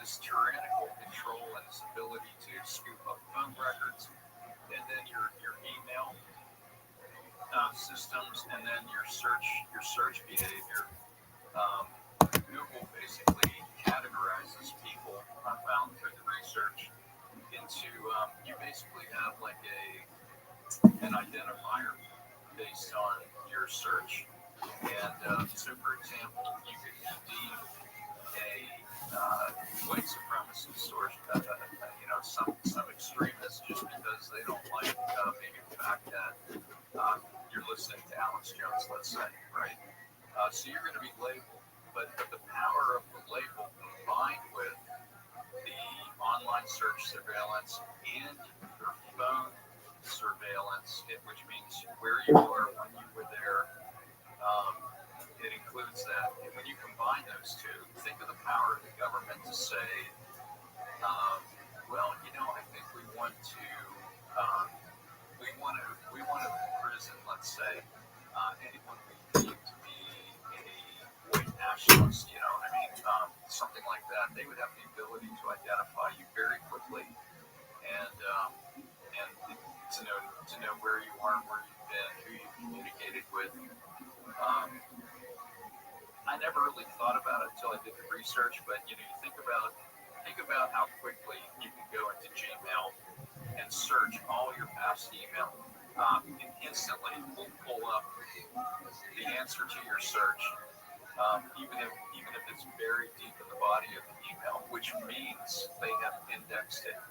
this tyrannical control and this ability to scoop up phone records, and then your email systems, and then your search behavior. Um, Google basically categorizes people, I found through the research, into you basically have like an identifier based on your search. And so, for example, you could deem a white supremacist or some extremists just because they don't like maybe the fact that you're listening to Alex Jones, let's say, right? So you're going to be labeled, but the power of the label combined with the online search surveillance and your phone surveillance, which means where you are when you were there. Um, it includes that. And when you combine those two, think of the power of the government to say, um, well, I think um, we want to imprison, let's say, anyone we deem to be a white nationalist. You know what I mean? Something like that. They would have the ability to identify you very quickly and to know where you are, where you've been, who you communicated with. Um, I never really thought about it until I did the research, but you think about how quickly you can go into Gmail and search all your past email. And instantly will pull up the answer to your search, even if it's buried deep in the body of the email, which means they have indexed it.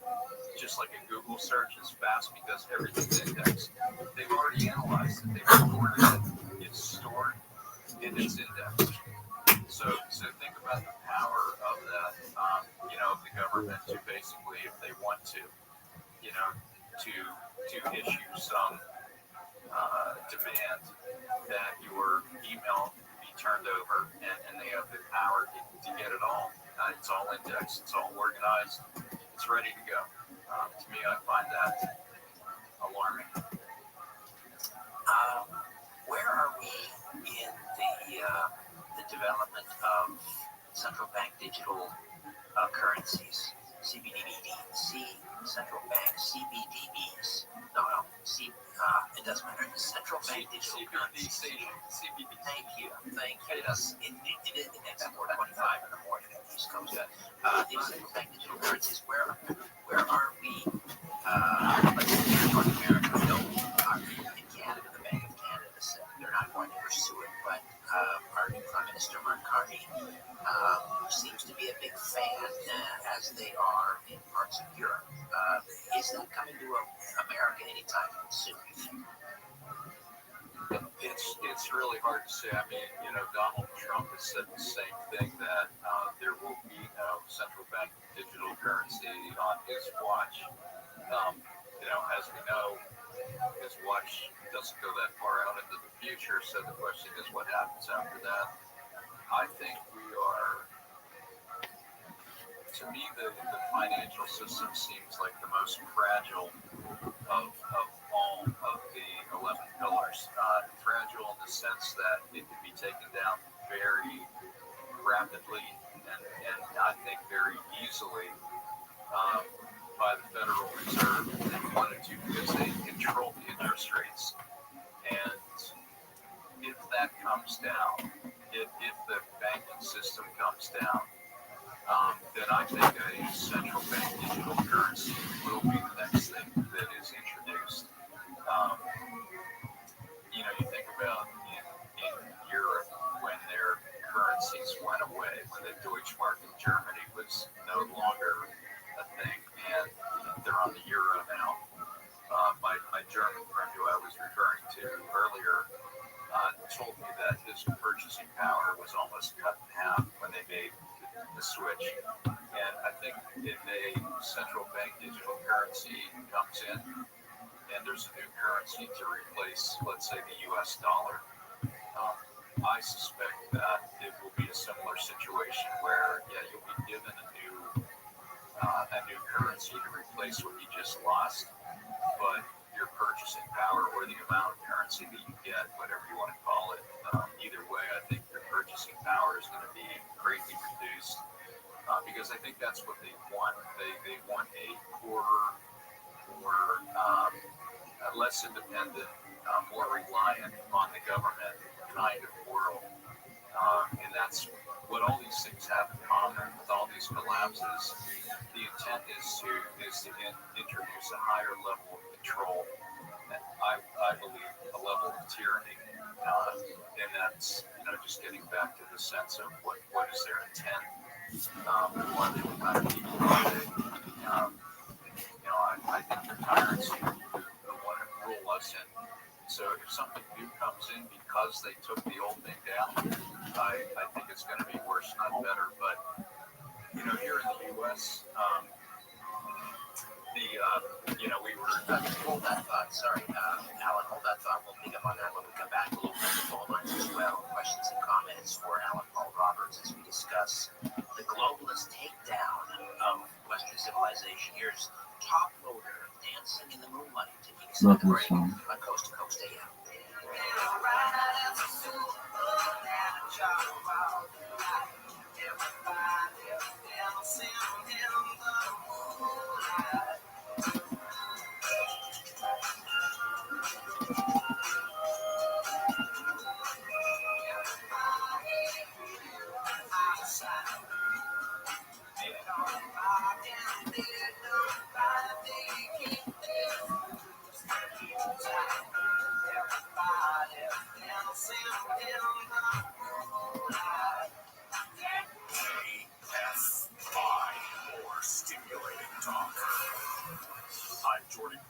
Just like a Google search is fast because everything's indexed. They've already analyzed it, they've recorded it, it's stored, and it's indexed. So think about the power of that, of the government to basically, if they want to, to issue some demand that your email be turned over, and they have the power to get it all. It's all indexed, it's all organized, it's ready to go. To me, I find that alarming. Um, where are we in the development of central bank digital currencies? Central bank CBDBs. No, it doesn't matter. Central bank digital currencies. CBD. Thank you. Yes, it is. It's 4:25 in the morning at the East Coast. These central bank digital currencies. Where are we? Let's say here in North America, no. In Canada, the Bank of Canada said they're not going to pursue it, but our new Prime Minister Mark Carney seems to be a big fan, as they are in parts of Europe. Is that coming to America anytime soon? It's really hard to say. I mean, Donald Trump has said the same thing, that there will be no central bank digital currency on his watch. As we know, his watch doesn't go that far out into the future. So the question is, what happens after that? I think we are. To me, the financial system seems like the most fragile of all of the 11 pillars. Fragile in the sense that it can be taken down very rapidly and I think very easily um, by the Federal Reserve if they wanted to, because they control the interest rates. And if that comes down, if the banking system comes down, then I think a central bank digital currency will be the next thing that is introduced. Um, you think about in Europe when their currencies went away, when the Deutschmark in Germany was no longer a thing, and they're on the euro now. My German friend who I was referring to earlier told me that his purchasing power was almost cut in half when they made the switch. And I think if a central bank digital currency comes in and there's a new currency to replace, let's say, the US dollar, I suspect that it will be a similar situation where, yeah, you'll be given a new currency to replace what you just lost, but your purchasing power or the amount of currency that you get, whatever you want to call it, either way, I think your purchasing power is going to be greatly reduced. because I think that's what they want. They want a poorer, more less independent, more reliant on the government kind of world. And that's what all these things have in common with all these collapses. The intent is to introduce a higher level of control. And I believe a level of tyranny. And that's just getting back to the sense of what is their intent. What are they the kind of people are they? I think they're tyrants who want to rule us in. So if something new comes in because they took the old thing down, I think it's going to be worse, not better. But here in the U.S., we were. Hold that thought. Sorry, Alan. Hold that thought. We'll pick up on that when we come back. We'll open up the phone lines as well. Questions and comments for Alan Paul Roberts as we discuss the globalist takedown of Western civilization. Here's Top Loader dancing in the moonlight to keep us on Coast to Coast AM.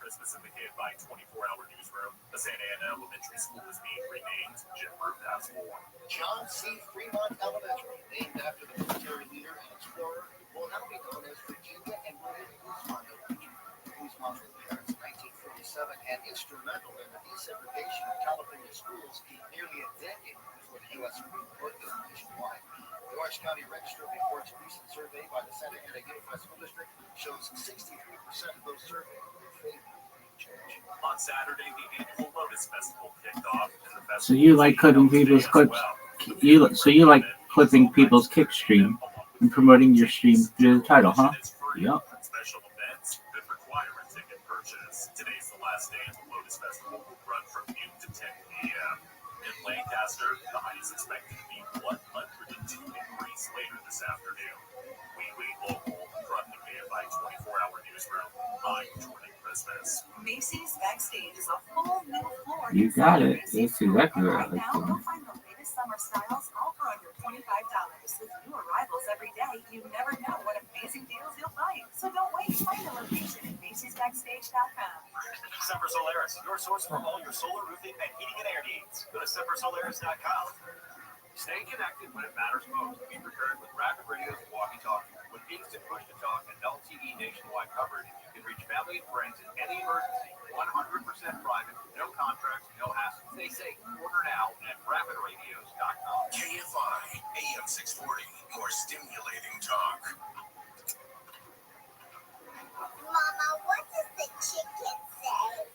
Christmas in the KFI 24-hour newsroom. The Santa Ana Elementary School is being renamed Jim Pass 4. John C. Fremont Elementary, named after the military leader and explorer, will now be known as Virginia and William Guzman Elementary. Guzman's parents in 1947 and instrumental in the desegregation of California schools nearly a decade before the U.S. Supreme Court did nationwide. The Orange County Register reports a recent survey by the Santa Ana Unified School District shows 63% of those surveyed were in favor. On Saturday, the annual Lotus Festival kicked off, and the festival So you like clipping people's clips? You like clipping people's kick stream and promoting your stream through the title, huh? Yep. Special events that require a ticket purchase. Today's the last day, and the Lotus Festival will run from noon to 10 p.m. In Lancaster, the high is expected to be 102 degrees later this afternoon. We wait local from the KFI 24-hour newsroom. I'm Jordan Christmas. Macy's Backstage is a whole new floor. You got it. That's exactly right. Right now, you'll find the latest summer styles all for under $25. With new arrivals every day, you never know what amazing deals you'll find. So don't wait. Find a location at Macy'sBackstage.com. Semper Solaris, your source for all your solar roofing and heating and air needs. Go to SemperSolaris.com. Stay connected when it matters most. Be prepared with Rapid Radio's walkie-talkie. With instant push-to-talk and LTE nationwide coverage, you can reach family and friends in any emergency. 100% private, no contracts, no hassle. Stay safe. Order now at RapidRadios.com. KFI AM 640, more stimulating talk. Mama, what does the chicken say?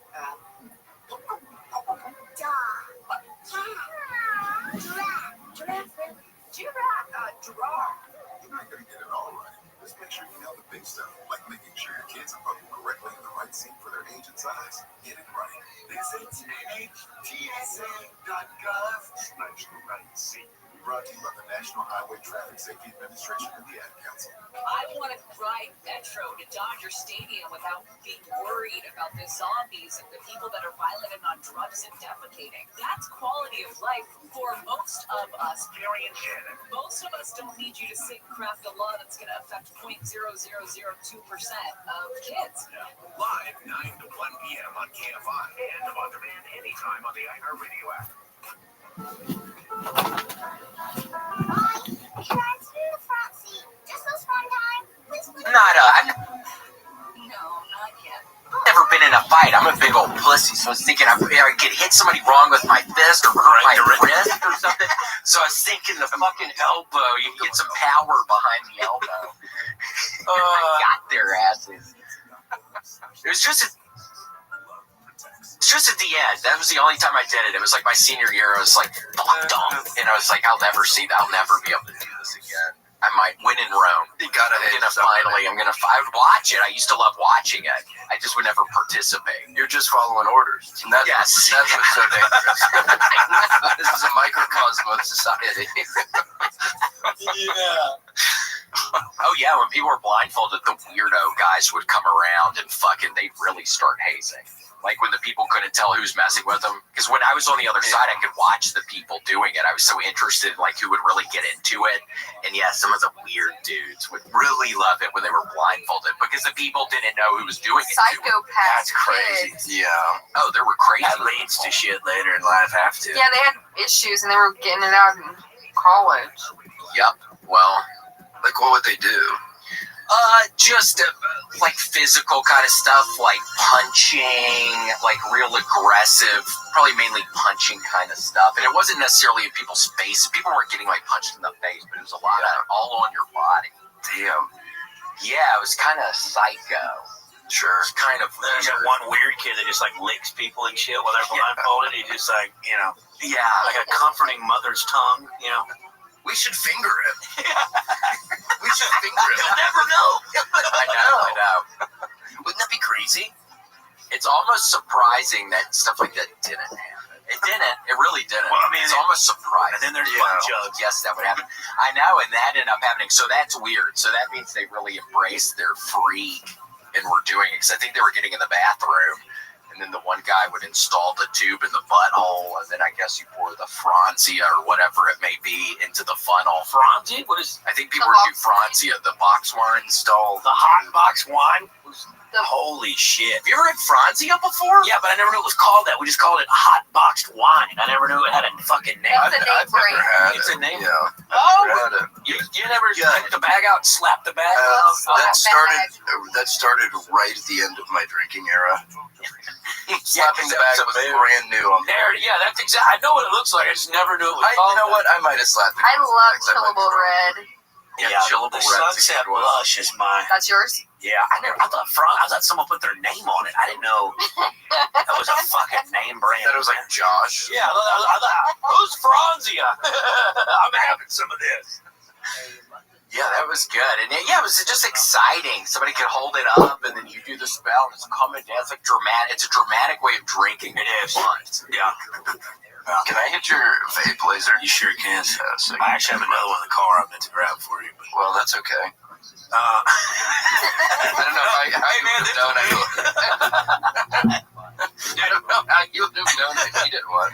Dog. Cat. Giraffe. Giraffe. You're not going to get it all right. Just make sure you know the big stuff, like making sure your kids are voting correctly in the right seat for their age and size. Get it right. Visit NHTSA.gov. National Right Seat. Brought to you by the National Highway Traffic Safety Administration and the Ad Council. I want to ride Metro to Dodger Stadium without being worried about the zombies and the people that are violent and on drugs and defecating. That's quality of life for most of us. Gary and Shannon. Most of us don't need you to sit and craft a law that's going to affect 0.0002% of kids. Live 9 to 1 p.m. on KFI. And on demand anytime on the iHeartRadio app. Mommy, can I sit in the front seat? Just this one time? No, not yet. Never been in a fight. I'm a big old pussy, so I was thinking I could hit somebody wrong with my fist or hurt my wrist or something. So I was thinking the fucking elbow. You can get some power behind the elbow. I got their asses. It was just at the end. That was the only time I did it. It was like my senior year. I was like, fuck, dumb. And I was like, I'll never be able to do this again. I might win in Rome. You gotta I'm gonna watch it. I used to love watching it. I just would never participate. You're just following orders. And that's what's so dangerous. This is a microcosm of society. Oh yeah, when people were blindfolded, the weirdo guys would come around and they'd really start hazing. Like when the people couldn't tell who's messing with them. Because when I was on the other side, I could watch the people doing it. I was so interested in who would really get into it. And yeah, some of the weird dudes would really love it when they were blindfolded because the people didn't know who was doing it. Psychopaths. That's crazy. Kids. Yeah. Oh, there were crazy. That leads to shit later in life, have to. Yeah, they had issues and they were getting it out in college. Yep. Well, Like, what would they do? just physical kind of stuff, like punching, real aggressive, probably mainly punching kind of stuff. And it wasn't necessarily in people's face. People weren't getting punched in the face, but it was a lot of all on your body. Damn. Yeah, it was kind of psycho. Sure. It's kind of There's that one weird kid that just licks people and shit while they're blindfolded. He just like a comforting mother's tongue, We should finger him. We should finger him. You'll never know. I know. Wouldn't that be crazy? It's almost surprising that stuff like that didn't happen. It didn't. It really didn't. Well, I mean, it's almost surprising. And then there's fun jugs. Yes, that would happen. I know, and that ended up happening. So that's weird. So that means they really embraced their freak and were doing it. Because I think they were getting in the bathroom, and then the one guy would install the tube in the butthole, and then I guess you pour the Franzia or whatever it may be into the funnel. Franzia? What is I think people would do Franzia, the box wine installed. the hot box wine? Holy shit. Have you ever had Franzia before? Yeah, but I never knew it was called that. We just called it hot boxed wine. I never knew it had a fucking name. That's a name I've never brand. had It's it. a name? Yeah. Oh, I've never had it. You never took the bag out and slapped the bag? That started right at the end of my drinking era. Slapping the that bag was was a brand new. That's exactly. I know what it looks like. I just never knew it was called. You know what? I might have slapped it. I love Chillable Red. yeah, chillable the Red's a Sunset good one. Blush is mine. That's yours? Yeah, I thought someone put their name on it. I didn't know that was a fucking name brand. That it was like Josh. Yeah, I thought, who's Franzia? I'm having some of this. Yeah, that was good. And it was just exciting. Somebody could hold it up, and then you do the spell, and it's coming down. It's dramatic. It's a dramatic way of drinking. It is. Yeah. Can I hit your vape laser? You sure can. So I actually have another one in the car I meant to grab for you. But, well, that's okay. uh, I don't know how you would have known I don't know how you would have known I needed one.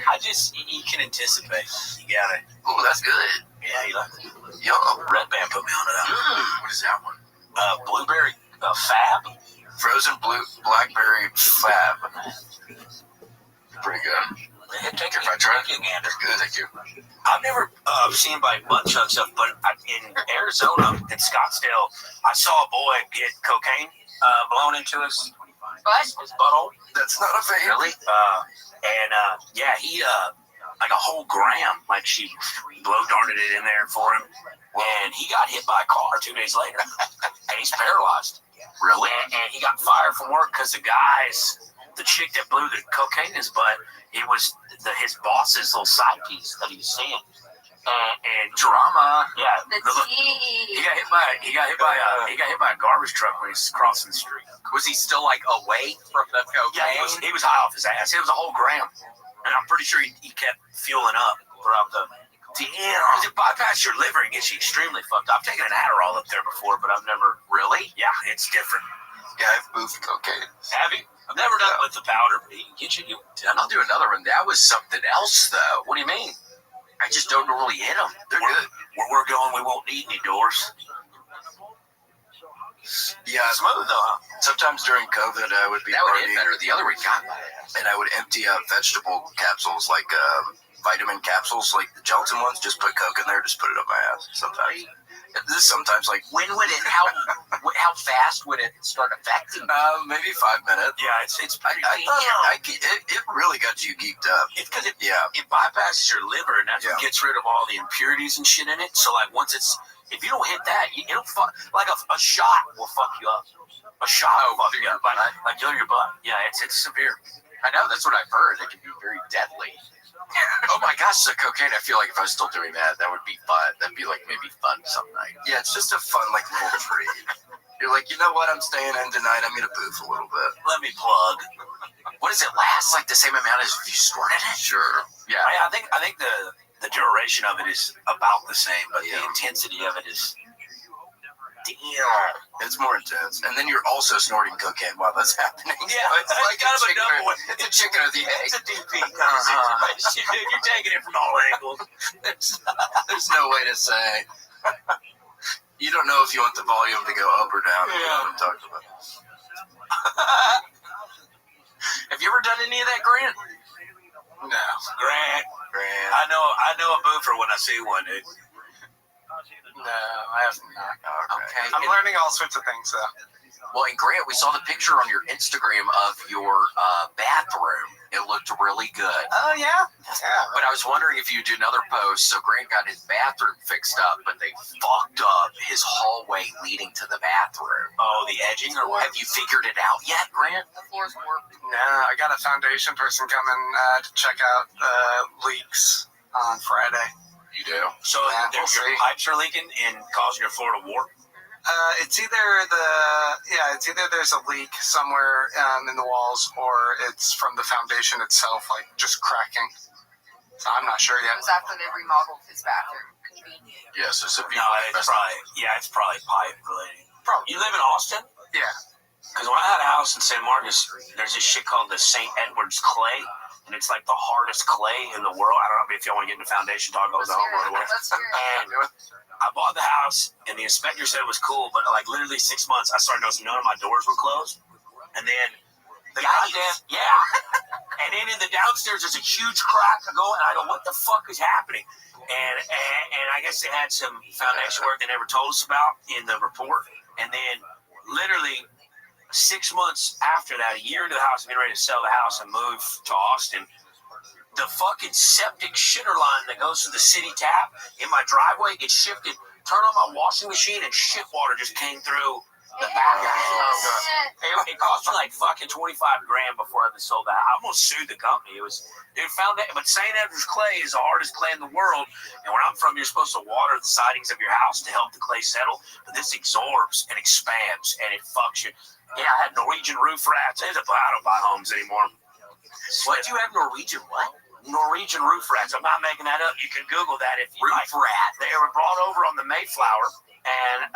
you can anticipate. You got it. Oh, that's good. Yeah, you like it. Yo. Red Band put me on it. What is that one? Blueberry Fab. Frozen blackberry fab. Pretty good. Take If I try it, gander. good. Thank you. I've never seen by butt chug stuff, but in Arizona, in Scottsdale, I saw a boy get cocaine blown into his butthole. That's not a vape. Really? He like a whole gram, like she blow darted it in there for him, and he got hit by a car 2 days later, and he's paralyzed. Really? And he got fired from work because the chick that blew the cocaine in his butt, it was his boss's little side piece that he was seeing. And Drama. yeah, The he tea. got hit by a garbage truck when he was crossing the street. Was he still awake from the cocaine? Yeah, he was high off his ass. It was a whole gram, and I'm pretty sure he kept fueling up throughout the. Damn. Because it bypasses your liver and gets you extremely fucked up. I've taken an Adderall up there before, but I've never. Really? Yeah, it's different. Yeah, I've moved cocaine. Have you? I've never done it with the powder, but he can get you. I'll do another one. That was something else, though. What do you mean? I just don't normally hit them. They're good. Where we're going, we won't need any doors. Yeah, Smooth though, huh? sometimes during COVID, I would be That would hit partying, better. The other one got my ass. and I would empty out vegetable capsules, like vitamin capsules, like the gelatin ones. Just put Coke in there, just put it up my ass. Sometimes, like When would it? How fast would it start affecting? maybe 5 minutes. Yeah, it's pretty. I thought it really got you geeked up. It's because it Yeah. bypasses your liver, and that's what Yeah. gets rid of all the impurities and shit in it. So like once if you don't hit that, it'll fuck. Like a shot will fuck you up. A shot will fuck you up. Like your butt. Yeah, it's severe. I know. That's what I've heard. It can be very deadly. Oh my gosh, so cocaine. I feel like if I was still doing that, that would be fun. That'd be like maybe fun some night. Yeah, it's just a fun like little treat. You're like, you know what? I'm staying in tonight. I'm gonna boof a little bit. Let me plug. What does it last? Like the same amount as if you snorted it? Sure. Yeah. I think the duration of it is about the same, but the intensity of it is. Damn, it's more intense. And then you're also snorting cocaine while that's happening. Yeah, So it's like kind of a double one. It's a chicken or the egg. It's a DP kind of situation. You're taking it from all angles. There's no way to say. You don't know if you want the volume to go up or down. You know what I'm talking about. Have you ever done any of that, Grant? No. Grant. I know a boofer when I see one, dude. No, I have not. Okay. I'm learning all sorts of things, though. Well, and Grant, we saw the picture on your Instagram of your bathroom. It looked really good. Oh, yeah? Yeah. But I was wondering if you do another post. So Grant got his bathroom fixed up, but they fucked up his hallway leading to the bathroom. Oh, the edging or what? Have you figured it out yet, Grant? The floor's warped. Nah, I got a foundation person coming to check out leaks on Friday. You do? So Yeah, your we'll see. pipes are leaking and causing your floor to warp? It's either there's a leak somewhere in the walls, or it's from the foundation itself, like just cracking. So I'm not sure It yet. was after they remodeled his bathroom. Convenient. Yes, it's a No, it's probably pipe related. Probably. You live in Austin? Yeah. Because when I had a house in San Marcos, there's this shit called the St. Edward's clay, and it's like the hardest clay in the world. I don't know if y'all want to get into foundation talk. I was Let's home hear right it. away. Let's hear it. And I bought the house, and the inspector said it was cool, but like literally 6 months, I started noticing none of my doors were closed. And then the and then in the downstairs, there's a huge crack. I go, what the fuck is happening? And I guess they had some foundation work they never told us about in the report. And then literally 6 months after that, a year into the house, I'm getting ready to sell the house and move to Austin. The fucking septic shitter line that goes to the city tap in my driveway gets shifted. Turn on my washing machine and shit water just came through the back of the house. It cost me like fucking $25,000 before I ever sold that. I almost sued the company. Found that, but St. Edward's clay is the hardest clay in the world. And where I'm from, you're supposed to water the sidings of your house to help the clay settle. But this absorbs and expands and it fucks you. Yeah, I had Norwegian roof rats. I don't buy homes anymore. What do you have, Norwegian what? Norwegian roof rats. I'm not making that up. You can Google that if you Roof rat. They were brought over on the Mayflower, and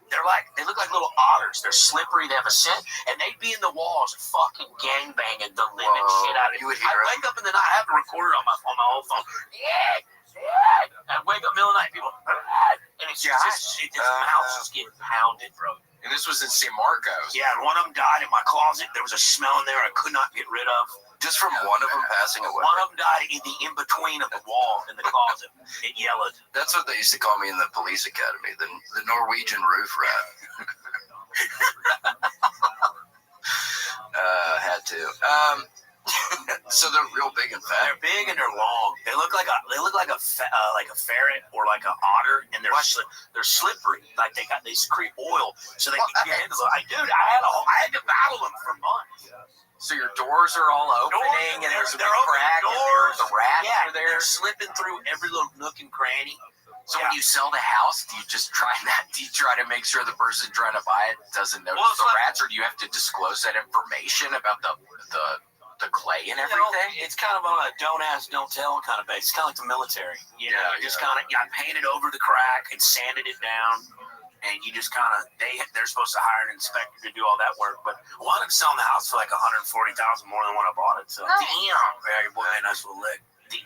they look like little otters. They're slippery. They have a scent, and they'd be in the walls, fucking gangbanging the living shit out of You would I hear it. wake up in the night. I have it recorded on my old phone. I wake up middle of the night, people, and it's just this mouse is getting pounded, bro. And this was in San Marcos. Yeah, and one of them died in my closet. There was a smell in there I could not get rid of. Just from one of them passing away. One of them died in the in-between of the wall in the closet. It yellowed. That's what they used to call me in the police academy, the Norwegian roof rat. Had to. So they're real big and fat. They're big and they're long. They look like a ferret or like an otter, and they're slippery. Like they secrete oil, so they can handle it. I had to battle them for months. So your doors are all opening, and there's a big crack, and the rats are there. They're slipping through every little nook and cranny. So when you sell the house, do you just try to make sure the person trying to buy it doesn't notice the rats, or do you have to disclose that information about the clay and everything? It's kind of on a don't ask, don't tell kind of base. It's kind of like the military. I painted over the crack and sanded it down. And you just kind of, they're supposed to hire an inspector to do all that work. But I wound up selling the house for like $140,000 more than when I bought it. So, Damn. Yeah, your boy had a nice little leg. Damn.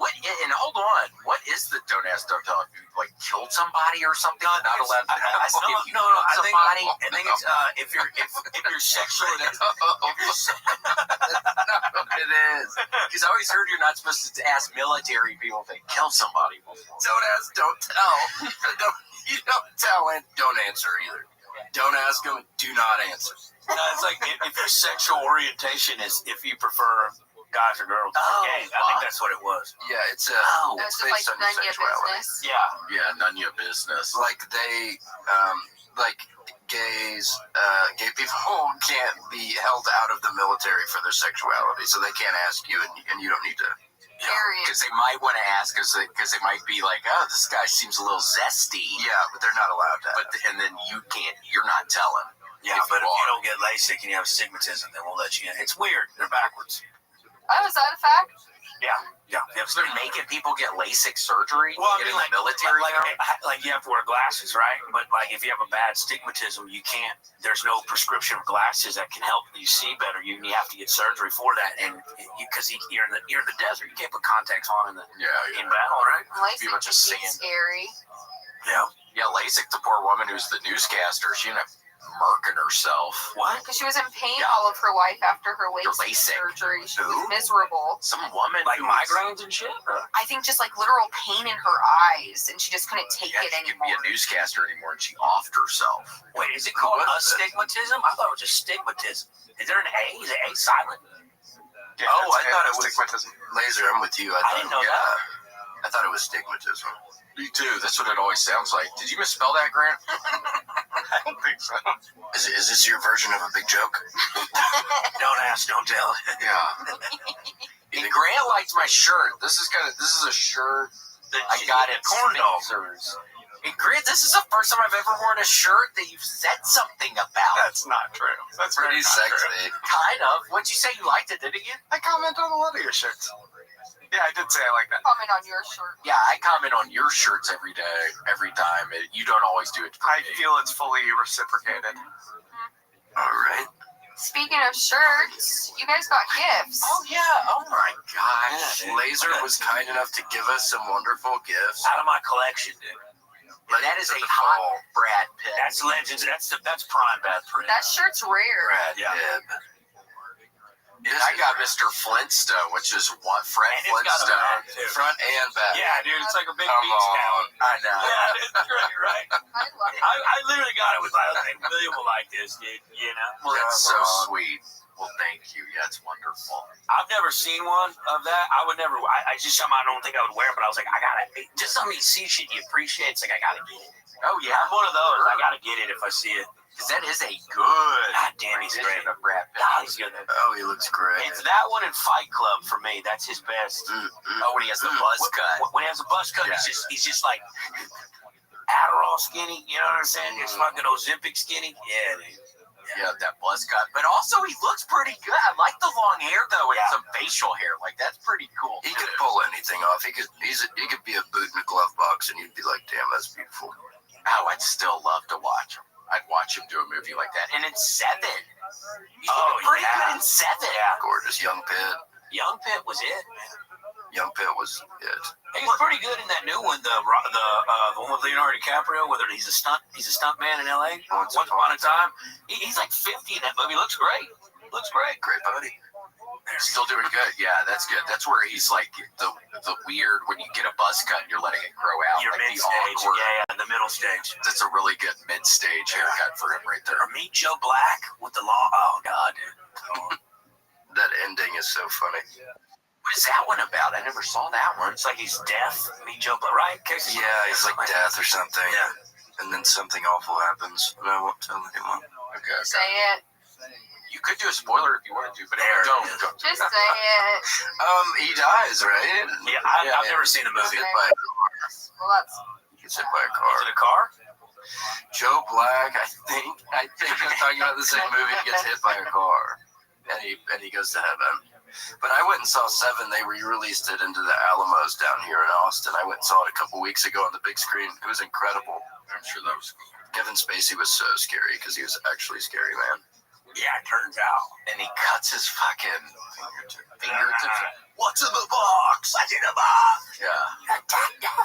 What? And hold on. What is the don't ask, don't tell? If you like killed somebody or something, not allowed to ask. No. I think it's if you're sexually. That's not what it is. Because I always heard you're not supposed to ask military people if they killed somebody. Don't ask, don't tell. You don't tell and don't answer either. Don't ask them, do not answer. No, it's like if your sexual orientation is if you prefer guys or girls. I think that's what it was. Yeah, it's It's based like on your none of your sexuality. business. Yeah. Yeah, none of your business. Like they, like gays, gay people can't be held out of the military for their sexuality, so they can't ask you, and you don't need to Period. Because they might want to ask us, because they might be like, oh, this guy seems a little zesty. Yeah, but they're not allowed to. And then you're not telling. Yeah, but if you don't get LASIK and you have astigmatism, they won't let you in. It's weird. They're backwards. Oh, is that a fact? Yeah. They're making people get LASIK surgery in the military. Like you have to wear glasses, right? But like if you have a bad astigmatism, you can't. There's no prescription of glasses that can help you see better. You have to get surgery for that, and because you're in the desert, you can't put contacts on in battle, right? LASIK People just seems seeing. scary. Yeah, LASIK, the poor woman who's the newscaster, she ended up murking herself. What? Because she was in pain all of her life after her LASIK surgery. She was miserable. Some woman like migraines and shit? I think just like literal pain in her eyes, and she just couldn't take it She anymore. couldn't be a newscaster anymore, and she offed herself. Wait, is it called astigmatism? I thought it was just stigmatism. Is there an A? Is it A silent? Yeah, I thought it was stigmatism. Laser, I'm with you. I didn't know that. I thought it was stigmatism. Me too. That's what it always sounds like. Did you misspell that, Grant? I don't think so. Is this your version of a big joke? Don't ask, don't tell. Yeah. And Grant likes my shirt. This is a shirt that I got at corn dogs. Spencer's. And Grant, this is the first time I've ever worn a shirt that you've said something about. That's not true. That's Pretty not sexy. true. Kind of. What'd you say? You liked it, didn't you? I comment on a lot of your shirts. Yeah, I did say I like that. Comment on your shirt. Yeah, I comment on your shirts every day, every time. You don't always do it for I me. feel it's fully reciprocated. All right. Speaking of shirts, you guys got gifts. Oh, yeah. Oh, my gosh. Yeah, dude. Laser was kind enough to give us some wonderful gifts. Out of my collection, dude. And that is a hot Brad Pitt. That's Legends. That's prime Brad Pitt. That shirt's rare. Brad Yeah. Pitt. And I got Mr. Flintstone, which is what Fred And it's got a Flintstone. back, too. Front and back. Yeah, dude, it's like a big Come beach town. on. I know. Yeah, it's great, right? I love it. I literally got it with like, William will like this, dude. You know? Well, that's so sweet. Well, thank you. Yeah, it's wonderful. I've never seen one of that. I would never. I just something I don't think I would wear, but I was like, I gotta. Just something you see shit you appreciate. It's like I gotta get it. Oh, yeah. I'm one of those. I gotta get it if I see it. Because that is a good God damn, he's great. rendition of Brad Pitt. God, he's good. Oh, he looks great. It's that one and Fight Club for me. That's his best. Oh, when he has the buzz cut. When he has a buzz cut, Yeah. he's just like Adderall skinny. You know what I'm saying? Just fucking Ozempic skinny. Yeah, dude. Yeah, that buzz cut. But also, he looks pretty good. I like the long hair, though, and some facial hair. Like, that's pretty cool. He could pull anything off. He could be a boot in a glove box, and you'd be like, damn, that's beautiful. Oh, I'd still love to watch him. I'd watch him do a movie like that. And in Seven. He's pretty good in Seven. Yeah. Gorgeous young Pitt. Young Pitt was it, man. Young Pitt was it. He was pretty good in that new one, the one with Leonardo DiCaprio, whether he's a stunt man in LA. Once upon a time, he's like 50 in that movie. Looks great. Great buddy. Still doing good. Yeah, that's good. That's where he's like the weird when you get a buzz cut and you're letting it grow out. Your like mid the stage, awkward. yeah, the middle stage. That's a really good mid-stage haircut for him right there. Or meet Joe Black with the long. Oh God, dude. That ending is so funny. What is that one about? I never saw that one. It's like he's deaf. Meet Joe Black, right? Yeah, he's like death or something. Yeah. And then something awful happens, and I won't tell anyone. Okay. Say it. You could do a spoiler if you wanted to, but don't. Just say it. He dies, right? Yeah, I've never seen the movie. Hit by a car. Well, that's. He gets hit by a Is car. it a car? Joe Black, I think I'm talking about the same movie. He gets hit by a car, and he goes to heaven. But I went and saw Seven. They re-released it into the Alamos down here in Austin. I went and saw it a couple weeks ago on the big screen. It was incredible. I'm sure that was cool. Kevin Spacey was so scary because he was actually scary, man. Yeah, it turns out. And he cuts his fucking fingertips. What's in the box? What's in the box? Yeah.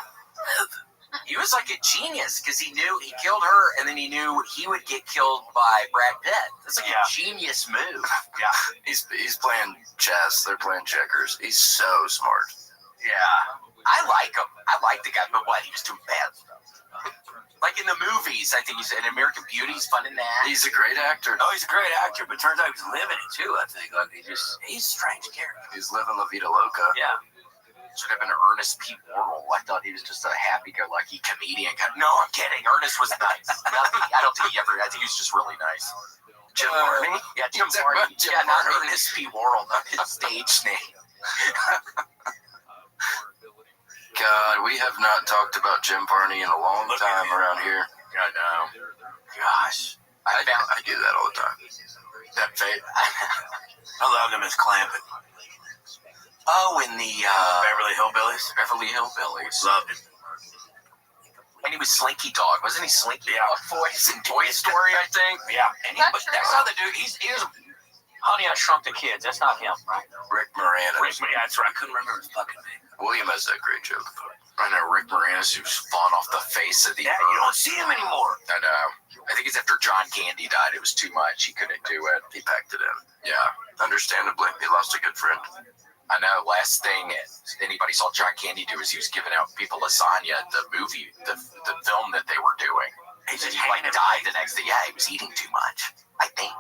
He was like a genius because he knew he killed her, and then he knew he would get killed by Brad Pitt. That's like a genius move. Yeah. He's playing chess. They're playing checkers. He's so smart. Yeah. I like him. I like the guy, but what? He was doing bad stuff. Like in the movies, I think he's in American Beauty. He's fun in that. He's a great actor. Oh, he's a great actor, but turns out he's living it too. I think like he's a strange character. He's living La Vida Loca. Yeah. Should have been Ernest P. Worrell. I thought he was just a happy-go-lucky comedian. No, I'm kidding. Ernest was nice. I don't think he ever. I think he was just really nice. Jim Varney? Yeah, Jim Varney. Yeah, not Ernest P. Worrell, not his stage name. God, we have not talked about Jim Varney in a long time around here. I know. Gosh. I do that all the time. That fate. I loved him as Clampett. Oh, in the Beverly Hillbillies. Loved him. And he was Slinky Dog, wasn't he? Slinky Dog voice in Toy Story, I think. Yeah. And that's not the dude. He was Honey, I Shrunk the Kids. That's not him, right? Rick Moranis. Yeah, that's right. I couldn't remember his fucking name. William has that great joke. I know Rick Moranis, who's fallen off the face of the earth. You don't see him anymore. I know. I think it's after John Candy died. It was too much. He couldn't do it. He packed it in. Yeah, understandably. He lost a good friend. I know. Last thing anybody saw John Candy do is he was giving out people lasagna, the movie, the film that they were doing. He died the next day. Yeah, he was eating too much, I think.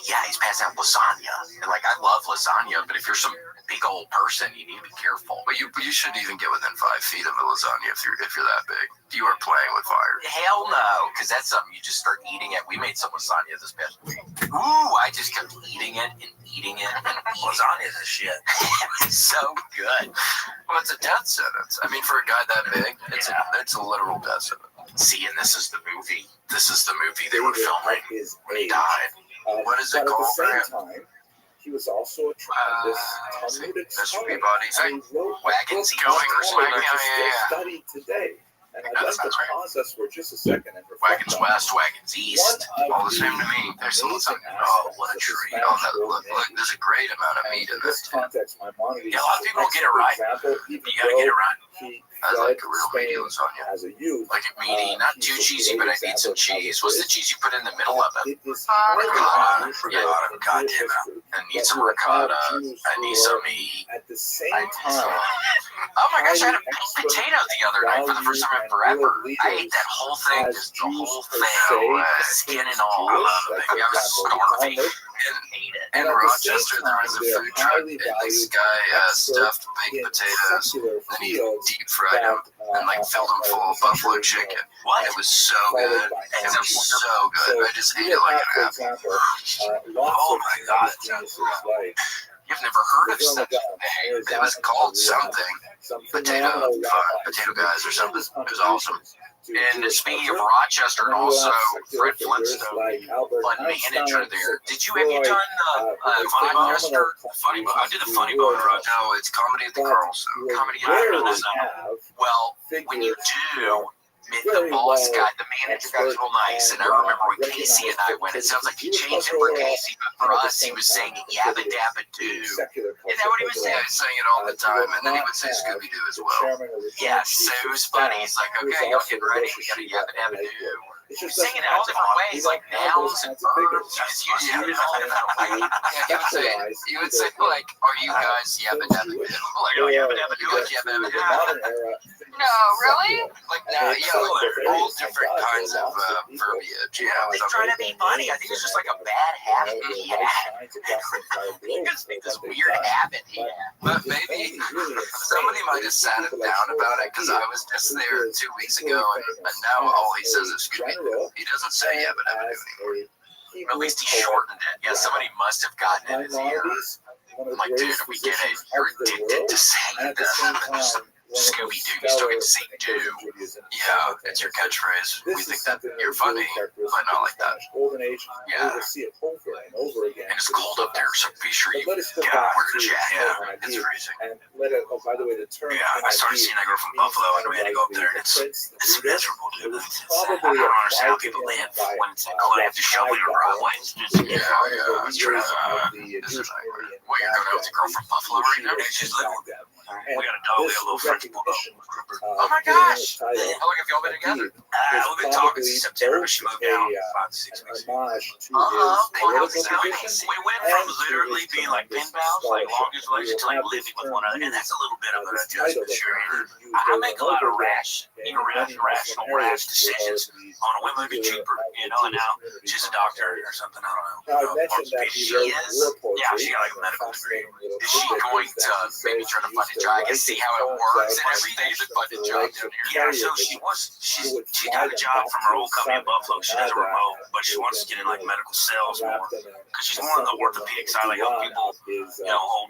Yeah, he's passing out lasagna. And I love lasagna, but if you're some big old person, you need to be careful. But you shouldn't even get within 5 feet of a lasagna if you're that big. You are playing with fire. Hell no, because that's something you just start eating it. We made some lasagna this past week. Ooh, I just kept eating it and eating it. Lasagna is a shit. It's so good. Well, it's a death sentence. I mean, for a guy that big, it's a literal death sentence. See, and this is the movie. This is the movie they were filming when he died. What is it called? At the same time, he was also a tremendous Talmudic scholar. Wagons going yeah. studied today. And I'd like to pause us for just a second and reflect Wagons on West, Wagons East, all the same to me. There's some oh, what a treat. Oh, look, there's a great amount of meat in this. Context, Maimonides, yeah, a lot of people don't get it right. You gotta get it right. I like a real meaty lasagna. As a youth, like it meaty, not too cheesy, but I need some cheese. What's the cheese you put in the middle of it? Ricotta. Yeah, goddamn it. I need some ricotta. I need some meat. At the same time, oh my gosh, I had a baked potato the other night for the first time in forever. I ate that whole thing, just the whole thing, skin and all. I love it. I was starving and ate it. In Rochester, there was a food truck, and this guy stuffed baked potatoes, and he deep fried them and filled them full of buffalo chicken. What? It was so good. It was so good. I just ate it like an apple. Oh my god, it sounds good. You've never heard of such a thing. It was called something. Potato guys or something. It was awesome. And speaking of Rochester, and also Fred Flintstone, fun manager there. Have you done Funny Monster? Funny Bone. I did the Funny Bone in Rochester. No, it's Comedy at the Carlson. Comedy at the Carlson. Well, when you do, the boss guy, the manager got real nice, and I remember when Casey and I went, it sounds like he changed it for Casey, but for us, he was saying Yabba Dabba Doo. Isn't that what he was saying? He was saying it all the time, and then he would say Scooby Doo as well. Yeah, so it was funny. He's like, okay, y'all get ready, we got a Yabba Dabba Doo. He's singing it all different ways, like nouns and verbs. He was using it all different ways. He would say, like, are you guys Yabba Dabba Doo? Like, oh, Yabba Dabba Doo, like Yabba Dabba Doo. No, really? Like, no, yeah, all different kinds of verbiage. Yeah, he's trying to be funny. I think it's just like a bad habit he had. He just made this weird habit he had. But maybe somebody might have sat him down about it, because I was just there 2 weeks ago, and now all he says is Scooby Doo. He doesn't say Yabba Dabba Doo anymore. At least he shortened it. Yeah, somebody must have gotten in his ear. I'm like, dude, we get it. You're addicted to saying this. Scooby Doo, you still get to say do. Yeah, it's your catchphrase. We think that you're funny, but not like that. Yeah. And it's cold up there, so be sure you get out where your jacket. Yeah, it's freezing. Yeah, I started seeing that girl from Buffalo, and we had to go up there, and it's miserable, dude. I don't understand how people live when it's inclined to shoveling a driveway. It's just, it's true. This is like, what, you're going out with the girl from Buffalo right now? She's living with them. We got a dog, we got a little French bulldog. Oh my gosh! How long have y'all been together? We've been talking since September, but she moved out about 6 weeks ago. We went from literally being like pen pals, like long distance, to like living with one another, and that's a little bit of an adjustment. Sure, I make a lot of rash decisions on a whim. Maybe cheaper, and now she's a doctor or something. I don't know. She is. Yeah, she got like a medical degree. Is she going to maybe try to find a job? I can see how it works and everything to find a job down here. Yeah, so she's actually got a job from her old company in Buffalo. She does a remote, but she wants to get in like medical sales more because she's more on the orthopedic side, like help people, old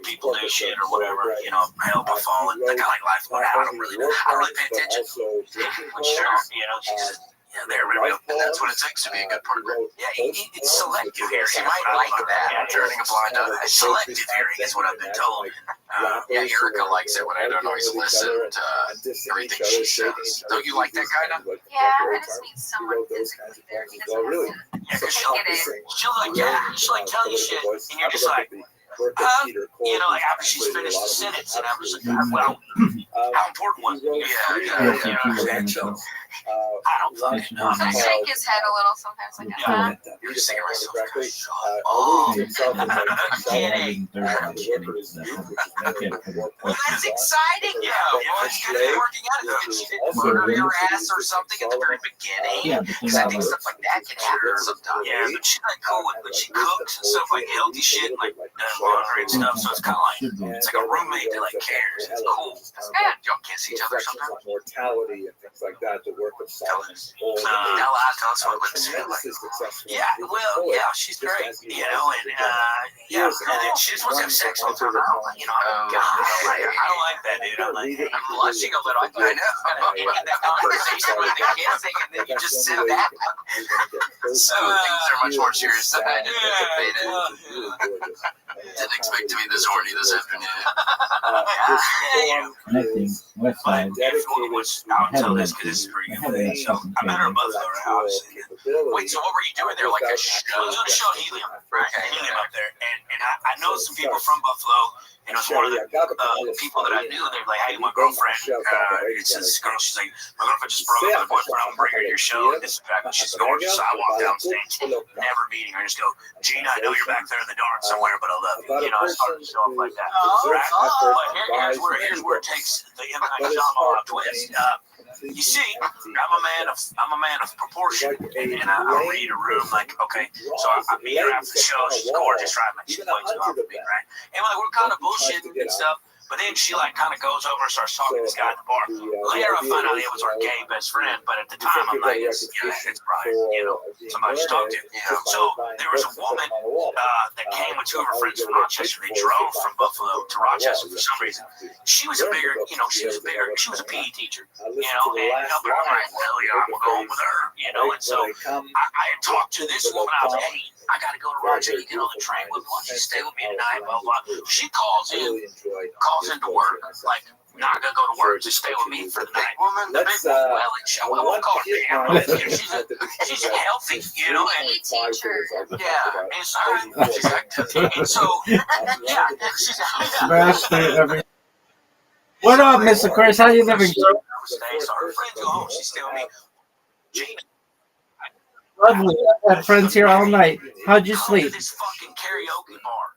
people do shit or whatever, help a fallen, like I like life. I don't really pay attention. But she's. Yeah, there we go. And that's what it takes to be a good partner. Yeah, it's selective hearing. She might like that. Turning a blind eye. Selective hearing is what I've been told. Yeah, Erica likes it when I don't always listen to everything she says. Don't you like that kind of? Yeah, I just need someone physically there. He doesn't have to. Yeah, because she'll like tell you shit, and you're just like, like after she's finished the sentence, and I'm just like, well, how important was it? Yeah. I don't fucking know. I shake his head a little sometimes, like, You're just thinking myself. I'm kidding. Well, that's exciting. Yeah, well, it's good to be working out. She didn't murder your ass or something at the very beginning. Yeah, Because I think stuff like that can happen sometimes. Yeah, but she's like cool with, but she cooks and stuff like healthy shit, like does laundry and stuff. So it's kind of like it's like a roommate that like cares. It's cool. That's good. Y'all kiss each other sometimes. Mortality and things like that. The work of Solomon's Tell us what lips feel like. Yeah, well, yeah, she's great, and yeah, and then she just wants to have sex all the time. God, I don't like that, dude. I'm like, I'm blushing a little. I know. In that conversation with the kissing, and then you just said that. So things are much more serious than I anticipated. Didn't expect to be this horny this afternoon. Connecting West Side. I'll tell this because this is pretty good. So I met her in Buffalo, right? Wait, so what were you doing there? Like a show? I was doing a show, Helium, right? Helium up there, and I know some people from Buffalo. And it was one of the people that I knew. They were like, "Hey, my girlfriend, it's this girl. She's like, my girlfriend just broke up with her boyfriend. I'm gonna bring her to your show. And this is back when she's gorgeous. So I walk down stage, never meeting her. Just go, Gina, I know you're back there in the dark somewhere, but I love you. I started to show up like that. But here's where it takes the M. Night Shyamalan twist. You see, I'm a man of proportion, and I read a room like, okay, so I meet her after the show. She's gorgeous, right? Like, she's way too hot for me, right? And like we're kind of bullshitting and stuff. But then she like kind of goes over and starts talking to this guy at the bar. Later I find out it was our gay best friend, but at the time I'm like, it's Brian, somebody to talk to. So there was a woman that came with two of her friends from Rochester. They drove from Buffalo to Rochester for some reason. She was a she was a PE teacher, but I'm like, well, I'm gonna go home with her, and so I had talked to this woman. I was like, hey, I gotta go to Rochester, get on the train. Why don't you stay with me tonight? Blah blah. She calls into work, like not gonna go to work, just stay with me for the night. The big woman, I won't call her big. She's healthy, and teacher. Yeah, and she's active. And so she's What up, Mr. Chris? How you living? So her friends go home. She's still me. Gina. Lovely. I've had friends here all night. How'd you sleep? This fucking karaoke bar.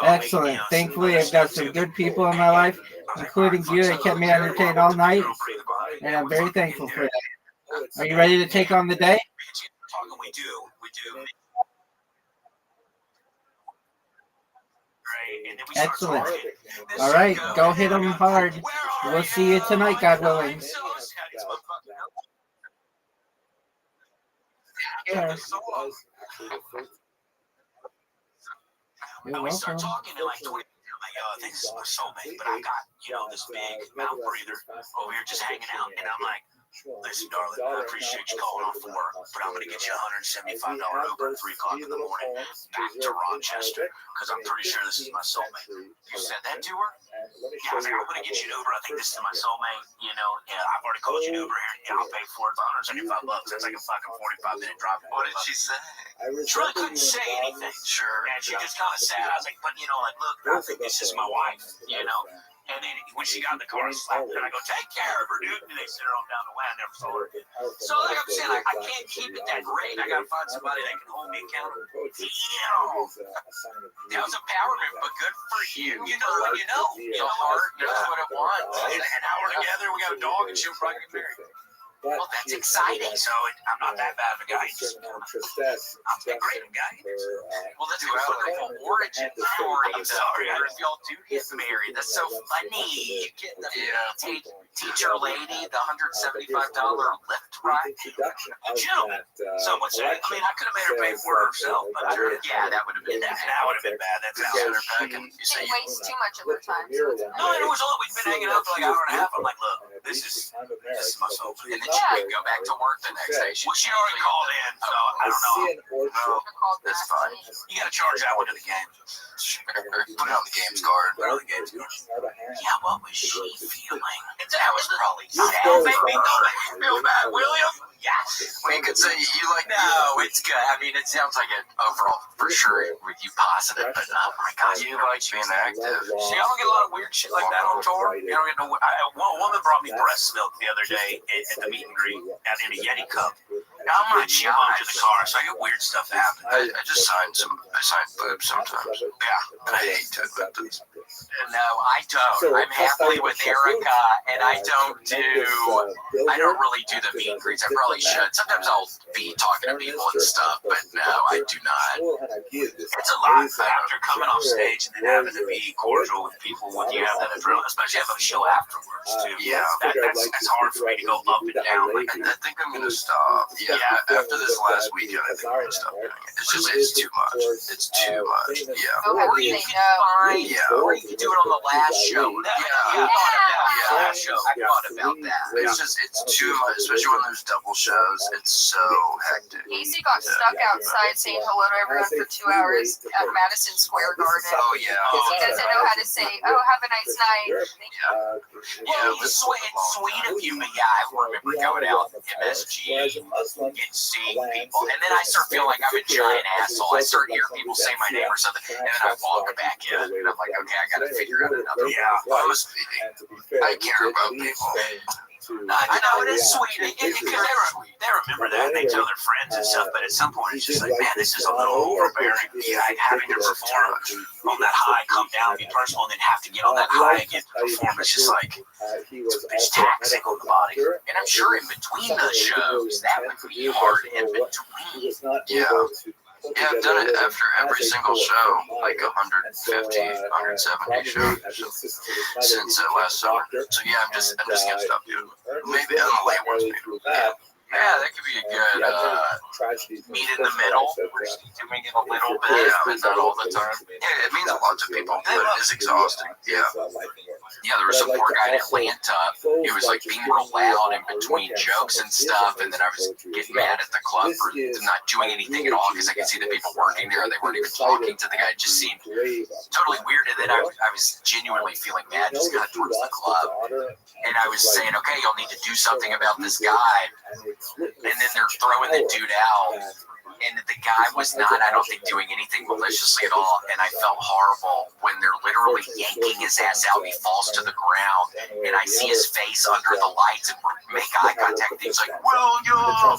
Excellent. Thankfully, I've got some good people in my life, including you. They kept me entertained all night, and I'm very thankful for that. Are you ready to take on the day? We do. Excellent. All right, go hit them hard. We'll see you tonight, God willing. Yeah. You're We start welcome. talking and like 20. I think this is my soulmate, but I got this big mouth breather over here just hanging out, and I'm like, listen, darling, I appreciate you calling off from work, but I'm gonna get you $175 Uber at 3 o'clock in the morning back to Rochester because I'm pretty sure this is my soulmate. You said that to her? Yeah, I was like, I'm gonna get you an Uber. I think this is my soulmate. I've already called you an Uber here. Yeah, I'll pay for it. It's $175. That's like a fucking 45-minute drive. What did she say? She really couldn't say anything. Sure. And she just kind of sat. I was like, but look, I think this is my wife, And then when she got in the car, I slapped her, and I go, take care of her, dude. And they sent her on down the way. I never saw her again. So like I'm saying, I can't keep it that great. I got to find somebody that can hold me accountable. That was a power move, but good for you. Your heart knows what it wants. And now we're together. We got a dog, and she'll probably get married. But Well, that's she is exciting. So I'm not that bad of a guy. certain amount of tristesse I'm a great guy. Well, that's a wonderful origin story, though. Or if y'all do get married, that's so funny. You get the teacher lady, the $175 lift ride. Gentlemen, someone said, I mean, I could have made her pay for it herself, but Yeah, that would have been that would have been bad. That's how Together packing. You say It wastes too much of her time. No, it was all we'd been hanging out for like an hour and a half. I'm like, look, this is my soul. And And then she could go back to work the next day. well, she already called in, so I don't know. No, that's fine. You got to charge that one to the game. Put it on the games card. Put it on the games card. Yeah, what was she feeling? That was probably Don't make me feel bad, William. Yes. Well, you could say you like No, it's good. I mean, it sounds like it overall for sure with you positive, but oh my God, you like being active. See, I don't get a lot of weird shit like that on tour. You don't get no. One woman brought me breast milk the other day at the meet and greet out in a Yeti cup. Now, I'm not chipmunk in the car, so I get weird stuff happen. I just signed boobs sometimes. Yeah. And I hate to admit this. No, I don't. I'm happily with Erica, and I don't really do the meet and greets. I probably should. Sometimes I'll be talking to people and stuff, but no, I do not. It's a lot after coming off stage and then having to be cordial with people when you have that adrenaline, especially having a show afterwards too. Yeah. That's hard for me to go up and down. I think I'm gonna stop. Yeah, after this last weekend, I think I'm gonna stop doing it. It's too much. It's too much. Yeah. Or you can find, or you can do it on the last show. Last show. I thought about that. It's too much, especially when there's double shows. It's so hectic. Casey got stuck outside saying hello to everyone for 2 hours at Madison Square Garden. Oh yeah. He doesn't know how to say, "Oh, have a nice night." Well, it's sweet of you, but yeah, I remember going out in MSG and seeing people, and then I start feeling like I'm a giant asshole. I start hearing people say my name or something, and then I walk back in, and I'm like, okay, I gotta figure out another. I care about people. I know, it is sweet, because they remember that, and they tell their friends and stuff, but at some point it's just like, man, this is a little overbearing. Yeah, having to perform on that high, come down, be personal, and then have to get on that high again to perform. It's just like, it's taxing on the body. And I'm sure in between the shows, that would be hard in between. Yeah. Yeah, I've done it after every single show, like 150, 170 shows since last summer. So yeah, I'm just gonna stop doing it. Maybe on the late ones, maybe. Yeah, that could be a good meet in the middle. Doing it a little bit, but not all the time. Yeah, it means a lot to people, but it's exhausting. Yeah. Yeah, there was some poor guy in Atlanta. He was like being real loud in between jokes and stuff, and then I was getting mad at the club for not doing anything at all because I could see the people working there. They weren't even talking to the guy. It just seemed totally weird. And then I was genuinely feeling mad just kind of towards the club. And I was saying, okay, y'all need to do something about this guy. And then they're throwing the dude out. And the guy was not, I don't think, doing anything maliciously at all. And I felt horrible when they're literally yanking his ass out. He falls to the ground. And I see his face under the lights and make eye contact. And he's like, William!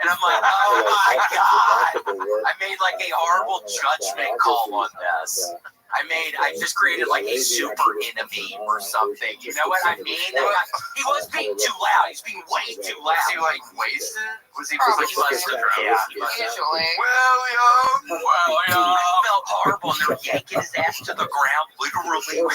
And I'm like, oh my God! I made like a horrible judgment call on this. I just created like a super enemy or something. You know what I mean? He was being too loud. He's being way too loud. Was he like wasted? Was he wasted? Yeah. Usually. William! I felt horrible, and they were yanking his ass to the ground, literally. And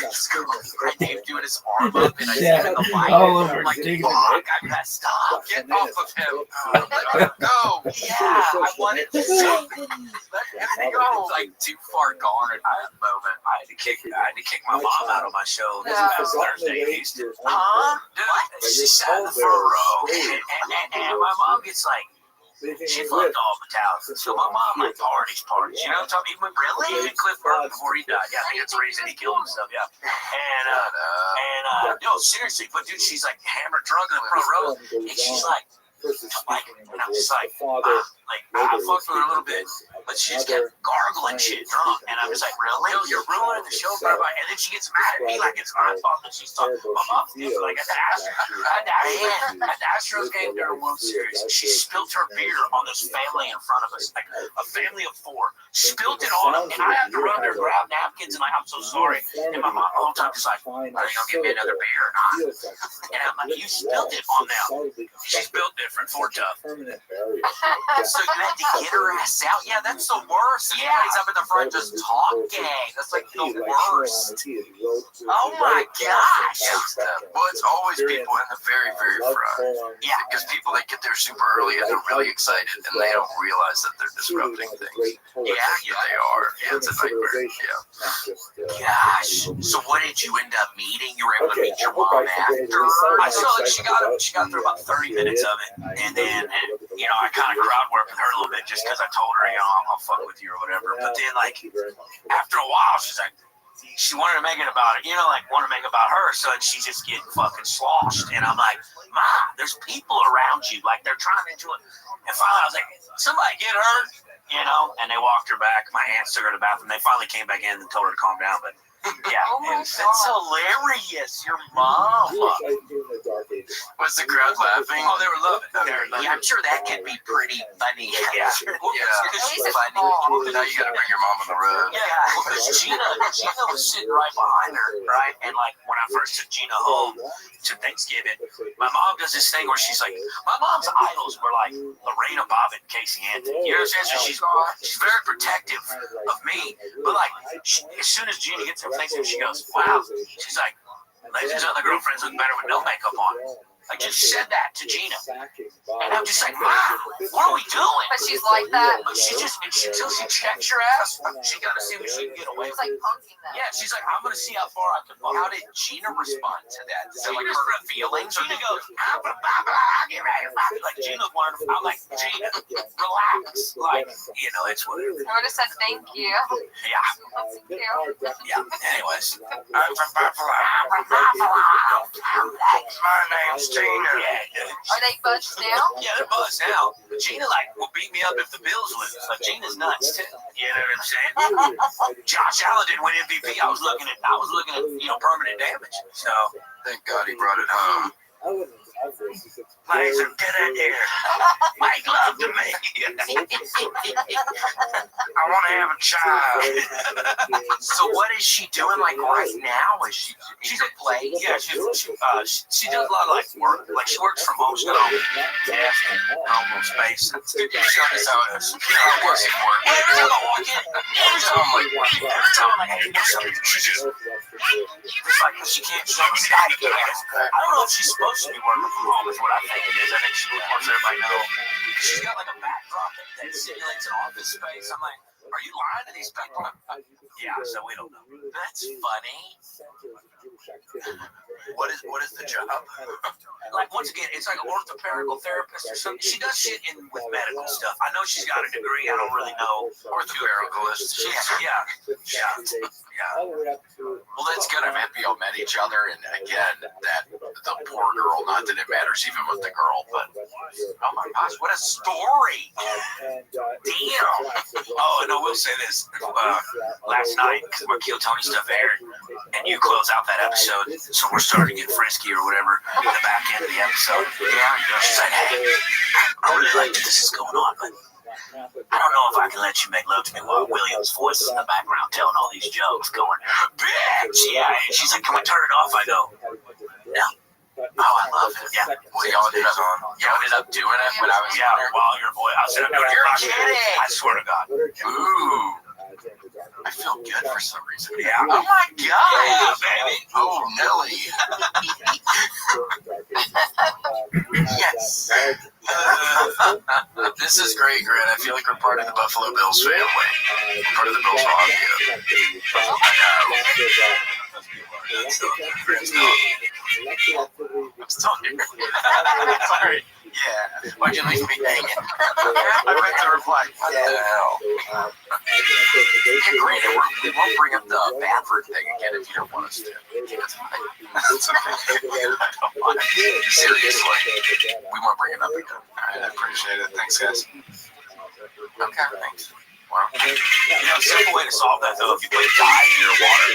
they were doing his arm up, and I see him in the light. I'm like, fuck, I messed up. Get off of him. Let him go. Yeah, I wanted to let him go. Like too far gone at that moment. I had to kick my mom out of my show this past Thursday in Houston. Huh? She sat in the front row, and my mom gets like, she loved all Metallica. So my mom like parties. You know what I'm talking about? Really? Cliff Burton before he died. Yeah, I think it's the reason he killed himself. Yeah. And no, seriously, but dude, she's like hammered drunk in the front row, and she's like, and I'm just like, Like, I fucked with her a little bit, but she just kept gargling shit drunk. And I'm just like, really? Yo, you're ruining the show for everybody. And then she gets mad at me like it's my fault that she's talking. My mom's like at the Astros game during the World Series, she spilled her beer on this family in front of us, like a family of 4. Spilled it on them, and I had to run there, grab napkins, and like, I'm so sorry. And my mom the whole time just like, are you gonna give me another beer or not? And I'm like, you spilled it on them. She's built different, 4 tough. So you had to get her ass out? Yeah, that's the worst. Yeah. Everybody's up in the front just talking. That's like the worst. Oh my gosh. Well, it's always people in the very, very front. Yeah. Because people that get there super early and they're really excited and they don't realize that they're disrupting things. Yeah, they are. Yeah, it's a nightmare. Yeah. Gosh. So what did you end up meeting? You were able to meet your mom after? I saw that she got through about 30 minutes of it. And then, you know, I kind of crowd worked with her a little bit just because I told her, you know, I'll fuck with you or whatever. But then, like, after a while, she's like, she wanted to make it about it, you know, like, wanted to make it about her. So she just getting fucking sloshed. And I'm like, Mom, there's people around you. Like, they're trying to enjoy it. And finally, I was like, somebody get her, you know? And they walked her back. My aunts took her to the bathroom. They finally came back in and told her to calm down. But yeah, that's hilarious. Your mom. Was the crowd laughing? Oh, they were loving it. Yeah, I'm sure that could be pretty funny. Yeah. Because she's funny. Now you gotta bring your mom on the road. Yeah, because Gina was sitting right behind her, right? And like when I first took Gina home to Thanksgiving, my mom does this thing where she's like, my mom's idols were like Lorena Bobbitt and Casey Anthony. You know what I'm saying? So she's very protective of me, but like as soon as Gina gets her Thanksgiving, she goes, wow. She's like, Legends other girlfriends look better with no makeup on. I just said that to Gina. And I'm just like, Mom, what are we doing? But she's like that. But she just, until she checks your ass, she got to see what she can get away It's with. like punking them. Yeah, she's like, I'm going to see how far I can pump. How did Gina respond to that? Is that like Gina's her feelings? Or Gina goes, get ready to fuck. Like, Gina's wonderful. I'm like, Gina, relax. Like, you know, it's whatever. I would have said thank you. Yeah. Thank you. Yeah. Anyways. My name's Gina. Are they buzzed now? Yeah, they're buzzed now. But Gina, like, will beat me up if the Bills lose. Like, Gina's nuts, too. You know what I'm saying? Josh Allen didn't win MVP. I was looking at, you know, permanent damage. So, Thank God he brought it home. Laser, get in here. Make love to me. I want to have a child. So what is she doing like right now? Is she's a play? Yeah, she does a lot of like work. Like she works from home. She's got her own space. You showed us how it is. How working work. Every time I walk in, every time I'm like, hey, do something, she just like she can't. She's like, I don't know if she's supposed to be working from home. Is what I think it is. I think she wants everybody to know. She's got like a backdrop that simulates an office space. I'm like, are you lying to these people? Yeah, so we don't know. That's funny. What is the job? Like once again, it's like an orthopedical therapist or something. She does shit with medical stuff. I know she's got a degree. I don't really know. Orthopedicalist. Yeah. Well, that's good. I've happy y'all met each other, and again, that the poor girl. Not that it matters even with the girl, but oh my gosh, what a story! Damn. Oh, and I will say this: last night, because my Kill Tony stuff aired, and you close out that episode, so we're starting to get frisky or whatever in the back end of the episode. Yeah, she's like, "Hey, I really like that this is going on, but I don't know if I can let you make love to me while William's voice is in the background telling all these jokes, going, bitch, yeah." And she's like, "Can we turn it off?" I go, "Yeah." Oh, I love it. Yeah. well, y'all ended up doing it when I was while your boy, I was sitting there. You're kidding. I swear to God. Ooh. I feel good for some reason. Yeah. Oh my God. Yeah, baby. Oh, Nelly. Yes. This is great, Grant. I feel like we're part of the Buffalo Bills family. We're part of the Bills Mafia. I know. I'm still here. Sorry. Yeah. Why'd you leave me hanging? I meant to reply. What the hell? Yeah, great. We won't bring up the Baffert thing again if you don't want us to. That's okay. Seriously. We won't bring it up again. All right, I appreciate it. Thanks, guys. Okay, thanks. Wow. A simple way to solve that, though, if you put dye in your water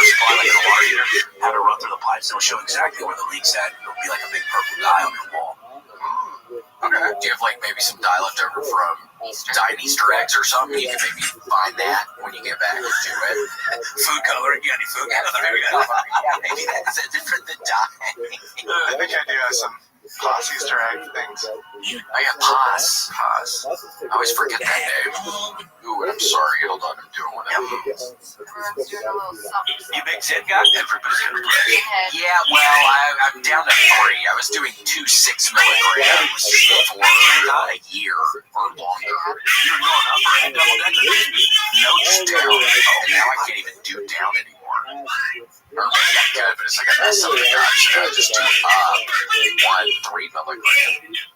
supply, like in a water heater, have it run through the pipes, it'll show exactly where the leak's at. It'll be like a big purple dye on your wall. Okay. Do you have like maybe some dye left over from dyed Easter eggs or something? You can maybe find that when you get back to it. Food coloring, you got any food coloring? Maybe that's different than dye. I think I do have some Pos Easter egg things. I got Pos. I always forget that name. Ooh, I'm sorry. Hold on, I'm doing one of these. You big Zed guy? Everybody's gonna play. Yeah, well, I'm down to 3. I was doing 2 6 milligrams for a year or longer. You were going up or double decker? No, just down. And now I can't even do down anymore. Or maybe I could, but it's like I messed up the guts, so I just do up 3 milligrams.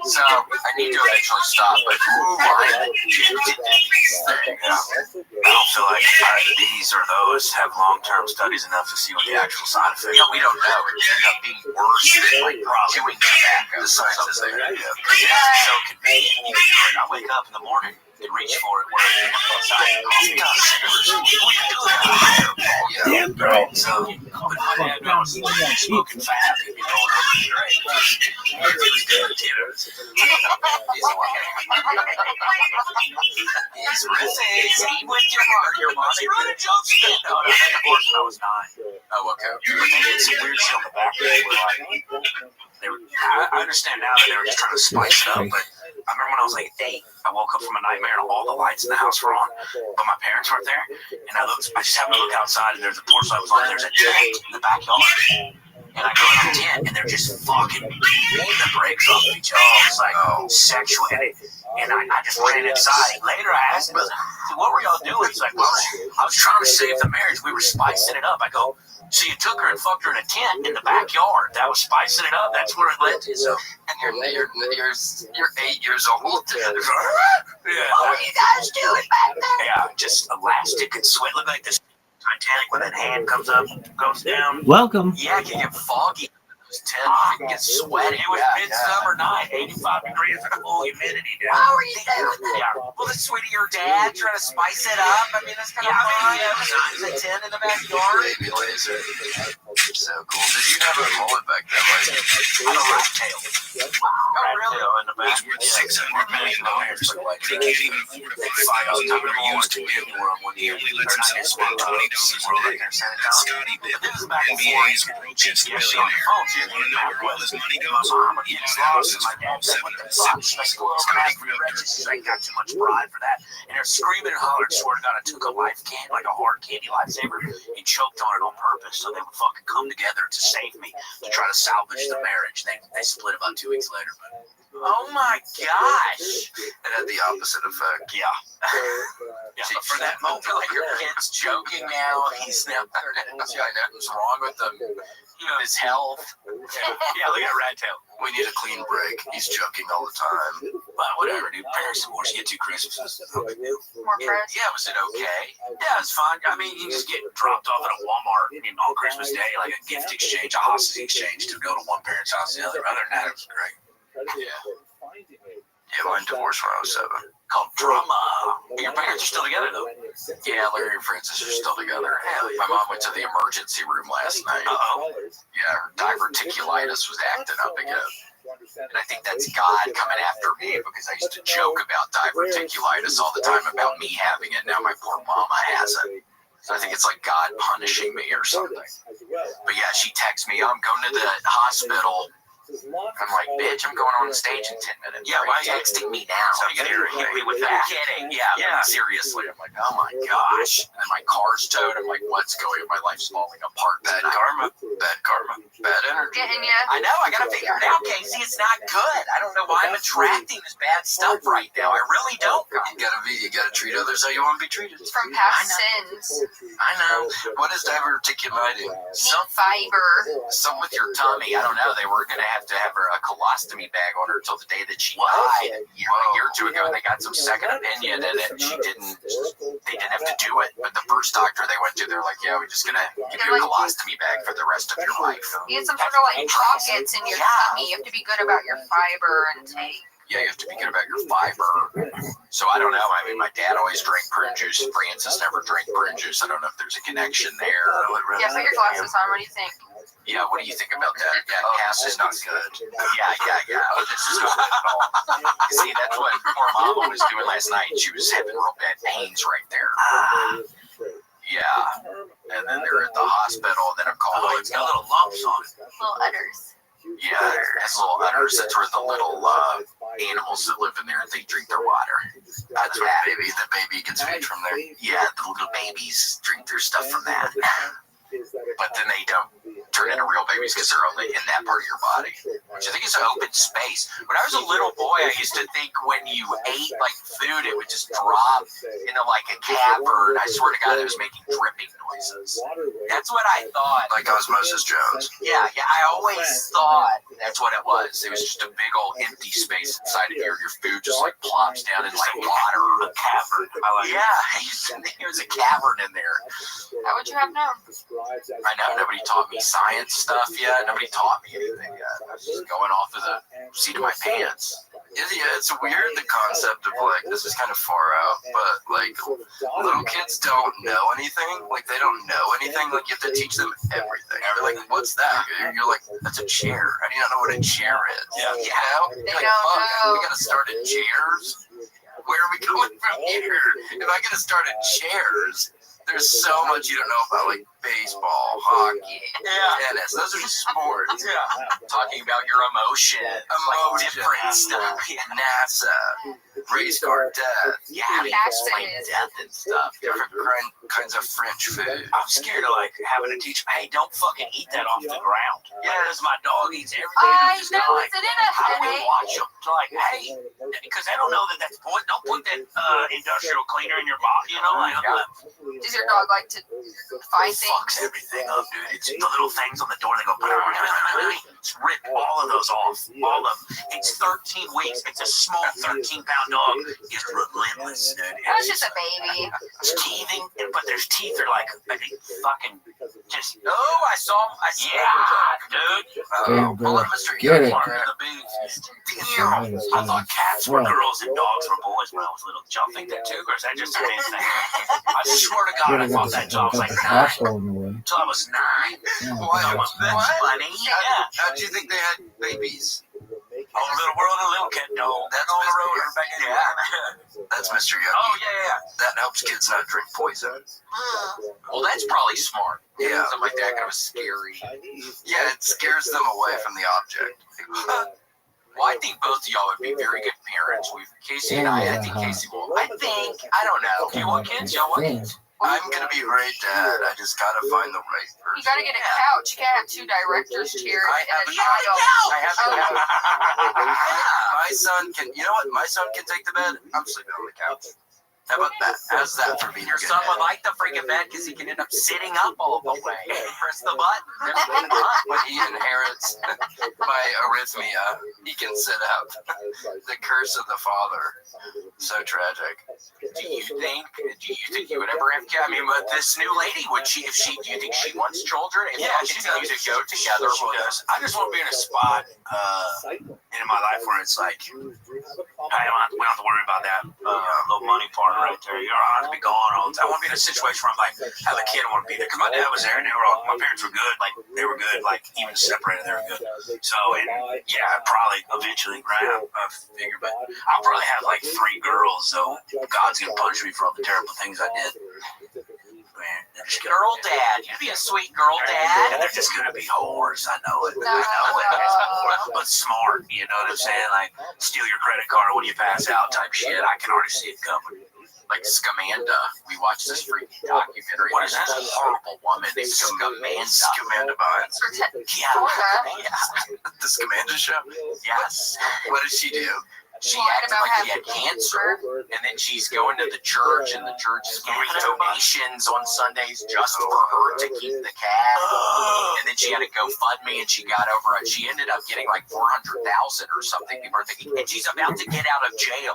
So I need to eventually stop, but I'm addicted to these things. I don't feel like either these or those have long-term studies enough to see what the actual side effects are. We don't know. It ended up being worse than like chewing tobacco. The science is there. Yeah. It's so convenient. I wake up in the morning and reach for it where I'm outside and coffee got cigarettes. What are you doing? Damn right. So, but my dad knows smoking fat and you know over the grave. It's good, you know. It's risky with your mom. She wrote a joke again. No, I had a horse when I was 9. Oh, okay. But they did some weird shit on the back where I understand now that they were just trying to spice it up, but I remember when I was like 8, I woke up from a nightmare and all the lights in the house were on, but my parents weren't there, and I just happened to look outside and there's a porch light was on, and there's a tent in the backyard. And I go in the tent, and they're just fucking beating the brakes off of each other. It's like sexual. And I just ran inside. Later, I asked him, what were y'all doing? He's like, well, I was trying to save the marriage. We were spicing it up. I go, so you took her and fucked her in a tent in the backyard. That was spicing it up. That's where it led to. So, And you're 8 years old. yeah. What are you guys doing back there? Yeah, just elastic and sweat. Look like this Titanic when that hand comes up, goes down. Welcome. Yeah, it can get foggy. Those tents, you can get sweaty. It was midsummer night, 85 degrees, full humidity down. How are you doing that? Yeah. Well, the sweetie, your dad trying to spice it up. I mean, that's kind of fun. There's a tent in the backyard. Baby laser. So cool. Did you have a mullet back then? On a rat tail. Oh, really? In the back. $600 million. They can't even afford a $5,000 used to get one. He only lets himself spend $20 a day. Scotty did. This is back NBA's richest millionaire. You want to know where all his money goes? He lost his 7 Scotty grew up dirty. Got too much pride for that. And they're screaming and hollering. Swear to God, I took a life can, like a hard candy lifesaver, and choked on it on purpose so they would fucking come together to save me, to try to salvage the marriage. They split about 2 weeks later. But Oh my gosh. It had the opposite effect. yeah. Yeah, See, but for that moment, like your kid's joking now. He's now. See, I know what's wrong with him. His health. yeah, look at Rat Tail. We need a clean break. He's joking all the time. Well, whatever, dude. Paris Divorce, you get 2 Christmases. More press. Yeah, was it okay? Yeah, it's fine. I mean, you just get dropped off at a Walmart on Christmas Day, like a gift exchange, a hostage exchange to go to one parent's house to the other. Other than that, it was great. Yeah, mine divorced when I was 7. Called drama. Your parents are still together, though. Yeah, Larry and Francis are still together. My mom went to the emergency room last night. Uh-oh. Yeah, her diverticulitis was acting up again. And I think that's God coming after me because I used to joke about diverticulitis all the time about me having it. Now my poor mama has it. So I think it's like God punishing me or something. But yeah, she texts me, I'm going to the hospital. I'm like, bitch, I'm going on the stage in 10 minutes. Yeah, why are you texting me now? So you gotta hit me with that. Kidding. Yeah, Yeah. seriously. I'm like, oh my gosh. And then my car's towed. I'm like, what's going on? My life's falling apart. Bad karma. Bad karma. Bad energy. Getting you. I know, I gotta figure it out, Casey. It's not good. I don't know why I'm attracting this bad stuff right now. I really don't. You gotta treat others how you want to be treated. From past sins. I know. What is diverticulitis? Some fiber. Some with your tummy. I don't know. They were gonna have to have her a colostomy bag on her until the day that she died. A year or 2 ago, they got some second opinion in it. They didn't have to do it. But the first doctor they went to, they're like, yeah, we're just gonna give you a colostomy bag for the rest of your life. You get some sort of like pockets in your tummy. You have to be good about your fiber intake. Yeah, you have to be good about your fiber. So I don't know. I mean, my dad always drank prune juice. Francis never drank prune juice. I don't know if there's a connection there. Yeah, put your glasses on. What do you think? Yeah, what do you think about that? Yeah, Cass is not good. Yeah. Oh, this is not good at all. See, that's what poor Mama was doing last night. She was having real bad pains right there. Yeah. And then they're at the hospital. Then I'm calling. Oh, it's got little lumps on it. Little udders. Yeah, it has little udders. That's where the little animals that live in there, they drink their water. That's where the baby gets fed from there. Yeah, the little babies drink their stuff from that. But then they don't turn into real babies because they're only in that part of your body, which I think is an open space. When I was a little boy, I used to think when you ate like food, it would just drop into like a cavern. I swear to God, it was making dripping noises. That's what I thought. Like Osmosis Jones. Yeah, I always thought that's what it was. It was just a big old empty space inside of you. Your food just like plops down into like water. A cavern. Yeah, I used to think it was a cavern in there. How would you have known? I know, nobody taught me science stuff yet. Nobody taught me anything yet. I was just going off of the seat of my pants. Yeah, it's weird, the concept of like, this is kind of far out, but like, little kids don't know anything. Like, they don't know anything. Like, you have to teach them everything. They're like, what's that? You're like, that's a chair. How do you not know what a chair is? Yeah. You know? They Like, don't fuck, know. we gotta start at chairs? Where are we going from here? If I gotta start at chairs, there's so much you don't know about, like baseball, hockey, tennis. Those are sports. Yeah. Talking about your emotion. Like different stuff. NASA, race car death. Yeah, explain death and stuff. Different kinds of French food. I'm scared of like having to teach them, hey, don't fucking eat that off the ground. Yeah, as my dog eats everything. I Just know, like, is it in a how do we headache? watch them? To like, hey, because they don't know that that's poison. Don't put that industrial cleaner in your body. You know, like, Does your dog like to find things? fucks everything up, dude. It's the little things on the door. They go, just rip all of those off. All of them. It's 13 weeks. It's a small 13-pound dog. It's relentless, dude. That was just a baby. It's teething, but their teeth are like fucking just. Oh, I saw Yeah, dude. Damn, girl. Get it. Damn. I thought cats were girls and dogs were boys when I was little. Did y'all think that too, or is that just a man thing? I swear to God, I thought that until I was like 9. Until I was 9. Why? That's funny. Yeah. How'd you think they had babies? Oh, little world of little cat dog. That's on the Mr. road. Yucky. Everybody, yeah. That's Mr. Yucky. Oh yeah. That helps kids not drink poison. Well, that's probably smart. Yeah. Something like that kind of scary. Yeah, it scares them away from the object. Well, I think both of y'all would be very good parents. Casey and I think Casey will. I don't know. Do you want kids? Y'all want kids? I'm gonna be a great dad. I just gotta find the right person. You gotta get a couch. You can't have 2 directors' chairs I and have a a child. I have to have. My son can. You know what? My son can take the bed. I'm sleeping on the couch. How about that? How's that for me? Your son would like the freaking bed because he can end up sitting up all the way. Press the button. When he inherits my arrhythmia, he can sit up. The curse of the father. So tragic. Do you think you would ever have kids? I mean, but this new lady, do you think she wants children? If Yeah, y'all she continue does. to go together, She does. I just want to be in a spot in my life where it's like, we don't have to worry about that little money part right there. You don't have to be gone all the time. I want to be in a situation where I'm like, have a kid, I want to be there. Because my dad was there and my parents were good. Like, they were good. Like, even separated, they were good. So, and yeah, probably eventually, right? I figure, but I'll probably have like 3 girls, so God's going to punish me for all the terrible things I did. Man, they're just gonna, girl dad, you'd be a sweet girl and dad. they're just gonna be whores. I know it. I know it. But smart, you know what I'm saying? Like, steal your credit card when you pass out type shit. I can already see it coming. Like Scamanda, we watched this freaking documentary. What is that? This horrible woman, Scamanda. Scamanda Bynes. Yeah. The Scamanda show? Yes. What did she do? She acted like she had cancer, and then she's going to the church, and the church is giving donations on Sundays just for her to keep the cat. And then she had a GoFundMe, and she got over it. She ended up getting like $400,000 or something. People are thinking, and she's about to get out of jail.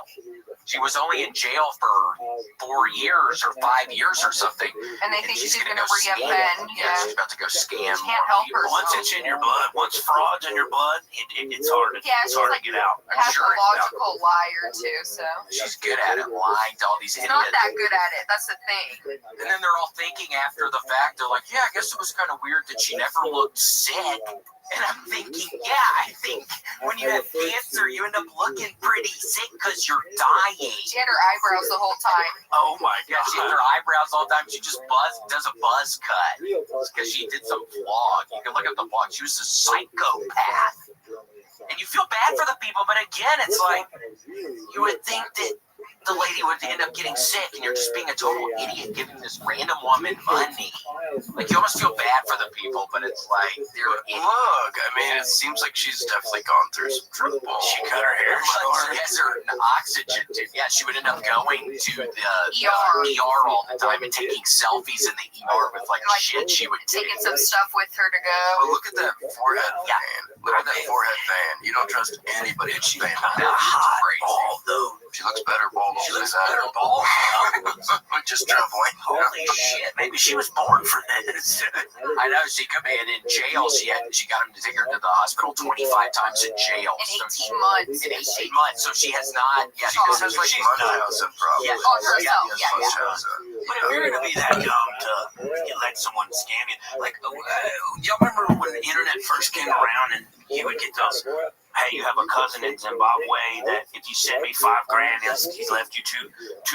She was only in jail for 4 years or 5 years or something. And they think she's gonna go re-up scam. Ben. Yeah, she's about to go scam. Can't help her. Once it's in your blood, once fraud's in your blood, it's hard to, Yeah, it's she's hard like to get out. pathological liar too. So She's good at it, lying to all these she's idiots. not that good at it. That's the thing. And then they're all thinking after the fact, they're like, yeah, I guess it was kind of weird that she never looked sick. And I'm thinking, yeah, I think when you have cancer, you end up looking pretty sick because you're dying. She had her eyebrows the whole time. Oh my God, she had her eyebrows all the time. She just does a buzz cut because she did some vlog. You can look at the vlog. She was a psychopath. And you feel bad for the people, but again, it's like, you would think that the lady would end up getting sick and you're just being a total idiot giving this random woman money. Like, you almost feel bad for the people, but it's like, they're idiots. Look, I mean, it seems like she's definitely gone through some trouble. She cut her hair short. She has her oxygen tube. Yeah, she would end up going to the ER all the time and taking selfies in the ER with like shit she would do. Taking some stuff with her to go. Well, look at that forehead fan. Look at that forehead fan. You don't trust anybody with fan. Hot bald though. She looks better bald. She looks better bald. Just trembling. Holy shit! Maybe she was born for this. I know she could be. And in jail, she got him to take her to the hospital 25 times in jail. In 18 months. In 18 months. So she has not. Yeah, she has like money housing problems. Yeah, herself. Yeah. But if you're gonna be that dumb to let someone scam you, like y'all remember when the internet first came around and you would get those, hey, you have a cousin in Zimbabwe that if you send me $5,000, he's left you $2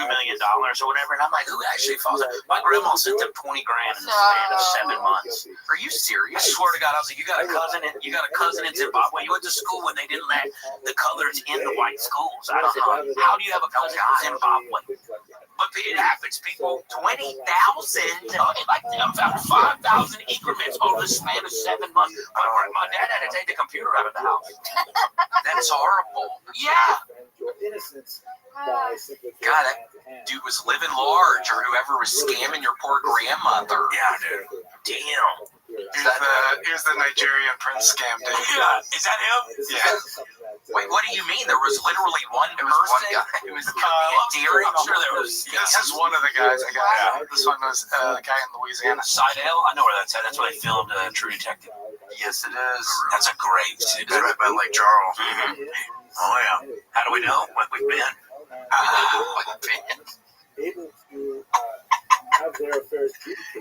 million or whatever. And I'm like, who actually falls out? My grandma sent them $20,000 in the span of 7 months. Are you serious? I swear to God, I was like, you got a cousin in Zimbabwe. You went to school when they didn't let the colors in the white schools. I don't know. How do you have a cousin in Zimbabwe? But it happens, people. 20,000. Like about 5,000 increments over the span of 7 months. My dad had to take the computer out of the house. That's horrible. Yeah. God, that dude was living large, or whoever was scamming your poor grandmother. Yeah, dude. Damn. Here's the Nigerian prince scam, dude. Yeah. Is that him? Yeah. Wait, what do you mean? There was literally one person? One guy. It was Deering. I'm sure there was. This is one of the guys I got. Yeah. This one was the guy in Louisiana. Sidale? I know where that's at. That's where they filmed True Detective. Yes, it is. That's a great It's right by Lake Charles. Mm-hmm. Oh, yeah. How do we know? Like we've been.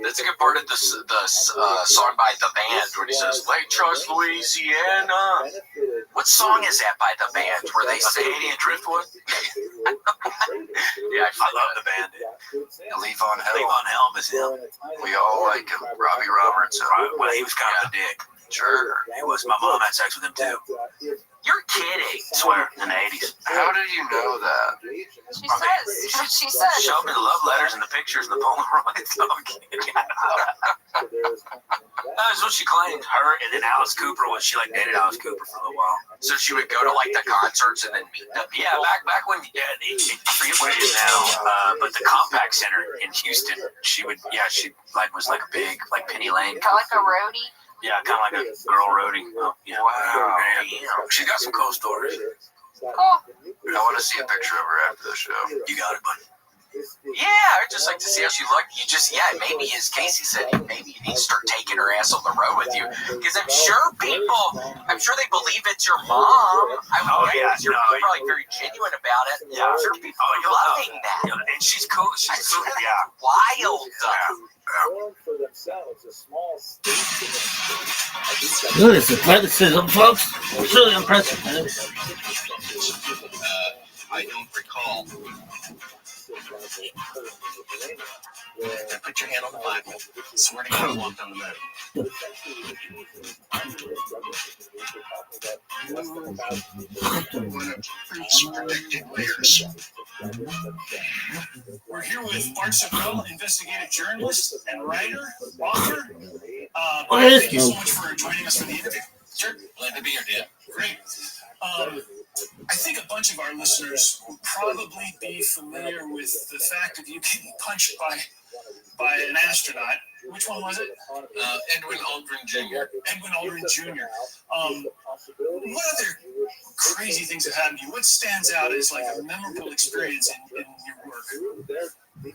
That's a good part of the song by The Band where he says, Lake Charles, Louisiana. What song is that by The Band where they say Canadian Driftwood? Yeah, I love The Band. Levon Helm. Levon Helm is him. We all like him. Robbie Robertson. Well, he was kind of a dick. Sure. He was. My mom had sex with him, too. You're kidding. I swear, in the 80s. How did you know that? She says. Showed me the love letters and the pictures and the Polaroids. That's what she claimed. Her and then Alice Cooper she like dated Alice Cooper for a little while. So she would go to like the concerts and then meet them. Yeah, back when I forget what it is now, but the Compact Center in Houston, she like was like a big like Penny Lane. Kind of like a roadie. Yeah, kind of like a girl roadie. Oh, yeah. Wow. Yeah. She's got some cool stories. Cool. I want to see a picture of her after the show. You got it, buddy. Yeah, I'd just like to see how she looked. Maybe as Casey said, maybe you need to start taking her ass on the road with you. Because I'm sure they believe it's your mom. You're probably very genuine about it. Yeah. I'm sure people are loving that. Yeah, and she's cool. She's cool. Yeah. Wild. Look at this athleticism, folks. It's really impressive. I don't recall. Put your hand on the Bible. Swear to God, you walked on the moon. Predicted layers. We're here with Art Seville, investigative journalist and writer, author. Thank you so much for joining us for the interview. Sure, glad to be here, Dan. Great. I think a bunch of our listeners will probably be familiar with the fact of you getting punched by an astronaut. Which one was it? Edwin Aldrin Jr. Edwin Aldrin Jr. What other crazy things have happened to you? What stands out as like a memorable experience in your work?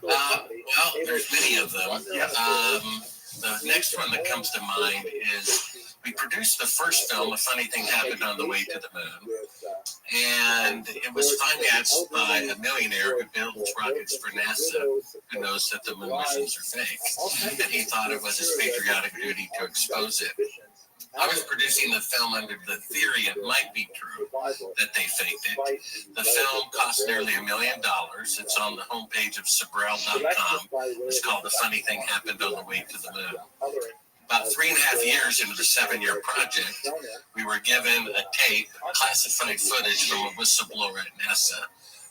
Well, there's many of them. Yeah. The next one that comes to mind is we produced the first film, A Funny Thing Happened on the Way to the Moon. And it was financed by a millionaire who builds rockets for NASA, who knows that the moon missions are fake. And he thought it was his patriotic duty to expose it. I was producing the film under the theory it might be true that they faked it. The film cost nearly $1 million. It's on the homepage of Sabrel.com. It's called The Funny Thing Happened on the Way to the Moon. About 3.5 years into the 7-year project, we were given a tape, classified footage from a whistleblower at NASA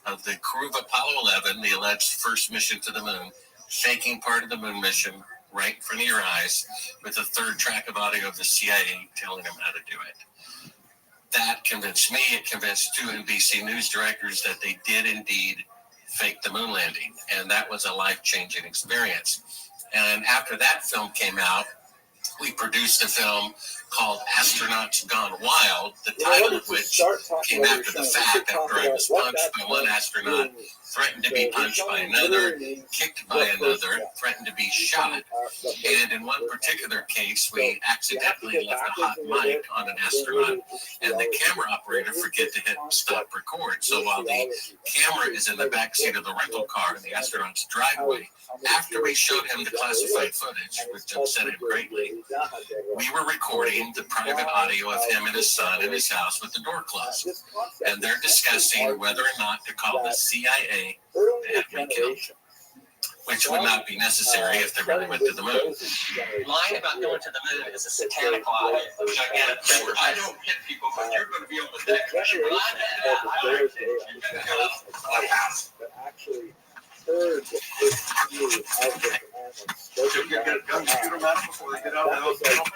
of the crew of Apollo 11, the alleged first mission to the moon, faking part of the moon mission right in front of your eyes, with a third track of audio of the CIA telling them how to do it. That convinced me, it convinced 2 NBC News directors that they did indeed fake the moon landing, and that was a life-changing experience. And after that film came out, we produced a film called Astronauts Gone Wild, the title of which came after the fact, after I was punched by one astronaut, threatened to be punched by another, kicked by another, threatened to be shot. And in one particular case, we accidentally left a hot mic on an astronaut, and the camera operator forget to hit stop record. So while the camera is in the backseat of the rental car in the astronaut's driveway, after we showed him the classified footage, which upset him greatly, we were recording the private audio of him and his son in his house with the door closed. And they're discussing whether or not to call the CIA to have me killed, which would not be necessary if they really went to the moon. Lying about going to the moon is a satanic lie. I don't hit people, but you're going to be able to do it. Heard the first view of the commandments. So you're going to go computer math before they get out of the house?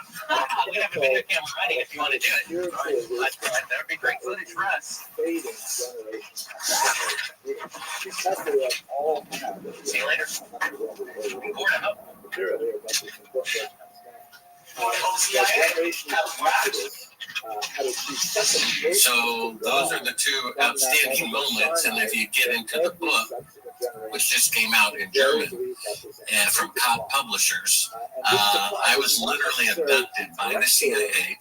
We have a video camera ready if you want to do it. That would be great footage for us. See you later. So those are the 2 outstanding moments, and if you get into the book, which just came out in German and from top publishers, I was literally abducted by the CIA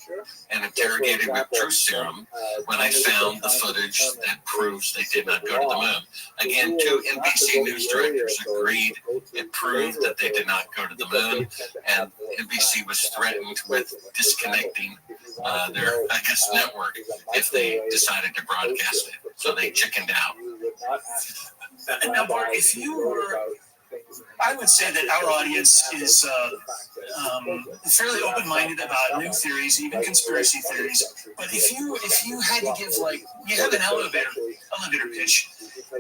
and interrogated with truth serum when I found the footage that proves they did not go to the moon. Again, 2 NBC News directors agreed it proved that they did not go to the moon, and NBC was threatened with disconnecting their, I guess, network if they decided to broadcast it. So they chickened out. Now, Bart, if you were, I would say that our audience is fairly open-minded about new theories, even conspiracy theories. But if you had to give, like, you have an elevator pitch,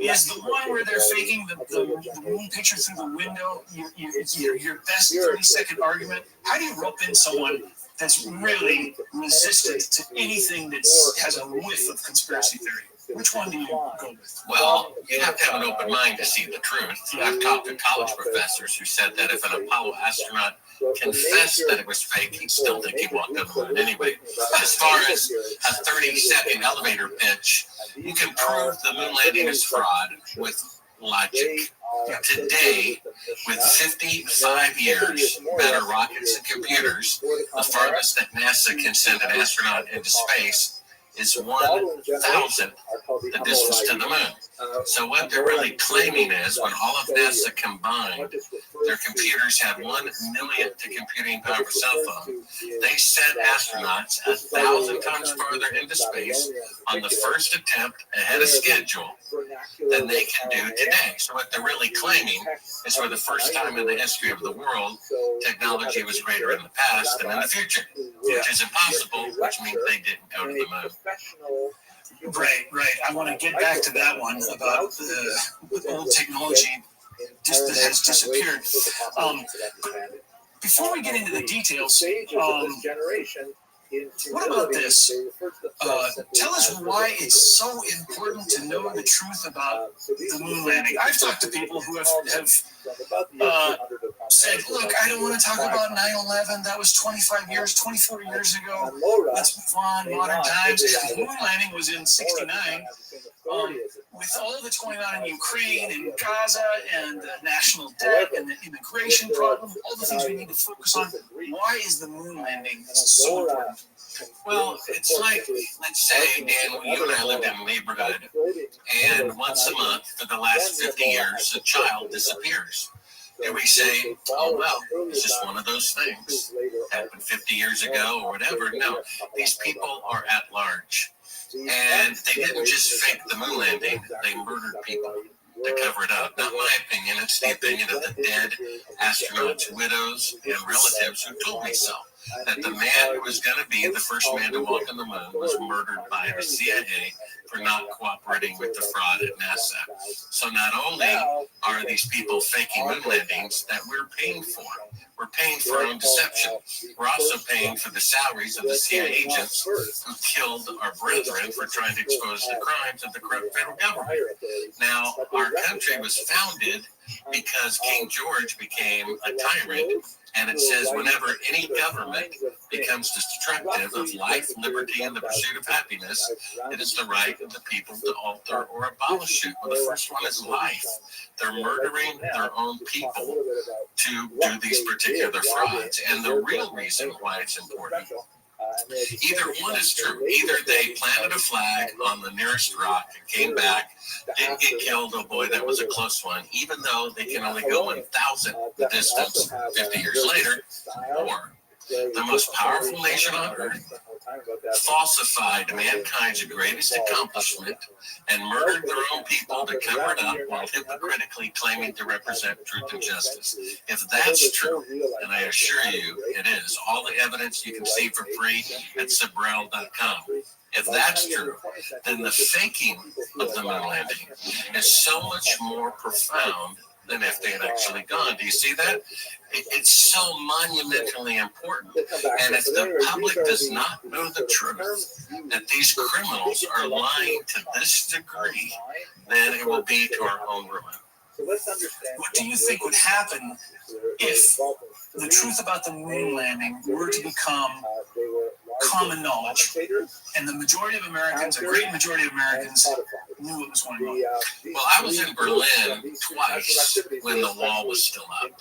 is the one where they're faking the moon picture through the window your best 30-second argument? How do you rope in someone that's really resistant to anything that has a whiff of conspiracy theory? Which one do you go with? Well, you have to have an open mind to see the truth. I've talked to college professors who said that if an Apollo astronaut confessed that it was fake, he'd still think he walked on the moon anyway. As far as a 30-second elevator pitch, you can prove the moon landing is fraud with logic. Today, with 55 years, better rockets and computers, the farthest that NASA can send an astronaut into space is 1,000th the distance to the moon. So what they're really claiming is when all of NASA combined, their computers had 1/1,000,000th the computing power of a cell phone. They sent astronauts 1,000 times farther into space on the first attempt ahead of schedule than they can do today. So what they're really claiming is for the first time in the history of the world, technology was greater in the past than in the future, which is impossible, which means they didn't go to the moon. Right. I want to get back to that one about the old technology that has disappeared. Before we get into the details, What about this? Tell us why it's so important to know the truth about the moon landing. I've talked to people who have said, look, I don't want to talk about 9/11. That was 24 years ago. Let's move on, modern times. The moon landing was in 69. With all that's going on in Ukraine and Gaza and the national debt and the immigration problem, all the things we need to focus on, why is the moon landing so important? Well, it's like, let's say, Dan, you and I lived in a neighborhood, and once a month for the last 50 years, a child disappears. And we say, oh, well, it's just one of those things. Happened 50 years ago or whatever. No, these people are at large. And they didn't just fake the moon landing, they murdered people to cover it up. Not my opinion, it's the opinion of the dead astronauts' widows and relatives who told me so. That the man who was going to be the first man to walk on the moon was murdered by the CIA for not cooperating with the fraud at NASA. So not only are these people faking moon landings that we're paying for, we're paying for our own deception. We're also paying for the salaries of the CIA agents who killed our brethren for trying to expose the crimes of the corrupt federal government. Now, our country was founded because King George became a tyrant. And it says whenever any government becomes destructive of life, liberty, and the pursuit of happiness, it is the right of the people to alter or abolish it. Well, the first one is life. They're murdering their own people to do these particular frauds. And the real reason why it's important, either one is true. Either they planted a flag on the nearest rock and came back, didn't get killed, oh boy, that was a close one, even though they can only go 1,000 the distance 50 years later, or the most powerful nation on earth falsified mankind's greatest accomplishment and murdered their own people to cover it up while hypocritically claiming to represent truth and justice. If that's true, and I assure you it is, all the evidence you can see for free at Sabrel.com. If that's true, then the faking of the moon landing is so much more profound than if they had actually gone. Do you see that? It's so monumentally important. And if the public does not know the truth, that these criminals are lying to this degree, then it will be to our own ruin. What do you think would happen if the truth about the moon landing were to become common knowledge, and the majority of Americans, a great majority of Americans, knew what was going on? Well, I was in Berlin twice when the wall was still up,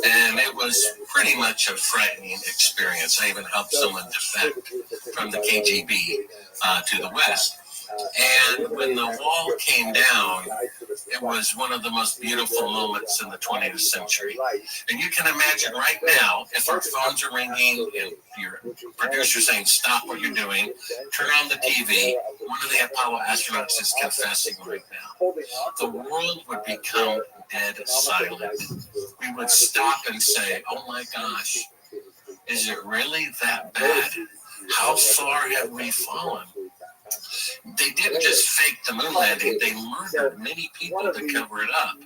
and it was pretty much a frightening experience. I even helped someone defect from the KGB to the West. And when the wall came down, it was one of the most beautiful moments in the 20th century. And you can imagine right now, if our phones are ringing and your producer saying, stop what you're doing, turn on the TV, one of the Apollo astronauts is confessing right now. The world would become dead silent. We would stop and say, oh my gosh, is it really that bad? How far have we fallen? They didn't just fake the moon landing, they murdered many people to cover it up.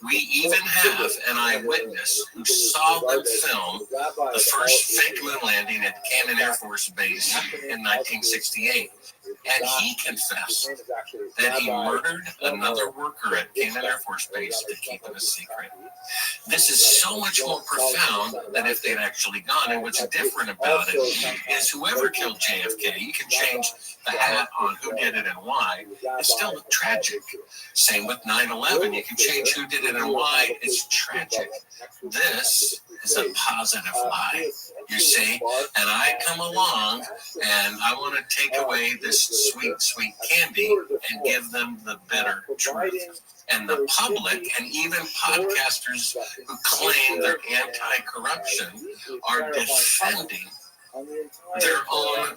We even have an eyewitness who saw them film the first fake moon landing at Cannon Air Force Base in 1968. And he confessed that he murdered another worker at Cannon Air Force Base to keep it a secret. This is so much more profound than if they'd actually gone. And what's different about it is whoever killed JFK, you can change the hat on who did it and why. It's still tragic. Same with 9/11. You can change who did it and why. It's tragic. This is a positive lie, you see. And I come along and I want to take away this sweet, sweet candy and give them the bitter truth. And the public and even podcasters who claim they're anti-corruption are defending their own,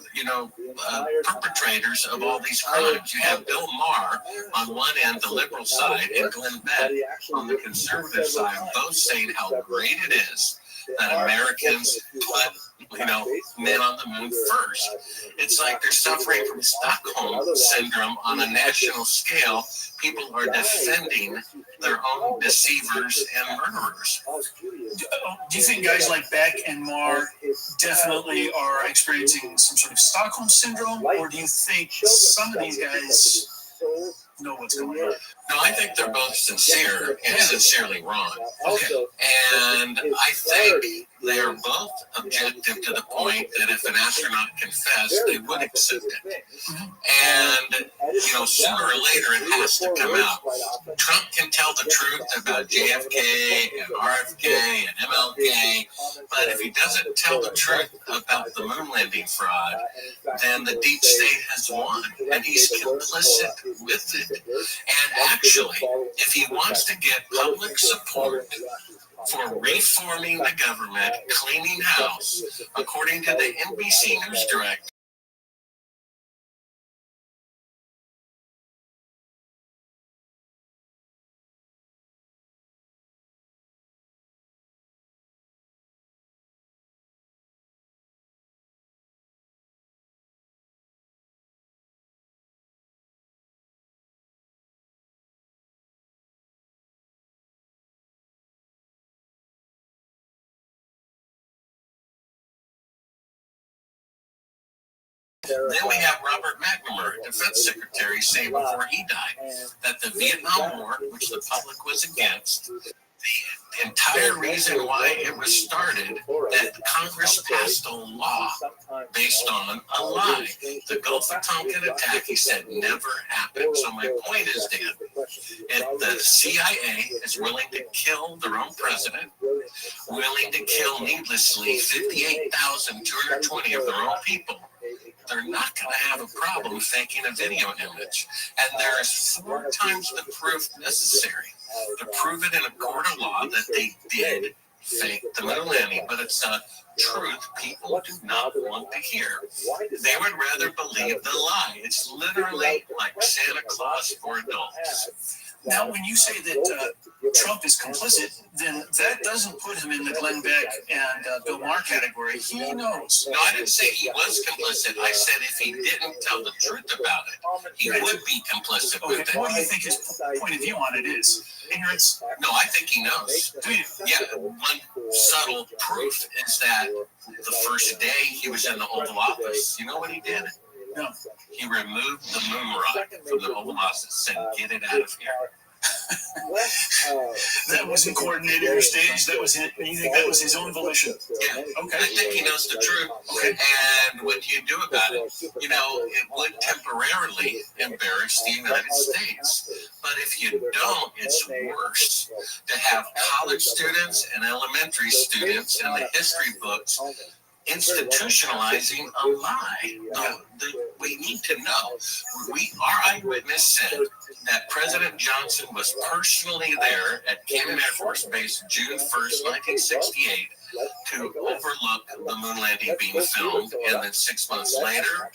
perpetrators of all these crimes. You have Bill Maher on one end, the liberal side, and Glenn Beck on the conservative side, both saying how great it is that Americans put, men on the moon first. It's like they're suffering from Stockholm syndrome on a national scale. People are defending their own deceivers and murderers. Do you think guys like Beck and Marr definitely are experiencing some sort of Stockholm syndrome, or do you think some of these guys know what's going on? No, I think they're both sincere and sincerely wrong. Okay. And I think they are both objective to the point that if an astronaut confessed, they would accept it. And, sooner or later it has to come out. Trump can tell the truth about JFK and RFK and MLK, but if he doesn't tell the truth about the moon landing fraud, then the deep state has won, and he's complicit with it. And actually, if he wants to get public support for reforming the government, cleaning house, according to the NBC News director, then we have Robert McNamara, defense secretary, say before he died that the Vietnam War, which the public was against, the entire reason why it was started, that Congress passed a law based on a lie. The Gulf of Tonkin attack, he said, never happened. So my point is, Dan, if the CIA is willing to kill their own president, willing to kill needlessly 58,220 of their own people, they're not going to have a problem faking a video image. And there is 4 times the proof necessary to prove it in a court of law that they did fake the moon landing. But it's a truth people do not want to hear. They would rather believe the lie. It's literally like Santa Claus for adults. Now, when you say that Trump is complicit, then that doesn't put him in the Glenn Beck and Bill Maher category. He knows. No, I didn't say he was complicit. I said if he didn't tell the truth about it, he would be complicit with it. What do you think his point of view on it is? Ignorance? No, I think he knows. Do you? Yeah, one subtle proof is that the first day he was in the Oval Office, you know what he did? No. He removed the moon rock from the Oval Office and said, "Get it out of here." That wasn't coordinated or staged. That was it. You think that was his own volition? Yeah. Okay. I think he knows the truth. Okay. And what do you do about it? It would temporarily embarrass the United States. But if you don't, it's worse to have college students and elementary students in the history books institutionalizing a lie. We need to know. Our eyewitness said that President Johnson was personally there at Cannon Air Force Base June 1st, 1968, to overlook the moon landing being filmed, and then 6 months later,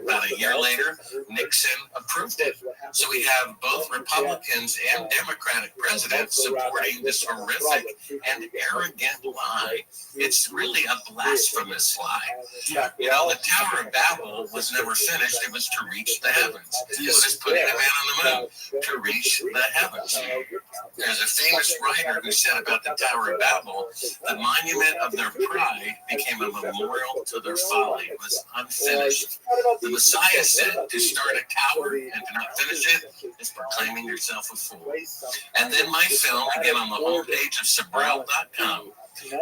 about a year later, Nixon approved it. So we have both Republicans and Democratic presidents supporting this horrific and arrogant lie. It's really a blasphemous lie. The Tower of Babel was never finished. It was to reach the heavens. It was putting a man on the moon to reach the heavens. There's a famous writer who said about the Tower of Babel, the monument of their pride became a memorial to their folly. It was unfinished. The Messiah said to start a tower and to not finish it is proclaiming yourself a fool. And then my film, again on the homepage of Sabrel.com,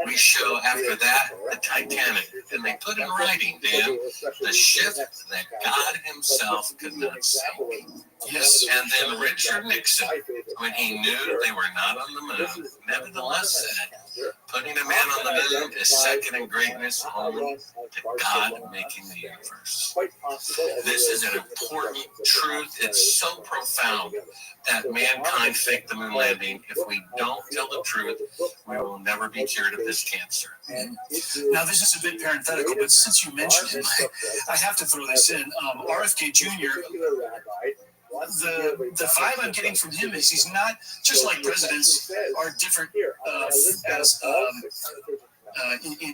we show after that the Titanic, and they put in writing, Dan, the ship that God himself could not sink. Yes, and then Richard Nixon, when he knew they were not on the moon, nevertheless said, putting a man on the moon is second in greatness only to God making the universe. This is an important truth. It's so profound that mankind faked the moon landing. If we don't tell the truth, we will never be cured of this cancer. Now, this is a bit parenthetical, but since you mentioned it, I have to throw this in. RFK Jr., the vibe I'm getting from him is he's not just like presidents are different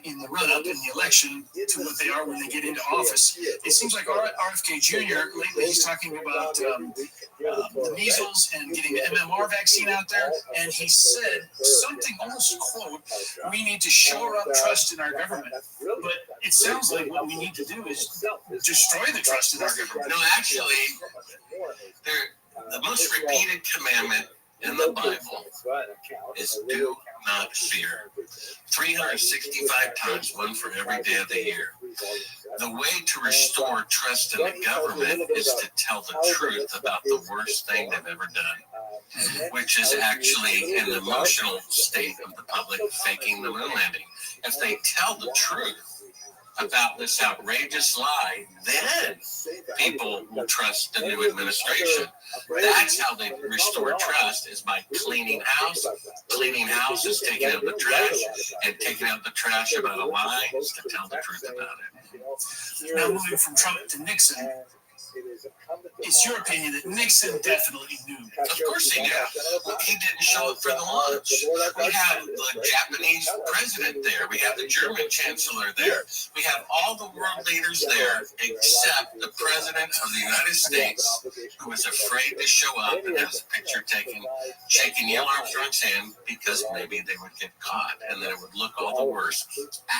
in the run-up in the election to what they are when they get into office. It seems like RFK Jr. lately he's talking about the measles and getting the MMR vaccine out there, and he said something almost quote, "We need to shore up trust in our government." But it sounds like what we need to do is destroy the trust in our government. No, actually, the most repeated commandment in the Bible is do not fear. 365 times, one for every day of the year. The way to restore trust in the government is to tell the truth about the worst thing they've ever done, which is actually an emotional state of the public faking the moon landing. If they tell the truth about this outrageous lie, then people will trust the new administration. That's how they restore trust, is by cleaning house. Cleaning house is taking out the trash, and taking out the trash about a lie is to tell the truth about it. Now moving from Trump to Nixon, it's your opinion that Nixon definitely knew. Of course he knew. He didn't show up for the launch. We have the Japanese president there. We have the German chancellor there. We have all the world leaders there except the president of the United States, who was afraid to show up and have his picture taken, shaking Neil Armstrong's hand because maybe they would get caught and then it would look all the worse.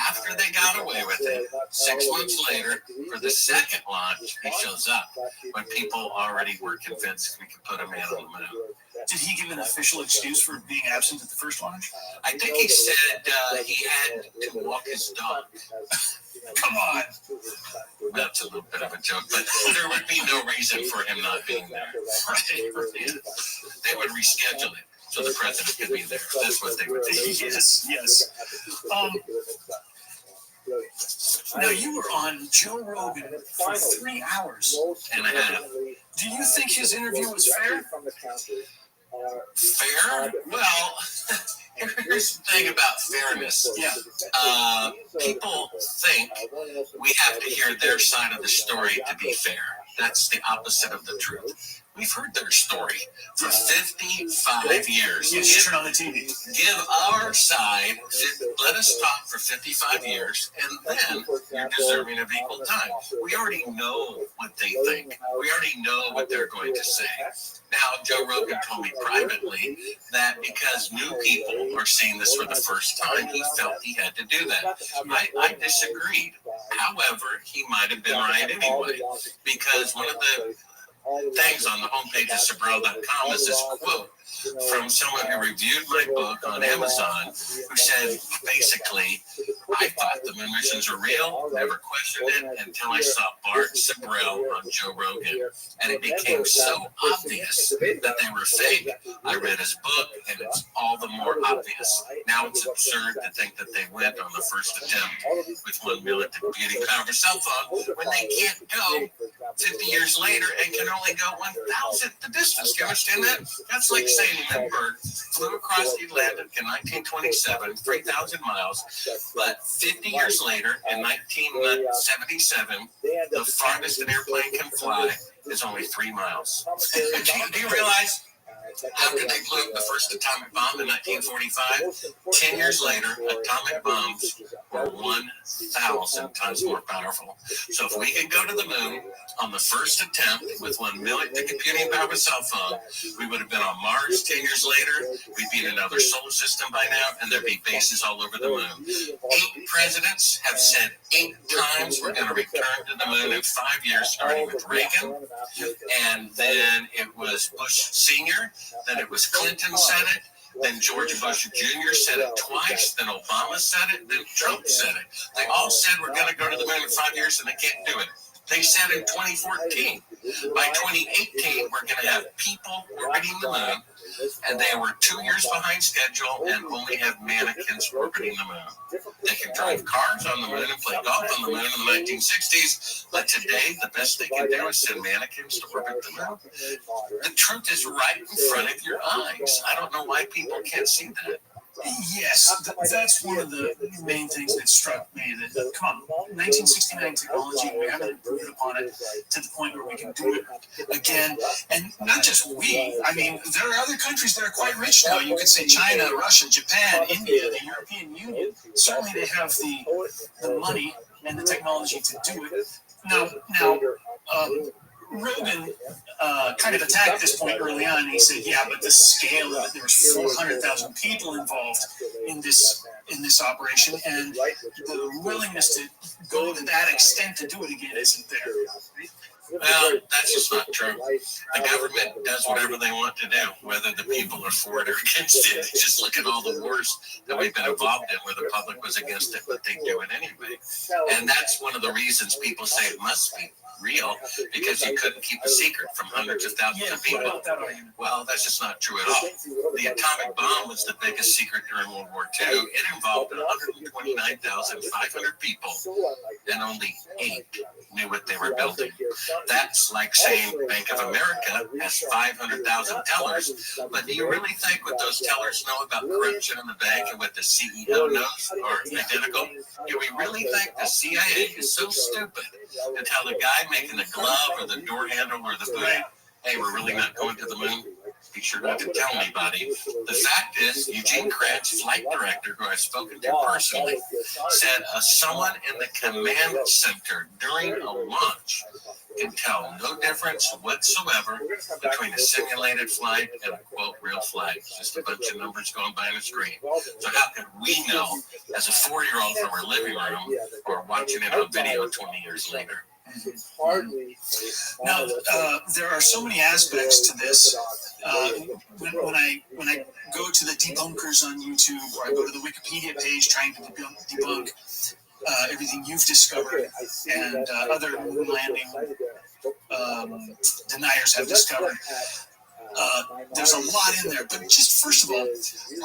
After they got away with it, 6 months later, for the second launch, he shows up when people already were convinced we could put a man on the moon. Did he give an official excuse for being absent at the first launch? I think he said he had to walk his dog. Come on. That's a little bit of a joke, but there would be no reason for him not being there. They would reschedule it so the president could be there. That's what they would do. Yes. Now, you were on Joe Rogan for 3 hours and a half. Do you think his interview was fair? Fair? Well, here's the thing about fairness. Yeah. People think we have to hear their side of the story to be fair. That's the opposite of the truth. We've heard their story for 55 years. Yes, turn on the TV. Give our side, let us talk for 55 years, and then you're deserving of equal time. We already know what they think. We already know what they're going to say. Now, Joe Rogan told me privately that because new people are seeing this for the first time, he felt he had to do that. I disagreed. However, he might have been right anyway, because one of the things on the homepage of Sabrel.com is this quote from someone who reviewed my book on Amazon, who said, basically, I thought the moon missions were real, never questioned it until I saw Bart Sabrel on Joe Rogan. And it became so obvious that they were fake. I read his book, and it's all the more obvious. Now it's absurd to think that they went on the first attempt with 1 million computing power cell phone when they can't go 50 years later and can only go 1,000th the distance. Do you understand that? That's like saying Lindbergh flew across the Atlantic in 1927, 3,000 miles, but 50 years later, in 1977, the farthest an airplane can fly is only 3 miles. Do you realize? After they blew up the first atomic bomb in 1945, 10 years later, atomic bombs were 1,000 times more powerful. So if we could go to the moon on the first attempt with 1 millionth the computing power of a cell phone, we would have been on Mars 10 years later. We'd be in another solar system by now, and there'd be bases all over the moon. 8 presidents have said 8 times we're going to return to the moon in 5 years, starting with Reagan, and then it was Bush Sr., then it was Clinton said it, then George Bush Jr. said it twice, then Obama said it, then Trump said it. They all said we're going to go to the moon in 5 years, and they can't do it. They said in 2014, by 2018, we're going to have people orbiting the moon, and they were 2 years behind schedule and only have mannequins orbiting the moon. They can drive cars on the moon and play golf on the moon in the 1960s, but today the best they can do is send mannequins to orbit the moon. The truth is right in front of your eyes. I don't know why people can't see that. Yes, that's one of the main things that struck me. That come on, 1969 technology, and we haven't improved upon it to the point where we can do it again. And not just we, I mean, there are other countries that are quite rich now. You could say China, Russia, Japan, India, the European Union. Certainly they have the money and the technology to do it. Now, Rogan kind of attacked this point early on, and he said, "Yeah, but the scale of it, there was 400,000 people involved in this operation, and the willingness to go to that extent to do it again isn't there." Well, that's just not true. The government does whatever they want to do, whether the people are for it or against it. Just look at all the wars that we've been involved in where the public was against it, but they do it anyway. And that's one of the reasons people say it must be real, because you couldn't keep a secret from hundreds of thousands of people. Well, that's just not true at all. The atomic bomb was the biggest secret during World War II. It involved 129,500 people, and only 8 knew what they were building. That's like saying Bank of America has 500,000 tellers, but do you really think what those tellers know about corruption in the bank and what the CEO knows are identical? Do we really think the CIA is so stupid to tell the guy making the glove or the door handle or the boot, "Hey, we're really not going to the moon? Be sure not to tell anybody"? The fact is, Eugene Kratz, flight director, who I've spoken to personally, said someone in the command center during a launch can tell no difference whatsoever between a simulated flight and a quote real flight. It's just a bunch of numbers going by on a screen. So how could we know as a 4-year-old from our living room or watching it on video 20 years later? Now, there are so many aspects to this. When I go to the debunkers on YouTube, or I go to the Wikipedia page trying to debunk everything you've discovered and other moon landing deniers have discovered, there's a lot in there. But just first of all,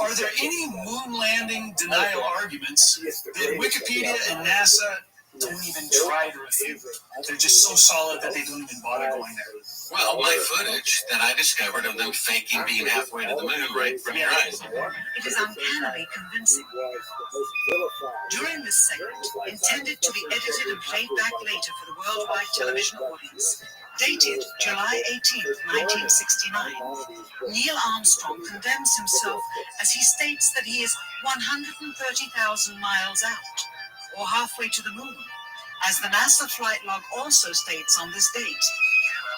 are there any moon landing denial arguments that Wikipedia and NASA don't even try to refute? They're just so solid that they don't even bother going there. Well, my footage that I discovered of them faking being halfway to the moon right from your eyes. It is uncannily convincing. During this segment, intended to be edited and played back later for the worldwide television audience, dated July 18th, 1969, Neil Armstrong condemns himself as he states that he is 130,000 miles out, or halfway to the moon, as the NASA flight log also states on this date,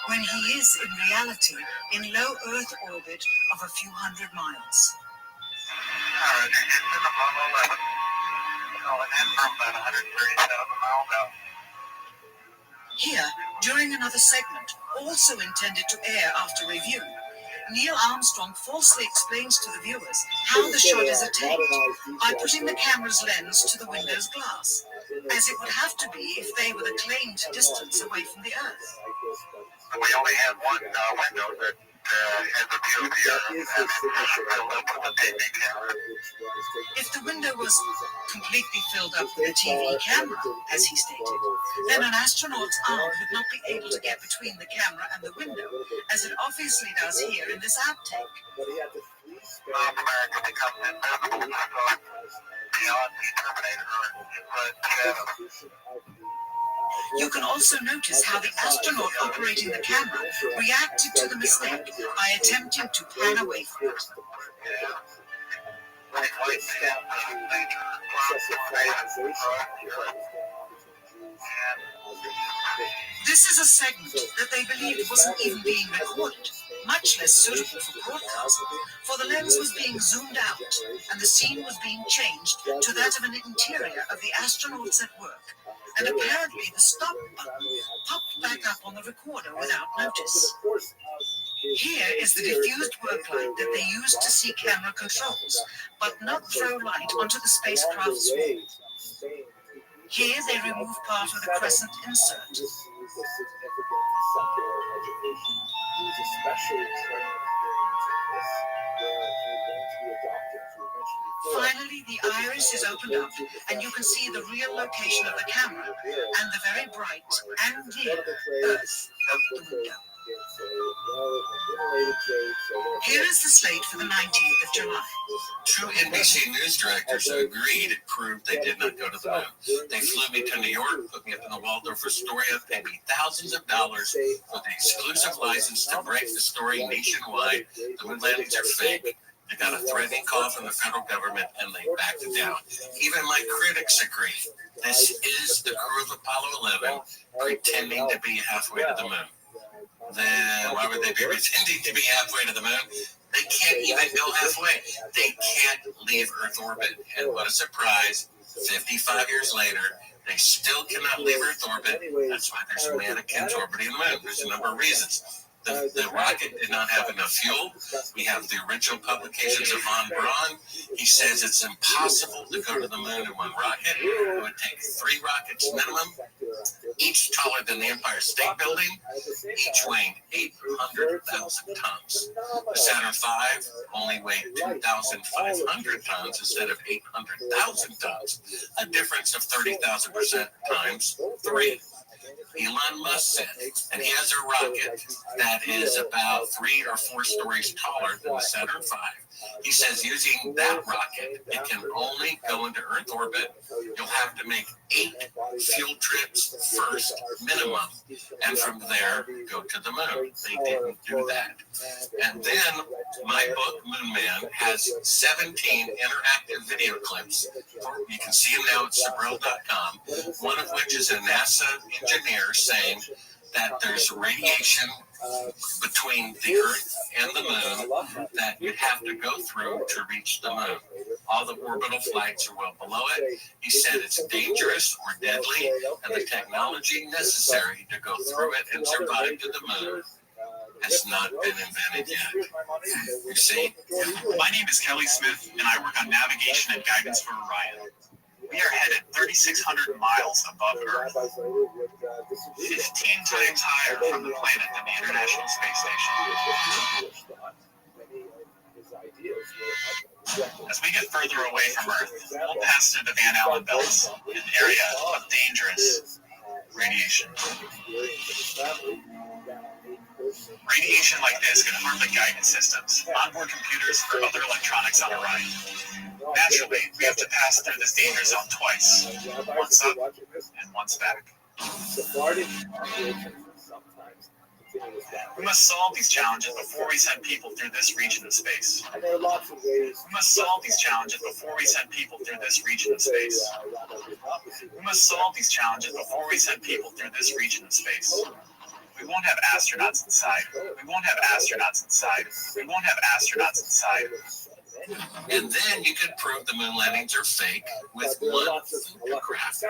when he is in reality in low Earth orbit of a few hundred miles. Here, during another segment, also intended to air after review, Neil Armstrong falsely explains to the viewers how the shot is attained by putting the camera's lens to the window's glass, as it would have to be if they were the claimed distance away from the Earth. We only have one window that has a view of the Earth, and it's filled up with a TV camera. If the window was completely filled up with a TV camera, as he stated, then an astronaut's arm would not be able to get between the camera and the window, as it obviously does here in this outtake. North America becomes invisible beyond the Terminator and You can also notice how the astronaut operating the camera reacted to the mistake by attempting to pan away from it. This is a segment that they believed wasn't even being recorded, much less suitable for broadcast, for the lens was being zoomed out and the scene was being changed to that of an interior of the astronauts at work, and apparently the stop button popped back up on the recorder without notice. Here is the diffused work light that they used to see camera controls, but not throw light onto the spacecraft's wall. Here they remove part of the crescent insert. Finally, the iris is opened up and you can see the real location of the camera and the very bright and near Earth of the window. Here is the slate for the 19th of July. Two NBC News directors agreed it proved they did not go to the moon. They flew me to New York, put me up in the Waldorf Astoria, paid me thousands of dollars for the exclusive license to break the story nationwide. The moon landings are fake. They got a threatening call from the federal government, and they backed it down. Even my critics agree. This is the crew of Apollo 11 pretending to be halfway to the moon. Then why would they be pretending to be halfway to the moon? They can't even go halfway. They can't leave Earth orbit. And what a surprise, 55 years later, they still cannot leave Earth orbit. That's why there's mannequins orbiting the moon. There's a number of reasons. The rocket did not have enough fuel. We have the original publications of von Braun. He says it's impossible to go to the moon in one rocket. It would take 3 rockets minimum, each taller than the Empire State Building, each weighing 800,000 tons. The Saturn V only weighed 2,500 tons instead of 800,000 tons, a difference of 30,000% times 3. Elon Musk said, and he has a rocket that is about 3 or 4 stories taller than the Saturn V. He says using that rocket, it can only go into Earth orbit. You'll have to make 8 fuel trips first, minimum, and from there, go to the moon. They didn't do that. And then my book, Moon Man, has 17 interactive video clips. You can see them now at Sabrel.com, one of which is a NASA engineer saying that there's radiation between the Earth and the moon that you have to go through to reach the moon. All the orbital flights are well below it. He said it's dangerous or deadly, and the technology necessary to go through it and survive to the moon has not been invented yet. You see? My name is Kelly Smith, and I work on navigation and guidance for Orion. We are headed 3,600 miles above Earth, 15 times higher from the planet than the International Space Station. As we get further away from Earth, we'll pass through the Van Allen belts, an area of dangerous radiation. Radiation like this can harm the guidance systems, onboard computers, or other electronics on Orion. Naturally, we have to pass through this danger zone twice, once up and once back. We must solve these challenges before we send people through this region of space. We must solve these challenges before we send people through this region of space. We must solve these challenges before we send people through this region of space. We won't have astronauts inside. We won't have astronauts inside. We won't have astronauts inside. And then you could prove the moon landings are fake with one photograph.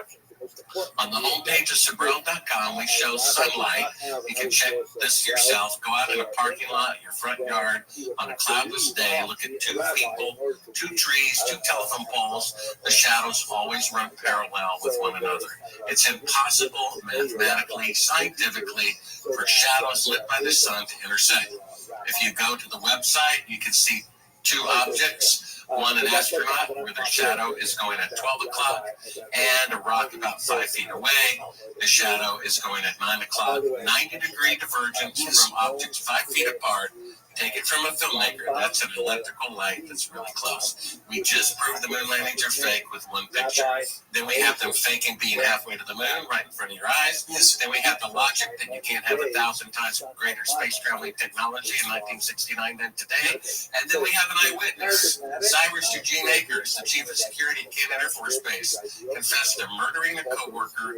On the homepage of Sabrel.com, we show sunlight. You can check this yourself. Go out in a parking lot, your front yard, on a cloudless day. Look at 2 people, 2 trees, 2 telephone poles. The shadows always run parallel with one another. It's impossible mathematically, scientifically, for shadows lit by the sun to intersect. If you go to the website, you can see 2 objects. One, an astronaut, where their shadow is going at 12 o'clock, and a rock about 5 feet away. The shadow is going at 9 o'clock. 90-degree divergence from objects 5 feet apart. Take it from a filmmaker. That's an electrical light that's really close. We just proved the moon landings are fake with one picture. Then we have them faking being halfway to the moon right in front of your eyes. Then we have the logic that you can't have 1,000 times greater space traveling technology in 1969 than today. And then we have an eyewitness. Cyrus Eugene Akers, the chief of security at Kennedy Air Force Base, confessed to murdering a coworker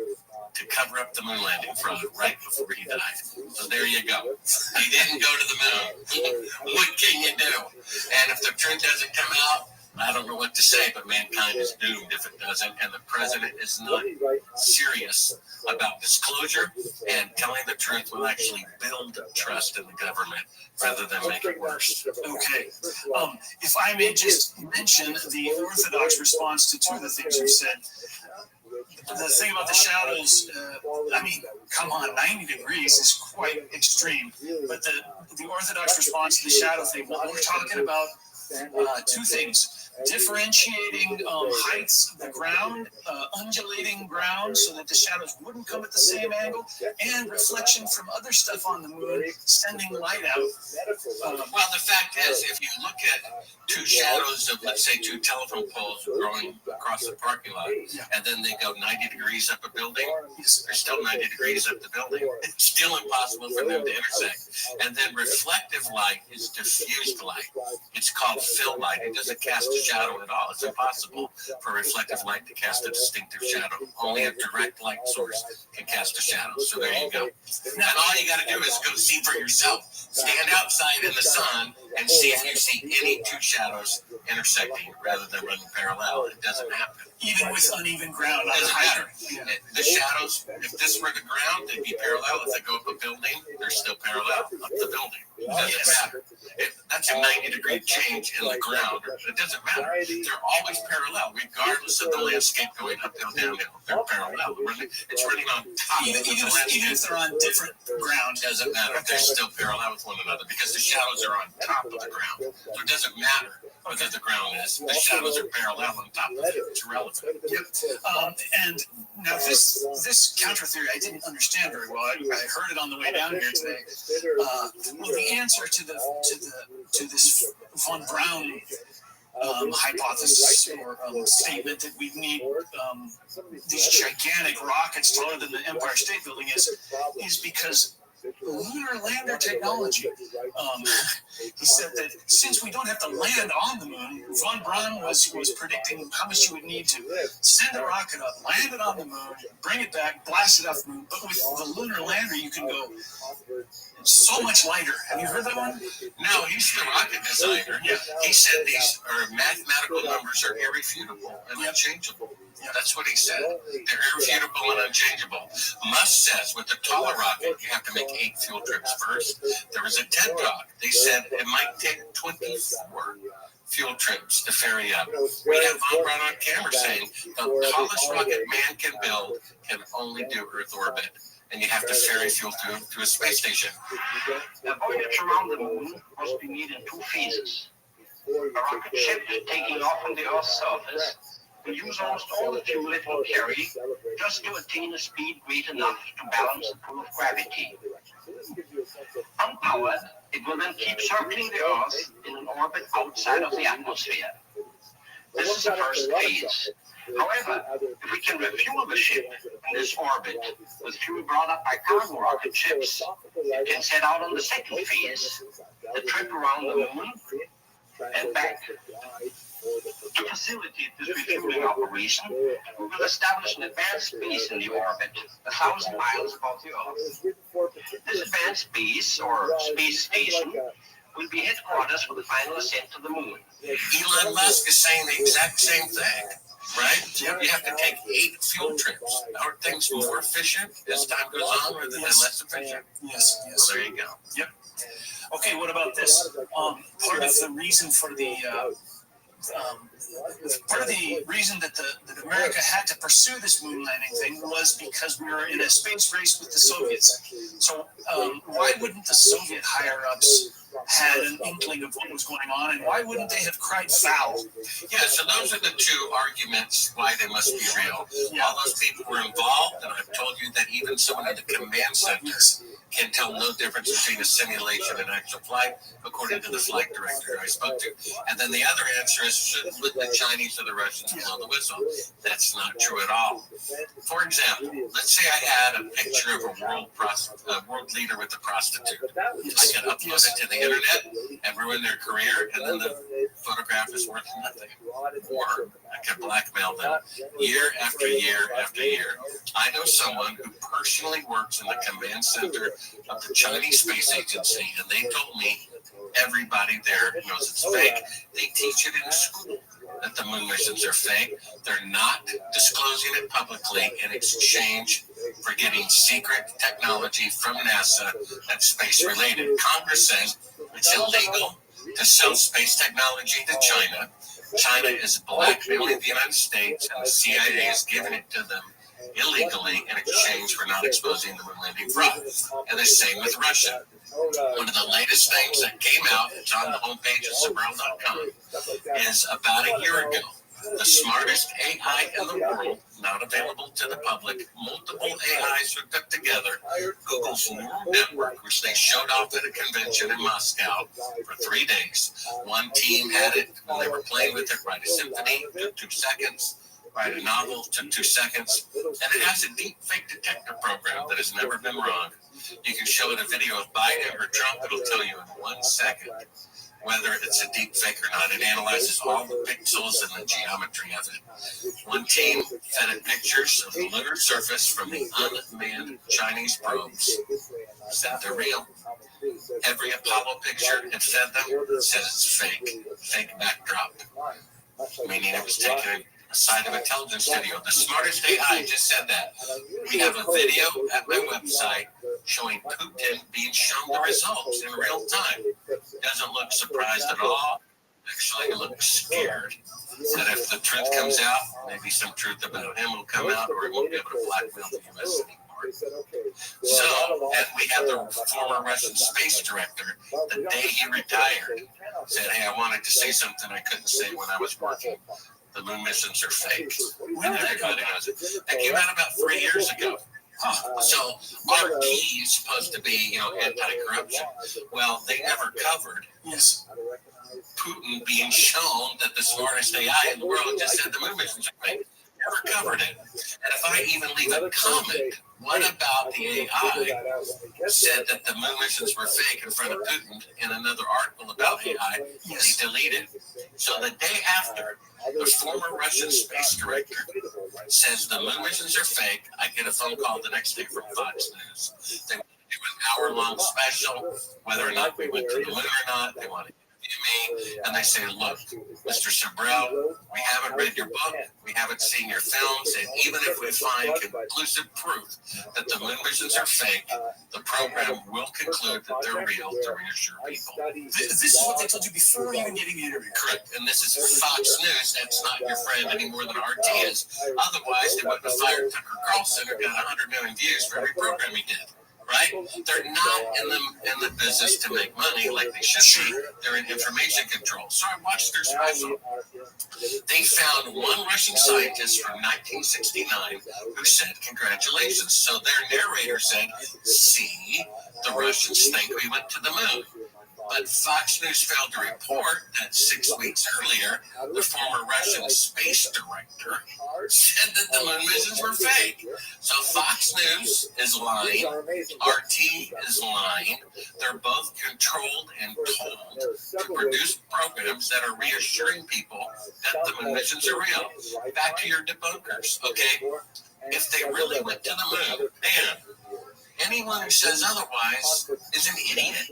to cover up the moon landing fraud right before he died. So there you go. He didn't go to the moon. What can you do? And if the truth doesn't come out, I don't know what to say, but mankind is doomed if it doesn't. And the president is not serious about disclosure, and telling the truth will actually build trust in the government rather than make it worse. Okay. If I may just mention the Orthodox response to 2 of the things you said. The thing about the shadows, I mean, come on, 90 degrees is quite extreme. But the Orthodox response to the shadow thing, well, we're talking about 2 things. differentiating heights of the ground, undulating ground so that the shadows wouldn't come at the same angle, and reflection from other stuff on the moon sending light out. Well, the fact is, if you look at two shadows of, let's say, two telephone poles growing across the parking lot, and then they go 90 degrees up a building, they're still 90 degrees up the building. It's still impossible for them to intersect. And then reflective light is diffused light. It's called fill light. It doesn't cast a shadow at all. It's impossible for reflective light to cast a distinctive shadow. Only a direct light source can cast a shadow. So there you go. And all you got to do is go see for yourself. Stand outside in the sun and see if you see any two shadows intersecting rather than running parallel. It doesn't happen. Even with uneven ground. It doesn't matter. The shadows, if this were the ground, they'd be parallel. If they go up a building, they're still parallel up the building. It doesn't matter. That's a 90-degree change in the ground. It doesn't matter. They're always parallel, regardless of the landscape going uphill, downhill. They're parallel. It's running on top even of the if landscape. they're on different ground. It doesn't matter. They're still parallel with one another because the shadows are on top of the ground. So it doesn't matter whether the ground is. The shadows are parallel on top of it. It's irrelevant. And now this counter theory I didn't understand very well. I heard it on the way down here today. Well, the answer to this von Braun hypothesis or statement that we need these gigantic rockets taller than the Empire State Building is because lunar lander technology. He said that since we don't have to land on the moon, von Braun was predicting how much you would need to send a rocket up, land it on the moon, bring it back, blast it off the moon. But with the lunar lander, you can go so much lighter. Have you heard that one? No, he's the rocket designer. Yeah. He said these mathematical numbers are irrefutable and unchangeable. That's what he said. They're irrefutable and unchangeable. Musk says with the taller rocket, you have to make 8 fuel trips first. There was a TED Talk. They said it might take 24 fuel trips to ferry up. We have von Braun on camera saying the tallest rocket man can build can only do Earth orbit. And you have to ferry fuel to a space station. A voyage around the moon must be made in 2 phases. A rocket ship taking off from the Earth's surface will use almost all the fuel it will carry just to attain a speed great enough to balance the pull of gravity. Unpowered, it will then keep circling the Earth in an orbit outside of the atmosphere. This is the first phase. However, if we can refuel the ship in this orbit with fuel brought up by cargo rocket ships, it can set out on the second phase, the trip around the moon and back. To facilitate this refueling operation, we will establish an advanced base in the orbit, 1,000 miles above the Earth. This advanced base, or space station, will be headquarters for the final ascent to the moon. Elon Musk is saying the exact same thing, right? You have to take 8 fuel trips. Are things more efficient as time goes on rather than less efficient? Yes. Well, there you go. Yep. Okay, what about this? Part of the reason for part of the reason that America had to pursue this moon landing thing was because we were in a space race with the Soviets. So why wouldn't the Soviet higher-ups had an inkling of what was going on, and why wouldn't they have cried foul? Yeah, so those are the 2 arguments why they must be real. All those people were involved, and I've told you that even someone in the command centers can tell no difference between a simulation and actual flight, according to the flight director I spoke to. And then the other answer is, should the Chinese or the Russians blow the whistle? That's not true at all. For example, let's say I had a picture of a world leader with a prostitute. I can upload it to the internet and ruin their career, and then the photograph is worth nothing. Or I can blackmail them year after year after year. I know someone who personally works in the command center of the Chinese Space Agency, and they told me everybody there knows it's fake. They teach it in school that the moon missions are fake. They're not disclosing it publicly in exchange for getting secret technology from NASA that's space related. Congress says it's illegal to sell space technology to China. China is blackmailing the United States, and the CIA is giving it to them illegally in exchange for not exposing the moon landing fraud. And the same with Russia. One of the latest things that came out, it's on the homepage of Sabral.com, is about a year ago. The smartest AI in the world, not available to the public, multiple AIs hooked up together, Google's neural network, which they showed off at a convention in Moscow for 3 days. One team had it, and they were playing with it, write a symphony, took 2 seconds, write a novel, took 2 seconds, and it has a deep fake detector program that has never been wrong. You can show it a video of Biden or Trump, it'll tell you in 1 second whether it's a deep fake or not. It analyzes all the pixels and the geometry of it. One team fed it pictures of the lunar surface from the unmanned Chinese probes. Said they're real. Every Apollo picture it fed them says it's fake backdrop, meaning it was taken a side of intelligence video. The smartest AI just said that. We have a video at my website showing Putin being shown the results in real time. Doesn't look surprised at all. Actually, looks scared that if the truth comes out, maybe some truth about him will come out, or he won't be able to blackmail the U.S. anymore. So, and we have the former Russian space director, the day he retired, said, "Hey, I wanted to say something I couldn't say when I was working. The moon missions are fake." When everybody knows it. That came out about 3 years ago. So RT is supposed to be, anti-corruption. Well, they never covered Putin being shown that the smartest AI in the world just said the moon missions are fake. Never covered it. And if I even leave a comment, what about the AI said that the moon missions were fake in front of Putin in another article about AI, they deleted. So the day after, the former Russian space director says the moon missions are fake, I get a phone call the next day from Fox News. They want to do an hour-long special, whether or not we went to the moon or not. They want to interview me, and they say, "Look, Mr. Sabral, we haven't read your book, we haven't seen your films, and even if we find conclusive proof that the moon missions are fake, the program will conclude that they're real to reassure people." This is what they told you before even getting the interview. Correct. And this is Fox News. That's not your friend any more than RT is. Otherwise, they wouldn't have fired Tucker Carlson, who got 100 million views for every program he did. Right? They're not in the business to make money like they should be. They're in information control. So I watched their special. They found one Russian scientist from 1969 who said, "Congratulations." So their narrator said, "See, the Russians think we went to the moon." But Fox News failed to report that 6 weeks earlier, the former Russian space director said that the moon missions were fake. So Fox News is lying, RT is lying. They're both controlled and told to produce programs that are reassuring people that the moon missions are real. Back to your debunkers, okay? If they really went to the moon, man, anyone who says otherwise is an idiot.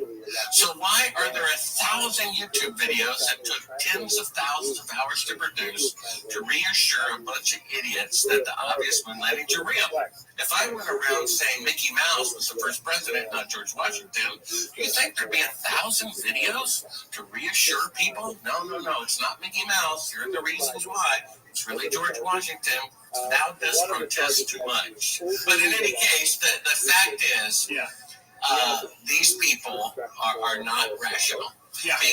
So why are there 1,000 YouTube videos that took tens of thousands of hours to produce to reassure a bunch of idiots that the obvious moon landings are real? If I went around saying Mickey Mouse was the first president, not George Washington, do you think there'd be 1,000 videos to reassure people? No, it's not Mickey Mouse. Here are the reasons why. It's really George Washington. Now does protest too much. But in any case, the fact is, these people are not rational.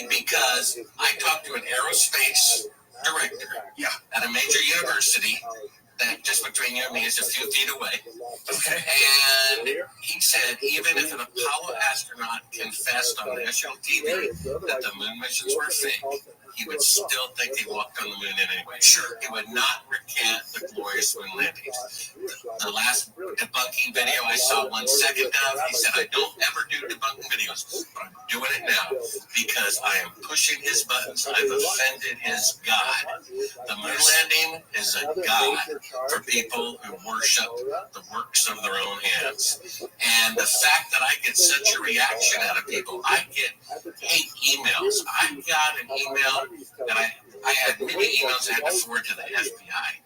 Because I talked to an aerospace director at a major university that just between you and me is a few feet away. And he said even if an Apollo astronaut confessed on national TV that the moon missions were fake, he would still think he walked on the moon anyway. Sure. He would not recant the glorious moon landings. The last debunking video I saw 1 second of, he said, "I don't ever do debunking videos, but I'm doing it now because I am pushing his buttons. I've offended his God." The moon landing is a God for people who worship the works of their own hands. And the fact that I get such a reaction out of people, I get hate emails. I got an email that I had many emails I had to forward to the FBI.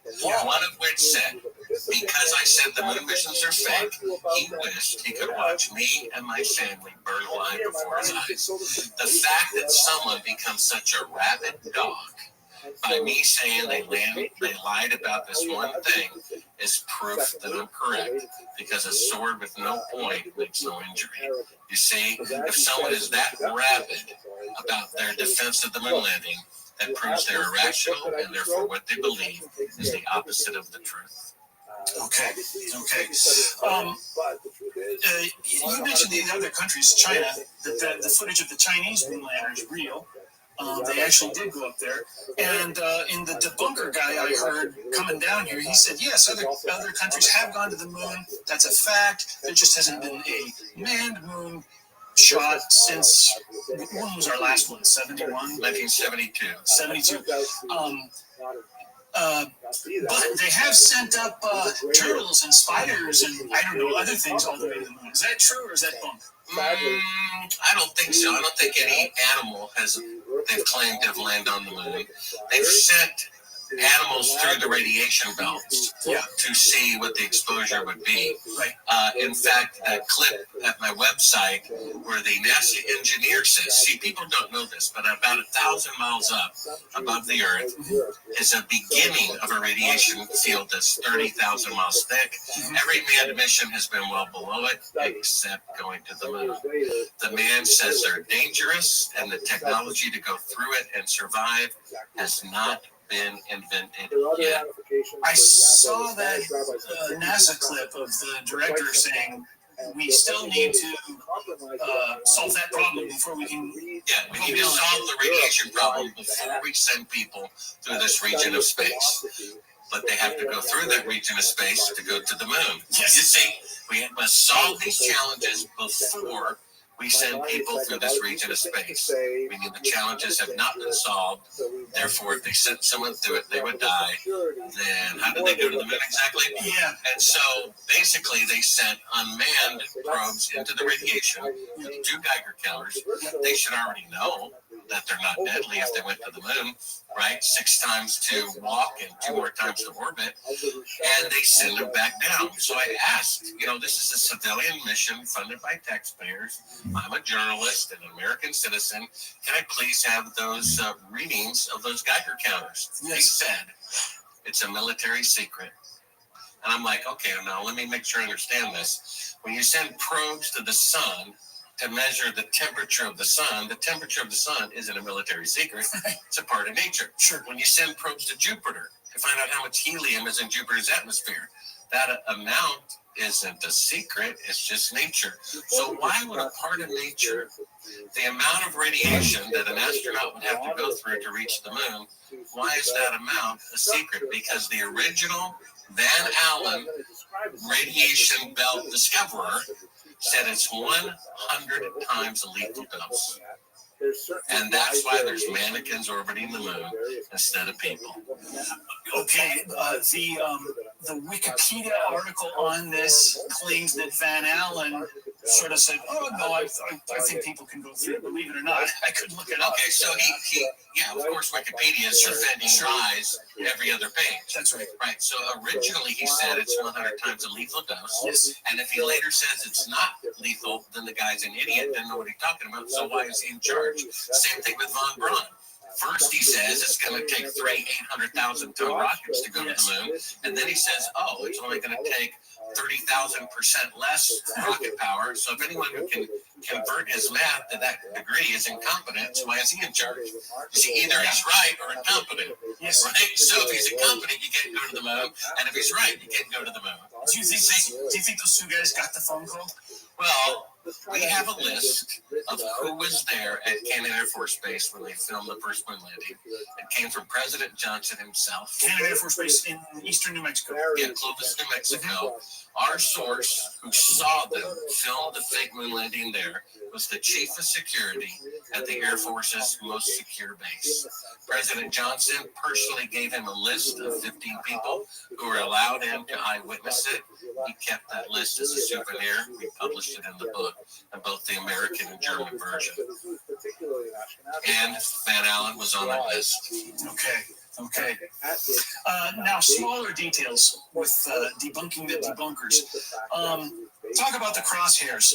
One of which said, because I said the moon missions are fake, he wished he could watch me and my family burn alive before his eyes. The fact that someone becomes such a rabid dog by me saying they lied about this one thing is proof that I'm correct, because a sword with no point makes no injury. You see, if someone is that rabid about their defense of the moon landing, that proves they're irrational, and therefore what they believe is the opposite of the truth. Okay. You mentioned the other countries, China, that the footage of the Chinese moon lander is real. They actually did go up there. And in the debunker guy I heard coming down here, he said, yes, other countries have gone to the moon. That's a fact. There just hasn't been a manned moon shot since, when was our last one? 71? 1972. 72. But they have sent up turtles and spiders and, I don't know, other things all the way to the moon. Is that true or is that bunk? I don't think so. I don't think any animal they've claimed to have landed on the moon. They've sent animals through the radiation belts to see what the exposure would be. In fact, that clip at my website where the NASA engineer says, see, people don't know this, but about 1,000 miles up above the Earth is a beginning of a radiation field that's 30,000 miles thick. Every manned mission has been well below it, except going to the moon. The man says they're dangerous, and the technology to go through it and survive has not been invented yet. I saw that NASA clip of the director saying we still need to solve that problem before we can. Yeah, we need to solve the radiation problem before we send people through this region of space. But they have to go through that region of space to go to the moon. You see, we must solve these challenges before we send people through this region of space. Meaning the challenges have not been solved. Therefore, if they sent someone through it, they would die. Then how did they go to the moon exactly? Yeah. And so basically they sent unmanned probes into the radiation with 2 Geiger counters. They should already know that they're not deadly if they went to the moon, right? 6 times to walk and 2 more times to orbit, and they send them back down. So I asked, this is a civilian mission funded by taxpayers. I'm a journalist and an American citizen. Can I please have those readings of those Geiger counters? They said, it's a military secret. And I'm like, okay, now let me make sure I understand this. When you send probes to the sun to measure the temperature of the sun isn't a military secret. It's a part of nature. Sure. When you send probes to Jupiter to find out how much helium is in Jupiter's atmosphere, that amount isn't a secret. It's just nature. So why would a part of nature, the amount of radiation that an astronaut would have to go through to reach the moon, why is that amount a secret? Because the original Van Allen radiation belt discoverer said it's 100 times a lethal dose. And that's why there's mannequins orbiting the moon instead of people. Okay, the Wikipedia article on this claims that Van Allen sort of said, "Oh no, I think people can go through." Believe it or not, I couldn't look it up. Okay, so he of course, Wikipedia is defending lies every other page. That's right. Right. So originally he said it's 100 times a lethal dose. Yes. And if he later says it's not lethal, then the guy's an idiot, didn't know what he's talking about. So why is he in charge? Same thing with von Braun. First, he says it's going to take 3 800,000-ton rockets to go to the moon. And then he says, it's only going to take 30,000% less rocket power. So if anyone who can convert his math to that degree is incompetent, so why is he in charge? You see, either he's right or incompetent. Yes. Right? So if he's incompetent, you can't go to the moon. And if he's right, you can't go to the moon. Do you think those 2 guys got the phone call? Well, we have a list of who was there at Cannon Air Force Base when they filmed the first moon landing. It came from President Johnson himself. Cannon Air Force Base in eastern New Mexico. Yeah, Clovis, New Mexico. Our source who saw them film the fake moon landing there was the chief of security at the Air Force's most secure base. President Johnson personally gave him a list of 15 people who were allowed in to eyewitness it. He kept that list as a souvenir. We published it in the book, in both the American and German version. And Van Allen was on that list. Okay. Now, smaller details with debunking the debunkers. talk about the crosshairs.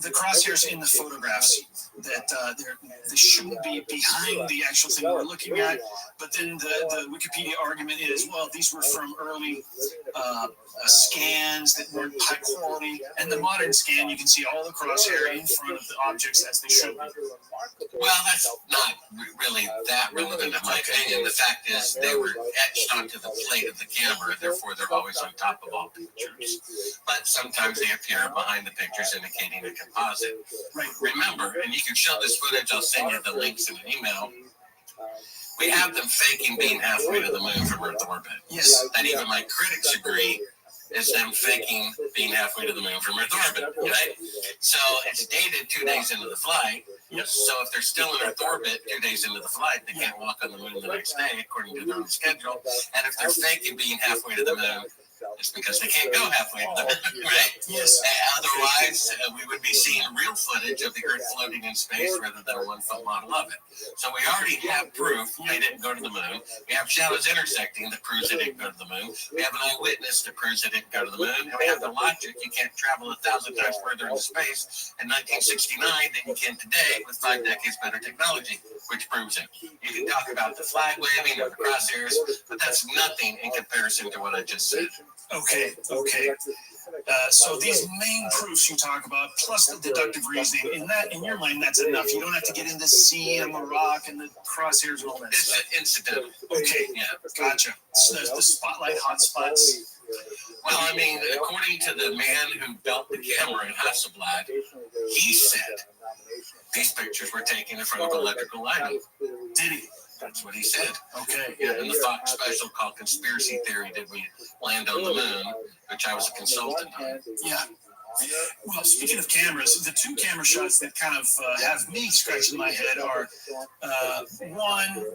The crosshairs in the photographs that they shouldn't be behind the actual thing we're looking at. But then the Wikipedia argument is, well, these were from early scans that weren't high quality. And the modern scan, you can see all the crosshair in front of the objects as they should be. Well, that's not really that relevant in my opinion. The fact is they were etched onto the plate of the camera, therefore they're always on top of all pictures. But sometimes they appear behind the pictures indicating a composite. Right. Remember, and you can show this footage, I'll send you the links in an email. We have them faking being halfway to the moon from Earth orbit. Yes. And even my critics agree is them faking being halfway to the moon from Earth orbit, right? So it's dated 2 days into the flight. Yes. So if they're still in Earth orbit 2 days into the flight, they can't walk on the moon the next day according to their own schedule. And if they're faking being halfway to the moon, it's because they can't go halfway to the moon, right? Yes. Otherwise, we would be seeing real footage of the Earth floating in space rather than a 1 foot model of it. So we already have proof they didn't go to the moon. We have shadows intersecting that proves they didn't go to the moon. We have an eyewitness that proves they didn't go to the moon. And we have the logic you can't travel 1,000 times further into space in 1969 than you can today with 5 decades better technology, which proves it. You can talk about the flag waving or the crosshairs, but that's nothing in comparison to what I just said. Okay. So these main proofs you talk about, plus the deductive reasoning, in your mind, that's enough. You don't have to get into the sea and the rock and the crosshairs and all that stuff. It's incidental. Okay, yeah, gotcha. So there's the spotlight hotspots. Well, I mean, according to the man who built the camera in Hasselblad, he said these pictures were taken in front of electrical lighting. Did he? That's what he said. Okay. Yeah, in the Fox special called Conspiracy Theory, Did We Land on the Moon, which I was a consultant on. Yeah. Well, speaking of cameras, the 2 camera shots that kind of have me scratching my head are, one,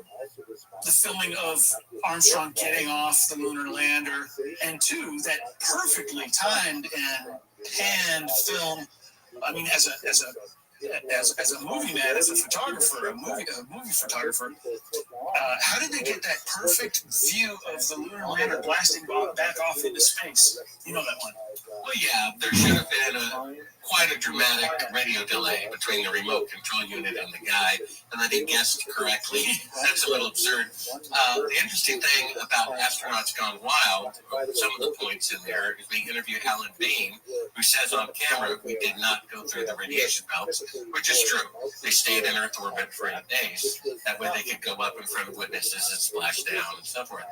the filming of Armstrong getting off the lunar lander, and 2, that perfectly timed and panned film. I mean, as a movie man, as a photographer, a movie photographer, how did they get that perfect view of the lunar lander blasting back off into space? You know that one. Well, yeah, there should have been quite a dramatic radio delay between the remote control unit and the guy, and then he guessed correctly. That's a little absurd. The interesting thing about Astronauts Gone Wild, some of the points in there, is we interviewed Alan Bean, who says on camera we did not go through the radiation belts, which is true. They stayed in Earth orbit for 8 days. That way they could go up in front of witnesses and splash down and so forth.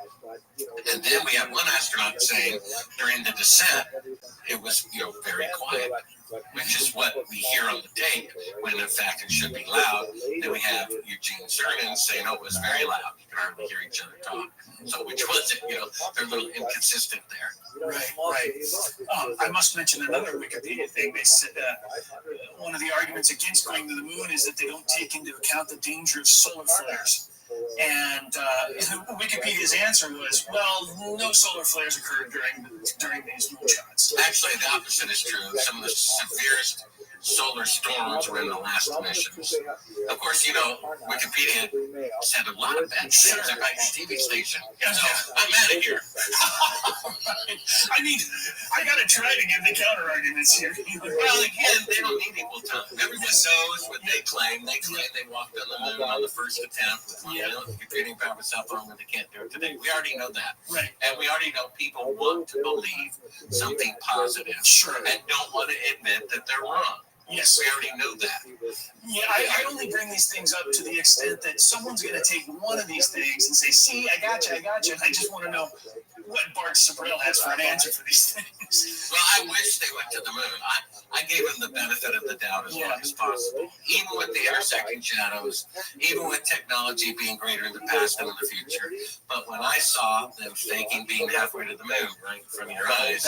And then we have one astronaut saying during the descent, it was, very quiet, which is what we hear on the tape, when in fact it should be loud. Then we have Eugene Cernan saying, it was very loud. You can hardly hear each other talk. So which was it? They're a little inconsistent there. Right. I must mention another Wikipedia thing. They said one of the arguments against going to the moon is that they don't take into account the danger of solar flares. And Wikipedia's answer was, well, no solar flares occurred during these moonshots. Actually, the opposite is true. Some of the severest solar storms were in the last missions. Of course, Wikipedia said a lot of bad things about your TV station. So I'm out of here. I mean, I gotta try to give the counter arguments here. Well, again, they don't need equal time. Everyone knows what they claim. They claim they walked on the moon on the first attempt with computing power cell phone, and they can't do it today. We already know that. Right. And we already know people want to believe something positive. Sure. And don't want to admit that they're wrong. Yes. We already knew that. Yeah, I only bring these things up to the extent that someone's going to take one of these things and say, see, I got you. And I just want to know what Bart Sabrell has for an answer for these things. Well, I wish they went to the moon. I gave them the benefit of the doubt as long as possible. Even with the intersecting shadows, even with technology being greater in the past than in the future. But when I saw them faking being halfway to the moon right in front of your eyes,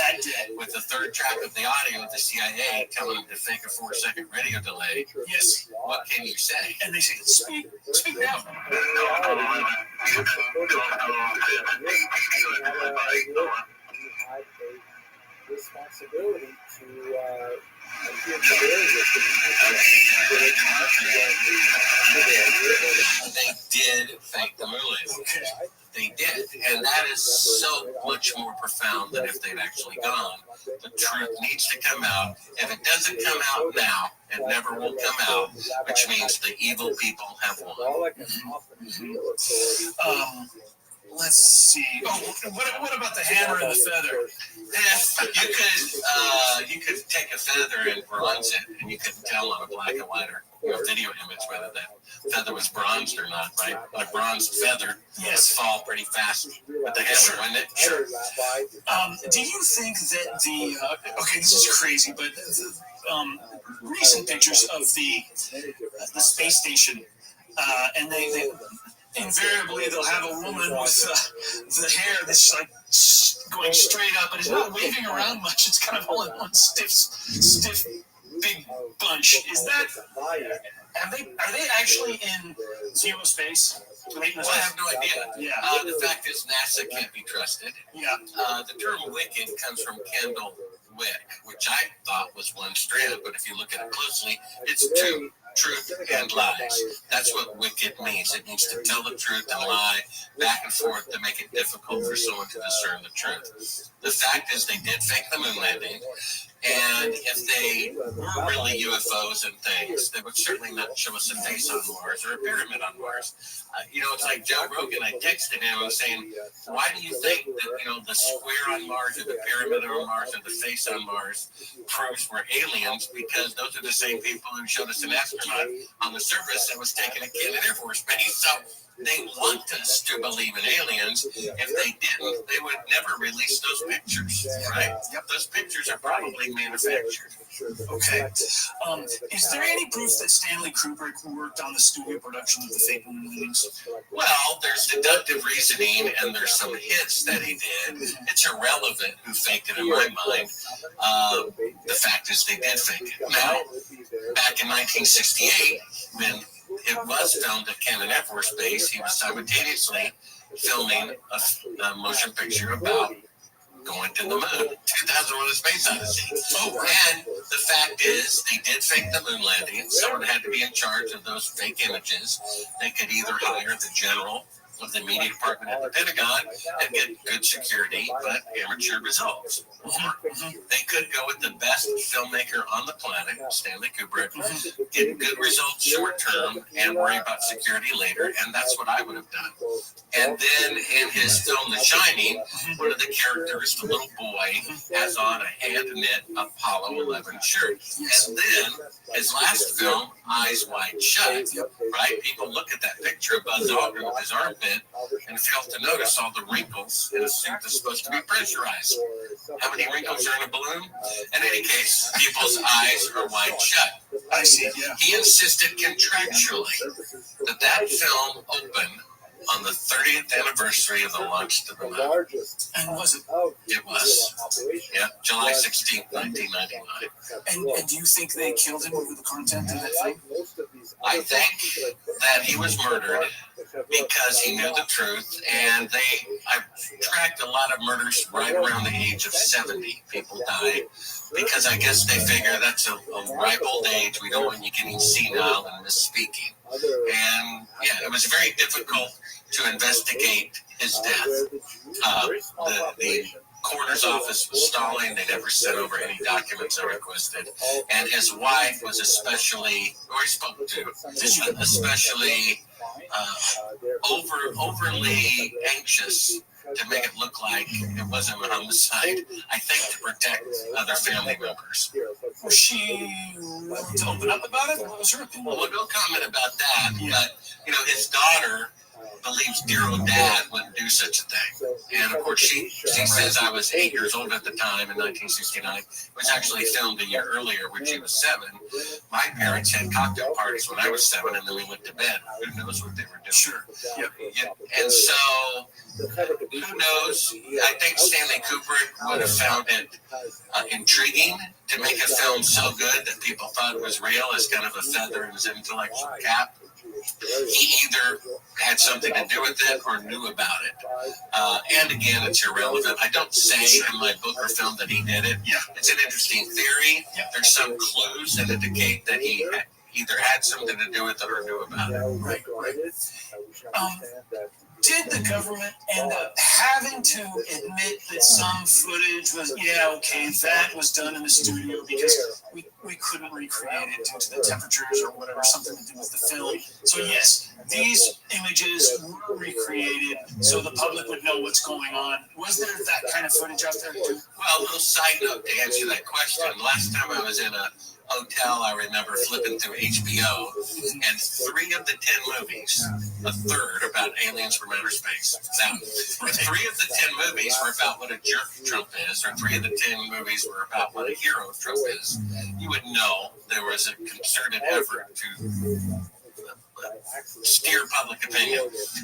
with the third track of the audio of the CIA telling them to fake a 4-second radio delay, yes, what can you say? And they say, speak now. Responsibility to They did fake the moon landing. They did, and that is so much more profound than if they'd actually gone. The truth needs to come out. If it doesn't come out now, it never will come out, which means the evil people have won. Let's see. Oh, what about the hammer and the feather? You could take a feather and bronze it, and you couldn't tell on a black and white or video image whether that feather was bronzed or not, right? A bronzed feather would fall pretty fast with the hammer, wouldn't it? Sure. Do you think that okay, this is crazy, but recent pictures of the space station, and they invariably they'll have a woman with the hair that's like going straight up, but it's not waving around much. It's kind of all in one stiff, big bunch. Is that? Are they actually in zero space? Well, I have no idea. Yeah. The fact is, NASA can't be trusted. Yeah. The term wicked comes from Kendall Wick, which I thought was one strand, but if you look at it closely, it's two. Truth and lies. That's what wicked means. It means to tell the truth and lie back and forth to make it difficult for someone to discern the truth. The fact is, they did fake the moon landing, and if they were really UFOs and things, they would certainly not show us a face on Mars or a pyramid on Mars. It's like Joe Rogan. I texted him and saying, "Why do you think that the square on Mars or the pyramid on Mars or the face on Mars proves we're aliens? Because those are the same people who showed us an astronaut on the surface that was taken at Kennedy Air Force Base." So they want us to believe in aliens. If they didn't, they would never release those pictures, right? Yep, those pictures are probably manufactured. Okay. Is there any proof that Stanley Kubrick worked on the studio production of the fake moon landings? Well, there's deductive reasoning, and there's some hints that he did. It's irrelevant who faked it in my mind. The fact is, they did fake it. Now, back in 1968, when it was filmed at Kennedy Air Force Base, he was simultaneously filming a motion picture about going to the moon, 2001: A Space Odyssey. And the fact is, they did fake the moon landing. Someone had to be in charge of those fake images. They could either hire the general of the media department at the Pentagon and get good security, but amateur results. Or they could go with the best filmmaker on the planet, Stanley Kubrick, get good results short term and worry about security later, and that's what I would have done. And then in his film The Shining, one of the characters, the little boy, has on a hand-knit Apollo 11 shirt. And then his last film, Eyes Wide Shut, right? People look at that picture of Buzz Aldrin with his armpit and fail to notice all the wrinkles in a suit that's supposed to be pressurized. How many wrinkles are in a balloon? In any case, people's eyes are wide shut. I see, yeah. He insisted contractually that film open on the 30th anniversary of the launch to the moon. And was it? It was. Yeah, July 16th, 1999. And do you think they killed him over the content of that film? I think that he was murdered because he knew the truth, and I've tracked a lot of murders right around the age of 70. People die because I guess they figure that's a ripe old age. We don't want you getting senile and misspeaking. And yeah, it was very difficult to investigate his death. The coroner's office was stalling. They never sent over any documents I requested. And his wife was especially overly anxious to make it look like it wasn't a homicide. I think to protect other family members. Was she willing to open up about it? What was her opinion? Well, no comment about that. But his daughter believes dear old dad wouldn't do such a thing. And of course, she says I was 8 years old at the time in 1969. It was actually filmed a year earlier when she was 7. My parents had cocktail parties when I was 7, and then we went to bed. Who knows what they were doing? Sure. Yep. And so, who knows? I think Stanley Kubrick would have found it intriguing to make a film so good that people thought it was real as kind of a feather in his intellectual cap. he either had something to do with it or knew about it. And again, it's irrelevant. I don't say in my book or film that he did it. Yeah. It's an interesting theory. There's some clues that indicate that he either had something to do with it or knew about it. Right. Did the government end up having to admit that some footage was, that was done in the studio because we couldn't recreate it due to the temperatures or whatever, something to do with the film? So yes, these images were recreated so the public would know what's going on. Was there that kind of footage out there too? Well, a little side note to answer that question. Last time I was in a hotel, I remember flipping through HBO, and 3 of the 10 movies, a third about aliens from outer space. Now, if 3 of the 10 movies were about what a jerk Trump is, or 3 of the 10 movies were about what a hero Trump is, you would know there was a concerted effort to steer public opinion.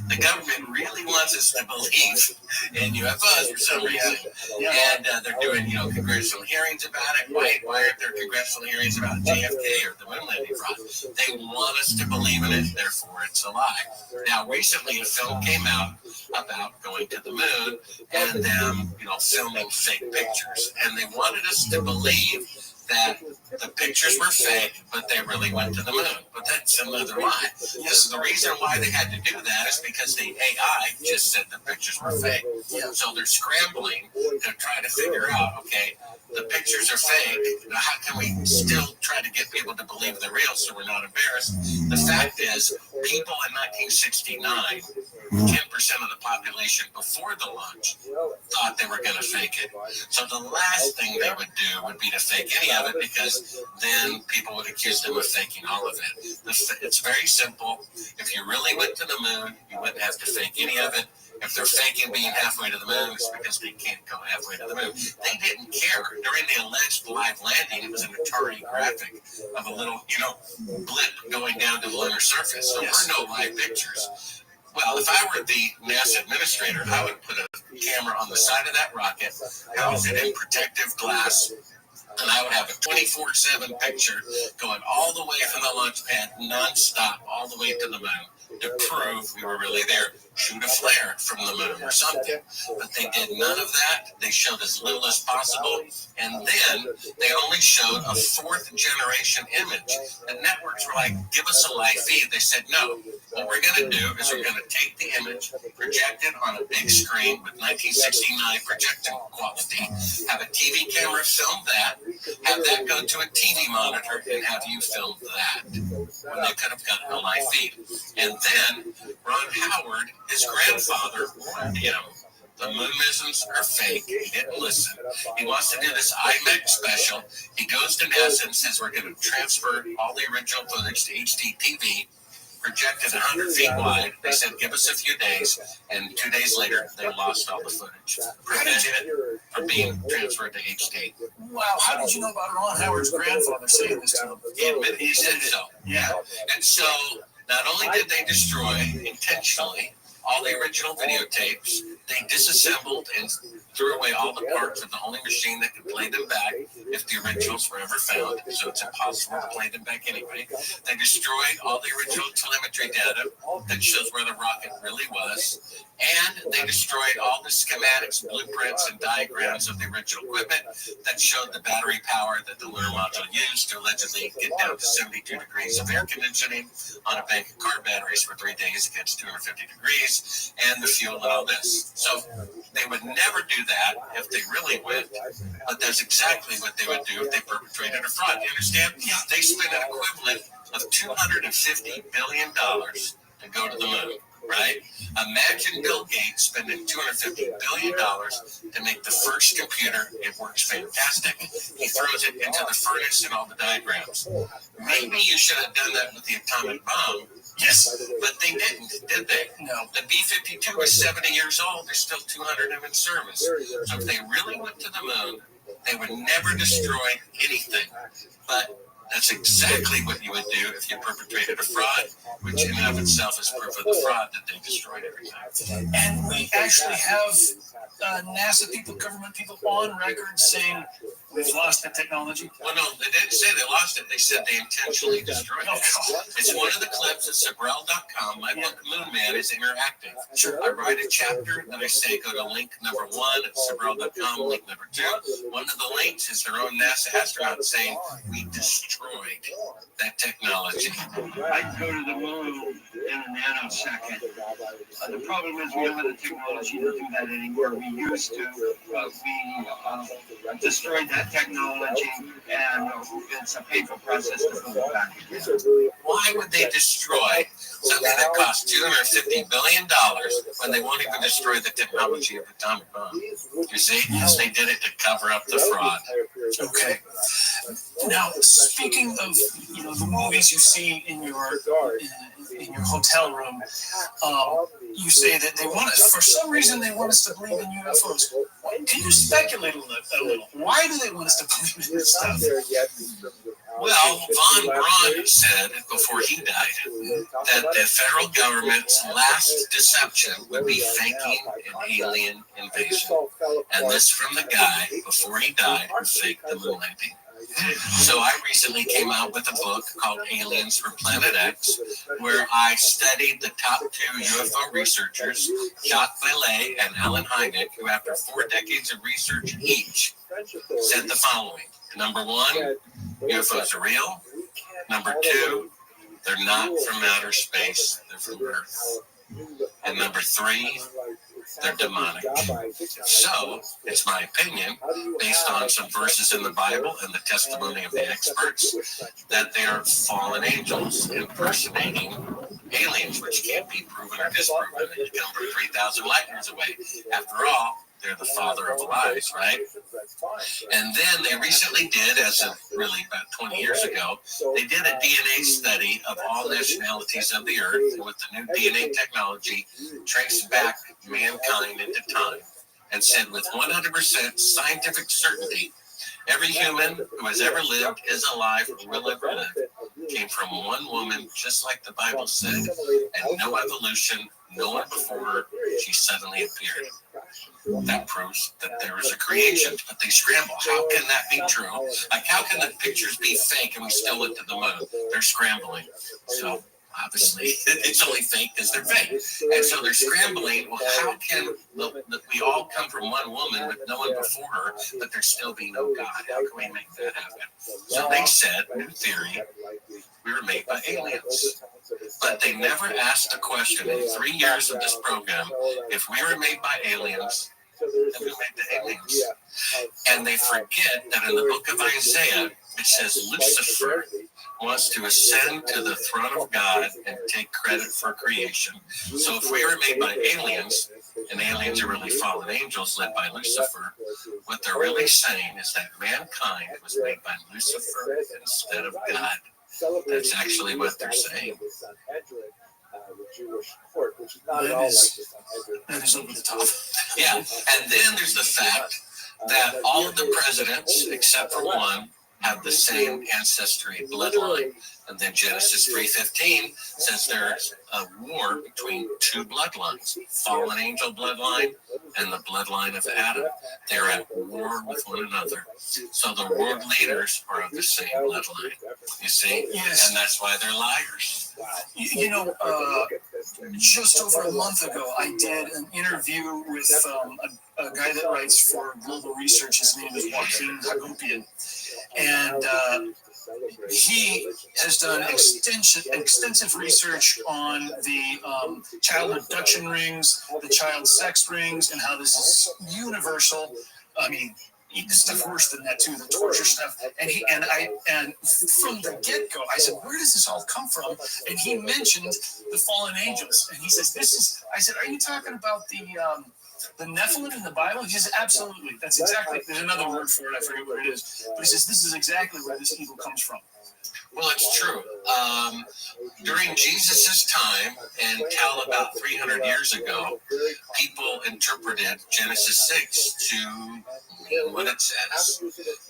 The government really wants us to believe in UFOs for some reason, and they're doing, congressional hearings about it. Why aren't there congressional hearings about JFK or the moon landing fraud? They want us to believe in it, therefore it's a lie. Now, recently a film came out about going to the moon and them, filming fake pictures, and they wanted us to believe that the pictures were fake, but they really went to the moon. But that's another lie. This is the reason why they had to do that is because the AI just said the pictures were fake. So they're scrambling to try to figure out, okay, the pictures are fake. Now, how can we still try to get people to believe they're real so we're not embarrassed? The fact is, people in 1969, 10% of the population before the launch thought they were going to fake it. So the last thing they would do would be to fake any of it, because then people would accuse them of faking all of it. It's very simple. If you really went to the moon, you wouldn't have to fake any of it. If they're faking being halfway to the moon, it's because they can't go halfway to the moon. They didn't care. During the alleged live landing, it was an Atari graphic of a little, blip going down to the lunar surface. There were no live pictures. Well, if I were the NASA administrator, I would put a camera on the side of that rocket, house it in protective glass, and I would have a 24/7 picture going all the way from the launch pad, nonstop, all the way to the moon, to prove we were really there. Shoot a flare from the moon or something. But they did none of that. They showed as little as possible. And then they only showed a 4th generation image. The networks were like, give us a live feed. They said, no. What we're going to do is we're going to take the image, project it on a big screen with 1969 projection quality, have a TV camera film that, have that go to a TV monitor, and have you film that. When they could have gotten a live feed. And then Ron Howard, his grandfather, warned him. The moon-missions are fake. He didn't listen. He wants to do this IMAX special. He goes to NASA and says, we're going to transfer all the original footage to HD TV, projected 100 feet wide. They said, give us a few days. And 2 days later, they lost all the footage. Prevented it from being transferred to HD. Wow, how did you know about Ron Howard's grandfather saying this to him? He admitted he said so. Yeah. And so, not only did they destroy intentionally all the original videotapes, they disassembled and threw away all the parts of the only machine that could play them back if the originals were ever found, so it's impossible to play them back anyway. They destroyed all the original telemetry data that shows where the rocket really was, and they destroyed all the schematics, blueprints, and diagrams of the original equipment that showed the battery power that the lunar module used to allegedly get down to 72 degrees of air conditioning on a bank of car batteries for 3 days against 250 degrees, and the fuel and all this. So they would never do that if they really went, but that's exactly what they would do if they perpetrated a fraud. You understand? They spent an equivalent of $250 billion to go to the moon, right? Imagine Bill Gates spending $250 billion to make the first computer. It works fantastic. He throws it into the furnace and all the diagrams. Maybe you should have done that with the atomic bomb. Yes, but they didn't, did they? No. The B-52 is 70 years old. There's still 200 of them in service. So if they really went to the moon, they would never destroy anything. But that's exactly what you would do if you perpetrated a fraud, which in and of itself is proof of the fraud that they destroyed everything. And we actually have NASA people, government people on record saying we've lost the technology? Well, no, they didn't say they lost it. They said they intentionally destroyed it. It's one of the clips at Sabrel.com. My book, Moon Man, is interactive. Sure. I write a chapter, then I say go to link number 1 at Sabrel.com, link number 2. One of the links is their own NASA astronaut saying we destroyed that technology. I'd go to the moon in a nanosecond. The problem is we don't have the technology to do that anymore. We used to. We destroyed that technology, and it's a painful process to put it back again. Why would they destroy something that costs $250 billion when they won't even destroy the technology of the atomic bomb? You see, they did it to cover up the fraud. Okay. Now, speaking of the movies you see in your hotel room, you say that they want us, for some reason they want us to believe in UFOs. Can you speculate a little? Why do they want us to believe in this stuff? Well, von Braun said before he died that the federal government's last deception would be faking an alien invasion. And this from the guy, before he died, who faked the moon landing. So I recently came out with a book called Aliens from Planet X, where I studied the top 2 UFO researchers, Jacques Vallée and Alan Hynek, who after 4 decades of research each said the following. Number 1, UFOs are real. Number 2, they're not from outer space, they're from Earth. And number 3, they're demonic. So, it's my opinion, based on some verses in the Bible and the testimony of the experts, that they are fallen angels impersonating aliens, which can't be proven or disproven. They come from 3,000 light years away. After all, they're the father of lies, right? And then they recently did, as of really about 20 years ago, they did a DNA study of all nationalities of the earth, and with the new DNA technology, traced back mankind into time, and said with 100% scientific certainty, every human who has ever lived, is alive, or will ever live, came from one woman, just like the Bible said, and no evolution, no one before her, she suddenly appeared. That proves that there is a creation, but they scramble. How can that be true? Like, how can the pictures be fake and we still went to the moon? They're scrambling. So, obviously, it's only fake because they're fake. And so they're scrambling. Well, how can we all come from one woman with no one before her, but there still be no God? How can we make that happen? So they said, new theory, we were made by aliens. But they never asked the question in 3 years of this program, if we were made by aliens, then we made the aliens. And they forget that in the book of Isaiah, it says Lucifer wants to ascend to the throne of God and take credit for creation. So if we were made by aliens, and aliens are really fallen angels led by Lucifer, what they're really saying is that mankind was made by Lucifer instead of God. That's actually what they're saying. That is over the top. Yeah, and then there's the fact that all of the presidents, except for one, have the same ancestry bloodline. And then Genesis 3:15 says there's a war between 2 bloodlines, fallen angel bloodline and the bloodline of Adam. They're at war with one another. So the world leaders are of the same bloodline, you see? Yes. And that's why they're liars. Just over a month ago, I did an interview with a guy that writes for Global Research. His name is Joaquin Hagopian. And he has done extensive reseff on the child abduction rings, the child sex rings, and how this is universal. I mean, stuff worse than that too, the torture stuff. And from the get-go, I said, where does this all come from? And he mentioned the fallen angels. And he says, I said, are you talking about the Nephilim in the Bible? He says, absolutely. That's exactly, there's another word for it, I forget what it is. But he says, this is exactly where this evil comes from. Well, it's true. During Jesus' time, until about 300 years ago, people interpreted Genesis 6 to mean what it says,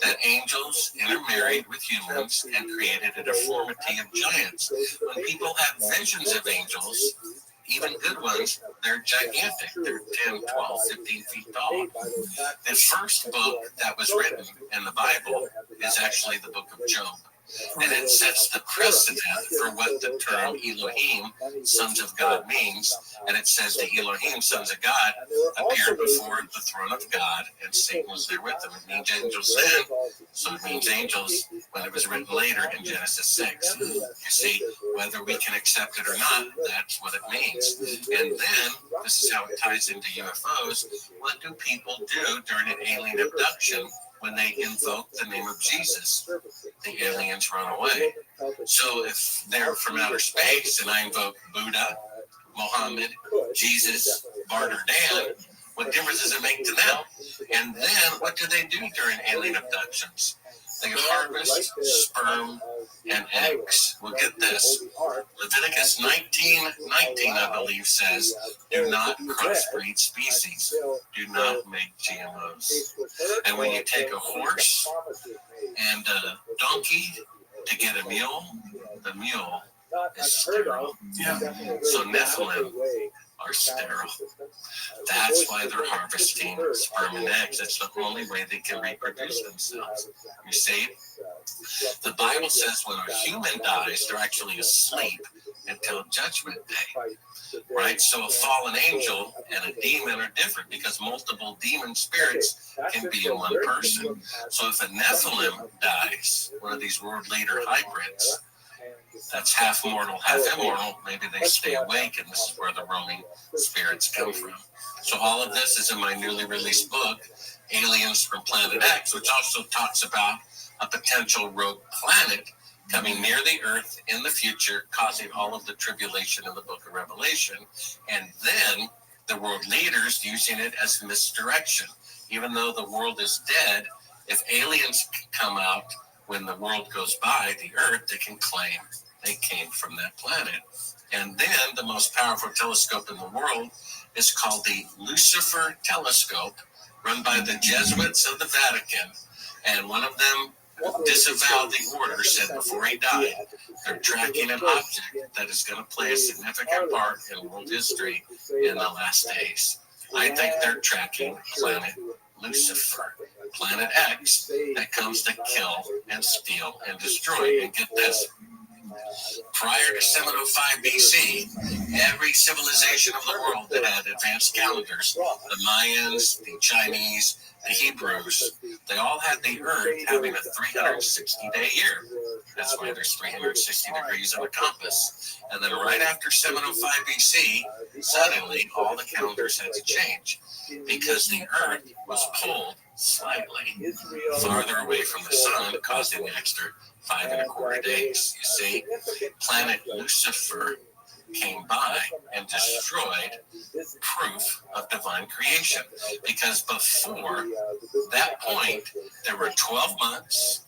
that angels intermarried with humans and created a deformity of giants. When people have visions of angels, even good ones, they're gigantic. They're 10, 12, 15 feet tall. The first book that was written in the Bible is actually the book of Job. And it sets the precedent for what the term Elohim, sons of God, means. And it says the Elohim, sons of God, appeared before the throne of God, and Satan was there with them. It means angels then, so it means angels when it was written later in Genesis 6. You see, whether we can accept it or not, that's what it means. And then, this is how it ties into UFOs. What do people do during an alien abduction when they invoke the name of Jesus? The aliens run away. So if they're from outer space and I invoke Buddha, Muhammad, Jesus, Bart, or Dan, what difference does it make to them? And then what do they do during alien abductions? They harvest sperm and eggs. Well, get this. Leviticus 19:19, I believe, says, do not crossbreed species. Do not make GMOs. And when you take a horse and a donkey to get a mule, the mule is sterile. Yeah. So Nephilim are sterile. That's why they're harvesting sperm and eggs. That's the only way they can reproduce themselves. You see? The Bible says when a human dies, they're actually asleep until Judgment Day. Right? So a fallen angel and a demon are different because multiple demon spirits can be in one person. So if a Nephilim dies, one of these world leader hybrids, that's half mortal, half immortal, maybe they stay awake, and this is where the roaming spirits come from. So all of this is in my newly released book, Aliens from Planet X, which also talks about a potential rogue planet coming near the Earth in the future, causing all of the tribulation in the book of Revelation, and then the world leaders using it as misdirection. Even though the world is dead, if aliens come out when the world goes by, the Earth, they can claim they came from that planet. And then the most powerful telescope in the world is called the Lucifer Telescope, run by the Jesuits of the Vatican. And one of them disavowed the order, said before he died, they're tracking an object that is going to play a significant part in world history in the last days. I think they're tracking planet Lucifer, Planet X, that comes to kill and steal and destroy. And get this, prior to 705 BC, every civilization of the world that had advanced calendars, the Mayans, the Chinese, the Hebrews, they all had the Earth having a 360-day year. That's why there's 360 degrees on a compass. And then right after 705 BC, suddenly all the calendars had to change because the Earth was pulled slightly farther away from the sun, causing the extra 5 1/4 days. You see, planet Lucifer came by and destroyed proof of divine creation, because before that point there were 12 months,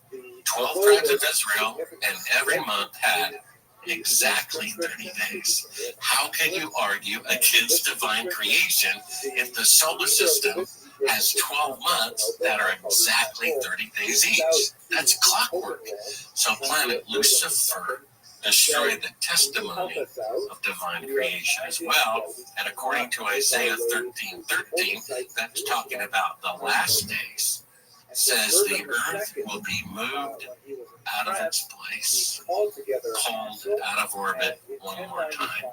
12 tribes of Israel, and every month had exactly 30 days. How can you argue against divine creation if the solar system has 12 months that are exactly 30 days each? That's clockwork. So planet Lucifer destroyed the testimony of divine creation as well. And according to Isaiah 13:13, that's talking about the last days, says the earth will be moved out of its place, pulled out of orbit one more time,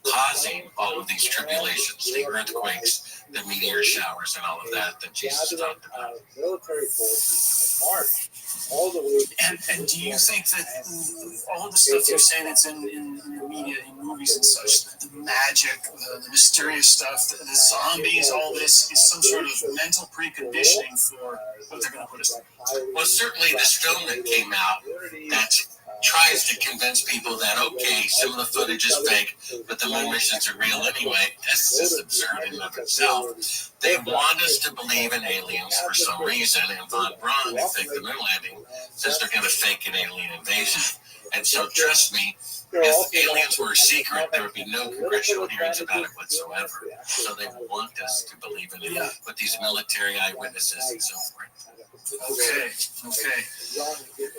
causing all of these tribulations, the earthquakes, the meteor showers, and all of that Jesus talked about. And do you think that all the stuff you're saying that's in the media, in movies and such, the magic, the mysterious stuff, the zombies, all this is some sort of mental preconditioning for what they're going to put us through? Well, certainly this film that came out that tries to convince people that, okay, some of the footage is fake, but the moon missions are real anyway. That's just absurd in and of itself. They want us to believe in aliens for some reason, and Von Braun, who faked the moon landing, says they're going to fake an alien invasion. And so, trust me, If aliens were a secret, there would be no congressional hearings about it whatsoever. So they want us to believe in it with these military eyewitnesses and so forth. Okay.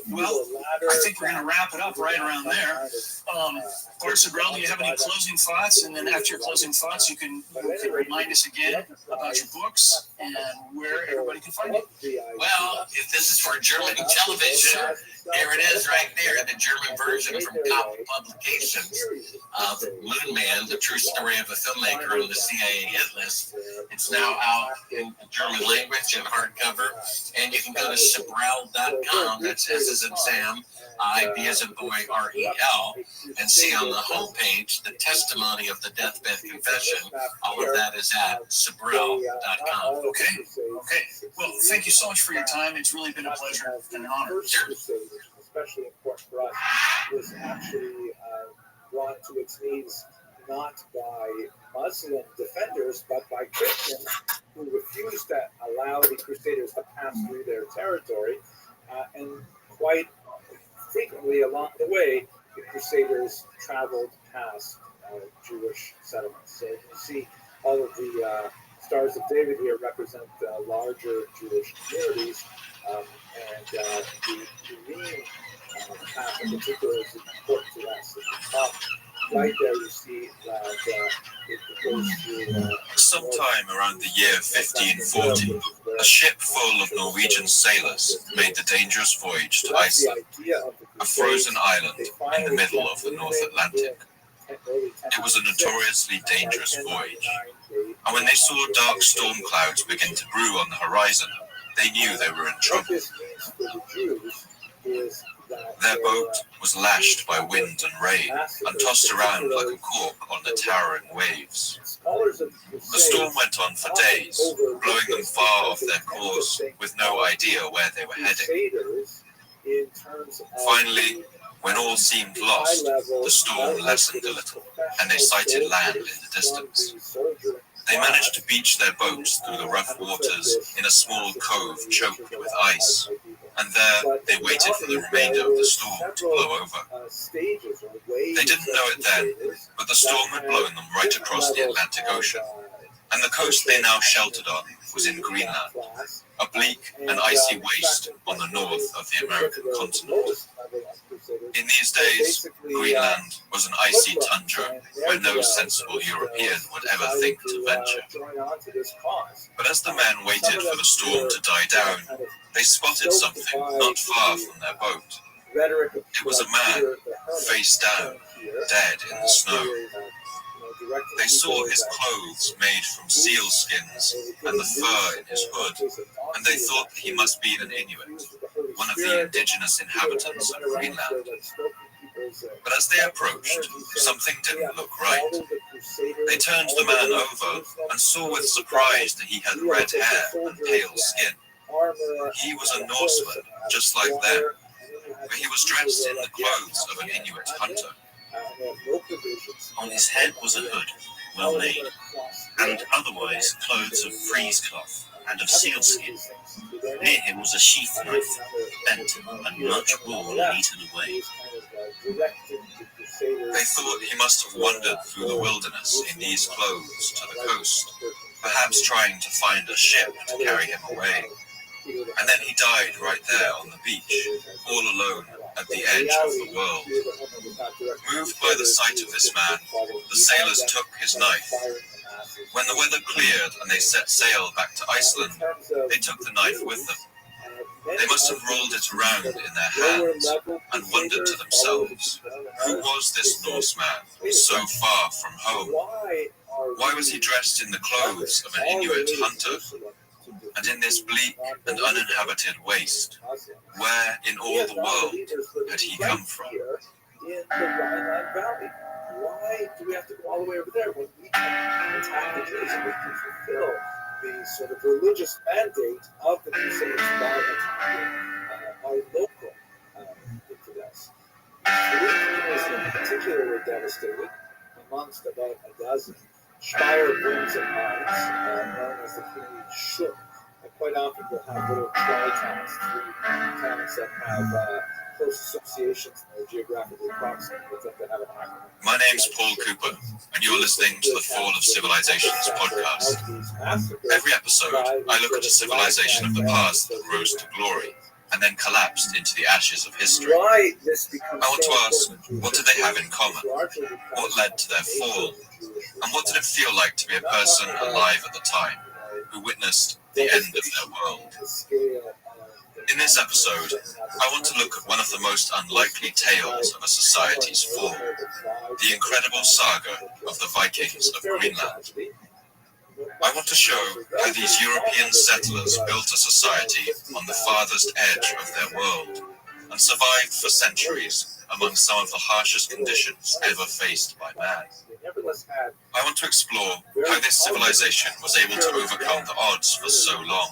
Well, I think we're going to wrap it up right around there. Bart Sibrel, do you have any closing thoughts? And then after your closing thoughts, you can remind us again about your books and where everybody can find you. Well, if this is for German television, there it is right there, the German version from Top Publications of Moon Man, the true story of a filmmaker on the CIA hit list. It's now out in German language and hardcover, and you can go to Sibrel.com, that's S as in Sam, I, B as in boy, R-E-L, and see on the homepage the testimony of the deathbed confession. All of that is at Sibrel.com. Okay. Well, thank you so much for your time. It's really been a pleasure and an honor. Sure. Especially important for us, was actually brought to its knees not by Muslim defenders, but by Christians who refused to allow the Crusaders to pass through their territory. And quite frequently along the way, the Crusaders traveled past Jewish settlements. So you see all of the Stars of David here represent larger Jewish communities, and the main path in particular is important to us. At the top right there, you see that it goes through. Sometime around the year 1540, a ship full of Norwegian sailors made the dangerous voyage to Iceland, a frozen island in the middle of the North Atlantic. It was a notoriously dangerous voyage, and when they saw dark storm clouds begin to brew on the horizon, they knew they were in trouble. Their boat was lashed by wind and rain and tossed around like a cork on the towering waves. The storm went on for days, blowing them far off their course with no idea where they were heading. Finally, when all seemed lost, the storm lessened a little, and they sighted land in the distance. They managed to beach their boats through the rough waters in a small cove choked with ice, and there they waited for the remainder of the storm to blow over. They didn't know it then, but the storm had blown them right across the Atlantic Ocean, and the coast they now sheltered on was in Greenland, a bleak and icy waste on the north of the American continent. In these days, Greenland was an icy tundra where no sensible European would ever think to venture. But as the men waited for the storm to die down, they spotted something not far from their boat. It was a man, face down, dead in the snow. They saw his clothes made from seal skins and the fur in his hood, and they thought he must be an Inuit, one of the indigenous inhabitants of Greenland. But as they approached, something didn't look right. They turned the man over and saw with surprise that he had red hair and pale skin. He was a Norseman, just like them, but he was dressed in the clothes of an Inuit hunter. On his head was a hood, well made, and otherwise clothes of frieze cloth and of sealskin. Near him was a sheath knife, bent and much worn and eaten away. They thought he must have wandered through the wilderness in these clothes to the coast, perhaps trying to find a ship to carry him away. And then he died right there on the beach, all alone at the edge of the world. Moved by the sight of this man, the sailors took his knife. When the weather cleared and they set sail back to Iceland, they took the knife with them. They must have rolled it around in their hands and wondered to themselves, who was this Norseman so far from home? Why was he dressed in the clothes of an Inuit hunter? And in this bleak and uninhabited waste, where in all the world had he come from? In the Rhineland Valley. Why do we have to go all the way over there when we can attack the Jews and we can fulfill the sort of religious mandate of the Crusades by attacking our local infidels? Three communities in particular were devastated, amongst about a dozen. Speyer booms and mines, known as the community Shuk. Quite often we'll have little tri towns, three towns that have close associations and they're geographically proximate, they tend to have an acronym. My name's Paul Cooper, and you're listening to the Fall of Civilizations podcast. Every episode, I look at a civilization of the past that rose to glory and then collapsed into the ashes of history. I want to ask, what did they have in common? What led to their fall? And what did it feel like to be a person alive at the time who witnessed the end of their world? In this episode, I want to look at one of the most unlikely tales of a society's fall, the incredible saga of the Vikings of Greenland. I want to show how these European settlers built a society on the farthest edge of their world and survived for centuries among some of the harshest conditions ever faced by man. I want to explore how this civilization was able to overcome the odds for so long,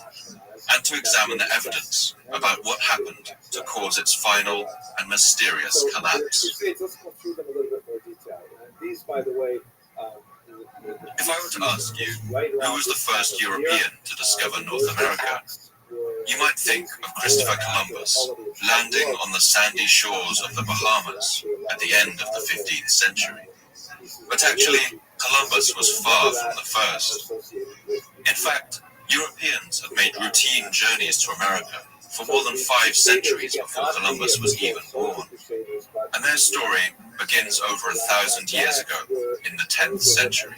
and to examine the evidence about what happened to cause its final and mysterious collapse. Let's go through them a little bit more detail. These, by the way, if I were to ask you, who was the first European to discover North America, you might think of Christopher Columbus landing on the sandy shores of the Bahamas at the end of the 15th century. But actually, Columbus was far from the first. In fact, Europeans had made routine journeys to America for more than 5 centuries before Columbus was even born. And their story begins over 1,000 years ago in the 10th century.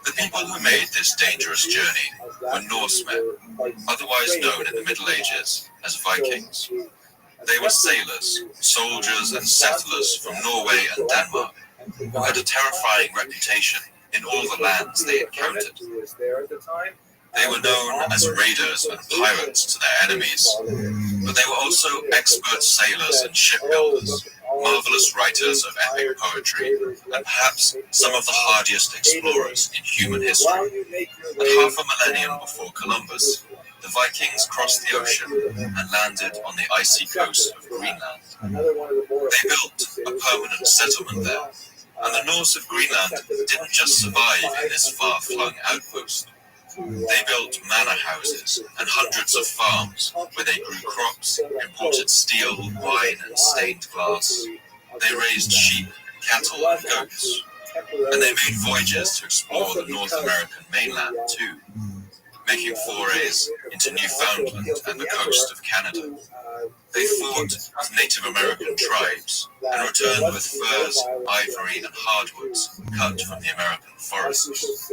The people who made this dangerous journey were Norsemen, otherwise known in the Middle Ages as Vikings. They were sailors, soldiers and settlers from Norway and Denmark who had a terrifying reputation in all the lands they encountered. They were known as raiders and pirates to their enemies, but they were also expert sailors and shipbuilders, marvelous writers of epic poetry, and perhaps some of the hardiest explorers in human history. And half a millennium before Columbus, the Vikings crossed the ocean and landed on the icy coast of Greenland. They built a permanent settlement there, and the Norse of Greenland didn't just survive in this far-flung outpost. They built manor houses and hundreds of farms where they grew crops, imported steel, wine, and stained glass. They raised sheep, cattle, and goats. And they made voyages to explore the North American mainland too, making forays into Newfoundland and the coast of Canada. They fought with Native American tribes and returned with furs, ivory, and hardwoods cut from the American forests.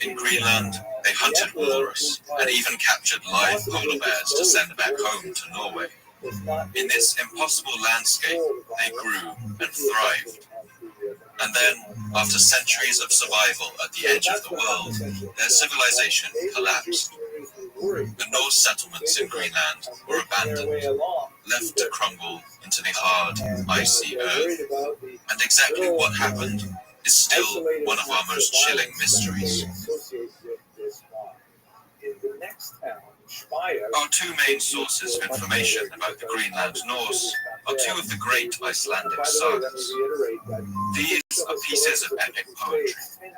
In Greenland, they hunted walrus and even captured live polar bears to send back home to Norway. In this impossible landscape, they grew and thrived. And then, after centuries of survival at the edge of the world, their civilization collapsed. The Norse settlements in Greenland were abandoned, left to crumble into the hard, icy earth. And exactly what happened is still one of our most chilling mysteries. Our 2 main sources of information about the Greenland Norse are 2 of the great Icelandic sagas. These are pieces of epic poetry,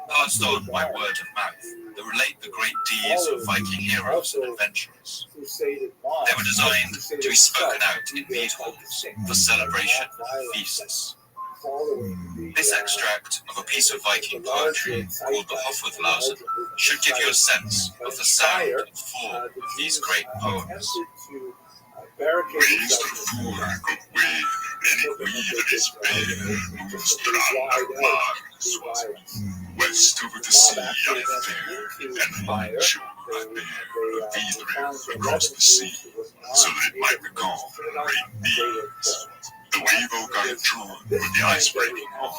passed on by word of mouth, that relate the great deeds of Viking heroes and adventurers. They were designed to be spoken out in mead halls for celebration and feasts. This extract of a piece of Viking poetry called the Hofudlausen should give you a sense of the sound and form of these great poems. Raised a flag of wave, and it weaved its bed, west over the sea I fare, and mine shore I bear, a feathering across the sea, so that it might become great beings. The wave oak I have drawn with the ice breaking on,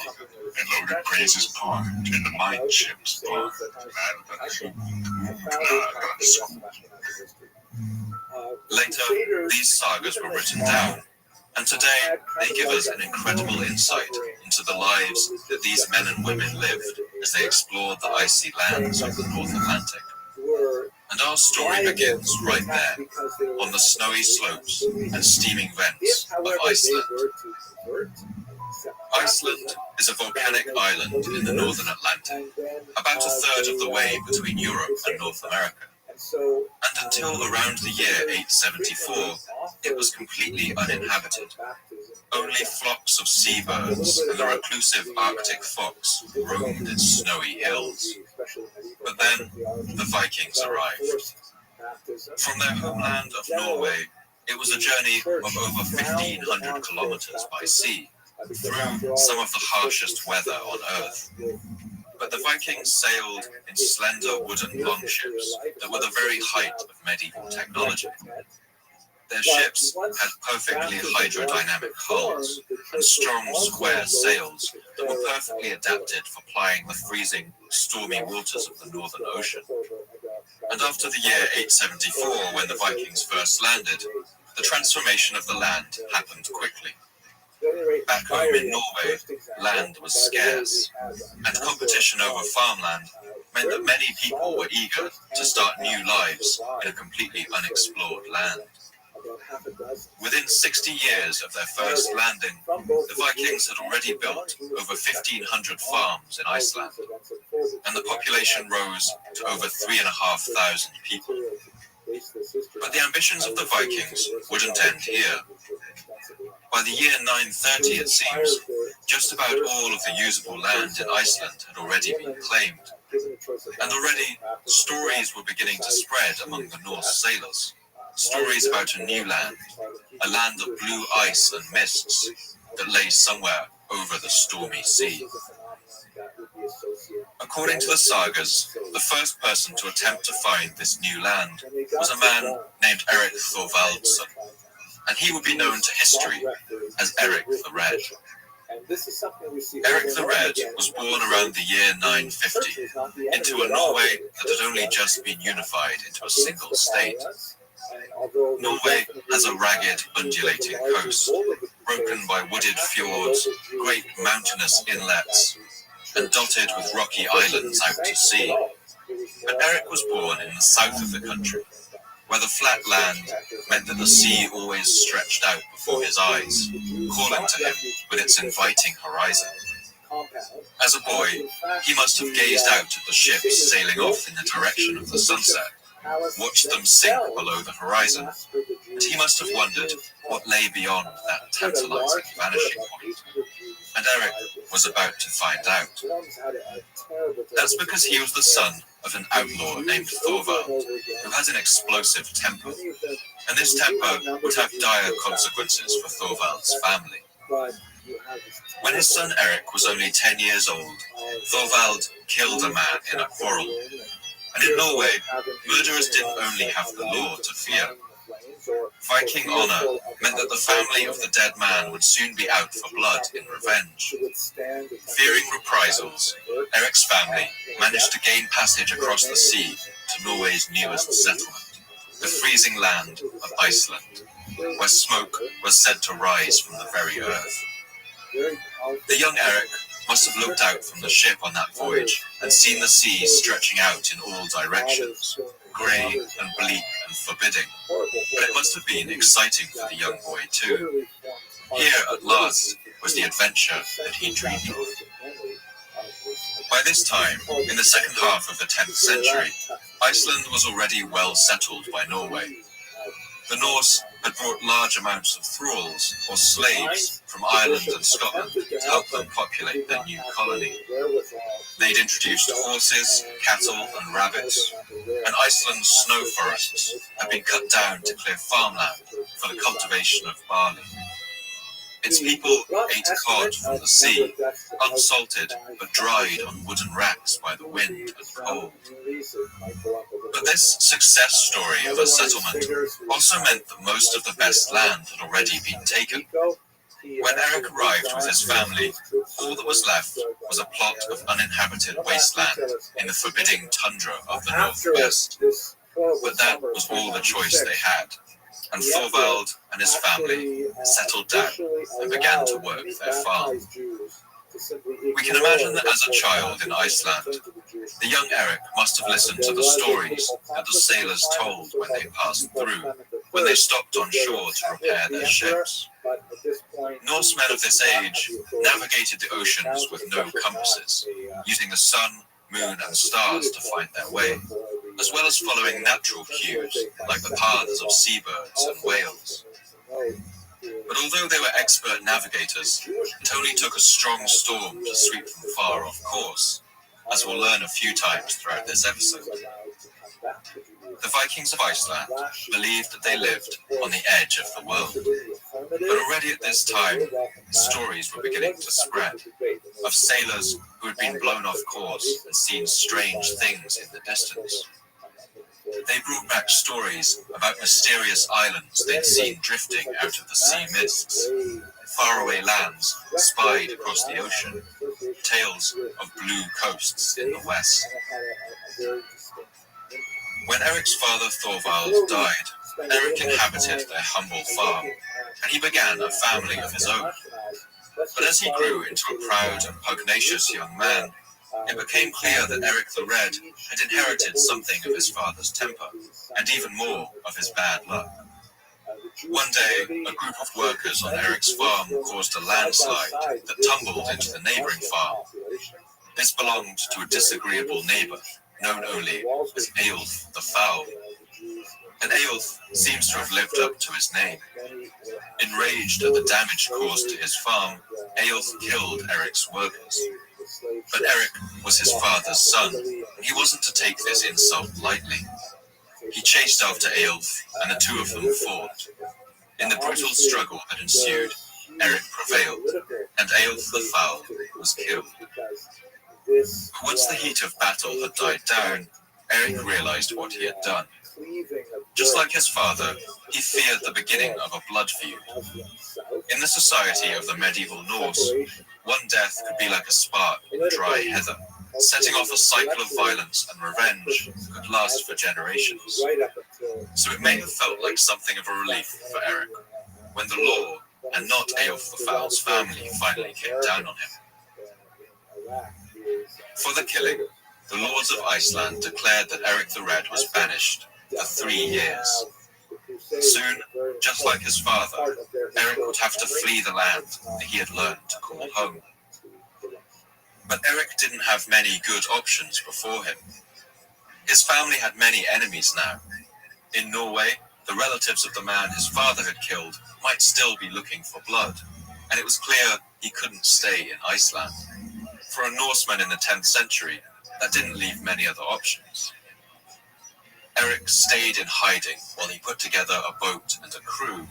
and loaded praises pond in the mine ship's pond, Later, these sagas were written down, and today they give us an incredible insight into the lives that these men and women lived as they explored the icy lands of the North Atlantic. And our story begins right there, on the snowy slopes and steaming vents of Iceland. Iceland is a volcanic island in the northern Atlantic, about a third of the way between Europe and North America. And until around the year 874, it was completely uninhabited. Only flocks of seabirds and the reclusive Arctic fox roamed its snowy hills. But then the Vikings arrived. From their homeland of Norway, it was a journey of over 1,500 kilometers by sea, through some of the harshest weather on Earth. But the Vikings sailed in slender wooden longships that were the very height of medieval technology. Their ships had perfectly hydrodynamic hulls and strong square sails that were perfectly adapted for plying the freezing, stormy waters of the Northern Ocean. And after the year 874, when the Vikings first landed, the transformation of the land happened quickly. Back home in Norway, land was scarce, and competition over farmland meant that many people were eager to start new lives in a completely unexplored land. Within 60 years of their first landing, the Vikings had already built over 1,500 farms in Iceland, and the population rose to over 3,500 people. But the ambitions of the Vikings wouldn't end here. By the year 930, it seems, just about all of the usable land in Iceland had already been claimed, and already stories were beginning to spread among the Norse sailors. Stories about a new land, a land of blue ice and mists that lay somewhere over the stormy sea. According to the sagas, the first person to attempt to find this new land was a man named Eric Thorvaldsson, and he would be known to history as Eric the Red. Eric the Red was born around the year 950 into a Norway that had only just been unified into a single state. Norway has a ragged, undulating coast, broken by wooded fjords, great mountainous inlets, and dotted with rocky islands out to sea. But Eric was born in the south of the country, where the flat land meant that the sea always stretched out before his eyes, calling to him with its inviting horizon. As a boy, he must have gazed out at the ships sailing off in the direction of the sunset, watched them sink below the horizon, and he must have wondered what lay beyond that tantalizing vanishing point. And Eric was about to find out. That's because he was the son of an outlaw named Thorvald, who had an explosive temper, and this temper would have dire consequences for Thorvald's family. When his son Eric was only 10 years old, Thorvald killed a man in a quarrel. And in Norway, murderers didn't only have the law to fear. Viking honor meant that the family of the dead man would soon be out for blood in revenge. Fearing reprisals, Eric's family managed to gain passage across the sea to Norway's newest settlement, the freezing land of Iceland, where smoke was said to rise from the very earth. The young Eric must have looked out from the ship on that voyage and seen the sea stretching out in all directions, grey and bleak and forbidding. But it must have been exciting for the young boy too. Here, at last, was the adventure that he dreamed of. By this time, in the second half of the 10th century, Iceland was already well settled by Norway. The Norse had brought large amounts of thralls, or slaves, from Ireland and Scotland to help them populate their new colony. They'd introduced horses, cattle, and rabbits, and Iceland's snow forests had been cut down to clear farmland for the cultivation of barley. Its people ate cod from the sea, unsalted but dried on wooden racks by the wind and cold. But this success story of a settlement also meant that most of the best land had already been taken. When Eric arrived with his family, all that was left was a plot of uninhabited wasteland in the forbidding tundra of the northwest. But that was all the choice they had. And Thorvald and his family settled down and began to work their farm. We can imagine that as a child in Iceland, the young Eric must have listened to the stories that the sailors told when they passed through, when they stopped on shore to repair their ships. Norsemen of this age navigated the oceans with no compasses, using the sun, moon, and stars to find their way. as well as following natural cues like the paths of seabirds and whales. But although they were expert navigators, it only took a strong storm to sweep them far off course, as we'll learn a few times throughout this episode. The Vikings of Iceland believed that they lived on the edge of the world. But already at this time, stories were beginning to spread of sailors who had been blown off course and seen strange things in the distance. They brought back stories about mysterious islands they'd seen drifting out of the sea mists, faraway lands spied across the ocean, tales of blue coasts in the west. When Eric's father Thorvald died, Eric inhabited their humble farm, and he began a family of his own. But as he grew into a proud and pugnacious young man, it became clear that Eric the Red had inherited something of his father's temper, and even more of his bad luck. One day, a group of workers on Eric's farm caused a landslide that tumbled into the neighboring farm. This belonged to a disagreeable neighbor, known only as Eyjolf the Foul. And Eyjolf seems to have lived up to his name. Enraged at the damage caused to his farm, Eyjolf killed Eric's workers. But Eric was his father's son, and he wasn't to take this insult lightly. He chased after Eyjolf, and the two of them fought. In the brutal struggle that ensued, Eric prevailed, and Eyjolf the Foul was killed. Once the heat of battle had died down, Eric realized what he had done. Just like his father, he feared the beginning of a blood feud. In the society of the medieval Norse, one death could be like a spark in dry heather. Setting off a cycle of violence and revenge could last for generations. So it may have felt like something of a relief for Eric when the law, and not Eyjolf the Foul's family, finally came down on him. For the killing, the lords of Iceland declared that Eric the Red was banished for 3 years. Soon, just like his father, Eric would have to flee the land that he had learned to call home. But Eric didn't have many good options before him. His family had many enemies now. In Norway, the relatives of the man his father had killed might still be looking for blood, and it was clear he couldn't stay in Iceland. For a Norseman in the 10th century, that didn't leave many other options. Eric stayed in hiding while he put together a boat and a crew,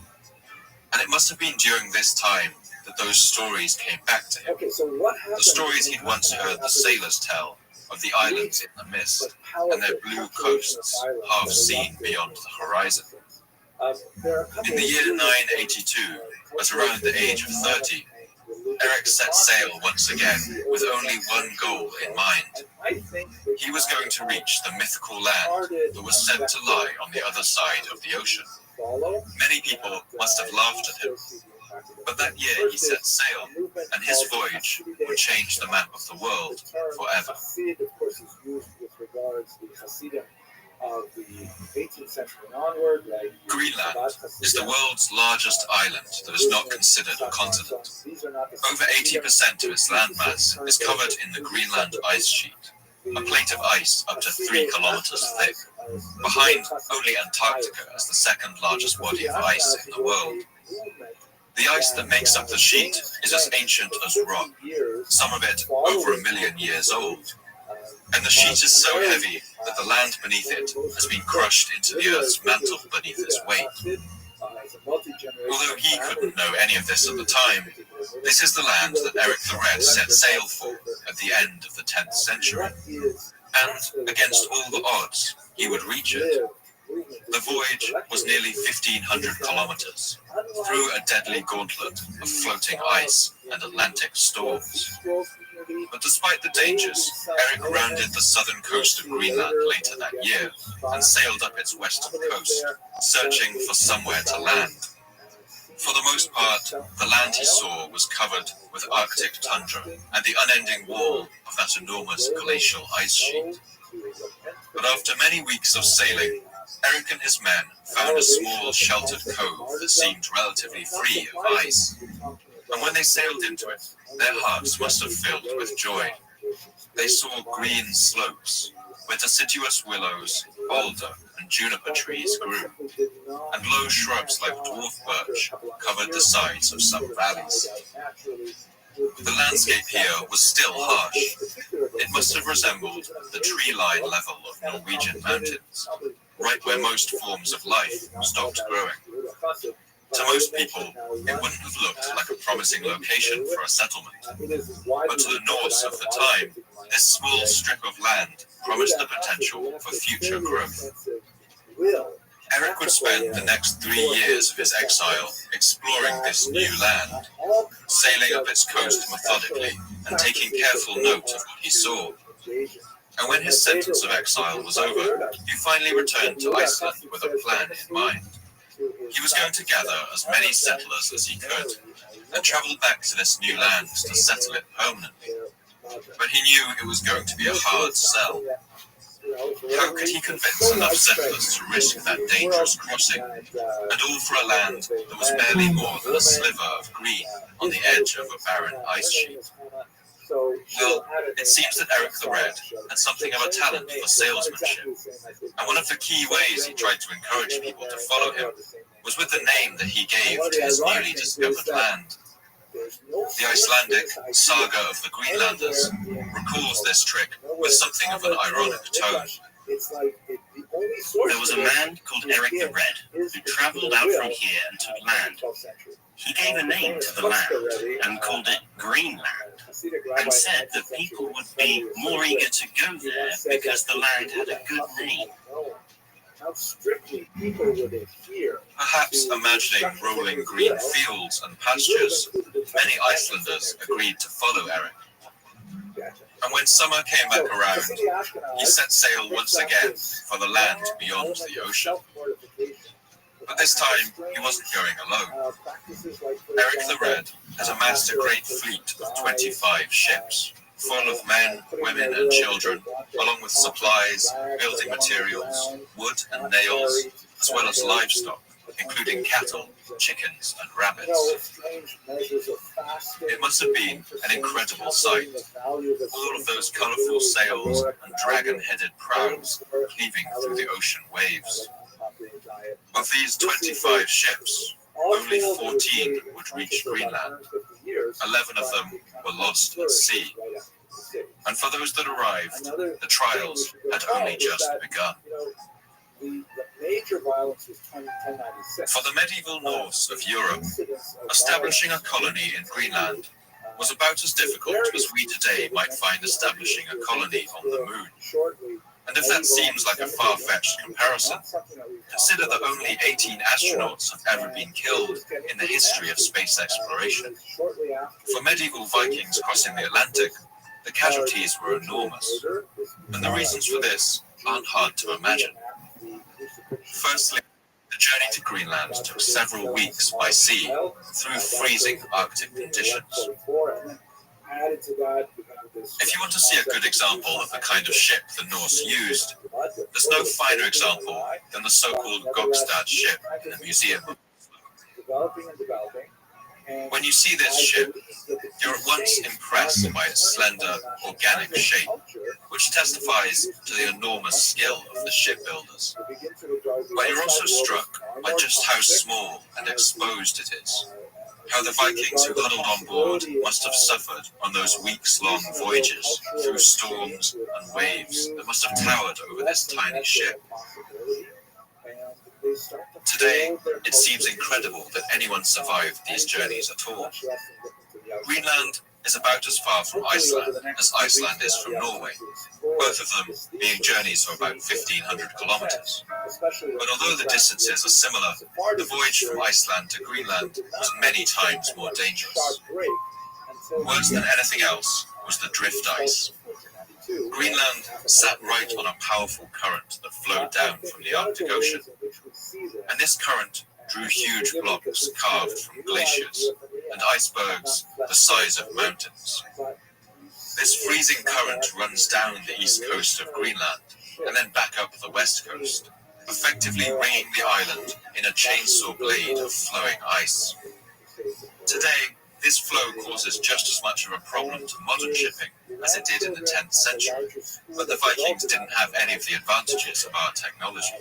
and it must have been during this time that those stories came back to him. The stories he'd once heard the sailors tell of the islands in the mist and their blue coasts half seen beyond the horizon. In the year 982, at around the age of 30, Eric set sail once again with only one goal in mind. He was going to reach the mythical land that was said to lie on the other side of the ocean. Many people must have laughed at him, but that year he set sail, and his voyage would change the map of the world forever. Of the 18th century onward, Greenland is the world's largest island that is not considered a continent. Over 80% of its landmass is covered in the Greenland ice sheet, a plate of ice up to 3 kilometers thick. Behind only Antarctica as the second largest body of ice in the world. The ice that makes up the sheet is as ancient as rock, some of it over 1 million years old. And the sheet is so heavy that the land beneath it has been crushed into the Earth's mantle beneath its weight. Although he couldn't know any of this at the time, this is the land that Eric the Red set sail for at the end of the 10th century. And, against all the odds, he would reach it. The voyage was nearly 1,500 kilometers, through a deadly gauntlet of floating ice and Atlantic storms. But despite the dangers, Eric rounded the southern coast of Greenland later that year and sailed up its western coast, searching for somewhere to land. For the most part, the land he saw was covered with Arctic tundra and the unending wall of that enormous glacial ice sheet. But after many weeks of sailing, Eric and his men found a small sheltered cove that seemed relatively free of ice. And when they sailed into it, their hearts must have filled with joy. They saw green slopes, where deciduous willows, boulder, and juniper trees grew, and low shrubs like dwarf birch covered the sides of some valleys. The landscape here was still harsh. It must have resembled the tree-line level of Norwegian mountains, right where most forms of life stopped growing. To most people, it wouldn't have looked like a promising location for a settlement. But to the Norse of the time, this small strip of land promised the potential for future growth. Eric would spend the next 3 years of his exile exploring this new land, sailing up its coast methodically and taking careful note of what he saw. And when his sentence of exile was over, he finally returned to Iceland with a plan in mind. He was going to gather as many settlers as he could and travel back to this new land to settle it permanently. But he knew it was going to be a hard sell. How could he convince enough settlers to risk that dangerous crossing, and all for a land that was barely more than a sliver of green on the edge of a barren ice sheet? Well, it seems that Eric the Red had something of a talent for salesmanship, and one of the key ways he tried to encourage people to follow him was with the name that he gave to his newly discovered land. The Icelandic Saga of the Greenlanders recalls this trick with something of an ironic tone. There was a man called Eric the Red who travelled out from here and took land. He gave a name to the land and called it Greenland, and said that people would be more eager to go there because the land had a good name. Perhaps imagining rolling green fields and pastures, many Icelanders agreed to follow Eric. And when summer came back around, he set sail once again for the land beyond the ocean. But this time, he wasn't going alone. Eric the Red had amassed a great fleet of 25 ships, full of men, women, and children, along with supplies, building materials, wood and nails, as well as livestock, including cattle, chickens, and rabbits. It must have been an incredible sight, all of those colourful sails and dragon-headed prows cleaving through the ocean waves. Of these 25 ships, only 14 would reach Greenland. 11 of them were lost at sea. And for those that arrived, the trials had only just begun. For the medieval Norse of Europe, establishing a colony in Greenland was about as difficult as we today might find establishing a colony on the moon. And if that seems like a far-fetched comparison, consider that only 18 astronauts have ever been killed in the history of space exploration. For medieval Vikings crossing the Atlantic, the casualties were enormous, and the reasons for this aren't hard to imagine. Firstly, the journey to Greenland took several weeks by sea through freezing Arctic conditions. If you want to see a good example of the kind of ship the Norse used, there's no finer example than the so-called Gokstad ship in the museum. When you see this ship, you're at once impressed by its slender, organic shape, which testifies to the enormous skill of the shipbuilders. But you're also struck by just how small and exposed it is. How the Vikings who huddled on board must have suffered on those weeks-long voyages through storms and waves that must have towered over this tiny ship. Today, it seems incredible that anyone survived these journeys at all. Greenland is about as far from Iceland as Iceland is from Norway, both of them being journeys of about 1,500 kilometers. But although the distances are similar, the voyage from Iceland to Greenland was many times more dangerous. Worse than anything else was the drift ice. Greenland sat right on a powerful current that flowed down from the Arctic Ocean, and this current drew huge blocks carved from glaciers and icebergs the size of mountains. This freezing current runs down the east coast of Greenland and then back up the west coast, effectively ringing the island in a chainsaw blade of flowing ice. Today, This flow causes just as much of a problem to modern shipping as it did in the 10th century, but the Vikings didn't have any of the advantages of our technology.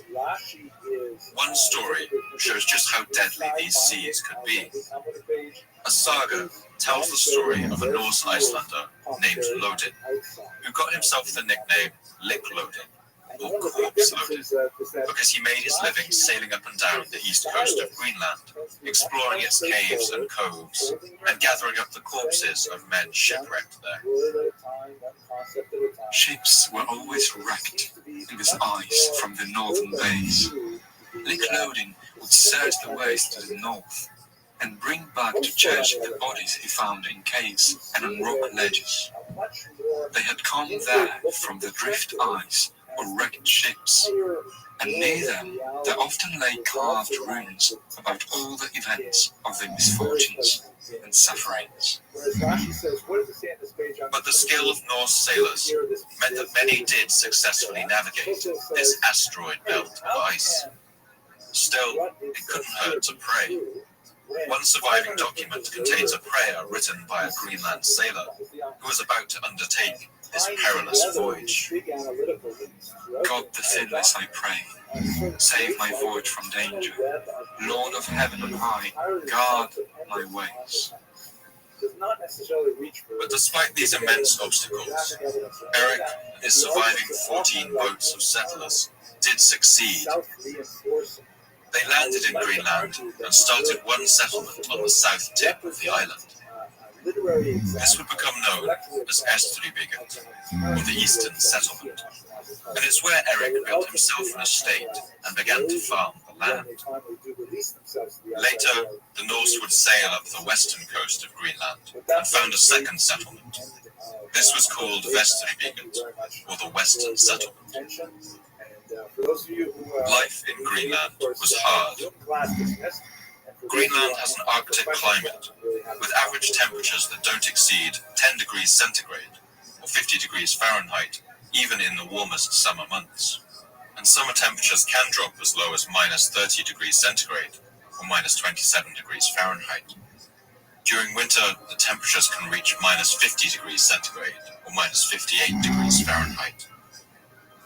One story shows just how deadly these seas could be. A saga tells the story of a Norse Icelander named Lodin, who got himself the nickname Lick Lodin, or Corpse Lodin, because he made his living sailing up and down the east coast of Greenland, exploring its caves and coves, and gathering up the corpses of men shipwrecked there. Ships were always wrecked with ice from the northern bays. Lick Lodin would search the ways to the north and bring back to church the bodies he found in caves and on rock ledges. They had come there from the drift ice or wrecked ships, and near them there often lay carved runes about all the events of their misfortunes and sufferings. But the skill of Norse sailors meant that many did successfully navigate this asteroid belt of ice. Still, it couldn't hurt to pray. One surviving document contains a prayer written by a Greenland sailor who was about to undertake this perilous voyage. God the Sinless, I pray, save my voyage from danger. Lord of heaven and high, guard my ways. But despite these immense obstacles, Eric and his surviving 14 boats of settlers did succeed. They landed in Greenland and started one settlement on the south tip of the island. This would become known as Restream, or the Eastern Settlement, and it's where Eric built himself an estate and began to farm the land. Later, the Norse would sail up the western coast of Greenland and found a second settlement. This was called Restream, or the Western Settlement. Life in Greenland was hard. Greenland has an Arctic climate, with average temperatures that don't exceed 10 degrees centigrade, or 50 degrees Fahrenheit, even in the warmest summer months. And summer temperatures can drop as low as minus 30 degrees centigrade, or minus 27 degrees Fahrenheit. During winter, the temperatures can reach minus 50 degrees centigrade, or minus 58 degrees Fahrenheit.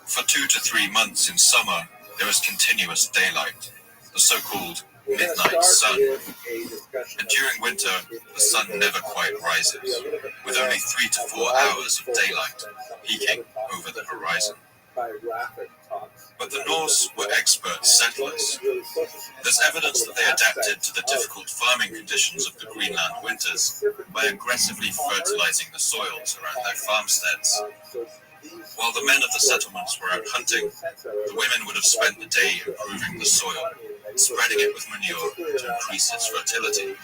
For 2 to 3 months in summer, there is continuous daylight, the so-called midnight sun. And during winter, the sun never quite rises, with only 3 to 4 hours of daylight peeking over the horizon. But the Norse were expert settlers. There's evidence that they adapted to the difficult farming conditions of the Greenland winters by aggressively fertilizing the soils around their farmsteads. While the men of the settlements were out hunting, the women would have spent the day improving the soil, spreading it with manure to increase its fertility.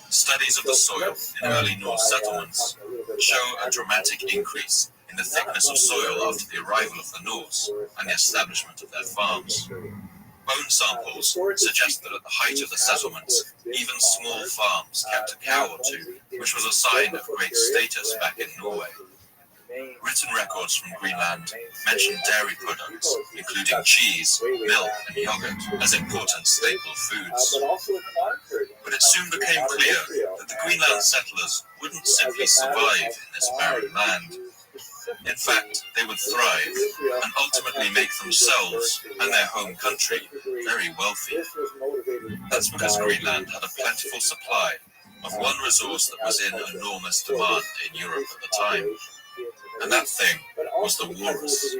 Studies of the soil in early Norse settlements show a dramatic increase in the thickness of soil after the arrival of the Norse and the establishment of their farms. Bone samples suggest that at the height of the settlements, even small farms kept a cow or two, which was a sign of great status back in Norway. Written records from Greenland mention dairy products, including cheese, milk, and yogurt, as important staple foods. But it soon became clear that the Greenland settlers wouldn't simply survive in this barren land. In fact, they would thrive and ultimately make themselves and their home country very wealthy. That's because Greenland had a plentiful supply of one resource that was in enormous demand in Europe at the time. And that thing was the walrus.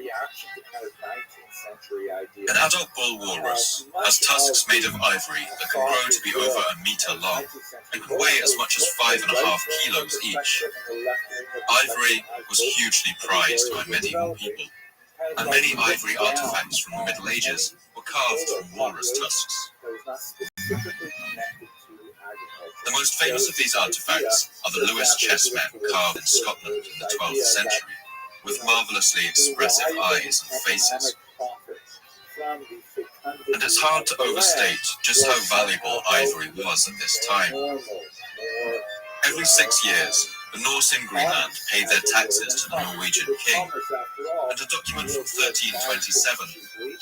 An adult bull walrus has tusks made of ivory that can grow to be over a meter long and can weigh as much as 5.5 kilos each. Ivory was hugely prized by medieval people, and many ivory artifacts from the Middle Ages were carved from walrus tusks. The most famous of these artifacts are the Lewis chessmen carved in Scotland in the 12th century, with marvellously expressive eyes and faces. And it's hard to overstate just how valuable ivory was at this time. Every 6 years, the Norse in Greenland paid their taxes to the Norwegian king, and a document from 1327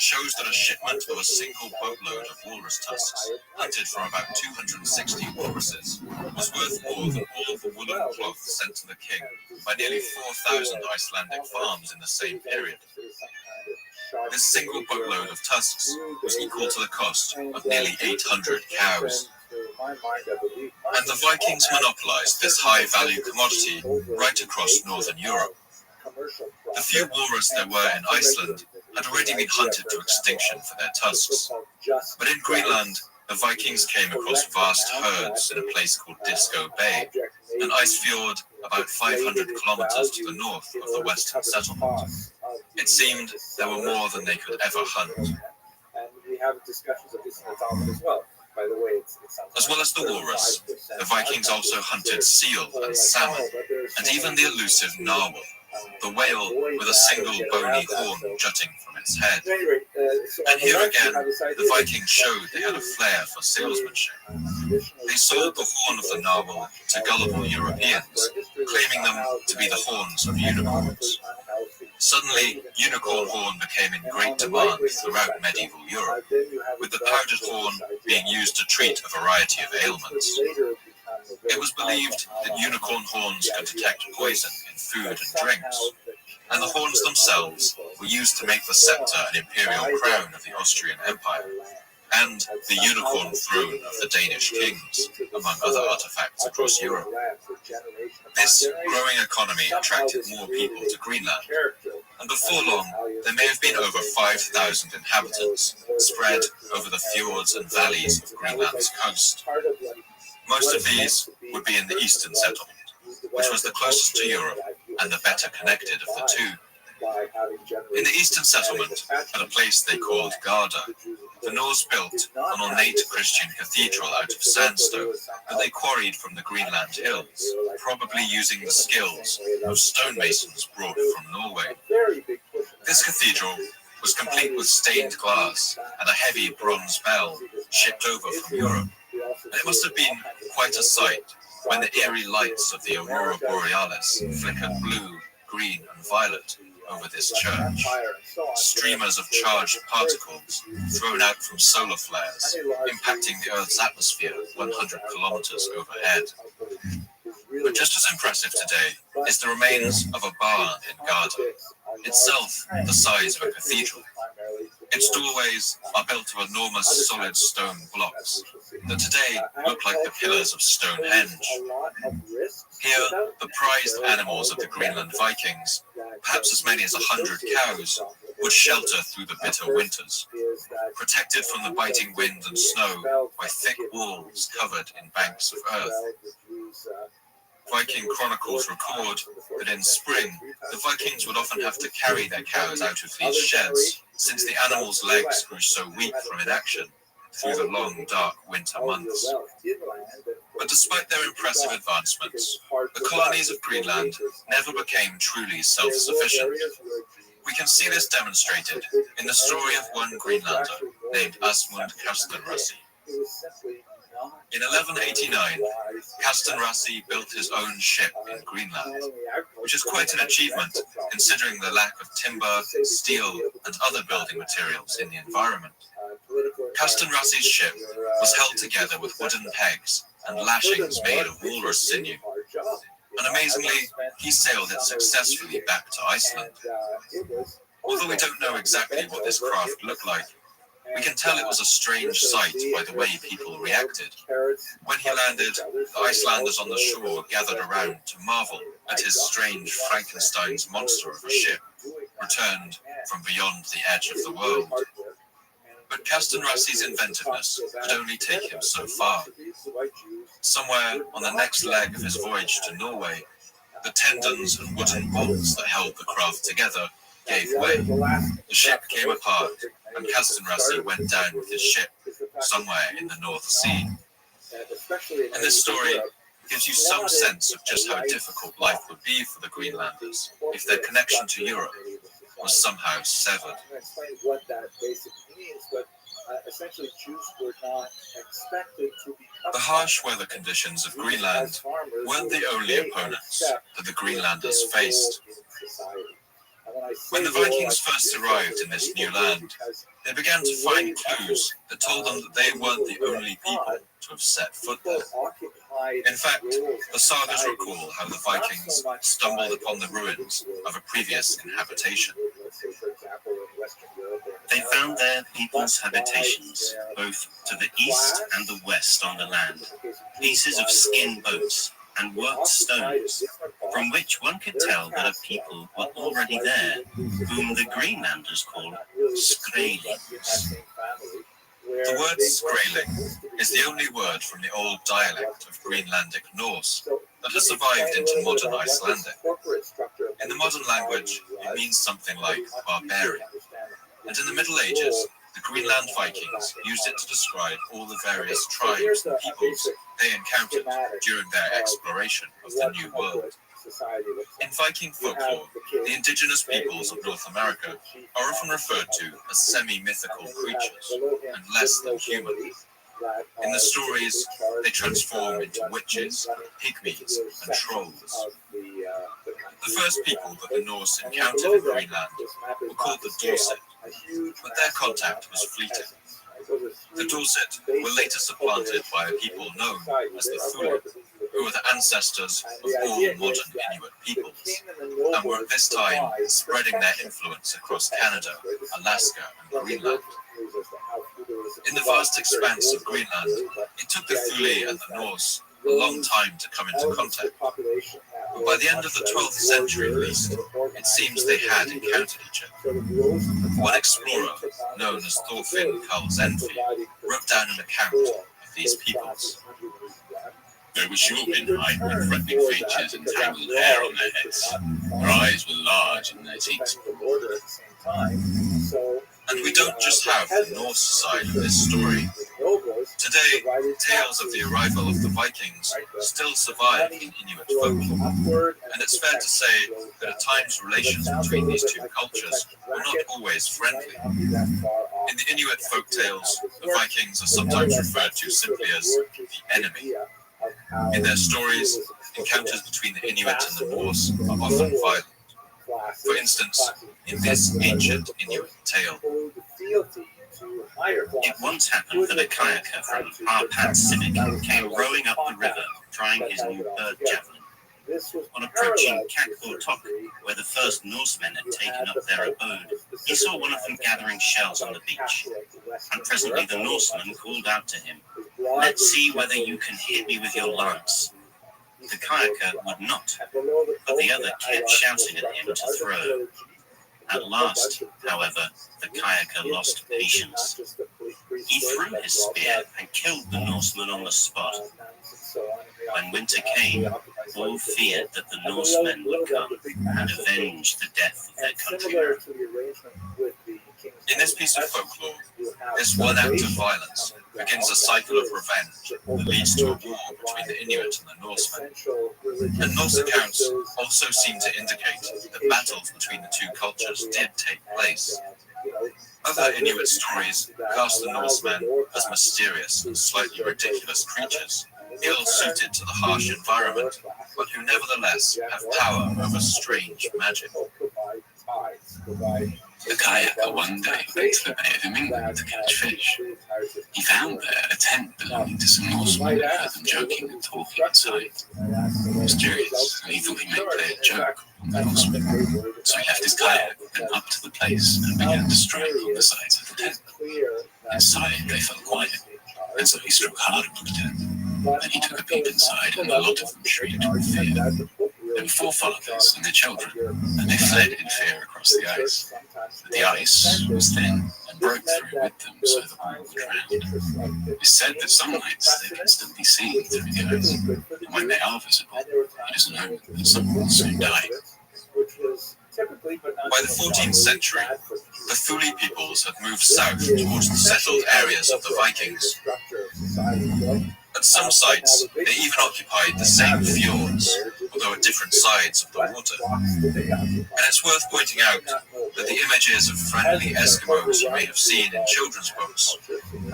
shows that a shipment of a single boatload of walrus tusks, hunted from about 260 walruses, was worth more than all the woolen cloth sent to the king by nearly 4,000 Icelandic farms in the same period. This single boatload of tusks was equal to the cost of nearly 800 cows. And the Vikings monopolized this high-value commodity right across northern Europe. The few walrus there were in Iceland had already been hunted to extinction for their tusks. But in Greenland, the Vikings came across vast herds in a place called Disco Bay, an ice fjord about 500 kilometers to the north of the western settlement. It seemed there were more than they could ever hunt. And we have discussions of this in the Talmud as well. By the way, as well as the walrus, the Vikings also hunted seal and salmon, and even the elusive narwhal, the whale with a single bony horn jutting from its head. And here again, the Vikings showed they had a flair for salesmanship. They sold the horn of the narwhal to gullible Europeans, claiming them to be the horns of unicorns. Suddenly, unicorn horn became in great demand throughout medieval Europe, with the powdered horn being used to treat a variety of ailments. It was believed that unicorn horns could detect poison in food and drinks, and the horns themselves were used to make the scepter and imperial crown of the Austrian Empire, and the unicorn throne of the Danish kings, among other artifacts across Europe. This growing economy attracted more people to Greenland, and before long, there may have been over 5,000 inhabitants spread over the fjords and valleys of Greenland's coast. Most of these would be in the eastern settlement, which was the closest to Europe and the better connected of the two. In the eastern settlement, at a place they called Garda, the Norse built an ornate Christian cathedral out of sandstone that they quarried from the Greenland hills, probably using the skills of stonemasons brought from Norway. This cathedral was complete with stained glass and a heavy bronze bell shipped over from Europe. And it must have been quite a sight when the eerie lights of the Aurora Borealis flickered blue, green, and violet over this church. Streamers of charged particles thrown out from solar flares, impacting the Earth's atmosphere 100 kilometers overhead. But just as impressive today is the remains of a barn in Garda, itself the size of a cathedral. Its doorways are built of enormous solid stone blocks that today look like the pillars of Stonehenge. Here, the prized animals of the Greenland Vikings, perhaps as many as 100 cows, would shelter through the bitter winters, protected from the biting wind and snow by thick walls covered in banks of earth. Viking chronicles record that in spring, the Vikings would often have to carry their cows out of these sheds, since the animals' legs grew so weak from inaction through the long, dark winter months. But despite their impressive advancements, the colonies of Greenland never became truly self-sufficient. We can see this demonstrated in the story of one Greenlander named Asmund Kastanrassi. In 1189, Kastanrassi built his own ship in Greenland, which is quite an achievement considering the lack of timber, steel, and other building materials in the environment. Kastanrassi's ship was held together with wooden pegs and lashings made of walrus sinew, and amazingly, he sailed it successfully back to Iceland. Although we don't know exactly what this craft looked like, we can tell it was a strange sight by the way people reacted. When he landed, the Icelanders on the shore gathered around to marvel at his strange Frankenstein's monster of a ship, returned from beyond the edge of the world. But Kastanrassi's inventiveness could only take him so far. Somewhere on the next leg of his voyage to Norway, the tendons and wooden bolts that held the craft together gave way. The ship came apart, and Kastanrassi went down with his ship somewhere in the North Sea. And this story gives you some sense of just how difficult life would be for the Greenlanders if their connection to Europe was somehow severed. What that basically means, but essentially Jews were not expected to become. The harsh weather conditions of Greenland weren't the only opponents that the Greenlanders faced. When the Vikings first arrived in this new land, they began to find clues that told them that they weren't the only people to have set foot there. In fact, the sagas recall how the Vikings stumbled upon the ruins of a previous inhabitation. They found their people's habitations, both to the east and the west on the land, pieces of skin boats and worked stones, from which one could tell that a people were already there, whom the Greenlanders called Skrælings. The word Skræling is the only word from the old dialect of Greenlandic Norse that has survived into modern Icelandic. In the modern language, it means something like barbarian. And in the Middle Ages, the Greenland Vikings used it to describe all the various tribes and peoples they encountered during their exploration of the New World. In Viking folklore, the indigenous peoples of North America are often referred to as semi-mythical creatures and less than human. In the stories, they transform into witches, pygmies, and trolls. The first people that the Norse encountered in Greenland were called the Dorset, but their contact was fleeting. The Dorset were later supplanted by a people known as the Thule, who were the ancestors of all modern Inuit peoples, and were at this time spreading their influence across Canada, Alaska, and Greenland. In the vast expanse of Greenland, it took the Thule and the Norse a long time to come into contact, but by the end of the 12th century at least, it seems they had encountered each other. One explorer, known as Thorfinn Karlsenfi, wrote down an account of these peoples. They were short in height with threatening features and tangled hair on their heads. Their eyes were large and their cheeks were broad. And we don't just have the Norse side of this story. Today, tales of the arrival of the Vikings still survive in Inuit folklore, and it's fair to say that at times relations between these two cultures were not always friendly. In the Inuit folktales, the Vikings are sometimes referred to simply as the enemy. In their stories, encounters between the Inuit and the Norse are often violent. For instance, in this ancient Inuit tale, it once happened that a kayaker from Arpad Civic came rowing up the river, trying his new bird javelin. On approaching Kakbortok, where the first Norsemen had taken up their abode, he saw one of them gathering shells on the beach. And presently the Norseman called out to him, "Let's see whether you can hit me with your lance." The kayaker would not, but the other kept shouting at him to throw. At last, however, the kayaker lost patience. He threw his spear and killed the Norseman on the spot. When winter came, all feared that the Norsemen would come and avenge the death of their countrymen. in this piece of folklore, this one act of violence begins a cycle of revenge that leads to a war between the Inuit and the Norsemen. And Norse accounts also seem to indicate that battles between the two cultures did take place. Other Inuit stories cast the Norsemen as mysterious and slightly ridiculous creatures, ill-suited to the harsh environment, but who nevertheless have power over strange magic. The kayaker one day went to the Bay of England to catch fish. He found there a tent belonging to some Norsemen who heard them joking and talking inside. He was curious, and he thought he might play a joke on the Norsemen. So he left his kayak, went up to the place, and began to strike on the sides of the tent. Inside, they felt quiet, and so he struck hard on the tent. Then he took a peep inside, and a lot of them shrieked with fear. There were forefathers and their children, and they fled in fear across the ice. But the ice was thin and broke through with them, so the all drowned. It's said that some nights they can still be seen through the ice, and when they are visible, it is known that someone will soon die. By the 14th century, the Thule peoples had moved south towards the settled areas of the Vikings. At some sites, they even occupied the same fjords, although at different sides of the water. And it's worth pointing out that the images of friendly Eskimos you may have seen in children's books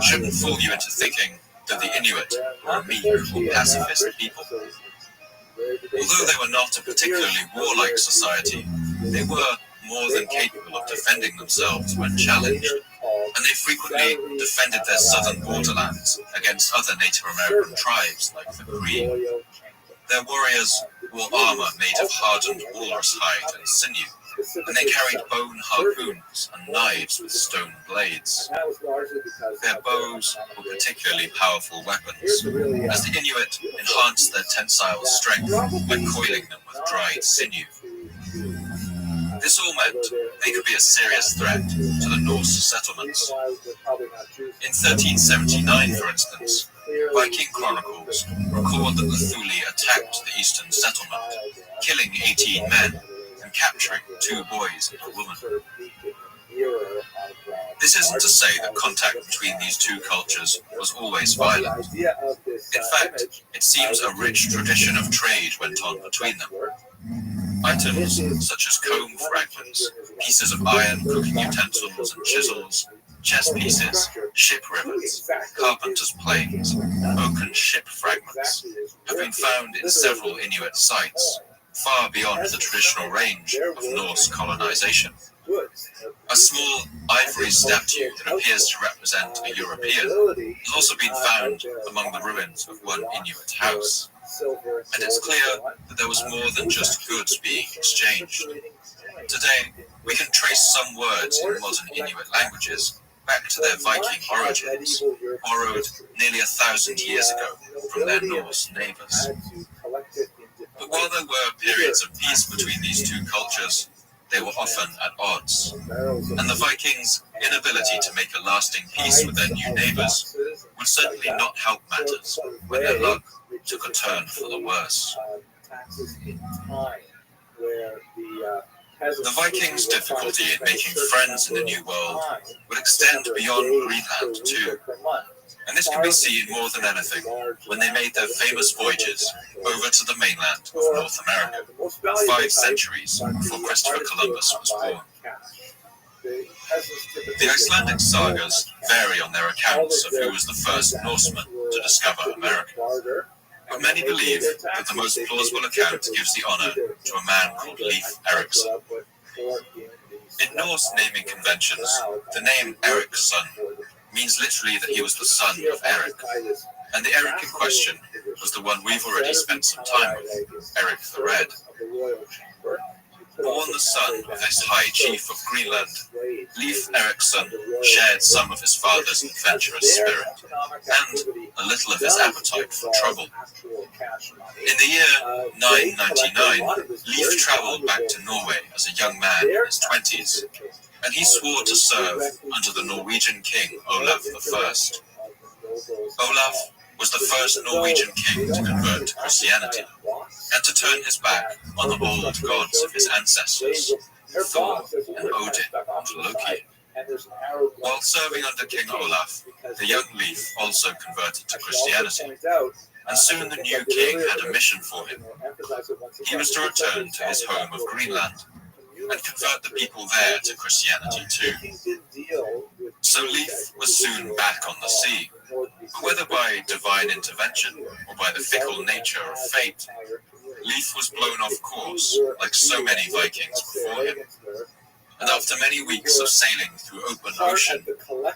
shouldn't fool you into thinking that the Inuit were a meek or pacifist people. Although they were not a particularly warlike society, they were more than capable of defending themselves when challenged, and they frequently defended their southern borderlands against other Native American tribes like the Cree. Their warriors wore armor made of hardened walrus hide and sinew, and they carried bone harpoons and knives with stone blades. Their bows were particularly powerful weapons, as the Inuit enhanced their tensile strength by coiling them with dried sinew. This all meant they could be a serious threat to the Norse settlements. In 1379, for instance, Viking chronicles record that the Thuli attacked the eastern settlement, killing 18 men and capturing 2 boys and a woman. This isn't to say that contact between these two cultures was always violent. In fact, it seems a rich tradition of trade went on between them. Items such as comb fragments, pieces of iron cooking utensils and chisels, chess pieces, ship rivets, carpenter's planes, oaken ship fragments have been found in several Inuit sites, far beyond the traditional range of Norse colonization. A small ivory statue that appears to represent a European has also been found among the ruins of one Inuit house. And it's clear that there was more than just goods being exchanged. Today, we can trace some words in modern Inuit languages back to their Viking origins, borrowed nearly 1,000 years ago from their Norse neighbors. But while there were periods of peace between these two cultures, they were often at odds, and the Vikings' inability to make a lasting peace with their new neighbors would certainly not help matters when their luck took a turn for the worse. The Vikings' difficulty in making friends in the New World would extend beyond Greenland too, and this can be seen more than anything when they made their famous voyages over to the mainland of North America, 5 centuries before Christopher Columbus was born. The Icelandic sagas vary on their accounts of who was the first Norseman to discover America, but many believe that the most plausible account gives the honor to a man called Leif Erikson. In Norse naming conventions, the name Eriksson means literally that he was the son of Eric, and the Eric in question was the one we've already spent some time with, Eric the Red. Born the son of this high chief of Greenland, Leif Erikson shared some of his father's adventurous spirit, and a little of his appetite for trouble. In the year 999, Leif travelled back to Norway as a young man in his 20s, and he swore to serve under the Norwegian king Olav I. Olaf was the first Norwegian king to convert to Christianity, and to turn his back on the old gods of his ancestors, Thor and Odin and Loki. While serving under King Olaf, the young Leif also converted to Christianity, and soon the new king had a mission for him. He was to return to his home of Greenland and convert the people there to Christianity too. So Leif was soon back on the sea, but whether by divine intervention or by the fickle nature of fate, Leif was blown off course like so many Vikings before him. And after many weeks of sailing through open ocean,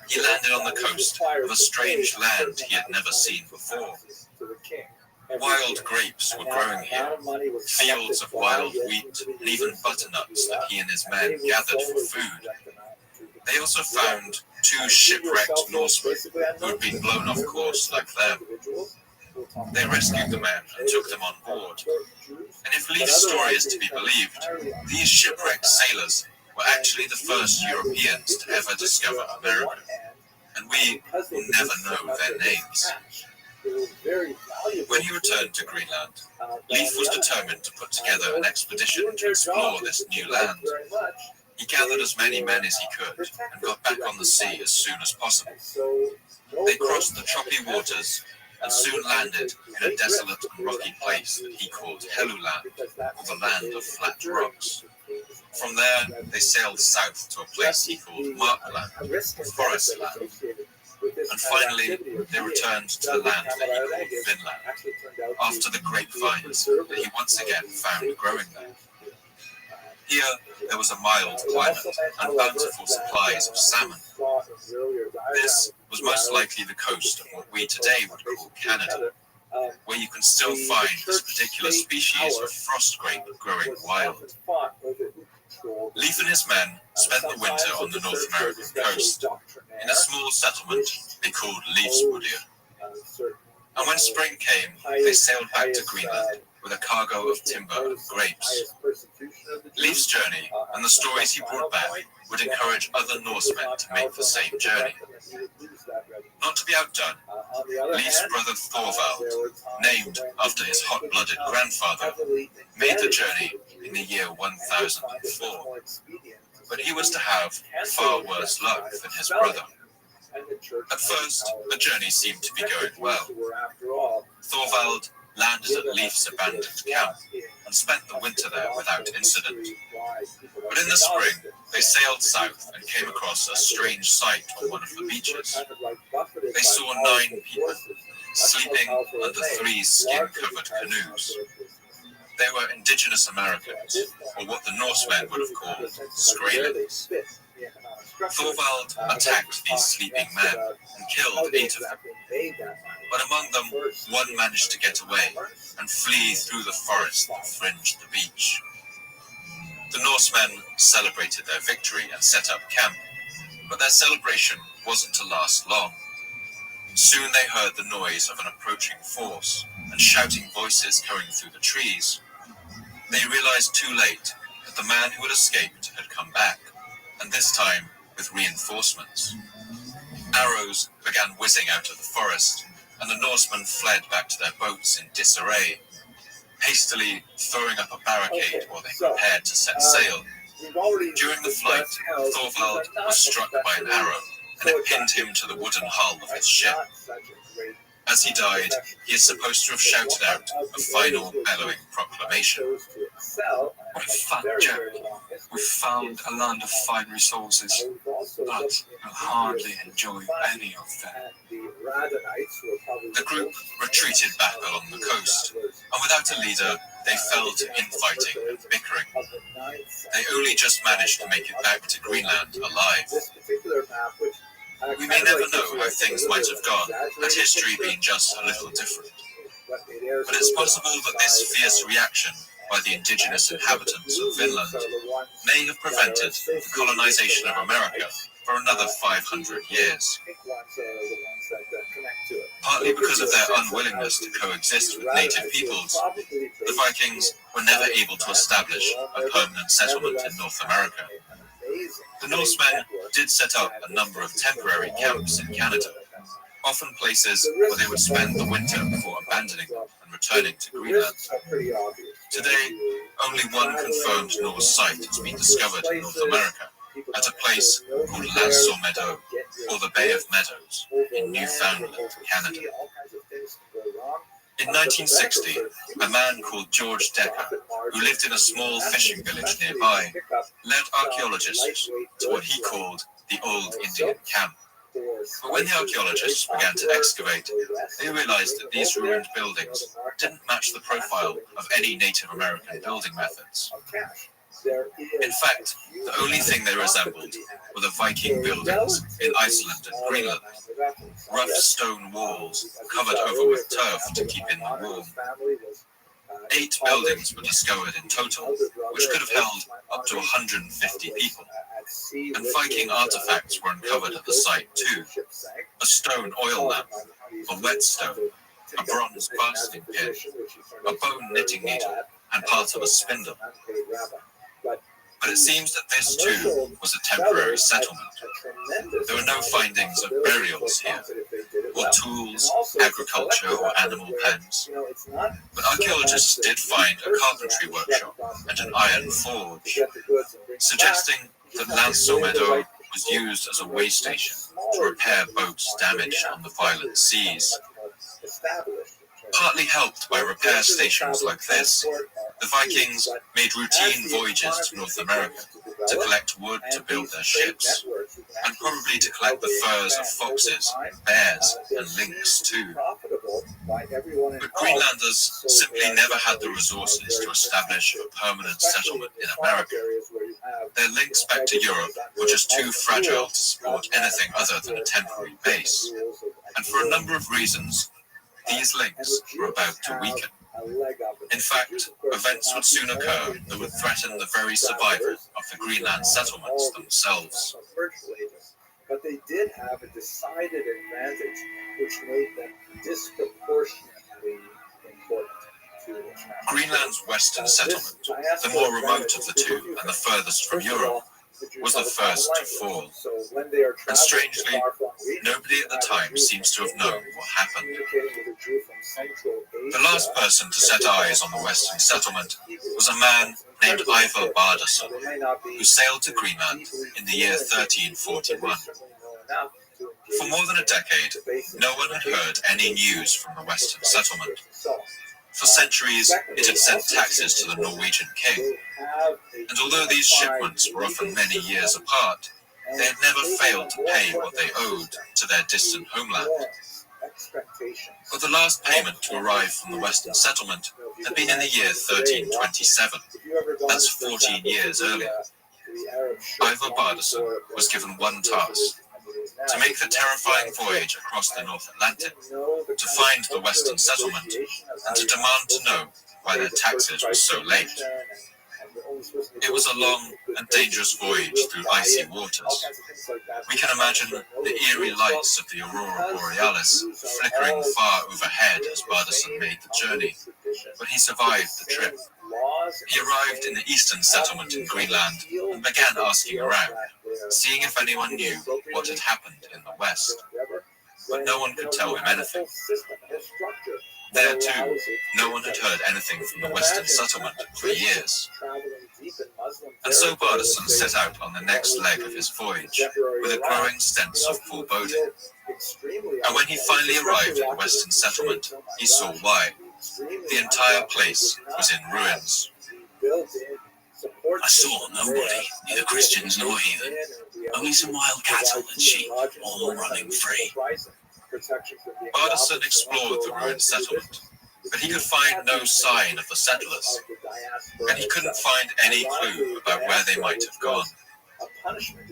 he landed on the coast of a strange land he had never seen before. Wild grapes were growing here, fields of wild wheat, and even butternuts that he and his men gathered for food. They also found 2 shipwrecked Norsemen who had been blown off course like them. They rescued the men and took them on board. And if Leif's story is to be believed, these shipwrecked sailors were actually the first Europeans to ever discover America, and we will never know their names. When he returned to Greenland, Leif was determined to put together an expedition to explore this new land. He gathered as many men as he could and got back on the sea as soon as possible. They crossed the choppy waters and soon landed in a desolate and rocky place that he called Helluland, or the land of flat rocks. From there, they sailed south to a place he called Markland, or forest land. And finally, they returned to the land that he called Vinland, after the grapevines that he once again found growing there. Here, there was a mild climate and bountiful supplies of salmon. This was most likely the coast of what we today would call Canada, where you can still find this particular species of frost grape growing wild. Leif and his men spent the winter on the North American coast, in a small settlement they called Leifsbudir. And when spring came, they sailed back to Greenland with a cargo of timber and grapes. Leif's journey and the stories he brought back would encourage other Norsemen to make the same journey. Not to be outdone, Leif's brother Thorvald, named after his hot-blooded grandfather, made the journey in the year 1004. But he was to have far worse luck than his brother. At first, the journey seemed to be going well. Thorvald landed at Leif's abandoned camp and spent the winter there without incident. But in the spring, they sailed south and came across a strange sight on one of the beaches. They saw 9 people sleeping under 3 skin-covered canoes. They were indigenous Americans, or what the Norsemen would have called Skraelings. Thorvald attacked these sleeping men and killed 8 of them. But among them, one managed to get away and flee through the forest that fringed the beach. The Norsemen celebrated their victory and set up camp, but their celebration wasn't to last long. Soon they heard the noise of an approaching force and shouting voices coming through the trees. They realized too late that the man who had escaped had come back, and this time with reinforcements. Arrows began whizzing out of the forest, and the Norsemen fled back to their boats in disarray, hastily throwing up a barricade while they prepared to set sail. During the flight, Thorvald was struck by an arrow, and it pinned him to the wooden hull of his ship. As he died, he is supposed to have shouted out a final bellowing proclamation. What a fat joke. We've found a land of fine resources, but we'll hardly enjoy any of them. The group retreated back along the coast, and without a leader, they fell to infighting and bickering. They only just managed to make it back to Greenland alive. We may never know how things might have gone had history been just a little different. But it's possible that this fierce reaction by the indigenous inhabitants of Finland may have prevented the colonization of America for another 500 years. Partly because of their unwillingness to coexist with native peoples, the Vikings were never able to establish a permanent settlement in North America. The Norsemen did set up a number of temporary camps in Canada, often places where they would spend the winter before abandoning them and returning to Greenland. Today, only one confirmed Norse site has been discovered in North America, at a place called Lasso Meadow, or the Bay of Meadows, in Newfoundland, Canada. In 1960, a man called George Decker, who lived in a small fishing village nearby, led archaeologists to what he called the Old Indian Camp. But when the archaeologists began to excavate, they realized that these ruined buildings didn't match the profile of any Native American building methods. In fact, the only thing they resembled were the Viking buildings in Iceland and Greenland. Rough stone walls covered over with turf to keep in the warm. 8 buildings were discovered in total, which could have held up to 150 people. And Viking artifacts were uncovered at the site too. A stone oil lamp, a whetstone, a bronze basting pin, a bone knitting needle, and part of a spindle. But it seems that this too was a temporary settlement. There were no findings of burials here, or tools, agriculture, or animal pens. But archaeologists did find a carpentry workshop and an iron forge, suggesting that Lasso Meadow was used as a way station to repair boats damaged on the violent seas. Partly helped by repair stations like this, the Vikings made routine voyages to North America to collect wood to build their ships, and probably to collect the furs of foxes, bears, and lynx too. But Greenlanders simply never had the resources to establish a permanent settlement in America. Their links back to Europe were just too fragile to support anything other than a temporary base. And for a number of reasons, these links were about to weaken. In fact, events would soon occur that would threaten the very survival of the Greenland settlements themselves. But they did have a decided advantage, which made them disproportionately important to international. Greenland's western settlement, the more remote of the two and the furthest from Europe, was the first to fall. And strangely, nobody at the time seems to have known what happened. The last person to set eyes on the western settlement was a man named Ivar Bardason, who sailed to Greenland in the year 1341. For more than a decade, no one had heard any news from the western settlement. For centuries, it had sent taxes to the Norwegian king, and although these shipments were often many years apart, they had never failed to pay what they owed to their distant homeland. But the last payment to arrive from the western settlement had been in the year 1327. That's 14 years earlier. Ivar Bardason was given one task: to make the terrifying voyage across the North Atlantic, to find the western settlement, and to demand to know why their taxes were so late. It was a long and dangerous voyage through icy waters. We can imagine the eerie lights of the Aurora Borealis flickering far overhead as Bardason made the journey, but he survived the trip. He arrived in the eastern settlement in Greenland and began asking around, seeing if anyone knew what had happened in the west. But no one could tell him anything. There too, no one had heard anything from the western settlement for years. And so Bardason set out on the next leg of his voyage with a growing sense of foreboding. And when he finally arrived at the western settlement, he saw why. The entire place was in ruins. I saw nobody, neither Christians nor heathen. Only some wild cattle and sheep, all running free. Bardason explored the ruined settlement, but he could find no sign of the settlers, and he couldn't find any clue about where they might have gone.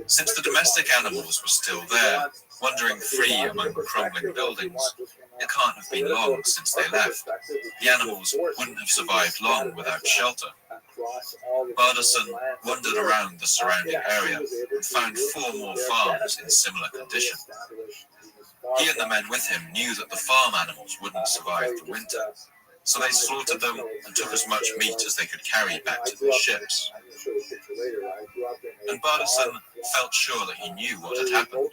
Since the domestic animals were still there, wandering free among crumbling buildings, it can't have been long since they left. The animals wouldn't have survived long without shelter. Bardason wandered around the surrounding area and found 4 more farms in similar condition. He and the men with him knew that the farm animals wouldn't survive the winter, so they slaughtered them and took as much meat as they could carry back to their ships. And Bardason felt sure that he knew what had happened.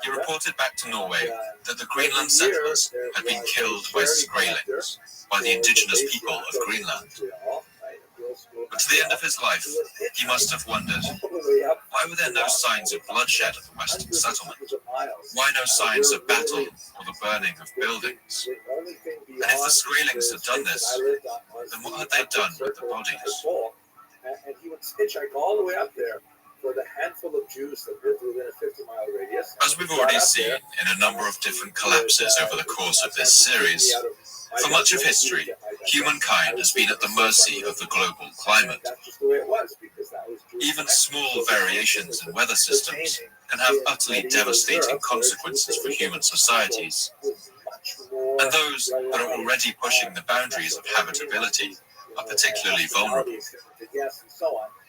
He reported back to Norway that the Greenland settlers had been killed by Skraelings, by the indigenous people of Greenland. But to the end of his life, he must have wondered, why were there no signs of bloodshed at the western settlement? Why no signs of battle or the burning of buildings? And if the Skraelings had done this, then what had they done with the bodies? And he would hitchhike all the way up there for the handful of Jews that lived within a 50-mile radius. As we've already seen in a number of different collapses over the course of this series, for much of history, humankind has been at the mercy of the global climate. Even small variations in weather systems can have utterly devastating consequences for human societies. And those that are already pushing the boundaries of habitability are particularly vulnerable.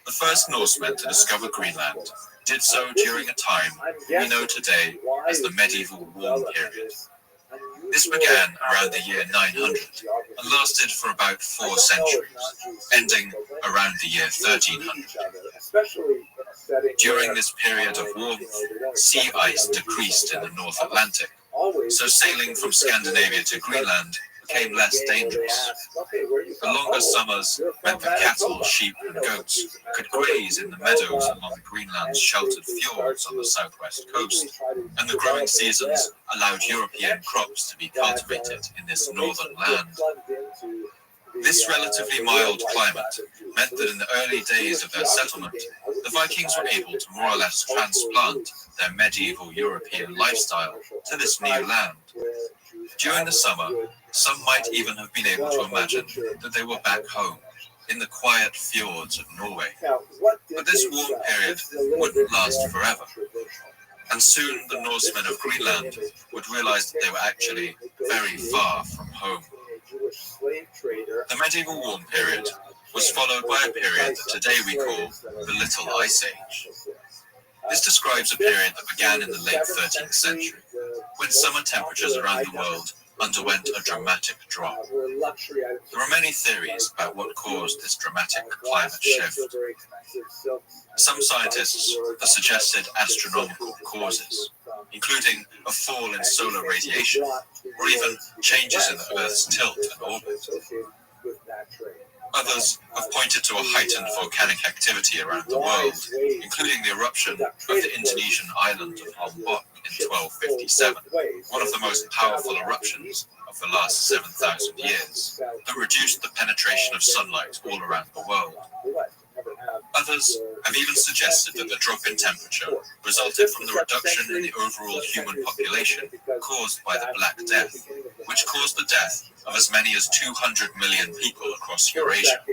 The first Norsemen to discover Greenland did so during a time we know today as the medieval warm period. This began around the year 900 and lasted for about 4 centuries, ending around the year 1300. During this period of warmth, sea ice decreased in the North Atlantic, so sailing from Scandinavia to Greenland became less dangerous. The longer summers meant that cattle, sheep and goats could graze in the meadows along Greenland's sheltered fjords on the southwest coast, and the growing seasons allowed European crops to be cultivated in this northern land. This relatively mild climate meant that in the early days of their settlement, the Vikings were able to more or less transplant their medieval European lifestyle to this new land. During the summer, some might even have been able to imagine that they were back home in the quiet fjords of Norway. But this warm period wouldn't last forever. And soon the Norsemen of Greenland would realize that they were actually very far from home. The medieval warm period was followed by a period that today we call the Little Ice Age. This describes a period that began in the late 13th century, when summer temperatures around the world underwent a dramatic drop. There are many theories about what caused this dramatic climate shift. Some scientists have suggested astronomical causes, including a fall in solar radiation, or even changes in the Earth's tilt and orbit. Others have pointed to a heightened volcanic activity around the world, including the eruption of the Indonesian island of Lombok in 1257, one of the most powerful eruptions of the last 7,000 years, that reduced the penetration of sunlight all around the world. Others have even suggested that the drop in temperature resulted from the reduction in the overall human population caused by the Black Death, which caused the death of as many as 200 million people across Eurasia,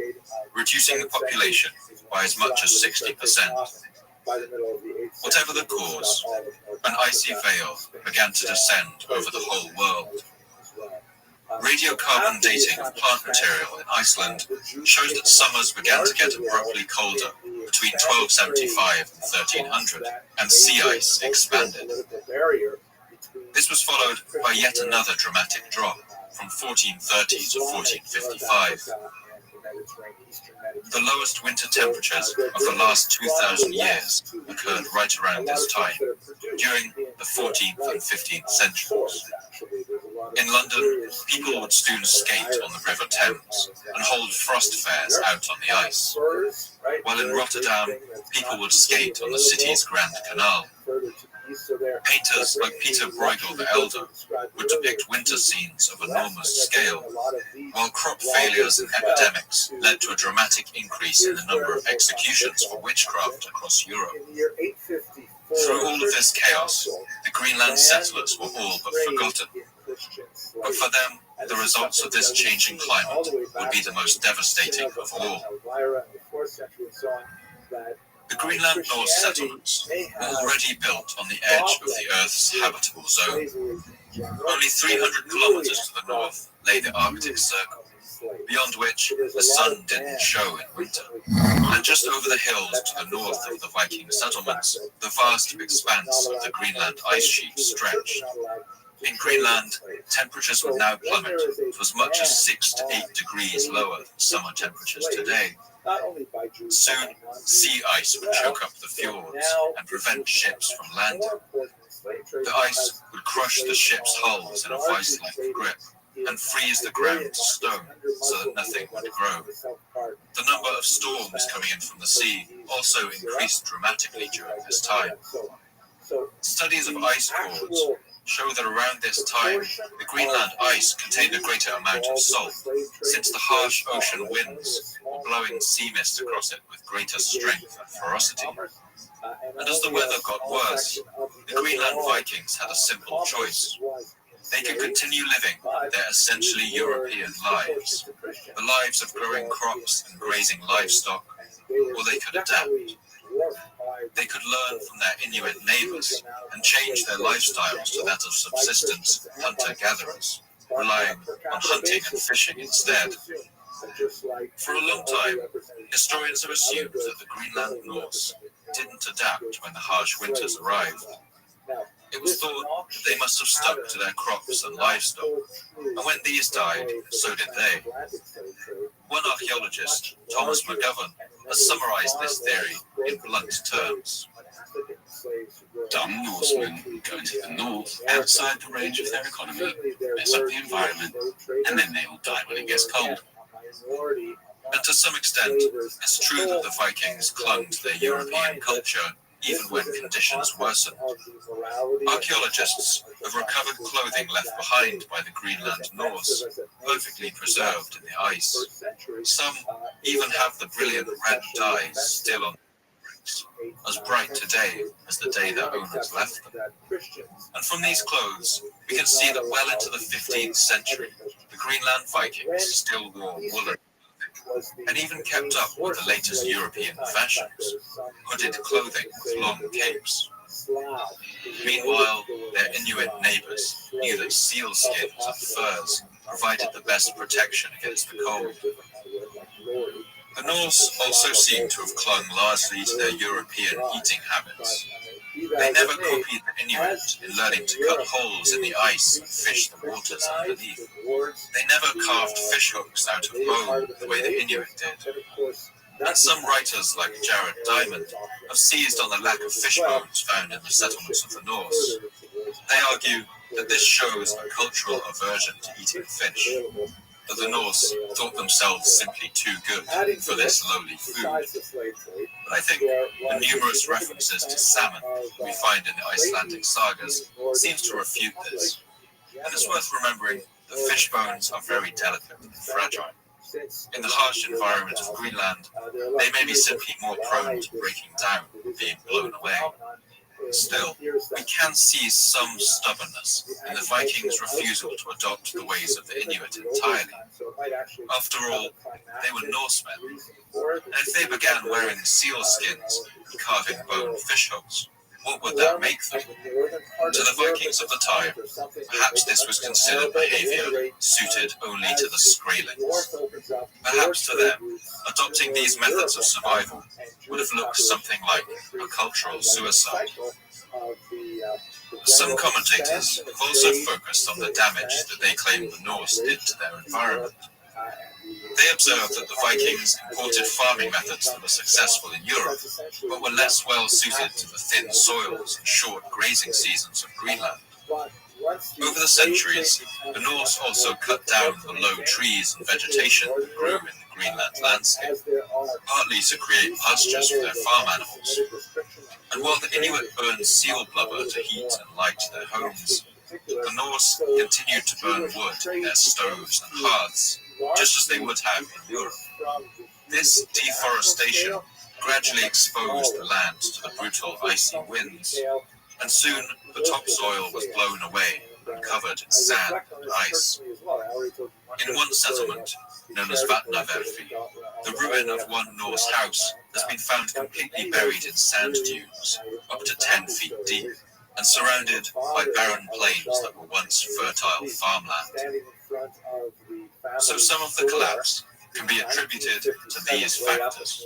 reducing the population by as much as 60%. Whatever the cause, an icy veil began to descend over the whole world. Radiocarbon dating of plant material in Iceland shows that summers began to get abruptly colder between 1275 and 1300, and sea ice expanded. This was followed by yet another dramatic drop from 1430 to 1455. The lowest winter temperatures of the last 2,000 years occurred right around this time, during the 14th and 15th centuries. In London, people would soon skate on the River Thames and hold frost fairs out on the ice, while in Rotterdam, people would skate on the city's Grand Canal. Painters like Peter Bruegel the Elder would depict winter scenes of enormous scale, while crop failures and epidemics led to a dramatic increase in the number of executions for witchcraft across Europe. Through all of this chaos, the Greenland settlers were all but forgotten. But for them, the results of this changing climate would be the most devastating of all. The Greenland Norse settlements were already built on the edge of the Earth's habitable zone. Only 300 kilometers to the north lay the Arctic Circle, beyond which the sun didn't show in winter. And just over the hills to the north of the Viking settlements, the vast expanse of the Greenland ice sheet stretched. In Greenland, temperatures would now plummet to as much as 6 to 8 degrees lower than summer temperatures today. Soon, sea ice would choke up the fjords and prevent ships from landing. The ice would crush the ships' hulls in a vice-like grip and freeze the ground to stone so that nothing would grow. The number of storms coming in from the sea also increased dramatically during this time. Studies of ice cores show that around this time, the Greenland ice contained a greater amount of salt, since the harsh ocean winds were blowing sea mist across it with greater strength and ferocity. And as the weather got worse, the Greenland Vikings had a simple choice. They could continue living their essentially European lives, the lives of growing crops and grazing livestock, or they could adapt. They could learn from their Inuit neighbors and change their lifestyles to that of subsistence hunter-gatherers, relying on hunting and fishing instead. For a long time, historians have assumed that the Greenland Norse didn't adapt when the harsh winters arrived. It was thought that they must have stuck to their crops and livestock, and when these died, so did they. One archaeologist, Thomas McGovern, has summarized this theory in blunt terms. Dumb Norsemen go into the north outside the range of their economy, mess up the environment, and then they all die when it gets cold. And to some extent, it's true that the Vikings clung to their European culture even when conditions worsened. Archaeologists have recovered clothing left behind by the Greenland Norse, perfectly preserved in the ice. Some even have the brilliant red dyes still on the bricks. as bright today as the day their owners left them. And from these clothes, we can see that well into the 15th century, the Greenland Vikings still wore woolen and even kept up with the latest European fashions, hooded clothing with long capes. Meanwhile, their Inuit neighbors knew that seal skins and furs provided the best protection against the cold. The Norse also seem to have clung largely to their European eating habits. They never copied the Inuit in learning to cut holes in the ice and fish the waters underneath. They never carved fish hooks out of bone the way the Inuit did. And some writers like Jared Diamond have seized on the lack of fish bones found in the settlements of the Norse. They argue that this shows a cultural aversion to eating fish, that the Norse thought themselves simply too good for this lowly food. But I think the numerous references to salmon we find in the Icelandic sagas seems to refute this. And it's worth remembering that fish bones are very delicate and fragile. In the harsh environment of Greenland, they may be simply more prone to breaking down and being blown away. Still, we can see some stubbornness in the Vikings' refusal to adopt the ways of the Inuit entirely. After all, they were Norsemen, and if they began wearing seal skins and carving bone fish hooks, what would that make them? To the Vikings of the time, perhaps this was considered behavior suited only to the Skraelings. Perhaps to them, adopting these methods of survival would have looked something like a cultural suicide. Some commentators have also focused on the damage that they claim the Norse did to their environment. They observed that the Vikings imported farming methods that were successful in Europe, but were less well suited to the thin soils and short grazing seasons of Greenland. Over the centuries, the Norse also cut down the low trees and vegetation that grew in the Greenland landscape, partly to create pastures for their farm animals. And while the Inuit burned seal blubber to heat and light their homes, the Norse continued to burn wood in their stoves and hearths, just as they would have in Europe. This deforestation gradually exposed the land to the brutal icy winds, and soon the topsoil was blown away and covered in sand and ice. In one settlement, known as Vatnaverfi, the ruin of one Norse house has been found completely buried in sand dunes, up to 10 feet deep, and surrounded by barren plains that were once fertile farmland. So some of the collapse can be attributed to these factors: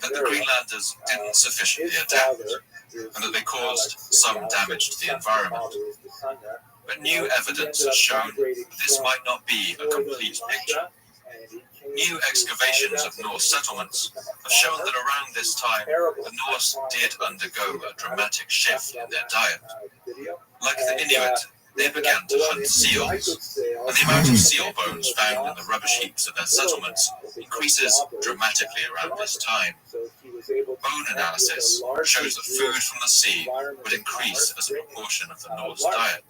that the Greenlanders didn't sufficiently adapt, and that they caused some damage to the environment. But new evidence has shown that this might not be a complete picture. New excavations of Norse settlements have shown that around this time, the Norse did undergo a dramatic shift in their diet. Like the Inuit, they began to hunt seals, and the amount of seal bones found in the rubbish heaps of their settlements increases dramatically around this time. Bone analysis shows that food from the sea would increase as a proportion of the Norse diet,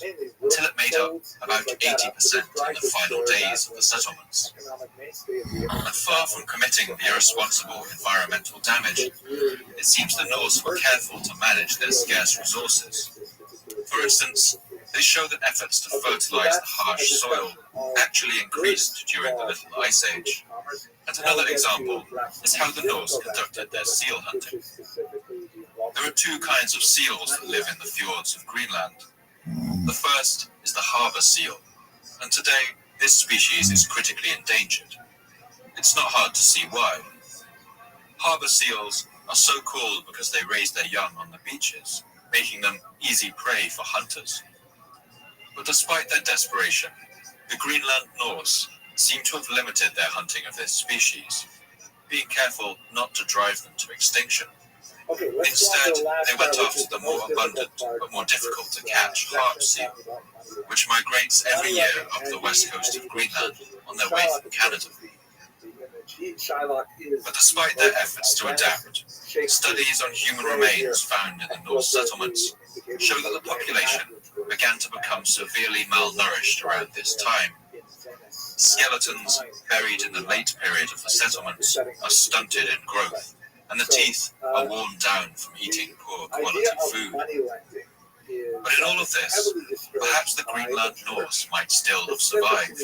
until it made up about 80% in the final days of the settlements. And far from committing the irresponsible environmental damage, it seems the Norse were careful to manage their scarce resources. For instance, they show that efforts to fertilize the harsh soil actually increased during the Little Ice Age. And another example is how the Norse conducted their seal hunting. There are two kinds of seals that live in the fjords of Greenland. The first is the harbor seal, and today this species is critically endangered. It's not hard to see why. Harbor seals are so called because they raise their young on the beaches, making them easy prey for hunters. But despite their desperation, the Greenland Norse seem to have limited their hunting of this species, being careful not to drive them to extinction. Instead, they went after the more abundant but more difficult to catch harp seal, which migrates every year up the west coast of Greenland on their way through Canada. But despite their efforts to adapt, studies on human remains found in the Norse settlements show that the population began to become severely malnourished around this time. Skeletons buried in the late period of the settlements are stunted in growth and the teeth are worn down from eating poor quality food. But in all of this, perhaps the Greenland Norse might still have survived.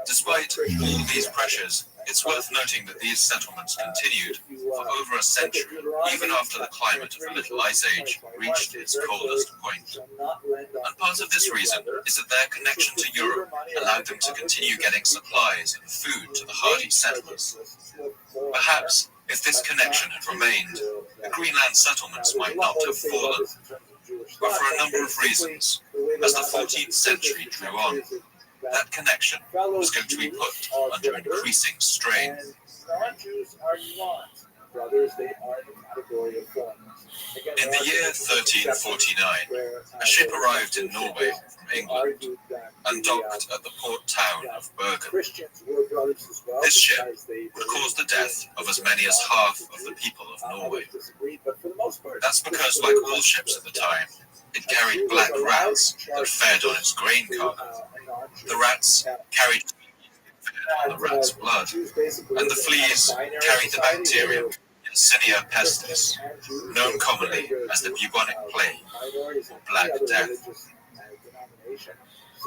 Despite all these pressures, it's worth noting that these settlements continued for over a century, even after the climate of the Little Ice Age reached its coldest point. And part of this reason is that their connection to Europe allowed them to continue getting supplies and food to the hardy settlers. Perhaps, if this connection had remained, the Greenland settlements might not have fallen. But for a number of reasons, as the 14th century drew on, that connection was going to be put under increasing strain. Non-Jews are not brothers, they are the category of foreigners. In the year 1349, a ship arrived in Norway from England and docked at the port town of Bergen. This ship would cause the death of as many as half of the people of Norway. That's because, like all ships at the time, it carried black rats that fed on its grain cargo. The rats carried on the rat's blood, and the fleas carried the bacterium Yersinia pestis, known commonly as the bubonic plague or Black Death.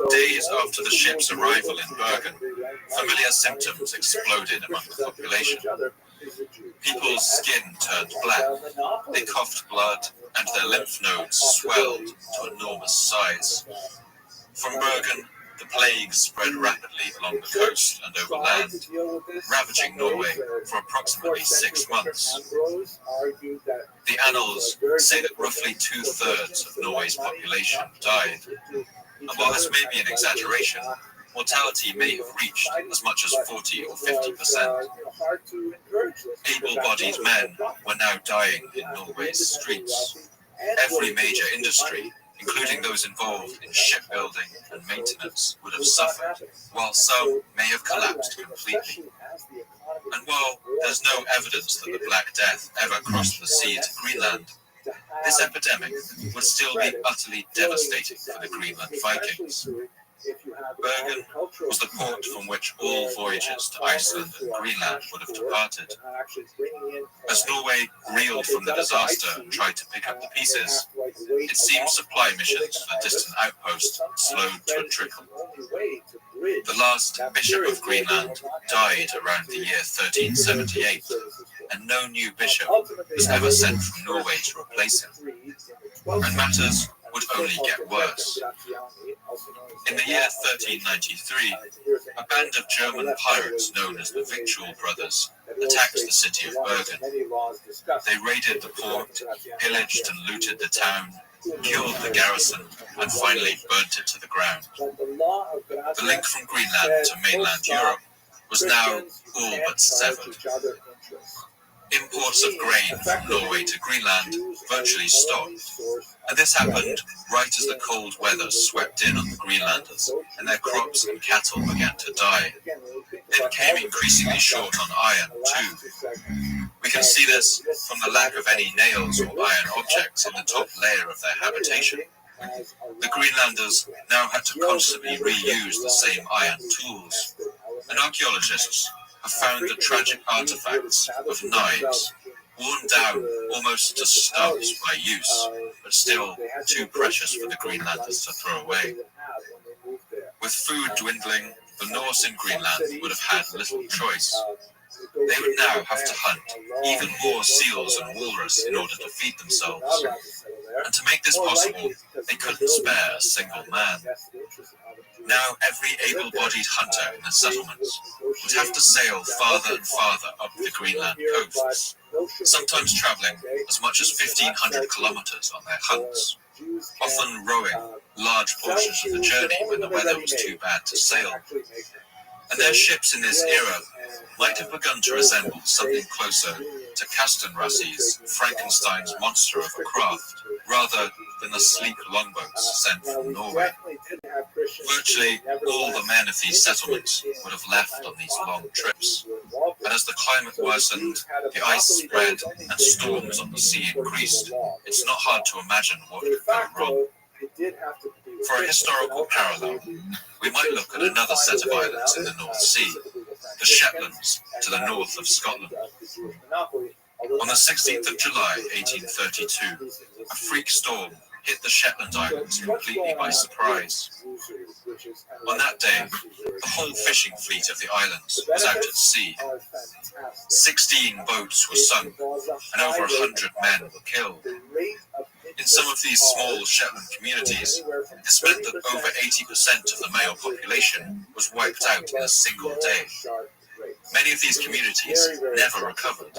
Days after the ship's arrival in Bergen, familiar symptoms exploded among the population. People's skin turned black, they coughed blood, and their lymph nodes swelled to enormous size. From Bergen, the plague spread rapidly along the coast and over land, ravaging Norway for approximately 6 months. The annals say that roughly 2/3 of Norway's population died. And while this may be an exaggeration, mortality may have reached as much as 40 or 50%. Able-bodied men were now dying in Norway's streets. Every major industry, including those involved in shipbuilding and maintenance, would have suffered, while some may have collapsed completely. And while there's no evidence that the Black Death ever crossed the sea to Greenland, this epidemic would still be utterly devastating for the Greenland Vikings. Bergen was the port from which all voyages to Iceland and Greenland would have departed. As Norway reeled from the disaster and tried to pick up the pieces, it seemed supply missions for distant outposts slowed to a trickle. The last Bishop of Greenland died around the year 1378, and no new bishop was ever sent from Norway to replace him. And matters would only get worse. In the year 1393, a band of German pirates known as the Victual Brothers attacked the city of Bergen. They raided the port, pillaged and looted the town, killed the garrison, and finally burnt it to the ground. The link from Greenland to mainland Europe was now all but severed. Imports of grain from Norway to Greenland virtually stopped, and this happened right as the cold weather swept in on the Greenlanders and their crops and cattle began to die. They became increasingly short on iron too. We can see this from the lack of any nails or iron objects in the top layer of their habitation. The Greenlanders now had to constantly reuse the same iron tools, and archaeologists have found the tragic artifacts of knives, worn down almost to stubs by use, but still too precious for the Greenlanders to throw away. With food dwindling, the Norse in Greenland would have had little choice. They would now have to hunt even more seals and walrus in order to feed themselves. And to make this possible, they couldn't spare a single man. Now every able-bodied hunter in the settlements would have to sail farther and farther up the Greenland coasts, sometimes traveling as much as 1,500 kilometers on their hunts, often rowing large portions of the journey when the weather was too bad to sail. And their ships in this era might have begun to resemble something closer to Kastanrassi's Frankenstein's monster of a craft, rather than the sleek longboats sent from Norway. Virtually all the men of these settlements would have left on these long trips, and as the climate worsened, the ice spread, and storms on the sea increased, it's not hard to imagine what could go wrong. For a historical parallel, we might look at another set of islands in the North Sea, the Shetlands, to the north of Scotland. On the 16th of July, 1832, a freak storm hit the Shetland Islands completely by surprise. On that day, the whole fishing fleet of the islands was out at sea. 16 boats were sunk, and over 100 men were killed. In some of these small Shetland communities, this meant that over 80% of the male population was wiped out in a single day. Many of these communities never recovered.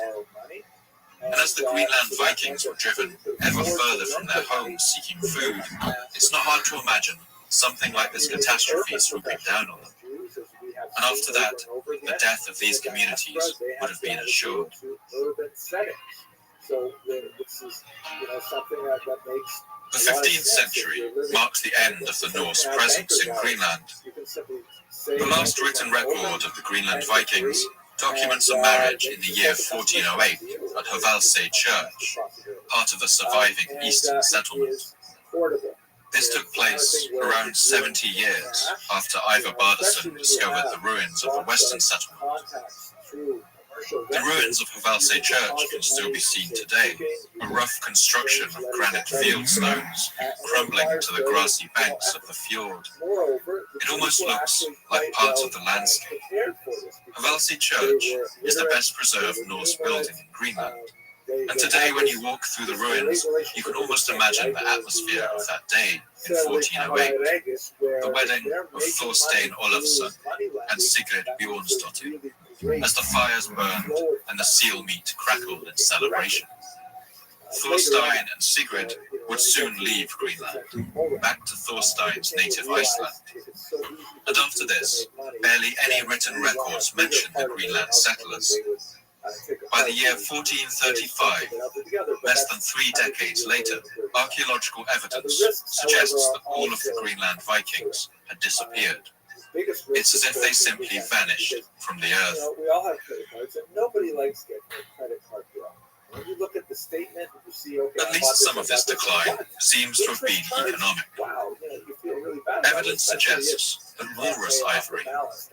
And as the Greenland Vikings were driven ever further from their homes seeking food, it's not hard to imagine something like this catastrophe swooping down on them. And after that, the death of these communities would have been assured. The 15th century marks the end of the Norse presence in Greenland. The last written record of the Greenland Vikings documents a marriage in the year 1408 at Hvalsey Church, part of the surviving eastern settlement. This took place around 70 years after Ivar Bardason discovered the ruins of the western settlement. The ruins of Hvalsey Church can still be seen today, a rough construction of granite field stones crumbling to the grassy banks of the fjord. It almost looks like parts of the landscape. Hvalsey Church is the best preserved Norse building in Greenland. And today, when you walk through the ruins, you can almost imagine the atmosphere of that day in 1408, the wedding of Thorstein Olafsson and Sigrid Bjornsdottir, as the fires burned and the seal meat crackled in celebration. Thorstein and Sigrid would soon leave Greenland, back to Thorstein's native Iceland. And after this, barely any written records mention the Greenland settlers. By the year 1435, less than 3 decades later, archaeological evidence suggests that all of the Greenland Vikings had disappeared. It's as if they simply vanished from the earth. We all have credit cards, and nobody likes getting their credit card bill. When you look at the statement, you see, okay, at least some of this decline seems to have been economic. Evidence suggests that walrus ivory,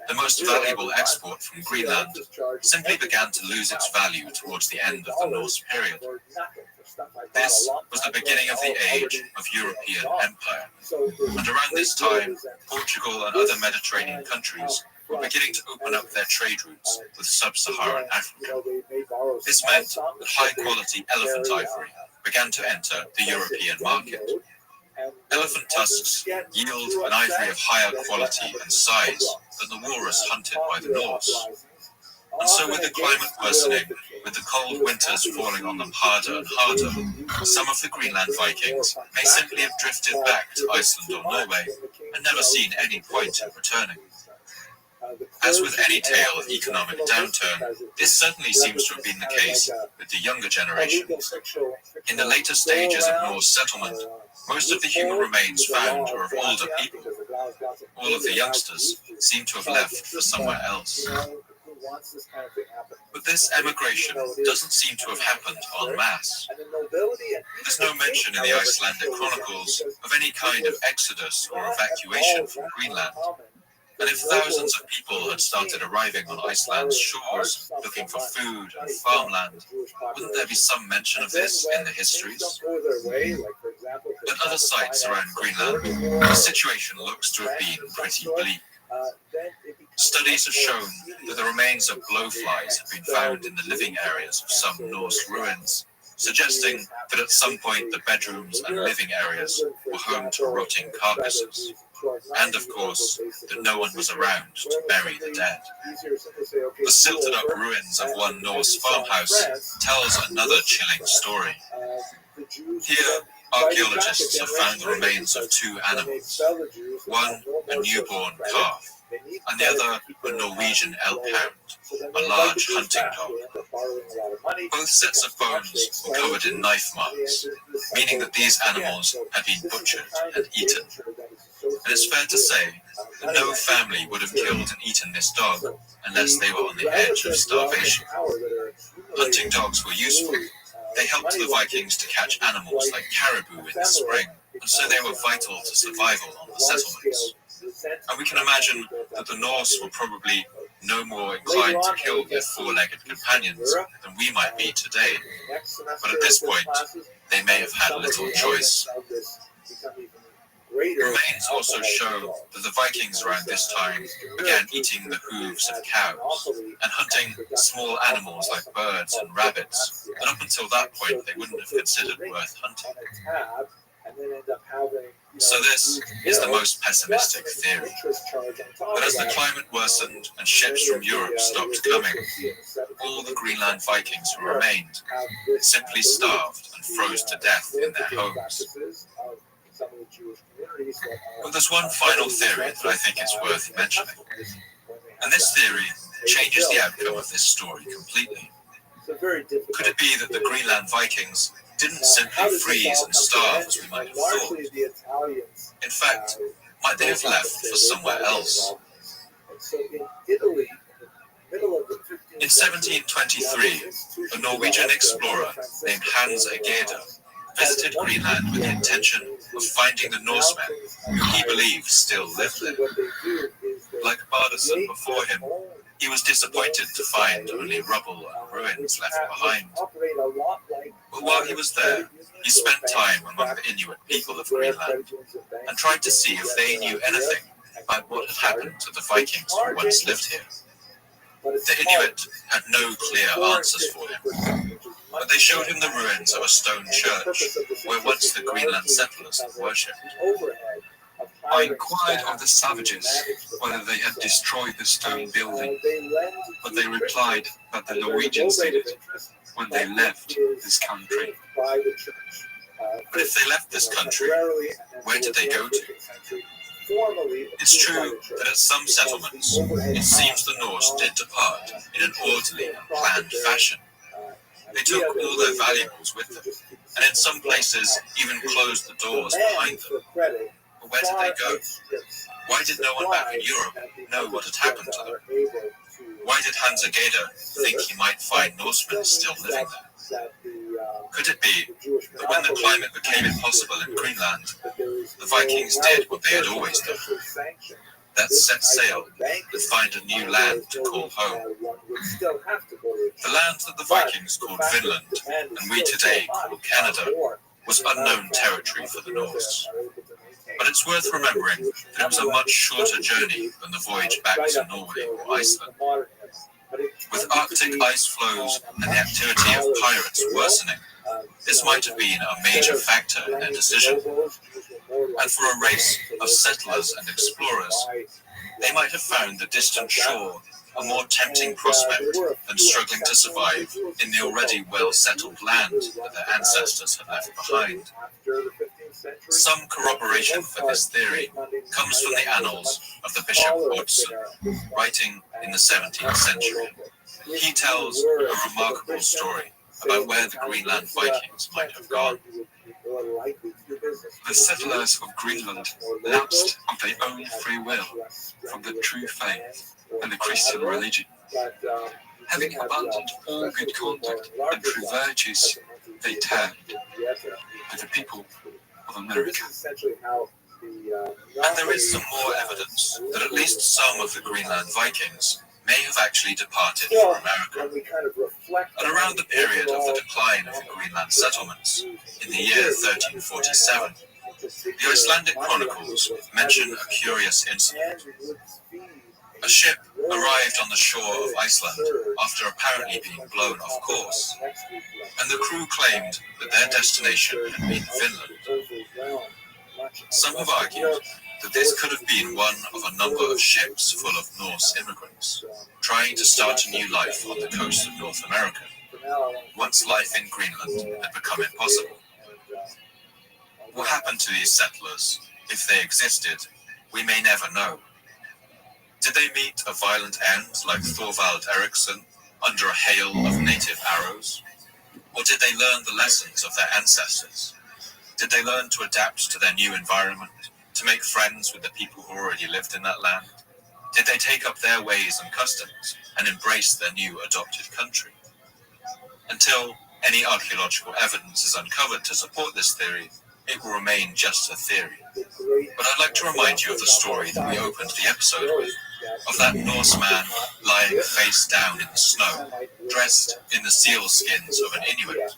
the most valuable export from Greenland, simply began to lose its value towards the end of the Norse period. This was the beginning of the age of European empire. And around this time, Portugal and other Mediterranean countries were beginning to open up their trade routes with sub-Saharan Africa. This meant that high-quality elephant ivory began to enter the European market. Elephant tusks yield an ivory of higher quality and size than the walrus hunted by the Norse. And so with the climate worsening, with the cold winters falling on them harder and harder, some of the Greenland Vikings may simply have drifted back to Iceland or Norway and never seen any point in returning. As with any tale of economic downturn, this certainly seems to have been the case with the younger generations. In the later stages of Norse settlement, most of the human remains found are of older people. All of the youngsters seem to have left for somewhere else. But this emigration doesn't seem to have happened en masse. There's no mention in the Icelandic chronicles of any kind of exodus or evacuation from Greenland. And if thousands of people had started arriving on Iceland's shores looking for food and farmland, wouldn't there be some mention of this in the histories? At other sites around Greenland, the situation looks to have been pretty bleak. Studies have shown that the remains of blowflies have been found in the living areas of some Norse ruins, suggesting that at some point the bedrooms and living areas were home to rotting carcasses. And of course, that no one was around to bury the dead. The silted up ruins of one Norse farmhouse tells another chilling story. Here, archaeologists have found the remains of 2 animals, one a newborn calf, and the other a Norwegian elk hound, a large hunting dog. Both sets of bones were covered in knife marks, meaning that these animals had been butchered and eaten. And it's fair to say that no family would have killed and eaten this dog unless they were on the edge of starvation. Hunting dogs were useful. They helped the Vikings to catch animals like caribou in the spring, and so they were vital to survival on the settlements. And we can imagine that the Norse were probably no more inclined to kill their four-legged companions than we might be today. But at this point, they may have had little choice. Remains also show that the Vikings around this time began eating the hooves of cows and hunting small animals like birds and rabbits, and up until that point they wouldn't have considered worth hunting. So this is the most pessimistic theory. But as the climate worsened and ships from Europe stopped coming, all the Greenland Vikings who remained simply starved and froze to death in their homes. But there's one final theory that I think is worth mentioning. And this theory changes the outcome of this story completely. Could it be that the Greenland Vikings didn't simply freeze and starve as we might have thought? In fact, might they have left for somewhere else? In 1723, a Norwegian explorer named Hans Egede visited Greenland with the intention of finding the Norsemen who he believed still lived there. Like Bardason before him, he was disappointed to find only rubble and ruins left behind. But while he was there, he spent time among the Inuit people of Greenland and tried to see if they knew anything about what had happened to the Vikings who once lived here. The Inuit had no clear answers for him, but they showed him the ruins of a stone church where once the Greenland settlers had worshipped. I inquired of the savages whether they had destroyed the stone building, but they replied that the Norwegians did it when they left this country. But if they left this country, where did they go to? It's true that at some settlements, it seems the Norse did depart in an orderly and planned fashion. They took all their valuables with them, and in some places even closed the doors behind them. But where did they go? Why did no one back in Europe know what had happened to them? Why did Hans Egede think he might find Norsemen still living there? Could it be that when the climate became impossible in Greenland, the Vikings did what they had always done? That set sail and find a new land to call home. The land that the Vikings called Vinland, and we today call Canada, was unknown territory for the Norse. But it's worth remembering that it was a much shorter journey than the voyage back to Norway or Iceland. With Arctic ice flows and the activity of pirates worsening, this might have been a major factor in their decision. And for a race of settlers and explorers, they might have found the distant shore a more tempting prospect than struggling to survive in the already well-settled land that their ancestors had left behind. Some corroboration for this theory comes from the annals of the Bishop Hodson, writing in the 17th century. He tells a remarkable story about where the Greenland Vikings might have gone. The settlers of Greenland lapsed of their own free will from the true faith and the Christian religion. Having abandoned all good conduct and true virtues, they turned to the people of America. And there is some more evidence that at least some of the Greenland Vikings may have actually departed for America. At around the period of the decline of the Greenland settlements, in the year 1347, the Icelandic chronicles mention a curious incident. A ship arrived on the shore of Iceland after apparently being blown off course, and the crew claimed that their destination had been Finland. Some have argued that this could have been one of a number of ships full of Norse immigrants, trying to start a new life on the coast of North America, once life in Greenland had become impossible. What happened to these settlers, if they existed, we may never know. Did they meet a violent end like Thorvald Eriksson under a hail of native arrows? Or did they learn the lessons of their ancestors? Did they learn to adapt to their new environment, to make friends with the people who already lived in that land? Did they take up their ways and customs and embrace their new adopted country? Until any archaeological evidence is uncovered to support this theory, it will remain just a theory. But I'd like to remind you of the story that we opened the episode with, of that Norseman lying face down in the snow, dressed in the seal skins of an Inuit?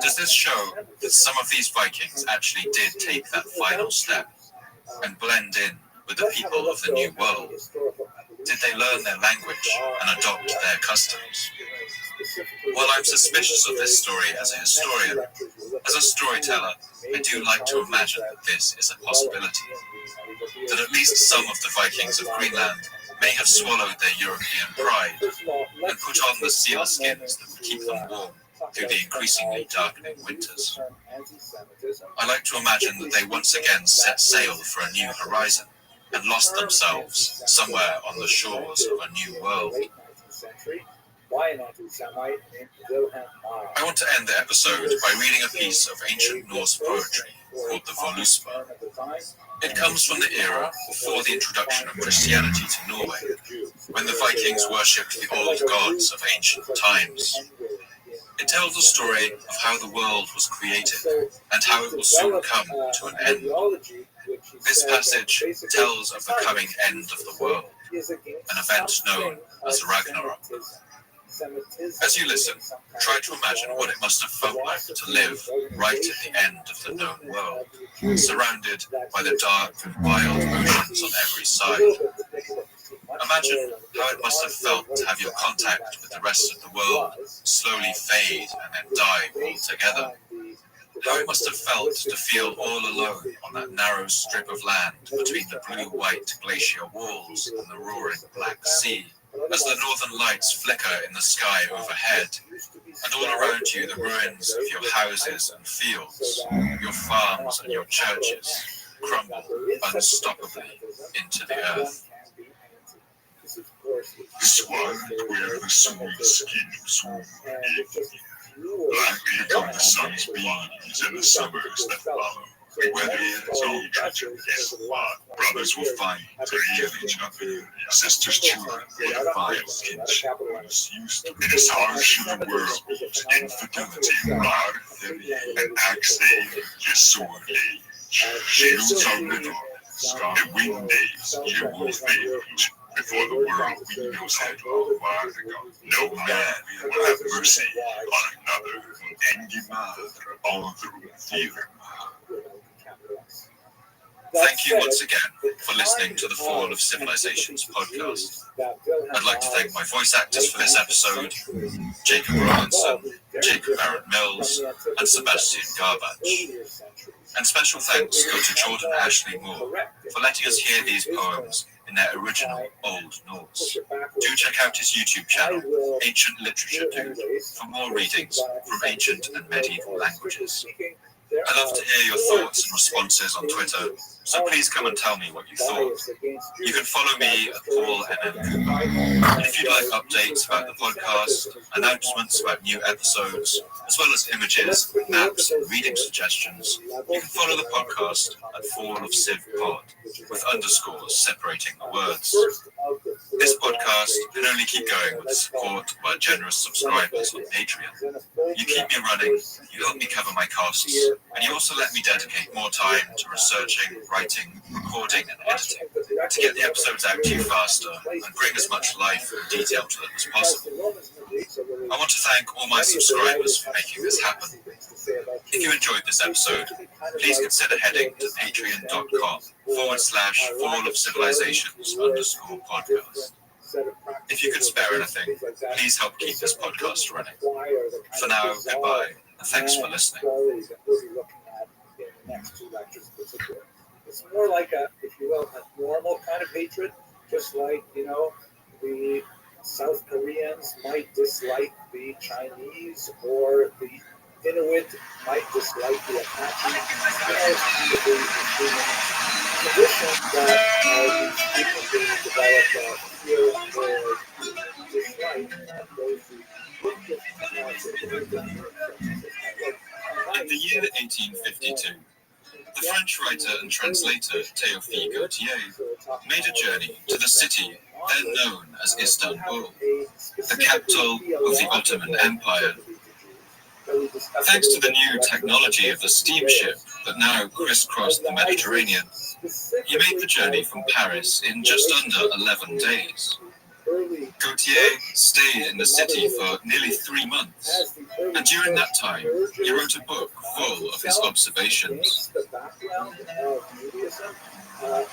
Does this show that some of these Vikings actually did take that final step and blend in with the people of the New World? Did they learn their language and adopt their customs? While I'm suspicious of this story as a historian, as a storyteller, I do like to imagine that this is a possibility. That at least some of the Vikings of Greenland may have swallowed their European pride and put on the seal skins that would keep them warm through the increasingly darkening winters. I like to imagine that they once again set sail for a new horizon and lost themselves somewhere on the shores of a new world. I want to end the episode by reading a piece of ancient Norse poetry called the Voluspa. It comes from the era before the introduction of Christianity to Norway, when the Vikings worshipped the old gods of ancient times. It tells the story of how the world was created and how it will soon come to an end. This passage tells of the coming end of the world, an event known as Ragnarok. As you listen, try to imagine what it must have felt like to live right at the end of the known world, surrounded by the dark and wild oceans on every side. Imagine how it must have felt to have your contact with the rest of the world slowly fade and then die altogether. How it must have felt to feel all alone on that narrow strip of land between the blue-white glacier walls and the roaring Black Sea, as the northern lights flicker in the sky overhead, and all around you the ruins of your houses and fields, your farms and your churches, crumble unstoppably into the earth. This world where the sun's skin warm and black become the sun's beams in the summers that follow. Whether it's old treachery is what, brothers will fight to kill each other, sisters children will defile kinship. In this harsh new world, infidelity rod heavy, and axe aim, your sword age. Shields are little, and wind days you will fade. Before the world we know had a while ago, no man will have mercy on another, and give all through fear. Thank you once again for listening to the Fall of Civilizations podcast. I'd like to thank my voice actors for this episode, Jacob Robinson, Jacob Barrett Mills, and Sebastian Garbage. And special thanks go to Jordan Ashley Moore for letting us hear these poems in their original Old Norse. Do check out his YouTube channel, Ancient Literature Dude, for more readings from ancient and medieval languages. I love to hear your thoughts and responses on Twitter, so please come and tell me what you thought. You can follow me at Paul MM Cooper. And if you'd like updates about the podcast, announcements about new episodes, as well as images, maps, and reading suggestions, you can follow the podcast at Fall of Civ Pod, with underscores separating the words. This podcast can only keep going with the support of our generous subscribers on Patreon. You keep me running, you help me cover my costs, and you also let me dedicate more time to researching, writing, recording, and editing to get the episodes out to you faster and bring as much life and detail to them as possible. I want to thank all my subscribers for making this happen. If you enjoyed this episode, please consider heading to patreon.com/Fall of Civilizations _podcast. If you could spare anything, please help keep this podcast running. For now, goodbye, and thanks for listening. It's more like a, if you will, a normal kind of hatred, just like, the South Koreans might dislike the Chinese, or the Inuit might dislike the Apache. It's kind of the tradition that these people develop fear or dislike those who In the year 1852, the French writer and translator Théophile Gautier made a journey to the city then known as Istanbul, the capital of the Ottoman Empire. Thanks to the new technology of the steamship that now crisscrossed the Mediterranean, He made the journey from Paris in just under 11 days. Gautier stayed in the city for nearly 3 months, and during that time, he wrote a book full of his observations.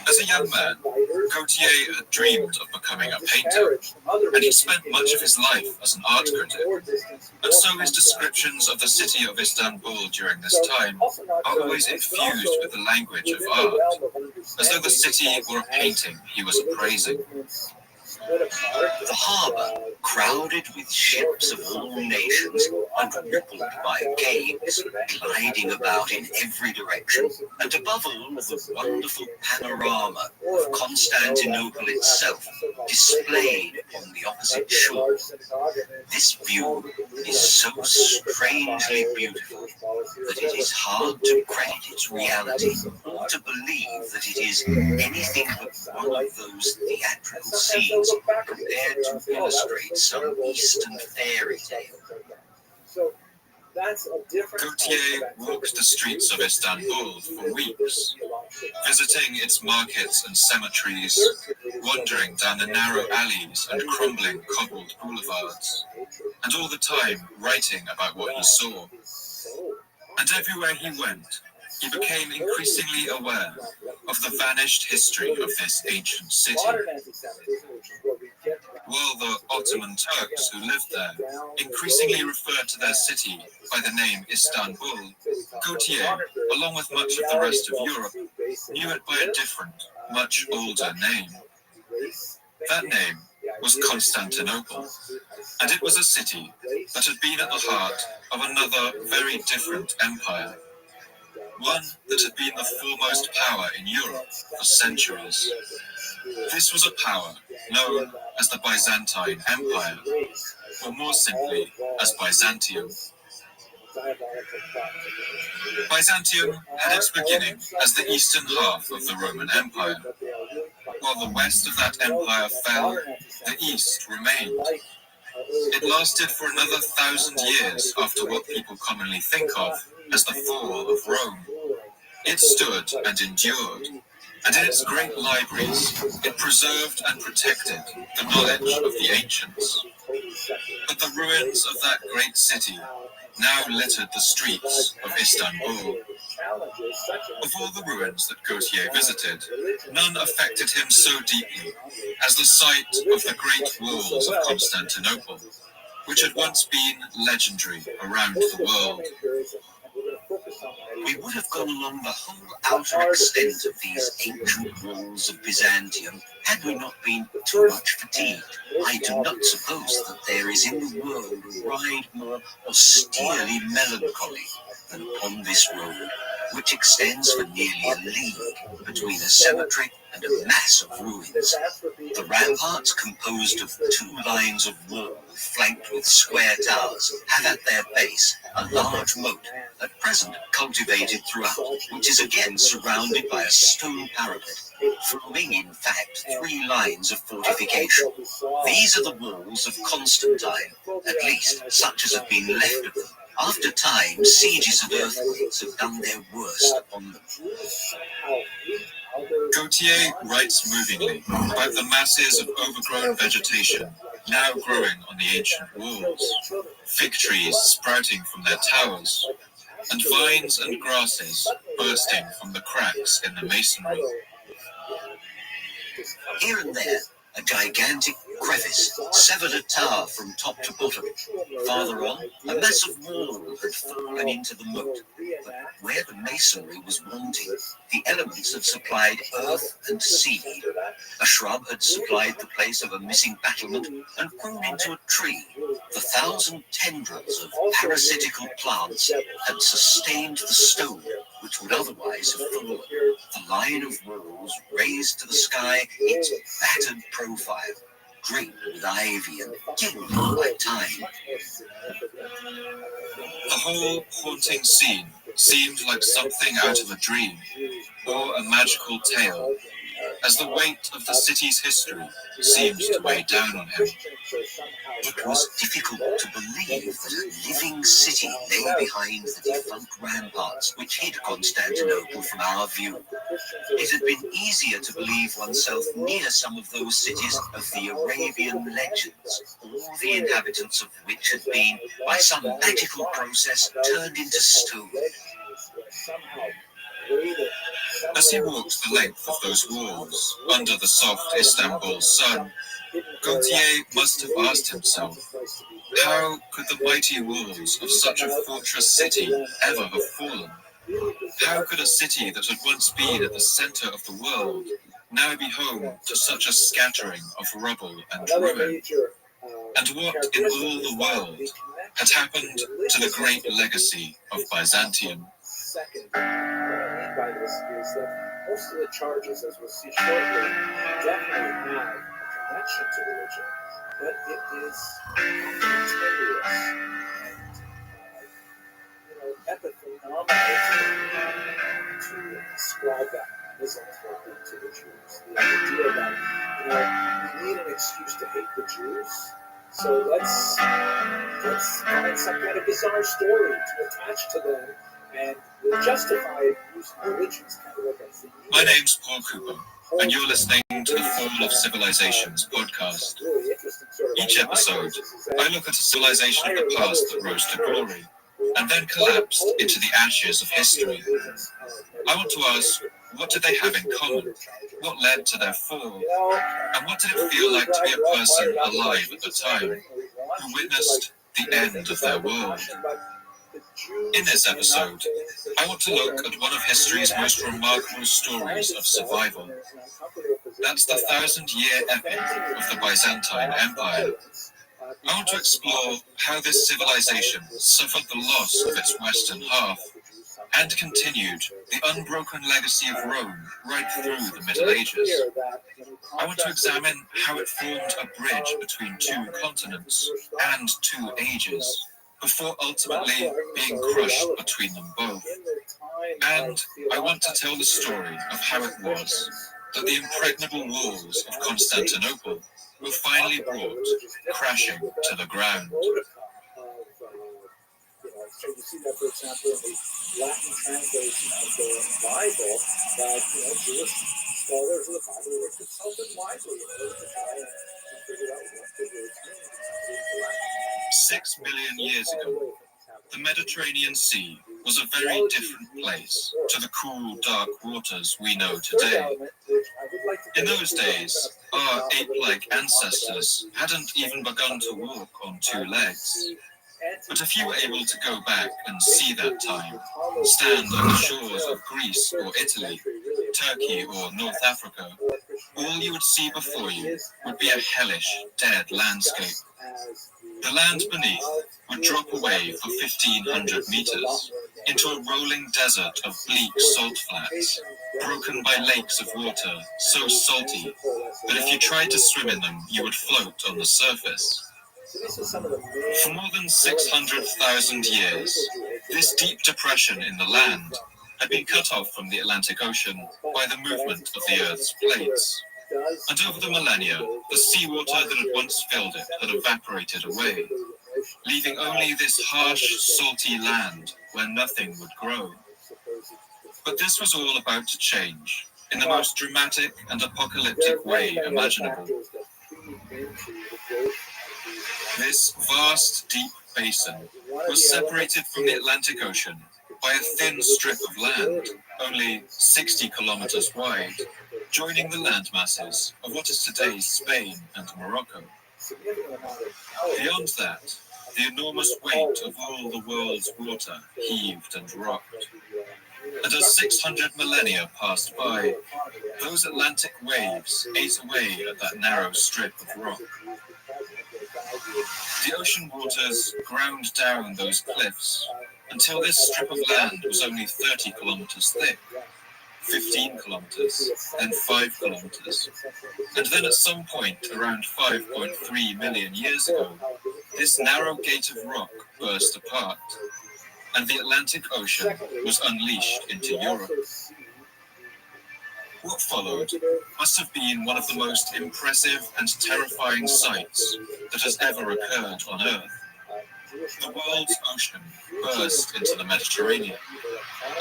As a young man, Gautier had dreamed of becoming a painter, and he spent much of his life as an art critic. And so his descriptions of the city of Istanbul during this time are always infused with the language of art, as though the city were a painting he was appraising. The harbour, crowded with ships of all nations and rippled by caves, gliding about in every direction, and above all the wonderful panorama of Constantinople itself displayed on the opposite shore. This view is so strangely beautiful that it is hard to credit its reality or to believe that it is anything but one of those theatrical scenes prepared to illustrate some Eastern fairy tale. Gautier walked the streets of Istanbul for weeks, visiting its markets and cemeteries, wandering down the narrow alleys and crumbling cobbled boulevards, and all the time writing about what he saw. And everywhere he went, he became increasingly aware of the vanished history of this ancient city. While the Ottoman Turks who lived there increasingly referred to their city by the name Istanbul, Gautier, along with much of the rest of Europe, knew it by a different, much older name. That name was Constantinople, and it was a city that had been at the heart of another very different empire. One that had been the foremost power in Europe for centuries. This was a power known as the Byzantine Empire, or more simply as Byzantium. Byzantium had its beginning as the eastern half of the Roman Empire. While the west of that empire fell, the east remained. It lasted for another 1,000 years after what people commonly think of as the fall of Rome. It stood and endured, and in its great libraries, it preserved and protected the knowledge of the ancients. But the ruins of that great city now littered the streets of Istanbul. Of all the ruins that Gautier visited, none affected him so deeply as the sight of the great walls of Constantinople, which had once been legendary around the world. We would have gone along the whole outer extent of these ancient walls of Byzantium had we not been too much fatigued. I do not suppose that there is in the world a ride more austerely melancholy than upon this road, which extends for nearly a league between a cemetery and a mass of ruins. The ramparts, composed of 2 lines of wall flanked with square towers, have at their base a large moat, at present cultivated throughout, which is again surrounded by a stone parapet, forming in fact 3 lines of fortification. These are the walls of Constantine, at least such as have been left of them. After time, sieges and earthquakes have done their worst upon them. Gautier writes movingly about the masses of overgrown vegetation now growing on the ancient walls, fig trees sprouting from their towers, and vines and grasses bursting from the cracks in the masonry. Here and there, a gigantic crevice severed a tower from top to bottom. Farther on, a massive wall had fallen into the moat. But where the masonry was wanting, the elements had supplied earth and seed. A shrub had supplied the place of a missing battlement and grown into a tree. The 1,000 tendrils of parasitical plants had sustained the stone, which would otherwise have fallen. The line of walls raised to the sky its battered profile, draped with ivy and gilded by time. The whole haunting scene seemed like something out of a dream or a magical tale, as the weight of the city's history seemed to weigh down on him. It was difficult to believe that a living city lay behind the defunct ramparts which hid Constantinople from our view. It had been easier to believe oneself near some of those cities of the Arabian legends, all the inhabitants of which had been, by some magical process, turned into stone. As he walked the length of those walls, under the soft Istanbul sun, Gautier must have asked himself, how could the mighty walls of such a fortress city ever have fallen? How could a city that had once been at the center of the world now be home to such a scattering of rubble and ruin? And what in all the world had happened to the great legacy of Byzantium? Second, what I mean by this is that most of the charges, as we'll see shortly, definitely have a connection to religion, but it is continuous and epiphenomenal to ascribe that misanthropy to the Jews. The idea that we need an excuse to hate the Jews, so let's find some kind of bizarre story to attach to them, and we'll justify using religions kind of like a theme. My name's Paul Cooper, and you're listening to the Fall of Civilizations podcast. Each episode, I look at a civilization of the past that rose to glory, and then collapsed into the ashes of history. I want to ask, what did they have in common? What led to their fall? And what did it feel like to be a person alive at the time, who witnessed the end of their world? In this episode, I want to look at one of history's most remarkable stories of survival. That's the 1,000-year epic of the Byzantine Empire. I want to explore how this civilization suffered the loss of its western half and continued the unbroken legacy of Rome right through the Middle Ages. I want to examine how it formed a bridge between two continents and two ages, before ultimately being crushed between them both. And I want to tell the story of how it was that the impregnable walls of Constantinople were finally brought crashing to the ground. So you see that, for example, in the Latin translation of the Bible, that Jewish scholars of the Bible were consulted widely to try and figure out what the words mean. 6 million years ago, the Mediterranean Sea was a very different place to the cool, dark waters we know today. In those days, our ape-like ancestors hadn't even begun to walk on two legs. But if you were able to go back and see that time, stand on the shores of Greece or Italy, Turkey or North Africa, all you would see before you would be a hellish, dead landscape. The land beneath would drop away for 1,500 meters into a rolling desert of bleak salt flats, broken by lakes of water so salty that if you tried to swim in them, you would float on the surface. For more than 600,000 years, this deep depression in the land had been cut off from the Atlantic Ocean by the movement of the Earth's plates. And over the millennia, the seawater that had once filled it had evaporated away, leaving only this harsh, salty land where nothing would grow. But this was all about to change, in the most dramatic and apocalyptic way imaginable. This vast, deep basin was separated from the Atlantic Ocean by a thin strip of land, only 60 kilometers wide, joining the land masses of what is today Spain and Morocco. Beyond that, the enormous weight of all the world's water heaved and rocked. And as 600 millennia passed by, those Atlantic waves ate away at that narrow strip of rock. The ocean waters ground down those cliffs until this strip of land was only 30 kilometers thick, 15 kilometers, then 5 kilometers. And then at some point, around 5.3 million years ago, this narrow gate of rock burst apart, and the Atlantic Ocean was unleashed into Europe. What followed must have been one of the most impressive and terrifying sights that has ever occurred on Earth. The world's ocean burst into the Mediterranean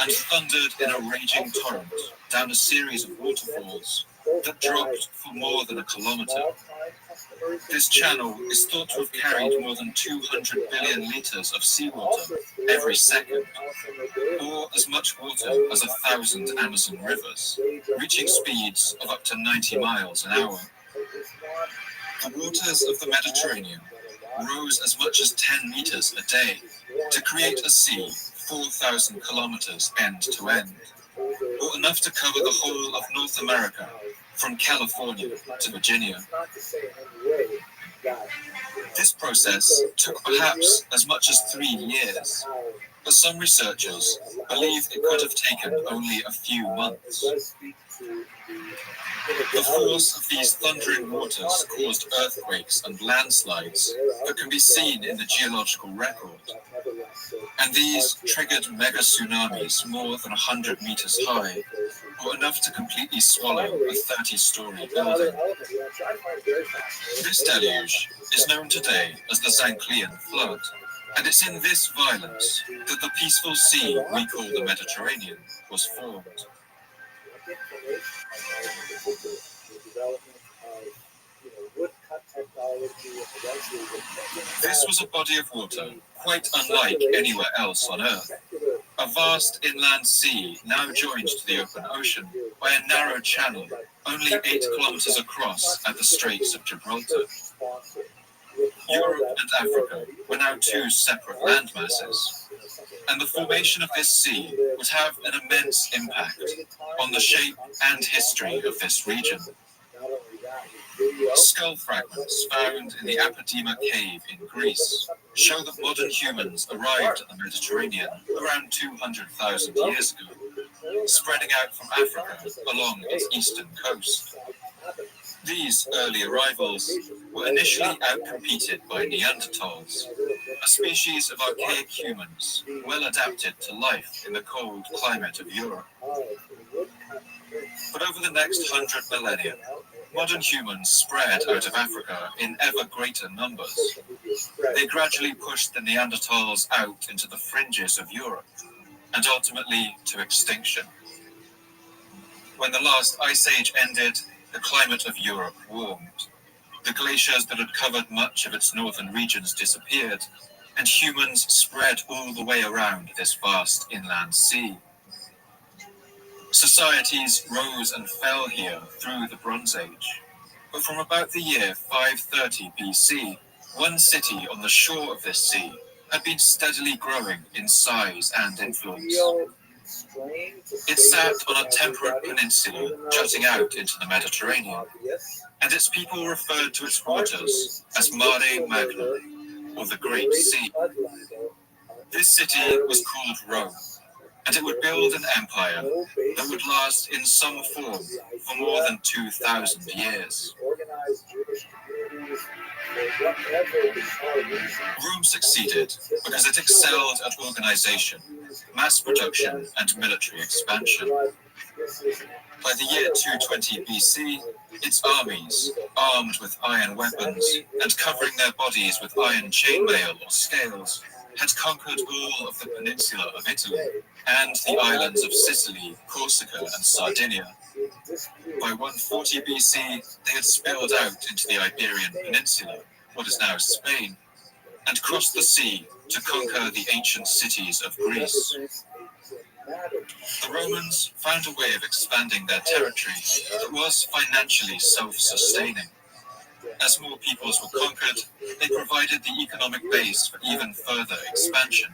and thundered in a raging torrent down a series of waterfalls that dropped for more than a kilometer. This channel is thought to have carried more than 200 billion liters of seawater every second, or as much water as 1,000 Amazon rivers, reaching speeds of up to 90 miles an hour. The waters of the Mediterranean rose as much as 10 meters a day to create a sea 4,000 kilometers end to end, or enough to cover the whole of North America from California to Virginia. This process took perhaps as much as 3 years, but some researchers believe it could have taken only a few months. The force of these thundering waters caused earthquakes and landslides that can be seen in the geological record, and these triggered mega tsunamis more than 100 meters high, or enough to completely swallow a 30-story building. This deluge is known today as the Zanclean Flood, and it's in this violence that the peaceful sea we call the Mediterranean was formed. This was a body of water quite unlike anywhere else on Earth. A vast inland sea now joined to the open ocean by a narrow channel only 8 kilometers across at the Straits of Gibraltar. Europe and Africa were now 2 separate landmasses, and the formation of this sea would have an immense impact on the shape and history of this region. Skull fragments found in the Apodema cave in Greece show that modern humans arrived at the Mediterranean around 200,000 years ago, spreading out from Africa along its eastern coast. These early arrivals were initially outcompeted by Neanderthals, a species of archaic humans well adapted to life in the cold climate of Europe. But over the next 100 millennia, modern humans spread out of Africa in ever greater numbers. They gradually pushed the Neanderthals out into the fringes of Europe, and ultimately to extinction. When the last ice age ended, the climate of Europe warmed. The glaciers that had covered much of its northern regions disappeared, and humans spread all the way around this vast inland sea. Societies rose and fell here through the Bronze Age, but from about the year 530 BC, one city on the shore of this sea had been steadily growing in size and influence. It sat on a temperate peninsula jutting out into the Mediterranean, and its people referred to its waters as Mare Magnum, or the Great Sea. This city was called Rome, and it would build an empire that would last in some form for more than 2,000 years. Rome succeeded because it excelled at organization, mass production, and military expansion. By the year 220 BC, its armies, armed with iron weapons and covering their bodies with iron chainmail or scales, had conquered all of the peninsula of Italy and the islands of Sicily, Corsica, and Sardinia. By 140 BC, they had spilled out into the Iberian Peninsula, what is now Spain, and crossed the sea to conquer the ancient cities of Greece. The Romans found a way of expanding their territory that was financially self-sustaining. As more peoples were conquered, they provided the economic base for even further expansion.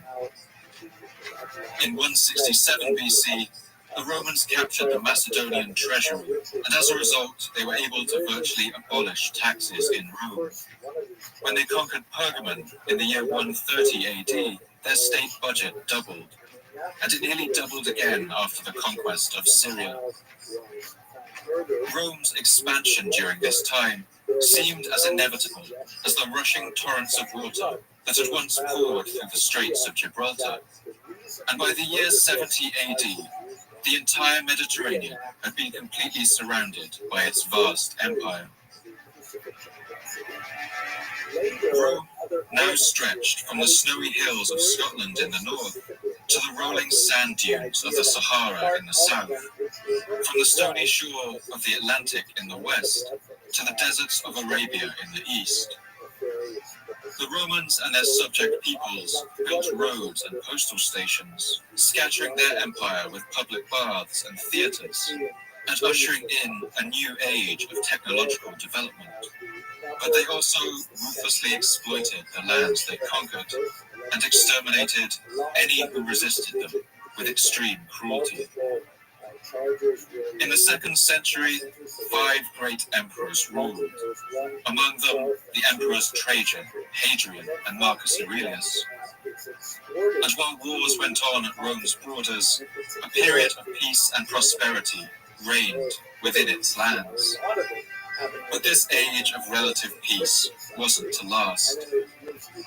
In 167 BC, the Romans captured the Macedonian treasury, and as a result, they were able to virtually abolish taxes in Rome. When they conquered Pergamon in the year 130 AD, their state budget doubled, and it nearly doubled again after the conquest of Syria. Rome's expansion during this time seemed as inevitable as the rushing torrents of water that had once poured through the Straits of Gibraltar. And by the year 70 AD, The entire Mediterranean had been completely surrounded by its vast empire. Rome now stretched from the snowy hills of Scotland in the north to the rolling sand dunes of the Sahara in the south, from the stony shore of the Atlantic in the west to the deserts of Arabia in the east. The Romans and their subject peoples built roads and postal stations, scattering their empire with public baths and theatres, and ushering in a new age of technological development. But they also ruthlessly exploited the lands they conquered and exterminated any who resisted them with extreme cruelty. In the 2nd century, 5 great emperors ruled, among them the emperors Trajan, Hadrian, and Marcus Aurelius. And while wars went on at Rome's borders, a period of peace and prosperity reigned within its lands. But this age of relative peace wasn't to last,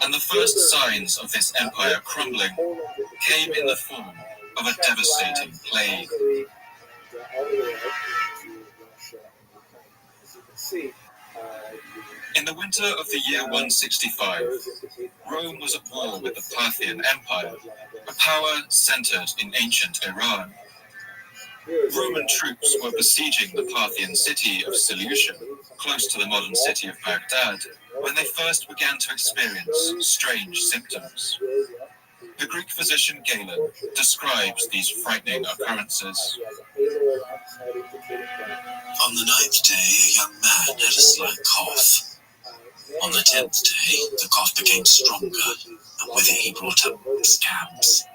and the first signs of this empire crumbling came in the form of a devastating plague. In the winter of the year 165, Rome was at war with the Parthian Empire, a power centered in ancient Iran. Roman troops were besieging the Parthian city of Seleucia, close to the modern city of Baghdad, when they first began to experience strange symptoms. The Greek physician Galen describes these frightening occurrences. On the 9th day, a young man had a slight cough. On the 10th day, the cough became stronger, and with it he brought up scabs.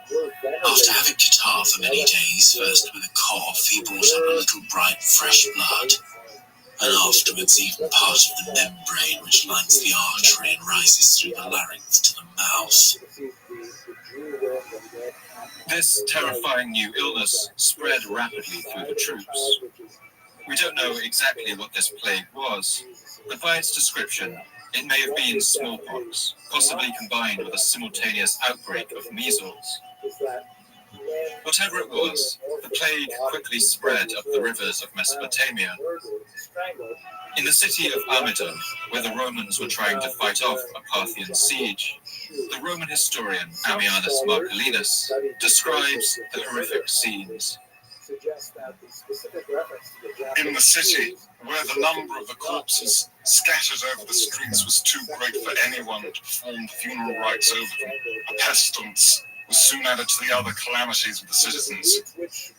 After having catarrh for many days, first with a cough, he brought up a little bright, fresh blood, and afterwards even part of the membrane which lines the artery and rises through the larynx to the mouth. This terrifying new illness spread rapidly through the troops. We don't know exactly what this plague was, but by its description, it may have been smallpox, possibly combined with a simultaneous outbreak of measles. Whatever it was, the plague quickly spread up the rivers of Mesopotamia. In the city of Amidon, where the Romans were trying to fight off a Parthian siege, the Roman historian Ammianus Marcellinus describes the horrific scenes. In the city, where the number of the corpses scattered over the streets was too great for anyone to perform funeral rites over them, a pestilence was soon added to the other calamities of the citizens.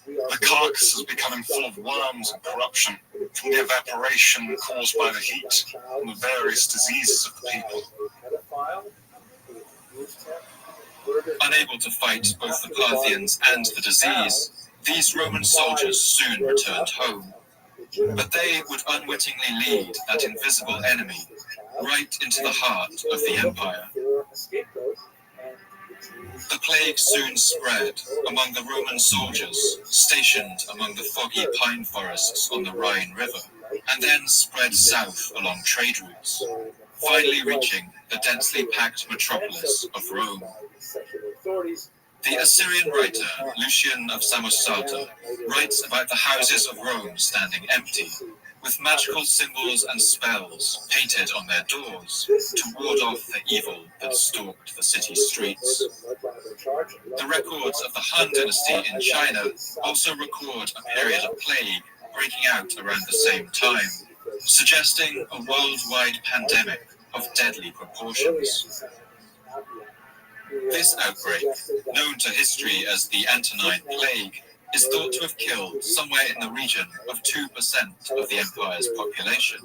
The carcasses becoming full of worms and corruption from the evaporation caused by the heat and the various diseases of the people. Unable to fight both the Parthians and the disease, these Roman soldiers soon returned home. But they would unwittingly lead that invisible enemy right into the heart of the empire. The plague soon spread among the Roman soldiers stationed among the foggy pine forests on the Rhine River, and then spread south along trade routes, finally reaching the densely packed metropolis of Rome. The Assyrian writer Lucian of Samosata writes about the houses of Rome standing empty, with magical symbols and spells painted on their doors to ward off the evil that stalked the city streets. The records of the Han Dynasty in China also record a period of plague breaking out around the same time, suggesting a worldwide pandemic of deadly proportions. This outbreak, known to history as the Antonine Plague, is thought to have killed somewhere in the region of 2% of the empire's population,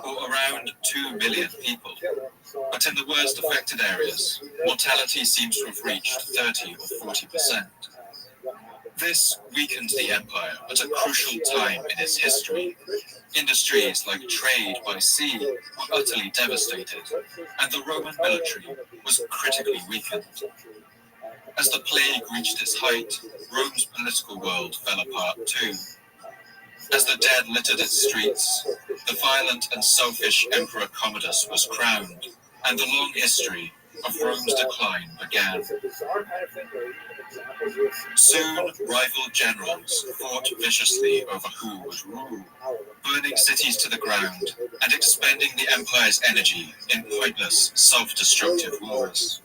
or around 2 million people. But in the worst affected areas, mortality seems to have reached 30 or 40%. This weakened the empire at a crucial time in its history. Industries like trade by sea were utterly devastated, and the Roman military was critically weakened. As the plague reached its height, Rome's political world fell apart too. As the dead littered its streets, the violent and selfish Emperor Commodus was crowned, and the long history of Rome's decline began. Soon, rival generals fought viciously over who would rule, burning cities to the ground and expending the empire's energy in pointless, self-destructive wars.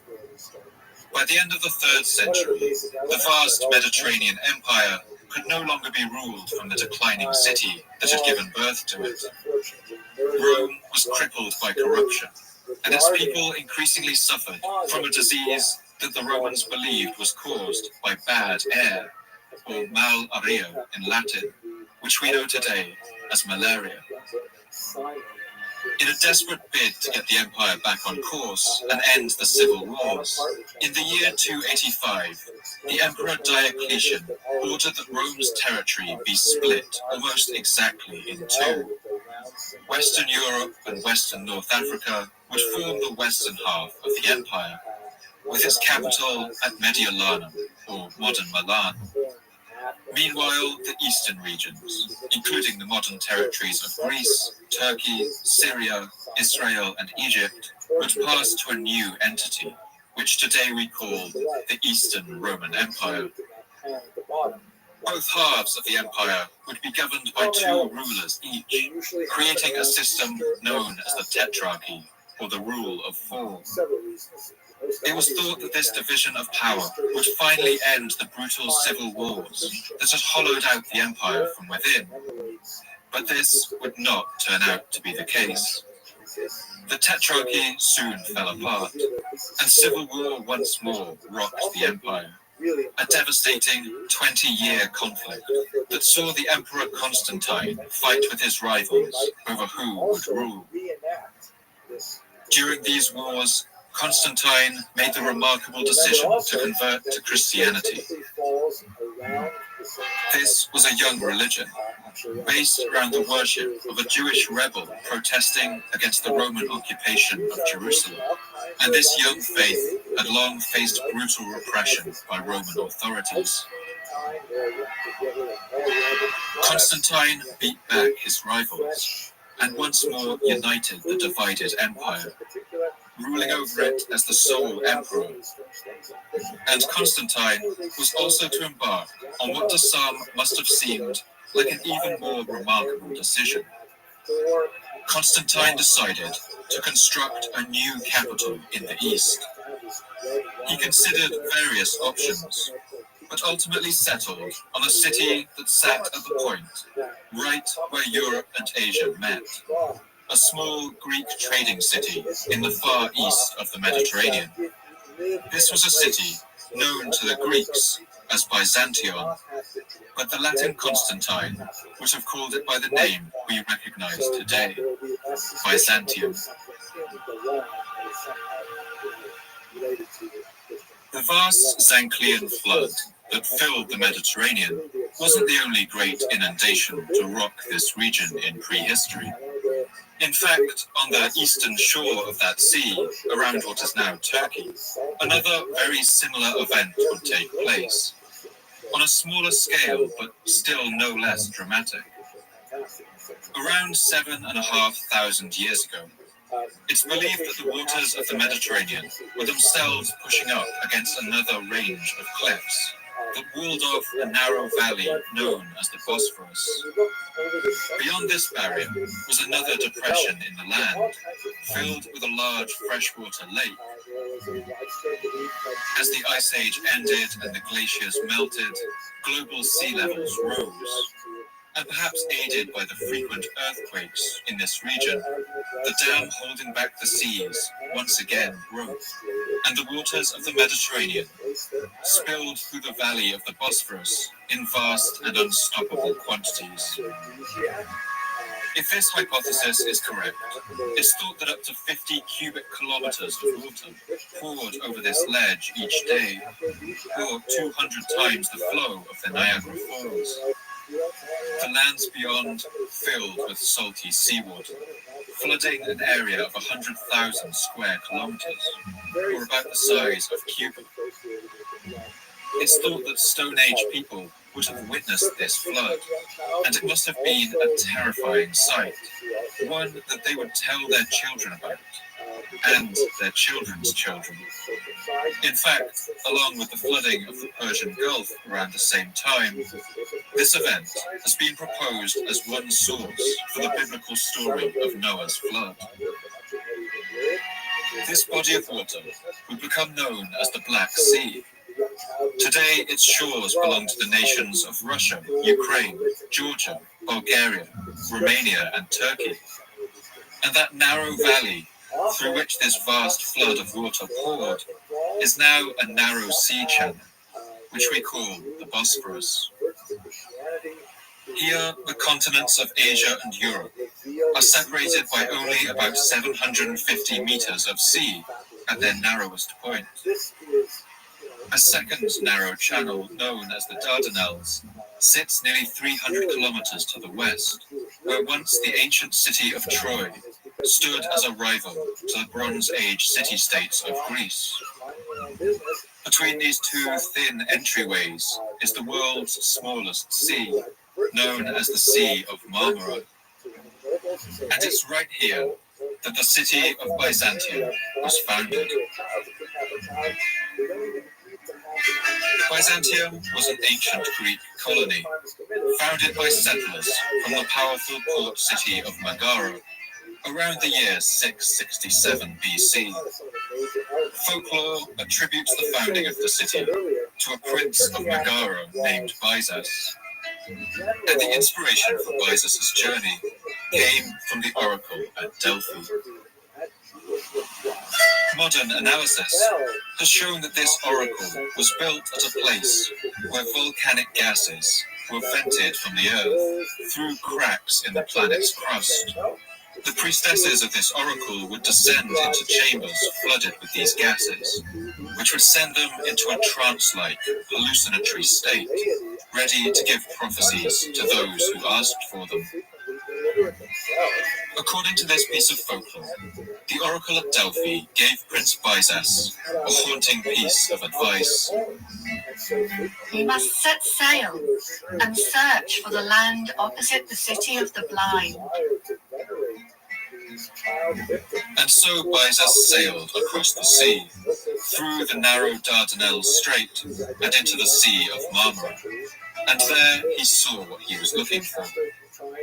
By the end of the 3rd century, the vast Mediterranean empire could no longer be ruled from the declining city that had given birth to it. Rome was crippled by corruption, and its people increasingly suffered from a disease that the Romans believed was caused by bad air, or malaria in Latin, which we know today as malaria. In a desperate bid to get the empire back on course and end the civil wars, in the year 285, the Emperor Diocletian ordered that Rome's territory be split almost exactly in two. Western Europe and Western North Africa would form the western half of the empire, with its capital at Mediolanum, or modern Milan. Meanwhile, the eastern regions, including the modern territories of Greece, Turkey, Syria, Israel, and Egypt, would pass to a new entity, which today we call the Eastern Roman Empire. Both halves of the empire would be governed by 2 rulers each, creating a system known as the Tetrarchy, or the Rule of 4. It was thought that this division of power would finally end the brutal civil wars that had hollowed out the empire from within. But this would not turn out to be the case. The Tetrarchy soon fell apart, and civil war once more rocked the empire. A devastating 20-year conflict that saw the Emperor Constantine fight with his rivals over who would rule. During these wars, Constantine made the remarkable decision to convert to Christianity. This was a young religion, based around the worship of a Jewish rebel protesting against the Roman occupation of Jerusalem. And this young faith had long faced brutal repression by Roman authorities. Constantine beat back his rivals and once more united the divided empire, ruling over it as the sole emperor. And Constantine was also to embark on what to some must have seemed like an even more remarkable decision. Constantine decided to construct a new capital in the east. He considered various options, but ultimately settled on a city that sat at the point, right where Europe and Asia met. A small Greek trading city in the far east of the Mediterranean. This was a city known to the Greeks as Byzantion, but the Latin Constantine would have called it by the name we recognize today, Byzantium. The vast Zanclean flood that filled the Mediterranean wasn't the only great inundation to rock this region in prehistory. In fact, on the eastern shore of that sea, around what is now Turkey, another very similar event would take place. On a smaller scale, but still no less dramatic. Around 7,500 years ago, it's believed that the waters of the Mediterranean were themselves pushing up against another range of cliffs that walled off a narrow valley known as the Bosphorus. Beyond this barrier was another depression in the land, filled with a large freshwater lake. As the Ice Age ended and the glaciers melted, global sea levels rose. And perhaps aided by the frequent earthquakes in this region, the dam holding back the seas once again broke, and the waters of the Mediterranean spilled through the valley of the Bosphorus in vast and unstoppable quantities. If this hypothesis is correct, it's thought that up to 50 cubic kilometers of water poured over this ledge each day, or 200 times the flow of the Niagara Falls. The lands beyond filled with salty seawater, flooding an area of 100,000 square kilometers, or about the size of Cuba. It's thought that Stone Age people would have witnessed this flood, and it must have been a terrifying sight, one that they would tell their children about, and their children's children. In fact, along with the flooding of the Persian Gulf around the same time, this event has been proposed as one source for the biblical story of Noah's flood. This body of water would become known as the Black Sea. Today, its shores belong to the nations of Russia, Ukraine, Georgia, Bulgaria, Romania, and Turkey. And that narrow valley through which this vast flood of water poured is now a narrow sea channel, which we call the Bosphorus. Here, the continents of Asia and Europe are separated by only about 750 meters of sea at their narrowest point. A second narrow channel, known as the Dardanelles, sits nearly 300 kilometers to the west, where once the ancient city of Troy stood as a rival to the Bronze Age city-states of Greece. Between these two thin entryways is the world's smallest sea, known as the Sea of Marmara. And it's right here that the city of Byzantium was founded. Byzantium was an ancient Greek colony, founded by settlers from the powerful port city of Megara around the year 667 BC. Folklore attributes the founding of the city to a prince of Megara named Byzas. And the inspiration for Byzas's journey came from the oracle at Delphi. Modern analysis has shown that this oracle was built at a place where volcanic gases were vented from the earth through cracks in the planet's crust. The priestesses of this oracle would descend into chambers flooded with these gases, which would send them into a trance-like, hallucinatory state, ready to give prophecies to those who asked for them. According to this piece of folklore, the oracle at Delphi gave Prince Byzas a haunting piece of advice. We must set sail and search for the land opposite the city of the blind. And so Byzas sailed across the sea, through the narrow Dardanelles Strait, and into the Sea of Marmara. And there he saw what he was looking for.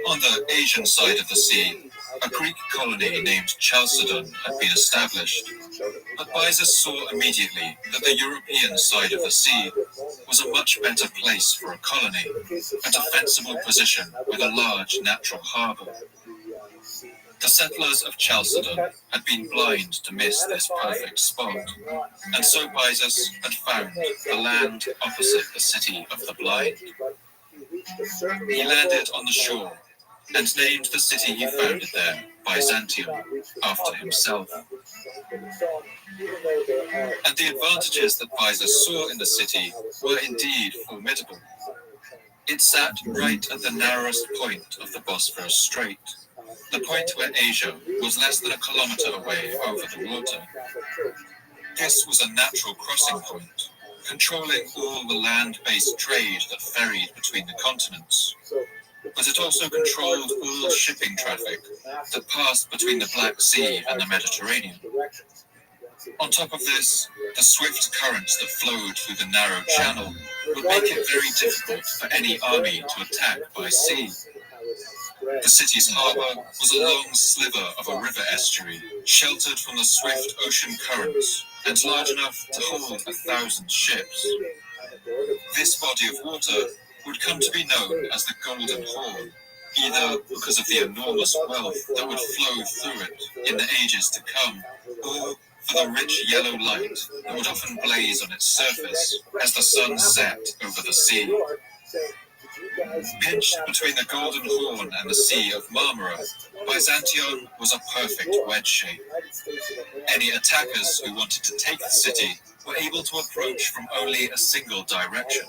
On the Asian side of the sea, a Greek colony named Chalcedon had been established. But Byzas saw immediately that the European side of the sea was a much better place for a colony, a defensible position with a large natural harbour. The settlers of Chalcedon had been blind to miss this perfect spot, and so Byzas had found the land opposite the city of the blind. He landed on the shore and named the city he founded there Byzantium, after himself. And the advantages that Byzas saw in the city were indeed formidable. It sat right at the narrowest point of the Bosphorus Strait, the point where Asia was less than a kilometer away over the water. This was a natural crossing point, controlling all the land-based trade that ferried between the continents. But it also controlled all shipping traffic that passed between the Black Sea and the Mediterranean. On top of this, the swift currents that flowed through the narrow channel would make it very difficult for any army to attack by sea. The city's harbour was a long sliver of a river estuary, sheltered from the swift ocean currents, and large enough to hold 1,000 ships. This body of water would come to be known as the Golden Horn, either because of the enormous wealth that would flow through it in the ages to come, or for the rich yellow light that would often blaze on its surface as the sun set over the sea. Pinched between the Golden Horn and the Sea of Marmara, Byzantium was a perfect wedge shape. Any attackers who wanted to take the city were able to approach from only a single direction,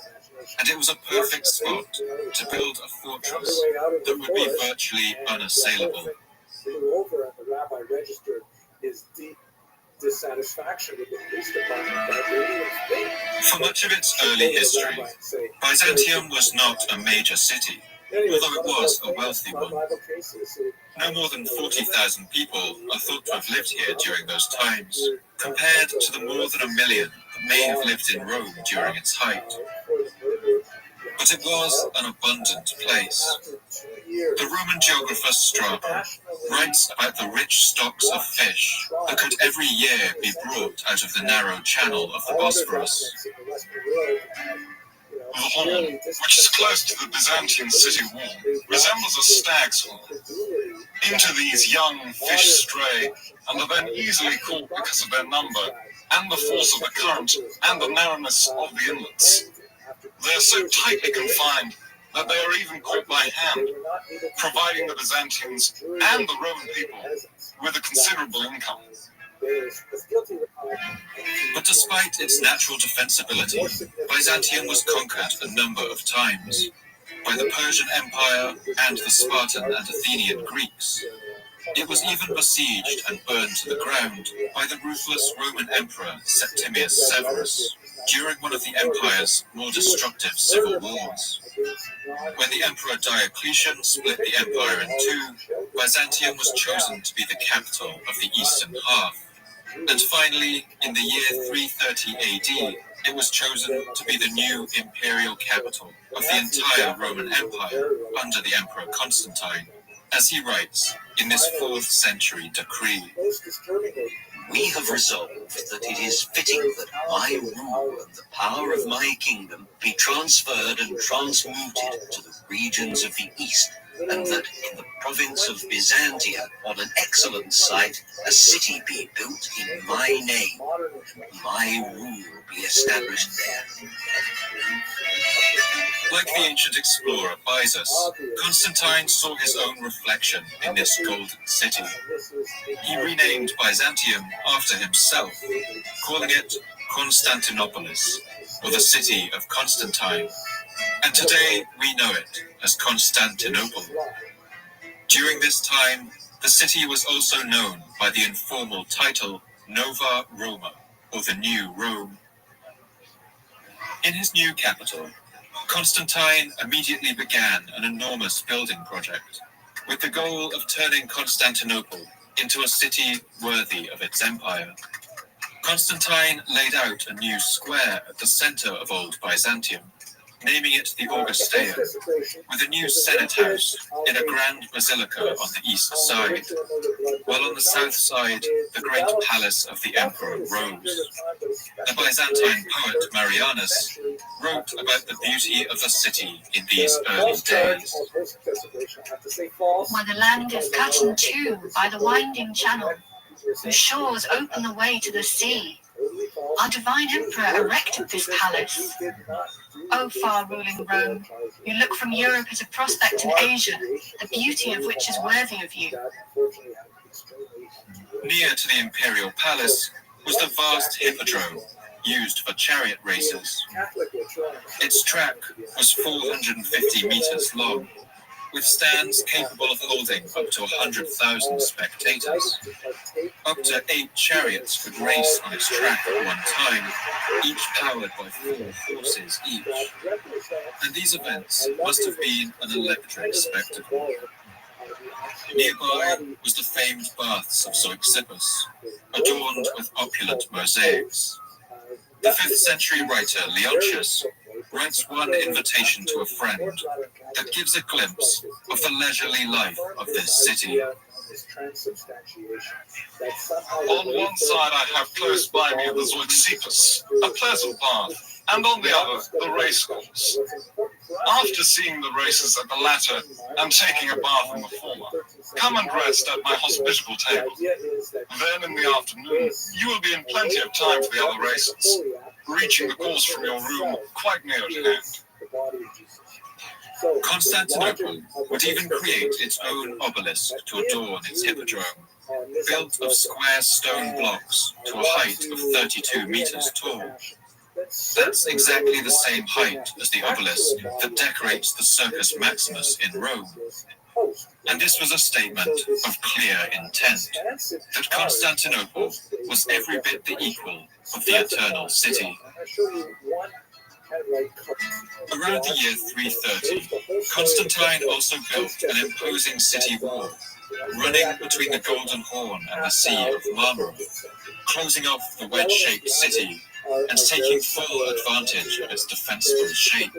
and it was a perfect spot to build a fortress that would be virtually unassailable. Rabbi registered his deep dissatisfaction with the police department. For much of its early history, Byzantium was not a major city. although it was a wealthy one. No more than 40,000 people are thought to have lived here during those times, compared to the more than 1 million that may have lived in Rome during its height. But it was an abundant place. The Roman geographer Strabo writes about the rich stocks of fish that could every year be brought out of the narrow channel of the Bosphorus. The horn, which is close to the Byzantine city wall, resembles a stag's horn. Into these young fish stray, and are then easily caught because of their number, and the force of the current, and the narrowness of the inlets. They are so tightly confined that they are even caught by hand, providing the Byzantines and the Roman people with a considerable income. But despite its natural defensibility, Byzantium was conquered a number of times by the Persian Empire and the Spartan and Athenian Greeks. It was even besieged and burned to the ground by the ruthless Roman Emperor Septimius Severus during one of the empire's more destructive civil wars. When the Emperor Diocletian split the empire in two, Byzantium was chosen to be the capital of the eastern half. And finally, in the year 330 AD, it was chosen to be the new imperial capital of the entire Roman Empire under the Emperor Constantine, as he writes in this 4th century decree. We have resolved that it is fitting that my rule and the power of my kingdom be transferred and transmuted to the regions of the east, and that in the province of Byzantia, on an excellent site, a city be built in my name, and my rule be established there. Like the ancient explorer Byzas, Constantine saw his own reflection in this golden city. He renamed Byzantium after himself, calling it Constantinopolis, or the city of Constantine, and today we know it as Constantinople. During this time, the city was also known by the informal title Nova Roma, or the New Rome. In his new capital, Constantine immediately began an enormous building project, with the goal of turning Constantinople into a city worthy of its empire. Constantine laid out a new square at the center of old Byzantium, naming it the Augusteum, with a new Senate house in a grand basilica on the east side, while on the south side, the great palace of the Emperor rose. The Byzantine poet Marianus wrote about the beauty of the city in these early days. Where the land is cut in two by the winding channel, whose shores open the way to the sea, our divine emperor erected this palace. O far-ruling Rome, you look from Europe at a prospect in Asia, the beauty of which is worthy of you. Near to the imperial palace was the vast hippodrome, used for chariot races. Its track was 450 meters long, with stands capable of holding up to 100,000 spectators. Up to 8 chariots could race on its track at one time, each powered by 4 horses each. And these events must have been an electric spectacle. Nearby was the famed baths of Zeuxippus, adorned with opulent mosaics. The 5th century writer Leontius writes one invitation to a friend that gives a glimpse of the leisurely life of this city. On one side I have close by me the Zeuxippus, a pleasant bath, and on the other the racecourse. After seeing the races at the latter and taking a bath in the former, come and rest at my hospitable table. Then in the afternoon you will be in plenty of time for the other races, reaching the course from your room quite near at hand. Constantinople would even create its own obelisk to adorn its hippodrome, built of square stone blocks to a height of 32 meters tall. That's exactly the same height as the obelisk that decorates the Circus Maximus in Rome. And this was a statement of clear intent, that Constantinople was every bit the equal of the Eternal City. Around the year 330, Constantine also built an imposing city wall, running between the Golden Horn and the Sea of Marmara, closing off the wedge-shaped city and taking full advantage of its defensible shape.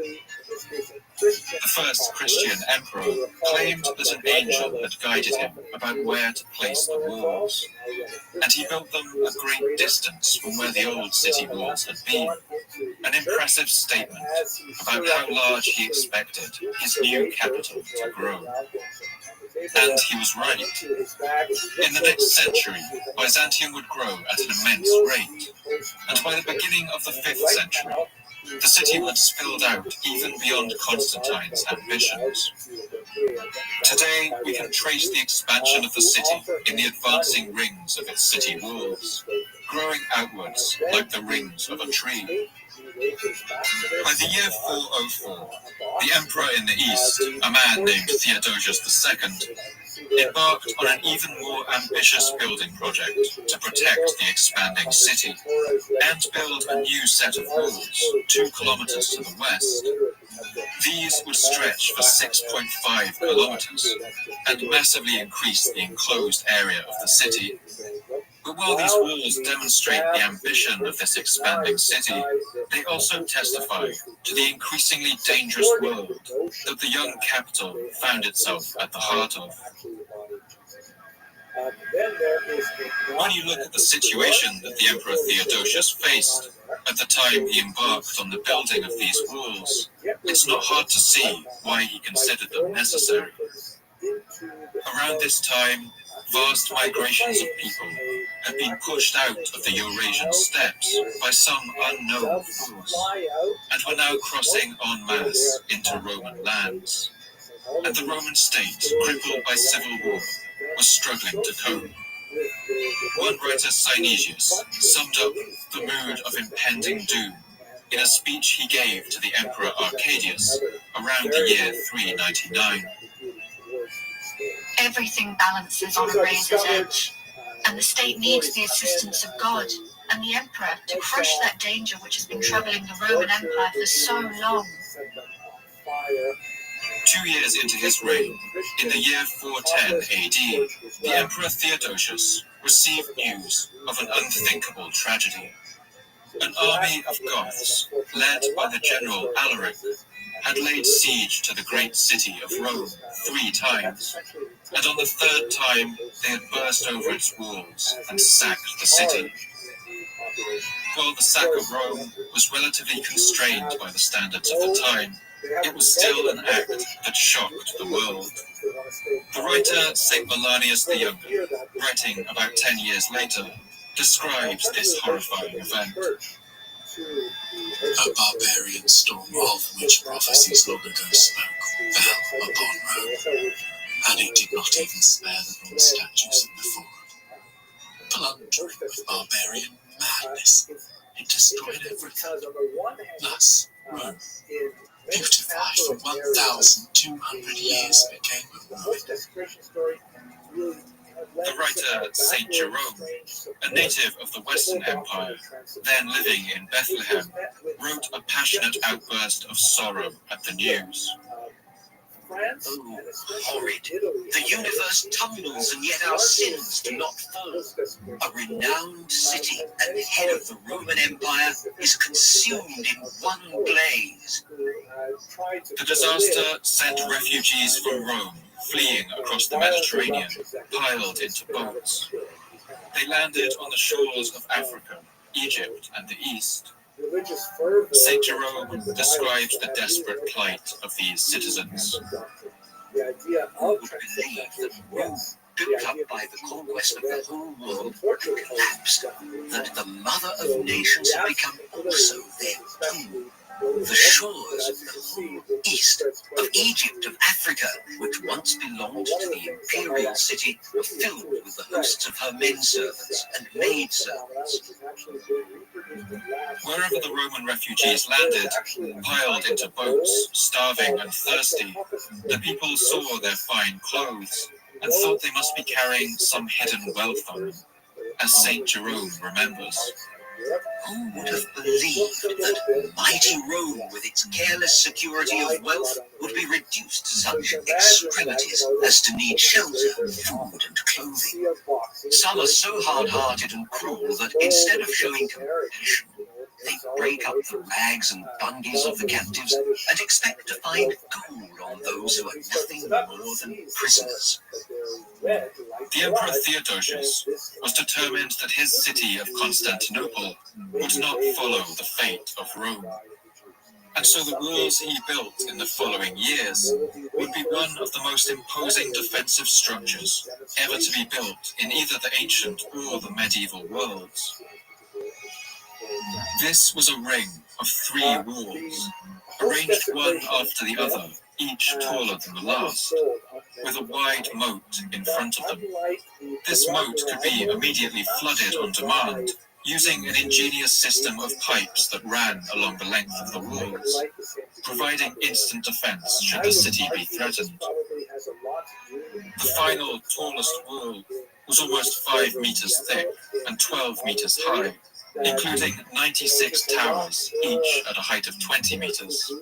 The first Christian emperor claimed that an angel had guided him about where to place the walls, and he built them a great distance from where the old city walls had been, an impressive statement about how large he expected his new capital to grow. And he was right. In the next century, Byzantium would grow at an immense rate, and by the beginning of the 5th century, the city had spilled out even beyond Constantine's ambitions. Today, we can trace the expansion of the city in the advancing rings of its city walls, growing outwards like the rings of a tree. By the year 404, the emperor in the east, a man named Theodosius II, embarked on an even more ambitious building project to protect the expanding city and build a new set of walls 2 kilometers to the west. These would stretch for 6.5 kilometers and massively increase the enclosed area of the city. But while these walls demonstrate the ambition of this expanding city, they also testify to the increasingly dangerous world that the young capital found itself at the heart of. When you look at the situation that the Emperor Theodosius faced at the time he embarked on the building of these walls, it's not hard to see why he considered them necessary. Around this time, vast migrations of people had been pushed out of the Eurasian steppes by some unknown force, and were now crossing en masse into Roman lands. And the Roman state, crippled by civil war, was struggling to cope. One writer, Synesius, summed up the mood of impending doom in a speech he gave to the Emperor Arcadius around the year 399. Everything balances on a razor's edge, and the state needs the assistance of God and the emperor to crush that danger which has been troubling the Roman Empire for so long. 2 years into his reign, in the year 410 AD, the Emperor Theodosius received news of an unthinkable tragedy. An army of Goths, led by the general Alaric, had laid siege to the great city of Rome 3 times, and on the 3rd time they had burst over its walls and sacked the city. While the sack of Rome was relatively constrained by the standards of the time, it was still an act that shocked the world. The writer St. Melanius the Younger, writing about 10 years later, describes this horrifying event. A barbarian storm of which prophecies long ago spoke fell upon Rome, and it did not even spare the bronze statues in the forum. Plundering with barbarian madness, it destroyed everything. Thus, Rome, beautified for 1,200 years, became a ruin. The writer St. Jerome, a native of the Western Empire, then living in Bethlehem, wrote a passionate outburst of sorrow at the news. Oh, horrid. The universe tumbles and yet our sins do not fall. A renowned city and the head of the Roman Empire is consumed in one blaze. The disaster sent refugees from Rome fleeing across the Mediterranean, piled into boats. They landed on the shores of Africa, Egypt, and the East. St. Jerome describes the desperate plight of these citizens. Who would believe that Rome, built up by the conquest of the whole world, collapsed, that the mother of nations had become also their tomb? The shores of the whole east, of Egypt, of Africa, which once belonged to the imperial city, were filled with the hosts of her men servants and maid servants. Wherever the Roman refugees landed, piled into boats, starving and thirsty, the people saw their fine clothes and thought they must be carrying some hidden wealth on them, as St. Jerome remembers. Who would have believed that mighty Rome, with its careless security of wealth, would be reduced to such extremities as to need shelter, food, and clothing? Some are so hard-hearted and cruel that instead of showing compassion, they break up the rags and bundles of the captives and expect to find gold on those who are nothing more than prisoners. The Emperor Theodosius was determined that his city of Constantinople would not follow the fate of Rome. And so the walls he built in the following years would be one of the most imposing defensive structures ever to be built in either the ancient or the medieval worlds. This was a ring of 3 walls, arranged one after the other, each taller than the last, with a wide moat in front of them. This moat could be immediately flooded on demand, using an ingenious system of pipes that ran along the length of the walls, providing instant defense should the city be threatened. The final, tallest wall was almost 5 meters thick and 12 meters high, including 96 towers, each at a height of 20 meters.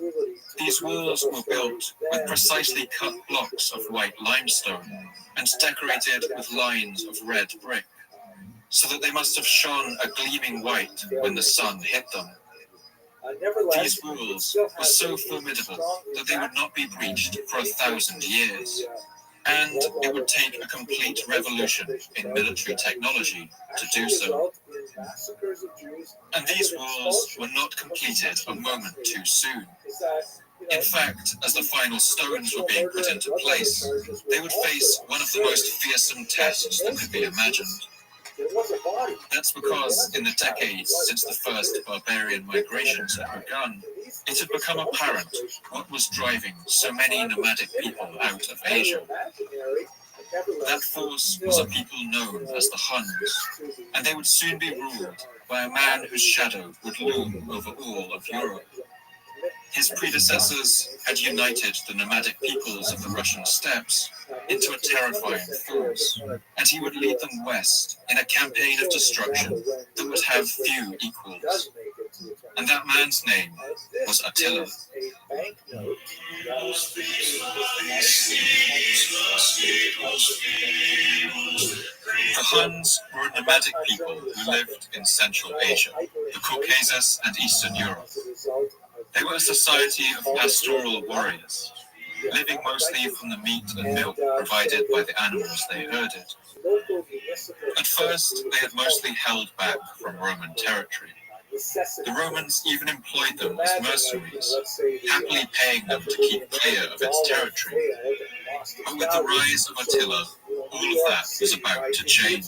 These walls were built with precisely cut blocks of white limestone and decorated with lines of red brick, so that they must have shone a gleaming white when the sun hit them. These walls were so formidable that they would not be breached for 1,000 years, and it would take a complete revolution in military technology to do so. And these walls were not completed a moment too soon. In fact, as the final stones were being put into place, they would face one of the most fearsome tests that could be imagined. That's because in the decades since the first barbarian migrations had begun, it had become apparent what was driving so many nomadic people out of Asia. That force was a people known as the Huns, and they would soon be ruled by a man whose shadow would loom over all of Europe. His predecessors had united the nomadic peoples of the Russian steppes into a terrifying force, and he would lead them west in a campaign of destruction that would have few equals. And that man's name was Attila. The Huns were a nomadic people who lived in Central Asia, the Caucasus, and Eastern Europe. They were a society of pastoral warriors, living mostly from the meat and milk provided by the animals they herded. At first, they had mostly held back from Roman territory. The Romans even employed them as mercenaries, happily paying them to keep clear of its territory. But with the rise of Attila, all of that was about to change.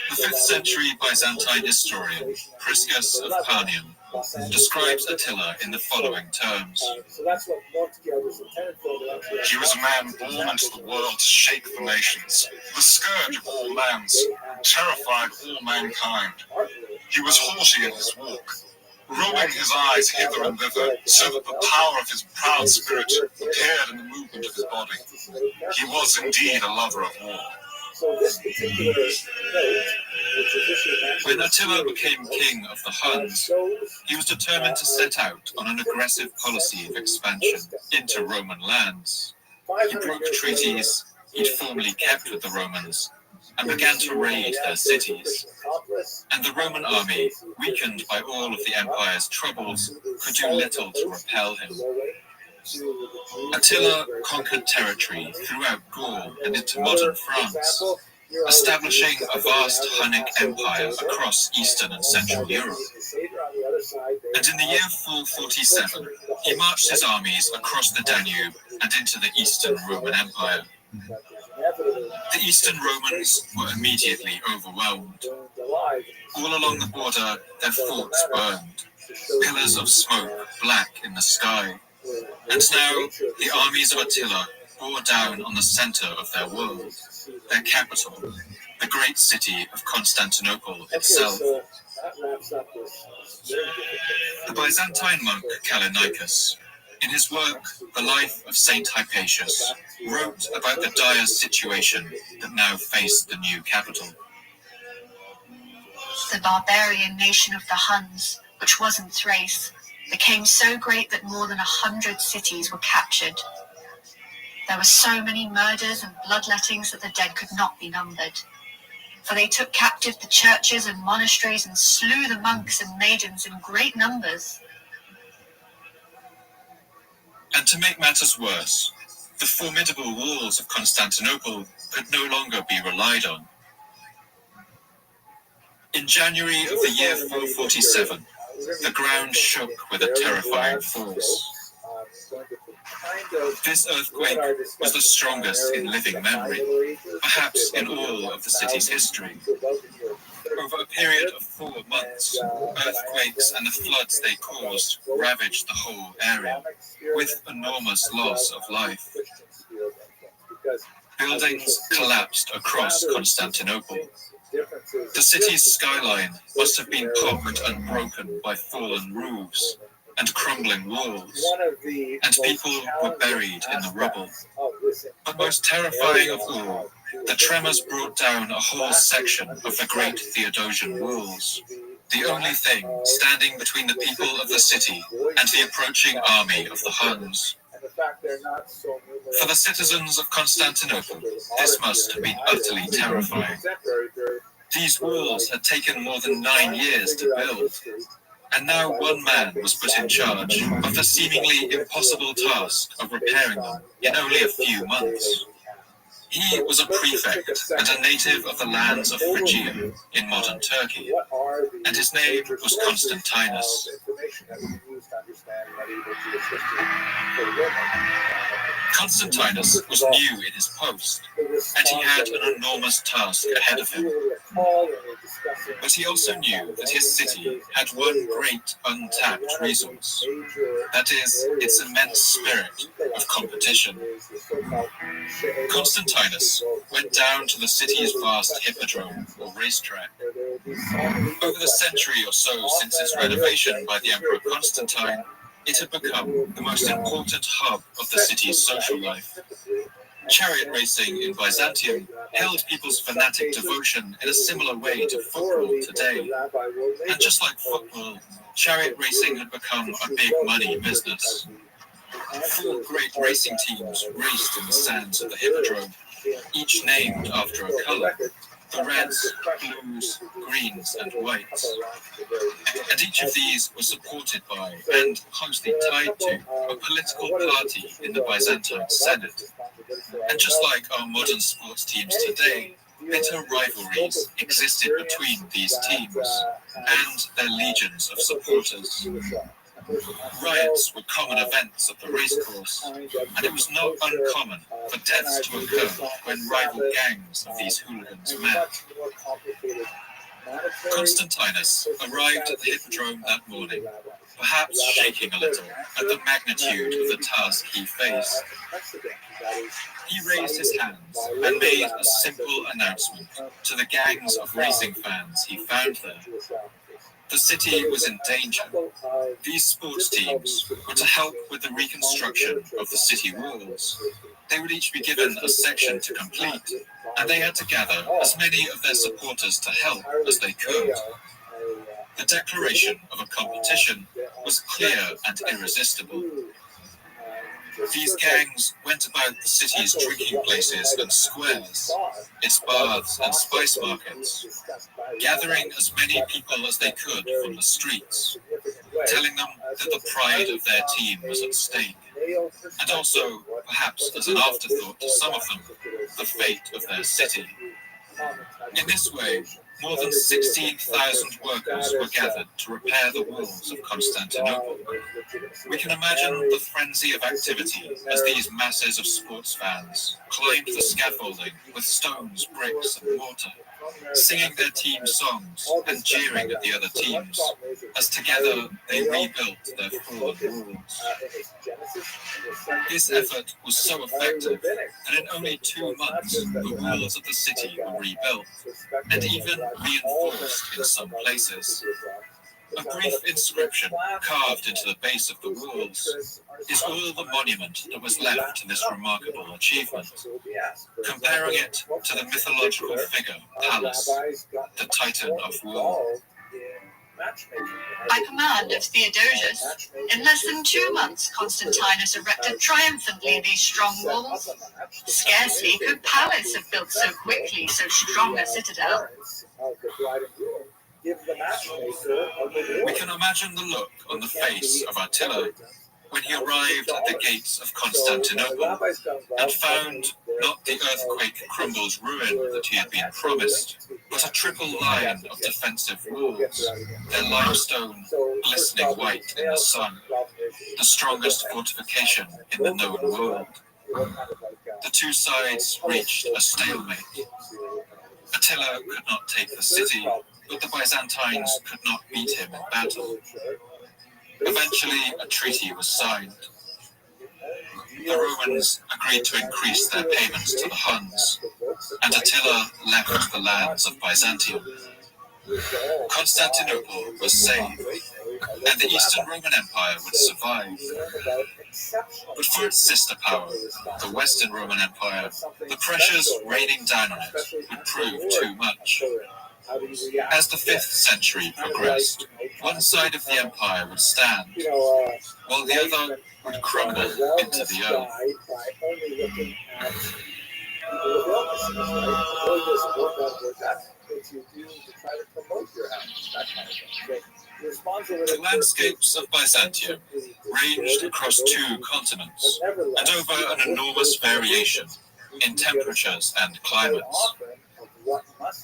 The 5th century Byzantine historian Priscus of Panium describes Attila in the following terms. He was a man born into the world to shake the nations, the scourge of all lands, terrified all mankind. He was haughty in his walk, rolling his eyes hither and thither, so that the power of his proud spirit appeared in the movement of his body. He was indeed a lover of war. When Attila became king of the Huns, he was determined to set out on an aggressive policy of expansion into Roman lands. He broke treaties he'd formerly kept with the Romans and began to raid their cities. And the Roman army, weakened by all of the empire's troubles, could do little to repel him. Attila conquered territory throughout Gaul and into modern France, establishing a vast Hunnic empire across Eastern and Central Europe. And in the year 447, he marched his armies across the Danube and into the Eastern Roman Empire. The Eastern Romans were immediately overwhelmed. All along the border, their forts burned, pillars of smoke black in the sky. And now, the armies of Attila bore down on the center of their world, their capital, the great city of Constantinople itself. The Byzantine monk Callinicus, in his work, The Life of Saint Hypatius, wrote about the dire situation that now faced the new capital. The barbarian nation of the Huns, which was in Thrace, became so great that more than 100 cities were captured. There were so many murders and bloodlettings that the dead could not be numbered. For they took captive the churches and monasteries and slew the monks and maidens in great numbers. And to make matters worse, the formidable walls of Constantinople could no longer be relied on. In January of the year 447, the ground shook with a terrifying force. This earthquake was the strongest in living memory, perhaps in all of the city's history. Over a period of 4 months, earthquakes and the floods they caused ravaged the whole area, with enormous loss of life. Buildings collapsed across Constantinople. The city's skyline must have been pocked and broken by fallen roofs and crumbling walls, and people were buried in the rubble. But most terrifying of all, the tremors brought down a whole section of the great Theodosian walls, the only thing standing between the people of the city and the approaching army of the Huns. For the citizens of Constantinople, this must have been utterly terrifying. These walls had taken more than 9 years to build, and now one man was put in charge of the seemingly impossible task of repairing them in only a few months. He was a prefect and a native of the lands of Phrygia in modern Turkey, and his name was Constantinus. Constantinus was new in his post, and he had an enormous task ahead of him. But he also knew that his city had one great untapped resource, that is, its immense spirit of competition. Constantinus went down to the city's vast hippodrome or racetrack. Over the century or so since its renovation by the Emperor Constantine, it had become the most important hub of the city's social life. Chariot racing in Byzantium held people's fanatic devotion in a similar way to football today. And just like football, chariot racing had become a big money business. 4 great racing teams raced in the sands of the hippodrome, each named after a colour: the reds, blues, greens, and whites. And each of these was supported by, and closely tied to, a political party in the Byzantine Senate. And just like our modern sports teams today, bitter rivalries existed between these teams and their legions of supporters. Riots were common events at the racecourse, and it was not uncommon for deaths to occur when rival gangs of these hooligans met. Constantinus arrived at the hippodrome that morning, perhaps shaking a little at the magnitude of the task he faced. He raised his hands and made a simple announcement to the gangs of racing fans he found there. The city was in danger. These sports teams were to help with the reconstruction of the city walls. They would each be given a section to complete, and they had to gather as many of their supporters to help as they could. The declaration of a competition was clear and irresistible. These gangs went about the city's drinking places and squares, its baths and spice markets, gathering as many people as they could from the streets, telling them that the pride of their team was at stake, and also, perhaps as an afterthought to some of them, the fate of their city. In this way, more than 16,000 workers were gathered to repair the walls of Constantinople. We can imagine the frenzy of activity as these masses of sports fans climbed the scaffolding with stones, bricks, and mortar, singing their team songs and jeering at the other teams, as together they rebuilt their fallen walls. This effort was so effective that in only 2 months the walls of the city were rebuilt, and even reinforced in some places. A brief inscription carved into the base of the walls is all the monument that was left to this remarkable achievement, comparing it to the mythological figure, Pallas, the Titan of war. By command of Theodosius, in less than 2 months Constantinus erected triumphantly these strong walls. Scarcely could Pallas have built so quickly so strong a citadel. We can imagine the look on the face of Attila when he arrived at the gates of Constantinople and found not the earthquake-crumbled ruin that he had been promised, but a triple line of defensive walls, their limestone glistening white in the sun, the strongest fortification in the known world. The two sides reached a stalemate. Attila could not take the city, but the Byzantines could not beat him in battle. Eventually, a treaty was signed. The Romans agreed to increase their payments to the Huns, and Attila left the lands of Byzantium. Constantinople was saved, and the Eastern Roman Empire would survive. But for its sister power, the Western Roman Empire, the pressures raining down on it would prove too much. As the 5th century progressed, one side of the empire would stand, while the other would crumble into the earth. The landscapes of Byzantium ranged across 2 continents and over an enormous variation in temperatures and climates.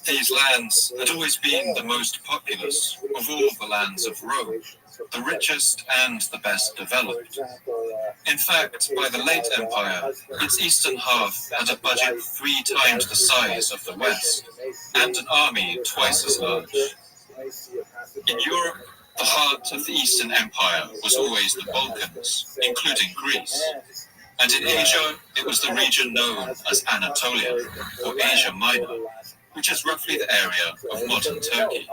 These lands had always been the most populous of all the lands of Rome, the richest and the best developed. In fact, by the late empire, its eastern half had a budget 3 times the size of the west, and an army twice as large. In Europe, the heart of the Eastern Empire was always the Balkans, including Greece. And in Asia, it was the region known as Anatolia, or Asia Minor, which is roughly the area of modern Turkey.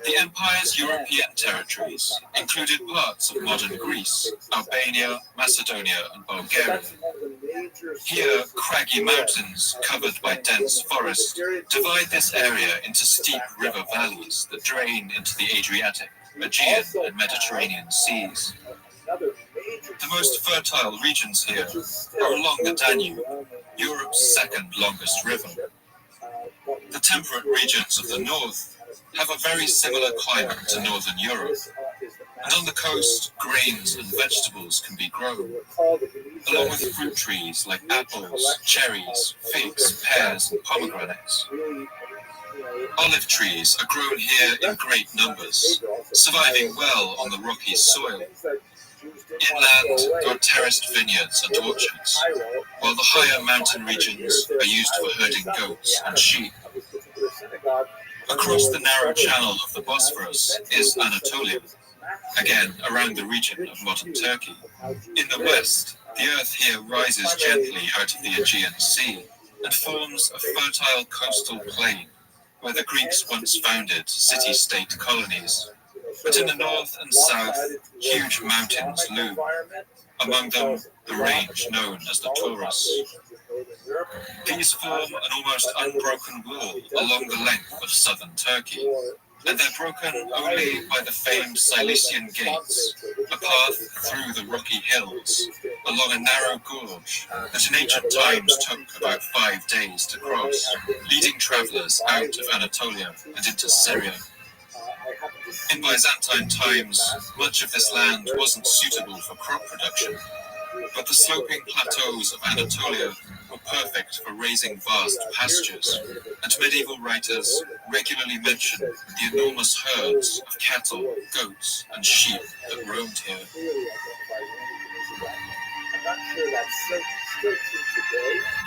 The empire's European territories included parts of modern Greece, Albania, Macedonia, and Bulgaria. Here, craggy mountains covered by dense forest divide this area into steep river valleys that drain into the Adriatic, Aegean, and Mediterranean seas. The most fertile regions here are along the Danube, Europe's second longest river. The temperate regions of the north have a very similar climate to northern Europe, and on the coast, grains and vegetables can be grown, along with fruit trees like apples, cherries, figs, pears, and pomegranates. Olive trees are grown here in great numbers, surviving well on the rocky soil. Inland, there are terraced vineyards and orchards, while the higher mountain regions are used for herding goats and sheep. Across the narrow channel of the Bosphorus is Anatolia, again around the region of modern Turkey. In the west, the earth here rises gently out of the Aegean Sea and forms a fertile coastal plain where the Greeks once founded city-state colonies. But in the north and south, huge mountains loom, among them the range known as the Taurus. These form an almost unbroken wall along the length of southern Turkey, and they're broken only by the famed Cilician Gates, a path through the rocky hills, along a narrow gorge that in ancient times took about 5 days to cross, leading travellers out of Anatolia and into Syria. In Byzantine times, much of this land wasn't suitable for crop production, but the sloping plateaus of Anatolia were perfect for raising vast pastures, and medieval writers regularly mention the enormous herds of cattle, goats, and sheep that roamed here.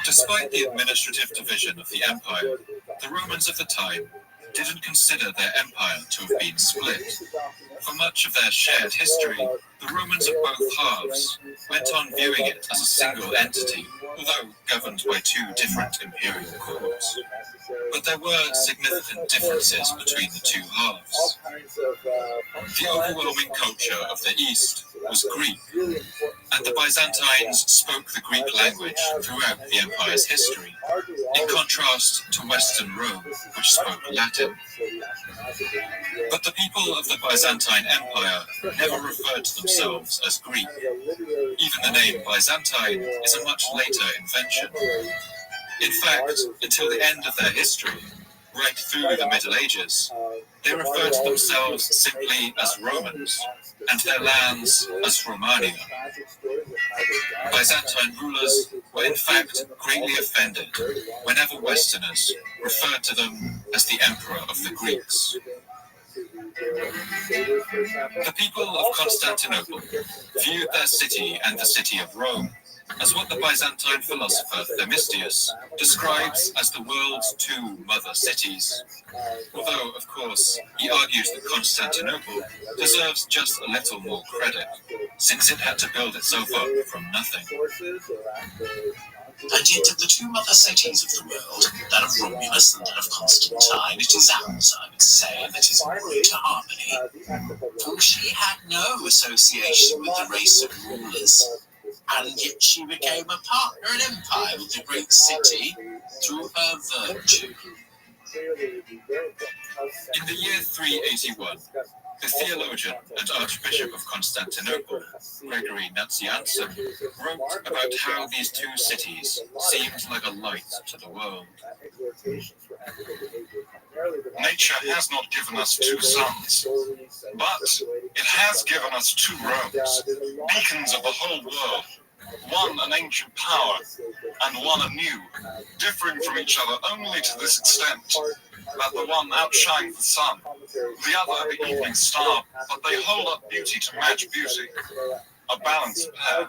Despite the administrative division of the empire, the Romans of the time didn't consider their empire to have been split. For much of their shared history, the Romans of both halves went on viewing it as a single entity, although governed by 2 different imperial courts. But there were significant differences between the 2 halves. The overwhelming culture of the East was Greek, and the Byzantines spoke the Greek language throughout the empire's history, in contrast to Western Rome, which spoke Latin. But the people of the Byzantine Empire never referred to themselves as Greek. Even the name Byzantine is a much later invention. In fact, until the end of their history, right through the Middle Ages, they referred to themselves simply as Romans, and their lands as Romania. Byzantine rulers were in fact greatly offended whenever Westerners referred to them as the Emperor of the Greeks. The people of Constantinople viewed their city and the city of Rome as what the Byzantine philosopher Themistius describes as the world's two mother cities. Although, of course, he argues that Constantinople deserves just a little more credit, since it had to build itself up from nothing. And yet of the two mother cities of the world, that of Romulus and that of Constantine, it is ours, I would say, that is more to harmony. For she had no association with the race of rulers, and yet she became a partner in empire with the great city through her virtue. In the year 381, the theologian and Archbishop of Constantinople, Gregory Nazianzen, wrote about how these two cities seemed like a light to the world. Nature has not given us two suns, but it has given us two Romes, beacons of the whole world, one an ancient power and one a new, differing from each other only to this extent, that the one outshines the sun, the other the evening star, but they hold up beauty to match beauty, a balanced pair.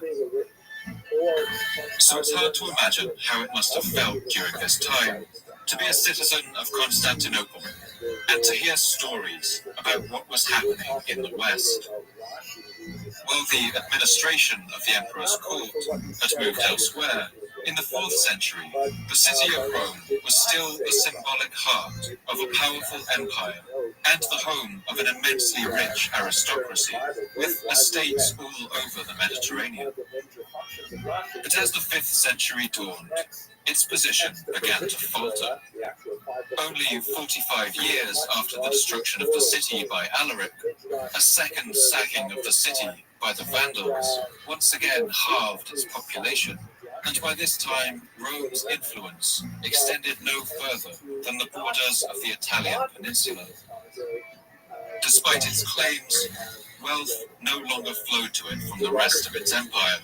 So it's hard to imagine how it must have felt during this time to be a citizen of Constantinople and to hear stories about what was happening in the West. While the administration of the emperor's court had moved elsewhere, in the 4th century, the city of Rome was still the symbolic heart of a powerful empire and the home of an immensely rich aristocracy, with estates all over the Mediterranean. But as the 5th century dawned, its position began to falter. Only 45 years after the destruction of the city by Alaric, a second sacking of the city by the Vandals once again halved its population, and by this time Rome's influence extended no further than the borders of the Italian peninsula. Despite its claims, wealth no longer flowed to it from the rest of its empire,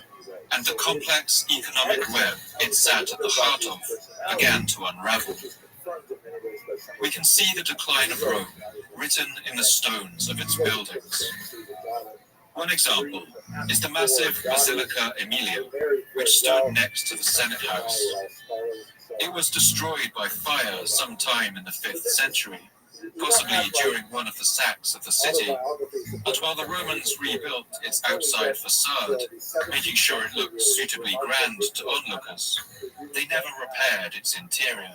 and the complex economic web it sat at the heart of began to unravel. We can see the decline of Rome written in the stones of its buildings. One example is the massive Basilica Aemilia, which stood next to the Senate House. It was destroyed by fire sometime in the 5th century, possibly during one of the sacks of the city, but while the Romans rebuilt its outside facade, making sure it looked suitably grand to onlookers, they never repaired its interior.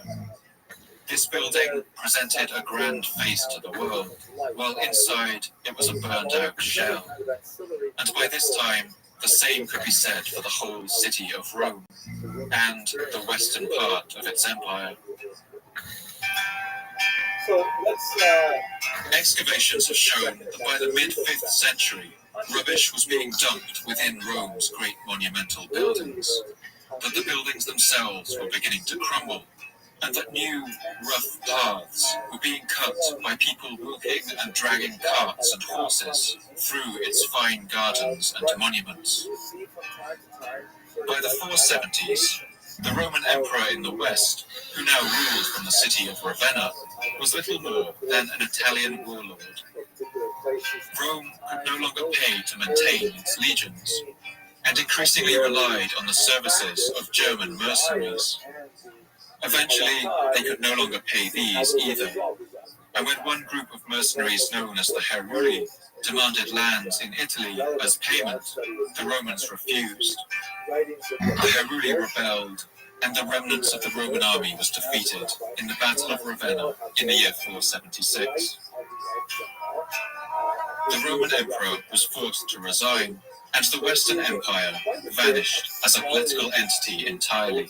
This building presented a grand face to the world, while inside it was a burned-out shell. And by this time, the same could be said for the whole city of Rome and the western part of its empire. Excavations have shown that by the mid-5th century, rubbish was being dumped within Rome's great monumental buildings, that the buildings themselves were beginning to crumble, and that new, rough paths were being cut by people walking and dragging carts and horses through its fine gardens and monuments. By the 470s, the Roman emperor in the west, who now ruled from the city of Ravenna, was little more than an Italian warlord. Rome could no longer pay to maintain its legions, and increasingly relied on the services of German mercenaries. Eventually, they could no longer pay these either, and when one group of mercenaries known as the Heruli demanded lands in Italy as payment, the Romans refused. The Heruli rebelled, and the remnants of the Roman army was defeated in the Battle of Ravenna in the year 476. The Roman emperor was forced to resign, and the Western Empire vanished as a political entity entirely.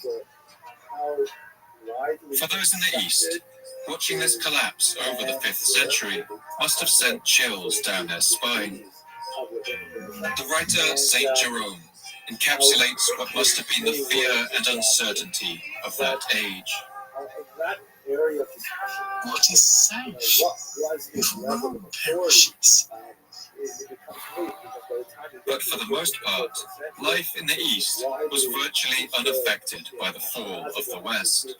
For those in the East, watching this collapse over the 5th century must have sent chills down their spine. The writer Saint Jerome encapsulates what must have been the fear and uncertainty of that age. What is safe if Rome perishes? But for the most part, life in the East was virtually unaffected by the fall of the West.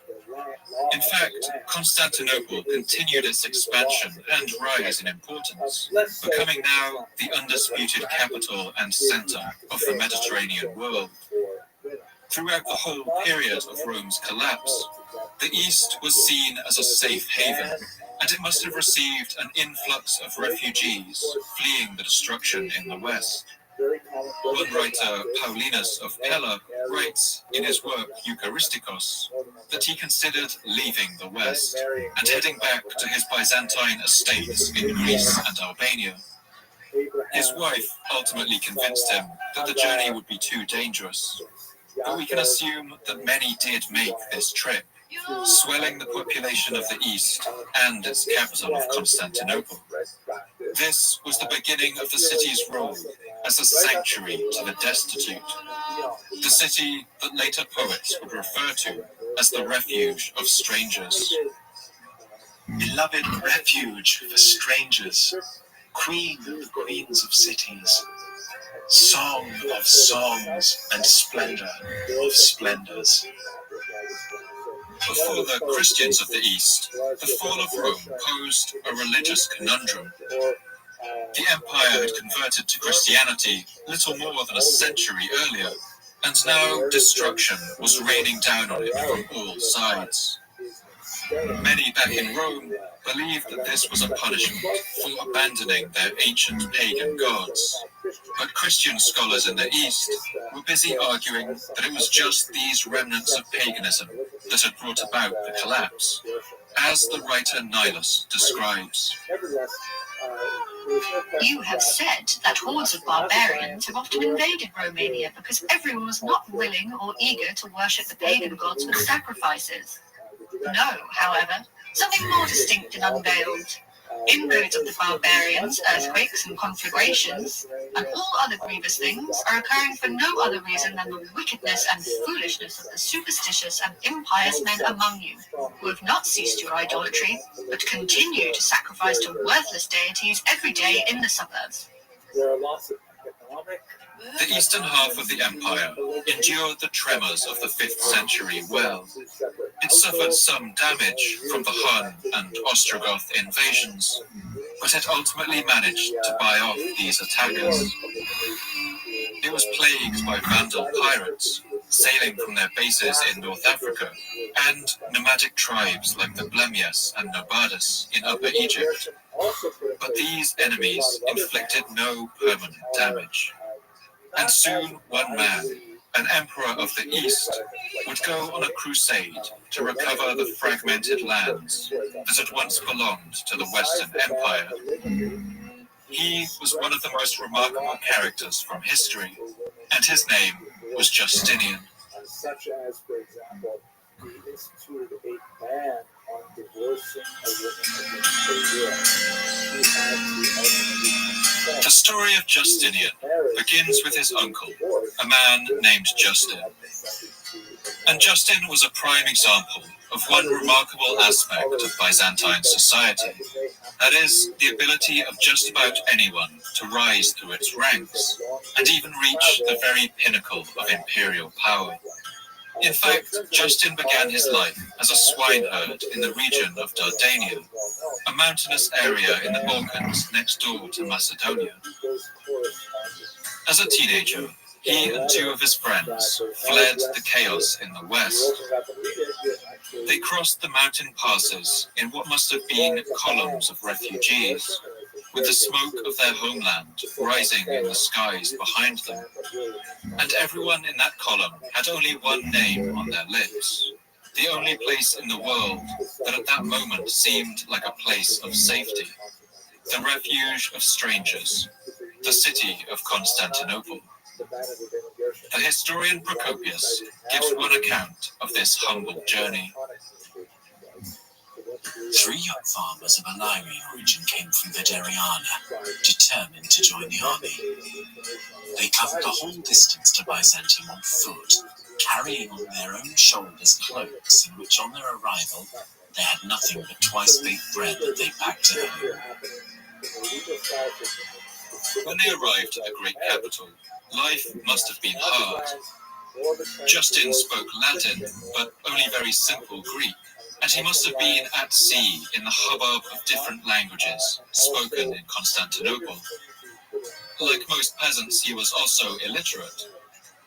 In fact, Constantinople continued its expansion and rise in importance, becoming now the undisputed capital and center of the Mediterranean world. Throughout the whole period of Rome's collapse, the East was seen as a safe haven, and it must have received an influx of refugees fleeing the destruction in the West. One writer, Paulinus of Pella, writes in his work Eucharistikos that he considered leaving the West and heading back to his Byzantine estates in Greece and Albania. His wife ultimately convinced him that the journey would be too dangerous, but we can assume that many did make this trip, swelling the population of the East and its capital of Constantinople. This was the beginning of the city's role as a sanctuary to the destitute, the city that later poets would refer to as the refuge of strangers. Beloved refuge for strangers, queen of queens of cities, song of songs and splendor of splendors. For the Christians of the East, the fall of Rome posed a religious conundrum. The empire had converted to Christianity little more than a century earlier, and now destruction was raining down on it from all sides. Many back in Rome believed that this was a punishment for abandoning their ancient pagan gods. But Christian scholars in the East were busy arguing that it was just these remnants of paganism that had brought about the collapse, as the writer Nilus describes. You have said that hordes of barbarians have often invaded Romania because everyone was not willing or eager to worship the pagan gods with sacrifices. No, however, something more distinct and unveiled. Inroads of the barbarians, earthquakes and conflagrations, and all other grievous things are occurring for no other reason than the wickedness and foolishness of the superstitious and impious men among you, who have not ceased your idolatry, but continue to sacrifice to worthless deities every day in the suburbs. The eastern half of the empire endured the tremors of the 5th century well. It suffered some damage from the Hun and Ostrogoth invasions, but it ultimately managed to buy off these attackers. It was plagued by Vandal pirates, sailing from their bases in North Africa, and nomadic tribes like the Blemius and Nobardus in Upper Egypt. But these enemies inflicted no permanent damage. And soon one man, an emperor of the East, would go on a crusade to recover the fragmented lands that had once belonged to the Western Empire. He was one of the most remarkable characters from history, and his name was Justinian. Such as, for example, he instituted a ban on divorcing a woman against her will. The story of Justinian begins with his uncle, a man named Justin. And Justin was a prime example of one remarkable aspect of Byzantine society. That is, the ability of just about anyone to rise through its ranks, and even reach the very pinnacle of imperial power. In fact, Justin began his life as a swineherd in the region of Dardania, a mountainous area in the Balkans next door to Macedonia. As a teenager, he and two of his friends fled the chaos in the west. They crossed the mountain passes in what must have been columns of refugees, with the smoke of their homeland rising in the skies behind them. And everyone in that column had only one name on their lips, the only place in the world that at that moment seemed like a place of safety, the refuge of strangers, the city of Constantinople. The historian Procopius gives one account of this humble journey. 3 young farmers of Illyrian origin came from Videriana, determined to join the army. They covered the whole distance to Byzantium on foot, carrying on their own shoulders cloaks in which on their arrival they had nothing but twice-baked bread that they packed at home. When they arrived at the great capital, life must have been hard. Justin spoke Latin, but only very simple Greek, and he must have been at sea in the hubbub of different languages spoken in Constantinople. Like most peasants, he was also illiterate,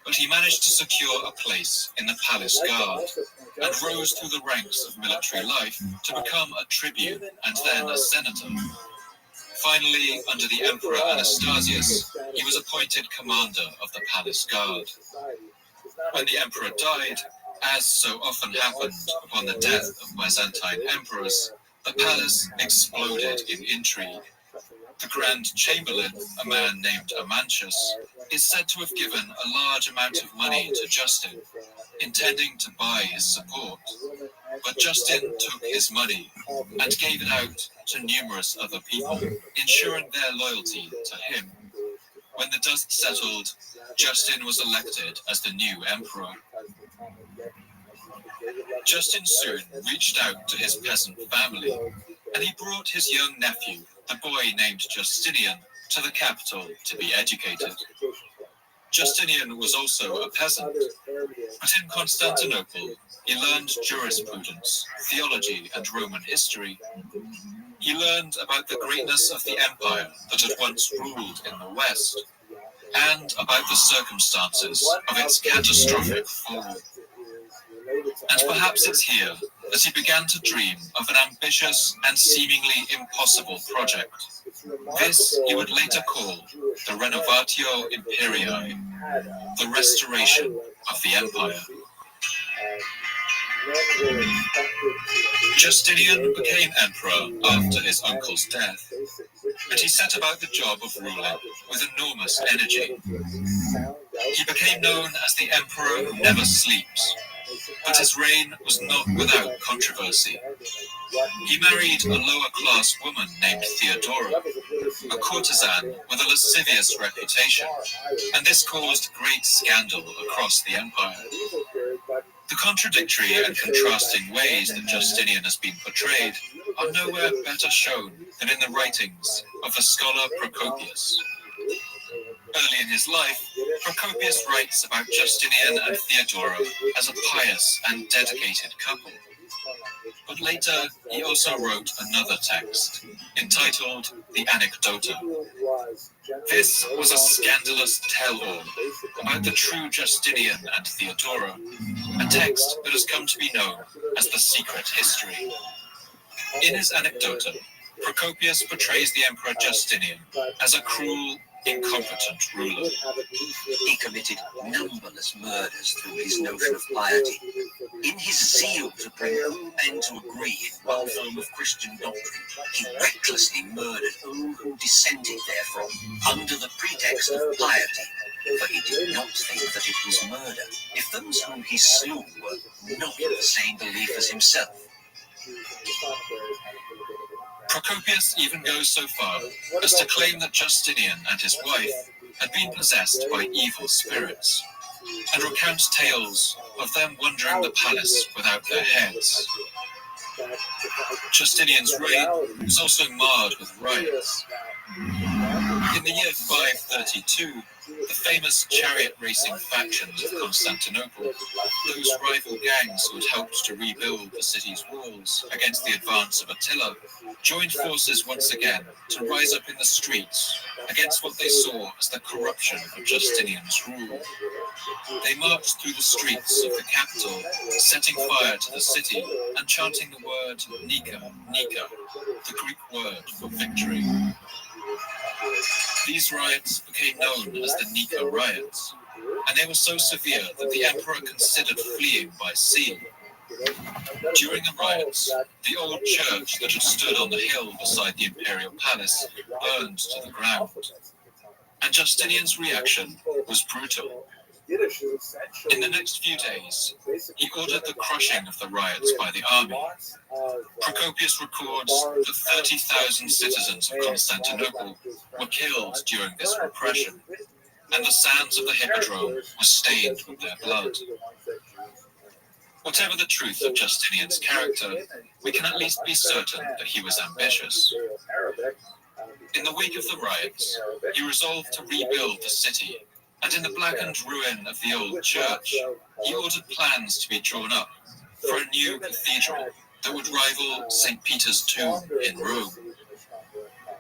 but he managed to secure a place in the palace guard and rose through the ranks of military life to become a tribune and then a senator. Finally, under the Emperor Anastasius, he was appointed commander of the palace guard. When the emperor died, as so often happened upon the death of Byzantine emperors, the palace exploded in intrigue. The Grand Chamberlain, a man named Amantius, is said to have given a large amount of money to Justin, intending to buy his support. But Justin took his money and gave it out to numerous other people, ensuring their loyalty to him. When the dust settled, Justin was elected as the new emperor. Justin soon reached out to his peasant family, and he brought his young nephew, the boy named Justinian, to the capital to be educated. Justinian was also a peasant, but in Constantinople, he learned jurisprudence, theology, and Roman history. He learned about the greatness of the empire that had once ruled in the West, and about the circumstances of its catastrophic fall. And perhaps it's here that he began to dream of an ambitious and seemingly impossible project. This he would later call the Renovatio Imperiae, the restoration of the empire. Justinian became emperor after his uncle's death, and he set about the job of ruling with enormous energy. He became known as the emperor who never sleeps, but his reign was not without controversy. He married a lower-class woman named Theodora, a courtesan with a lascivious reputation, and this caused great scandal across the empire. The contradictory and contrasting ways that Justinian has been portrayed are nowhere better shown than in the writings of the scholar Procopius. Early in his life, Procopius writes about Justinian and Theodora as a pious and dedicated couple. But later, he also wrote another text, entitled The Anecdota. This was a scandalous tell-all about the true Justinian and Theodora, a text that has come to be known as the Secret History. In his Anecdota, Procopius portrays the Emperor Justinian as a cruel, incompetent ruler. He committed numberless murders through his notion of piety. In his zeal to bring all men to agree in one form of Christian doctrine, he recklessly murdered all who dissented therefrom under the pretext of piety, for he did not think that it was murder if those whom he slew were not of the same belief as himself. Procopius even goes so far as to claim that Justinian and his wife had been possessed by evil spirits, and recounts tales of them wandering the palace without their heads. Justinian's reign was also marred with riots. In the year 532, the famous chariot racing factions of Constantinople, those rival gangs who had helped to rebuild the city's walls against the advance of Attila, joined forces once again to rise up in the streets against what they saw as the corruption of Justinian's rule. They marched through the streets of the capital, setting fire to the city and chanting the word Nika, Nika, the Greek word for victory. These riots became known as the Nika riots, and they were so severe that the emperor considered fleeing by sea. During the riots, the old church that had stood on the hill beside the imperial palace burned to the ground. and Justinian's reaction was brutal. In the next few days, he ordered the crushing of the riots by the army. Procopius records that 30,000 citizens of Constantinople were killed during this repression, and the sands of the Hippodrome were stained with their blood. Whatever the truth of Justinian's character, we can at least be certain that he was ambitious. In the wake of the riots, he resolved to rebuild the city, and in the blackened ruin of the old church, he ordered plans to be drawn up for a new cathedral that would rival St. Peter's tomb in Rome.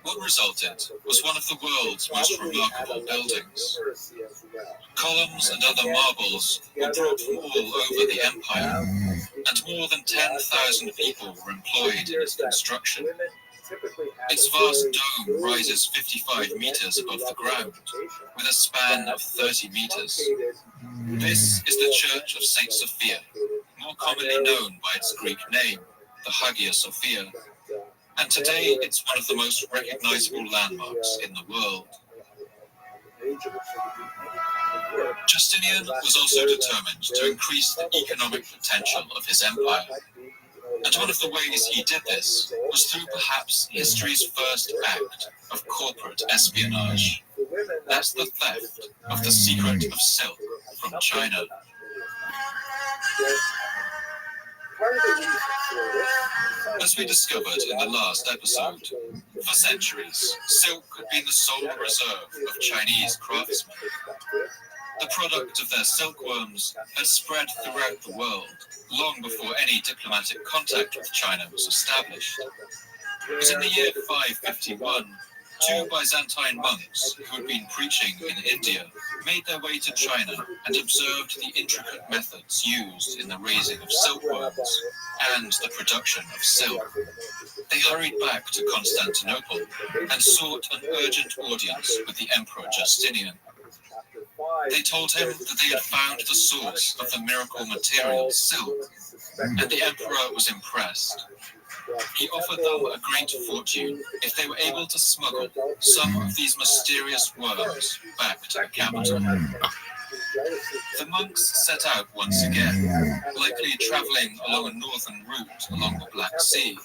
What resulted was one of the world's most remarkable buildings. Columns and other marbles were brought from all over the empire, and more than 10,000 people were employed in its construction. Its vast dome rises 55 meters above the ground, with a span of 30 meters. This is the Church of St. Sophia, more commonly known by its Greek name, the Hagia Sophia, and today it's one of the most recognizable landmarks in the world. Justinian was also determined to increase the economic potential of his empire, and one of the ways he did this was through perhaps history's first act of corporate espionage. That's the theft of the secret of silk from China. As we discovered in the last episode, for centuries, silk had been the sole reserve of Chinese craftsmen. The product of their silkworms had spread throughout the world long before any diplomatic contact with China was established. But in the year 551, two Byzantine monks who had been preaching in India made their way to China and observed the intricate methods used in the raising of silkworms and the production of silk. They hurried back to Constantinople and sought an urgent audience with the Emperor Justinian. They told him that they had found the source of the miracle material silk, and the emperor was impressed. He offered them a great fortune if they were able to smuggle some of these mysterious worms back to the capital. The monks set out once again, likely traveling along a northern route along the Black Sea.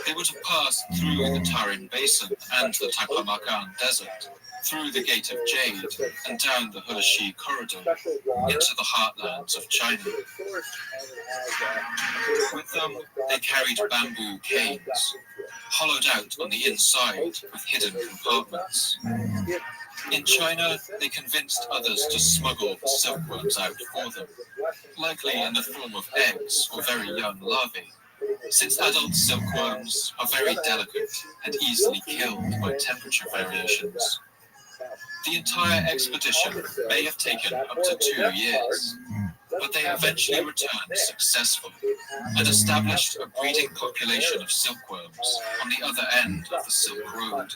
They would have passed through the Tarim Basin and the Taklamakan Desert, through the Gate of Jade and down the Hershey Corridor into the heartlands of China. With them, they carried bamboo canes, hollowed out on the inside with hidden compartments. In China, they convinced others to smuggle the silkworms out for them, likely in the form of eggs or very young larvae, since adult silkworms are very delicate and easily killed by temperature variations. The entire expedition may have taken up to 2 years, but they eventually returned successful and established a breeding population of silkworms on the other end of the Silk Road.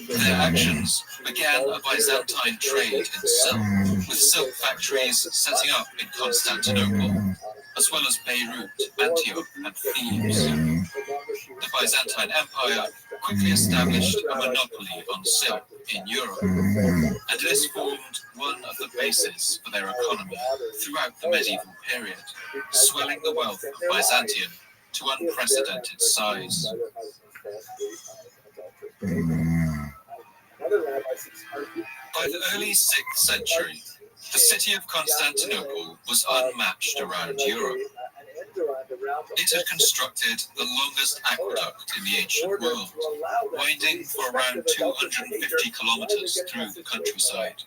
Their actions began a Byzantine trade in silk, with silk factories setting up in Constantinople, as well as Beirut, Antioch, and Thebes. The Byzantine Empire quickly established a monopoly on silk in Europe, and this formed one of the bases for their economy throughout the medieval period, swelling the wealth of Byzantium to unprecedented size. By the early 6th century, the city of Constantinople was unmatched around Europe. It had constructed the longest aqueduct in the ancient world, winding for around 250 kilometers through the countryside.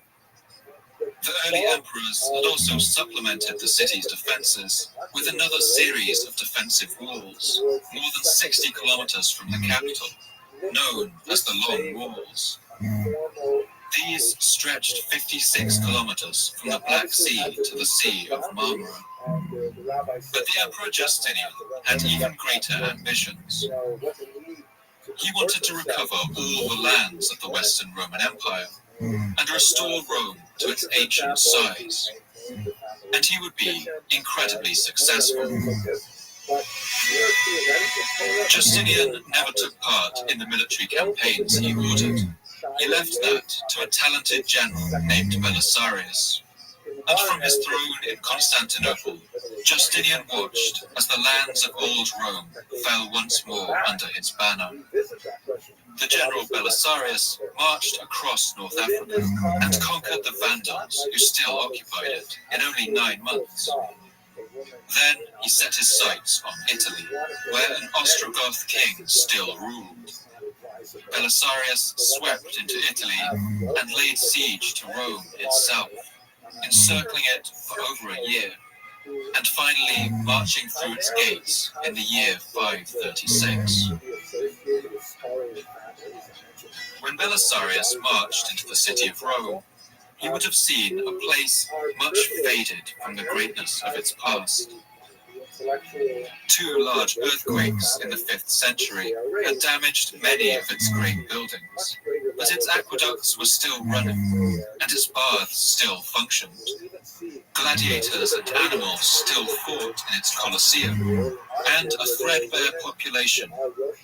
The early emperors had also supplemented the city's defenses with another series of defensive walls, more than 60 kilometers from the capital, known as the Long Walls. These stretched 56 kilometers from the Black Sea to the Sea of Marmara. But the Emperor Justinian had even greater ambitions. He wanted to recover all the lands of the Western Roman Empire and restore Rome to its ancient size. And he would be incredibly successful. Justinian never took part in the military campaigns he ordered. He left that to a talented general named Belisarius, and from his throne in Constantinople, Justinian watched as the lands of old Rome fell once more under his banner. The general Belisarius marched across North Africa and conquered the Vandals, who still occupied it, in only 9 months. Then he set his sights on Italy, where an Ostrogoth king still ruled. Belisarius swept into Italy and laid siege to Rome itself, encircling it for over a year, and finally marching through its gates in the year 536. When Belisarius marched into the city of Rome, he would have seen a place much faded from the greatness of its past. 2 large earthquakes in the 5th century had damaged many of its great buildings, but its aqueducts were still running, and its baths still functioned. Gladiators and animals still fought in its Colosseum, and a threadbare population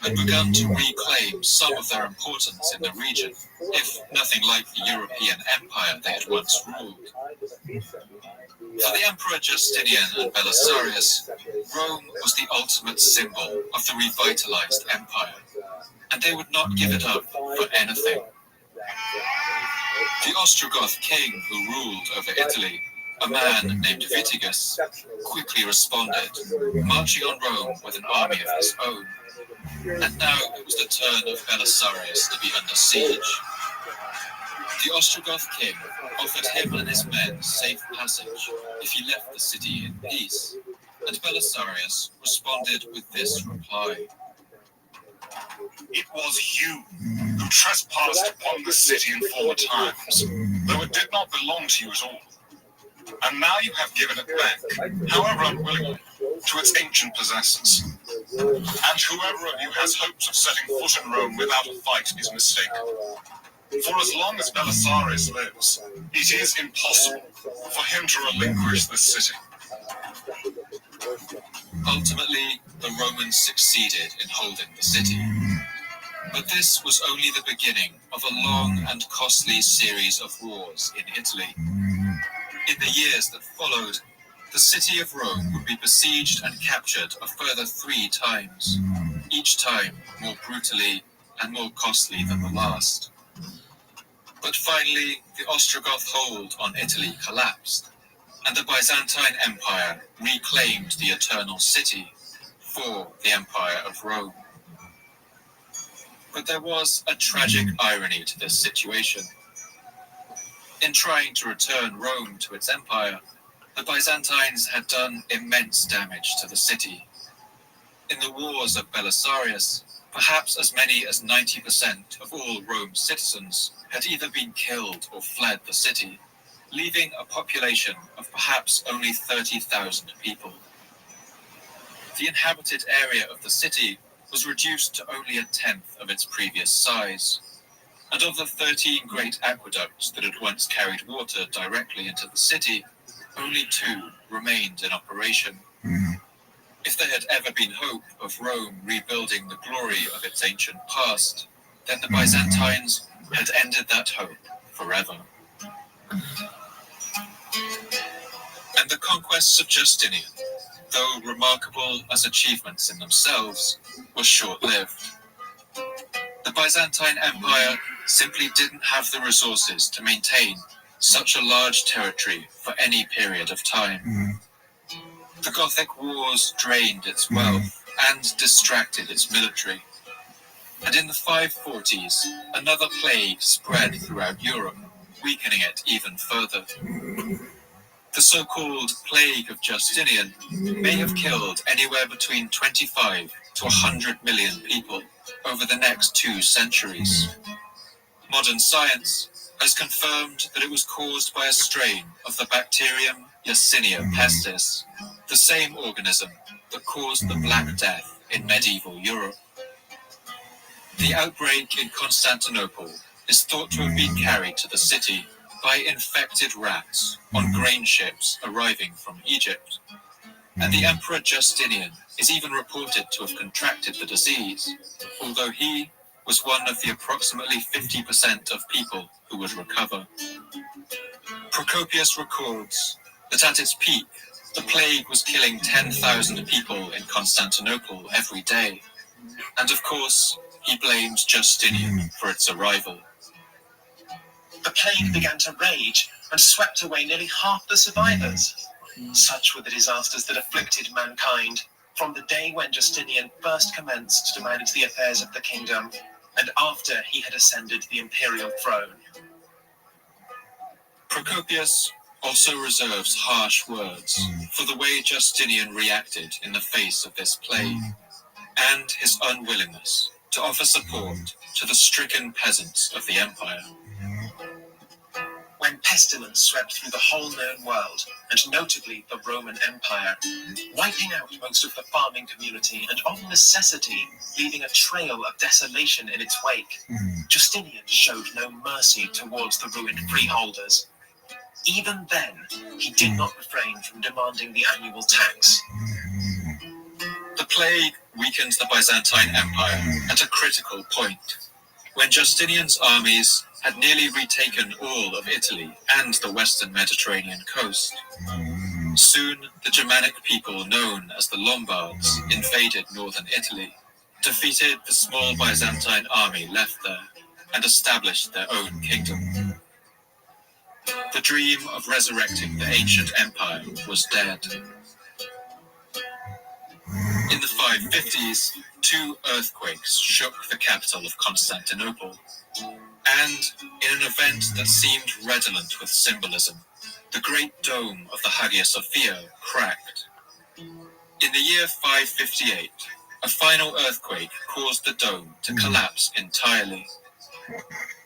had begun to reclaim some of their importance in the region, if nothing like the European empire they had once ruled. For the Emperor Justinian and Belisarius, Rome was the ultimate symbol of the revitalized empire, and they would not give it up for anything. The Ostrogoth king who ruled over Italy, a man named Vitiges, quickly responded, marching on Rome with an army of his own. And now it was the turn of Belisarius to be under siege. The Ostrogoth king offered him and his men safe passage if he left the city in peace, and Belisarius responded with this reply. It was you who trespassed upon the city in former times, though it did not belong to you at all. And now you have given it back, however unwillingly, to its ancient possessors. And whoever of you has hopes of setting foot in Rome without a fight is mistaken. For as long as Belisarius lives, it is impossible for him to relinquish the city. Ultimately, the Romans succeeded in holding the city. But this was only the beginning of a long and costly series of wars in Italy. In the years that followed, the city of Rome would be besieged and captured a further 3 times, each time more brutally and more costly than the last. But finally, the Ostrogoth hold on Italy collapsed, and the Byzantine Empire reclaimed the Eternal City for the Empire of Rome. But there was a tragic irony to this situation. In trying to return Rome to its empire, the Byzantines had done immense damage to the city. In the wars of Belisarius, perhaps as many as 90% of all Rome's citizens had either been killed or fled the city, leaving a population of perhaps only 30,000 people. The inhabited area of the city was reduced to only 1/10 of its previous size, and of the 13 great aqueducts that had once carried water directly into the city, only 2 remained in operation. If there had ever been hope of Rome rebuilding the glory of its ancient past, then the Byzantines had ended that hope forever. And the conquests of Justinian, though remarkable as achievements in themselves, were short-lived. The Byzantine Empire simply didn't have the resources to maintain such a large territory for any period of time. The Gothic wars drained its wealth and distracted its military. And in the 540s, another plague spread throughout Europe, weakening it even further. The so-called Plague of Justinian may have killed anywhere between 25 to 100 million people over the next 2 centuries. Modern science has confirmed that it was caused by a strain of the bacterium Yersinia pestis, the same organism that caused the Black Death in medieval Europe. The outbreak in Constantinople is thought to have been carried to the city by infected rats on grain ships arriving from Egypt. And the Emperor Justinian is even reported to have contracted the disease, although he was one of the approximately 50% of people who would recover. Procopius records that at its peak, the plague was killing 10,000 people in Constantinople every day. And of course, he blamed Justinian for its arrival. The plague began to rage and swept away nearly half the survivors. Such were the disasters that afflicted mankind from the day when Justinian first commenced to manage the affairs of the kingdom and after he had ascended the imperial throne. Procopius also reserves harsh words for the way Justinian reacted in the face of this plague and his unwillingness to offer support to the stricken peasants of the empire. When pestilence swept through the whole known world, and notably the Roman Empire, wiping out most of the farming community and of necessity leaving a trail of desolation in its wake, Justinian showed no mercy towards the ruined freeholders. Even then, he did not refrain from demanding the annual tax. The plague weakened the Byzantine Empire at a critical point. When Justinian's armies had nearly retaken all of Italy and the western Mediterranean coast, soon the Germanic people known as the Lombards invaded northern Italy, defeated the small Byzantine army left there, and established their own kingdom. The dream of resurrecting the ancient empire was dead. In the 550s, 2 earthquakes shook the capital of Constantinople, and in an event that seemed redolent with symbolism, the great dome of the Hagia Sophia cracked. In the year 558, a final earthquake caused the dome to collapse entirely.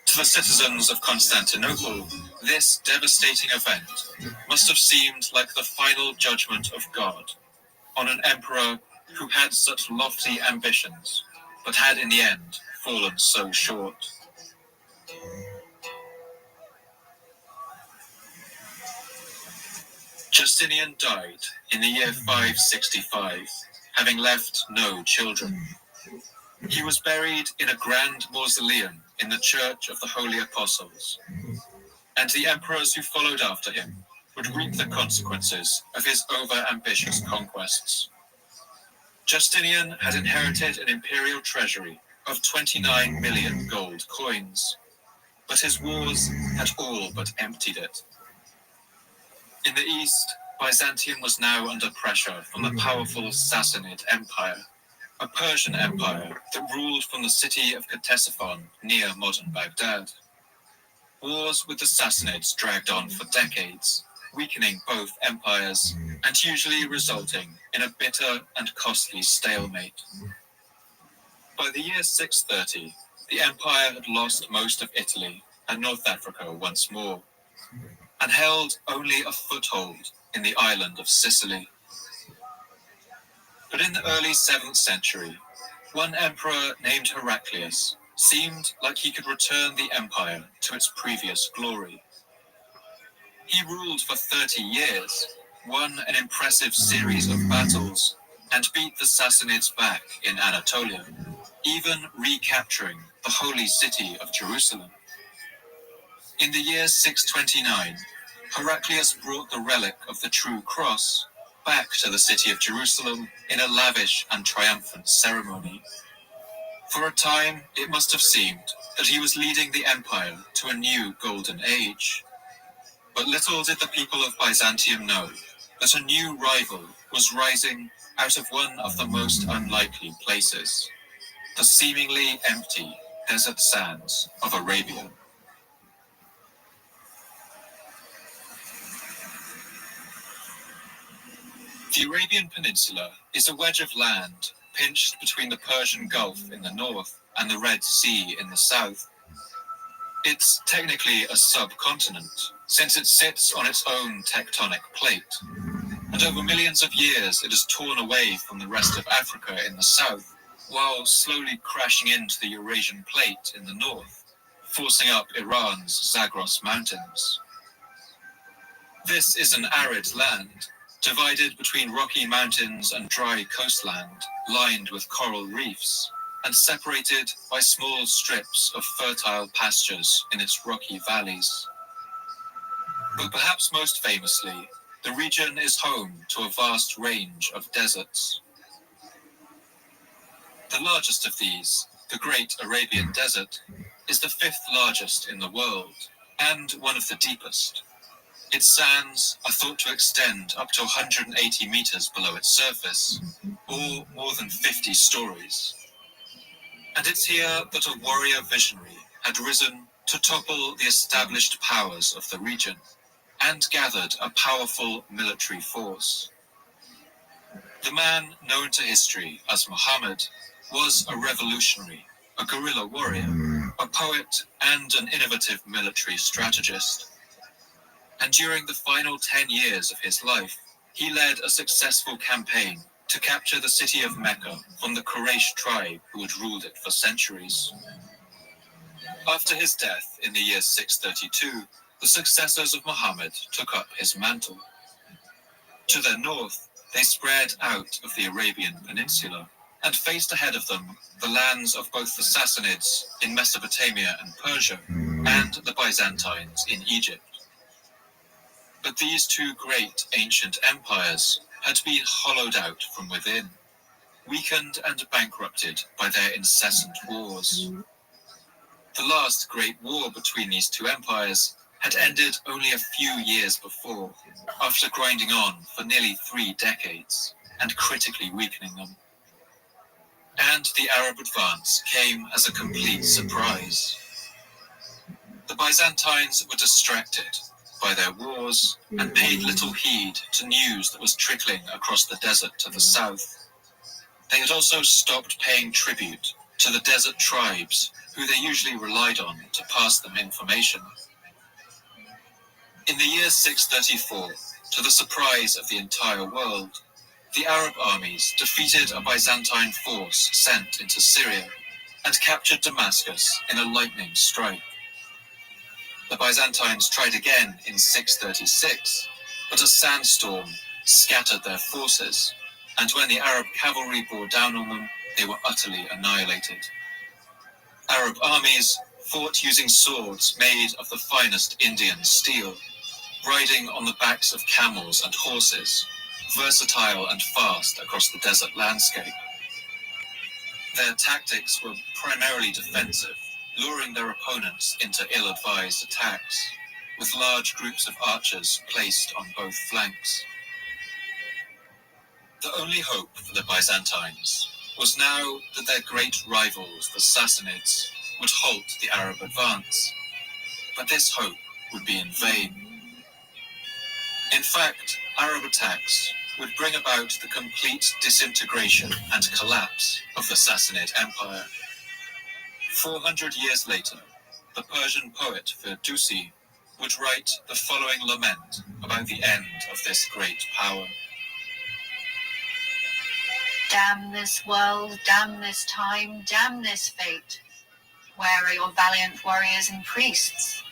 To the citizens of Constantinople, this devastating event must have seemed like the final judgment of God on an emperor who had such lofty ambitions, but had in the end fallen so short. Justinian died in the year 565, having left no children. He was buried in a grand mausoleum in the Church of the Holy Apostles, and the emperors who followed after him would reap the consequences of his over-ambitious conquests. Justinian had inherited an imperial treasury of 29 million gold coins, but his wars had all but emptied it. In the east, Byzantium was now under pressure from the powerful Sassanid Empire, a Persian empire that ruled from the city of Ctesiphon near modern Baghdad. Wars with the Sassanids dragged on for decades, weakening both empires and usually resulting in a bitter and costly stalemate. By the year 630, the empire had lost most of Italy and North Africa once more, and held only a foothold in the island of Sicily. But in the early 7th century, one emperor named Heraclius seemed like he could return the empire to its previous glory. He ruled for 30 years, won an impressive series of battles, and beat the Sassanids back in Anatolia, even recapturing the holy city of Jerusalem. In the year 629, Heraclius brought the relic of the true cross back to the city of Jerusalem in a lavish and triumphant ceremony. For a time, it must have seemed that he was leading the empire to a new golden age. But little did the people of Byzantium know that a new rival was rising out of one of the most unlikely places, the seemingly empty desert sands of Arabia. The Arabian Peninsula is a wedge of land pinched between the Persian Gulf in the north and the Red Sea in the south. It's technically a subcontinent, since it sits on its own tectonic plate, and over millions of years it is torn away from the rest of Africa in the south, while slowly crashing into the Eurasian plate in the north, forcing up Iran's Zagros Mountains. This is an arid land, divided between rocky mountains and dry coastland, lined with coral reefs, and separated by small strips of fertile pastures in its rocky valleys. But perhaps most famously, the region is home to a vast range of deserts. The largest of these, the Great Arabian Desert, is the fifth largest in the world and one of the deepest. Its sands are thought to extend up to 180 meters below its surface, or more than 50 stories. And it's here that a warrior visionary had risen to topple the established powers of the region and gathered a powerful military force. The man known to history as Muhammad was a revolutionary, a guerrilla warrior, a poet, and an innovative military strategist. And during the final 10 years of his life, he led a successful campaign to capture the city of Mecca from the Quraysh tribe who had ruled it for centuries. After his death in the year 632, the successors of Muhammad took up his mantle. To their north, they spread out of the Arabian Peninsula and faced ahead of them the lands of both the Sassanids in Mesopotamia and Persia and the Byzantines in Egypt. But these two great ancient empires had been hollowed out from within, weakened and bankrupted by their incessant wars. The last great war between these two empires had ended only a few years before, after grinding on for nearly 3 decades and critically weakening them. And the Arab advance came as a complete surprise. The Byzantines were distracted by their wars and paid little heed to news that was trickling across the desert to the south. They had also stopped paying tribute to the desert tribes who they usually relied on to pass them information. In the year 634, to the surprise of the entire world, the Arab armies defeated a Byzantine force sent into Syria and captured Damascus in a lightning strike. The Byzantines tried again in 636, but a sandstorm scattered their forces, and when the Arab cavalry bore down on them, they were utterly annihilated. Arab armies fought using swords made of the finest Indian steel, riding on the backs of camels and horses, versatile and fast across the desert landscape. Their tactics were primarily defensive, luring their opponents into ill-advised attacks, with large groups of archers placed on both flanks. The only hope for the Byzantines was now that their great rivals, the Sassanids, would halt the Arab advance. But this hope would be in vain. In fact, Arab attacks would bring about the complete disintegration and collapse of the Sassanid Empire. 400 years later, the Persian poet Ferdowsi would write the following lament about the end of this great power. Damn this world, damn this time, damn this fate. Where are your valiant warriors and priests?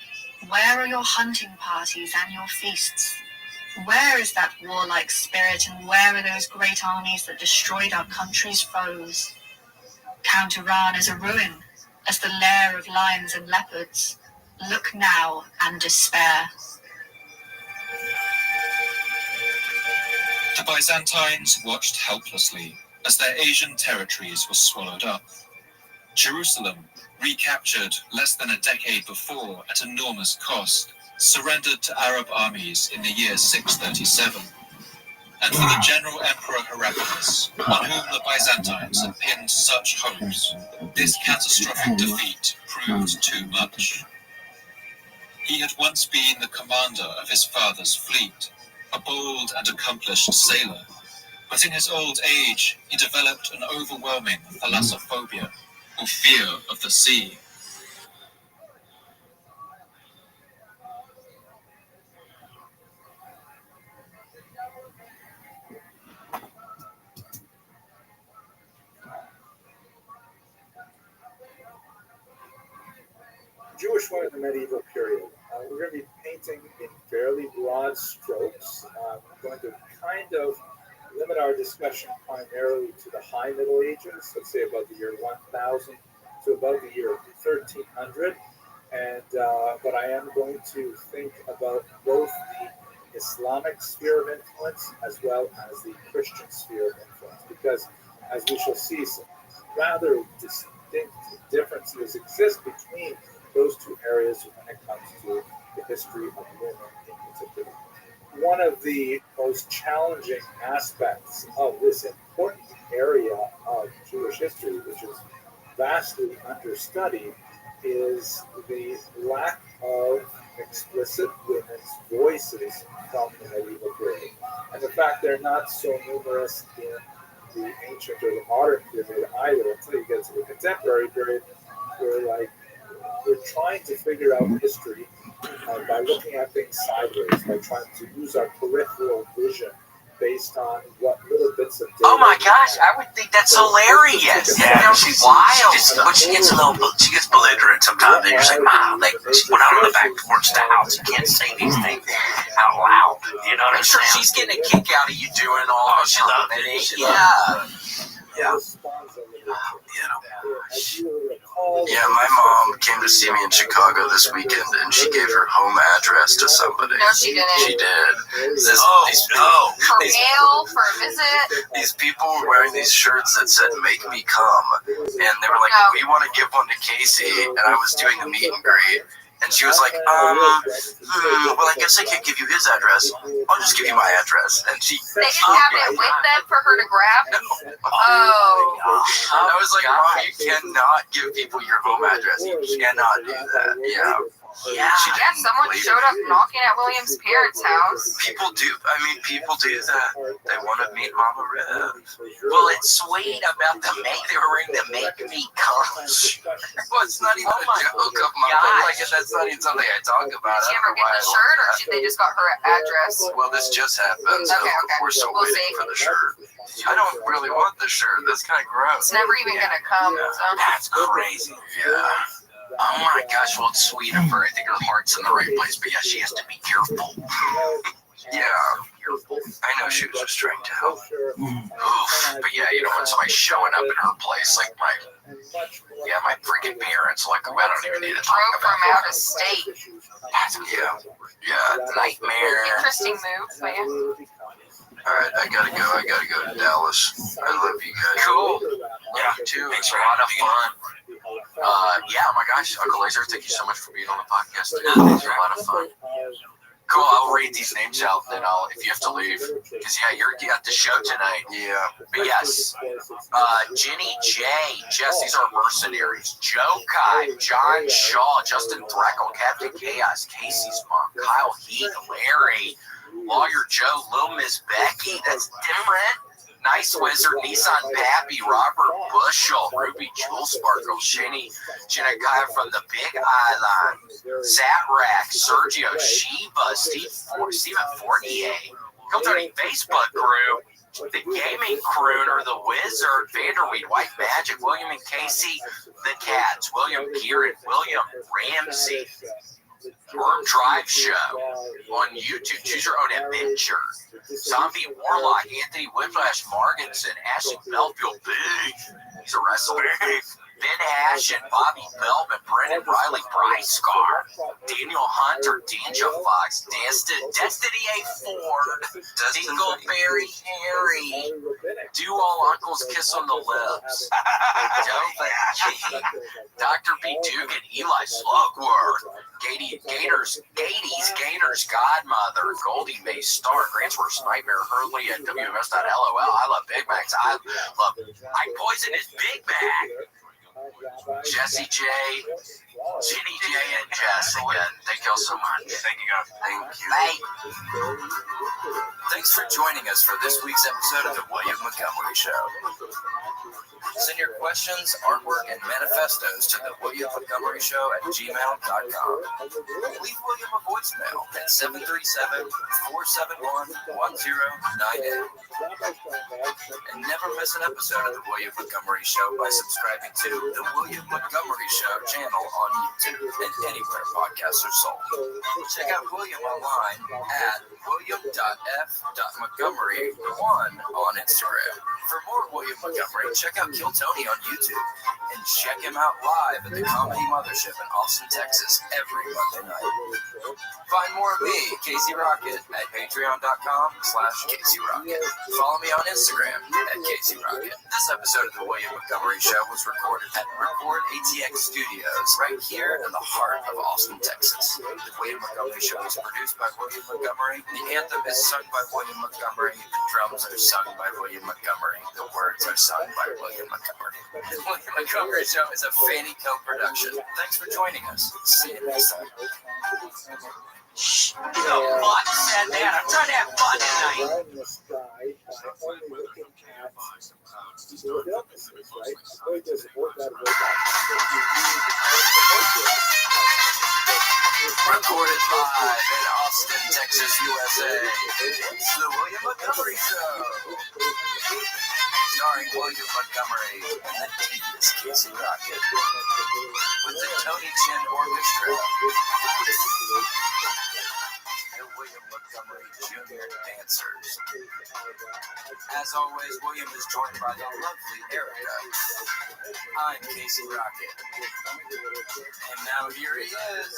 Where are your hunting parties and your feasts? Where is that warlike spirit, and where are those great armies that destroyed our country's foes? Count Iran as a ruin, as the lair of lions and leopards. Look now and despair. The Byzantines watched helplessly as their Asian territories were swallowed up. Jerusalem, recaptured less than a decade before at enormous cost, surrendered to Arab armies in the year 637. And for the general emperor Heraclius, on whom the Byzantines had pinned such hopes, this catastrophic defeat proved too much. He had once been the commander of his father's fleet, a bold and accomplished sailor, but in his old age he developed an overwhelming thalassophobia, or fear of the sea. Jewish one in the medieval period. We're going to be painting in fairly broad strokes. I'm going to kind of limit our discussion primarily to the High Middle Ages, let's say about the year 1000 to about the year 1300. And but I am going to think about both the Islamic sphere of influence as well as the Christian sphere of influence, because as we shall see, some rather distinct differences exist between those two areas when it comes to the history of women in particular. One of the most challenging aspects of this important area of Jewish history, which is vastly understudied, is the lack of explicit women's voices from the medieval period. And the fact they're not so numerous in the ancient or the modern period either, until you get to the contemporary period, where we're trying to figure out history by looking at things sideways, by trying to use our peripheral vision based on what little bits of data. Oh my gosh, I would think that's hilarious. Yeah, she's wild. She gets belligerent sometimes, and you're just like, Mom, like, when I'm on the back porch of the house, you can't say these things out loud. You know what I'm sure saying? She's getting a kick out of you doing all of she loves it. Yeah. Yeah, my mom came to see me in Chicago this weekend, and she gave her home address to somebody. No, she didn't. She did. For mail, for a visit. These people were wearing these shirts that said "Make Me Come," and they were like, "We want to give one to Casey," and I was doing a meet and greet. And she was like, well, I guess I can't give you his address. I'll just give you my address. And she... They didn't have it with them for her to grab? No. Oh. I was like, Mom, you cannot give people your home address. You cannot do that. Yeah. Someone showed up knocking at William's parents' house. People do that. They want to meet Mama Rev. Well, it's sweet about the they were wearing the Make Me Come. Well, it's not even a joke of mine. Like, that's not even something I talk about. Did she ever get the shirt, or they just got her address? Well, this just happened, so we're still We'll waiting see. for the shirt. I don't really want the shirt. That's kind of gross. It's never even going to come. So. That's crazy. Yeah. Oh my gosh, well, it's sweet of her. I think her heart's in the right place, but yeah, she has to be careful. Yeah. I know she was just trying to help. But yeah, you don't want somebody showing up in her place like my freaking parents. Like, I don't even need to talk Drove about from out of state. Yeah, nightmare. Interesting move, man. Alright, I gotta go to Dallas. I love you guys. Cool. Yeah, too. It's a lot of fun. Oh my gosh, Uncle Laser, thank you so much for being on the podcast. It's a lot of fun. Cool, I'll read these names out, then if you have to leave. Because, you're at the show tonight. Yeah. But yes, Jenny J, Jess, these are mercenaries. Joe Kai, John Shaw, Justin Threckle, Captain Chaos, Casey's mom, Kyle Heath, Larry, Lawyer Joe, Lil Miss Becky, that's different. Nice Wizard, Nissan Pappy, Robert Bushel, Ruby Jewel Sparkle, Shinakaya from the Big Island, Zatrack, Sergio Shiba, Stephen Fournier, Coach Facebook Crew, the Gaming Crooner, the Wizard, Vanderweed, White Magic, William and Casey, the Cats, William Kieran, William Ramsey, Worm Drive Show on YouTube. Choose your own adventure. Zombie Warlock, Anthony Whiplash, Marginson, Ashton Belfield, Big. He's a wrestler. Ben Ashen, Bobby Feldman, Brennan Riley, Bryce Scar, Daniel Hunter, Danger Fox, Destiny A. Ford, Dingleberry Harry, Do All Uncles Kiss on the Lips, Dr. B. Dugan, Eli Slugworth, Gators, Godmother, Goldie May Star, Grantsworth Nightmare, Hurley at WMS.LOL. I love Big Macs. I Poison is Big Mac. Jesse J, Jenny J, and Jess again. Thank y'all so much. Thank you guys. Thank you. Thanks for joining us for this week's episode of the William Montgomery Show. Send your questions, artwork, and manifestos to the William Montgomery Show at gmail.com. Leave William a voicemail at 737-471-1098. And never miss an episode of The William Montgomery Show by subscribing to The William Montgomery Show channel on YouTube and anywhere podcasts are sold. Check out William online at william.f.montgomery1 on Instagram. For more William Montgomery, check out Kill Tony on YouTube and check him out live at the Comedy Mothership in Austin, Texas every Monday night. Find more of me, Casey Rocket, at patreon.com/Casey Rocket. Follow me on Instagram at Casey Rocket. This episode of The William Montgomery Show was recorded at Record ATX Studios right here in the heart of Austin, Texas. The William Montgomery Show is produced by William Montgomery. The anthem is sung by William Montgomery. The drums are sung by William Montgomery. The words are sung by William Montgomery. The William Montgomery Show is a Fanny Co. production. Thanks for joining us. See you next time. No, Bud said that. I'm trying to have fun tonight. Recorded live in Austin, Texas, USA. It's the William Montgomery Show. Starring William Montgomery and the genius Casey Rocket. With the Tony Chin Orchestra. The William Montgomery Jr. Dancers. As always, William is joined by the lovely Erica. I'm Casey Rocket. And now here he is,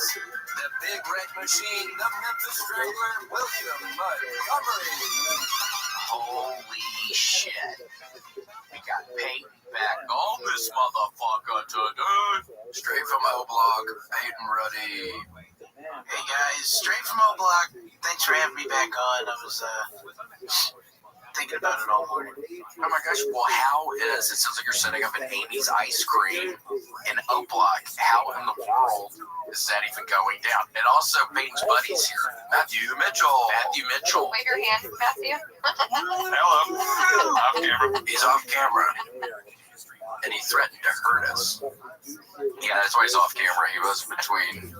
the big red machine, the Memphis Strangler, William Montgomery. Holy shit. We got Peyton back on this motherfucker today. Straight from O-Block, Peyton Ruddy. Hey guys, straight from O-Block. Thanks for having me back on. I was thinking about it all morning. Oh my gosh, well, how is it? Sounds like you're setting up an Amy's Ice Cream in O-Block. How in the world is that even going down? And also, Peyton's buddies here. Matthew Mitchell. Wave your hand, Matthew. Hello. Off camera. He's off camera. And he threatened to hurt us. Yeah, that's why he's off camera. He was between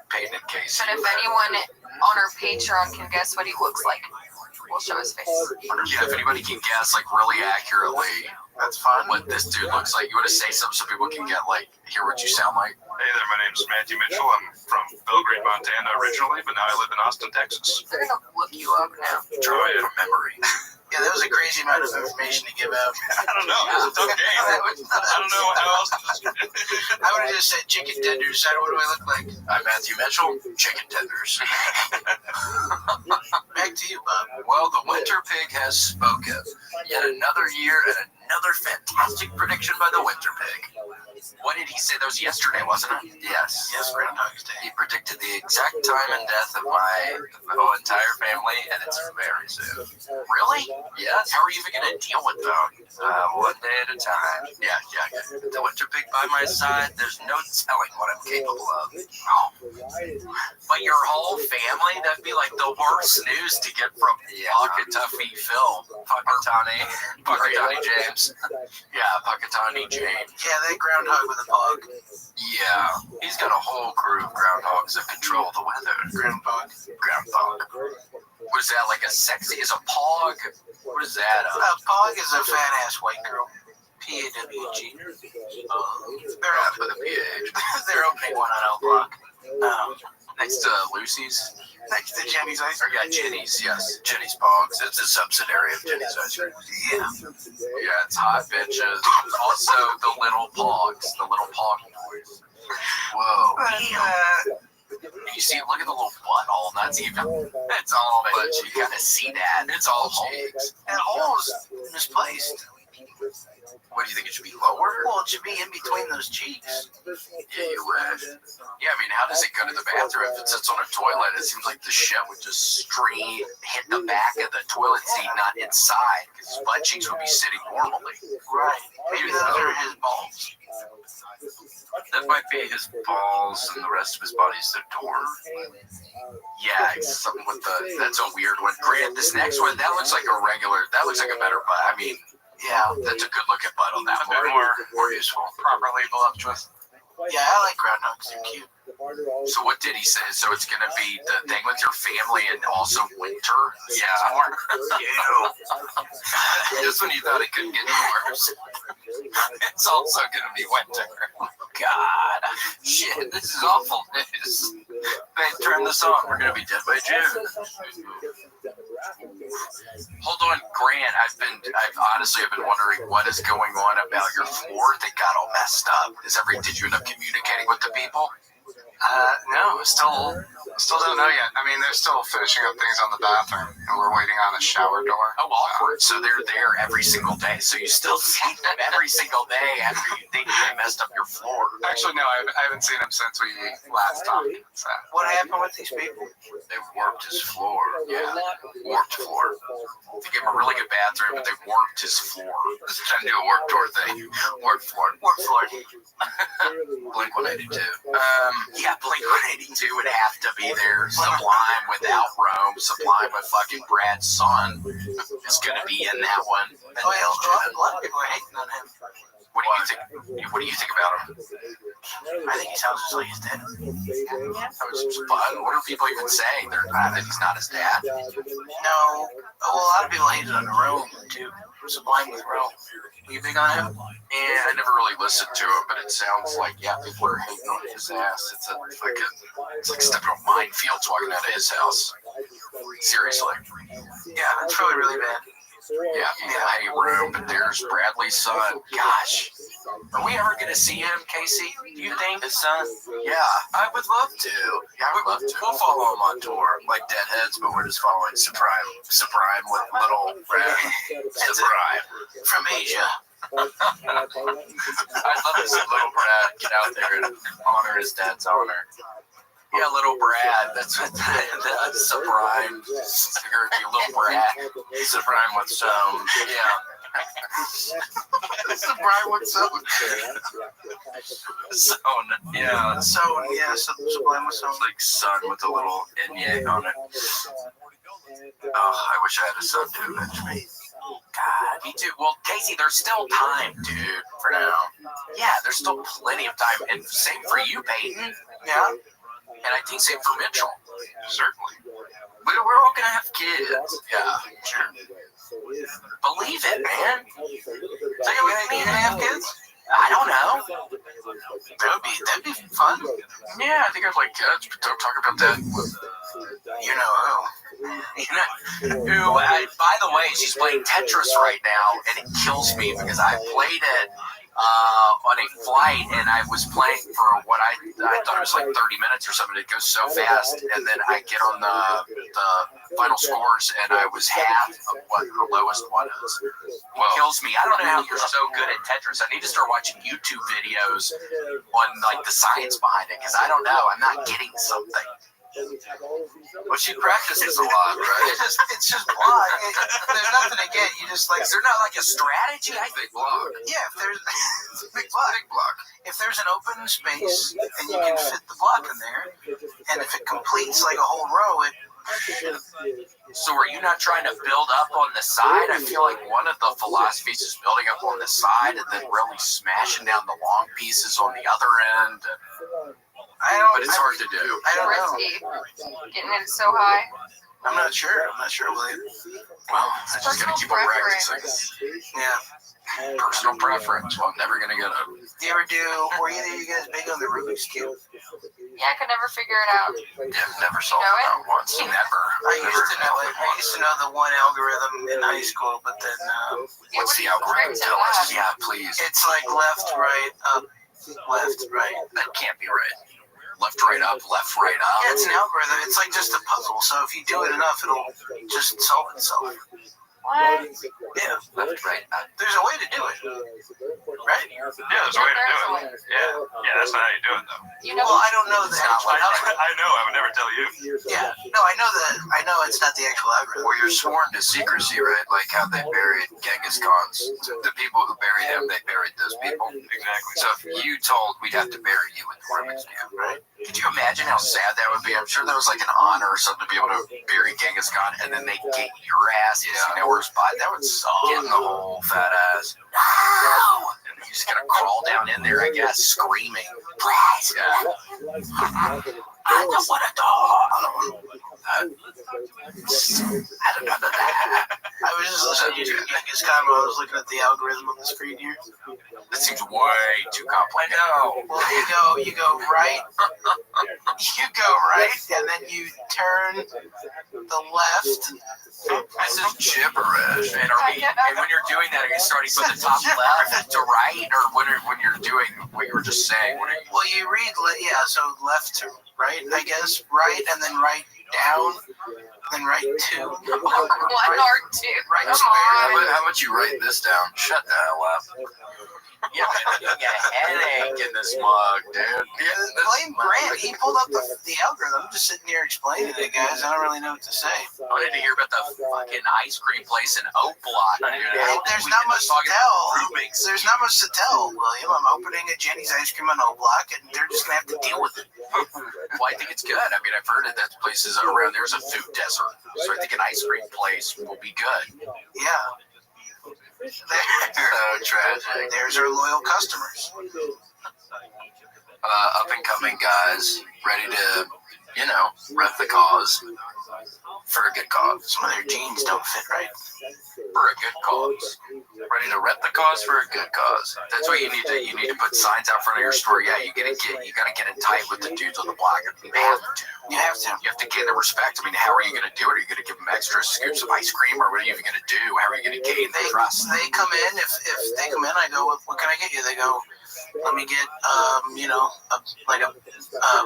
Peyton and Casey. But if anyone on our Patreon can guess what he looks like, we'll show his face. Yeah, if anybody can guess, like, really accurately, that's fun. What this dude looks like. You want to say something so people can get, like, hear what you sound like? Hey there, my name's Matthew Mitchell. I'm from Belgrade, Montana originally, but now I live in Austin, Texas. They're going to look you up now. Try it from memory. Yeah, that was a crazy amount of information to give out. I don't know. It was a tough game. I don't know how else to I would have just said chicken tenders. What do I look like? I'm Matthew Mitchell, chicken tenders. Back to you, Bob. Well, the Winter Pig has spoken. Yet another year and another fantastic prediction by the Winter Pig. What did he say? That was yesterday, wasn't it? Yes. Yes, Groundhog's Day. He predicted the exact time and death of my whole entire family, and it's very soon. Really? Yes. How are you even going to deal with them? One day at a time. Yeah. The Winter Pig by my side, there's no telling what I'm capable of. Oh. But your whole family? That'd be like the worst news to get from Puckatuffy Phil. Puckatani James. Yeah, Puckatani James. Yeah, that groundhog with a pug. Yeah, he's got a whole crew of groundhogs that control the weather. Groundhog. What is that, like a sexy? Is a pog? What is that? A pog is a fat ass white girl. P-A-W-G. They're up with a PH. They're opening one on O-Block. Next to Lucy's? Next to Jenny's Ice Cream. Yeah, Jenny's, yes. Jenny's Pogs. It's a subsidiary of Jenny's Ice Cream. Yeah. Yeah, it's hot bitches. Also, the little Pogs. The little Pog boys. Whoa. You see, look at the little butthole. That's even. It's all but you kind of see that. It's all cheeks. That hole is misplaced. What do you think? It should be lower? Well, it should be in between those cheeks. Yeah, you wish. Yeah, I mean, how does it go to the bathroom? If it sits on a toilet, it seems like the shit would just straight hit the back of the toilet seat, not inside, because his butt cheeks would be sitting normally. Right. Maybe those are his balls. That might be his balls, and the rest of his body's the door. Yeah, it's something with the. That's a weird one. Grant, this next one, that looks like a regular. That looks like a better butt. I mean. Yeah, that's a good looking butt on that one. More useful. Properly voluptuous. Yeah, I like groundhogs. They're cute. So what did he say? So it's going to be the thing with your family and also winter? Yeah. Just when you thought it couldn't get any worse. It's also going to be winter. God. Shit, this is awful news. Babe, turn this on. We're going to be dead by June. Hold on, Grant. I've honestly been wondering what is going on about your floor that got all messed up. Did you end up communicating with the people? No, still don't know yet. I mean, they're still finishing up things on the bathroom, and we're waiting on a shower door. Oh, awkward. So they're there every single day. So you still see them every single day after you think they messed up your floor. Actually, no, I haven't seen him since we last talked. So. What happened with these people? They warped his floor. Yeah, warped floor. They gave him a really good bathroom, but they warped his floor. Just trying to do a warp tour thing. Warped floor. Warped floor. Blink-182. Yeah, Blink-182 would have to be there. Sublime without Rome. Sublime with fucking Brad's son is going to be in that one. Well, a lot of people are hating on him. What do you think about him? I think he sounds just like his dad. What are people even saying? They're not that he's not his dad. No, a lot of people hated on Rome too. Sublime with Rome. Were you big on him? Yeah, I never really listened to him, but it sounds like people are hating on his ass. It's like stepping on minefields walking out of his house. Seriously. Yeah, it's really, really bad. Yeah, hey, Rome, but there's Bradley's son. Gosh. Are we ever going to see him, Casey? You think? His son? Yeah, I would love to. Yeah, I would love to. We'll follow him on tour, like Deadheads, but we're just following Supreme with little Brad. Supreme. From Asia. I'd love to see little Brad get out there and honor his dad's honor. Yeah, little Brad. That's Supreme. Little Brad. Supreme with some. Yeah. Supreme with some. Zone. Yeah. Sublime with some. Like sun with a little Enye on it. Oh, I wish I had a son to avenge me. God, me too. Well, Casey, there's still time, dude, for now. Yeah, there's still plenty of time. And same for you, Peyton. Yeah. And I think same for Mitchell. Certainly. We're all going to have kids. Yeah, sure. Believe it, man. So you're going to have kids? I don't know. That'd be fun. Yeah, I think I'd like kids, but don't talk about that with, you know who. By the way, she's playing Tetris right now, and it kills me because I played it on a flight, and I was playing for what I thought it was like 30 minutes or something. It goes so fast, and then I get on the final scores, and I was half of what the lowest one is. It kills me. I don't know how you're so good at Tetris. I need to start watching YouTube videos on like the science behind it, because I don't know. I'm not getting something. Well, she practices a lot, right? It's just block. There's nothing to get. You just like. Is there not like a strategy? Big block. Yeah, if there's it's a big block. If there's an open space and you can fit the block in there, and if it completes like a whole row, it. So are you not trying to build up on the side? I feel like one of the philosophies is building up on the side and then really smashing down the long pieces on the other end. But it's hard to do. I don't know. Getting it so high. I'm not sure, William. Well, I just gotta keep on practicing. Yeah. Personal preference. Well, I'm never gonna get it. Do you ever were either of you guys big on the Rubik's Cube? Yeah, I could never figure it out. Yeah, never solved it out once. Never. I used to know the one algorithm in high school, but then what's the algorithm? Tell us. Yeah, please. It's like left, right, up, left, right. That can't be right. Left, right, up, left, right, up. Yeah, it's an algorithm. It's like just a puzzle. So if you do it enough, it'll just solve itself. What? Yeah. Left, right, up. There's a way to do it. Right? Yeah, there's a way to do it. Yeah, that's not how you do it, though. You know, well, I don't know the actual algorithm. I know, I would never tell you. Yeah. No, I know it's not the actual algorithm. Well, you're sworn to secrecy, right? Like how they buried Genghis Khan's. The people who buried him, they buried those people. Exactly. So if you told we'd have to bury you with the Rubik's Cube, right? Could you imagine how sad that would be? I'm sure there was like an honor or something to be able to bury Genghis Khan, and then they get your ass. You know where his body. That would suck. Getting the whole fat ass. No! And just gonna crawl down in there, I guess, screaming. Prize! Yeah. I don't want a dog. I don't know that. I was just listening to you. It's kind of, I was looking at the algorithm on the screen here. It seems way too complicated. No. Well, you go right. You go right, and then you turn the left. This is gibberish. And when you're doing that, are you starting from the top left to right, or when you're doing what you were just saying? Well, you read, so left to right, I guess. Right, and then right down, then right two. One or two. Right Come square. How about you write this down? Shut the hell up. Yeah, you got a headache in this mug, dude. Blame Grant. He pulled up the algorithm. I'm just sitting here explaining it, guys. I don't really know what to say. I wanted to hear about the fucking ice cream place in Oak Block. There's not much to tell. There's not much to tell, William. I'm opening a Jenny's ice cream on Oak Block, and they're just gonna have to deal with it. Well, I think it's good. I mean, I've heard that places around there's a food desert, so I think an ice cream place will be good. Yeah. So tragic. There's our loyal customers. Up and coming guys, ready to, rep the cause for a good cause. Some of their jeans don't fit right. For a good cause. Ready to rep the cause for a good cause. That's why you need to put signs out front of your store. Yeah, you gotta get in tight with the dudes on the block. You have to. You have to. You have to gain the respect. I mean, how are you gonna do it? Are you gonna give them extra scoops of ice cream, or what are you even gonna do? How are you gonna gain the trust? They come in. If they come in, I go, what can I get you? They go, let me get a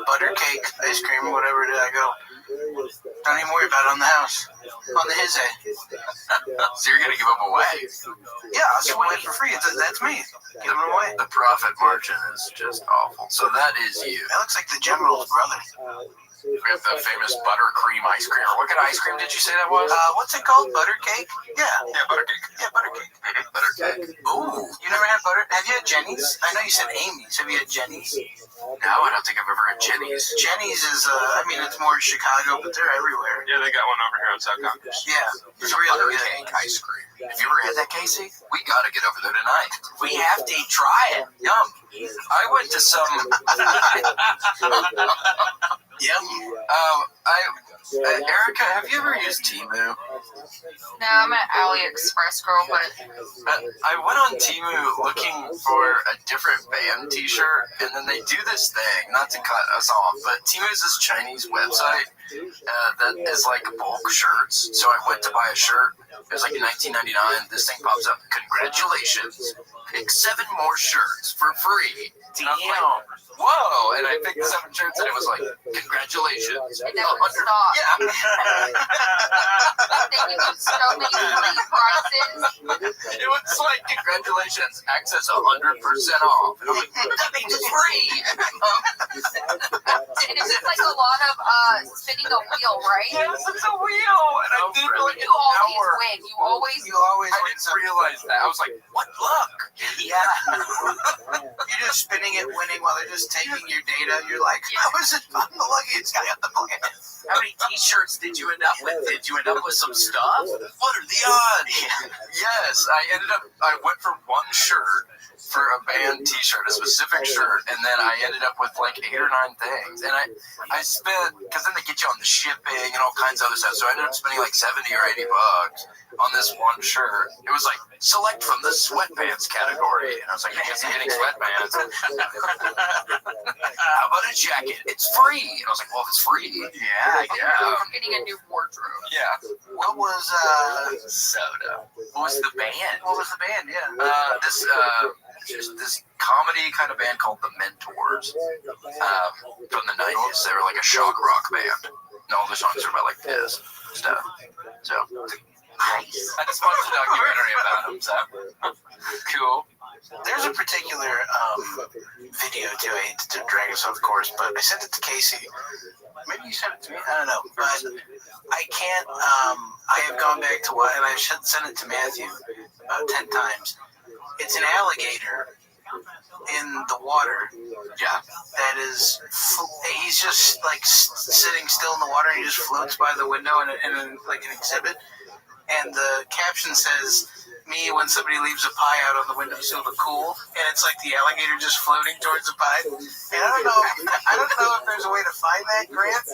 butter cake ice cream or whatever it is. I go, don't even worry about it on the house. On the his day. So you're gonna give them away? Yeah, I'll give them away for free. That's me. Give them away. The profit margin is just awful. So that is you. That looks like the general's brother. We have the famous buttercream ice cream. What kind of ice cream did you say that was? What's it called? Butter cake? Yeah, butter cake. Yeah, butter cake. Butter cake. Ooh, you never had butter? Have you had Jenny's? I know you said Amy's. Have you had Jenny's? No, I don't think I've ever had Jenny's. Jenny's is, it's more Chicago, but they're everywhere. Yeah, they got one over here on South Congress. Yeah, it's really butter cake ice cream. Have you ever had that, Casey? We gotta get over there tonight. We have to try it. Yum. I went to some. Erica, have you ever used Temu? No, I'm an AliExpress girl, but I went on Temu looking for a different band t-shirt, and then they do this thing, not to cut us off, but Temu is this Chinese website that is like bulk shirts. So I went to buy a shirt. It was like $19.99. This thing pops up. Congratulations. Pick 7 more shirts for free. And I was like, whoa. And I picked 7 shirts, and it was like, congratulations. it never stopped. Yeah. Then you get so many free prices. It was like, congratulations, access 100% off. And I'm like, that means it's free. And it's just like a lot of spinning a wheel, right? Yes, it's a wheel. And I did like you always win. You always I didn't realize that. I was like, what luck? Yeah. You're just spinning it, winning while they're just taking your data. You're like, how is it? I'm the luckiest guy on the planet. How many t-shirts did you end up with? Did you end up with some stuff? What are the odds? Yes, I went for one shirt for a band t-shirt, a specific shirt, and then I ended up with like 8 or 9 things. And I spent, because then they get you on the shipping and all kinds of other stuff, so I ended up spending like $70 or $80 on this one shirt. It was like, select from the sweatpants category. And I was like, I guess I'm getting sweatpants. How about a jacket? It's free. And I was like, well, if it's free. Yeah. I'm getting a new wardrobe. Yeah. What was, soda. What was the band? What was the band? Yeah. This comedy kind of band called The Mentors from the 90s. They were like a shock rock band. And all the songs are about like this stuff. So, nice. I just watched a documentary about them, so cool. There's a particular video too. I hate to drag us off course, but I sent it to Casey. Maybe you sent it to me. I don't know, but I can't. I have gone back to what, and I should send it to Matthew about 10 times. It's an alligator in the water. Yeah. That is, he's just like sitting still in the water. And he just floats by the window in like an exhibit. And the caption says, me when somebody leaves a pie out on the windowsill to cool, and it's like the alligator just floating towards the pie. And I don't know if there's a way to find that, Grant.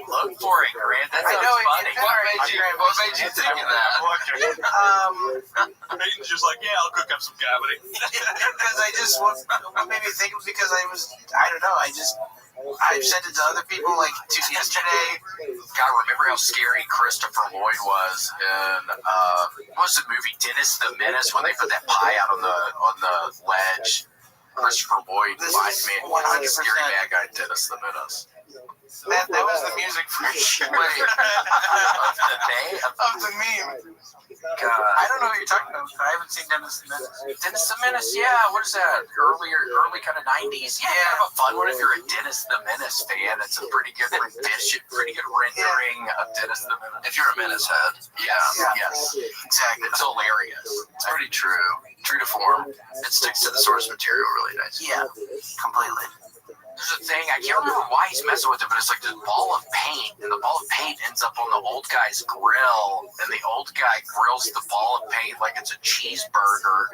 Look for it, Grant. That sounds funny. What made you think of that? Peyton's just like, yeah, I'll cook up some comedy. Because what made me think of it because I don't know, I've sent it to other people, like yesterday. God, remember how scary Christopher Lloyd was in what was the movie Dennis the Menace when they put that pie out on the ledge? Christopher Lloyd reminds me of 100% scary bad guy Dennis the Menace. That was the music for sure. Wait, of the meme. God. I don't know what you're talking about. I haven't seen Dennis the Menace. Dennis the Menace, yeah. What is that? Early kind of 90s. Yeah, kind of a fun one if you're a Dennis the Menace fan. It's a pretty good rendition, pretty good rendering of Dennis the Menace. If you're a Menace head, yes, exactly. It's hilarious. It's pretty true. True to form. It sticks to the source material really nice. Yeah, completely. There's a thing, I can't remember why he's messing with it, but it's like this ball of paint, and the ball of paint ends up on the old guy's grill, and the old guy grills the ball of paint like it's a cheeseburger,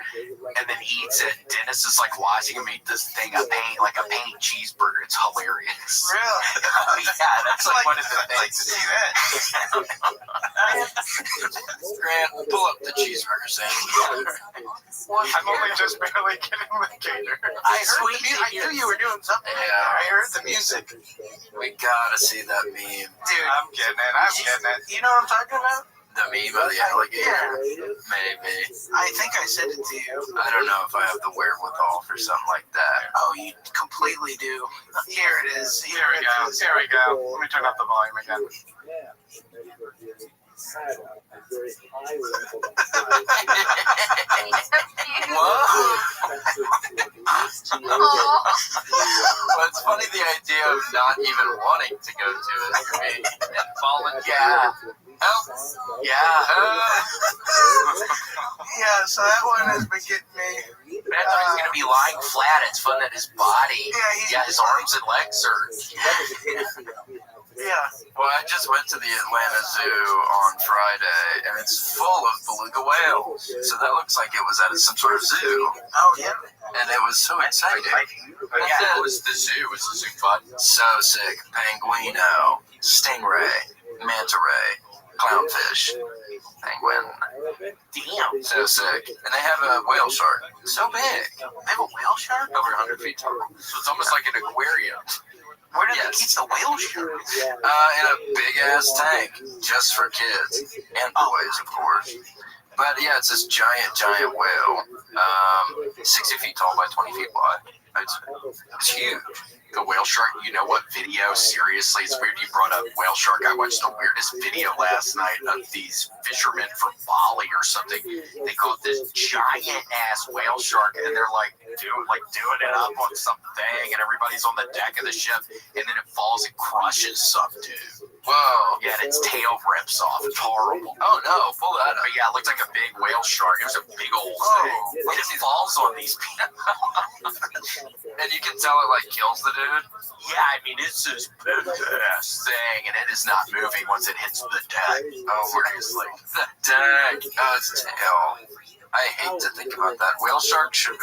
and then eats it. Dennis is like watching him eat this thing of paint, like a paint cheeseburger. It's hilarious. Really? Yeah, that's like one of the things. I'd like to see that. Grant, pull up the cheeseburger sandwich. I'm only just barely getting the gator. I knew you were doing something. Yeah. I heard the music. We gotta see that meme. Dude, I'm getting it. You know what I'm talking about? The meme of the alligator? Yeah. Maybe. I think I sent it to you. I don't know if I have the wherewithal for something like that. Oh, you completely do. Here it is. Here we go. Let me turn up the volume again. Well, it's funny the idea of not even wanting to go to it for me and falling. Yeah. Yeah, so that one has been getting me. I thought he was going to be lying flat. It's fun that his body, his arms and legs are. Yeah. Well, I just went to the Atlanta Zoo on Friday, and it's full of beluga whales. So that looks like it was at some sort of zoo. Oh, yeah. And it was so exciting. Yeah, it was the zoo. It was the zoo fun. So sick. Penguino, stingray, manta ray, clownfish, penguin. Damn. So sick. And they have a whale shark. So big. They have a whale shark? Over 100 feet tall. So it's almost like an aquarium. Where do they keep the whale shark? In a big-ass tank, just for kids. And boys, of course. But yeah, it's this giant whale. 60 feet tall by 20 feet wide. It's huge. The whale shark, you know what video? Seriously, it's weird you brought up whale shark. I watched the weirdest video last night of these fishermen from Bali or something. They caught this giant ass whale shark, and they're like doing it up on something, and everybody's on the deck of the ship, and then it falls and crushes some dude. Whoa. Yeah, and its tail rips off. It's horrible. Oh no, pull that up. But yeah, it looked like a big whale shark. It was a big old thing. And it falls on these people. And you can tell it like kills the dude. Yeah, I mean, it's this big ass thing, and it is not moving once it hits the deck. Oh, seriously. The deck. Oh, its tail. I hate to think about that. Whale sharks should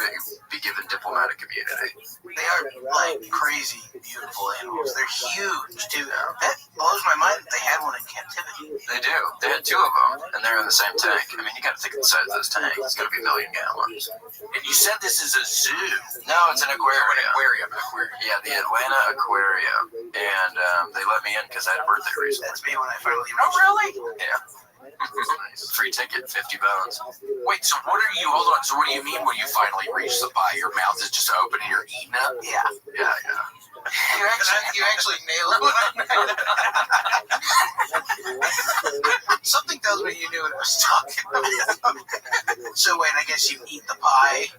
be given diplomatic immunity. They are like crazy beautiful animals. They're huge too. That blows my mind that they had one in captivity. They do. They had two of them, and they're in the same tank. I mean, you got to think of the size of those tanks. It's going to be 1 million gallons. And you said this is a zoo. No, it's an aquarium. Yeah, the Atlanta Aquarium. And they let me in because I had a birthday recently. That's me when I finally. Oh, really? Yeah. Free ticket, $50. Wait, so what are you? Hold on. So what do you mean when you finally reach the pie? Your mouth is just open and you're eating it? Yeah. You actually nailed it. Something tells me you knew what I was talking about. So wait, I guess you eat the pie.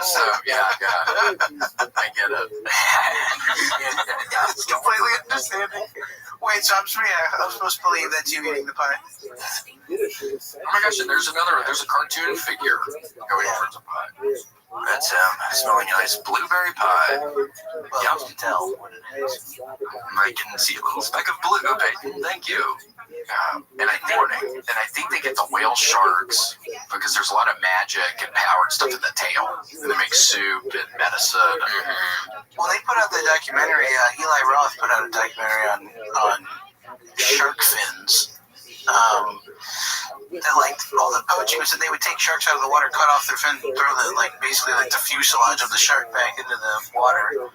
So yeah, I get it. It's completely understanding. Wait, so I'm supposed to believe that you eating the pie? Oh my gosh, and there's a cartoon figure going towards the pie. That's smelling nice blueberry pie. Well, you can tell what it is. I can see a little speck of blue, Peyton. Thank you. And I think they get the whale sharks because there's a lot of magic and power and stuff in the tail. And they make soup and medicine. Well, they put out the documentary. Eli Roth put out a documentary on shark fins. That like all the poaching was that they would take sharks out of the water, cut off their fin, throw basically the fuselage of the shark back into the water,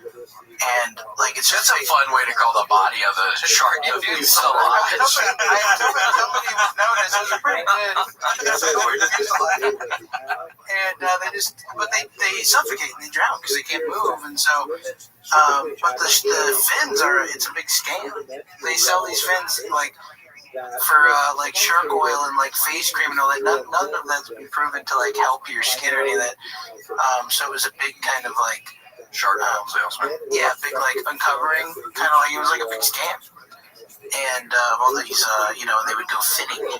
and like it's just a fun way to call the body of a shark a fuselage. Somebody would notice it's pretty good. And they suffocate and they drown because they can't move, and so but the fins it's a big scam. They sell these fins like for like shark oil and like face cream and all that. None of that's been proven to like help your skin or any of that. So it was a big kind of like shark oil salesman. Yeah, big like uncovering kind of like it was like a big scam. And all these they would go finning.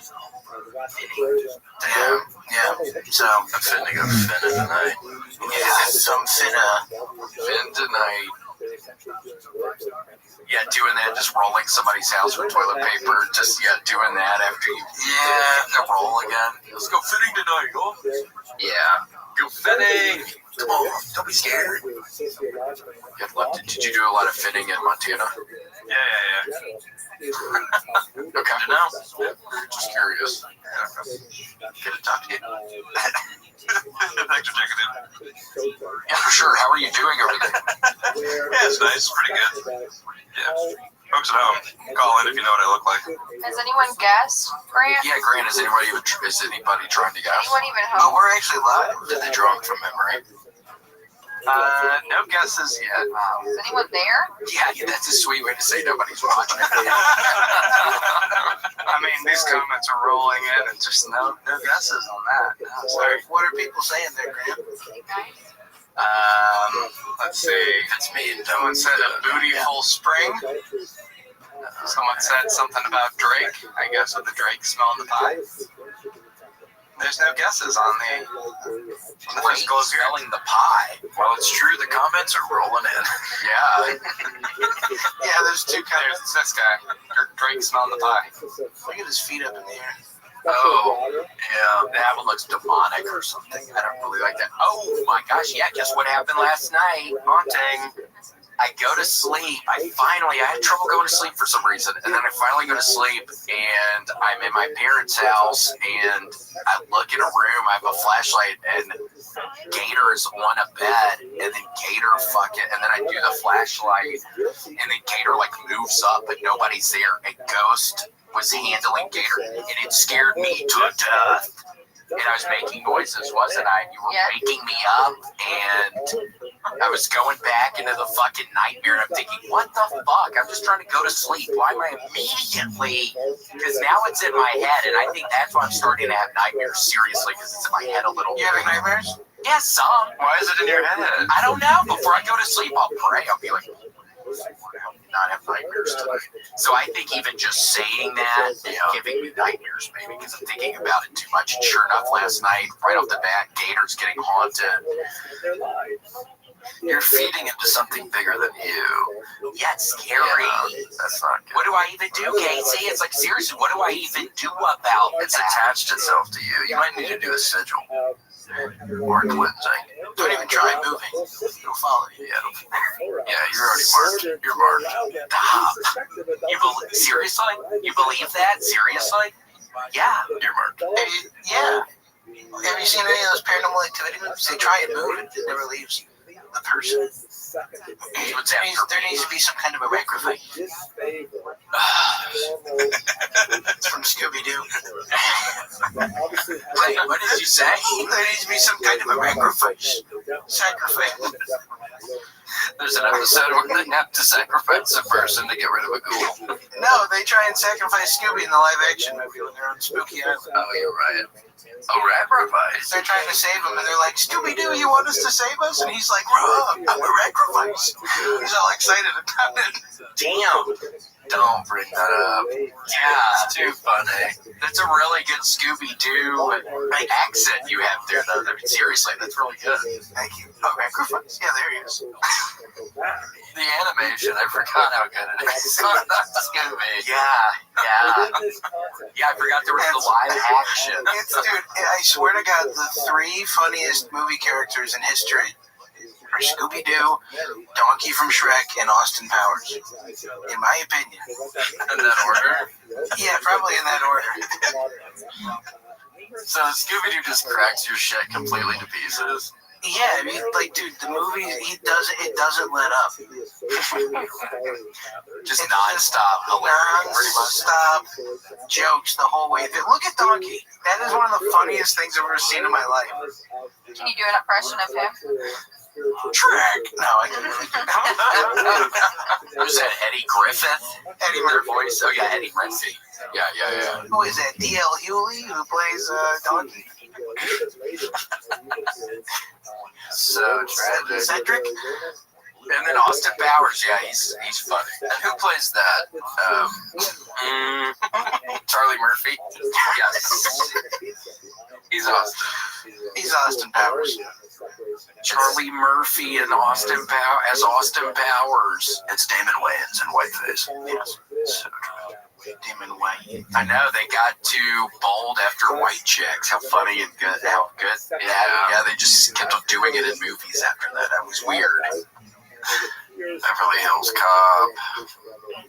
Yeah. So a finning of finna tonight. Yeah, some finna. Fin tonight. Yeah, doing that, just rolling somebody's house with toilet paper, doing that after you roll again. Let's go fitting tonight, huh? Yeah, go fitting. Come on, don't be scared. Did you do a lot of fitting in Montana? Yeah. Okay, now, just curious. Good to talk to you. Thanks for checking in. Yeah, for sure. How are you doing over there? Yeah, it's nice. It's pretty good. Yeah. Folks at home, call in if you know what I look like. Has anyone guessed, Grant? Yeah, Grant, is anybody trying to guess? Anyone even home? Oh, we're actually live. Did they draw from memory? No guesses yet. Is anyone there? Yeah, that's a sweet way to say nobody's watching. I mean, these comments are rolling in and just no guesses on that. No, sorry. What are people saying there, Grant? Let's see. It's me. Someone said a bootyful spring. Someone said something about Drake. I guess with the Drake smelling the pie. There's no guesses on the physical smelling the pie. Well, it's true. The comments are rolling in. Yeah. Yeah, there's two kinds. There's this guy. Drake smelling the pie. Look at his feet up in the air. Oh, yeah. That one looks demonic or something. I don't really like that. Oh, my gosh. Yeah, guess what happened last night? Haunting. I go to sleep. I had trouble going to sleep for some reason. And then I finally go to sleep, and I'm in my parents' house, and I look in a room. I have a flashlight, and Gator is on a bed, and then Gator and then I do the flashlight, and then Gator like moves up, but nobody's there. A ghost was handling Gator, and it scared me to death. And I was making noises, wasn't I? You were waking me up, and I was going back into the fucking nightmare, and I'm thinking, what the fuck? I'm just trying to go to sleep. Why am I immediately? Because now it's in my head, and I think that's why I'm starting to have nightmares, seriously, because it's in my head a little. You having nightmares? Yeah, some. Why is it in your head? I don't know. Before I go to sleep, I'll pray. I'll be like, not have nightmares tonight. So I think even just saying that is giving me nightmares, maybe, because I'm thinking about it too much. And sure enough, last night, right off the bat, Gator's getting haunted. You're feeding into something bigger than you. Yeah, it's scary. Yeah, that's not good. What do I even do, Casey? It's like, seriously, what do I even do about that? It's attached itself to you. You might need to do a sigil. Or cleansing. Don't even try moving. It'll follow you. Yeah, you're already marked. You're marked. Stop. Seriously? You believe that? Seriously? Yeah. You're marked. Yeah. Have you seen any of those paranormal activity movies? They try and move it. It never leaves the person. There needs to be some kind of a sacrifice. It's from Scooby-Doo. Wait, what did you say? There needs to be some kind of a sacrifice. There's an episode where they have to sacrifice a person to get rid of a ghoul. No, they try and sacrifice Scooby in the live-action movie when they're on Spooky Island. Oh, you're right. Oh, sacrifice. They're trying to save him, and they're like, Scooby-Doo, you want us to save us? And he's like, I'm a sacrifice. He's all excited about it. Damn. Don't bring that up. Yeah, it's too funny. That's a really good Scooby-Doo accent you have there, though. I mean, seriously, that's really good. Thank you. Oh, microphones? Yeah, there he is. The animation, I forgot how good it is. Scooby. Yeah. Yeah, I forgot there was the live action. Dude, I swear to God, the 3 funniest movie characters in history are Scooby-Doo, Donkey from Shrek, and Austin Powers. In my opinion. In that order? Yeah, probably in that order. So Scooby-Doo just cracks your shit completely to pieces. Yeah, I mean, like, dude, the movie, it doesn't let up. Just non-stop hilarious. Non-stop jokes the whole way through. Look at Donkey. That is one of the funniest things I've ever seen in my life. Can you do an impression of him? Shrek. No, I can't. Who's that, Eddie Griffith? Eddie Murphy voice? Oh, yeah, Eddie Murphy. Yeah. Who is that? D.L. Hewley, who plays Donkey? So tragic. Cedric? And then Austin Powers, yeah, he's funny. And who plays that? Charlie Murphy? Yes. He's Austin. He's Austin Powers. Charlie Murphy and Austin Powers. It's Damon Wayans in whiteface. Yes. So Damon Wayans. I know, they got too bold after White Chicks. How funny and good. How good. Yeah, they just kept on doing it in movies after that. That was weird. Beverly Hills Cop.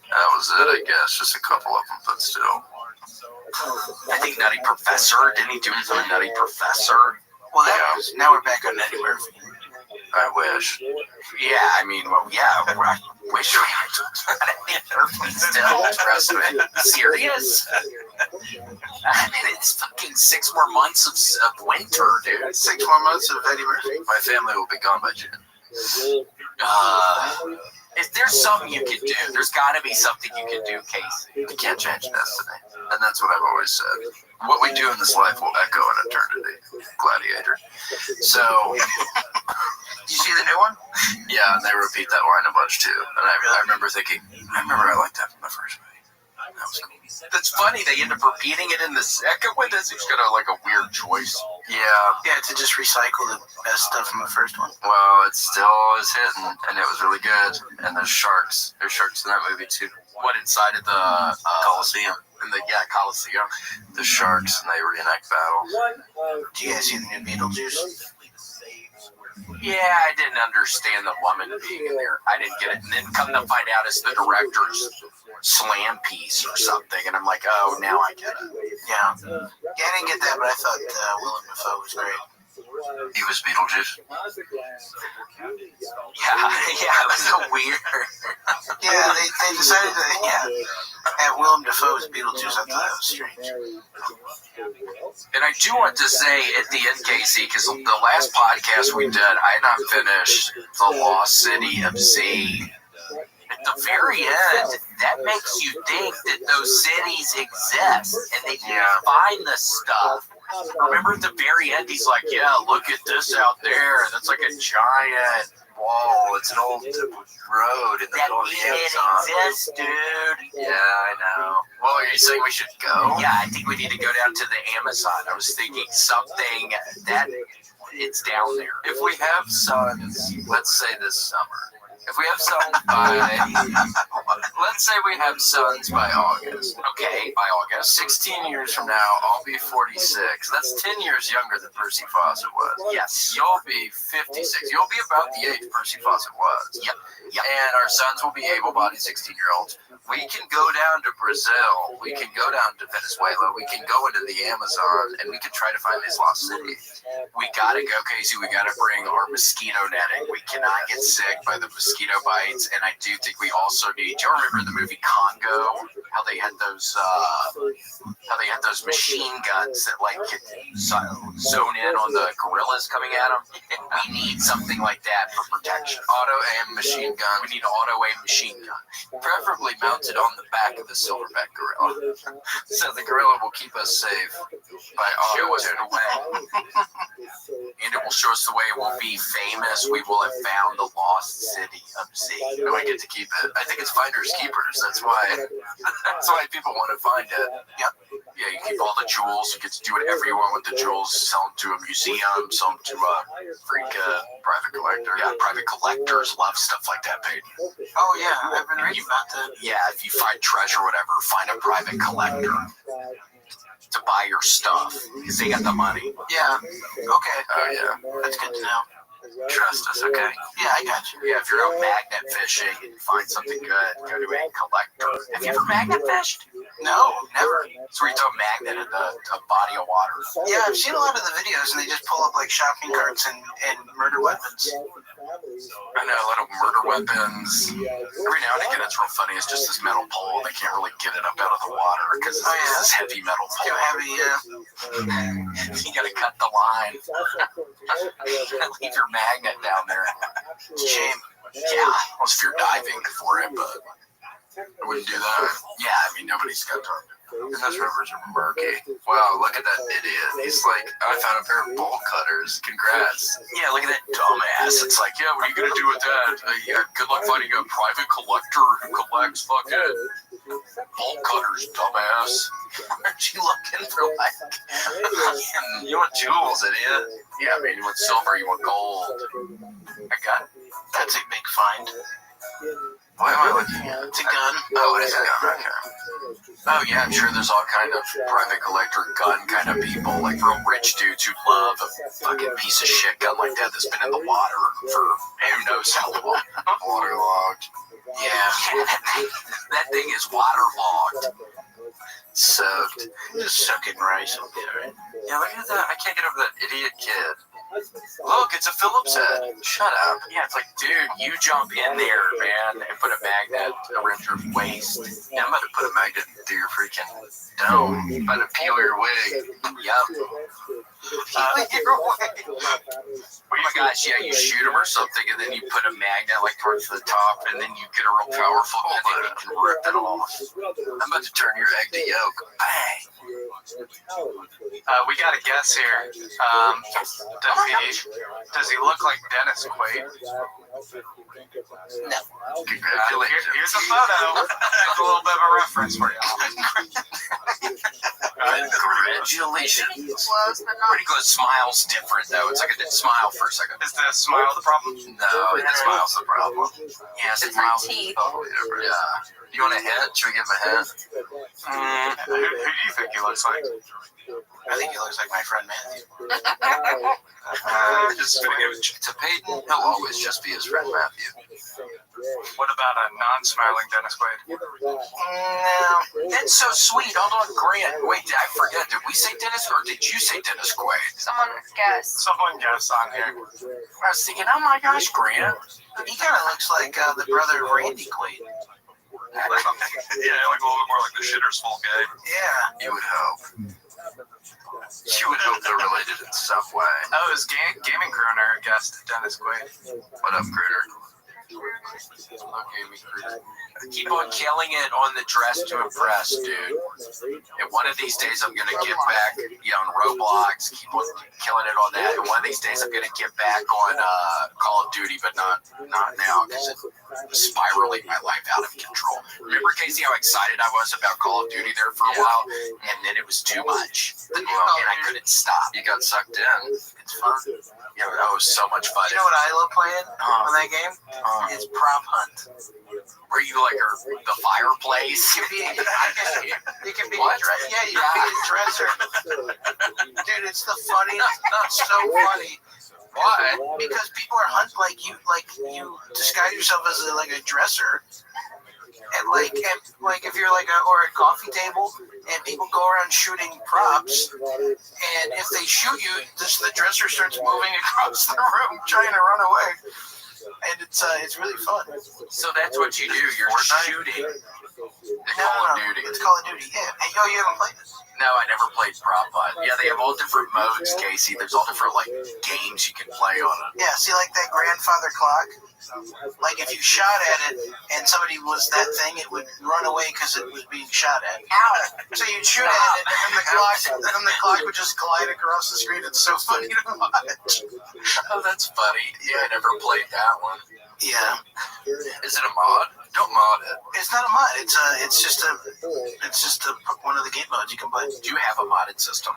That was it, I guess. Just a couple of them, but still. I think Nutty Professor. Didn't he do anything with Nutty Professor? Well, now we're back on Eddie Murphy. I wish. Yeah, I mean, well, yeah, I wish we had Eddie Murphy still. Trust me. Serious? I mean, it's fucking 6 more months of winter, dude. 6 more months of Eddie Murphy. My family will be gone by June. If there's something you can do, there's got to be something you can do, Casey. You can't change destiny. And that's what I've always said. What we do in this life will echo in eternity. Gladiator. So, did you see the new one? Yeah, and they repeat that line a bunch too. And I remember thinking, I liked that from the first movie. That was cool. That's funny. They end up repeating it in the second one. That's just kind of like a weird choice. Yeah, to just recycle the best stuff from the first one. Well, it still is hitting, and it was really good. And there's sharks. There's sharks in that movie too. What inside of the Coliseum? Coliseum. The sharks, and they reenact battle. Do you guys see the new Beetlejuice? Yeah, I didn't understand the woman being in there. I didn't get it. And then come to find out it's the director's slam piece or something. And I'm like, oh, now I get it. Yeah, I didn't get that, but I thought Willem Dafoe was great. He was Beetlejuice. Yeah, it was so weird. Yeah, they decided to, have Willem Dafoe as Beetlejuice. I thought that was strange. And I do want to say at the end, Casey, because the last podcast we did, I had not finished The Lost City of Z. At the very end, that makes you think that those cities exist and they can find the stuff. Remember at the very end, he's like, yeah, look at this out there. That's like a giant wall. It's an old road in the middle of the Amazon. It exists, dude. Yeah, I know. Well, are you saying we should go? Yeah, I think we need to go down to the Amazon. I was thinking something that it's down there. If we have suns, let's say this summer. If we have suns by, let's say we have suns by August. Okay, by August. 16 years from now, I'll be 46. That's 10 years younger than Percy Fawcett was. Yes. You'll be 56. You'll be about the age Percy Fawcett was. Yep. And our sons will be able-bodied 16-year-olds. We can go down to Brazil. We can go down to Venezuela. We can go into the Amazon, and we can try to find these lost cities. We gotta go, Casey. We gotta bring our mosquito netting. We cannot get sick by the mosquito bites. And I do think we also need. Do you remember the movie Congo? How they had those how they have those machine guns that like get zone in on the gorillas coming at them. We need something like that for protection. Auto aim machine gun. We need an auto aim machine gun, preferably mounted on the back of the silverback gorilla, so the gorilla will keep us safe by show us auto the way, and it will show us the way. It will be famous. We will have found the lost city of Z. And we get to keep it. I think it's finders keepers. That's why people want to find it. Yep. Yeah, you keep all the jewels. You get to do whatever you want with the jewels. Sell them to a museum. Sell them to a Freak private collector. Yeah, private collectors love stuff like that, Peyton. Oh yeah, I've been reading about that. Yeah, if you find treasure or whatever, find a private collector to buy your stuff because they got the money. Yeah. Okay. Oh yeah, That's good to know. trust us, okay? Yeah, I got you. Yeah, if you're out magnet fishing and you find something good, go to a collector. Have you ever magnet fished? No, never. It's where you throw a magnet in a body of water. Yeah, I've seen a lot of the videos, and they just pull up like shopping carts and murder weapons. I know, a lot of murder weapons. Every now and again, it's real funny. It's just this metal pole. They can't really get it up out of the water because it's this heavy metal pole. Too heavy, yeah. You gotta cut the line. Leave your magnet down there. Shame. Yeah, well, if you're diving for it, but I wouldn't do that. Yeah, I mean, nobody's got time. And those rivers are murky. Wow, look at that idiot. He's like, I found a pair of bolt cutters. Congrats. Yeah, look at that dumbass. It's like, yeah, what are you going to do with that? Yeah, good luck finding a private collector who collects fucking bolt cutters, dumbass. Aren't you looking for like, You want jewels, idiot? yeah, I mean, you want silver, you want gold. I got That's a big find. What am I looking at? It's a gun. Oh, it is a gun. Okay. Oh yeah, I'm sure there's all kind of private collector gun kind of people, like real rich dudes who love a fucking piece of shit gun like that that's been in the water for who knows how long. Waterlogged. Yeah, that thing is waterlogged. Soaked. Just sucking rice up there. Yeah, look at that. I can't get over that idiot kid. Look, it's a Phillips head. Shut up. Yeah, it's like, dude, you jump in there, man, and put a magnet around your waist. Yeah, I'm about to put a magnet through your freaking dome. I'm about to peel your wig. Yep. Oh my gosh, yeah, you shoot him or something, and then you put a magnet like towards the top, and then you get a real powerful gun, and you can rip it off. I'm about to turn your egg to yolk. Bang. We got a guess here. Does he look like Dennis Quaid? No. Congratulations. Here's a photo. That's a little bit of a reference for y'all. Congratulations. Pretty good. Smile's different, though. It's like a smile for a second. Is the smile the problem? No, the smile's the problem. Yeah, It's my smile's teeth. Totally different. Yeah. You want a hint? Should we give him a hint? Who do you think he looks like? I think he looks like my friend Matthew. Just gonna give it To Peyton, he'll always just be his friend Matthew. What about a non-smiling Dennis Quaid? No. That's so sweet. Hold on, Grant. Wait, I forgot. Did we say Dennis, or did you say Dennis Quaid? Someone guess. Someone guess on here. I was thinking, oh my gosh, Grant. He kind of looks like the brother of Randy Quaid. Yeah, like a little bit more like the shitter's full guy. Yeah. You would hope. You would hope they're related in some way. Oh, his gaming crooner guessed Dennis Quaid. What up, Critter? Keep on killing it on the Dress to Impress, dude. And one of these days I'm going to get back, on Roblox. Keep on killing it on that. And one of these days I'm going to get back on Call of Duty, but not now because it's spiraling my life out of control. Remember, Casey, how excited I was about Call of Duty there for a while? And then it was too much. And I couldn't stop. You got sucked in. It's fun. Yeah, that was so much fun. You know what I love playing on that game? It's prop hunt. Where you like the fireplace? You can be a dresser. Yeah, you can be a dresser. Dude, it's the funniest. It's so funny. Why? Because people are you disguise yourself as a dresser. And if you're or a coffee table, and people go around shooting props, and if they shoot you, the dresser starts moving across the room trying to run away, and it's really fun. So that's what you do. You're shooting. Call of Duty. It's Call of Duty. Yeah. Hey, you haven't played this? No, I never played prop hunt. Yeah, they have all different modes, Casey. There's all different like games you can play on it. Yeah, see, like that grandfather clock. Like if you shot at it and somebody was that thing, it would run away because it was being shot at. Ow! So you'd shoot at it, and then the clock would just glide across the screen. It's so funny to watch. Oh, that's funny. Yeah, I never played that one. Yeah. Is it a mod? Don't mod it. It's not a mod. It's just one of the game modes you can play. Do you have a modded system?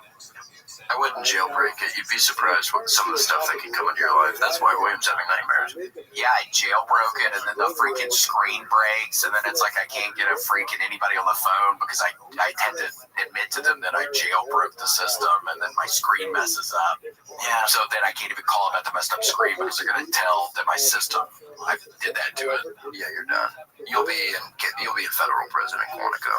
I wouldn't jailbreak it. You'd be surprised what some of the stuff that can come into your life. That's why William's having nightmares. Yeah, I jailbroke it, and then the freaking screen breaks, and then it's like I can't get a freaking anybody on the phone because I had to admit to them that I jailbroke the system, and then my screen messes up. Yeah. So then I can't even call about the messed up screen because they're gonna tell that my system I did that to it. Yeah, you're done. You'll be in federal prison in Quantico.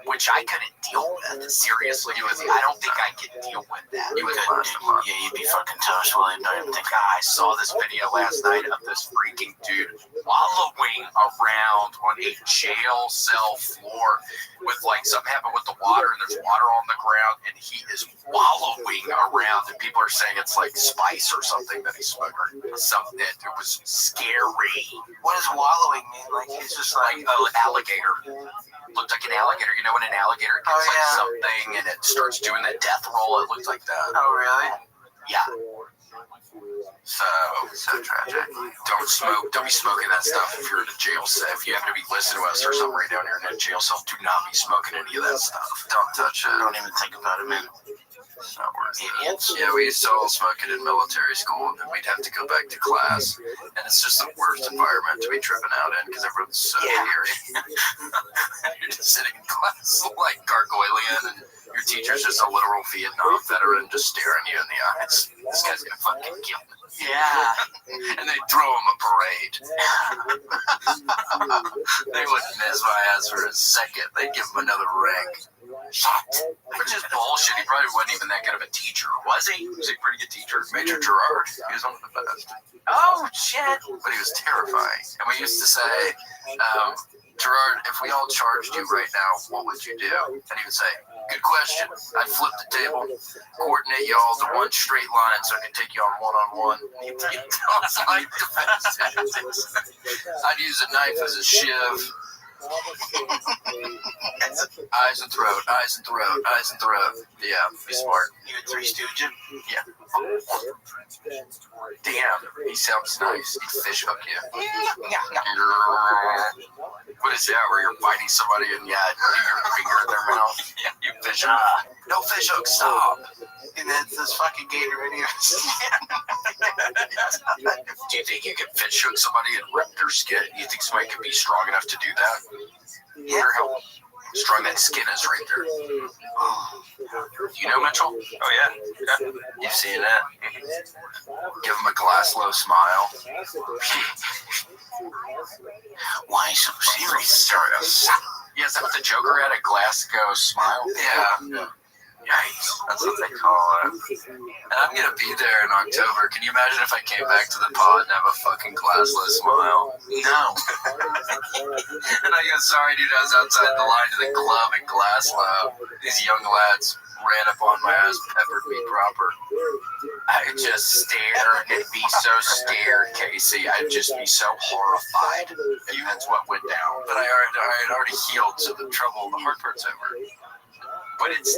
Which I couldn't deal with. Seriously, I don't think I could deal with that. You couldn't. Yeah, you'd be fucking toast, William. Don't even think. I saw this video last night of this freaking dude wallowing around on a jail cell floor with like something happened with the water, and there's water on the ground, and he is wallowing around, and people are saying it's like spice or something that he's smoking. Something that it was scary. What does wallowing mean? Like he's just like an alligator. Looked like an alligator. You know when an alligator gets something and it starts doing that death roll? It looks like that. Oh, really? Yeah. So tragic. Don't be smoking that stuff if you're in a jail cell. If you happen to be listening to us or something right down here in a jail cell, do not be smoking any of that stuff. Don't touch it. Don't even think about it, man. It's not worth it. Yeah, we used to all smoke it in military school, and then we'd have to go back to class. And it's just the worst environment to be tripping out in because everyone's so scary. You're just sitting in class like gargoyling, and your teacher's just a literal Vietnam veteran just staring you in the eyes. This guy's gonna fucking kill me. Yeah. And they throw him a parade. They wouldn't miss my ass for a second. They'd give him another rank. Which is bullshit. He probably wasn't even that good of a teacher, was he? Was he a pretty good teacher? Major Gerard. He was one of the best. Oh, shit. But he was terrifying. And we used to say, Gerard, if we all charged you right now, what would you do? And he would say, good question. I'd flip the table, coordinate y'all to one straight line so I can take you on one-on-one. He'd tell us like defense tactics. I'd use a knife as a shiv. Eyes and throat, eyes and throat, eyes and throat. Yeah, be smart. You a Three Stooges? Yeah. Damn, he sounds nice. He'd fish hook you. What is that, where you're biting somebody and putting your finger in their mouth? Yeah, you fish hook. No fish hook, stop. And that's this fucking gator videos. Do you think you could fish hook somebody and rip their skin? Do you think somebody could be strong enough to do that? Yeah. Or how strong that skin is right there. You know, Mitchell? Oh, yeah. You've seen that. Give him a Glasgow smile. Why so serious? Yeah, is that what the Joker had, a Glasgow smile? Yeah. Yikes. That's what they call it. And I'm going to be there in October. Can you imagine if I came back to the pod and have a fucking Glasgow smile? No. And I go, sorry, dude, I was outside the line to the club in Glasgow. These young lads ran up on my ass, peppered me proper. I'd just stare and be so scared, Casey. I'd just be so horrified. And that's what went down. But I had already healed, so the trouble, the hard part's over. But it's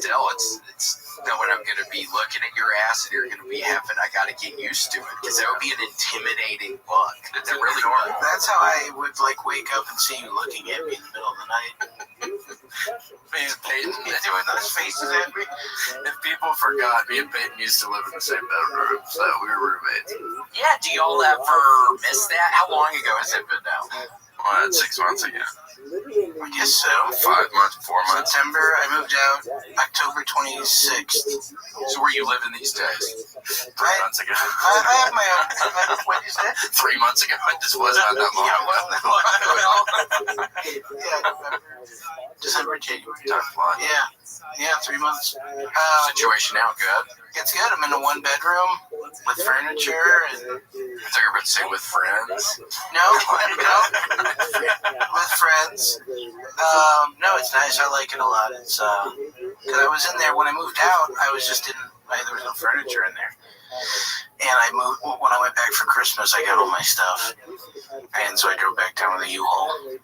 knowing I'm going to be looking at your ass and you're going to be having, I got to get used to it. Because that would be an intimidating look. It's really normal. That's how I would wake up and see you looking at me in the middle of the night. Me and Peyton doing those faces at me. If people forgot, me and Peyton used to live in the same bedroom, so we were roommates. Yeah, do y'all ever miss that? How long ago has it been now? 6 months ago. I guess so. 5 months, 4 months. September, I moved out October 26th. So where you living these days? 3 months ago. I have my own. What you said? 3 months ago. It just wasn't that long. Yeah, it wasn't that long. Yeah, December, January. Yeah, 3 months. Situation now good? It's good. I'm in a one bedroom with furniture. And I thought you were about to say with friends. No, with friends. No, it's nice. I like it a lot. It's because I was in there when I moved out. I was just there was no furniture in there. And I moved, when I went back for Christmas, I got all my stuff. And so I drove back down with a U-Haul.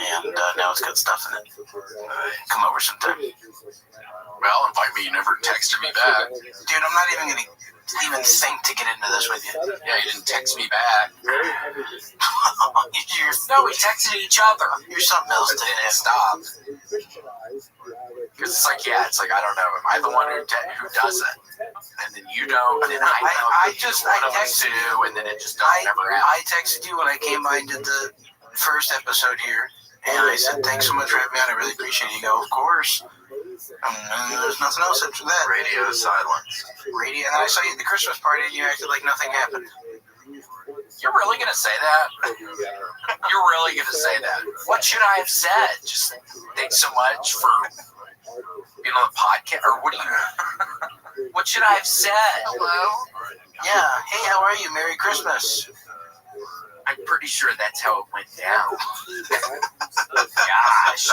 And now it's got stuff in it. Come over sometime. Well, invite me. You never texted me back. Dude, I'm not even going to even think to get into this with you. Yeah, you didn't text me back. No, we texted each other. You're something else today. Stop. Because it's like, I don't know. Am I the one who doesn't? And then you don't, and then I don't. I texted you, and then it just never happen. I texted you when I came by and did the first episode here. And I said, thanks so much for having me on. I really appreciate it. You go, of course. There's nothing else after that. Radio silence. Radio. And then I saw you at the Christmas party and you acted like nothing happened. You're really going to say that? You're really going to say that? What should I have said? Just thanks so much for being on the podcast? Or what do you... What should I have said? Hello? Yeah. Hey, how are you? Merry Christmas. I'm pretty sure that's how it went down. Gosh.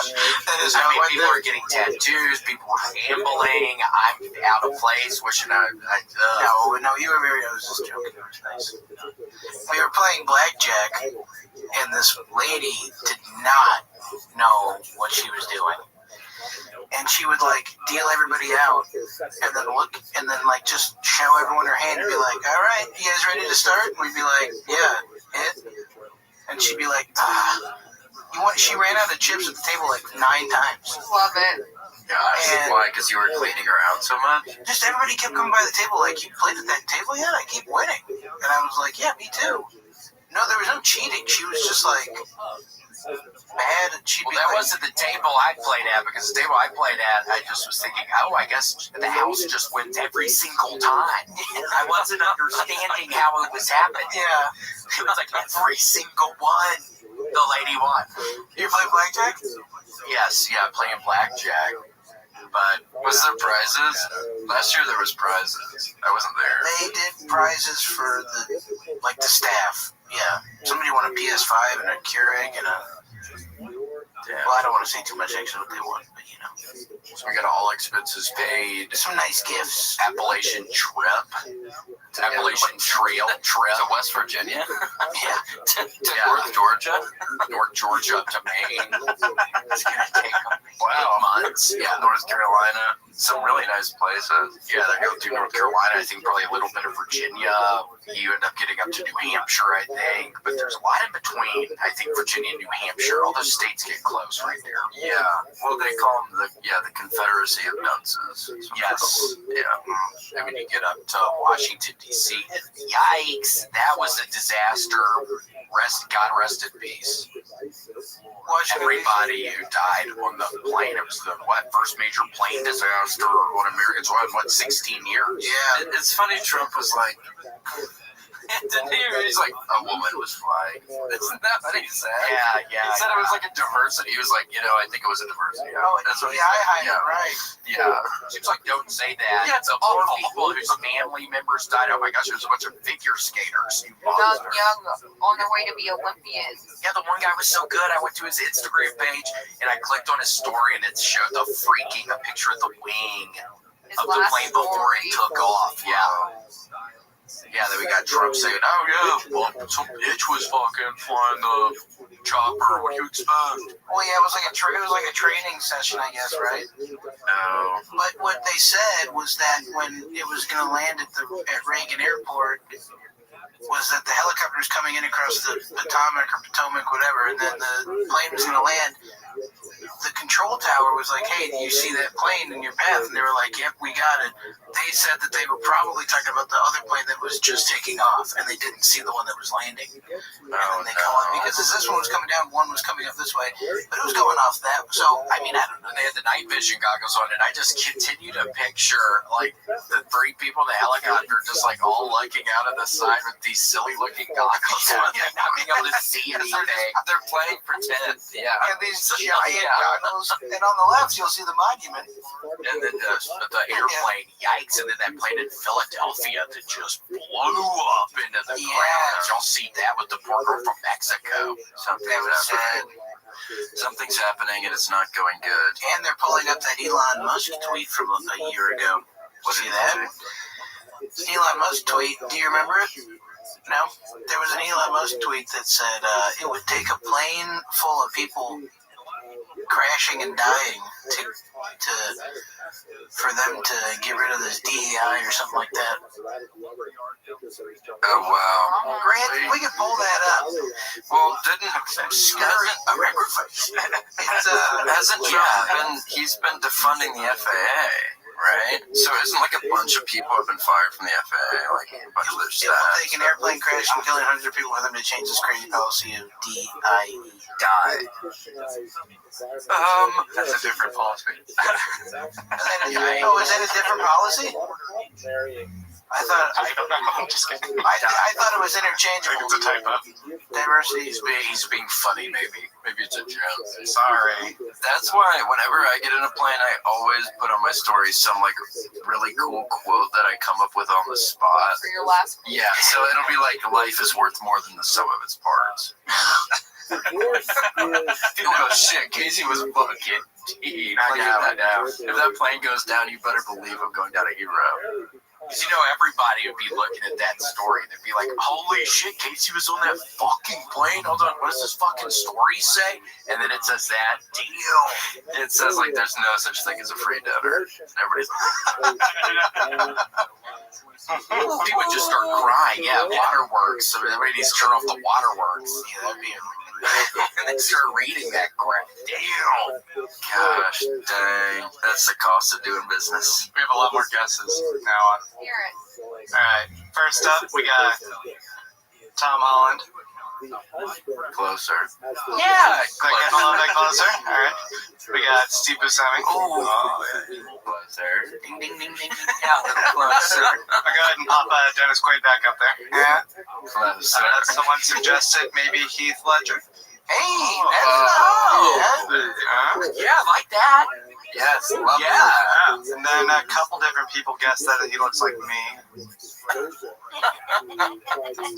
That is how it went people down. are getting tattoos, people were gambling, I'm out of place, wishing No, you were very, I was just joking, it was nice. We were playing blackjack, and this lady did not know what she was doing. And she would, deal everybody out, and then look, and then, just show everyone her hand and be like, all right, you guys ready to start? And we'd be like, yeah, hit. And she'd be like, she ran out of chips at the table 9 times. Love it. Gosh, why? Because you were cleaning her out so much? Just everybody kept coming by the table you played at that table? Yeah, I keep winning. And I was like, yeah, me too. No, there was no cheating. She was just mad, and she'd be that wasn't the table I played at, because the table I played at, I just was thinking, I guess the house just wins every single time. I wasn't understanding how it was happening. Yeah. It was every single one, the lady won. You play blackjack? Yes, playing blackjack. But was there prizes? Last year there was prizes. I wasn't there. They did prizes for the staff. Yeah. Somebody won a PS5 and a Keurig and a... Well, I don't want to say too much actually what they want, but So we got all expenses paid. Some nice gifts. Appalachian trip. Appalachian Trail trip. To West Virginia? Yeah. To North Georgia? North Georgia to Maine. It's going to take 8 months. Yeah, North Carolina. Some really nice places. Yeah, they go through North Carolina. I think probably a little bit of Virginia. You end up getting up to New Hampshire, I think. But there's a lot in between. I think Virginia and New Hampshire. All those states get close right there. Yeah. Well, they call them the Confederacy of Dunces. Yes. Yeah. And when you get up to Washington, D.C., yikes, that was a disaster. God rest in peace. Everybody who died on the plane, it was the first major plane disaster on Americans in 16 years. Yeah. It's funny, Trump was like... He's like, a woman was flying. Isn't that what he said? Yeah. He said it was a diversity. He was like, I think it was a diversity. That's what he said. Right. Yeah. Seems like, don't say that. Yeah, it's the poor people whose family members died. Oh my gosh, there's a bunch of figure skaters. Young, on their way to be Olympians. Yeah, the one guy was so good. I went to his Instagram page and I clicked on his story and it showed a picture of the wing of the plane before it took off. Yeah, then we got Trump saying, some bitch was fucking flying the chopper. What do you expect? Well, yeah, it was like a training session, I guess, right? No. But what they said was that when it was going to land at Reagan Airport, was that the helicopter was coming in across the Potomac, whatever, and then the plane was going to land. The control tower was like, hey, do you see that plane in your path? And they were like, yep, we got it. They said that they were probably talking about the other plane that was just taking off, and they didn't see the one that was landing. And then they come on, because as this one was coming down, one was coming up this way, but it was going off that. So, I mean, I don't know. They had the night vision goggles on, and I just continue to picture, the 3 people in the helicopter just, all looking out of the side with these silly-looking goggles on, not being able to see anything. They're playing pretend. Yeah. And these giant goggles, and on the left, you'll see the monument. And then the airplane, yikes, and then that plane in Philadelphia that just blew up into the ground. Y'all see that with the poor girl from Mexico? Something that was sad. Something's happening and it's not going good. And they're pulling up that Elon Musk tweet from a year ago. See that? Elon Musk tweet. Do you remember it? No? There was an Elon Musk tweet that said it would take a plane full of people crashing and dying for them to get rid of this DEI or something like that. Oh, wow. Grant, we could pull that up. Well, didn't Scary sacrifice. hasn't Trump been, he's been defunding the FAA, right? So isn't like a bunch of people have been fired from the FAA, like a bunch of their It will staff? take an airplane crash and killing hundreds of people for them to change this crazy policy of DIE. That's a different policy. Is that a different policy? I thought I don't know. I'm just kidding. I thought it was interchangeable. It's a typo. Diversity. He's being funny, maybe. Maybe it's a joke. Sorry. That's why whenever I get in a plane, I always put on my story some like really cool quote that I come up with on the spot. For your last one. Yeah, so it'll be like life is worth more than the sum of its parts. People go, shit, Casey was fucking deep. I know. If that plane goes down, you better believe I'm going down a hero. Because everybody would be looking at that story. They'd be like, holy shit, Casey was on that fucking plane. Hold on, what does this fucking story say? And then it says that. Damn. It says like there's no such thing as a free dinner. And everybody's People would just start crying. Yeah, waterworks. So everybody needs to turn off the waterworks. Yeah, that'd be and they start reading that crap. Damn. gosh, dang. That's the cost of doing business. We have a lot more guesses now on. Hear it. Alright, first up, we got Tom Holland. Closer. Yeah, getting a little bit closer. Alright. We got Steve Buscemi. Oh, yeah. Closer. Ding, ding, ding, ding. Yeah, closer. I'll go ahead and pop Dennis Quaid back up there. Yeah. Closer. Someone suggested maybe Heath Ledger. Hey, that's Yeah, I like that. Yes, love Yeah. And then a couple different people guessed that he looks like me.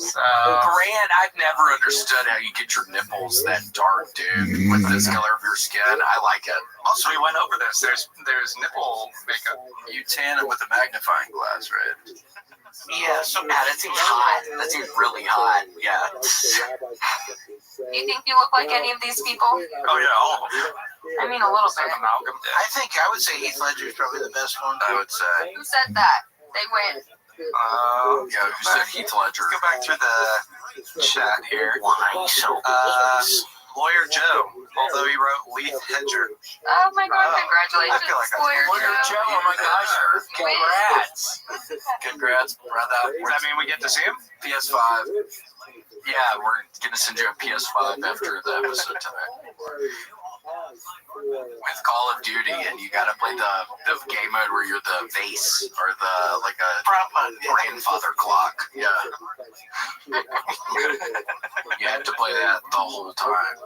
So, Grant, I've never understood how you get your nipples that dark, dude, with this color of your skin. I like it. Also, we went over this. There's nipple makeup. You tan them with a magnifying glass, right? Yeah, so that seems hot. That seems really hot. Yeah. Do you think you look like any of these people? Oh, yeah, all of them. I mean, a little bit. Amalgam. I would say Heath Ledger is probably the best one. I would say. Who said that? They win. Yeah, who said Heath Ledger? Go back through the chat here. Why so Lawyer Joe, although he wrote Leith Hedger. Oh my god, congratulations, I feel like that's Lawyer Joe. Oh my gosh. Congrats. Congrats, brother. Does that mean we get to see him? PS5. Yeah, we're going to send you a PS5 after the episode tonight. With Call of Duty, and you gotta play the game mode where you're the vase or the like a grandfather clock. Yeah. You have to play that the whole time.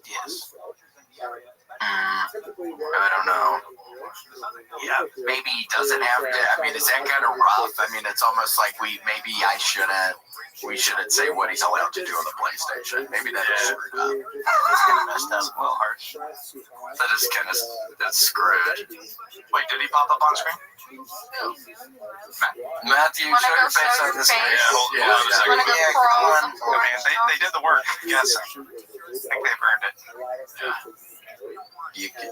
Yes. I don't know. Yeah, maybe he doesn't have to. I mean, is that kind of rough? I mean, it's almost like we shouldn't say what he's allowed to do on the PlayStation. Maybe that is screwed up. That's kind of messed up. Well, harsh. That is kind of, that's screwed. Wait, did he pop up on screen? Matthew, show your face on this screen. Yeah, I mean, they did the work. Yes. I think they've earned it. You can.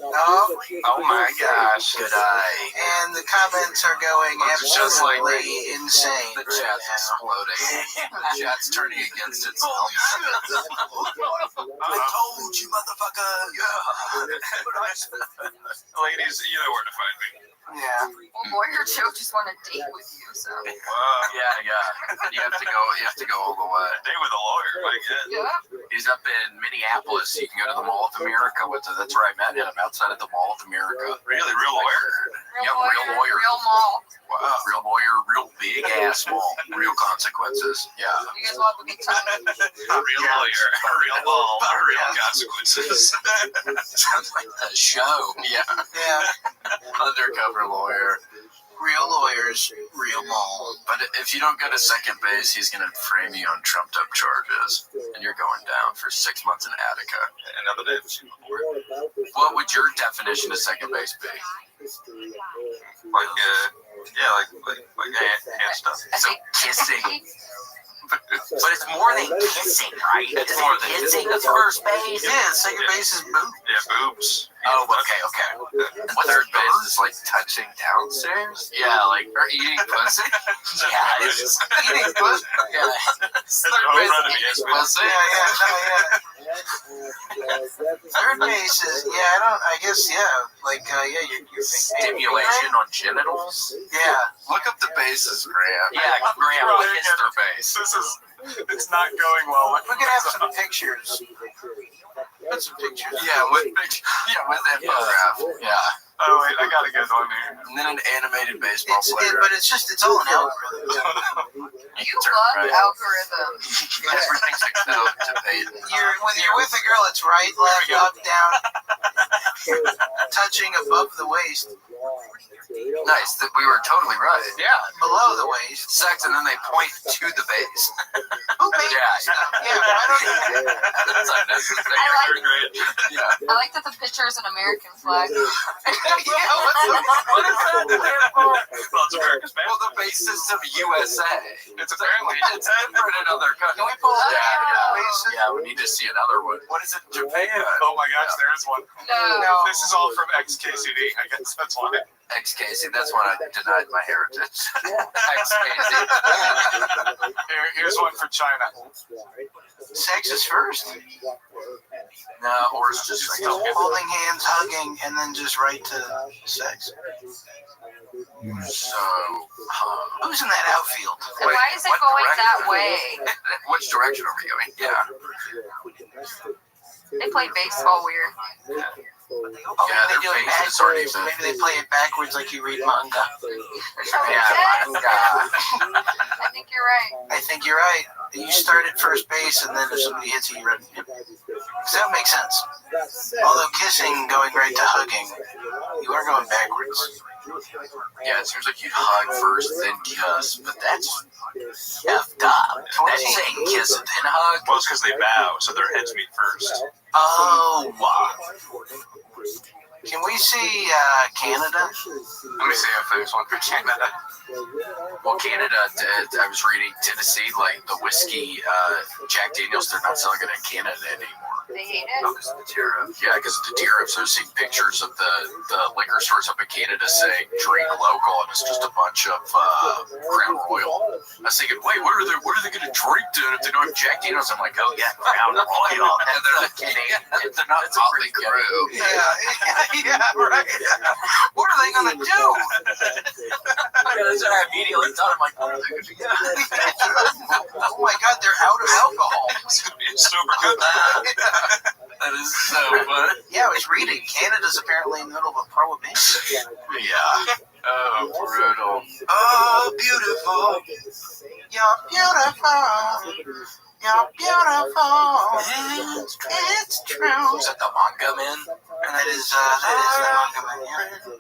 Oh my gosh. Good eye. And the comments are going Just like absolutely insane. The chat's exploding. The chat's turning against itself. I told you, motherfucker. Ladies, you know where to find me. Yeah. Well, Lawyer Joe just want to date with you, so. Yeah. You have to go all the way. Date with a lawyer, I guess. Yeah. He's up in Minneapolis. You can go to the Mall of America with it. That's where I met him, outside of the Mall of America. Really? Real lawyer? Real lawyer. Real mall. Wow. Real lawyer, real big ass mall. Real consequences. Yeah. You guys will have a good time. A real lawyer, a real mall, real consequences. Sounds like a show. Yeah. Yeah. Undercover lawyer. Real lawyers, real mall. But if you don't go to second base, he's going to frame you on trumped up charges, and you're going down for 6 months in Attica. Another day. What would your definition of second base be? Like, hand stuff. So kissing. But it's more than kissing, right? It's more than kissing at first base. Yeah, second base is boobs. Yeah, boobs. Oh, okay. And third base is like touching downstairs? Yeah, like, or eating pussy? Yeah, it's just eating pussy. Yeah. Third base is eating pussy. Third base is, your stimulation on genitals? Yeah. Look up the bases, Graham. Yeah, Graham, what is their base? It's not going well. We're going to have some pictures. Put some pictures. Yeah, with infograph. Yeah. Oh, wait, I got a good one here. And then an animated baseball player. But it's all an algorithm. You love algorithms. Everything's Excel to pay. When you're with a girl, it's right, left, up, down, touching above the waist. Nice, that we were totally right. Yeah. Below the waist. Sex, and then they point to the base. Who made this stuff? Yeah, why don't you? That's unnecessary. I like that the picture is an American flag. What is that? Well, it's America's base. Well, the base system USA. It's apparently different in other countries. Can we pull that Yeah, we need to see another one. What is it? Japan. Oh my gosh, there is one. No. This is all from XKCD. I guess that's why. XKC, that's when I denied my heritage. XKC. Here's one for China. Sex is first. No, or it's just like holding hands, hugging, and then just right to sex. So, who's in that outfield? And why is it going that way? Which direction are we going? Yeah. They play baseball weird. Yeah, they do it backwards. Maybe they play it backwards like you read manga. Yeah, manga. I think you're right. I think you're right. You start at first base, and then if somebody hits you, you run. So that makes sense. Although kissing, going right to hugging, you are going backwards. Yeah, it seems like you'd hug first, then kiss, but that's effed up. That's saying kiss and then hug. Well, it's because they bow, so their heads meet first. Oh, wow. Can we see Canada? Let me see if there's one for Canada. Well, Canada, I was reading Tennessee, like the whiskey, Jack Daniels, they're not selling it in Canada anymore. They hate it? Because of the tariff. Yeah, because of the tariffs. I've seen pictures of the liquor stores up in Canada saying drink local, and it's just a bunch of Crown Royal. I was thinking, wait, what are they going to drink then if they don't have Jack Daniels? I'm like, oh yeah, Crown Royal. And they're not Canadian. They're not Motley Crue. Yeah, right. What are they going to do? That's what I immediately thought. I'm like, what are they going to do? Oh my God, they're out of alcohol. It's going to be super good. That is so fun. Yeah, I was reading. Canada's apparently in the middle of a prohibition. Yeah. Oh, brutal. Oh, beautiful. You're beautiful. You're beautiful. It's true. Is that the manga man? And that is the manga man, yeah.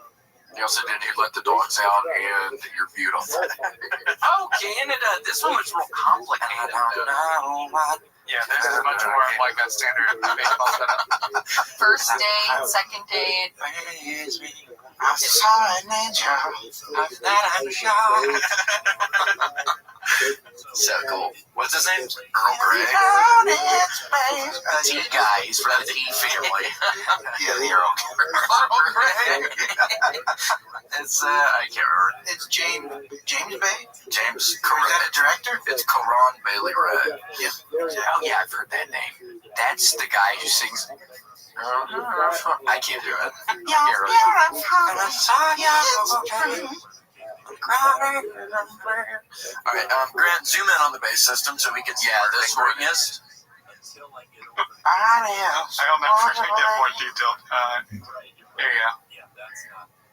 He also did He Let the Dogs Out and You're Beautiful. Oh, Canada. This one was real complicated. Yeah, this is much more like a standard baseball setup. First date, second date. I saw an angel. Of that I'm sure. So cool. What's his name? Earl Grey. The tea guy. He's from the tea family. Yeah, the Earl Grey. It's I can't remember. It's James Bay. James. Is that a director? It's Karan Bailey Red. Yeah. Oh yeah, I've heard that name. That's the guy who sings. I can't do it. All right, Grant, zoom in on the base system so we can see where this one is. I'll never get more detailed. Here you go.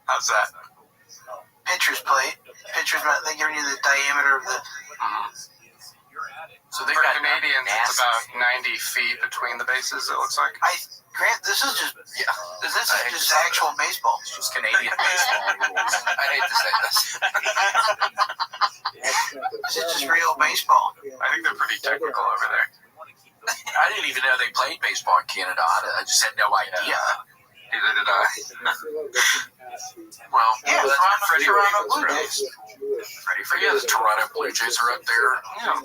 How's that? Pitcher's plate. Pitcher's, they're giving you the diameter of the. So they For got Canadians, it's massive. about 90 feet between the bases, it looks like. Grant, this is just this is just actual baseball. It's just Canadian baseball rules. I hate to say this. This is just real baseball. I think they're pretty technical over there. I didn't even know they played baseball in Canada. I just had no idea. Neither did I. Well, Yeah, that's Freddie Toronto Blue Williams, Jays. Freddie Freeman. The Toronto Blue Jays are up there. Yeah.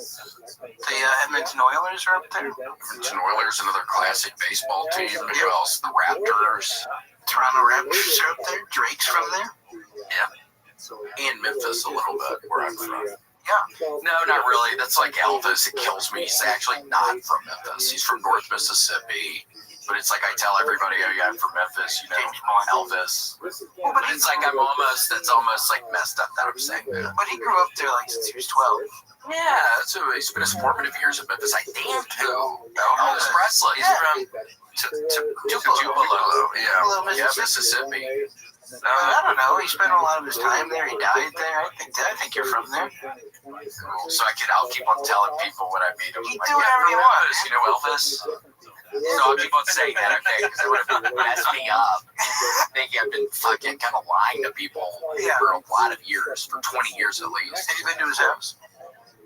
The Edmonton Oilers are up there. Edmonton Oilers, another classic baseball team. Who else? The Raptors. Toronto Raptors are up there. Drake's from there. Yeah. And Memphis a little bit, where I'm from. Yeah. No, not really. That's like Elvis. It kills me. He's actually not from Memphis. He's from North Mississippi. But it's like I tell everybody, oh yeah, I'm from Memphis, you know, Elvis. Well, but it's like that's almost like messed up that I'm saying that. But he grew up there like since he was 12. Yeah, so he's been his formative years in Memphis. I damn too. Elvis Presley. He's from Tupelo. Yeah, Mississippi. I don't know. He spent a lot of his time there. He died there. I think you're from there. So I'll keep on telling people when I meet him. You Like, do whatever you want. You know Elvis? So I'll keep on saying that, okay, because it would have messed me up. Thinking I've been fucking kind of lying to people for a lot of years, for 20 years at least. Have you been to his house?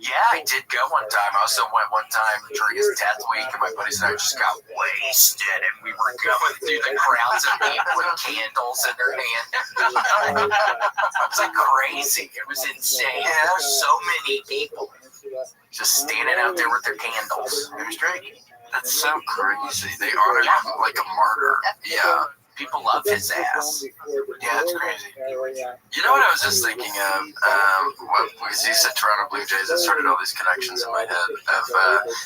Yeah, I did go one time. I also went one time during his death week, and my buddies and I just got wasted, and we were going through the crowds of people with candles in their hand. It was like crazy. It was insane. There were so many people just standing out there with their candles. It was Drake. That's so crazy. They honored him like a martyr. Yeah. People love his ass. Yeah, it's crazy. You know what I was just thinking of? Because you said Toronto Blue Jays, it started all these connections in my head.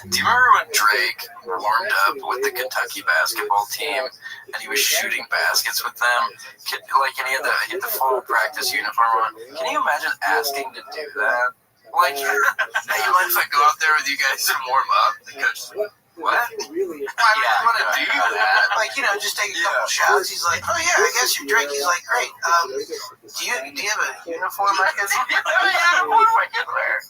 Do you remember when Drake warmed up with the Kentucky basketball team and he was shooting baskets with them? And he had the full practice uniform on. Can you imagine asking to do that? Like, hey, you mind if I go out there with you guys and warm up? The coach, what? Why would you want to do that? Like, just take a couple shots. He's like, oh yeah, I guess you're Drake. He's like, great. Do you have a uniform I can wear?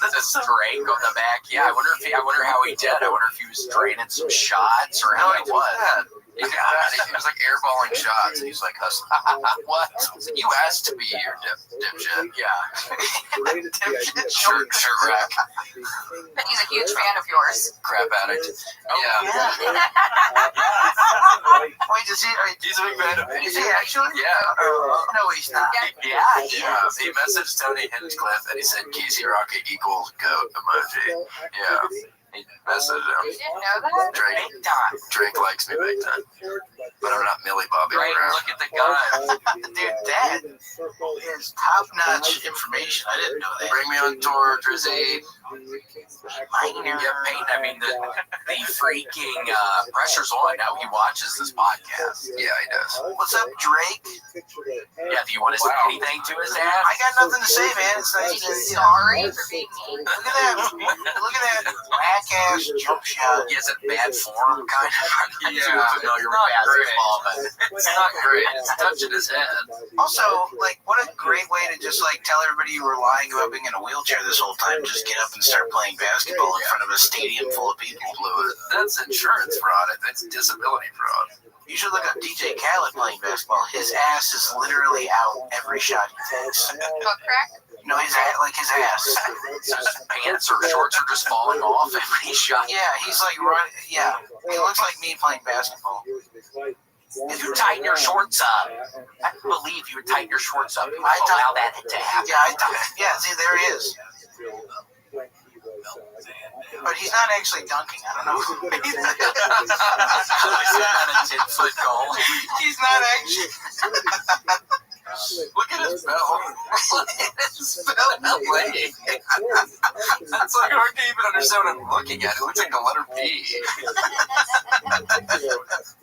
That's Drake on the back. Yeah, I wonder how he did. I wonder if he was draining some shots or how it was. He was like airballing shots, and he's like hustling. What? You asked to be here, dipshit. Yeah. Dipshit shirt rack. He's a huge fan of yours. Crap addict. Yeah. Wait, he's a big fan of me. Is he actually? Yeah. No, he's not. Yeah. He messaged Tony Hinchcliffe, and he said Casey Rocket equals goat emoji. Yeah. He messaged him. You didn't know that? Drake likes me big time. But I'm not Millie Bobby Drake, Brown. look at the gun. Dude, that is top-notch information. I didn't know that. Bring me on tour, Drizzy. Yeah, Peyton, I mean, the freaking pressure's on now. He watches this podcast. Yeah, he does. What's up, Drake? Yeah, do you want to say anything to his ass? I got nothing to say, man. It's nice to sorry for being mean. Look at that whack-ass jump shot. He has a bad form, kind of. I'm Yeah, too familiar with basketball, but it's not great. It's touching his head. Also, like, what a great way to just, like, tell everybody you were lying about being in a wheelchair this whole time. Just get up and start playing basketball in front of a stadium full of people. That's insurance fraud. That's disability fraud. You should look up DJ Khaled playing basketball. His ass is literally out every shot he takes. Butt crack? No, his ass. His pants or shorts are just falling off every shot. Yeah, he's like running. Yeah, he looks like me playing basketball. If you tighten your shorts up, I believe you would tighten your shorts up. You might allow that to happen. Yeah, see, there he is. But he's not actually dunking. I don't know. He's not a 10-foot goal. He's not actually. Look at his belt. Look at his belt leg. That's like hard to even understand what I'm looking at. It looks like the letter P.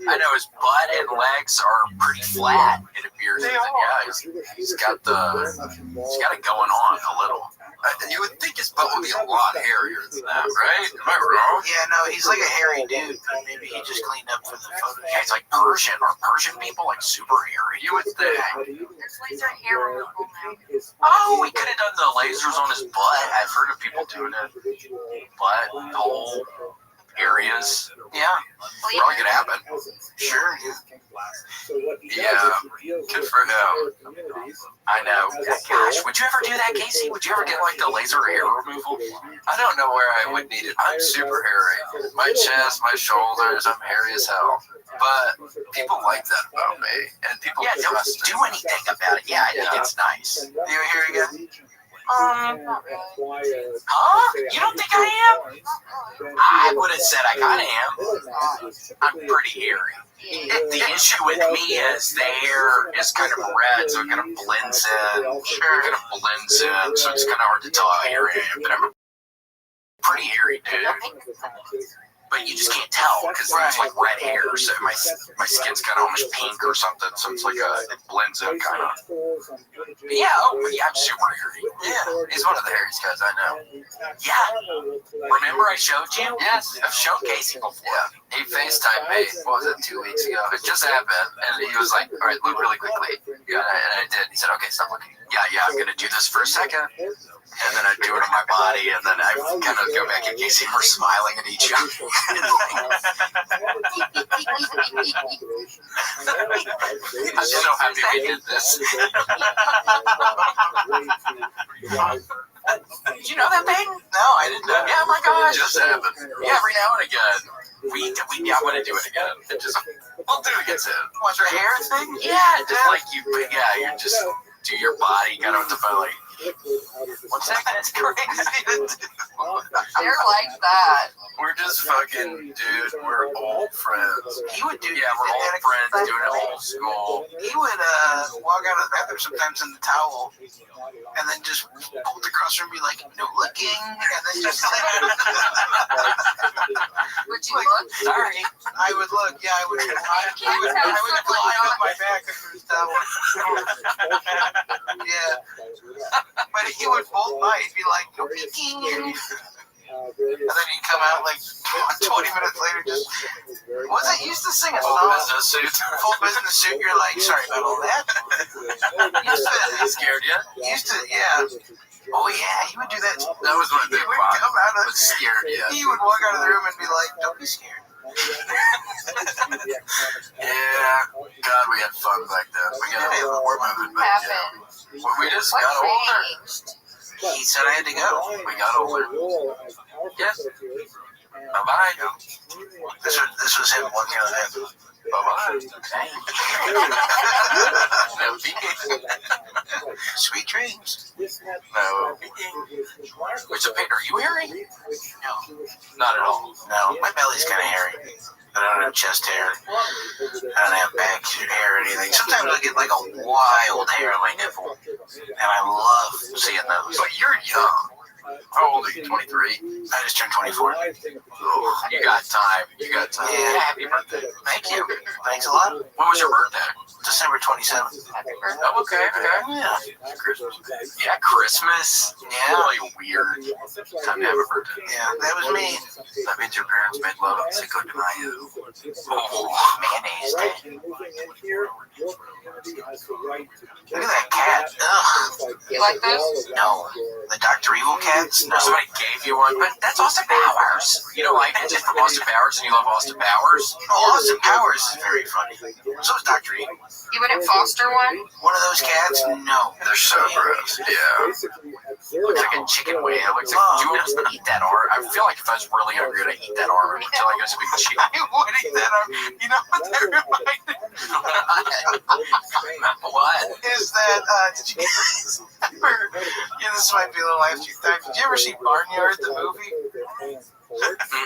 I know his butt and legs are pretty flat. It appears. Yeah, he's got it going on a little. You would think his butt would be a lot hairier than that, right? Am I wrong? Yeah, no, he's like a hairy dude. But maybe he just cleaned up for the photo. Yeah, it's like Persian. Are Persian people like super hairy? You would think. There's laser hair removal now. Oh, we could have done the lasers on his butt. I've heard of people doing it. Butt, hole, areas. Yeah. Probably could happen. Sure. Yeah, good for him. I know. Gosh, would you ever do that, Casey? Would you ever get like the laser hair removal? I don't know where I would need it. I'm super hairy. My chest, my shoulders, I'm hairy as hell. But people like that about me, and people Don't trust do it. anything about it. Yeah, I think it's nice. You hairy guy? Not really. Huh? You don't think I am? I would have said I kind of am. I'm pretty hairy. The issue with me is the hair is kind of red, so it kind of blends in. Sure. It kind of blends in, so it's kind of hard to tell how hairy I am. But I'm a pretty hairy dude. But you just can't tell because it's like red hair, so my skin's kind of almost pink or something. So it's like it blends in kind of. Yeah, I'm super hairy. Yeah, he's one of the hairiest guys I know. Yeah. Remember I showed you? Yes. I've shown Casey before. Yeah, he FaceTimed me, what was it, 2 weeks ago? It just happened, and he was like, all right, look really quickly. Yeah, and I did. He said, okay, stop looking. Yeah, I'm going to do this for a second. And then I do it on my body, and then I kind of go back and Casey and we're smiling at each other. I'm so happy we did this. Did you know that thing? No, I didn't know. Yeah, my gosh. It just happened. Yeah, every now and again. I want to do it again. We'll do it again soon. What's your hair thing? Yeah, just like you just do your body kind of with the belly. What's that? That's crazy. They're like that. We're just fucking, dude, we're old friends. He would do. Yeah, we're old friends doing it old school. He would walk out of the bathroom sometimes in the towel, and then just pull the cross and be like, "No looking," and then just. Would you look? Sorry. I would look. Yeah, I would. I would glide up my back under his towel. Yeah. But he would bolt by. He'd be like, "No peeking." And then he'd come out like 20 minutes later, just was it used to sing a song? Full business suit. You're like, sorry about all that. He scared you? Used to, yeah. Oh yeah, he would do that. That was my big one. Come out of scared you. He would walk out of the room and be like, "Don't be scared." Yeah, God, we had fun back then. We're moving back down. We just got older. He said I had to go. We got older. Yes. Bye-bye. This was him walking out of the bathroom. Bye-bye. Sweet dreams. No. Which are you hairy? No. Not at all. No, my belly's kind of hairy. I don't have chest hair. I don't have back hair or anything. Sometimes I get like a wild hair on my nipple. And I love seeing those. But you're young. How old are you, 23? I just turned 24. Oh, you got time. You got time. Yeah. Happy birthday. Thank you. Thanks a lot. When was your birthday? December 27th. Oh, okay. Yeah. Christmas. Yeah, Christmas. Yeah. Really weird time to have a birthday. Yeah, that was me. That means your parents made love on Cinco de Mayo. Oh, mayonnaise day. Look at that cat. Ugh. You like those? No. The Dr. Evil cats? No. Somebody gave you one, but that's Austin Powers. You don't like it just from Austin Powers and you love Austin Powers? Oh, Austin Powers is very funny. So is Dr. Evil. You wouldn't foster one? One of those cats? No. They're so gross. Yeah. Looks like a chicken wing. It looks like, do you want to eat that arm? I feel like if I was really hungry, I'd eat that arm until I go to big chicken. I would eat that arm. You know what that reminded me What? is that, did you yeah, this might be a little after you time. Did you ever see Barnyard, the movie?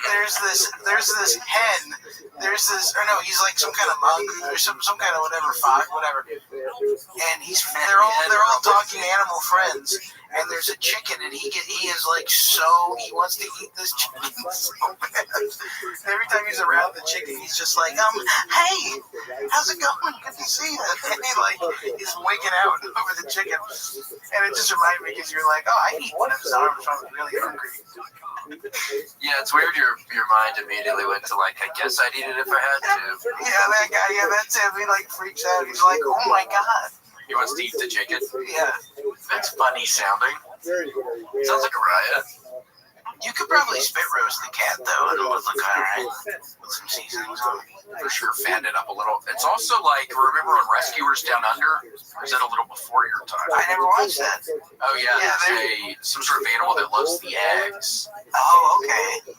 There's this hen. Or no, he's like some kind of mongoose or some kind of whatever, fox, whatever. And they're all talking animal friends. and there's a chicken, and he is like he wants to eat this chicken so bad. And every time he's around the chicken, he's just like, hey, how's it going? Good to see you. And he's wigging out over the chicken, and it just reminded me because you're like, I eat one of his arms when I'm really hungry. Yeah, it's weird. Your mind immediately went to like, I guess I'd eat it if I had to. Yeah, that guy. Yeah, that's him. He like freaks out. He's like, oh my god. He wants to eat the chicken. Yeah, That's funny sounding. Sounds like a riot. you could probably spit roast the cat though, and it would look alright with some seasonings on it. For sure, fatten it up a little. It's also like, remember on Rescuers Down Under? Or is that a little before your time? I never watched that. Oh yeah, there's some sort of animal that loves the eggs. Oh, okay.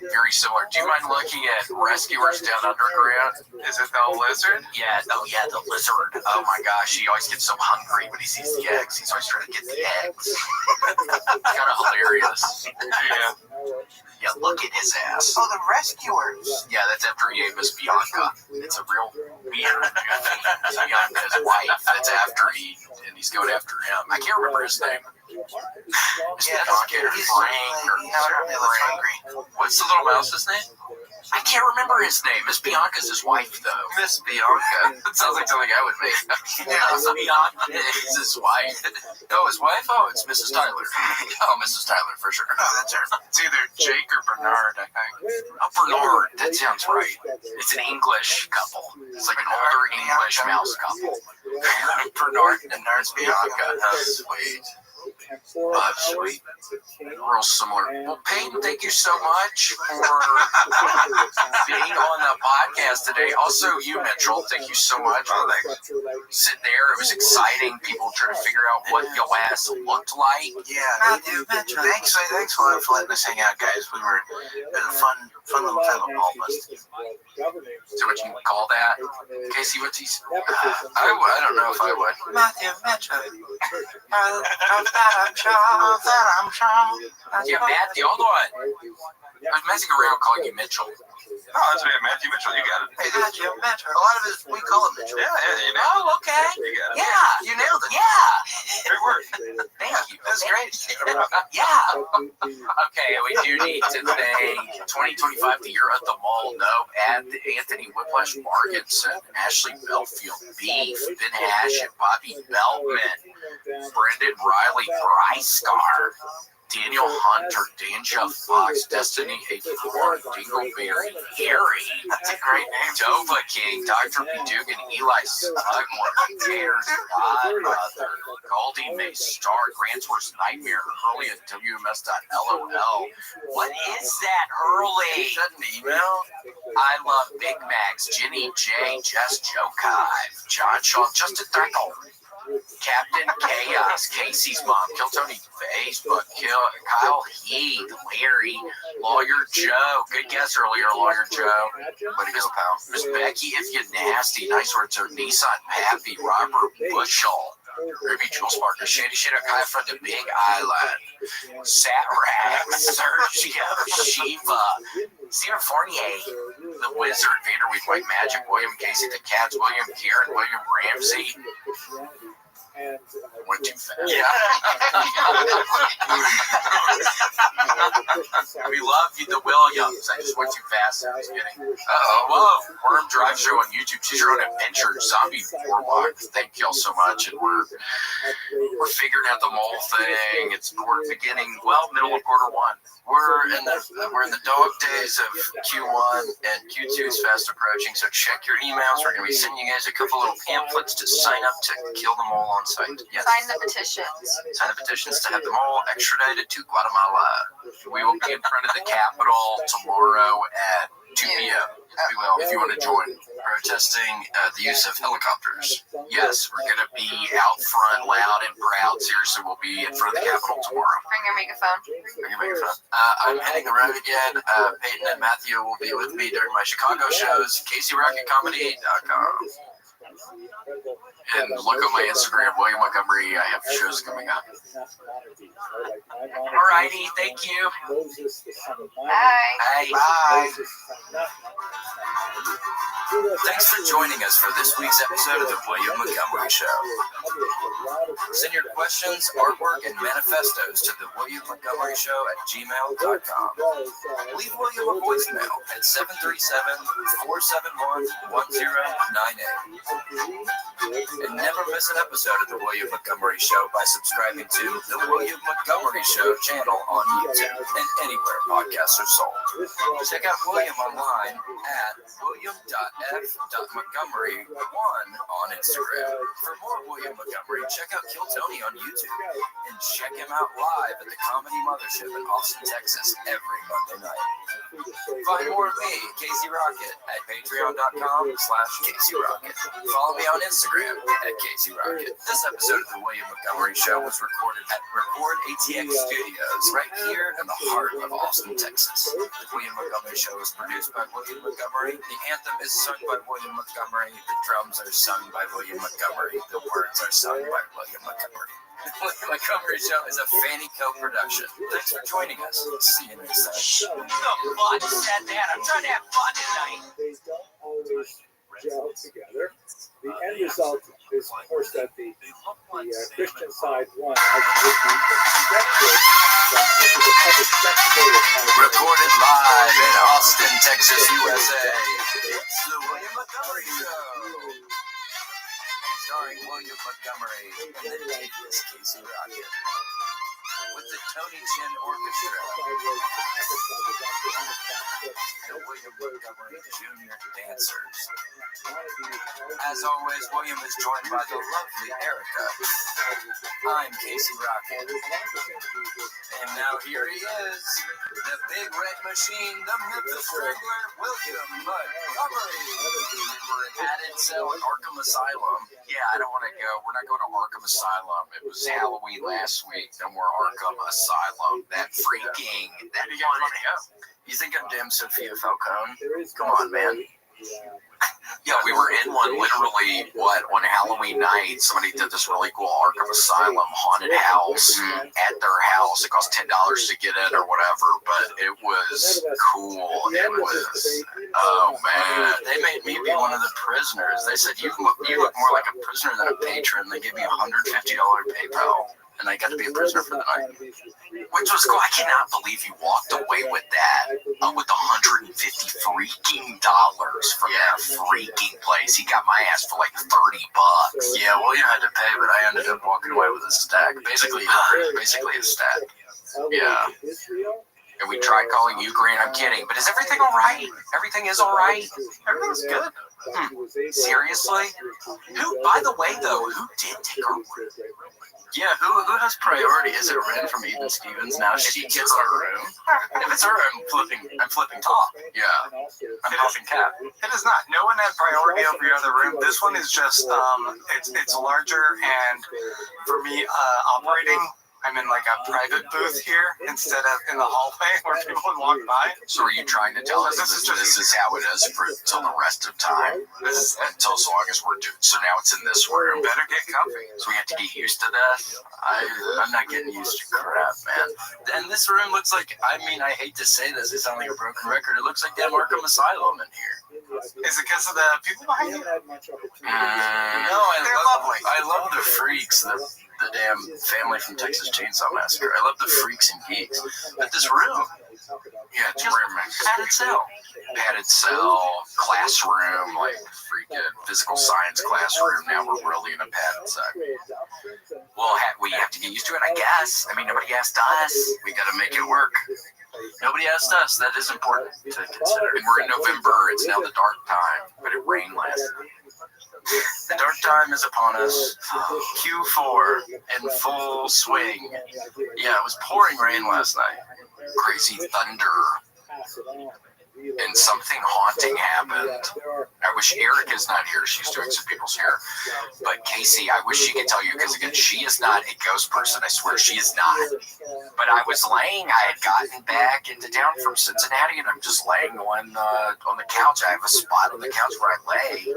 Very similar. Do you mind looking at Rescuers Down Under, Grant? Is it the lizard? Yeah, the lizard. Oh my gosh, he always gets so hungry when he sees the eggs. He's always trying to get the eggs. Kind of hilarious. Yeah, look at his ass. Oh, the Rescuers. Yeah, that's after he ate Miss Bianca. It's a real Bianca's wife. That's after he's going after him. I can't remember his name. Yeah, Frank or hungry. What's the little mouse's name? I can't remember his name. Miss Bianca's his wife, though. Miss Bianca. That sounds like something I would make. Miss Bianca is his wife. Oh, his wife? Oh, it's Mrs. Tyler. Oh, Mrs. Tyler, for sure. Oh, that's her. It's either Jake or Bernard, I think. Oh, Bernard. That sounds right. It's an English couple. It's like an older English mouse couple. Bernard and Nurse Bianca. That's sweet. Sweet. Real similar. Well, Peyton, thank you so much for being on the podcast today. Also, you, Mitchell, thank you so much for sitting there. It was exciting. People trying to figure out what your ass looked like. Yeah, thanks a lot for letting us hang out, guys. It was a fun little time of all of us. Is that what you call that? Casey, what's he? I don't know if I would. Matthew Mitchell. Yeah, Matthew, hold on. I was messing around calling you Mitchell. Oh, that's right, Matthew Mitchell. You got it. Hey, Matthew Mitchell. A lot of it, we call him Mitchell. Yeah, you nailed it. Oh, okay. You got it. Yeah, you nailed it. Yeah. Great work. Thank you. That was great. Yeah. Okay, we do need to thank 2025, the year at the mall. Nope. Anthony Whiplash Markinson, Ashley Belfield, Beef, Ben Hashim, Bobby Beltman, Brendan Riley, Bryskar, Daniel Hunter, Danja Fox, Destiny 84, Dingleberry, Harry, that's a great name, Dova King, Dr. B. Dugan, Eli Sugmore, Tanner's Godmother, Goldie May Star, Grant's Worst Nightmare, Hurley at WMS.LOL. What is that, Hurley? Send an email. I love Big Macs, Jenny J, Jess Jokive, John Shaw, Justin Threckle, Captain Chaos, Casey's mom, Kill Tony Facebook, Kyle Heath, Larry, Lawyer Joe. Good guess earlier, Lawyer Joe. Way to go, pal. Miss Becky, if you nasty, nice words are Nissan Pappy, Robert Bushel, Ruby Jewel Sparker, Shady Shadow Kai from the Big Island, Satrak, Sergio, Shiva, Zero Fournier, The Wizard, Vanderweed, White Magic, William Casey, The Cats, William Karen, William Ramsey. Went too fast. Yeah. We love you, the Williams. I just went too fast. I was kidding. Whoa. Worm Drive Show on YouTube. Choose your own adventure. Zombie Warlock. Thank y'all so much. And we're figuring out the mole thing. We're beginning, middle of quarter one. We're in the dog days of Q1 and Q2 is fast approaching. So check your emails. We're going to be sending you guys a couple little pamphlets to sign up to kill them all on site. Yes. Sign the petitions. Sign the petitions to have them all extradited to Guatemala. We will be in front of the Capitol tomorrow at 2 p.m. We will, if you want to join, protesting the use of helicopters. Yes, we're going to be out front, loud and proud. Seriously, we'll be in front of the Capitol tomorrow. Bring your megaphone. Bring your megaphone. I'm heading the road again. Peyton and Matthew will be with me during my Chicago shows. CaseyRocketComedy.com. And look at my Instagram, William Montgomery. I have shows coming up. Alrighty, thank you. Bye. Bye. Thanks for joining us for this week's episode of the William Montgomery Show. Send your questions, artwork, and manifestos to the William Montgomery Show at gmail.com. Leave William a voicemail at 737-471-1098. And never miss an episode of the William Montgomery Show by subscribing to the William Montgomery Show channel on YouTube and anywhere podcasts are sold. Check out William online at william.f.montgomery1 on Instagram. For more William Montgomery, check out Kill Tony on YouTube and check him out live at the Comedy Mothership in Austin, Texas every Monday night. Find more of me, Casey Rocket, at patreon.com/Casey Rocket. Follow me on Instagram at Casey Rocket. This episode of the William Montgomery Show was recorded at Record ATX Studios right here in the heart of Austin, Texas. The William Montgomery Show is produced by William Montgomery. The anthem is sung by William Montgomery. The drums are sung by William Montgomery. The words are sung by William Montgomery. The William Montgomery Show is a Fanny co-production. Thanks for joining us. See you next time. Who the fuck said that? I'm trying to have fun tonight. They don't always gel together. The end result is, of course, that the Christian side won. Recorded live in Austin, Texas, USA. It's the William Montgomery Show. Starring William Montgomery and the Davis Casey Rocket. With the Tony Chin Orchestra. The William Montgomery Jr. Dancers. As always, William is joined by the lovely Erica. I'm Casey Rocket. And now here he is, the big red machine, the Memphis Strangler, William Montgomery. We're at Cell at Arkham Asylum. Yeah, I don't want to go. We're not going to Arkham Asylum. It was Halloween last week. No more Arkham Asylum. That freaking. That fun. You think I'm damn Sophia Falcone? Come on, man. Yeah, we were in one literally, on Halloween night. Somebody did this really cool Arkham Asylum haunted house at their house. It cost $10 to get in or whatever, but it was cool. It was, oh man. They made me be one of the prisoners. They said, you look more like a prisoner than a patron. They gave me $150 PayPal. And I got to be a prisoner for the night. Which was cool. I cannot believe you walked away with that, with $150 freaking for that freaking place. He got my ass for like $30. Yeah, William had to pay, but I ended up walking away with a stack. Basically a stack. Yeah. And we tried calling Ukraine. I'm kidding. But is everything all right? Everything is all right? Everything's good. Seriously? Who, by the way, though, who did take our room? Yeah, who has priority? Is it Ren from Eden Stevens? Now she gets our room. If it's her, I'm flipping top. Yeah, I'm flipping cap. It is not. No one had priority over your other room. This one is just it's larger, and for me operating, I'm in like a private booth here instead of in the hallway where people would walk by. So are you trying to tell us this is how it is for till the rest of time? This is until so long as we're doing. So now it's in this room. Better get comfy. So we have to get used to this. I'm not getting used to crap, man. And this room looks like, I hate to say this, it sounds like a broken record. It looks like damn Arkham Asylum in here. Is it because of the people behind you? No, I love the freaks, the damn family from Texas Chainsaw Massacre. I love the freaks and geeks. But this room, yeah, it's padded cell, classroom, like freaking physical science classroom. Now we're really in a padded cell. Well, we have to get used to it, I guess. Nobody asked us. we got to make it work. Nobody asked us. That is important to consider. And we're in November. It's now the dark time, but it rained last night. The dark time is upon us. Q4 in full swing. Yeah, it was pouring rain last night. Crazy thunder. and something haunting happened. I wish Erica's not here. She's doing some people's hair. But Casey, I wish she could tell you, because again, she is not a ghost person. I swear she is not. But I was laying, I had gotten back into town from Cincinnati, and I'm just laying on the couch. I have a spot on the couch where I lay.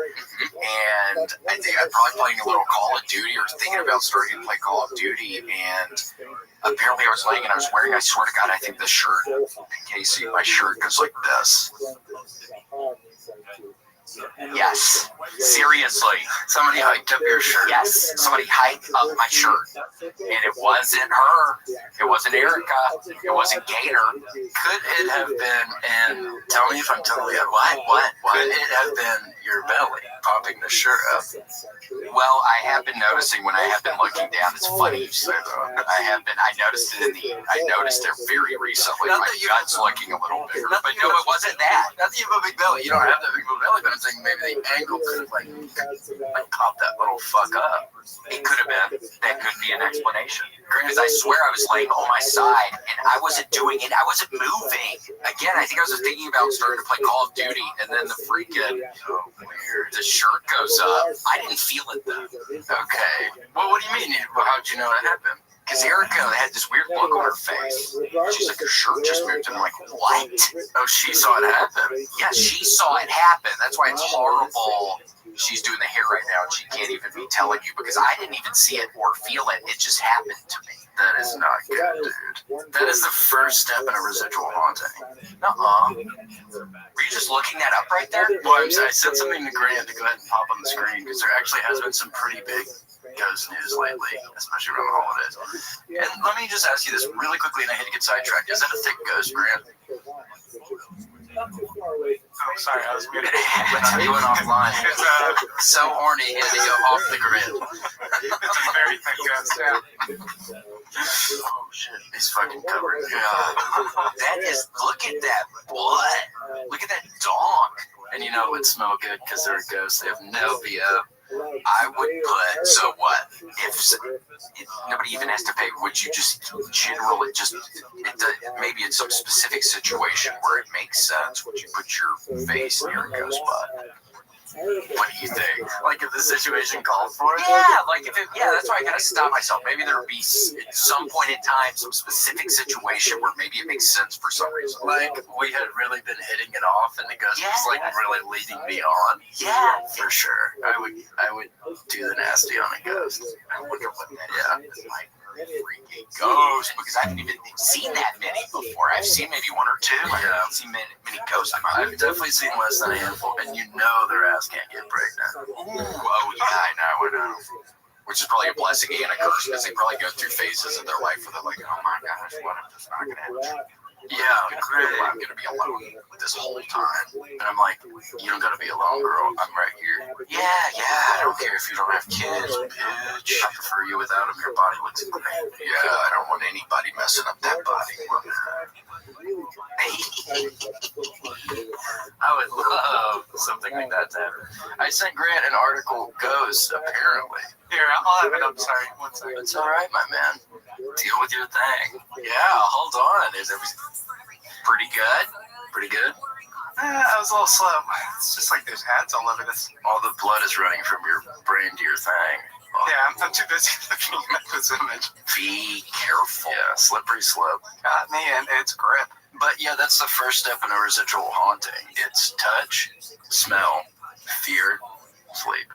And I think I'm probably playing a little Call of Duty or thinking about starting to play Call of Duty. And apparently I was laying and I was wearing, I swear to God, I think the shirt, Casey, my shirt goes like this. Yes, seriously. Somebody hiked up your shirt. Yes, somebody hiked up my shirt. And it wasn't her. It wasn't Erica. It wasn't Gator. Could it have been, and tell me if I'm totally out. What? Could it have been your belly popping the shirt up? Well, I have been noticing when I have been looking down. It's funny you say that. I noticed it very recently. My gut's looking a little bigger. But no, it wasn't that. Not that you have a big belly. You don't have that big of a belly, but I'm saying maybe the angle could have like popped that little fuck up. It could have been. That could be an explanation. Because I swear I was laying on my side and I wasn't doing it. I wasn't moving. Again, I think I was just thinking about starting to play Call of Duty, and then the freaking the shirt goes up. I didn't feel it though. Okay. Well, what do you mean? How'd you know it happened? Because Erica had this weird look on her face. She's like, her shirt just moved. And I'm like, what? Oh, she saw it happen? Yeah, she saw it happen. That's why it's horrible. She's doing the hair right now, and she can't even be telling you, because I didn't even see it or feel it. It just happened to me. That is not good, dude. That is the first step in a residual haunting. Were you just looking that up right there? Well, I said something to Grant to go ahead and pop on the screen, because there actually has been some pretty big ghost news lately, especially around the holidays. And let me just ask you this really quickly, and I hate to get sidetracked. Is that a thick ghost, Grant? Oh, sorry, I was muted. You went offline. So horny, he had to go off the grid. It's a very thick ghost, yeah. Oh shit, he's fucking covered. That is, look at that blood. Look at that dog. And you know it would smell good because they're a ghost. They have no BO. I would put, so what? If nobody even has to pay, would you just generally maybe it's some specific situation where it makes sense? Would you put your face near a ghost butt? What do you think? Like if the situation called for it? Yeah, that's why I gotta stop myself. Maybe there would be at some point in time some specific situation where maybe it makes sense for some reason. Like we had really been hitting it off, and the ghost was like really leading me on. Yeah, for sure. I would do the nasty on a ghost. I wonder what that is. Like freaking ghost, because I haven't even seen that many before. I've seen maybe one or two. I haven't seen many ghosts. I've definitely seen less than a handful, and you know their ass can't get pregnant. Oh yeah, I know. Which is probably a blessing and a curse, because they probably go through phases of their life where they're like, oh my gosh, what if it's not gonna happen? Yeah, great. I'm gonna be alone this whole time. And I'm like, you don't gotta be alone, girl. I'm right here. Yeah, I don't care if you don't have kids, bitch. I prefer you without them. Your body looks great. Yeah, I don't want anybody messing up that body. I would love something like that to happen. I sent Grant an article, Ghosts, apparently. Here, I'll have it up. Sorry, 1 second. It's all right, my man. Deal with your thing. Yeah, hold on. Is everything pretty good? Pretty good? I was a little slow. It's just like there's ads all over this. All the blood is running from your brain to your thing. Yeah, I'm too busy looking at this image. Be careful. Yeah, slippery slope. Got me, and it's grip. But yeah, that's the first step in a residual haunting. It's touch, smell, fear, sleep.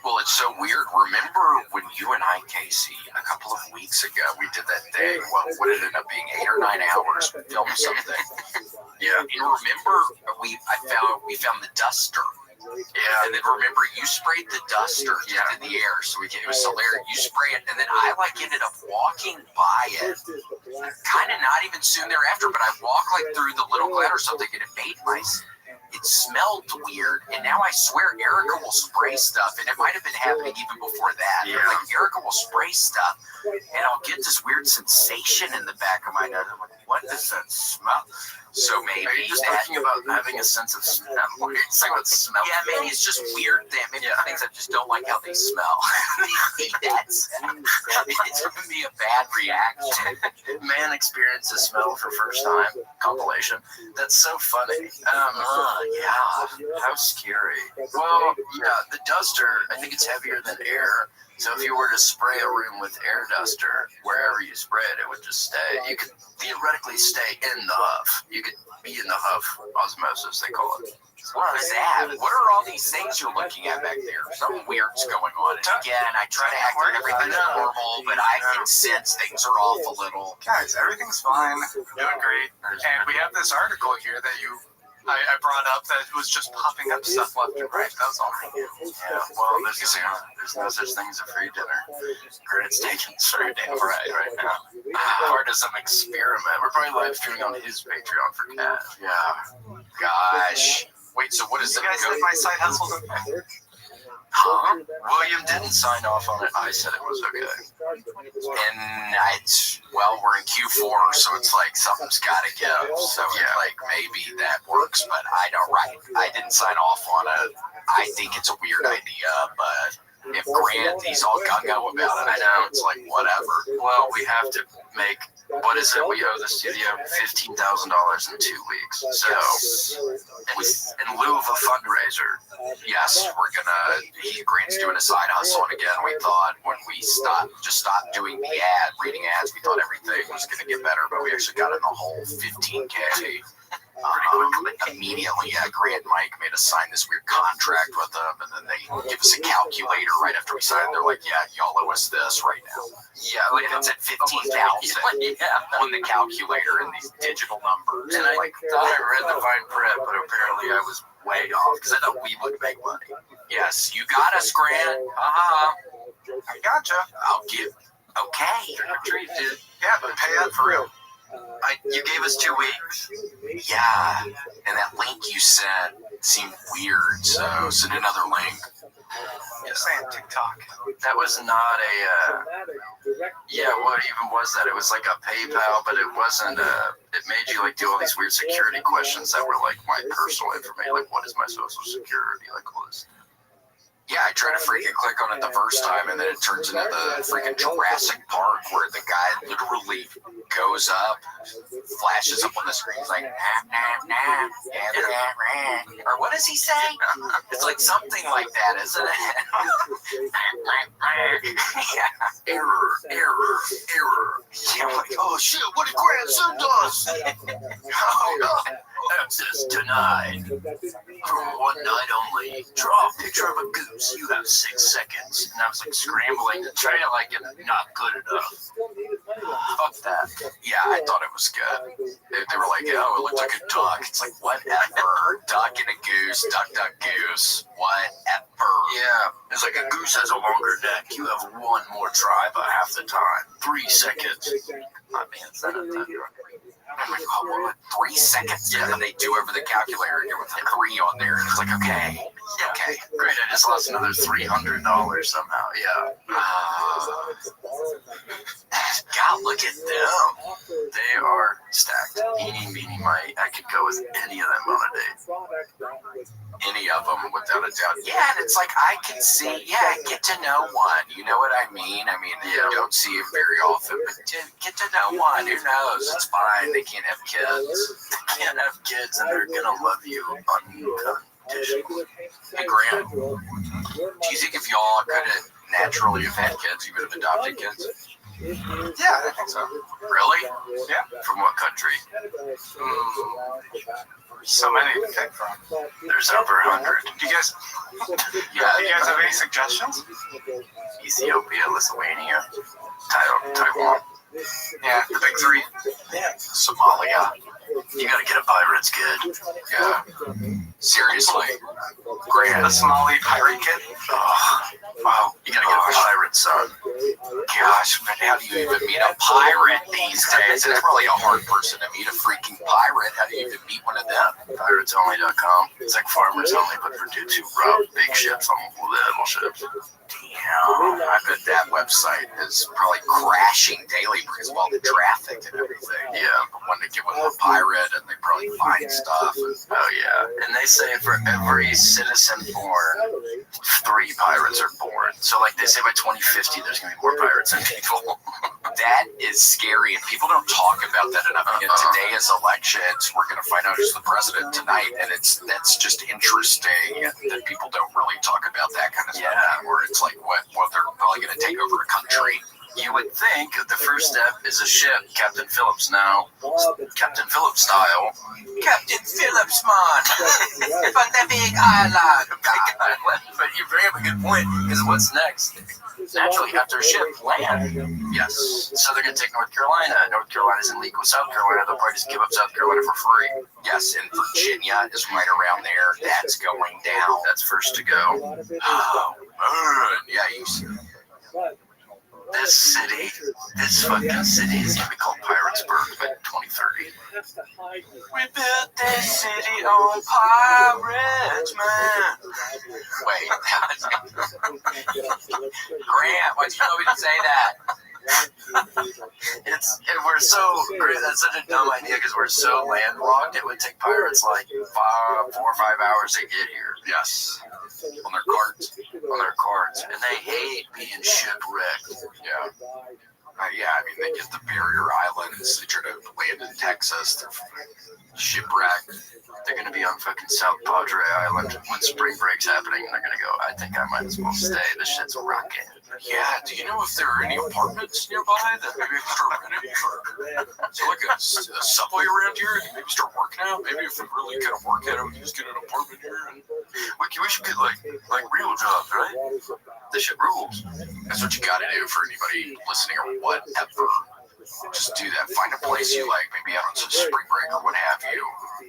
Well, it's so weird. Remember when you and I, Casey, a couple of weeks ago, we did that thing, well, what did it end up being, 8 or 9 hours, filming something. Yeah. You remember we found the duster. Yeah. And then remember, you sprayed the duster into the air, so it was hilarious. You spray it, and then I ended up walking by it, kind of not even soon thereafter, but I walked through the little glen or something, and it made it smelled weird, and now I swear Erica will spray stuff, and it might have been happening even before that. Yeah. Erica will spray stuff, and I'll get this weird sensation in the back of my nose. I'm like, What does that smell? So maybe Are you just talking about having a sense of smell? What are you saying about smell? Yeah, maybe it's just weird. Maybe things I just don't like how they smell. It's gonna be a bad reaction. Man experiences smell for first time compilation. That's so funny. Yeah, how scary. Well, yeah, the duster, I think it's heavier than air. So if you were to spray a room with air duster, wherever you spray it, it would just stay. You could theoretically stay in the huff. You could be in the huff osmosis, they call it. What is that? What are all these things you're looking at back there? Something weird's going on. And again, I try to act like everything's normal, but I can sense things are off a little. Guys, everything's fine. Doing great. And we have this article here that I brought up that was just popping up stuff left and right. That was all. Yeah, well, there's no such thing as a free dinner. Grant's taking free dinner right now. Part of some experiment. We're probably live streaming on his Patreon for cash. Yeah. Gosh. Wait, so what is You it? guys think my side hustle's okay? Huh? William didn't sign off on it. I said it was okay. And we're in Q4, so it's like something's got to give. So yeah, like maybe that works, but I didn't sign off on it. I think it's a weird idea, but if Grant, he's all gung-ho about it, I know it's like whatever. Well, we have to make, what is it? We owe the studio $15,000 in 2 weeks. So, in lieu of a fundraiser, Yes, Grant's doing a side hustle, and again, we thought when we stopped doing the reading ads, we thought everything was going to get better, but we actually got in the whole $15K. Immediately, Grant and Mike made us sign this weird contract with them, and then they give us a calculator right after we signed. They're like, "Yeah, y'all owe us this right now." Yeah, like it's at 15,000 on the calculator and these digital numbers. and I thought I read the fine print, but apparently I was way off because I thought we would make money. Yes, you got us, Grant. I gotcha. I'll give. Okay. Trick or treat, dude. Yeah, but pay up for real. You gave us 2 weeks. Yeah, and that link you sent seemed weird, so send another link. Just saying TikTok. That was not what even was that? It was like a PayPal, but it wasn't it made you like do all these weird security questions that were like my personal information, like what is my social security, like what is. Yeah, I tried to freaking click on it the first time, and then it turns into the freaking Jurassic Park where the guy literally goes up, flashes up on the screen, he's like, or what does he say? It's like something like that, isn't it? Error. Yeah, I'm like, oh shit, what did Grant send us? Oh god. Access denied. For one night only. Draw a picture of a goose. You have 6 seconds. And I was like scrambling to try to like it. Not good enough. Fuck that. Yeah, I thought it was good. They were like, oh, it looked like a duck. It's like, whatever. Duck and a goose. Duck, goose. Whatever. Yeah. It's like a goose has a longer neck. You have one more try by half the time. 3 seconds. My man, is that a thunder? I'm like, oh, what, 3 seconds? Yeah, and then they do over the calculator and with a 3 on there. And it's like, okay. Great, I just lost another $300 somehow. Yeah. God, look at them. They are stacked. Eeny, meeny, miny. I could go with any of them on a date. Any of them, without a doubt. Yeah, and it's like, I can see, get to know one. You know what I mean? You don't see it very often, but get to know one. Who knows? It's fine. They can't have kids. They can't have kids, and they're going to love you unconditionally. Hey, Graham, do you think if y'all could have naturally have had kids, you would have adopted kids? Yeah, I think so. Really? Yeah. From what country? So many to pick from. There's over 100. Do you guys have any suggestions? Ethiopia, Lithuania, Taiwan. Yeah, the big three. Somalia. You gotta get a Pirates kid. Yeah. Seriously. The Somali pirate kid? Oh, wow. You gotta get a Pirates son. Gosh, but how do you even meet a pirate these days? It's really a hard person to meet a freaking pirate. How do you even meet one of them? PiratesOnly.com. It's like Farmers Only, but for dudes who rob big ships on little ships. Damn, I bet that website is probably crashing daily because of all the traffic and everything. Yeah, but when they get with a pirate and they probably find stuff. Oh yeah, and they say for every citizen born, 3 pirates are born. So like they say by 2050, there's gonna be more pirates than people. That is scary, and people don't talk about that enough. Today is elections. We're gonna find out who's the president tonight, and that's just interesting that people don't really talk about that kind of stuff anymore. It's like what they're probably gonna take over a country. You would think the first step is a ship, Captain Phillips now, Captain Phillips style. Captain Phillips, man, from the big island. But you bring up a good point, because what's next? Naturally, after a ship, land. Yes. So they're going to take North Carolina. North Carolina's in league with South Carolina. They'll probably just give up South Carolina for free. Yes, and Virginia is right around there. That's going down. That's first to go. Oh, man. Yeah, you see. This fucking city is going to be called Piratesburg by 2030. We built this city on pirates, man. Wait. Grant, why'd you tell me to say that? We're so great. That's such a dumb idea because we're so landlocked. It would take pirates like 4 or 5 hours to get here. Yes. On their carts, and they hate being shipwrecked. Yeah. I mean, they get the barrier islands. They try to land in Texas. They're shipwrecked. They're going to be on fucking South Padre Island when spring break's happening, and they're going to go, I think I might as well stay. This shit's rocking. Yeah, do you know if there are any apartments nearby that maybe we can start renting? Is there like a subway around here? And maybe start working out? Maybe if we really kind of work out, we can just get an apartment here. And we should get like real jobs, right? This shit rules. That's what you got to do for anybody listening or whatever. Just do that. Find a place you like, maybe out on some spring break or what have you.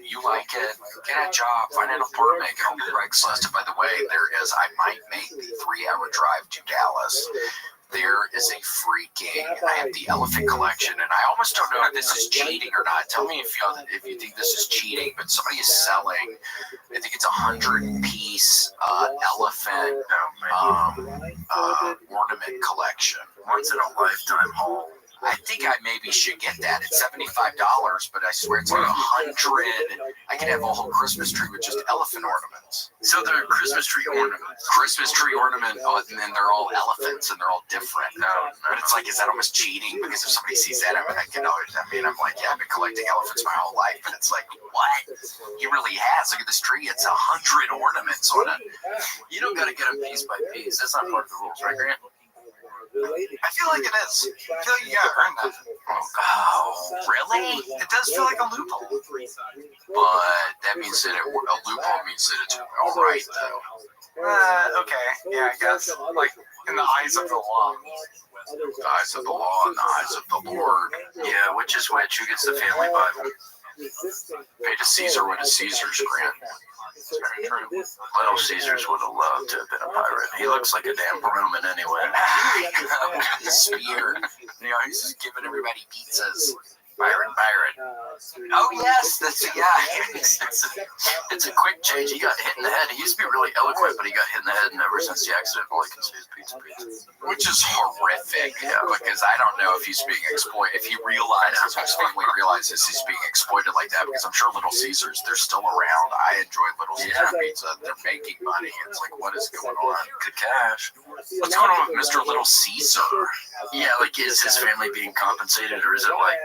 You like it, get a job, find an apartment, get on Craigslist. And by the way, I might make the 3-hour drive to Dallas. There is a I have the elephant collection, and I almost don't know if this is cheating or not. Tell me if you think this is cheating, but somebody is selling, I think it's 100-piece elephant ornament collection. Once in a lifetime haul. I think I maybe should get that. It's $75, but I swear it's like 100. I could have a whole Christmas tree with just elephant ornaments. So they're Christmas tree ornaments. Christmas tree ornament, and then they're all elephants, and they're all different. But it's like, is that almost cheating? Because if somebody sees that, I'm like, I'm like, I've been collecting elephants my whole life, and it's like, what? He really has. Look at this tree. It's 100 ornaments on it. You don't got to get them piece by piece. That's not part of the rules, right, Grant? I feel like it is. I feel like you gotta earn that. Oh, really? It does feel like a loophole. But that means that a loophole means that it's all right, though. Okay. Yeah, I guess. Like, in the eyes of the law. The eyes of the law and the eyes of the Lord. Yeah, which is which? Who gets the family Bible? Pay to Caesar what is Caesar's, Grant. Little Caesars would have loved to have been a pirate. He looks like a damn Roman anyway. The spear. He's just giving everybody pizzas. Byron. Oh yes, It's a quick change. He got hit in the head. He used to be really eloquent, but he got hit in the head, and ever since the accident, all he can say is pizza. Which is horrific, because I don't know if he's being exploited. If he realizes, his family realizes he's being exploited like that, because I'm sure Little Caesars, they're still around. I enjoy Little Caesar pizza. They're making money. It's like, what is going on? Good cash. What's going on with Mr. Little Caesar? Yeah, like, is his family being compensated, or is it like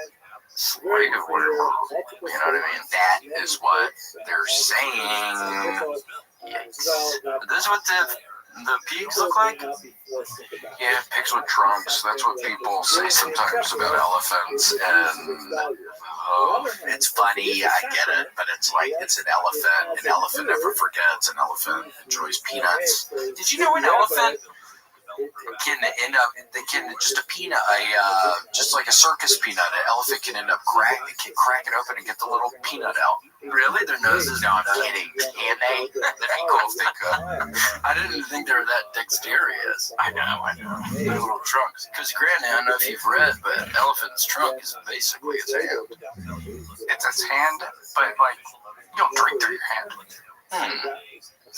slave or whatever? You know what I mean? That is what they're saying. Yikes. This is what the pigs look like? Yeah, pigs with trunks. That's what people say sometimes about elephants. And it's funny, I get it, but it's like, it's an elephant. An elephant never forgets. An elephant enjoys peanuts. Did you know an elephant can end up, they can just a peanut, just like a circus peanut, an elephant can end up crack it open and get the little peanut out. Really? Their noses? No, I'm kidding. Can they? That'd be cool if they could. I didn't think they were that dexterous. I know. Their little trunks. Because granted, I don't know if you've read, but an elephant's trunk is basically its hand. It's its hand, but like you don't drink through your hand.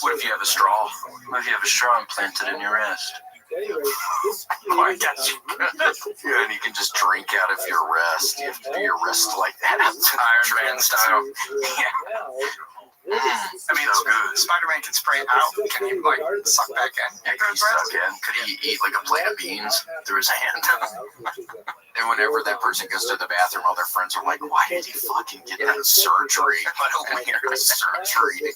What if you have a straw? What if you have a straw implanted in your wrist? Oh, I guess you could. Yeah, and you can just drink out of your wrist. You have to do your wrist like that. Iron Man style. Yeah. I mean, so good. Spider-Man can spray it out. Can he like suck back in? Yeah, could he suck in? Could he eat like a plate of beans through his hand? And whenever that person goes to the bathroom, all their friends are like, why did he fucking get that surgery? I don't want to hear a surgery.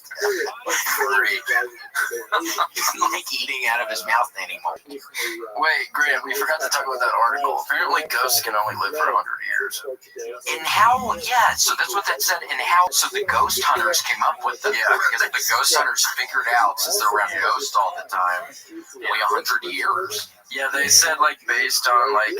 He's like eating out of his mouth anymore. Wait, Grant, we forgot to talk about that article. Apparently ghosts can only live for 100 years. And how, so that's what that said. And how, so the ghost hunters came up with it. Yeah, because the ghost hunters figured out, since they're around ghosts all the time, only 100 years. Yeah, they said like based on like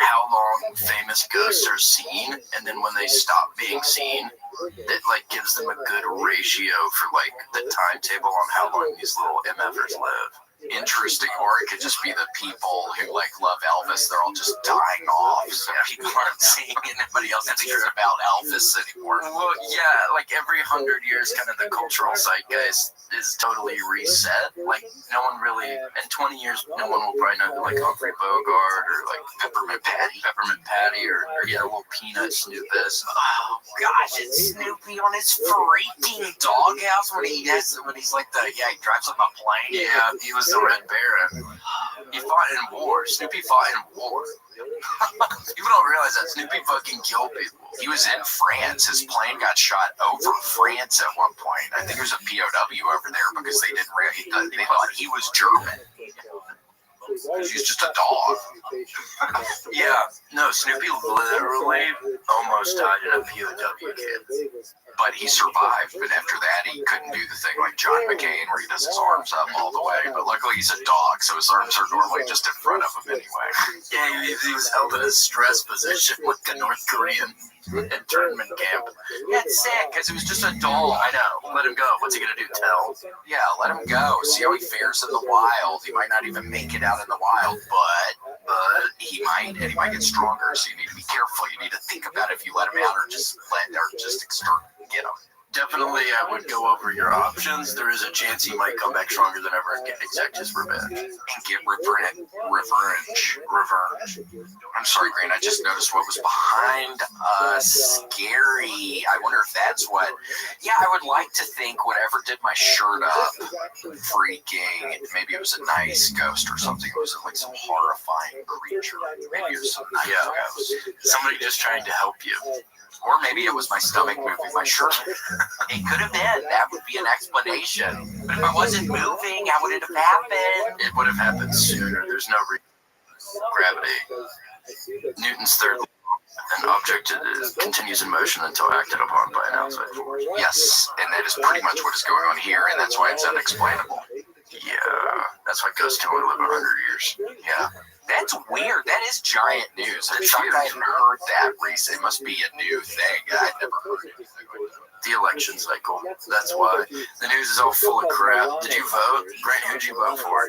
how long famous ghosts are seen, and then when they stop being seen, it like gives them a good ratio for like the timetable on how long these little MFers live. Interesting, or it could just be the people who like love Elvis. They're all just dying off, so people aren't seeing anybody else thinks about Elvis anymore. Well, yeah, like every 100 years, kind of the cultural zeitgeist is totally reset. Like no one really, in 20 years, no one will probably know who like Humphrey Bogart or like Peppermint Patty, or little Peanut Snoopus. Oh gosh, it's Snoopy on his freaking doghouse when he's like he drives up a plane. Yeah, he was the Red Baron. He fought in war. Snoopy fought in war. People don't realize that Snoopy fucking killed people. He was in France. His plane got shot over France at one point. I think it was a POW over there because they didn't realize they thought he was German. He's just a dog. Yeah, no, Snoopy literally almost died in a POW camp. But he survived. But after that, he couldn't do the thing like John McCain where he does his arms up all the way. But luckily, he's a dog, so his arms are normally just in front of him anyway. Yeah, he was held in a stress position like a North Korean internment camp. That's sick, because it was just a dog. I know. Let him go. What's he going to do? Tell? Yeah, let him go. See how he fares in the wild. He might not even make it out in the wild, but he might, and he might get stronger, so you need to be careful. You need to think about if you let him out or just get him. Definitely, I would go over your options. There is a chance he might come back stronger than ever and exact his revenge. And get revenge. I'm sorry, Grant, I just noticed what was behind scary. I wonder if that's what. Yeah, I would like to think whatever did my shirt up, freaking, maybe it was a nice ghost or something. It was like some horrifying creature. Maybe it was some nice ghost. Somebody just trying to help you. Or maybe it was my stomach moving my shirt. It could have been. That would be an explanation. But if I wasn't moving, how would it have happened? It would have happened sooner. There's no gravity. Newton's third law. An object continues in motion until acted upon by an outside force. Yes, and that is pretty much what is going on here, and that's why it's unexplainable. Yeah, that's why ghosts can only live 100 years. Yeah. That's weird. That is giant news. I'm shocked I hadn't heard that recently. It must be a new thing. I'd never heard anything like that. The election cycle. That's why. The news is all full of crap. Did you vote? Grant, who'd you vote for?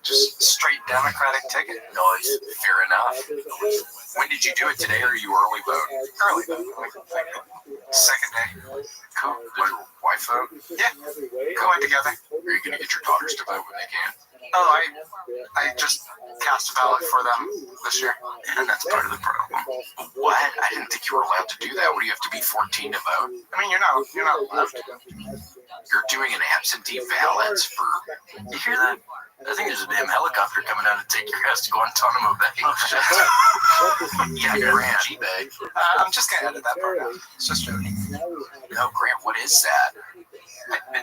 Just straight Democratic ticket. Nice. Fair enough. When did you do it today, or you early vote? Early vote. Second day. Cool. Did your wife vote? Yeah. Going together. Are you going to get your daughters to vote when they can? Oh, I just cast a ballot for them this year. And that's part of the problem. What? I didn't think you were allowed to do that. What do you have to be 14 to vote? I mean, you're not allowed to. You're doing an absentee ballot for... You hear that? I think there's a damn helicopter coming out to take your ass to Guantanamo Bay. Oh, shit. Yeah, Grant. G-Bag. I'm just going to edit that part out. It's just joking. No, Grant, what is that?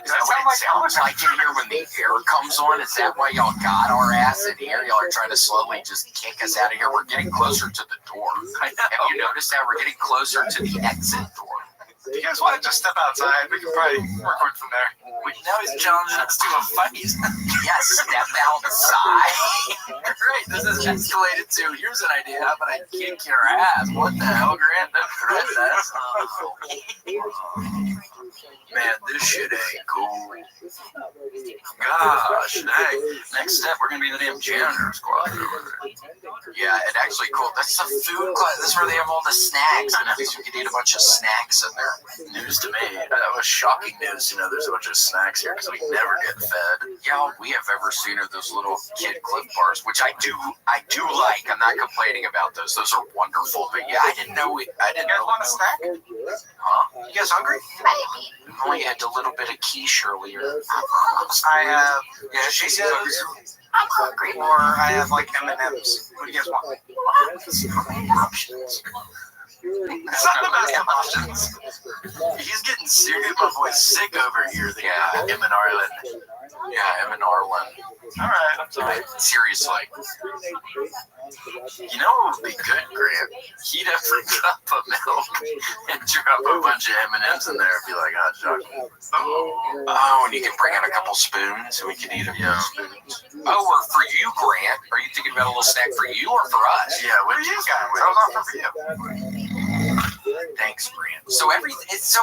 Is that what it sounds like in here when the air comes on? Is that why y'all got our ass in here? Y'all are trying to slowly just kick us out of here. We're getting closer to the door. Have you noticed that? We're getting closer to the exit door. If you guys want to just step outside, we can probably record from there. Now he's challenging us to a fight. Yes, step outside. Great, this has escalated to, here's an idea, how about I kick your ass? What the hell, Grant? That's man, this shit ain't cool. Gosh, dang. Next step, we're gonna be the damn janitor squad over there. Yeah, it actually cool. That's the food class. That's where they have all the snacks. I know you can eat a bunch of snacks in there. News to me. That was shocking news. You know, there's a bunch of snacks here because we never get fed. Yeah, all we have ever seen are those little kid Cliff Bars, which I do like. I'm not complaining about those. Those are wonderful. But yeah, I didn't know. You guys want a snack? Huh? You guys hungry? Maybe. I only had a little bit of quiche earlier. I have. Yeah, she says. I'm hungry. Or I have like M&Ms. What do you guys want? It's not the best of options. He's getting serious. My boy's sick over here. Yeah, Em and Arlen. Yeah, Em and Arlen. All right, I'm sorry. Seriously. You know what would be good, Grant? Heat up a cup of milk and drop a bunch of M&Ms in there and be like, hot chocolate. Oh, and you can bring in a couple spoons so we can eat them. Yeah. Oh, or for you, Grant. Are you thinking about a little snack for you or for us? Yeah, what you guys? I was offering for you. Thanks, Grant. So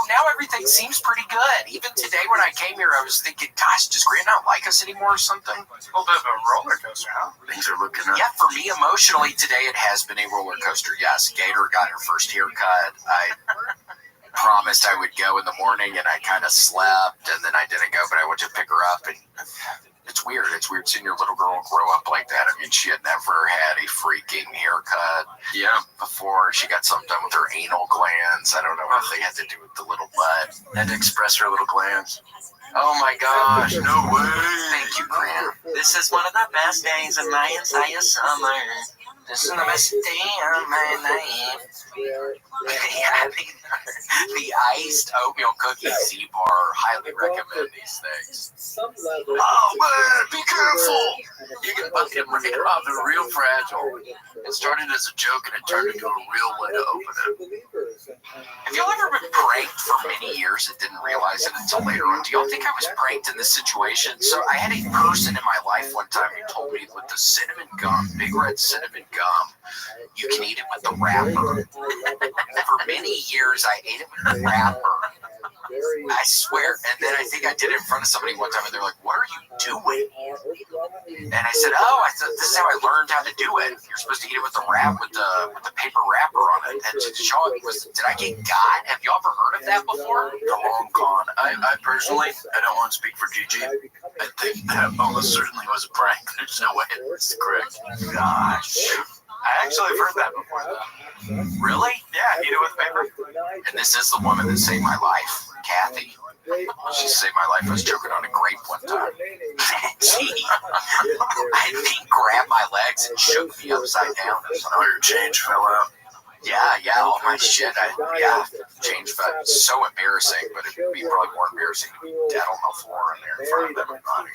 now everything seems pretty good. Even today when I came here, I was thinking, gosh, does Grant not like us anymore or something? A little bit of a roller coaster, huh? Things are looking up. Yeah, for me emotionally today, it has been a roller coaster. Yes, Gator got her first haircut. I promised I would go in the morning, and I kind of slept, and then I didn't go, but I went to pick her up, and it's weird. It's weird seeing your little girl grow up like that. I mean, she had never had a freaking haircut. Yeah. Before she got something done with her anal glands. I don't know what they had to do with the little butt. Had to express her little glands. Oh my gosh, no way. Thank you, Grant. This is one of the best days of my entire summer. This is the best day of my life. Yeah, the iced oatmeal cookie Z-Bar. Highly recommend these things. Oh man, be careful! You can bust him right off. They're real fragile. It started as a joke and it turned into a real way to open it. Have y'all ever been pranked for many years and didn't realize it until later on? Do y'all think I was pranked in this situation? So I had a person in my life one time who told me with the cinnamon gum, big red cinnamon gum, you can eat it with the wrapper. For many years, I ate it with the wrapper. I swear. And then I think I did it in front of somebody one time, and they're like, "What are you doing?" And I said, "Oh, this is how I learned how to do it. You're supposed to eat it with the paper wrapper on it." And to show it did I get got? Have y'all ever heard of that before? The long con. I personally, I don't want to speak for Gigi. I think that almost certainly was a prank. There's no way it was correct. Gosh. I actually have heard that before, though. Really? Yeah, eat it with paper. And this is the woman that saved my life, Kathy. She saved my life. I was choking on a grape one time. I think grabbed my legs and shook me upside down. Oh, your change fell out. Yeah, all my shit. Change fell. It's so embarrassing, but it'd be probably more embarrassing to be dead on the floor in there in front of everybody.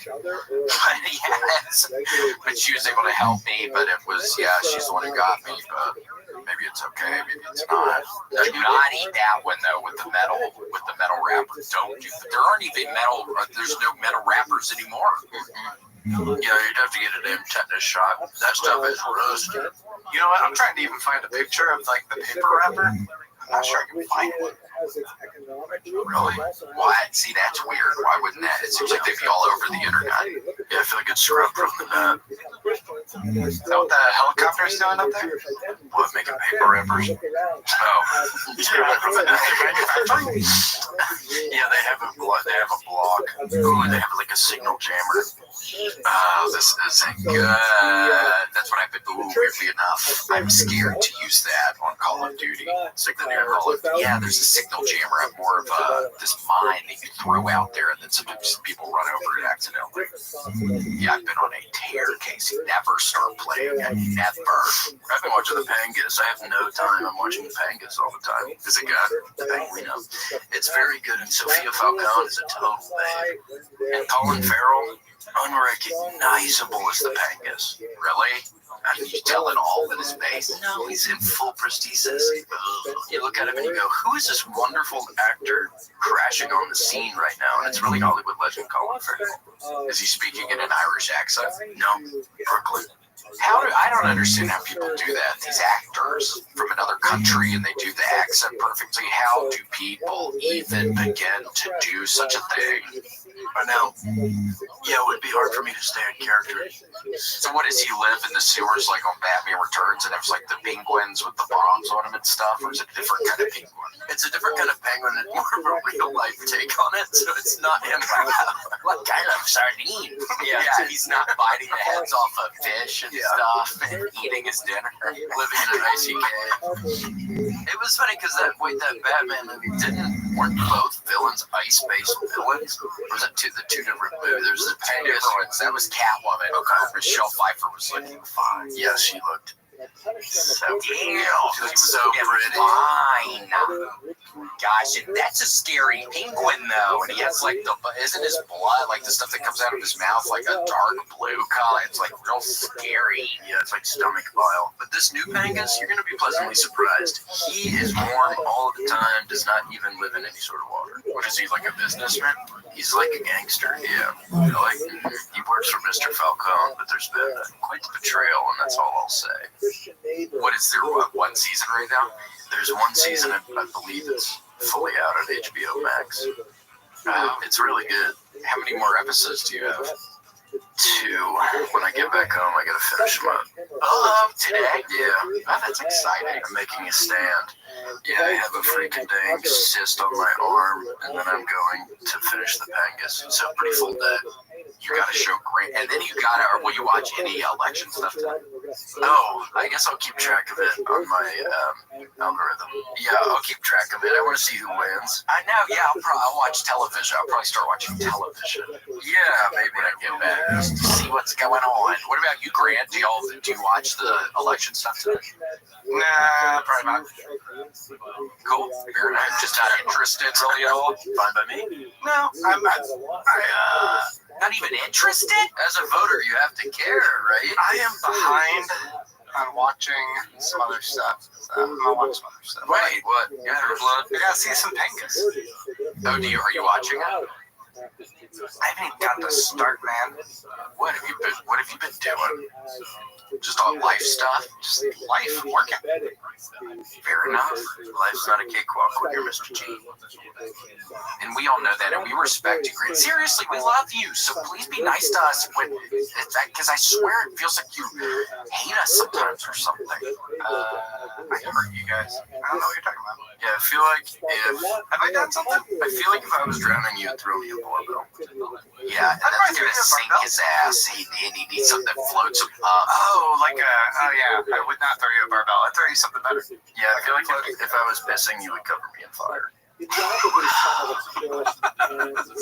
But she was able to help me, but it was, she's the one who got me, but maybe it's okay, maybe it's not. Do not eat that one, though, with the metal wrapper. Don't do that. There aren't even there's no metal wrappers anymore. Yeah, you'd have to get a damn tetanus shot. That stuff is roasted. You know what? I'm trying to even find a picture of like the paper wrapper. I'm not sure I can find one. Really? What? See, that's weird. Why wouldn't that? It seems like they'd be all over the internet. Yeah, I feel like it's scrubbed from the net. Is that what the helicopter's doing up there? What, making paper wrappers? Oh. Yeah, they have a blog. Ooh, they have like a signal jammer. Oh, this isn't good. That's what I've been doing, weirdly enough. I'm scared to use that on Call of Duty. Yeah, there's a signal jammer. I'm more of this mine that you throw out there, and then sometimes people run over it accidentally. Yeah, I've been on a tear, Casey. Never start playing it. Never. I've been watching the Pangas. I have no time. I'm watching the Pangas all the time. Is it good? The Penguin. It's very good, and Sophia Falcone is a total babe. And Colin Farrell, unrecognizable as the Pangas. Really? I mean, you tell it all in his face. No, he's in full prosthesis. You look at him and you go, who is this wonderful actor crashing on the scene right now? And it's really Hollywood legend Colin Farrell. Is he speaking in an Irish accent? No, Brooklyn. I don't understand how people do that. These actors from another country and they do the accent perfectly. How do people even begin to do such a thing? I know. Yeah, it would be hard for me to stay in character. So what, does he live in the sewers like on Batman Returns and there's like the penguins with the bombs on him and stuff? Or is it a different kind of penguin? It's a different kind of penguin and more of a real life take on it. So it's not him. What kind of sardine? Yeah, he's not biting the heads off of fish and stuff and eating his dinner. Living in an icy cave. It was funny because that Batman movie weren't both villains ice-based villains? Or was it the two different movies? There's the Penguins. That was Catwoman. Okay. Michelle Pfeiffer was looking fine. Yeah, she looked so pretty. She was so pretty. Fine. Gosh, that's a scary penguin though. And he has like isn't his blood like the stuff that comes out of his mouth like a dark blue color? It's like real scary. Yeah, it's like stomach bile. But this new Pangus, you're gonna be pleasantly surprised. He is warm all the time. Does not even live in any sort of water. What is he, like a businessman? He's like a gangster. Yeah, he works for Mr. Falcone, but there's been quite the betrayal, and that's all I'll say. What is there? One season right now? There's one season, I believe it's fully out on HBO Max. It's really good. How many more episodes do you have? 2. When I get back home, I gotta finish them up. Today? Yeah. Oh, that's exciting. I'm making a stand. Yeah, I have a freaking dang cyst on my arm, and then I'm going to finish the Pangus. So pretty full day. You gotta show great, and then or will you watch any election stuff tonight? Oh, I guess I'll keep track of it on my algorithm. Yeah, I'll keep track of it. I want to see who wins. I know. Yeah, I'll watch television. I'll probably start watching television. Yeah, maybe when I get back just to see what's going on. What about you, Grant? Do you watch the election stuff tonight? Nah, probably not. Cool. You're just not interested really at all? Fine by me. No, I'm not. Not even interested? As a voter, you have to care, right? I am behind on watching some other stuff. I'll watch some other stuff. Wait, what? Yeah, Blood? I gotta see some Pangus. Oh, are you watching it? I haven't even gotten to start, man. What have you been doing? Just all life stuff? Just life, working. Fair enough. Life's not a cakewalk when you're Mr. G. And we all know that, and we respect you, Grant. Seriously, we love you, so please be nice to us because I swear it feels like you hate us sometimes or something. I hurt you guys. I don't know what you're talking about. Yeah, I feel like have I done something? I feel like if I was drowning, you'd throw me a barbell. Yeah, and that's gonna sink his ass. He needs something that floats him up. Yeah. I would not throw you a barbell. I'd throw you something better. Yeah, I feel like if I was pissing, you would cover me in fire. Is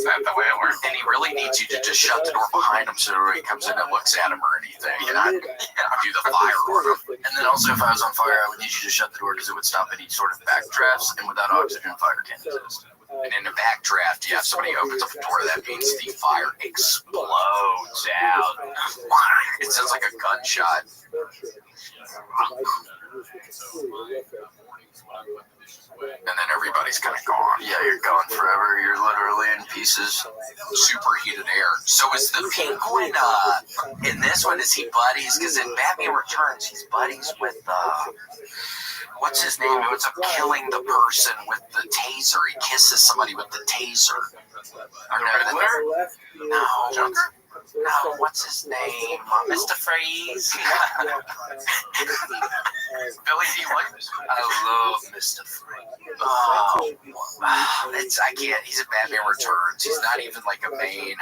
that the way it works? And he really needs you to just shut the door behind him so nobody comes in and looks at him or anything. And I do the fire on him. And then also, if I was on fire, I would need you to shut the door because it would stop any sort of backdrafts. And without oxygen, fire can't exist. And in a backdraft, if somebody opens up the door, that means the fire explodes out. It sounds like a gunshot. And then everybody's kind of gone. Yeah, you're gone forever. You're literally in pieces. Superheated air. So is the penguin, in this one, is he buddies? Because in Batman Returns, he's buddies with, what's his name? Who ends up killing the person with the taser. He kisses somebody with the taser. No. Joker? No, what's his name? Mr. Freeze? Billy D. Williams. I love Mr. Freeze. I can't. He's a Batman Returns. He's not even like a main.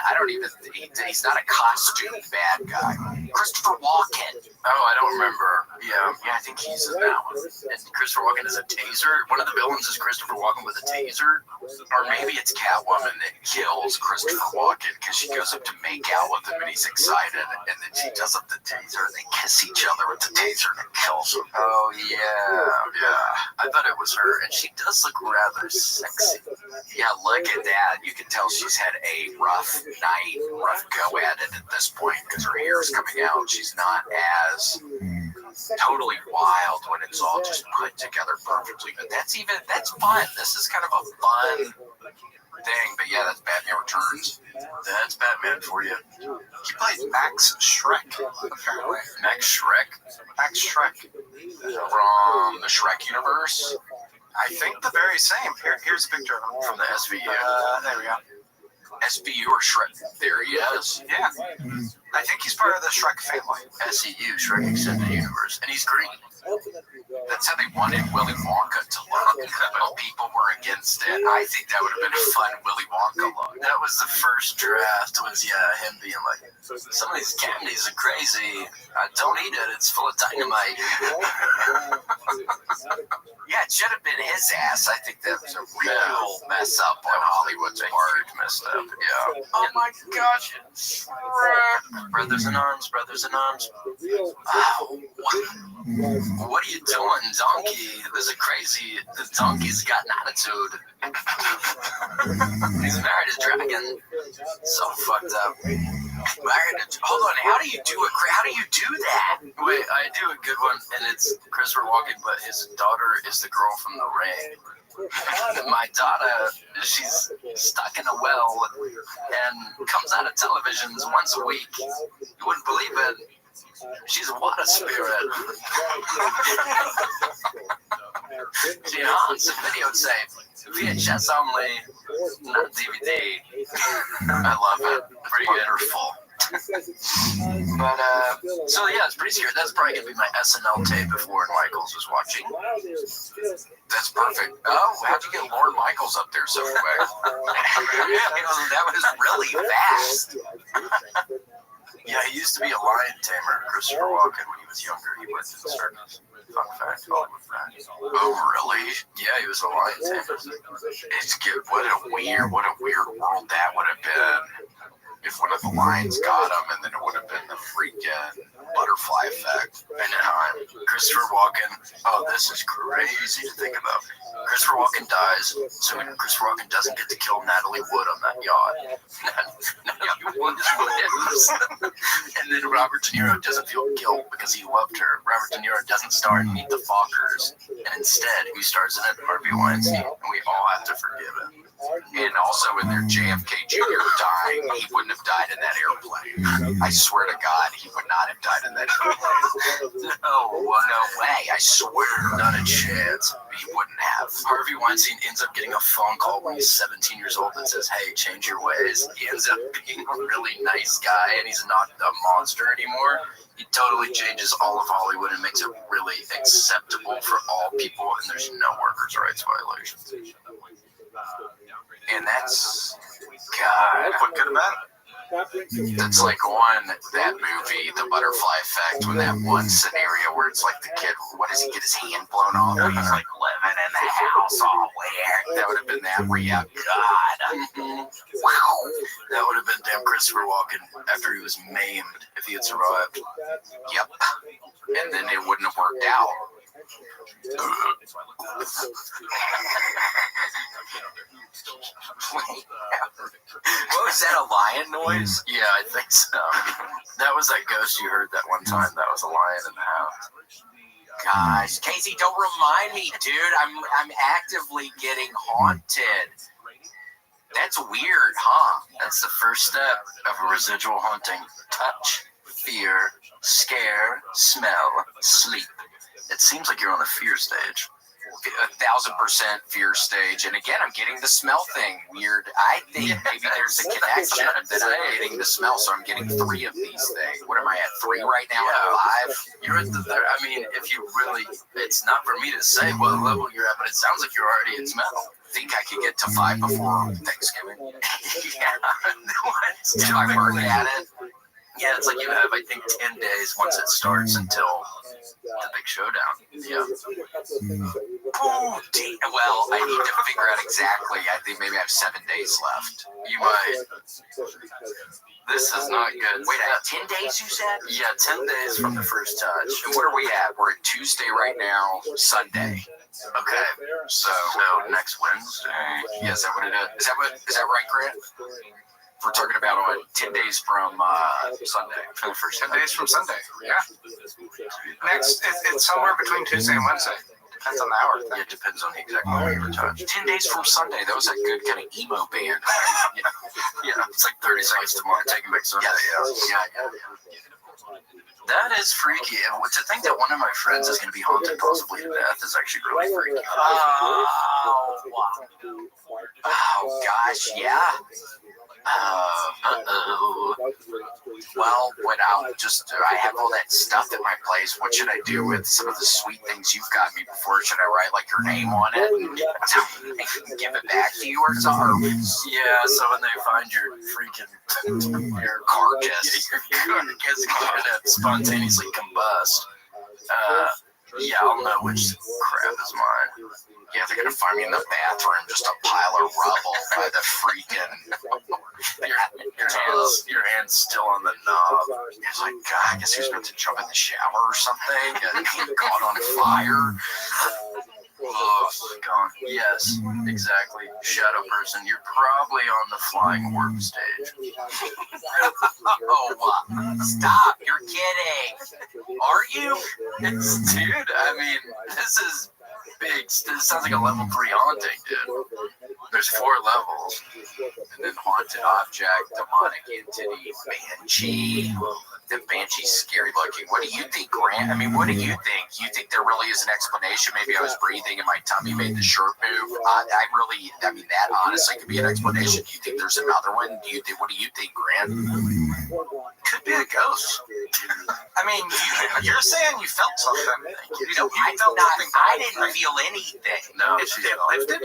He's not a costume bad guy. Christopher Walken. Oh, I don't remember. Yeah, I think he's in that one. And Christopher Walken is a taser. One of the villains is Christopher Walken with a taser. Or maybe it's Catwoman that kills Christopher Walken because she goes up to make out with him and he's excited. And then she does up the taser and they kiss each other with the taser and it kills him. Oh, yeah. I thought it was her. And she does look rather sexy. Yeah, look at that. You can tell she's had a rough night, rough go at it at this point because her hair is coming out. She's not as totally wild when it's all just put together perfectly. But that's fun. This is kind of a fun thing. But yeah, that's Batman Returns. That's Batman for you. He played Max Shrek, apparently. Max Shrek? Max Shrek. From the Shrek universe? I think the very same. Here's a picture of him. From the SVU. There we go. SVU or Shrek? There he is. Yeah. I think he's part of the Shrek family. SEU, Shrek Extended Universe. And he's green. That's how they wanted Willy Wonka to look. But people were against it. I think that would have been a fun Willy Wonka look. That was the first draft, was him being like, some of these candies are crazy. Don't eat it. It's full of dynamite. Yeah, it should have been his ass. I think that was a real mess up on Hollywood's part. Messed up, yeah. Oh my gosh. Brothers in Arms. Oh, what are you doing, donkey? The donkey's got an attitude. He's married a dragon. So fucked up. Hold on, how do you do that? Wait, I do a good one, and it's Christopher Walken, but his daughter is the girl from The Ring. My daughter, she's stuck in a well and comes out of televisions once a week. You wouldn't believe it. She's a water spirit. She haunts a videotape. VHS only, not DVD. I love it. Pretty wonderful. But, so yeah, it's pretty scary. That's probably going to be my SNL tape if Lorne Michaels was watching. That's perfect. Oh, how'd you get Lorne Michaels up there so quick? That was really fast. Yeah, he used to be a lion tamer, Christopher Walken, when he was younger. He went to the circus. Fun fact, Hollywood fact. Oh, really? Yeah, he was a lion tamer. It's good. What a weird world that would have been if one of the lions got him, and then it would have been the freaking butterfly effect. And Christopher Walken. Oh, this is crazy to think about. Christopher Walken dies, so Christopher Walken doesn't get to kill Natalie Wood on that yacht. Natalie Wood lives. And then Robert De Niro doesn't feel guilt because he loved her. Robert De Niro doesn't star in Meet the Fockers, and instead, who stars in it? Harvey Weinstein, and we all have to forgive him. And also in their JFK Jr. dying, he wouldn't have died in that airplane. I swear to God, he would not have died in that airplane. No way, I swear. Not a chance. He wouldn't have. Harvey Weinstein ends up getting a phone call when he's 17 years old that says, hey, change your ways. He ends up being a really nice guy, and he's not a monster anymore. He totally changes all of Hollywood and makes it really acceptable for all people, and there's no workers' rights violations. And that's, God, what could have been? That's like that movie, The Butterfly Effect, when that one scenario where it's like the kid, what does he get his hand blown off? He's like living in the house all weird. That would have been that where, yeah, God. Wow. That would have been damn Christopher Walken after he was maimed if he had survived. Yep. And then it wouldn't have worked out. What was that, a lion noise? Yeah, I think so. That was that ghost you heard that one time. That was a lion in the house. Gosh, Casey, don't remind me, dude. I'm actively getting haunted. That's weird, huh? That's the first step of a residual haunting. Touch, fear, scare, smell, sleep. It seems like you're on the fear stage. 1,000% fear stage. And again, I'm getting the smell thing weird. I think maybe there's a connection that I'm getting the smell, so I'm getting 3 of these things. What am I at, 3 right now? Yeah. 5? You're at the third. I mean, if you really, it's not for me to say what level you're at, but it sounds like you're already at smell. I think I could get to 5 before Thanksgiving. If I work at it. Yeah, it's like you have, I think, 10 days once it starts until the big big showdown. Yeah. Oh, well, I need to figure out exactly. I think maybe I have 7 days left. You might. This is not good. Wait, I have 10 days, you said? Yeah, 10 days from the first touch. And what are we at? We're at Tuesday right now, Sunday. Okay, so next Wednesday. Yeah, is that what it is? Is that right, Grant? We're talking about on 10 days from Sunday. For the first 10 days from Sunday. Yeah. Next, it's somewhere between Tuesday and Wednesday. Depends on the hour. Yeah, it depends on the exact moment you were touched. 10 days from Sunday. That was a good kind of emo band. Yeah, it's like 30 seconds tomorrow. Taking back Sunday. Yeah. That is freaky. And to think that one of my friends is going to be haunted possibly to death is actually really freaky. Oh, wow. Oh, gosh, yeah. Well, I have all that stuff at my place. What should I do with some of the sweet things you've got me before? Should I write like your name on it and give it back to you or something? Yeah, so when they find your freaking your carcass, your carcass is going to spontaneously combust. Yeah, I'll know which crap is mine. Yeah, they're gonna find me in the bathroom, just a pile of rubble by the freaking. Your hand's still on the knob. It's like, God, I guess he was about to jump in the shower or something and he caught on fire. Oh, gone. Yes, exactly. Shadow person, you're probably on the flying orb stage. Oh, stop! You're kidding. Are you? Dude, I mean, this is big. This sounds like a level 3 haunting, dude. There's 4 levels. And then haunted object, demonic entity, banshee. The banshee's scary looking. What do you think, Grant? I mean, what do you think? You think there really is an explanation? Maybe I was breathing and my tummy made the shirt move. I mean, that honestly could be an explanation. Do you think there's another one? What do you think, Grant? Could be a ghost. I mean, you're saying you felt something. I didn't feel anything. No, it lifted?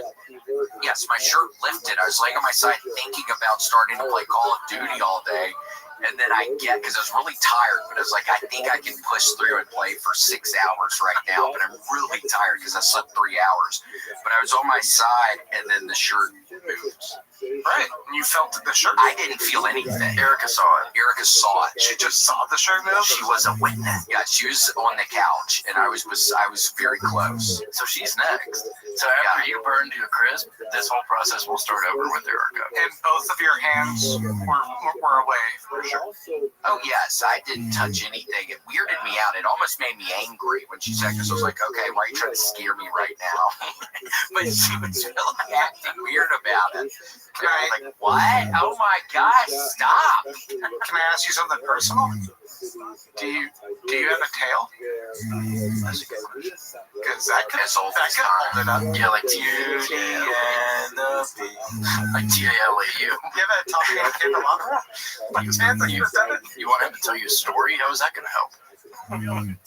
Yes, my shirt lifted. I was laying on my side thinking about starting to play Call of Duty all day. And then because I was really tired, but I was like, I think I can push through and play for 6 hours right now. But I'm really tired because I slept 3 hours. But I was on my side, and then the shirt moved. Right, and you felt the shirt. I didn't feel anything. Erica saw it. Erica saw it. She just saw the shirt move? She was a witness. Yeah, she was on the couch, and I was very close. So she's next. So after you burned to a crisp, this whole process will start over with Erica. And both of your hands were away, for sure. Oh, yes, I didn't touch anything. It weirded me out. It almost made me angry when she said, because I was like, okay, why are you trying to scare me right now? But she was really acting weird about it. And I was like, what? Oh my gosh, stop. Can I ask you something personal? Do you have a tail? Because that could hold it up. Yeah, like Beauty and the Beast. Like T-A-L-E-U. You have a talking candelabra? Like it sounds like you've done it. You want him to tell you a story? How is that going to help?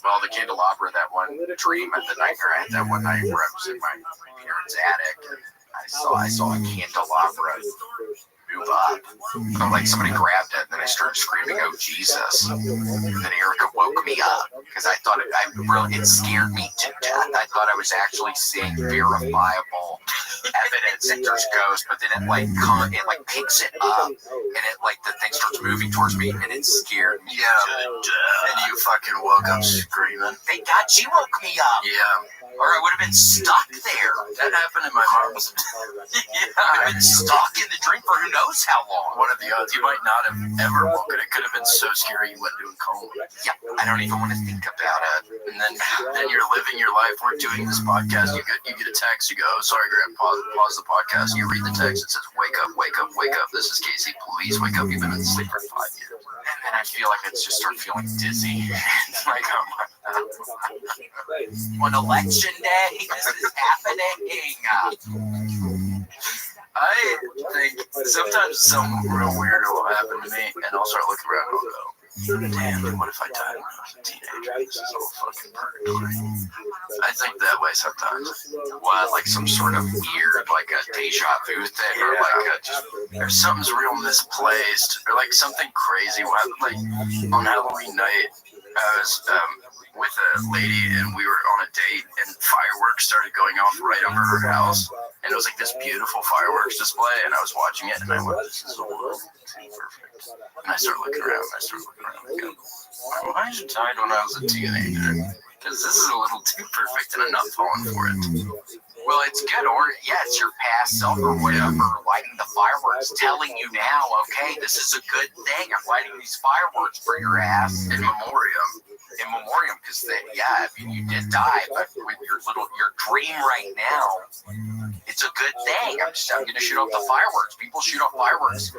Well, the candelabra, that one dream at the nightmare, I had that one night where I was in my parents' attic. I saw a candelabra move up. Like somebody grabbed it, and then I started screaming, "Oh Jesus!" And then Erica woke me up because I thought it scared me to death. I thought I was actually seeing verifiable evidence that there's ghosts, but then it picks it up, and the thing starts moving towards me, and it scared me. Yeah, and you fucking woke up screaming. Thank God she woke me up. Yeah. Or I would have been stuck there. That happened in my mom's. Yeah, I would have been stuck in the dream for who knows how long. What are the odds? You might not have ever woken. It could have been so scary you went into a coma. Yeah, I don't even want to think about it. And then you're living your life. We're doing this podcast. You get a text. You go, "Oh, sorry, Grant, pause the podcast." You read the text. It says, "Wake up, wake up, wake up. This is Casey. Please wake up. You've been asleep for 5 years." And then I feel like I just start feeling dizzy. Like, oh my God. On election day, this is happening. I think sometimes something real weird will happen to me, and I'll start looking around and I'll go, "Damn, what if I died when I was a teenager? This is all fucking purgatory." I think that way sometimes. What, like some sort of weird, like a deja vu thing, or or something's real misplaced, or like something crazy. Like on Halloween night, I was with a lady, and we were on a date, and fireworks started going off right over her house, and it was like this beautiful fireworks display, and I was watching it, and I went, "This is a little too perfect." And I started looking around, again. Why did I died when I was a teenager? Because this is a little too perfect, and I'm not falling for it. Well, it's good, or it's your past self or whatever lighting the fireworks, telling you now, okay, this is a good thing. I'm lighting these fireworks for your ass In memoriam. in memoriam, because I mean, you did die, but with your dream right now, it's a good thing. I'm gonna shoot off the fireworks. People shoot off fireworks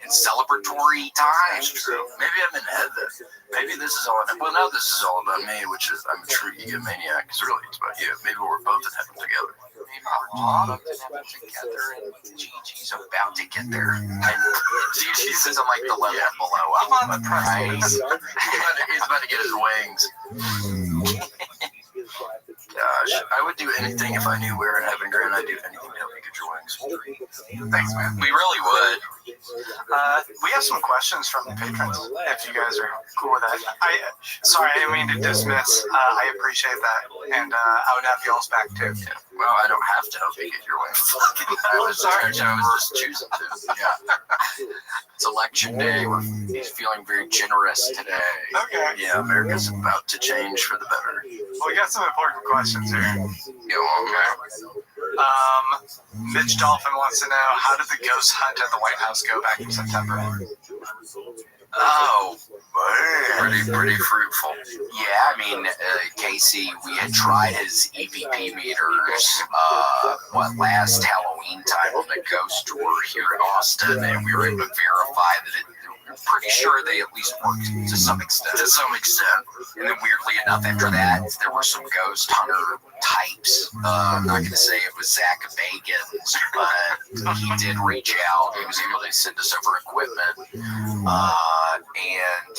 in celebratory times. True. Maybe I'm in heaven. Maybe this is all. Well, now this is all about me, which is I'm a true egomaniac. Because really, it's about you. Maybe we're both in heaven together. Together, and Gigi's about to get there. And Gigi's is on like the level below. I'm on the prize. He's about to get his wings. Gosh, I would do anything if I knew we were in heaven, Grant. I'd do anything to help you get your wings. Thanks, man. We really would. We have some questions from the patrons, if you guys are cool with that. Sorry, I didn't mean to dismiss. I appreciate that, and I would have y'all's back too. Yeah. Well, I don't have to help you get your wings. I was just choosing to. Yeah. It's election day. He's feeling very generous today. Okay. Yeah, America's about to change for the better. Well, we got some important questions here. Go on, Mitch Dolphin wants to know, how did the ghost hunt at the White House go back in September? Oh, pretty fruitful. yeah. I mean, Casey, we had tried his EVP meters, last Halloween time on the ghost tour here in Austin, and we were able to verify that we're pretty sure they at least worked to some extent. And then weirdly enough, after that, there were some ghost hunter types. I'm not going to say it was Zach Bagans, but he did reach out. He was able to send us over equipment. And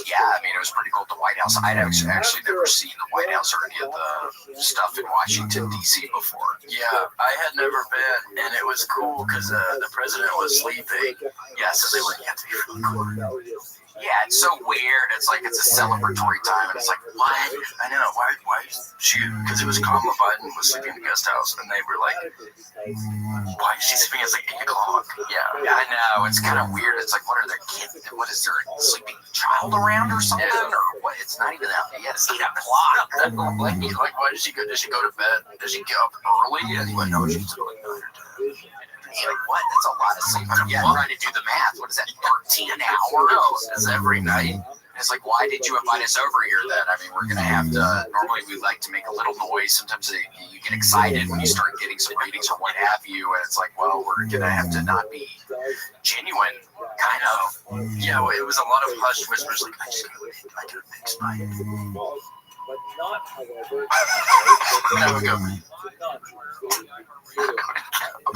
yeah, I mean, it was pretty cool at the White House. I'd actually never seen the White House or any of the stuff in Washington, D.C. before. Yeah, I had never been, and it was cool because the president was sleeping. Yeah, so they went, you have to be really cool. Yeah, it's so weird. It's like it's a celebratory time, and it's like, what? I know. Why shoot? Because it was Kamala Biden was sleeping in the guest house, and they were like, why is she sleeping? It's like 8 o'clock. Yeah, I know. It's kind of weird. It's like, what are their kids? What is there, a sleeping child around or something? Or what? It's not even that. Yeah, it's 8 o'clock. like, why does she go? Does she go to bed? Does she get up early? Anyway, no, she's really good. Like, what? That's a lot of sleep. Yeah, I'm trying to do the math. What is that, 13 hours? No, it's every night. It's like, why did you invite us over here then? I mean, we're going to have to, normally we like to make a little noise. Sometimes you get excited when you start getting some ratings or what have you. And it's like, well, we're going to have to not be genuine, kind of. Yeah, well, it was a lot of hushed whispers like, I could fix my but not, however, There we go.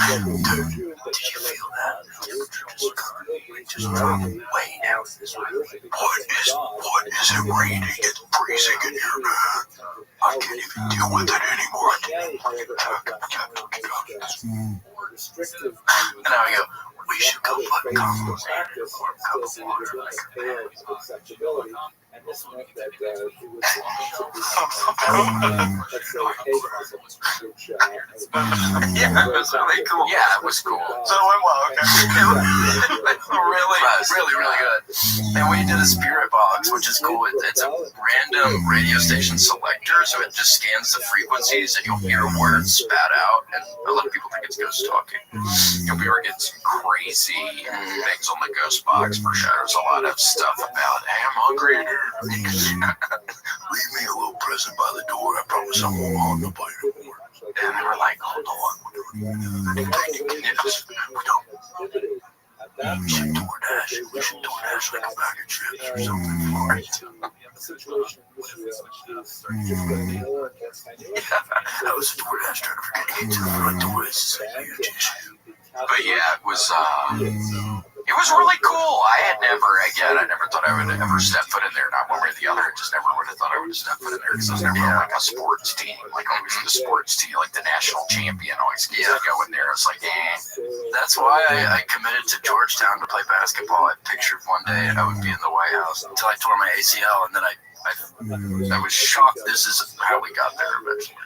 Did you feel that? Just way down. What is it raining? It's freezing in here, man. I can't even deal with it anymore. And now we go, we should go put compost or a cup of water. And this meant that he was Yeah, it was really cool. Yeah, it was cool. So it went well, okay. really good. And we did a spirit box, which is cool. It's a random radio station selector, so it just scans the frequencies, and you'll hear words spat out, and a lot of people think it's ghost talking. And we were getting some crazy things on the ghost box for sure. There's a lot of stuff about, hey, I'm hungry. Leave me a little present by the door. I promise I won't harm nobody anymore. And they were like, hold on. Yes, we don't. We should DoorDash like a bag of chips or something for it. I was a DoorDash trying to forget to the front door. But yeah, it was really cool. I never thought I would ever step foot in there. Not one way or the other. I just never would have thought I would have stepped foot in there because I was never like a sports team. Like always in the sports team, like the national champion always gets to go in there. It's like, That's why I committed to Georgetown to play basketball. I pictured one day I would be in the White House until I tore my ACL, and then I I was shocked this is how we got there eventually.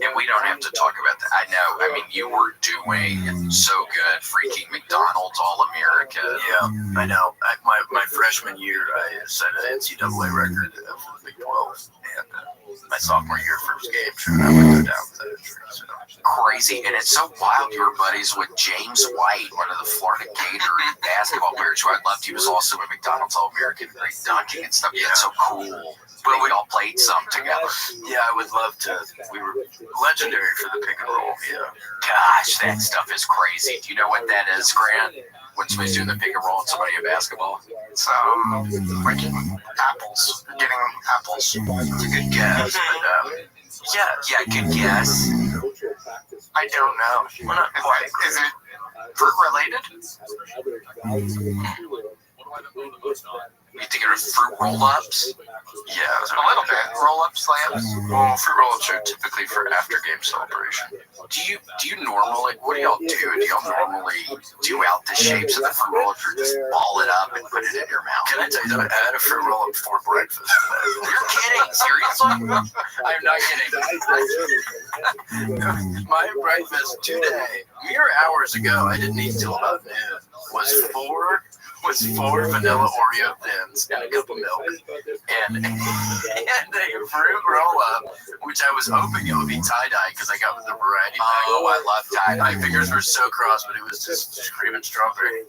And we don't have to talk about that. I know. I mean, you were doing so good, freaking McDonald's All-America. Yeah, I know. My freshman year, I set an NCAA record for the Big 12. And my sophomore year, first game, sure, I would go down with that injury. So. Crazy, and it's so wild. You were buddies with James White, one of the Florida Gator basketball players who I loved. He was also a McDonald's All-American, great dunking and stuff. That's so cool. But we all played some together. Yeah, I would love to. We were legendary for the pick and roll. Yeah. Gosh, that stuff is crazy. Do you know what that is, Grant? When somebody's doing the pick and roll and somebody in basketball? It's breaking apples, getting apples. It's a good guess, but yeah, good guess. I don't know. What is it? Fruit related? You thinking of fruit roll-ups? yeah, A little bit. Roll-ups, slams. well, fruit roll-ups are typically for after-game celebration. Do you normally, what do y'all do? Do y'all normally do out the shapes of the fruit roll-ups or just ball it up and put it in your mouth? Can I tell you that I had a fruit roll-up for breakfast today? You're kidding? Seriously? I'm not kidding. My breakfast today, mere hours ago, I didn't eat till about noon, was four vanilla Oreo thins and a cup of milk and a fruit roll-up, which I was hoping it would be tie-dye because I got with the variety pack. Oh, I love tie-dye. My fingers were so crossed, but it was just screaming strawberry.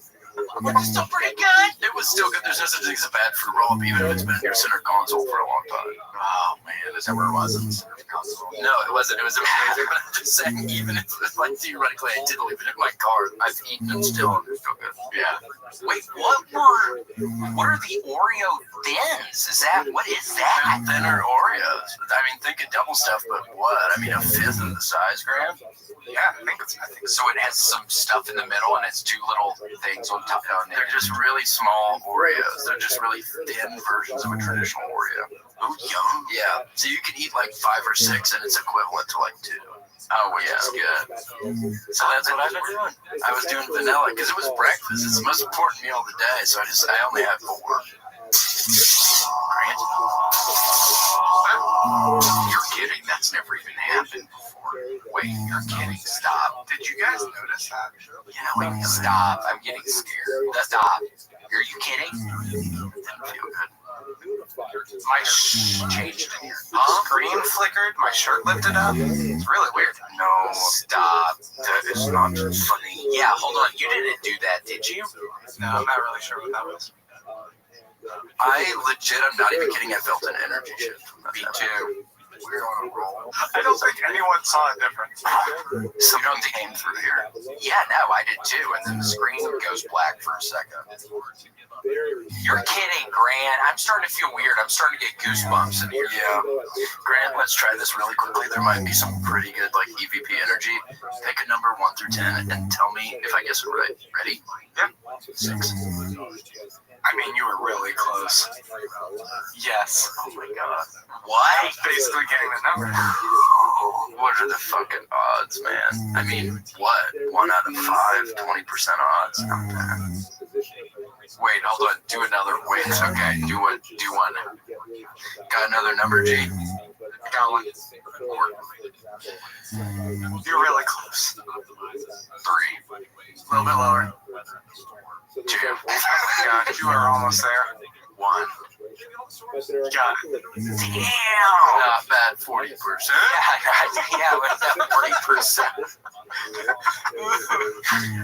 But it's still pretty good. It was still good. There's no such thing as a bad fruit roll-up, even if it's been in your center console for a long time. Oh, man. Is that where it was? In the center console? No, it wasn't. It was amazing. But I'm just saying, even if like theoretically I did leave it in my car, I've eaten them still, and they're still good. Yeah. Wait, what are the Oreo thins? What is that? Thinner Oreos. I mean, think of double stuff, but what? I mean, a fifth of the size, Graham? Yeah, I think so. It has some stuff in the middle, and it's two little things on top. They're just really small Oreos. They're just really thin versions of a traditional Oreo. Oh, yum. Yeah. So you can eat like 5 or 6, and it's equivalent to like 2. Oh, which is good. So that's what I've been doing. I was doing vanilla because it was breakfast. It's the most important meal of the day, so I only had 4. You're kidding. That's never even happened before. Wait, you're kidding. Stop. Did you guys notice that? Yeah, wait, stop. I'm getting scared. Stop. Are you kidding? Didn't feel good. My changed in here. Screen flickered, my shirt lifted up. It's really weird. No, stop. That is not funny. Yeah, hold on. You didn't do that, did you? No, I'm not really sure what that was. I'm not even kidding, I felt an energy shift. Me too. We're on a roll. I don't think anyone saw a difference. Something came through here. Yeah, no, I did too. And then the screen goes black for a second. You're kidding, Grant. I'm starting to feel weird. I'm starting to get goosebumps in here. Yeah. Grant, let's try this really quickly. There might be some pretty good like EVP energy. Pick a number 1 through 10 and tell me if I guess it right. Ready? Yep. 6. I mean, you were really close. Yes. Oh my god. What? Basically getting the number. What are the fucking odds, man? I mean, what? 1 out of 5, 20% odds. Not bad. Wait, hold on. Do another. Wait, it's okay. Do one. Got another number, G? Got one. You're really close. 3. A little bit lower. 2. Oh my god, you are almost there. 1. Got it. Damn. Not bad, 40%. Yeah, what's that?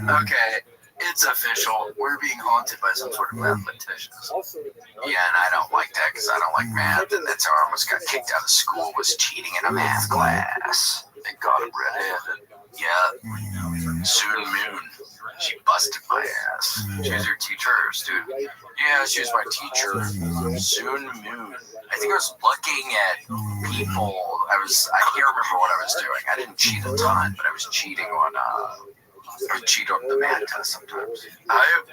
40%. Okay, it's official. We're being haunted by some sort of mathematicians. Yeah, and I don't like that because I don't like math, and that's how I almost got kicked out of school, was cheating in a math class. Thank God it red-handed. Yeah. Soon Moon. She busted my ass. She was your teacher or student? Yeah, she was my teacher. Soon Moon. I think I was looking at people. I can't remember what I was doing. I didn't cheat a ton, but I was cheating on the math test sometimes. I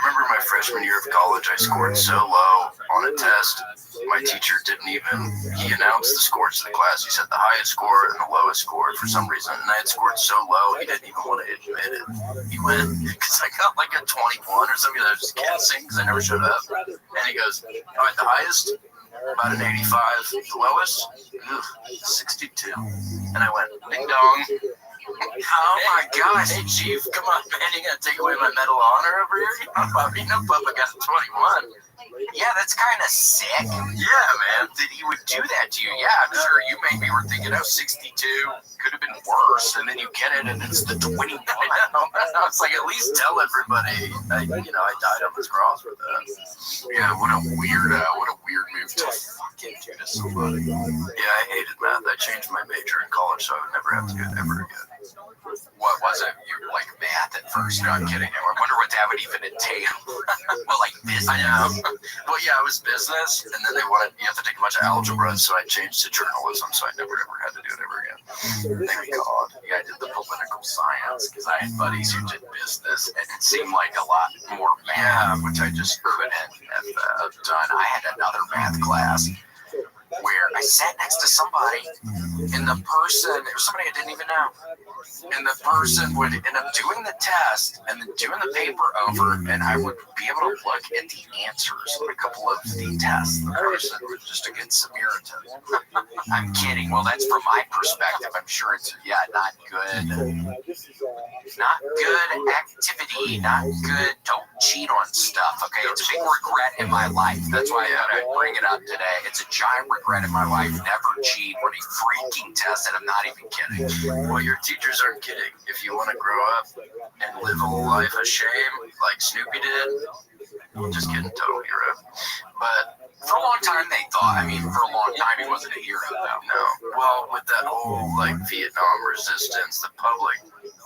remember my freshman year of college, I scored so low on a test. My teacher he announced the scores to the class. He said the highest score and the lowest score for some reason. And I had scored so low, he didn't even want to admit it. He went, because I got like a 21 or something. I was just guessing because I never showed up. And he goes, all right, the highest about an 85. The lowest, 62. And I went, ding dong. Oh my gosh, hey chief, come on man, you gotta take away my Medal of Honor over here? You know Bubba got 21. Yeah, that's kind of sick. Yeah, man, that he would do that to you. Yeah, I'm sure you maybe were thinking, 62 could have been worse, and then you get it, and it's the 21. I know. It's like, at least tell everybody, I died on this cross for that. Yeah, what a weird move to fucking do to somebody. Yeah, I hated math. I changed my major in college, so I would never have to do it ever again. What was it? You like math at first? No, I'm kidding. I wonder what that would even entail. Well, like business. I know. Well, yeah, it was business, and then you have to take a bunch of algebra, so I changed to journalism, so I never ever had to do it ever again. Thank God. Yeah, I did the political science because I had buddies who did business, and it seemed like a lot more math, which I just couldn't have done. I had another math class where I sat next to somebody, and the person, it was somebody I didn't even know, and the person would end up doing the test and then doing the paper over, and I would be able to look at the answers on a couple of the tests. The person would just get some irritant. I'm kidding. Well, that's from my perspective. I'm sure it's, not good. Not good activity. Not good. Don't cheat on stuff, okay? It's a big regret in my life. That's why I had to bring it up today. It's a giant regret in my life. Never cheat on a freaking test, and I'm not even kidding. Well, your teachers aren't kidding. If you want to grow up and live a life of shame like Snoopy did, just kidding, total hero. But for a long time they thought, for a long time he wasn't a hero though. No. Well, with that whole Vietnam resistance, the public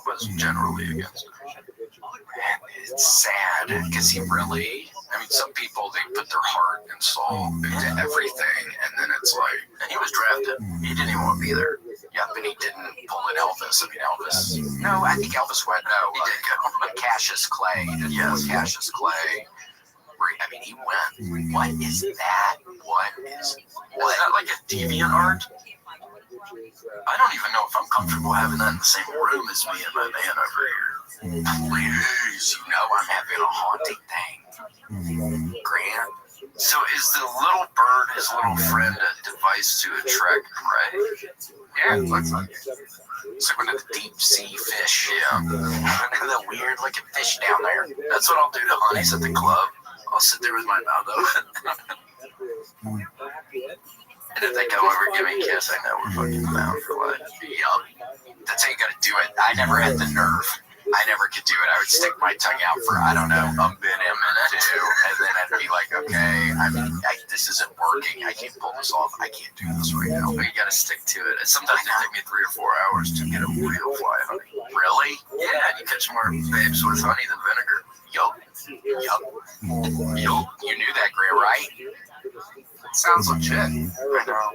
was generally against him. And it's sad because he really, some people, they put their heart and soul into everything, and then it's like, and he was drafted. He didn't even want to be there. Yeah, but he didn't pull an Elvis. Elvis. No, I think Elvis went. No, he did go. Cassius Clay. He did. Yes, Cassius Clay. He went. What is that? Is that like a deviant art? I don't even know if I'm comfortable having that in the same room as me and my man over here. Please, I'm having a haunting thing. Grant. So is the little bird his little friend a device to attract prey? Yeah, it looks like it. It's like one of the deep sea fish. Yeah. The weird looking fish down there. That's what I'll do to honeys at the club. I'll sit there with my mouth open. And if they come over and give me a kiss, I know we're fucking down for life. Yup. That's how you gotta do it. I never had the nerve. I never could do it. I would stick my tongue out for, a minute or two, and then I'd be like, okay, this isn't working. I can't pull this off. I can't do this right now. But you gotta stick to it. And sometimes it take me 3 or 4 hours to get a real fly honey. Really? Yeah, you catch more babes with honey than vinegar. Yup. You knew that, Gray, right? Sounds legit. I know.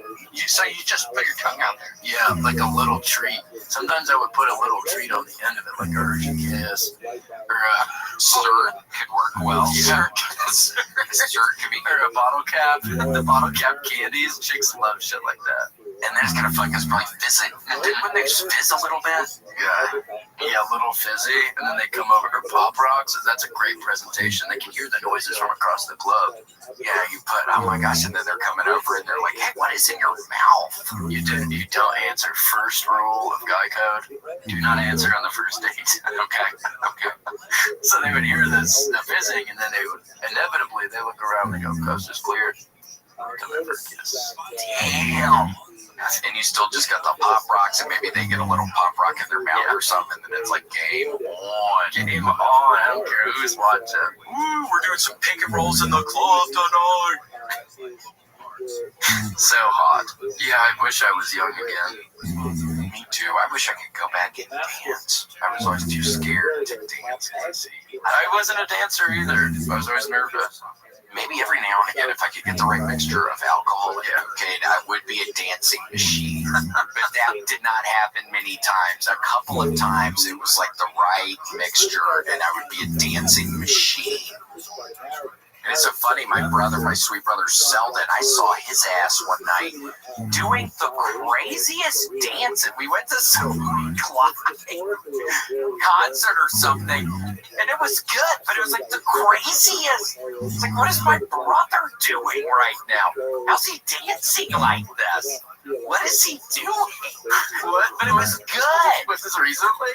So you just put your tongue out there? Yeah, like a little treat. Sometimes I would put a little treat on the end of it, like a Hershey Kiss. Or a slur could work well. Yeah. Slur could be. Or a bottle cap. The bottle cap candies. Chicks love shit like that. And that's gonna fuck us probably fizzing. And then when they just fizz a little bit, yeah, a little fizzy, and then they come over to Pop Rocks, and that's a great presentation. They can hear the noises from across the club. Yeah, you put, oh my gosh, and then they're coming over and they're like, hey, what is in your mouth? You don't answer. First rule of Guy Code: do not answer on the first date. Okay. So they would hear the fizzing, and then they would inevitably they look around and they go, coast is clear. Come over, kiss. Damn. And you still just got the Pop Rocks, and maybe they get a little Pop Rock in their mouth or something, and it's like, game on. I don't care who's watching. Woo, we're doing some pink and rolls in the club tonight. So hot. Yeah, I wish I was young again. Me too. I wish I could go back and dance. I was always too scared to dance. I wasn't a dancer either. I was always nervous. Maybe every now and again, if I could get the right mixture of alcohol and cocaine, I would be a dancing machine. But that did not happen many times. A couple of times, it was like the right mixture, and I would be a dancing machine. And it's so funny, my sweet brother Selden, I saw his ass one night doing the craziest dancing. We went to some concert or something, and it it was good, but it was like the craziest. It's like, what is my brother doing right now? How's he dancing like this? What is he doing? What? But it was good. Was this recently?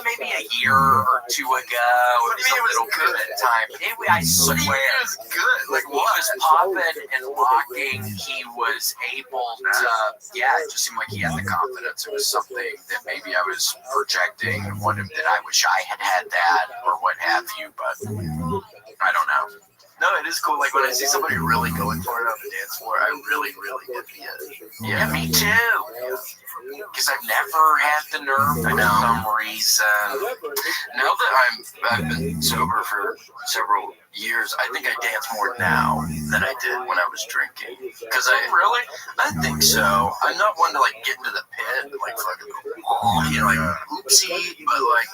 Maybe a year or two ago. It was a little good at time. I swear. It was good. Like, He was popping and locking. He was able to, it just seemed like he had the confidence. It was something that maybe I was projecting, that I wish I had had that, or what have you, but I don't know. No, it is cool. Like when I see somebody really going for it on the dance floor, I really get the edge. Yeah, me too. Because I've never had the nerve for some reason. Now that I've been sober for several years, I think I dance more now than I did when I was drinking. Because I think so. I'm not one to like get into the pit, like fucking, like oopsie, but like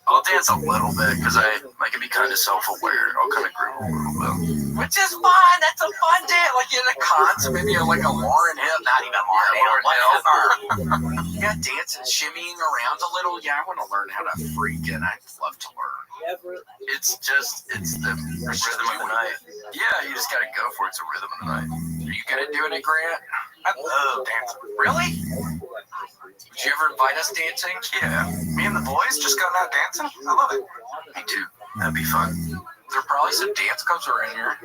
I'll dance a little bit because I can be kind of self-aware. I'll kind of groove a little bit. Which is fun. That's a fun dance. Like in a concert, maybe like a Lauryn Hill, not even Lauryn Hill, whatever. Yeah, dancing, shimmying around a little. Yeah, I want to learn how to freak, and I'd love to learn. It's the rhythm of the night. Yeah, you just gotta go for it. It's a rhythm of the night. Are you good at doing it, Grant? I love dancing. Really? Would you ever invite us dancing? Yeah. Me and the boys just going out dancing? I love it. Me too. That'd be fun. There are probably some dance clubs around here.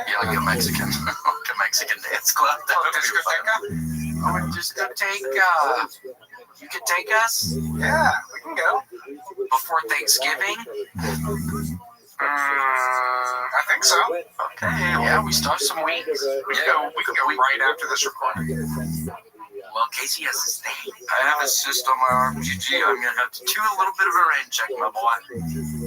Yeah, like a Mexican dance club. That would be fun. I would just go take, you could take us? Yeah, we can go. Before Thanksgiving? I think so. Okay, yeah, we still have some weeks. We can go right after this recording. Well, Casey has his thing. I have a cyst on my arm, GG. I'm going to have to do a little bit of a rain check, my boy.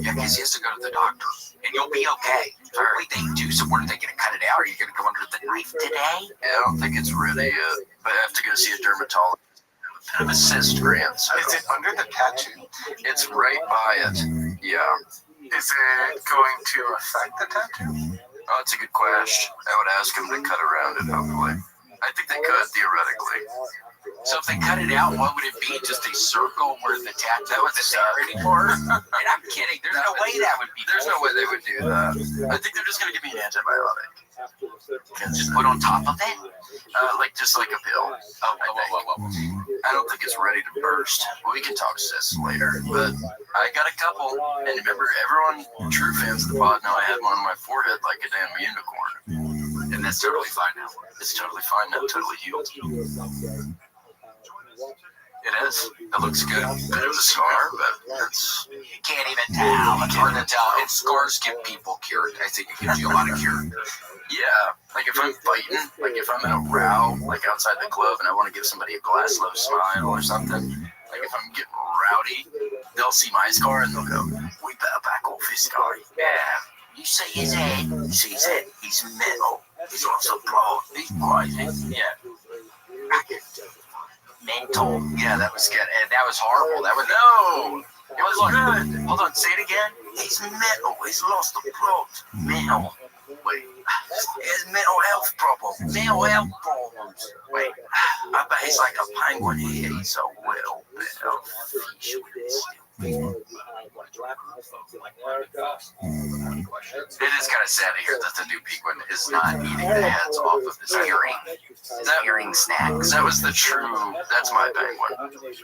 Yeah, Casey has to go to the doctor. And you'll be okay. Wait, they do. So what, are they going to cut it out? Are you going to go under the knife today? Yeah, I don't think it's ready yet. But I have to go see a dermatologist. A bit of a cyst, Grant. So. Is it under the tattoo? It's right by it. Yeah. Is it going to affect the tattoo? Oh, it's a good question. I would ask him to cut around it, hopefully. I think they could, theoretically. So if they cut it out, what would it be? Just a circle where the tattoo was there anymore? And I'm kidding. There's no way that would be. There's no way they would do that. I think they're just going to give me an antibiotic. And just put on top of it? Just like a pill. I don't think it's ready to burst. We can talk cis later, but I got a couple. And remember, everyone, true fans of the pod, know I had one on my forehead like a damn unicorn. And that's totally fine now. It's totally fine now, totally healed. It is. It looks good. It was a scar, but it's... You can't even tell. It's hard to tell. And scars give people cure. I think it gives you a lot of cure. Yeah. Like if I'm fighting, like if I'm in a row, like outside the club, and I want to give somebody a glass low smile or something, like if I'm getting rowdy, they'll see my scar and they'll go, we better back off his scar. Yeah. You see his head. You see his head. He's metal. He's also broad. He's crazy. Yeah. Mental. Yeah, that was good. And that was horrible. That was no. It was good. Hold on. Say it again. He's metal. He's lost the plot. Mental. Wait. He has mental health problems. Mental health problems. Wait. I bet he's like a penguin. He eats a little bit of fish with his It is kind of sad to hear that the new penguin is not eating the heads off of his earring. Earring snacks. That was the true. That's my penguin. Yeah.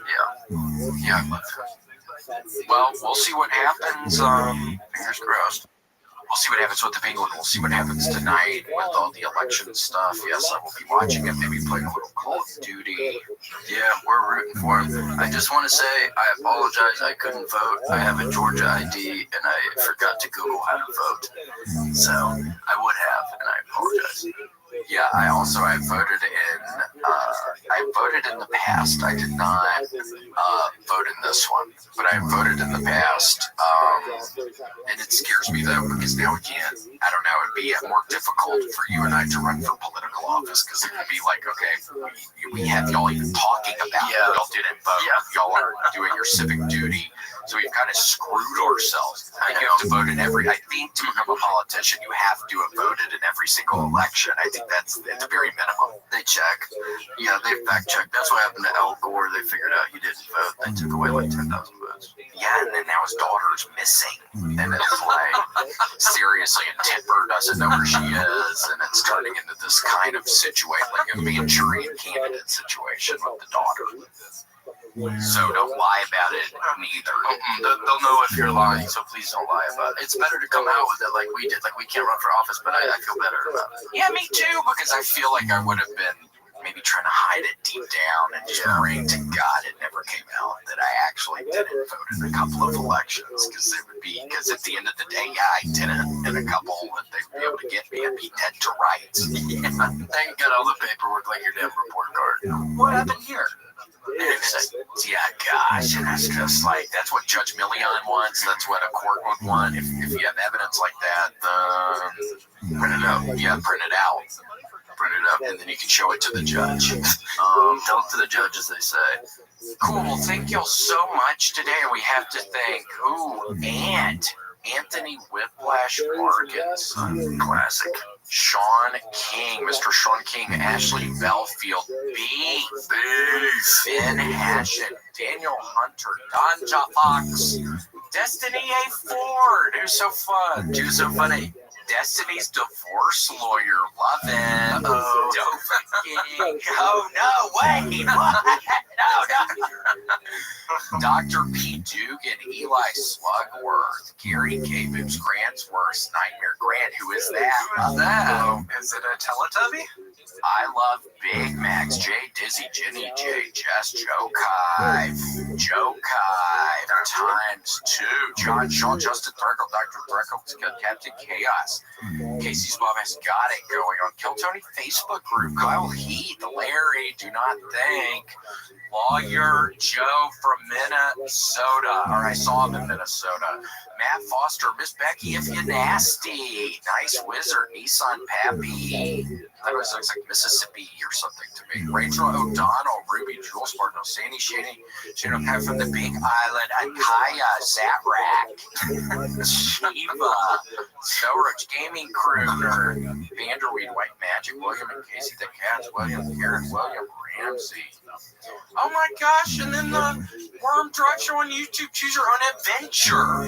Yeah, I love that. Well, we'll see what happens. Fingers crossed. We'll see what happens with the penguin. We'll see what happens tonight with all the election stuff. Yes, I will be watching it. Maybe playing a little Call of Duty. Yeah, we're rooting for him. I just want to say I apologize. I couldn't vote. I have a Georgia ID, and I forgot to Google how to vote. So I would have, and I apologize. Yeah, I voted in the past. I did not vote in this one, but I voted in the past. And it scares me though, because now again, I don't know, it'd be more difficult for you and I to run for political office, because it would be like, okay, we have y'all even talking about it. Y'all didn't vote. Y'all aren't doing your civic duty. So we've kind of screwed ourselves. You have to vote in I think to become a politician, you have to have voted in every single election. I think that's at the very minimum. They check. Yeah, they fact check. That's what happened to Al Gore. They figured out he didn't vote. They took away like 10,000 votes. Yeah, and then now his daughter's missing. And it's like, seriously, and Tipper doesn't know where she is. And it's turning into this kind of situation, like a Manchurian candidate situation with the daughter. So don't lie about it, neither. They'll know if you're lying, so please don't lie about it. It's better to come out with it like we did. Like, we can't run for office, but I feel better about it. Yeah, me too, because I feel like I would have been maybe trying to hide it deep down and just praying to God it never came out that I actually didn't vote in a couple of elections, because at the end of the day, yeah, I didn't in a couple, and they'd be able to get me and be dead to rights. Yeah, they got all the paperwork like your damn report card. What happened here? Yeah, gosh, and that's just like, that's what Judge Millian wants, that's what a court would want. If you have evidence like that, print it out. Yeah, print it out. Print it up, and then you can show it to the judge. Tell it to the judge, as they say. Cool, well, thank you so much today. We have to thank, Anthony Whiplash Parkinson. Classic. Sean King, Mr. Sean King, Ashley Belfield, B. Ben Hashin, Daniel Hunter, Donja Fox, Destiny A. Ford, who's so fun, who's so funny. Destiny's divorce lawyer, love it. Dover King. Oh, no, wait, what? No. Dr. P. Dugan, Eli Slugworth, Gary K. Boobs, Grant's Worst, Nightmare Grant. Who is that? Is it a Teletubby? I love Big Macs, Jay Dizzy, Jenny J, Jess, Joe Kive, times 2, John Shaw, Justin Threckle, Dr. Threckle, Captain Chaos, Casey's Mom has got it going on, Kill Tony Facebook group, Kyle Heath, Larry, Do Not Think, Lawyer Joe from Minnesota, or I saw him in Minnesota, Matt Foster, Miss Becky, if you nasty, Nice Wizard, Nissan Pappy, that looks like Mississippi or something to me. Rachel O'Donnell, Ruby, Jules Spartan, Sandy Shady, Shane O'Kai from the Big Island, Akaya, Zatrack, Shiva, Storage Gaming Crew, Vanderweed, White Magic, William and Casey the Cats, William Aaron, William Ramsey. Oh my gosh, and then the Worm Drive Show on YouTube, Choose Your Own Adventure.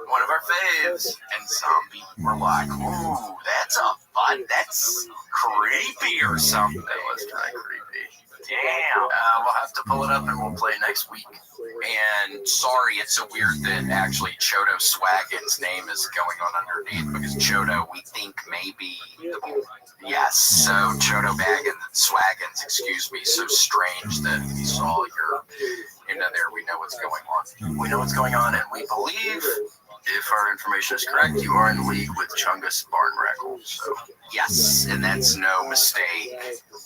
One of our faves. And Zombie, we're like, ooh, that's creepy or something. That was kind of creepy. Damn. We'll have to pull it up and we'll play next week. And sorry, it's so weird that actually Chodo Swaggin's name is going on underneath, because Chodo, we think maybe yes, so Chodo Swaggins, excuse me, so strange that we saw your, there, we know what's going on. We know what's going on, and we believe, if our information is correct, you are in league with Chungus Barnrackle. So yes, and that's no mistake.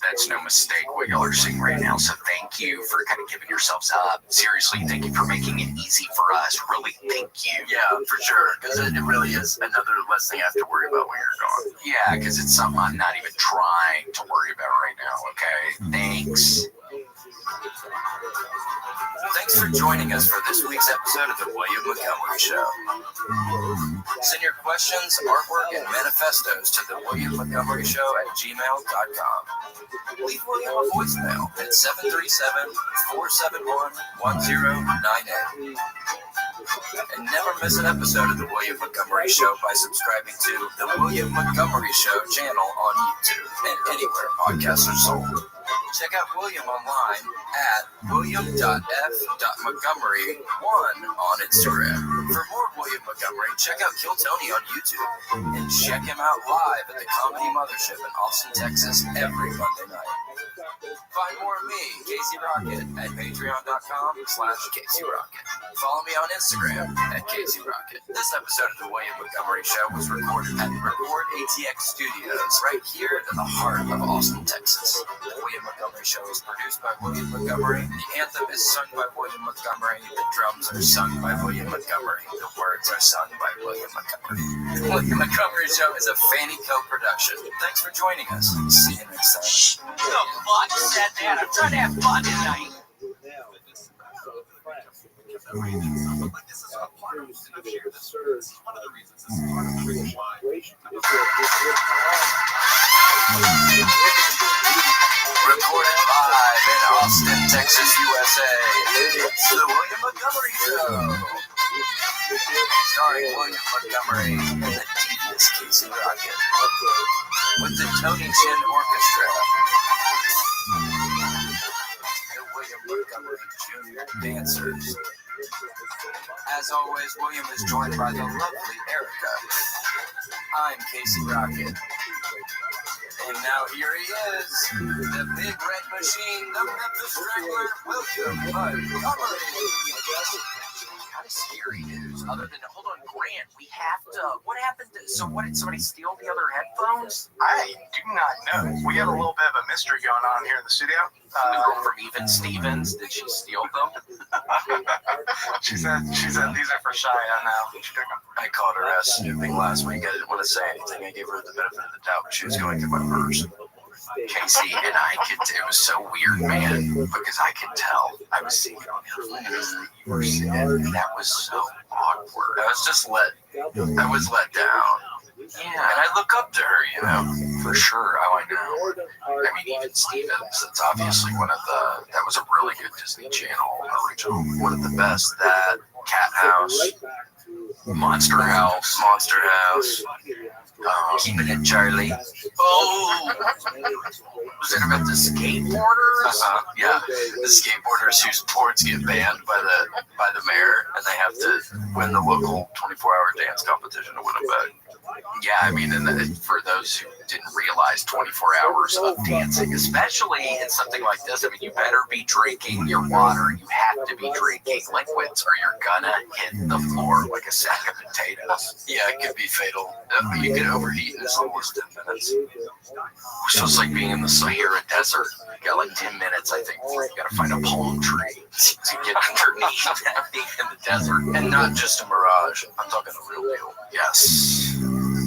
That's no mistake what y'all are seeing right now. So thank you for kind of giving yourselves up. Seriously, thank you for making it easy for us. Really, thank you. Yeah, for sure, because it really is another less thing I have to worry about when you're gone. Yeah, because it's something I'm not even trying to worry about right now. Okay, thanks. Thanks for joining us for this week's episode of the William Montgomery Show. Send your questions, artwork, and manifestos to the William Montgomery Show at gmail.com. Leave William a voicemail at 737-471-1098. And never miss an episode of the William Montgomery Show by subscribing to the William Montgomery Show channel on YouTube and anywhere podcasts are sold. Check out William online at william.f.montgomery1 on Instagram. For more William Montgomery, check out Kill Tony on YouTube and check him out live at the Comedy Mothership in Austin, Texas every Monday night. Find more of me, Casey Rocket, at patreon.com/Casey Rocket. Follow me on Instagram at Casey Rocket. This episode of the William Montgomery Show was recorded at Record ATX Studios right here in the heart of Austin, Texas. The William Montgomery Show is produced by William Montgomery. The anthem is sung by William Montgomery. The drums are sung by William Montgomery. The words are sung by William Montgomery. The William Montgomery Show is a Fanny Co. production. Thanks for joining us. See you next time. The fuck said that? I'm trying to have fun tonight. you see the surge One of the reasons this is part of the reason why Recorded live in Austin, Texas, USA. It's the William Montgomery Show. Starring William Montgomery and the devious Casey Rocket. With the Tony Chin Orchestra. The William Montgomery Jr. Dancers. As always, William is joined by the lovely Erica. I'm Casey Rocket. And now here he is, the big red machine, the Memphis Wrangler, William Montgomery. Kind of scary news. Other than, hold on, Grant, we have to. What happened? What did somebody steal the other headphones? I do not know. We got a little bit of a mystery going on here in the studio. From Even Stevens, did she steal them? She said these are for Shy. I know. She took them. I caught her ass snooping last week. I didn't want to say anything. I gave her the benefit of the doubt, but she was going through my purse. Casey and I could. It was so weird, man, because I could tell. I was seeing it on the other end. You were seeing it, and that was so awkward. I was let down. Yeah, and I look up to her, you know, for sure. Oh, I know. I mean, even Stevens. It's obviously that was a really good Disney Channel original, one of the best. That Cat House, Monster House, Keeping It Charlie. Oh, was it about the skateboarders? Yeah, the skateboarders whose boards get banned by the mayor, and they have to win the local 24-hour dance competition to win it back. Yeah, I mean, and for those who didn't realize 24 hours of dancing, especially in something like this, I mean, you better be drinking your water. You have to be drinking liquids or you're gonna hit the floor like a sack of potatoes. Yeah, it could be fatal. You could overheat in as little as 10 minutes. So it's like being in the Sahara Desert. You got like 10 minutes, I think, before you gotta find a palm tree to get underneath that thing in the desert. And not just a mirage. I'm talking a real deal. Yes.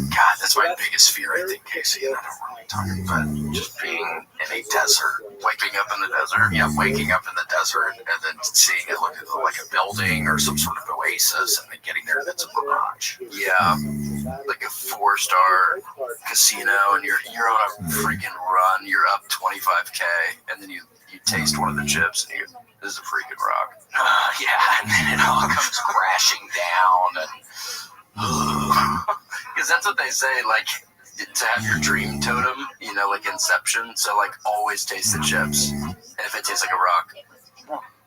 God, that's my biggest fear, I think, Casey, and I don't really talk about just being in a desert, waking up in the desert. Yeah, waking up in the desert and then seeing it look like a building or some sort of oasis and then getting there and it's a mirage. Yeah, like a 4-star casino and you're on a freaking run. You're up 25K and then you taste one of the chips and this is a freaking rock. Yeah, and then it all comes crashing down and because that's what they say, like, to have your dream totem, you know, like Inception. So, like, always taste the chips. And if it tastes like a rock,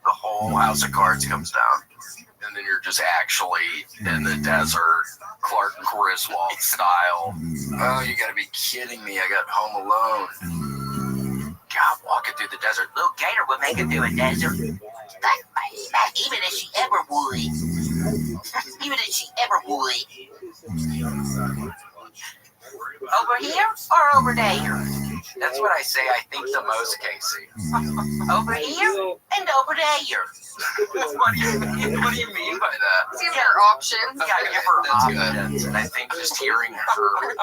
the whole house of cards comes down. And then you're just actually in the desert, Clark Griswold style. Oh, you gotta be kidding me. I got Home Alone. God, walking through the desert. Little gator would make it through a desert. Even if she ever would. Even if she ever would. Over here or over there? That's what I say I think the most, Casey. Over here and over there. What do you mean by that? Give her options. Yeah, give her options. And I think just hearing her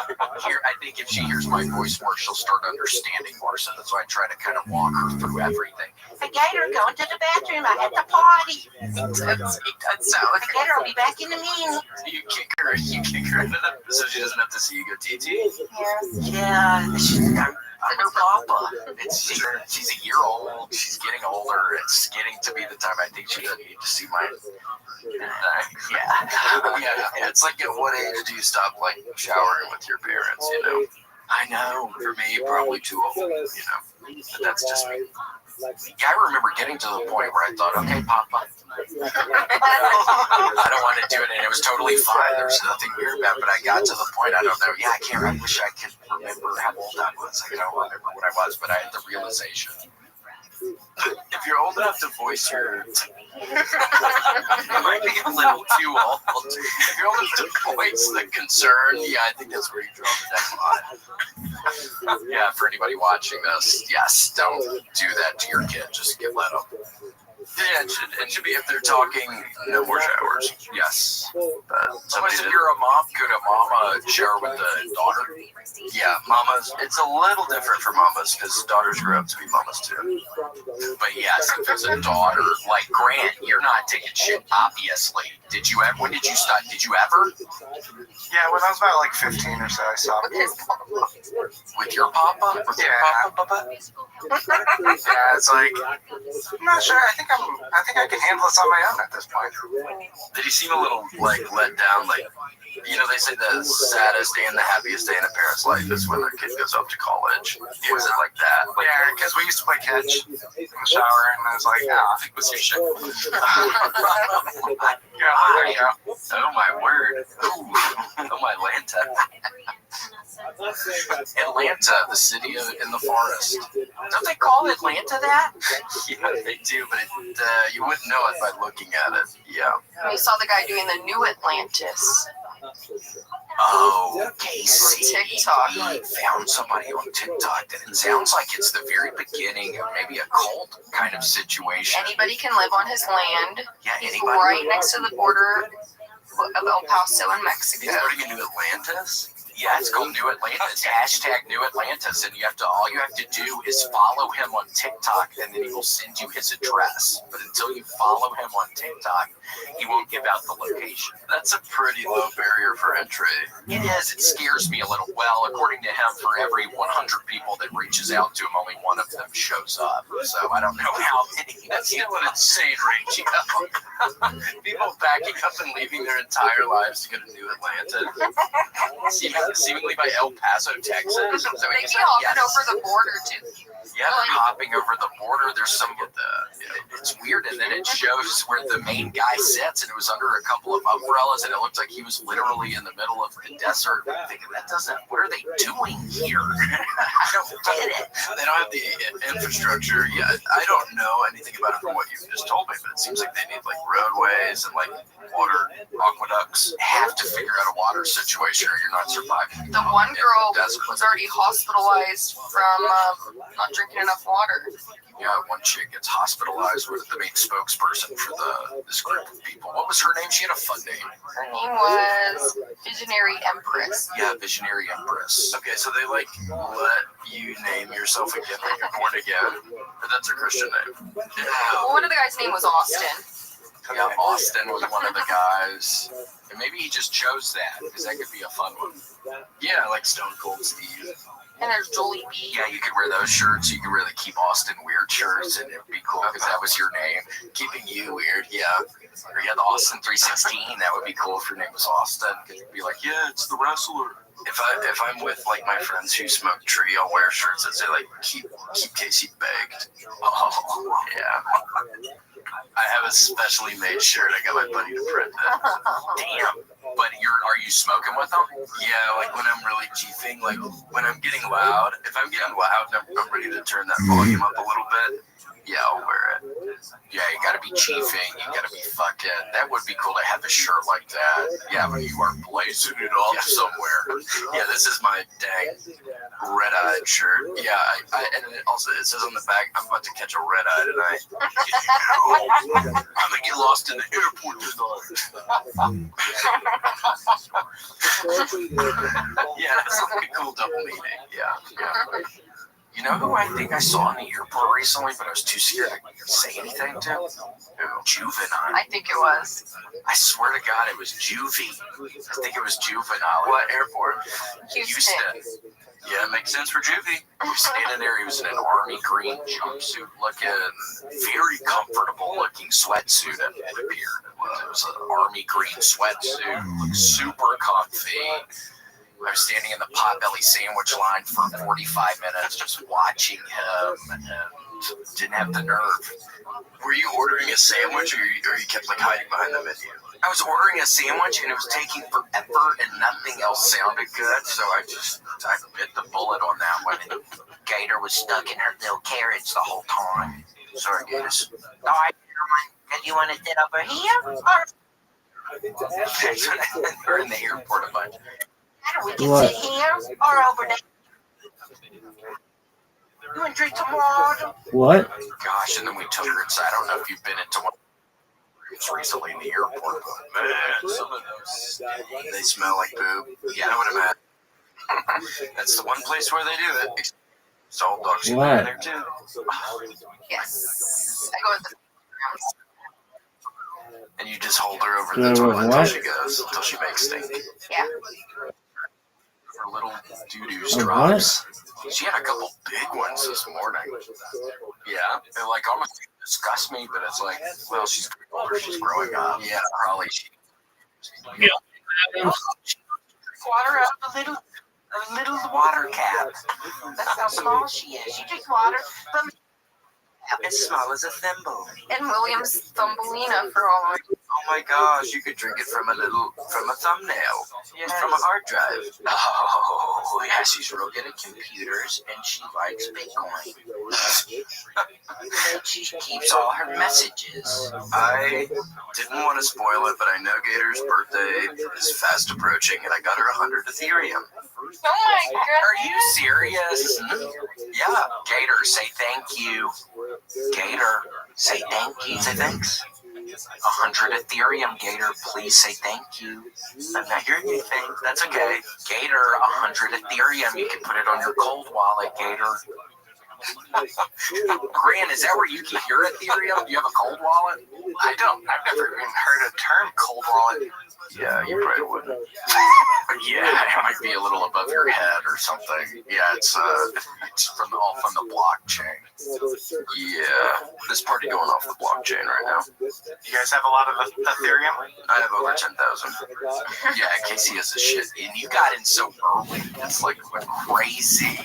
I think if she hears my voice more, she'll start understanding more. So that's why I try to kind of walk her through everything. The gator going to the bathroom. I had to potty. It does sound like the gator will be back in a minute. You kick her into the so she doesn't have to see you go TT. Yeah, she's got her papa. She's a year old. She's getting older. It's getting to be the time I think she doesn't need to see my. Yeah. It's like, at what age do you stop like showering with your parents? You know. I know. For me, probably too old. You know. But that's just me. Yeah, I remember getting to the point where I thought, okay, Papa, I don't want to do it, and it was totally fine. There was nothing weird about it, but I got to the point, I don't know, I wish I could remember how old I was. I don't remember what I was, but I had the realization. If you're old enough to voice your... You might be a little too old. If you're old enough to voice the concern, I think that's where you draw the next line. Yeah, for anybody watching this, yes, don't do that to your kid. Just let them Yeah, it should be if they're talking no more showers. Yes. Unless if you're a mom, could a mama shower with the daughter? Yeah, mamas. It's a little different for mamas because daughters grow up to be mamas too. But yes, if it's a daughter, like Grant, you're not taking shit, obviously. Did you ever? When did you start? Did you ever? Yeah, when I was about like 15 or so, I stopped. With your papa? With your papa? Yeah, it's like I'm not sure. I think I can handle this on my own at this point. Did he seem a little like let down? Like, you know, they say the saddest and the happiest day in a parent's life is when their kid goes off to college. Was it like that? Like, yeah, because we used to play catch in the shower, and I was like, I think this is shit. Yeah, there you go. Oh my word. Ooh. Oh my Atlanta. Atlanta, the city in the forest. Don't they call Atlanta that? Yeah, they do, but you wouldn't know it by looking at it. Yeah. We saw the guy doing the New Atlantis. Oh, Casey. TikTok. We found somebody on TikTok that it sounds like it's the very beginning of maybe a cult kind of situation. Anybody can live on his land. Yeah, He's anybody. right next to the border of El Paso in Mexico. He's starting a New Atlantis? Yeah, it's called New Atlantis. Hashtag New Atlantis, and all you have to do is follow him on TikTok, and then he will send you his address. But until you follow him on TikTok, he won't give out the location. That's a pretty low barrier for entry. It is. It scares me a little. Well, according to him, for every 100 people that reaches out to him, only one of them shows up. So I don't know how many. That's still an insane ratio. People backing up and leaving their entire lives to go to New Atlanta. Seemingly by El Paso, Texas. So Maybe hopping over the border too. Yeah, they're hopping over the border. There's some of it's weird, and then it shows where the main guy sits, and it was under a couple of umbrellas, and it looked like he was literally in the middle of the desert. I'm thinking, what are they doing here? I don't get it. They don't have the infrastructure yet. I don't know anything about it from what you just told me, but it seems like they need like roadways and like water aqueducts. Have to figure out a water situation, or you're not surviving. The one girl was already hospitalized from not drinking enough water. Yeah, one chick gets hospitalized with the main spokesperson for this group of people. What was her name? She had a fun name. Her name was Visionary Empress. Yeah, Visionary Empress. Okay, so they let you name yourself again when you're born again. But that's a Christian name. Yeah. Well, one of the guys' name was Austin. Yeah, Austin was one of the guys. And maybe he just chose that, because that could be a fun one. Yeah, like Stone Cold Steve. And there's Jolie B. Yeah, you could wear those shirts. You could really keep Austin weird shirts, and it'd be cool because that was your name. Keeping you weird, yeah. Or yeah, the Austin 316. That would be cool if your name was Austin. Because you'd be like, yeah, it's the wrestler. If I'm with like my friends who smoke tree, I'll wear shirts that say like keep Casey baked. Oh yeah. I have a specially made shirt. I got my buddy to print it. Damn. But are you smoking with them? Yeah, like when I'm really chiefing, like when I'm getting loud. If I'm getting loud and I'm ready to turn that volume up a little bit, yeah, I'll wear it. Yeah, you gotta be chiefing. You gotta be fucking. That would be cool to have a shirt like that. Yeah, when you are blazing it off somewhere. Yeah, this is my dang red-eyed shirt. Yeah, and it also it says on the back, I'm about to catch a red-eye tonight. I'm gonna get lost in the airport tonight. Yeah, that's like a cool double meaning. Yeah. You know who I think I saw in the airport recently, but I was too scared to say anything to? Juvenile. I think it was. I swear to God, it was Juvie. I think it was Juvenile. What airport? Houston. Yeah, it makes sense for Juvie. He was standing there. He was in an army green jumpsuit looking, very comfortable looking sweatsuit. It appeared. It was an army green sweatsuit. Looked super comfy. I was standing in the Potbelly sandwich line for 45 minutes just watching him and didn't have the nerve. Were you ordering a sandwich or you kept like hiding behind the menu? I was ordering a sandwich and it was taking forever and nothing else sounded good, so I bit the bullet on that one. And Gator was stuck in her little carriage the whole time. Sorry, Gators. All right, you want to sit over here? We're in the airport a bunch. We can sit here or over there. You want to drink some water? What? Gosh, and then we took her inside. I don't know if you've been into one recently in the airport, but man, some of those they smell like poop. Yeah, I would imagine. That's the one place where they do it. Salt dogs can be in there too. Yes. I go with the and you just hold her over the toilet until she goes, until she makes stink. Yeah. Her little doo-doo drops. She had a couple big ones this morning. Yeah, they're like almost disgust me, but it's like, well, she's older, she's growing up. Yeah, probably she. Water out of a little water cap. That's how small she is. She drinks water from as small as a thimble. And William's Thumbelina for all. Oh my gosh, you could drink it from a thumbnail. Yeah. From a hard drive. Oh, yeah, she's real good at computers, and she likes Bitcoin. She keeps all her messages. I didn't want to spoil it, but I know Gator's birthday is fast approaching, and I got her 100 Ethereum. Oh my god. Are you serious? Yeah. Gator, say thank you. Gator, say thank you. Say thanks. 100 Ethereum, Gator. Please say thank you. I'm not hearing anything. That's okay. Gator, 100 Ethereum. You can put it on your cold wallet, Gator. Grant, is that where you keep your Ethereum? Do you have a cold wallet? I don't. I've never even heard a term cold wallet. Yeah, you probably wouldn't. Yeah, it might be a little above your head or something. Yeah, it's from the blockchain. Yeah, this party going off the blockchain right now. You guys have a lot of Ethereum? I have over 10,000. Yeah, Casey has a shit, and you got in so early. It's like crazy.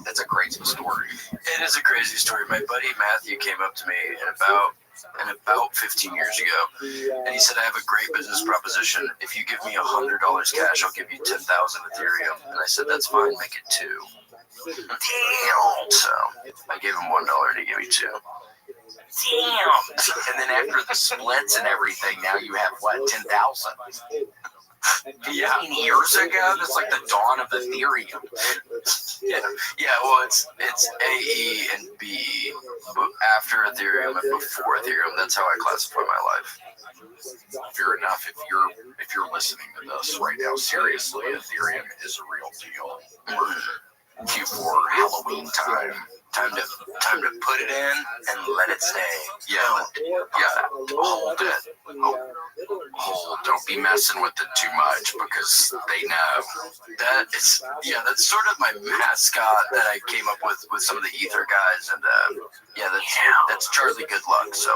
That's a crazy story. It is a crazy story. My buddy Matthew came up to me about 15 years ago, and he said, I have a great business proposition. If you give me $100 cash, I'll give you 10,000 Ethereum. And I said, that's fine, make it 2. Damn. So I gave him $1 and he gave me 2. Damn. And then after the splits and everything, now you have what, 10,000? Yeah, years ago, that's like the dawn of Ethereum. Yeah. Well, it's AE and B after Ethereum and before Ethereum. That's how I classify my life. Fair enough. If you're listening to this right now, seriously, Ethereum is a real deal. We're Q4 Halloween time. Time to put it in and let it stay. Yeah. Hold it. Don't be messing with it too much because they know. That's sort of my mascot that I came up with some of the Ether guys, and that's Charlie Good Luck. So,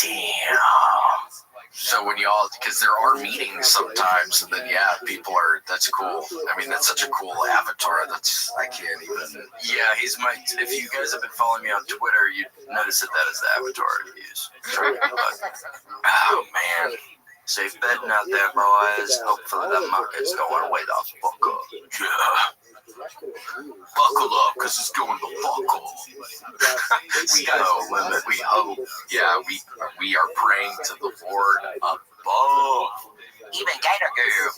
damn. So when y'all, because there are meetings sometimes, and then people are. That's cool. I mean, that's such a cool avatar. I can't even. Yeah, he's my. If you guys have been following me on Twitter, you notice that is the avatar I use. Oh man, safe betting out there, boys. Hopefully that market's going way the fuck up. Yeah. Buckle up, cause it's going to buckle. We hope. Yeah, we are praying to the Lord above. Even Gator Girl.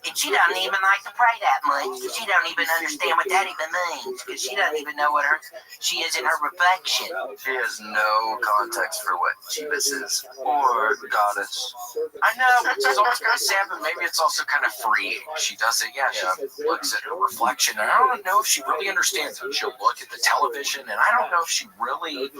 And she doesn't even like to pray that much. She don't even understand what that even means. Because she doesn't even know what she is in her reflection. She has no context for what Jeebus is or goddess. I know, it's almost kind of sad, but maybe it's also kind of freeing. She does it, she looks at her reflection, and I don't know if she really understands it. She'll look at the television, and I don't know if she really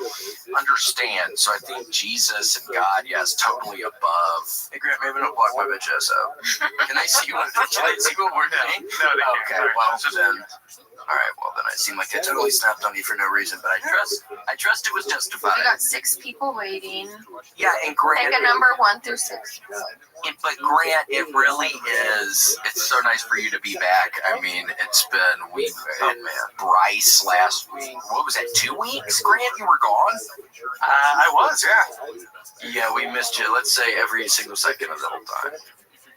understands. So I think Jesus and God, is totally above. Hey, Grant, maybe don't block my bitch ass out. Can I see what we're doing? No, okay, well then. All right, well then I seem like I totally snapped on you for no reason, but I trust it was justified. We got 6 people waiting. Yeah, and Grant. Pick a number 1 through 6. But Grant, it really is. It's so nice for you to be back. I mean, it's been Bryce last week. What was that? 2 weeks, Grant? You were gone. I was, yeah. Yeah, we missed you. Let's say every single second of the whole time.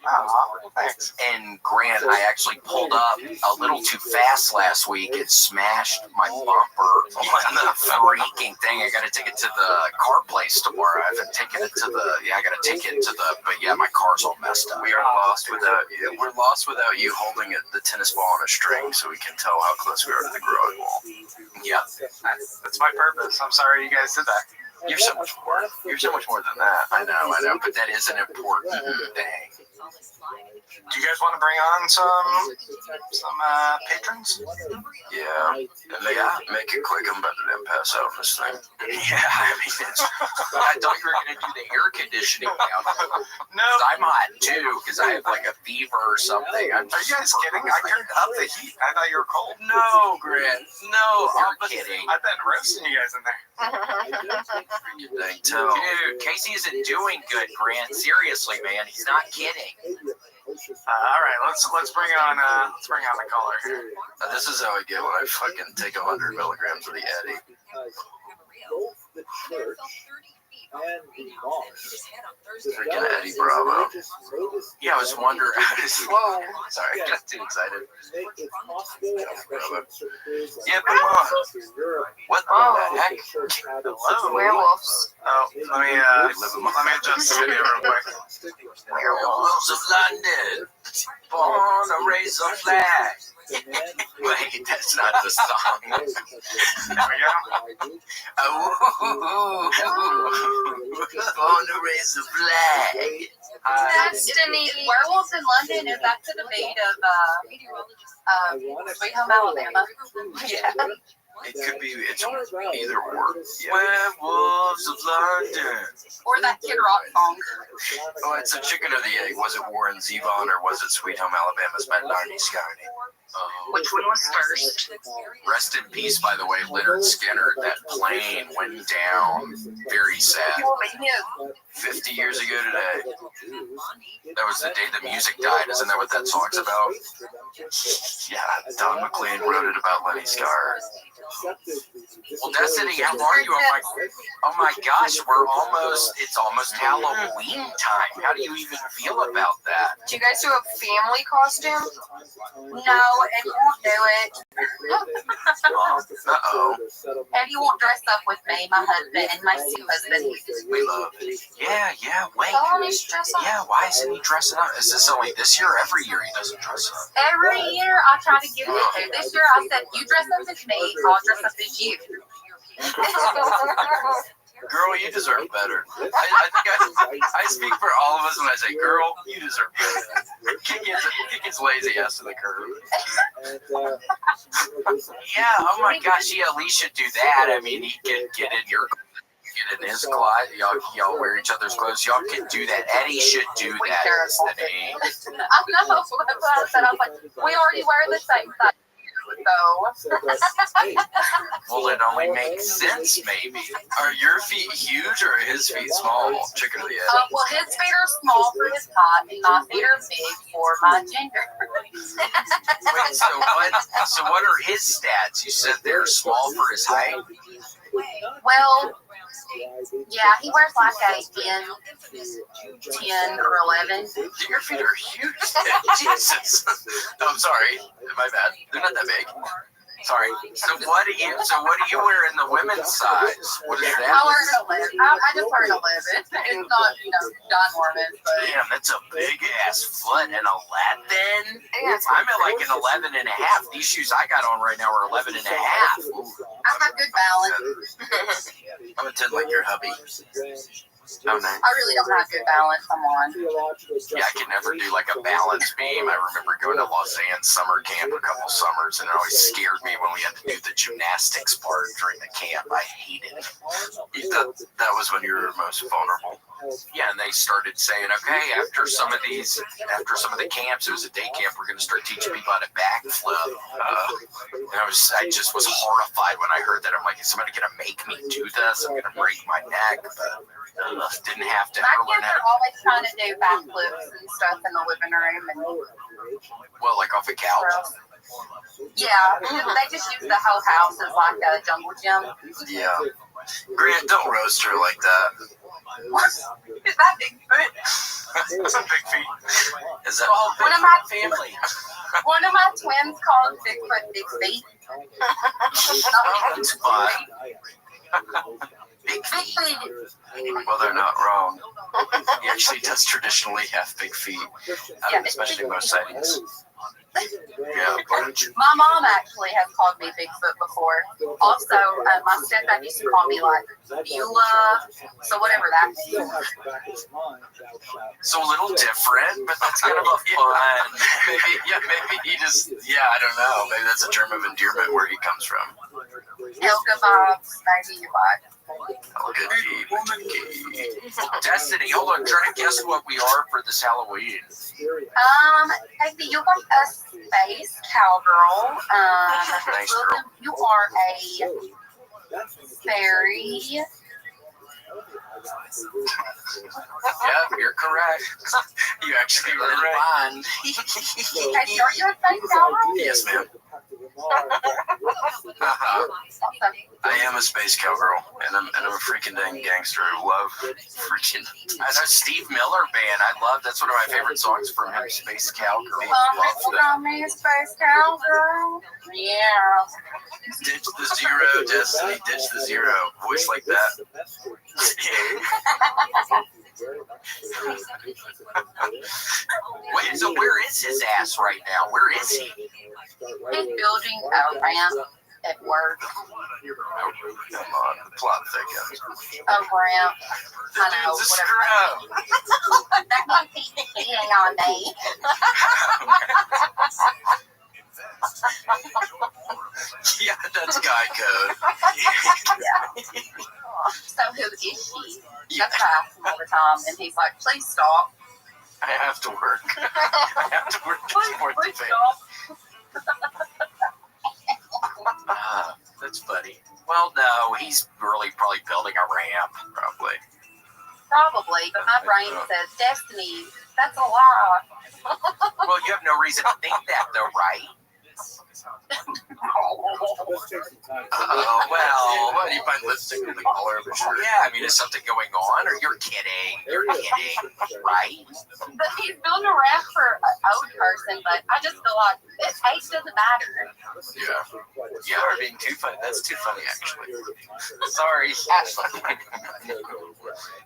Oh, thanks. And Grant, I actually pulled up a little too fast last week and smashed my bumper on the freaking thing. I got to take it to the car place tomorrow. I haven't taken it to I got to take it to but yeah, my car's all messed up. We are lost without you. We're lost without you holding the tennis ball on a string so we can tell how close we are to the growing wall. Yeah. That's my purpose. I'm sorry you guys did that. You're so much more. You're so much more than that. I know, but that is an important thing. Do you guys want to bring on some patrons? Yeah. Make it quick. I'm about to then pass out on this thing. Yeah, I mean, I thought you were going to do the air conditioning now. No. I'm hot too because I have like a fever or something. Are you guys kidding? I turned up the heat. I thought you were cold. No, Grant. No, you're kidding. I've been roasting you guys in there. Dude, Casey isn't doing good, Grant. Seriously, man. He's not kidding. All right, let's bring on the caller here. This is how I get when I fucking take 100 milligrams of the Eddie. The church and the mosque. Freaking Eddie Bravo. Yeah, I was wondering. Sorry, I got too excited. It's possible, Yeah, but what the heck? Hello. Werewolves. Oh, let me adjust the video real quick. Werewolves of London, born to raise a flag. Wait, that's not the song. There we go. Born to raise a flag. Destiny. Werewolves in London. Is that to the beat of Sweet Home Alabama? Yeah. It could be, it's either or. Yeah. Werewolves of London. Or that Kid Rock song. Oh, it's a chicken or the egg. Was it Warren Zevon or was it Sweet Home Alabama's Matt Narny Scotty? Which one was first? Rest in peace, by the way, Leonard Skinner. That plane went down. Very sad. 50 years ago today. That was the day the music died. Isn't that what that song's about? Yeah, Don McLean wrote it about Lenny Scar. Well, Destiny, how are you? Oh my gosh, it's almost Halloween time. How do you even feel about that? Do you guys do a family costume? No, Eddie won't do it. Uh-oh. Eddie won't dress up with me, my husband, and my new husband. We love it. Yeah, wait. Oh, he's dressed up. Yeah, why isn't he dressing up? Is this only this year or every year he doesn't dress up? Every year I try to get him to. This year I said, you dress up as me, I'll dress up as you. Girl, you deserve better. I think I speak for all of us when I say, girl, you deserve better. Kick his lazy ass to the curb. Yeah, oh my gosh, he at least should do that. I mean, he can get in his closet. Y'all wear each other's clothes. Y'all can do that. Eddie should do that. Destiny. I know. That's what I said. I was like, we already wear the same size. Well, it only makes sense, maybe. Are your feet huge or are his feet small? Chicken or the egg? Well, his feet are small for his height, and my feet are big for my gender. Wait, so what are his stats? You said they're small for his height? Well, yeah, he wears like a 10 or 11. Your feet are huge. Jesus. Oh, I'm sorry. My bad. They're not that big. Sorry. So what do you wear in the women's size? What is that? I wear an 11. I just wear an 11. It's not, ginormous, but... Damn, that's a big ass foot. An 11? I'm at like an 11 and a half. These shoes I got on right now are 11 and a half. I have good balance. I'm gonna tend like your hubby. Oh, nice. I really don't have good balance. Come on. Yeah, I could never do like a balance beam. I remember going to Lausanne summer camp a couple summers, and it always scared me when we had to do the gymnastics part during the camp. I hated it. That was when you were most vulnerable. Yeah, and they started saying, okay, after some of the camps, it was a day camp, we're going to start teaching people how to backflip. And I just was horrified when I heard that. I'm like, is somebody going to make me do this? I'm going to break my neck. But didn't have to. My kids are always trying to do backflips and stuff in the living room. Well, like off a couch? Yeah, they just use the whole house as like a jungle gym. Yeah. Grant, don't roast her like that. Is that Bigfoot? It's a big feet. Is that One of my family? One of my twins called Bigfoot Big Feet. It's fine. Big Feet. Well, they're not wrong. He actually does traditionally have big feet, especially in most sightings. Yeah, my mom actually has called me Bigfoot before. Also, my stepdad used to call me like Beulah, so whatever that means. So a little different, but that's kind of a fun. Maybe he just, I don't know. Maybe that's a term of endearment where he comes from. Elka vibes, maybe you like. Destiny, hold on, trying to guess what we are for this Halloween. Maybe you like a space cowgirl. Nice girl. You are a fairy. Yeah, you're correct. You actually were right. Are you a space cowgirl? Yes, ma'am. I am a space cowgirl, and I'm a freaking dang gangster. I love freaking. I know Steve Miller Band. That's one of my favorite songs from him. Space Cowgirl. Call me a space cowgirl. Yeah. Ditch the zero, Destiny. Ditch the zero. Voice like that. Wait, so where is his ass right now? Where is he? He's building a ramp at work. Come on, the plot thickens. A ramp. I know, whatever. That must be cheating on me. Yeah, that's guy code. So who is she? That's what I ask him all the time, and he's like, please stop. I have to work. I have to work to support the family. That's funny. Well, no, he's really probably building a ramp, probably. Probably, but my brain says, Destiny, that's a lie. Well, you have no reason to think that, though, right? Well, what do you find lipstick in the collar of the shirt? Yeah, I mean, is something going on, or you're kidding? You're kidding, right? But he's building a ramp for an old person, but I just feel like age doesn't matter. Yeah, we're being too funny. That's too funny, actually. Sorry.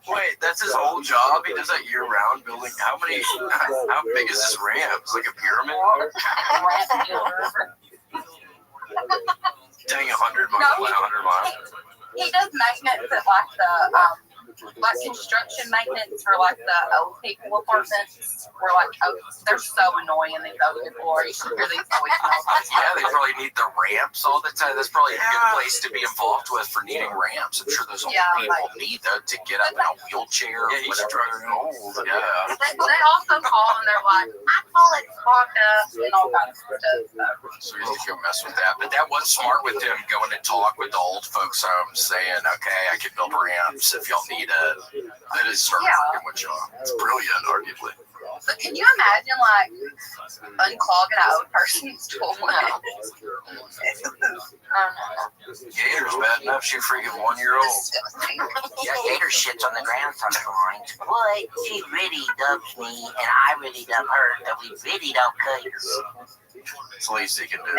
Wait, that's his whole job? He does that year-round building? How big is this ramp? It's like a pyramid? Dang, 100 miles. He does maintenance at like the like construction maintenance for like the old people apartments. Where like they're so annoying, these old people are. You should hear these voicemails. Yeah, they probably need the ramps all the time. That's probably a good place to be involved with for needing ramps. I'm sure those old people need that to get up in a wheelchair. Yeah, he's struggling old. Yeah. They also call and they're like, I call it clogged up and all kinds of stuff. So you can mess with that. But that was smart with him going to talk with the old folks home, saying, okay, I can build ramps if y'all need it. That is smart working with y'all. It's brilliant, arguably. But can you imagine, like, unclogging an old person's tool now? Gator's bad enough. She's freaking 1 year old. Yeah, Gator shits on the ground sometimes. But she really loves me, and I really love her, so we really don't cuss. It's the least he can do.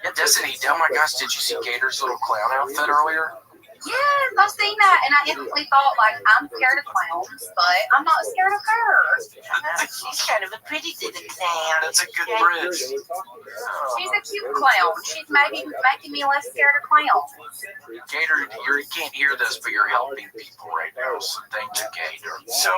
Yeah, Destiny, oh my gosh, did you see Gator's little clown outfit earlier? Yes, I've seen that, and I instantly thought, like, I'm scared of clowns, but I'm not scared of her. She's kind of a pretty little clown. That's a good bridge. She's a cute clown. She's maybe making me less scared of clowns. Gator, you can't hear this, but you're helping people right now, so thank you, Gator. So,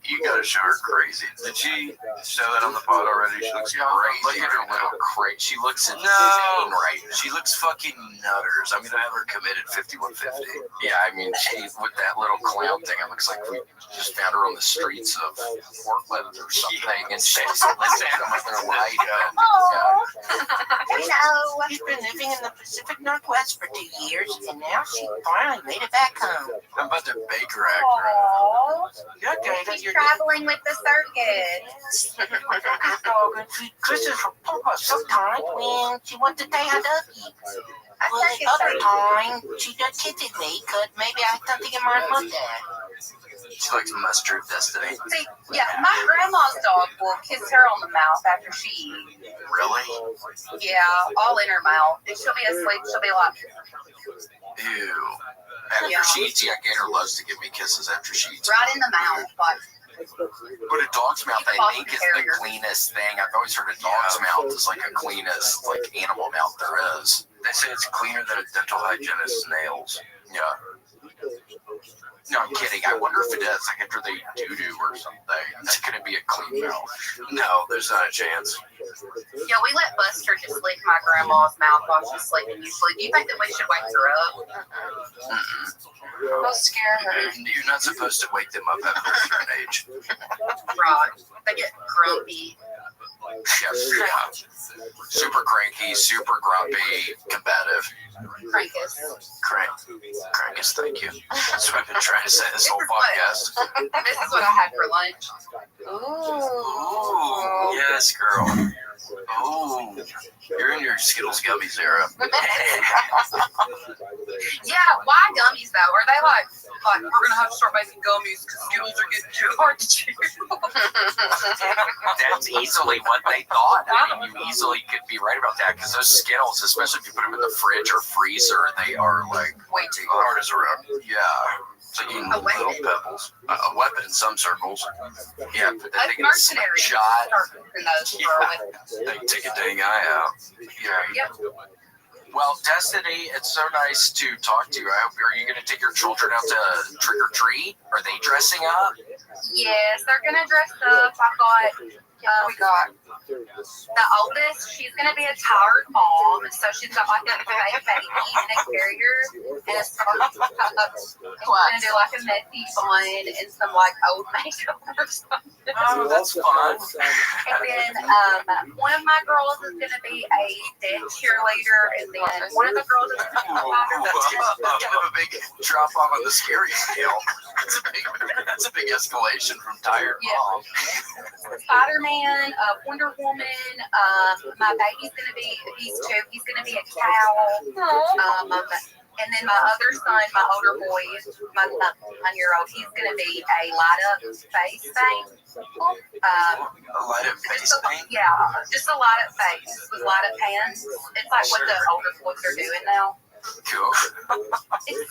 you gotta show her crazy. Did she show that on the pod already? She looks crazy. Look at her little crate. She looks insane right now. She looks fucking nutters. I'm gonna have her committed 5150. Yeah, I mean, she, with that little clown thing, it looks like we just found her on the streets of Portland or something, and she's listening with her light. Hello. She's been living in the Pacific Northwest for 2 years, and now she finally made it back home. How about the baker actor? Yeah, She's traveling with the circus. Christmas for Papa sometime when she wants to say I love you. Well, the other time, she got kicked at me because maybe I don't think I'm right about that. She likes mustard destiny. See, yeah, my grandma's dog will kiss her on the mouth after she eats. Really? Yeah, all in her mouth. And she'll be asleep. She'll be like, Ew. After she eats, yeah, Gator loves to give me kisses after she eats. right in the mouth. Like, But a dog's mouth, I think, is the cleanest thing. I've always heard a dog's mouth is like the cleanest, like, animal mouth there is. They say it's cleaner than a dental hygienist's nails. Yeah. No, I'm kidding. I wonder if it is. Like after they doo-doo or something. That couldn't be a clean mouth. No, there's not a chance. yeah, we let Buster just lick my grandma's mouth while she's sleeping usually. Do you think that we should wake her up? We'll scare her. You're not supposed to wake them up after a certain age. Right. They get grumpy. Yeah. Super cranky, super grumpy, combative. Crankus. Crankus, thank you. That's what I've been trying to say this whole podcast. This is what I had for lunch. Ooh, yes, girl. Ooh, you're in your Skittles gummies era. Yeah, why gummies though? Are they like we're gonna have to start making gummies because Skittles are getting too hard to chew? That's easily what they thought. I mean, you easily could be right about that because those Skittles, especially if you put them in the fridge or freezer, they are like way too hard as a rock. Yeah. So you need little pebbles. A weapon in some circles. Yeah, but then they get a shot. They take a dang eye out. Yeah. Yep. Well, Destiny, it's so nice to talk to you. I hope are you going to take your children out to trick or treat? Are they dressing up? Yes, they're gonna dress up. We got the oldest. She's gonna be a tired mom, so she's got like a fake baby in a carrier and a scarf. She's gonna do like a messy bun and some like old makeup or something. Oh, that's fun. And then one of my girls is gonna be a dead cheerleader, and then one of the girls is gonna be that's kind of a big drop off on the scary scale. That's a big escalation from tired mom. Spider-Man, Wonder Woman. My baby's gonna be, he's 2. He's gonna be a cow. And then my other son, my older boy, my 9-year-old, he's gonna be a light up face thing. A light up face thing? Yeah, just a light up face with light up hands. It's like what the older boys are doing now. Cool.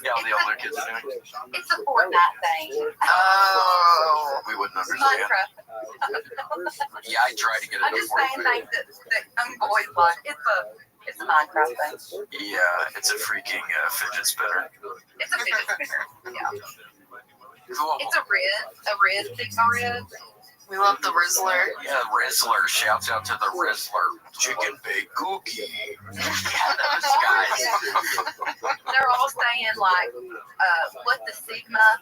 Yeah, the older kids are doing. It's a Fortnite thing. Oh, we wouldn't understand. Minecraft. Yeah, I tried to get it. I'm just saying things that young boys like. It's a Minecraft thing. Yeah, it's a freaking fidget spinner. It's a fidget spinner. Yeah. Cool. It's a Riz. We love the Rizzler. Yeah, Rizzler. Shouts out to the Rizzler. Chicken baked cookie. Yeah, those guys. They're all saying like, what the Sigma?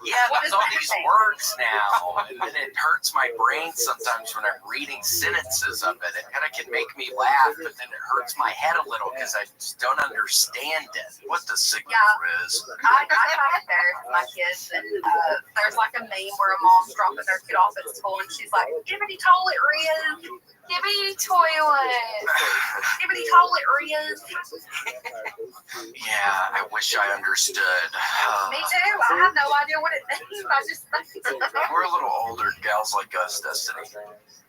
Yeah, there's all these words now, and it hurts my brain sometimes when I'm reading sentences of it. It kind of can make me laugh, but then it hurts my head a little because I just don't understand it. What the Sigma is? I try to embarrass my kids, and there's like a meme where a mom's dropping their kid off at school, and she's like, "Gibbity toilet, Riz. Gibbity toilet. Gibbity toilet, Riz." Yeah, I wish I understood. Me too. I have no idea what it means. I just think we're a little older gals like us, Destiny.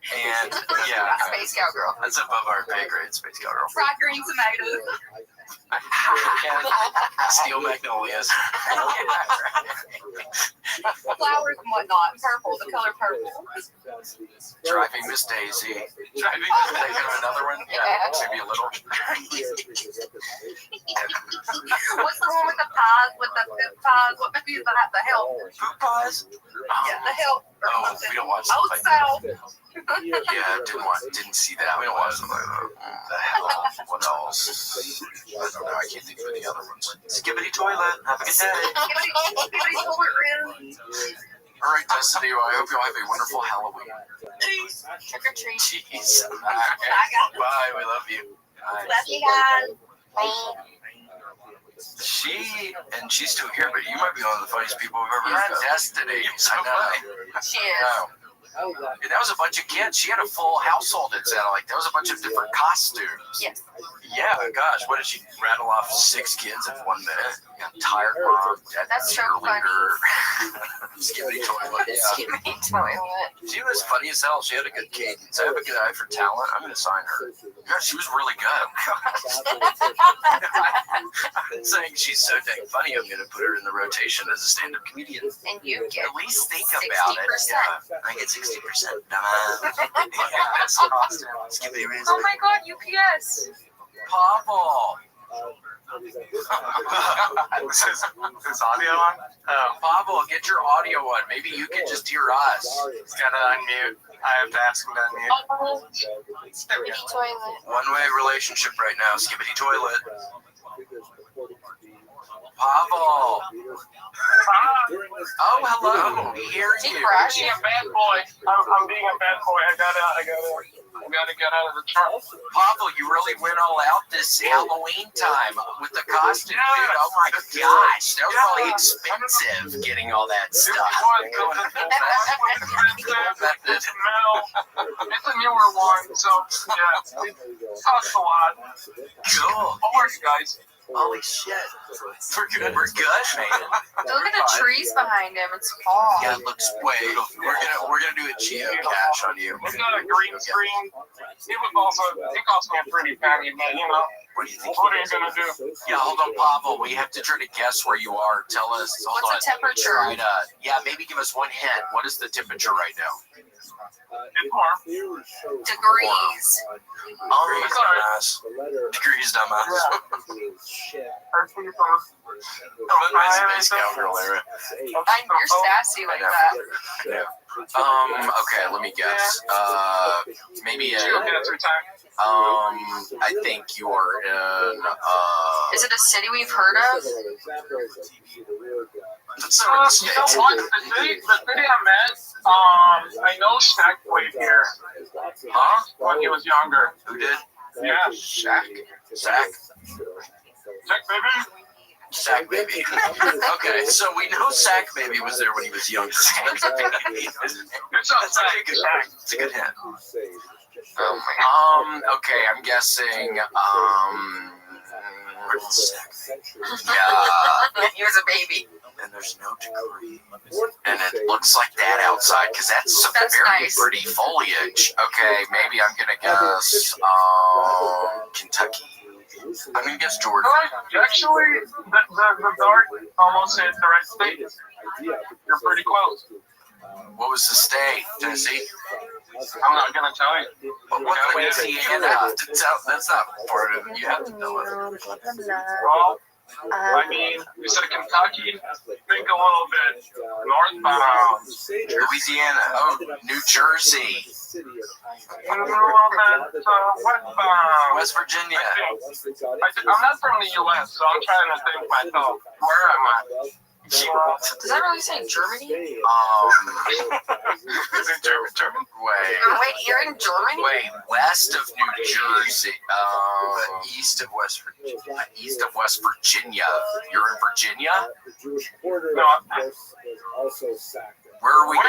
And yeah, Space Cowgirl. That's above our pay grade, Space Cowgirl. Fried green tomatoes. Steel magnolias. Flowers and whatnot. Purple, the color purple. Driving Miss Daisy. Driving Miss Daisy. Another one? Yeah, maybe a little. What's the one with the pies, with the poop pies? What movie is that? The Help. Poop pies? Yeah, The Help. Oh, we don't watch Old South. Yeah, didn't see that. We don't watch them like that. The hell? What else? I don't know. I can't think of any other ones. Skibbity toilet. Have a good day. Skibbity toilet, Riz. All right, Destiny. I hope you'll have a wonderful Halloween. Trick or treat. Jeez. Bye. We love you. Bye. Love you guys. She's still here, but you might be one of the funniest people we've ever had. Destiny. I know. She is. And that was a bunch of kids. She had a full household, it sounded like. That was a bunch of different costumes. Yes. Yeah, gosh, what did she rattle off 6 kids in 1 minute? Tired mom, dead That's so cheerleader, skibbity toilet. Yeah. Skibbity toilet. She was funny as hell. She had a good cadence. I have a good eye for talent. I'm going to sign her. Yeah, she was really good. I've been saying she's so dang funny, I'm going to put her in the rotation as a stand-up comedian. And you get at least think about it. Yeah, I get 60%. That's awesome. Skibbity Razor. Oh my god, UPS. Pavel. Is audio on? Oh. Pavel, get your audio on. Maybe you can just hear us. He's got to unmute. I have to ask him to unmute. Skibbity toilet. One-way relationship right now. Skibbity toilet. Pavel. Oh, hello. We hear you. Being a bad boy. I'm being a bad boy. I gotta get out of the truck. Pavel, you really went all out this Halloween time with the costume, dude. Oh my gosh, that was probably expensive getting all that stuff. It's a newer one, so yeah, it costs a lot. Cool. How are you guys? Holy shit. We're good, man. Look at the trees behind him. It's fall. Yeah, it looks beautiful. We're gonna do a geocache on you. It's got a green screen. It cost me a pretty penny, but you know. What do you think? What are you gonna do? Yeah, hold on, Pavel. We have to try to guess where you are. Tell us. What's the temperature? Right, yeah, maybe give us one hint. What is the temperature right now? It's warm. Degrees. Degrees, dumbass. Nice cowgirl era. You're sassy like that. Yeah. Okay, let me guess. Maybe I think you are in Is it a city we've heard of? You know what? The city I met, I know Shaq played here. Huh? When he was younger. Who did? Yeah. Shaq. Shaq, baby. Sack Baby. Okay, so we know Sack Baby was there when he was younger. That's a good hint. Okay, I'm guessing, yeah. He was a baby. And there's no degree. And it looks like that outside, because that's some very nice. pretty foliage. Okay, maybe I'm going to guess, Kentucky. I'm going to guess Georgia. Actually, the dark almost hit the right state. You're pretty close. What was the state? Tennessee? I'm not going to tell you. But what Louisiana? That's not part of it. You have to know it. Well, I mean, you said Kentucky. Think a little bit northbound. Louisiana. Oh, New Jersey. A little bit westbound. West Virginia. I'm not from the U.S., so I'm trying to think myself. Where am I? Does that really say Germany? Is it German? Wait, you're in Germany? Wait, west of New Jersey, east of West Virginia. East of West Virginia. You're in Virginia? No. Where are we?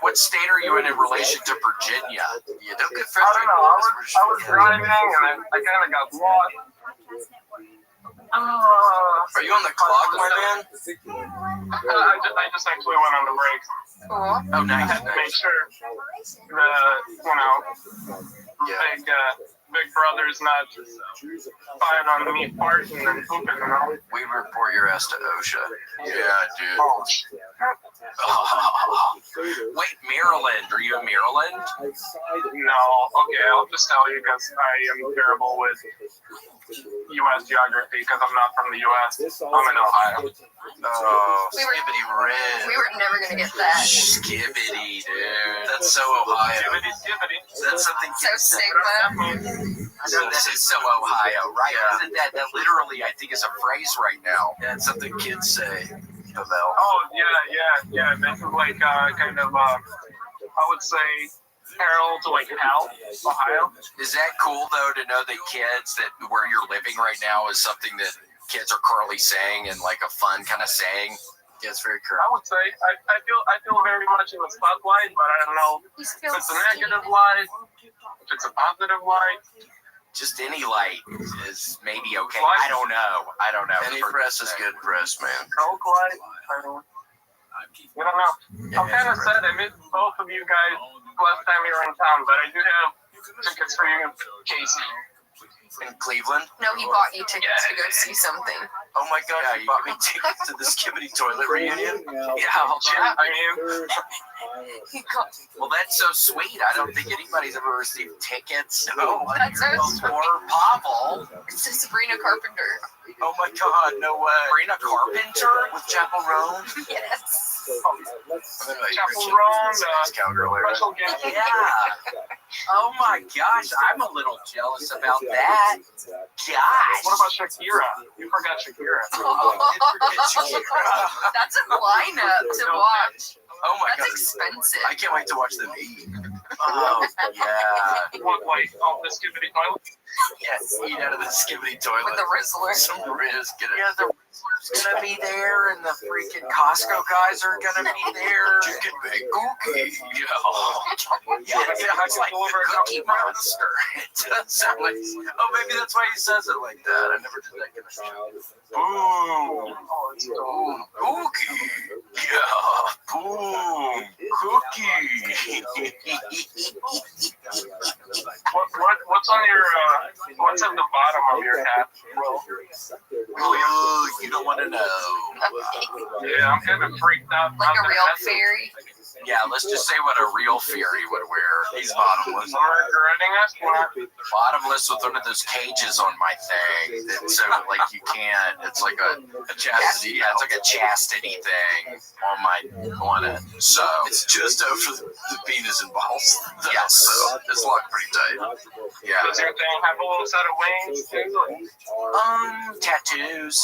What state are you in relation to Virginia? You don't get I don't know. I was driving and I kind of got lost. Are you on the clock, my man? I just actually went on the brakes. Cool. Oh, nice. To make sure big brother's not spying on me farting and pooping and all. We report your ass to OSHA. Yeah, dude. Wait, Maryland. Are you in Maryland? No. Okay, I'll just tell you because I am terrible with U.S. geography because I'm not from the U.S. I'm in Ohio. Oh, skibbity red. We were never going to get that. Skibbity, dude. That's so Ohio. Skibbity. That's something so Sigma. This is so Ohio, right? Yeah. That literally, I think, is a phrase right now. Yeah, it's something kids say. Pavel. Oh, yeah. This is like kind of, I would say, parallel to like Hal, Ohio. Is that cool though to know that kids that where you're living right now is something that kids are currently saying and like a fun kind of saying? Yeah, it's very correct. I would say I feel very much in the spotlight, but I don't know if it's a negative light, if it's a positive light. just any light is maybe okay. I don't know. Any press is good press, man. Coke light. I don't know. I'm kind of sad I missed both of you guys last time you were in town, but I do have tickets for you, Casey. In Cleveland? No, he bought you tickets to go see something. Oh my God, yeah, you bought me tickets to the Skibbity Toilet reunion? Yeah, I'll check. Well, that's so sweet. I don't think anybody's ever received tickets. No. That's so sweet. Or Pavel. It's Sabrina Carpenter. Oh my God, no way. Sabrina Carpenter with Chapel Roan? Yes. Chapel Roan, special guest. Yeah. Oh my gosh, I'm a little jealous about that. Gosh. What about Shakira? You forgot Shakira. That's a lineup to watch. Oh my God. That's expensive. I can't wait to watch them eat. Oh, yeah. What, like, the Skibbity Toilet? Yes, eat out of the Skibbity Toilet. With the Rizzler. Some Riz. Yeah, the Rizzler's gonna be there, and the freaking Costco guys are gonna be there. Chicken bake cookie. Yeah, it's like the Cookie Monster. It does sound like. Oh, maybe that's why he says it like that. I never did that kind of shit. Boom. Cookie. Yeah. Boom. Cookie. What's on your what's at the bottom of your hat? Oh, you don't want to know. Yeah, I'm kind of freaked out. Like a real fairy. Yeah, let's just say what a real fairy would wear. He's bottomless. I'm regretting us. Bottomless with one of those cages on my thing. So like you can't. It's like a chastity. Yeah, it's like a chastity thing on it. So it's just over the penis and balls. Yes, so it's locked pretty tight. Yeah. Does your thing have a little set of wings too? Tattoos.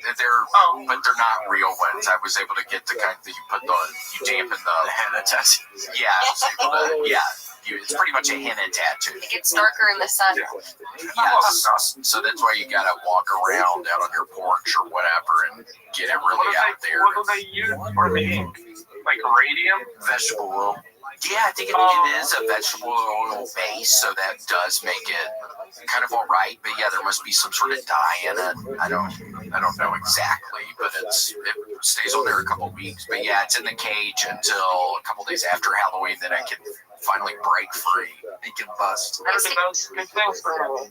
But they're not real ones. I was able to get the kind that you dampen the henna tattoo. Yeah, I was able to. Yeah. It's pretty much a henna tattoo. It gets darker in the sun. Yes. So that's why you gotta walk around out on your porch or whatever and get it really out there. What do they use for the ink? Like radium? Vegetable oil. Yeah, I think it is a vegetable oil base, so that does make it kind of all right. But yeah, there must be some sort of dye in it. I don't know exactly, but it stays on there a couple of weeks. But yeah, it's in the cage until a couple days after Halloween. Then I can finally break free. It can bust. Good things for me.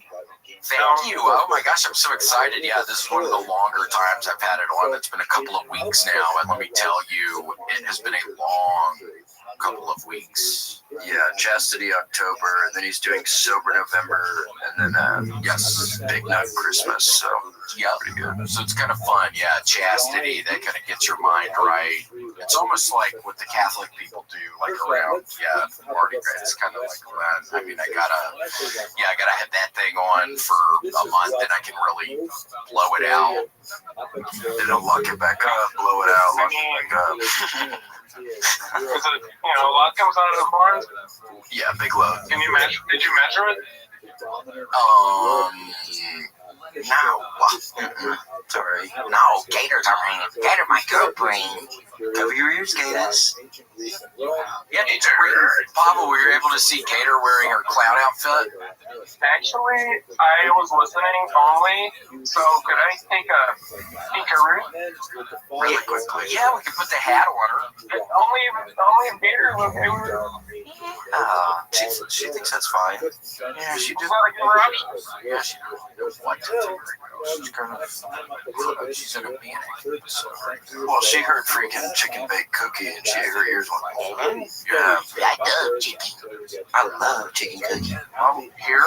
Thank you. Oh my gosh, I'm so excited. Yeah, this is one of the longer times I've had it on. It's been a couple of weeks now, and let me tell you, it has been a long couple of weeks. Yeah, Chastity October, and then he's doing Sober November, and then yes, Big Nut Christmas. So yeah, pretty good. So it's kind of fun. Yeah, Chastity, that kind of gets your mind right. It's almost like what the Catholic people do, like around Mardi Gras. It's kind of like that. I mean, I gotta have that thing on for a month, and I can really blow it out. Then I'll lock it back up, blow it out, lock it back up. Because a lot comes out of the barn. Yeah, big load. Can you measure? Did you measure it? No. Sorry. No, gators are raining. Gator my girl brain. Cover your ears, gators. Yeah, it's Pavel, were you able to see Gator wearing her clown outfit? Actually, I was listening only, so could I take a peekaroo? Really quickly. Yeah, we can put the hat on her. Only Gator was doing she thinks that's fine. Yeah, she did. Yeah, she knows what to do. She's in a panic. Well, she heard freaking chicken baked cookie, and her ears went, oh, yeah. I love chicken. I love chicken cookie. Here,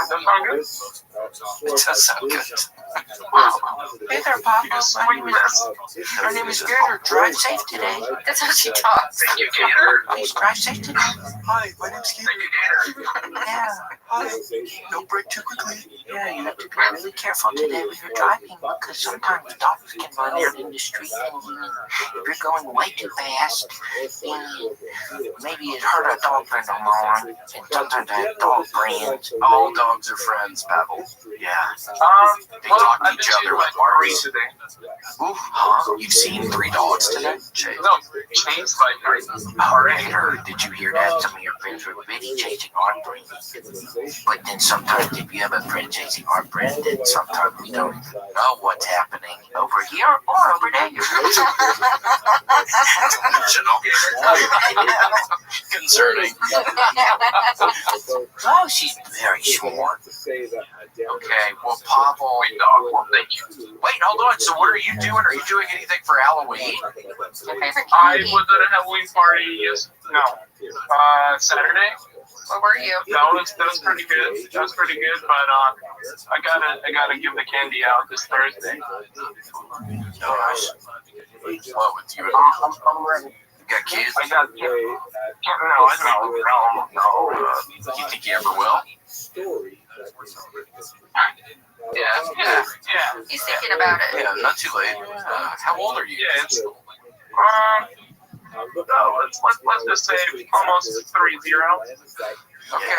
it does sound good. Wow. Hey there, Papa. My name is Gator. Drive safe today. That's how she talks. Thank you, Gator. Please drive safe today. Hi, my name's Gator. Thank you, Gator. Yeah. Hi. Don't break too quickly. Yeah, you have to be really careful today when you're driving because sometimes dogs can run out in the street and if you're going way too fast, maybe it hurt a dog friend of mine and sometimes I have dog friends. All dogs are friends, Pavel. Yeah. They talk to each other with barks. today. Ooh, huh? You've seen 3 dogs today? Chase. No, chased by 3. Alright, did you hear that? Some of your friends were really chasing our friend. But then sometimes if you have a friend chasing our friend, then sometimes we don't know what's happening over here or over there. Concerning. Oh, she's very smart. Okay, well, Pavel. Wait, hold on. So what are you doing? Are you doing anything for Halloween? I was at a Halloween party Saturday. Where were you? That was pretty good. That was pretty good, but I gotta give the candy out this Thursday. Gosh. What with you? I'm ready. You got kids? I got no. You think you ever will? Yeah. He's thinking about it. Yeah, not too late. How old are you? Yeah, it's let's just say almost 30. Okay,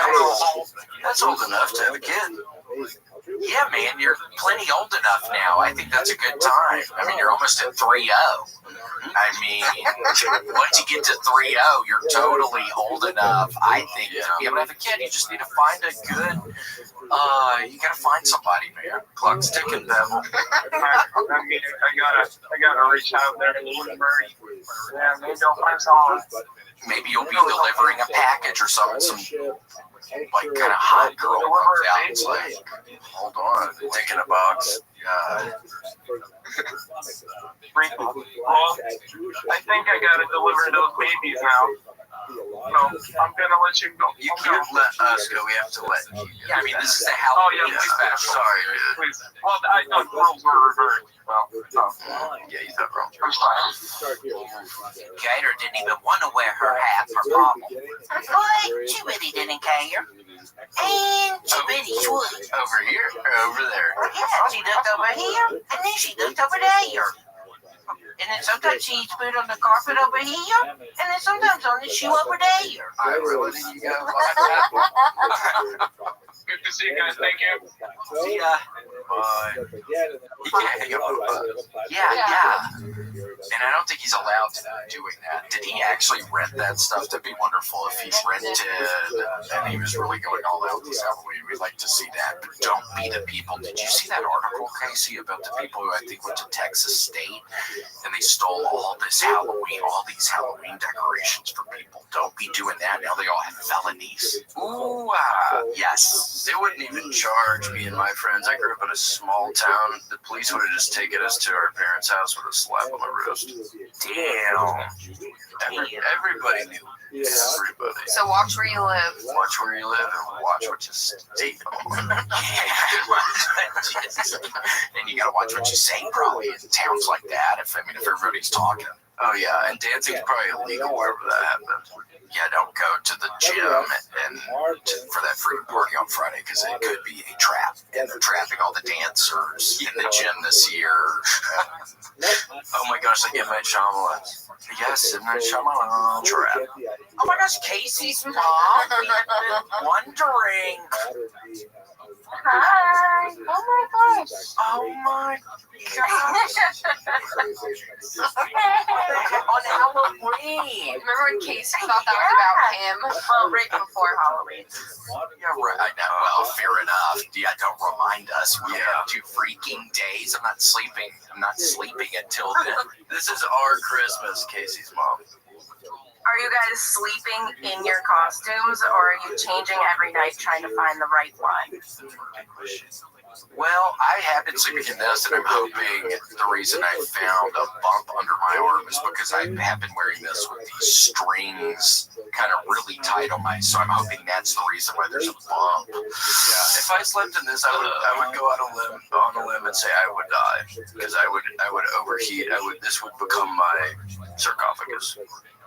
that's old enough to have a kid. Yeah, man, you're plenty old enough now. I think that's a good time. I mean, you're almost at 3-0. I mean, once you get to 3-0, you're totally old enough, I think, to be able to have a kid. You just need to find a good, you gotta find somebody, man. Clock's ticking, Bevel. I mean, I gotta reach out there to Woodbury. Yeah, maybe I'll find someone. Maybe you'll be delivering a package or something, some like kind of hot girl comes out and it's like, hold on, taking a box. Yeah. Well, I think I gotta deliver those babies now. So I'm gonna let you go. You can't let us go. We have to let you. Yeah, I mean, this is a Halloween special. Sorry, dude. Please. Well, I thought rules were reversed. Yeah, you thought wrong. I'm sorry. Gator didn't even want to wear her hat for Pavel. But she really didn't care. And she really should. Over here or over there? Yeah, she looked over here, and then she looked over there. And then sometimes she's put on the carpet over here, and then sometimes on the shoe over there. I really think you got Good to see you guys. Thank you. See ya. Bye. You can't hang up on a bus. Yeah. And I don't think he's allowed to doing that. Did he actually rent that stuff? That'd be wonderful if he rented and he was really going all out this Halloween. We'd like to see that. But don't be the people. Did you see that article, Casey, about the people who I think went to Texas State and they stole all this Halloween, all these Halloween decorations for people? Don't be doing that. Now they all have felonies. Ooh, yes. They wouldn't even charge me and my friends. I grew up in a small town. The police would have just taken us to our parents' house with a slap on the wrist. Damn. Everybody knew. Everybody. So watch where you live. Watch where you live and watch what you say. And you gotta watch what you say, probably, in towns like that. If everybody's talking. Oh yeah, and dancing's probably illegal wherever that happens. Yeah, don't go to the gym and for that free party on Friday because it could be a trap. And they're trapping all the dancers in the gym this year. Oh my gosh, like M. Night Shyamalan. Yes, M. Night Shyamalan trap. Oh my gosh, Casey's mom. We've been wondering. Hi. Oh my gosh. Oh my gosh. On Halloween. Remember when Casey thought that was about him? Well, right before Halloween. Yeah, right. I know. Well, fair enough. Yeah, don't remind us. We have 2 freaking days. I'm not sleeping until then. This is our Christmas, Casey's mom. Are you guys sleeping in your costumes, or are you changing every night trying to find the right one? Well, I have been sleeping in this, and I'm hoping the reason I found a bump under my arm is because I have been wearing this with these strings kind of really tight on my, so I'm hoping that's the reason why there's a bump. Yeah, if I slept in this, I would go on a limb and say I would die because I would overheat. This would become my sarcophagus.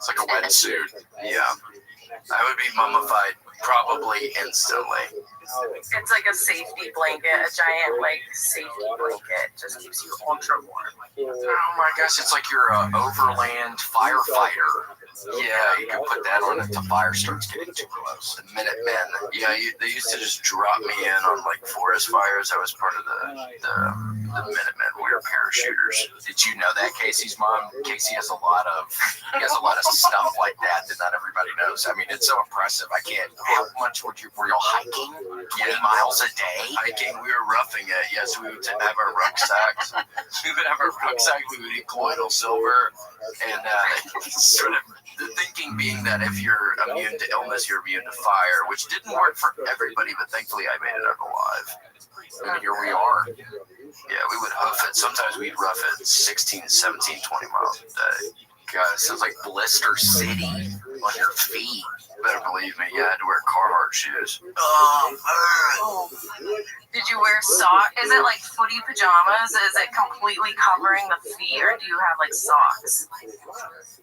It's like a wetsuit. Yeah, I would be mummified probably instantly. It's like a safety blanket, a giant safety blanket. Just keeps you ultra warm. Oh my gosh, it's like you're an overland firefighter. Yeah, you can put that on if the fire starts getting too close. The Minutemen. Yeah, they used to just drop me in on like forest fires. I was part of the Minutemen. We were parachuters. Did you know that Casey's mom? Casey has a lot of stuff like that not everybody knows. I mean, it's so impressive. I can't. How much were y'all hiking? 20 miles a day? Hiking. We were roughing it. Yes, we would have our rucksacks. We would have our rucksack. We would eat colloidal silver, and sort of the thinking being that if you're immune to illness, you're immune to fire, which didn't work for everybody, but thankfully I made it out alive. I mean, here we are. Yeah, we would hoof it. Sometimes we'd rough it 16, 17, 20 miles a day. God, it sounds like Blister City on your feet. Better believe me, yeah, I had to wear Carhartt shoes. Did you wear socks? Is it like footy pajamas? Is it completely covering the feet, or do you have like socks?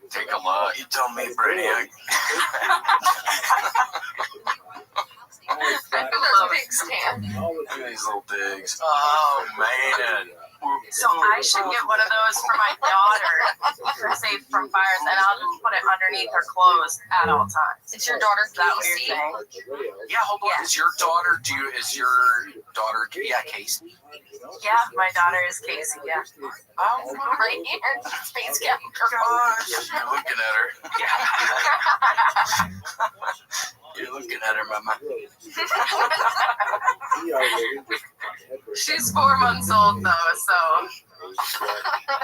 Take a look. You tell me, Brainiac. Those pigs stand. Look at these little pigs. Oh, man. So I should get one of those for my daughter for safe from fires, and I'll just put it underneath her clothes at all times. It's your daughter, Casey. Yeah, hold on. Is your daughter? Yeah, Casey. Yeah, my daughter is Casey. Yeah. Oh, right here, space camp. Gosh, you're looking at her. Yeah. You're looking at her, Mama. She's 4 months old though, so.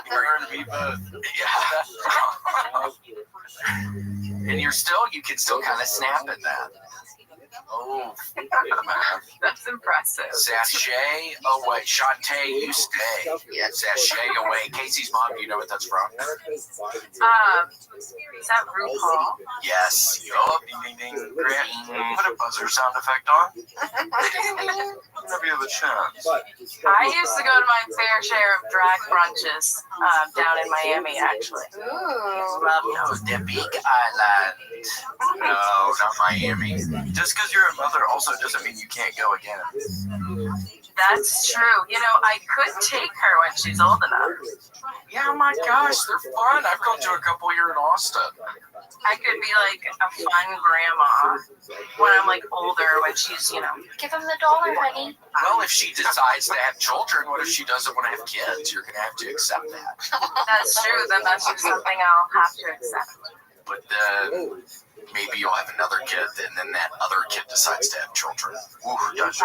Her and me both. Yeah. And you can still kind of snap at that. Oh, that's impressive. Sachet away. Shantae, you stay. Yeah, sachet away. Casey's mom, do you know what that's from? Is that RuPaul? Yes. Yup. Ding, ding, ding. Grant, put a buzzer sound effect on. Whenever you have a chance. I used to go to my fair share of drag brunches down in Miami, actually. Ooh. Love those. The Big Island. No, not Miami. Just because you're a mother also doesn't mean you can't go again. That's true. You know, I could take her when she's old enough. Yeah, oh my gosh, they're fun. I've gone to a couple here in Austin. I could be like a fun grandma when I'm like older, when she's, you know. Give him the $1, honey. Well, if she decides to have children, what if she doesn't want to have kids? You're going to have to accept that. That's true. Then that's just something I'll have to accept. But then maybe you'll have another kid, and then that other kid decides to have children. Ooh, that's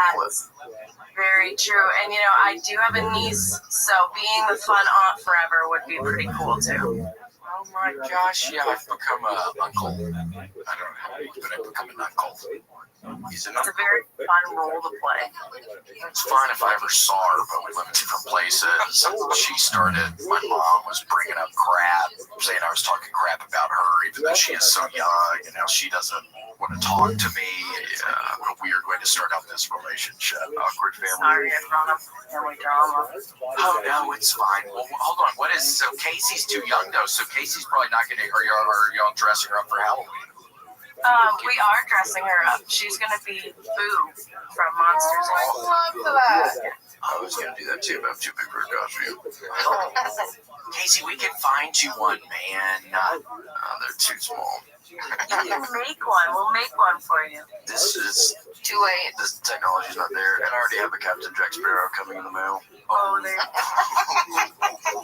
very true. And, you know, I do have a niece, so being the fun aunt forever would be pretty cool, too. Oh, my gosh. Yeah, I've become an uncle. I don't know how, but I've become an uncle. It's a very fun role to play. It's fine if I ever saw her, but we live in different places. My mom was bringing up crap, saying I was talking crap about her, even though she is so young, and now she doesn't want to talk to me. What a weird way to start out this relationship. Awkward family. Sorry, I brought up family drama. Oh, no, it's fine. Well, hold on. So Casey's too young, though, so Casey's probably not going to, or y'all dressing her up for Halloween? We are dressing her up. She's going to be Boo from Monsters. I love that. I was going to do that too, but I'm too big for a costume. Casey, we can find you one, man. They're too small. You can make one. We'll make one for you. This is too late. This technology's not there, and I already have a Captain Jack Sparrow coming in the mail. Oh, there.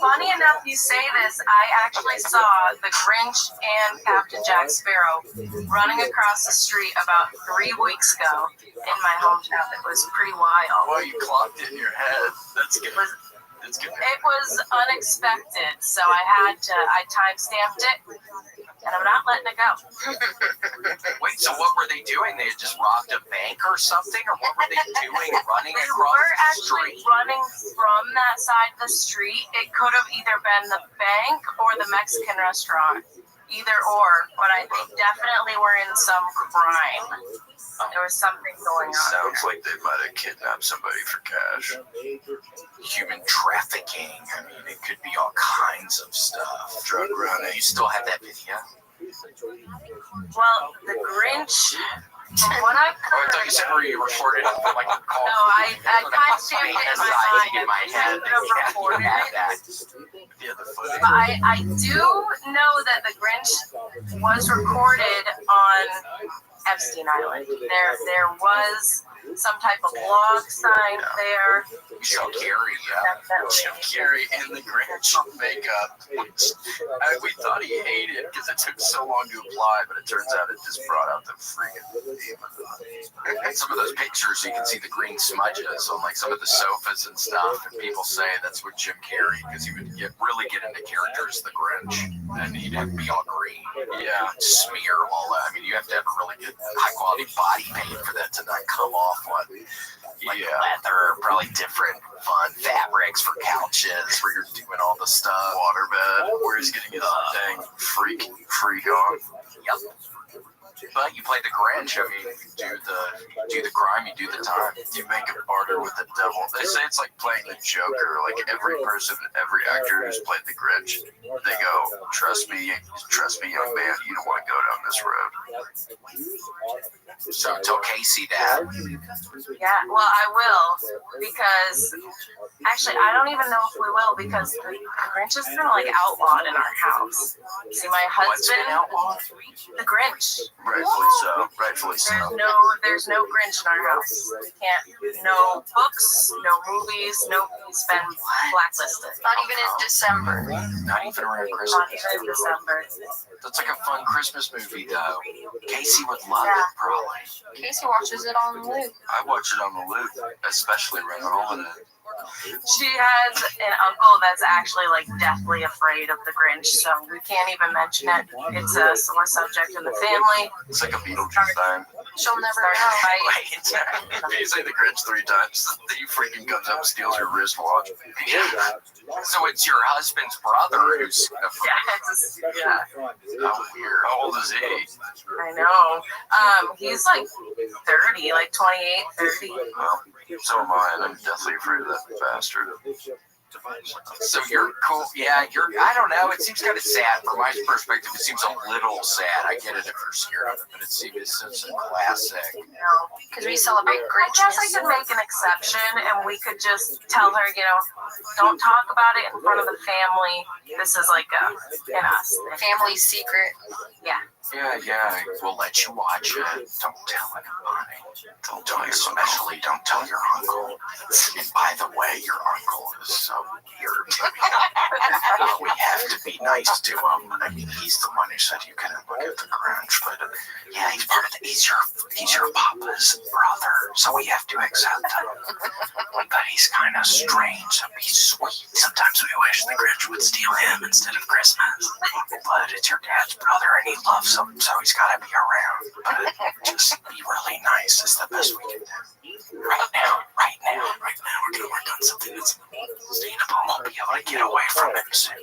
Funny enough, you say this. I actually saw the Grinch and Captain Jack Sparrow running across the street about 3 weeks ago in my hometown. It was pretty wild. Well, you clocked it in your head. That's good. It was unexpected, so I time-stamped it, and I'm not letting it go. Wait, so what were they doing? They had just robbed a bank or something? Or what were they doing, running They across were the actually street? running from that side of the street. It could have either been the bank or the Mexican restaurant. Either or, but I think definitely we're in some crime. There was something going on. Sounds like they might have kidnapped somebody for cash. Human trafficking. I mean, it could be all kinds of stuff. Drug running. You still have that video? Well, the Grinch What I've Oh, I thought you said where you recorded it, like a call. No, I kind of stamped it in my mind. I could have recorded it. Yeah, the footage. But I do know that the Grinch was recorded on Epstein Island. There was some type of log sign there. Jim Carrey, yeah. Jim Carrey and the Grinch makeup. We thought he hated it because it took so long to apply, but it turns out it just brought out the freaking. And some of those pictures, you can see the green smudges on like some of the sofas and stuff. And people say that's what Jim Carrey, because he would really get into characters, the Grinch, and he'd have to be all green. Yeah, smear all that. I mean, you have to have a really good, high quality body paint for that to not come off like leather, probably different fun fabrics for couches where you're doing all the stuff. Waterbed, where he's getting his dang freak on. Yep. But you play the Grinch. I mean, you do the crime, you do the time. You make a barter with the devil. They say it's like playing the Joker. Like every person, every actor who's played the Grinch, they go, trust me, young man, you don't want to go down this road. So tell Casey that. Yeah, well, I will, because actually, I don't even know if we will, because the Grinch has been like outlawed in our house. See, my husband, the Grinch. Rightfully so. There's no Grinch in our house. We can't. No books, no movies, no. He's been blacklisted. Not even in December. Not even around Christmas. Not even in December. That's like a fun Christmas movie, though. Casey would love it, probably. Casey watches it on loop. I watch it on the loop, especially around the holiday. She has an uncle that's actually like deathly afraid of the Grinch, so we can't even mention it. It's a sore subject in the family. It's like a Beetlejuice thing. She'll never know. Right? You say the Grinch 3 times, then he freaking comes up and steals your wristwatch. Yeah. So it's your husband's brother who's. Yeah. Oh, weird. How old is he? I know. He's like 30, like 28, 30. Well, so am I, and I'm deathly afraid of that bastard. So you're cool. Yeah, I don't know. It seems kind of sad. From my perspective, it seems a little sad. I get it if you're scared of it, but it seems such a classic. Because we celebrate Grinch. I guess I could make an exception, and we could just tell her, don't talk about it in front of the family. This is like in us. Family secret. Yeah. Yeah. We'll let you watch it. Don't tell anybody. Especially don't tell your uncle. And by the way, your uncle is so weird. We have to be nice to him. I mean, he's the one who said you couldn't look at the Grinch, but yeah, he's part of he's your papa's brother, so we have to accept him. But he's kind of strange. He's sweet. Sometimes we wish the Grinch would steal him instead of Christmas. But it's your dad's brother, and he loves him, so he's got to be around. But just be really nice is the best we can do. Right now, we're gonna work on something that's sustainable. We'll be able to get away from him soon.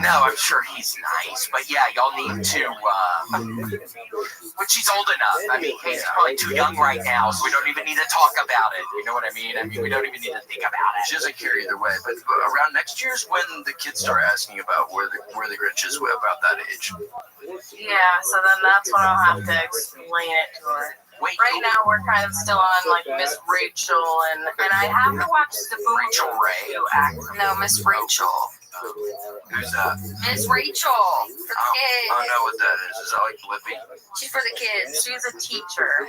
No, I'm sure he's nice, but yeah, y'all need to. But she's old enough. I mean, Casey's probably too young right now, so we don't even need to talk about it. You know what I mean? We don't even need to think about it. She doesn't care either way. But around next year's when the kids start asking about where the Grinch is about that age. Yeah, so then that's when I'll have to explain it to her. Right now, we're kind of still on like Miss Rachel, and I haven't watched the Rachel Ray. No, Miss Rachel. Who's that? Miss Rachel for the kids. I don't know what that is. Is that like Blippi? She's for the kids. She's a teacher,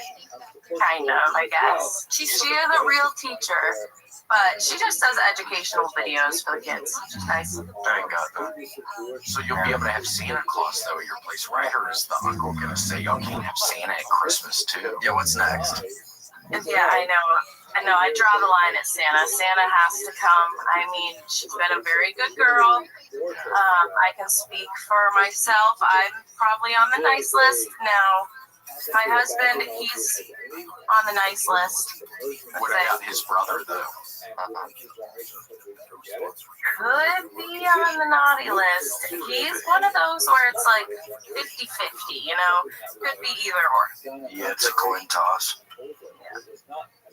kind of, I guess. She is a real teacher. But she just does educational videos for the kids. Which is nice. Thank God. So you'll be able to have Santa Claus though at your place, right? Or is the uncle gonna say y'all can't have Santa at Christmas too? Yeah, what's next? Yeah, I know. I draw the line at Santa. Santa has to come. I mean, she's been a very good girl. I can speak for myself. I'm probably on the nice list now. My husband, he's on the nice list. What about his brother though? Could be on the naughty list. He's one of those where it's like 50-50, Could be either or. Yeah, it's a coin toss.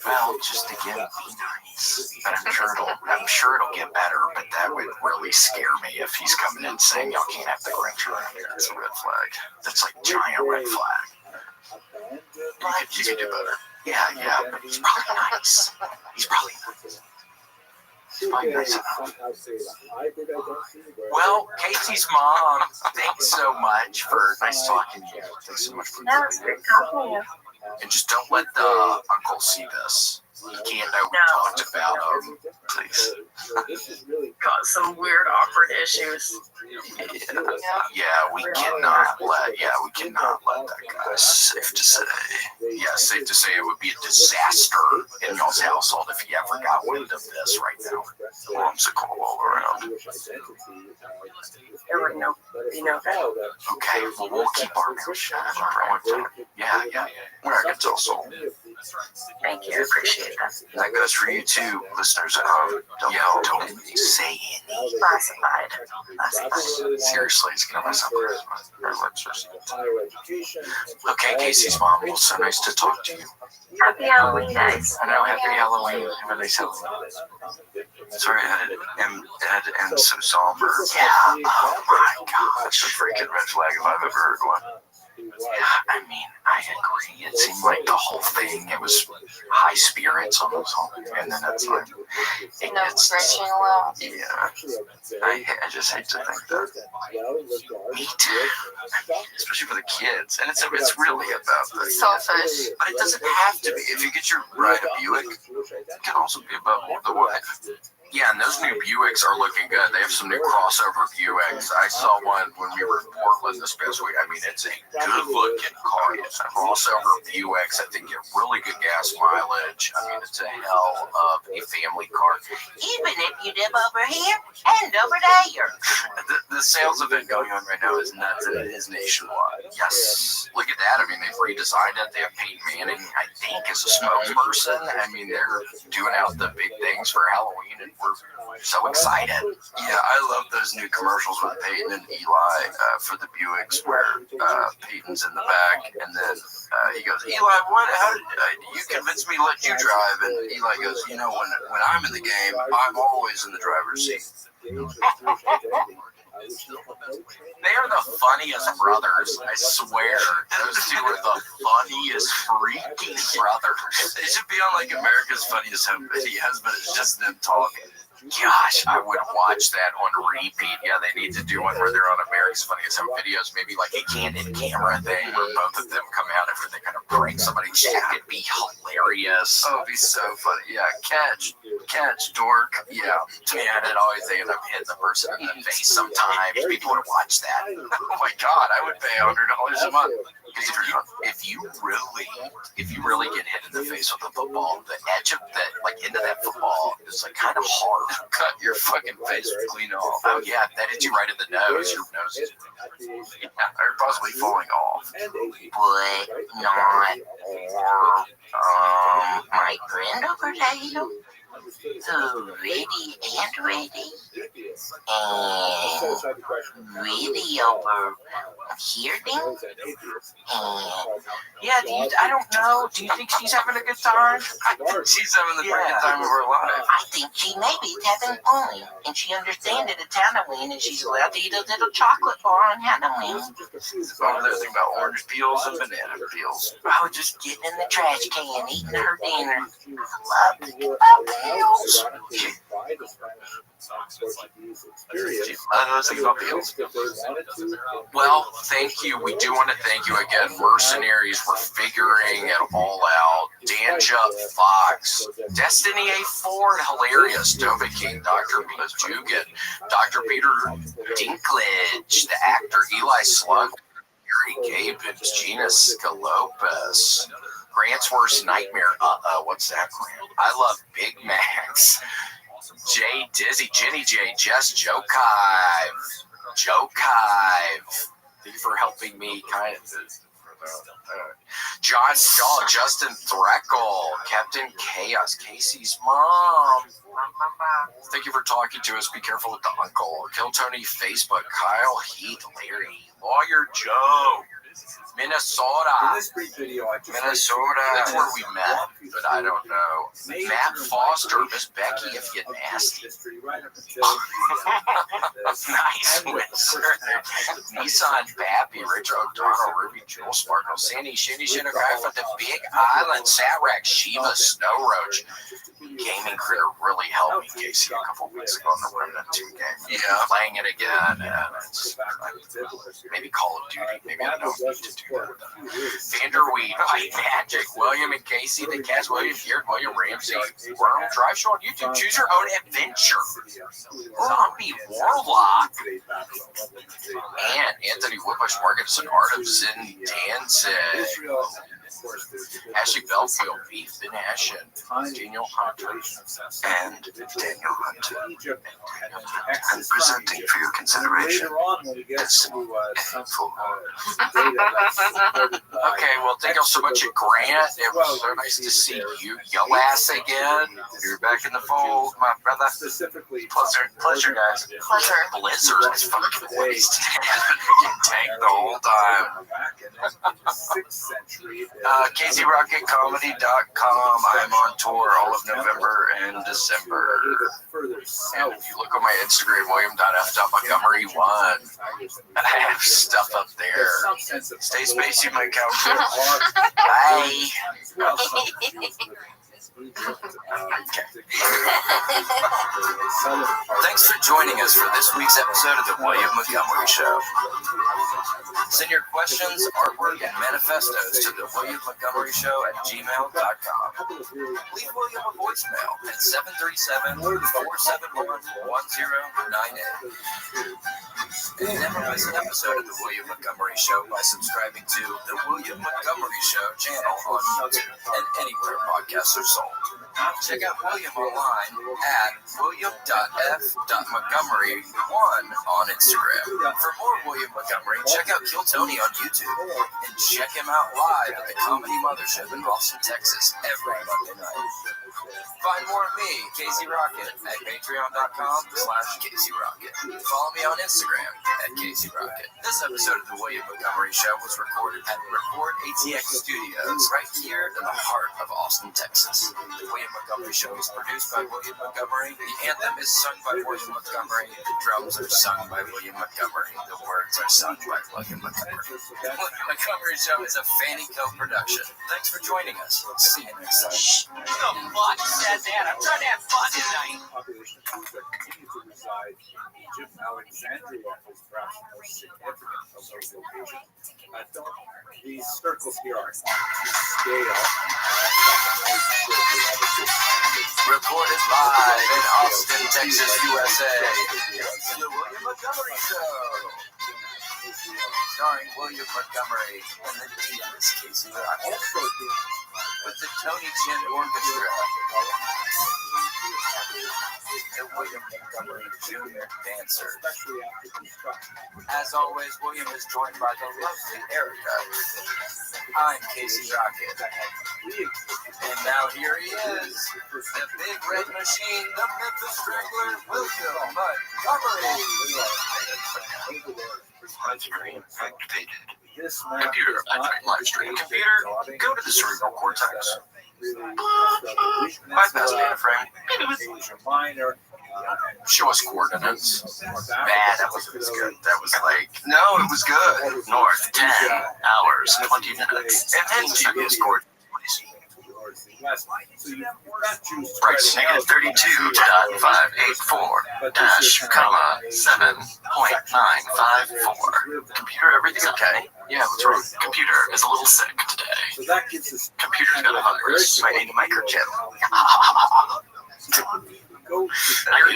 Well, just again, be nice. But I'm sure it'll get better. But that would really scare me if he's coming in saying y'all can't have the Grinch around here. That's a red flag. That's like giant red flag. You could do better. Yeah, but he's probably nice. He's probably nice. Well, Casey's mom, thanks so much for nice talking to you. Thanks so much for That was great talking to you. And just don't let the uncle see this. He can't know we talked about him. Please. Got some weird, awkward issues. Yeah, we cannot let that guy. Safe to say. Yeah, safe to say it would be a disaster in y'all's household if he ever got wind of this right now. Whimsical all around. There would be no that. Okay, well, we'll keep our mouth shut. Yeah. We're not going to tell soul. Thank you, I appreciate that. That goes for you too, listeners at home. Don't say anything. Classified. Seriously, it's going to mess up our lips. Okay, Casey's mom, well, so nice to talk to you. Happy Halloween, guys. I know, happy Halloween. Have a nice Halloween. Sorry, it had to end so somber. Yeah, oh my God. That's a freaking red flag if I've ever heard one. Yeah, I mean, I agree. It seemed like the whole thing, it was high spirits almost, and then it's like, it gets, yeah, I just hate to think that. Me too. I mean, especially for the kids, and it's really about the selfish. But it doesn't have to be. If you get your ride a Buick, it can also be about the wife. Yeah, and those new Buicks are looking good. They have some new crossover Buicks. I saw one when we were in Portland this past week. I mean, it's a good-looking car. It's a crossover Buicks. I think get really good gas mileage. I mean, it's a hell of a family car. Even if you live over here and over there. The sales event going on right now is nuts, and it is nationwide. Yes. Look at that. I mean, they've redesigned it. They have Peyton Manning, I think, as a spokesperson. I mean, they're doing out the big things for Halloween, and we're so excited. Yeah, I love those new commercials with Peyton and Eli for the Buicks, where Peyton's in the back, and then he goes, Eli, how did you convince me to let you drive? And Eli goes, you know, when I'm in the game, I'm always in the driver's seat. They are the funniest brothers, I swear. Those two are the funniest freaking brothers. It should be on like America's Funniest Home Videos, but it's just them talking. Gosh, I would watch that on repeat. Yeah, they need to do one where they're on America's Funniest Home Videos, maybe like a candid camera thing where both of them come out after they kind of prank somebody. That would be hilarious. Oh, it'd be so funny. Yeah, catch, dork. Yeah, and it always they end up hitting the person in the face sometimes. People would watch that. Oh my God, I would pay $100 a month. Because if you really get hit in the face with a football, the edge of that, like into that football, is like kind of hard. Cut your fucking face clean off. Oh yeah, that hit you right in the nose. Your nose is or possibly falling off. But not my friend over there. So ready and ready. And really over here then? Yeah, I don't know. Do you think she's having a good time? I think she's having the greatest time of her life. I think she maybe is having fun. And she understands it. It's Halloween and she's allowed to eat a little chocolate bar on Halloween. Over there thinking about orange peels and banana peels. I was just getting in the trash can, eating her dinner. I love thinking about peels. Well, thank you. We do want to thank you again, Mercenaries, for figuring it all out. Danja Fox, Destiny A. Ford, hilarious. Dova King, Dr. Milos Jugan, Dr. Peter Dinklage, the actor Eli Slug, Gary Gabins, Gina Scalopus, Grant's Worst Nightmare. What's that, Grant? I love Big Macs. Jay Dizzy, Jenny J, Jess, Joe Kive. Thank you for helping me kind of. John Shaw, Justin Threckle, Captain Chaos, Casey's mom. Thank you for talking to us. Be careful with the uncle. Kill Tony, Facebook, Kyle, Heath, Larry, Lawyer Joe. Minnesota. Minnesota. That's where we met, but I don't know. Matt Foster, Miss Becky, if you nasty. Nice Windsor. Nissan Pappy, Richard O'Donnell, Ruby Jewel Sparkle, Sandy, Shinny, Shinograph, the Big Island, Satrac, Shiva, Snow Roach. Gaming Critter really helped me, Casey, a couple weeks ago in the Remnant 2 game. Yeah. Playing it again, and it's maybe Call of Duty, maybe I don't need to do that. Vanderweed, White Magic, William and Casey, the Cats, William Geared, William Ramsey, Worm Drive Show on YouTube. Choose your own adventure. Zombie Warlock. And Anthony Woodbush, Marcus and Art of Zen Danzig. Ashley Belfield, Beef and Ashen, Daniel Hunter, and Daniel Hunter. And presenting for your consideration is info. Okay, well, thank you so much, Grant. It was so nice to see you, yo ass again. You're back in the fold, my brother. Pleasure, guys. Pleasure. Blizzard is fucking wasted. Tank the whole time. KZRocketComedy.com. I'm on tour all of November and December. And if you look on my Instagram, William.f.Montgomery1, I have stuff up there. Stay spacey, my couch. Bye. Thanks for joining us for this week's episode of The William Montgomery Show. Send your questions, artwork, and manifestos to TheWilliamMontgomeryShow@gmail.com. Leave William a voicemail at 737-471-1098. And never miss an episode of The William Montgomery Show by subscribing to The William Montgomery Show channel on YouTube and anywhere podcasts are sold. Check out William online at william.f.montgomery1 on Instagram. For more William Montgomery, check out Kill Tony on YouTube and check him out live at the Comedy Mothership in Austin, Texas every Monday night. Find more of me, Casey Rocket, at patreon.com/CaseyRocket. Follow me on Instagram at Casey Rocket. This episode of The William Montgomery Show was recorded at Record ATX Studios right here in the heart of Austin, Texas. The William Montgomery Show is produced by William Montgomery. The anthem is sung by William Montgomery. The drums are sung by William Montgomery. The words are sung by William Montgomery. The William Montgomery Show is a Fanny Co-production. Thanks for joining us. See you next time. Who the fuck said that? I'm trying to have fun tonight. Population groups that continue to reside in Egypt. Alexandria is perhaps the most significant of those locations. These circles here are on scale. Recorded live in Austin, Texas, USA. The William Montgomery Show. Starring William Montgomery and the Diva's Casey Rocket. With the Tony Chin Orchestra. The William Montgomery Jr. Dancer. As always, William is joined by the lovely Erica. I'm Casey Rocket. And now here he is, the big red machine, the Memphis Strangler, William Montgomery. Live stream activated. Computer activate live stream. Computer, go to the cerebral cortex. Bypass data frame. Show us coordinates. Man, that was good. That was like, no, it was good. North, 10 hours, 20 minutes. And then GPS coordinates. Right, negative 32.584 dash, comma, 7.954. Computer, everything okay? Yeah, what's wrong? Computer is a little sick today. Computer's got a virus. Might need a microchip. You're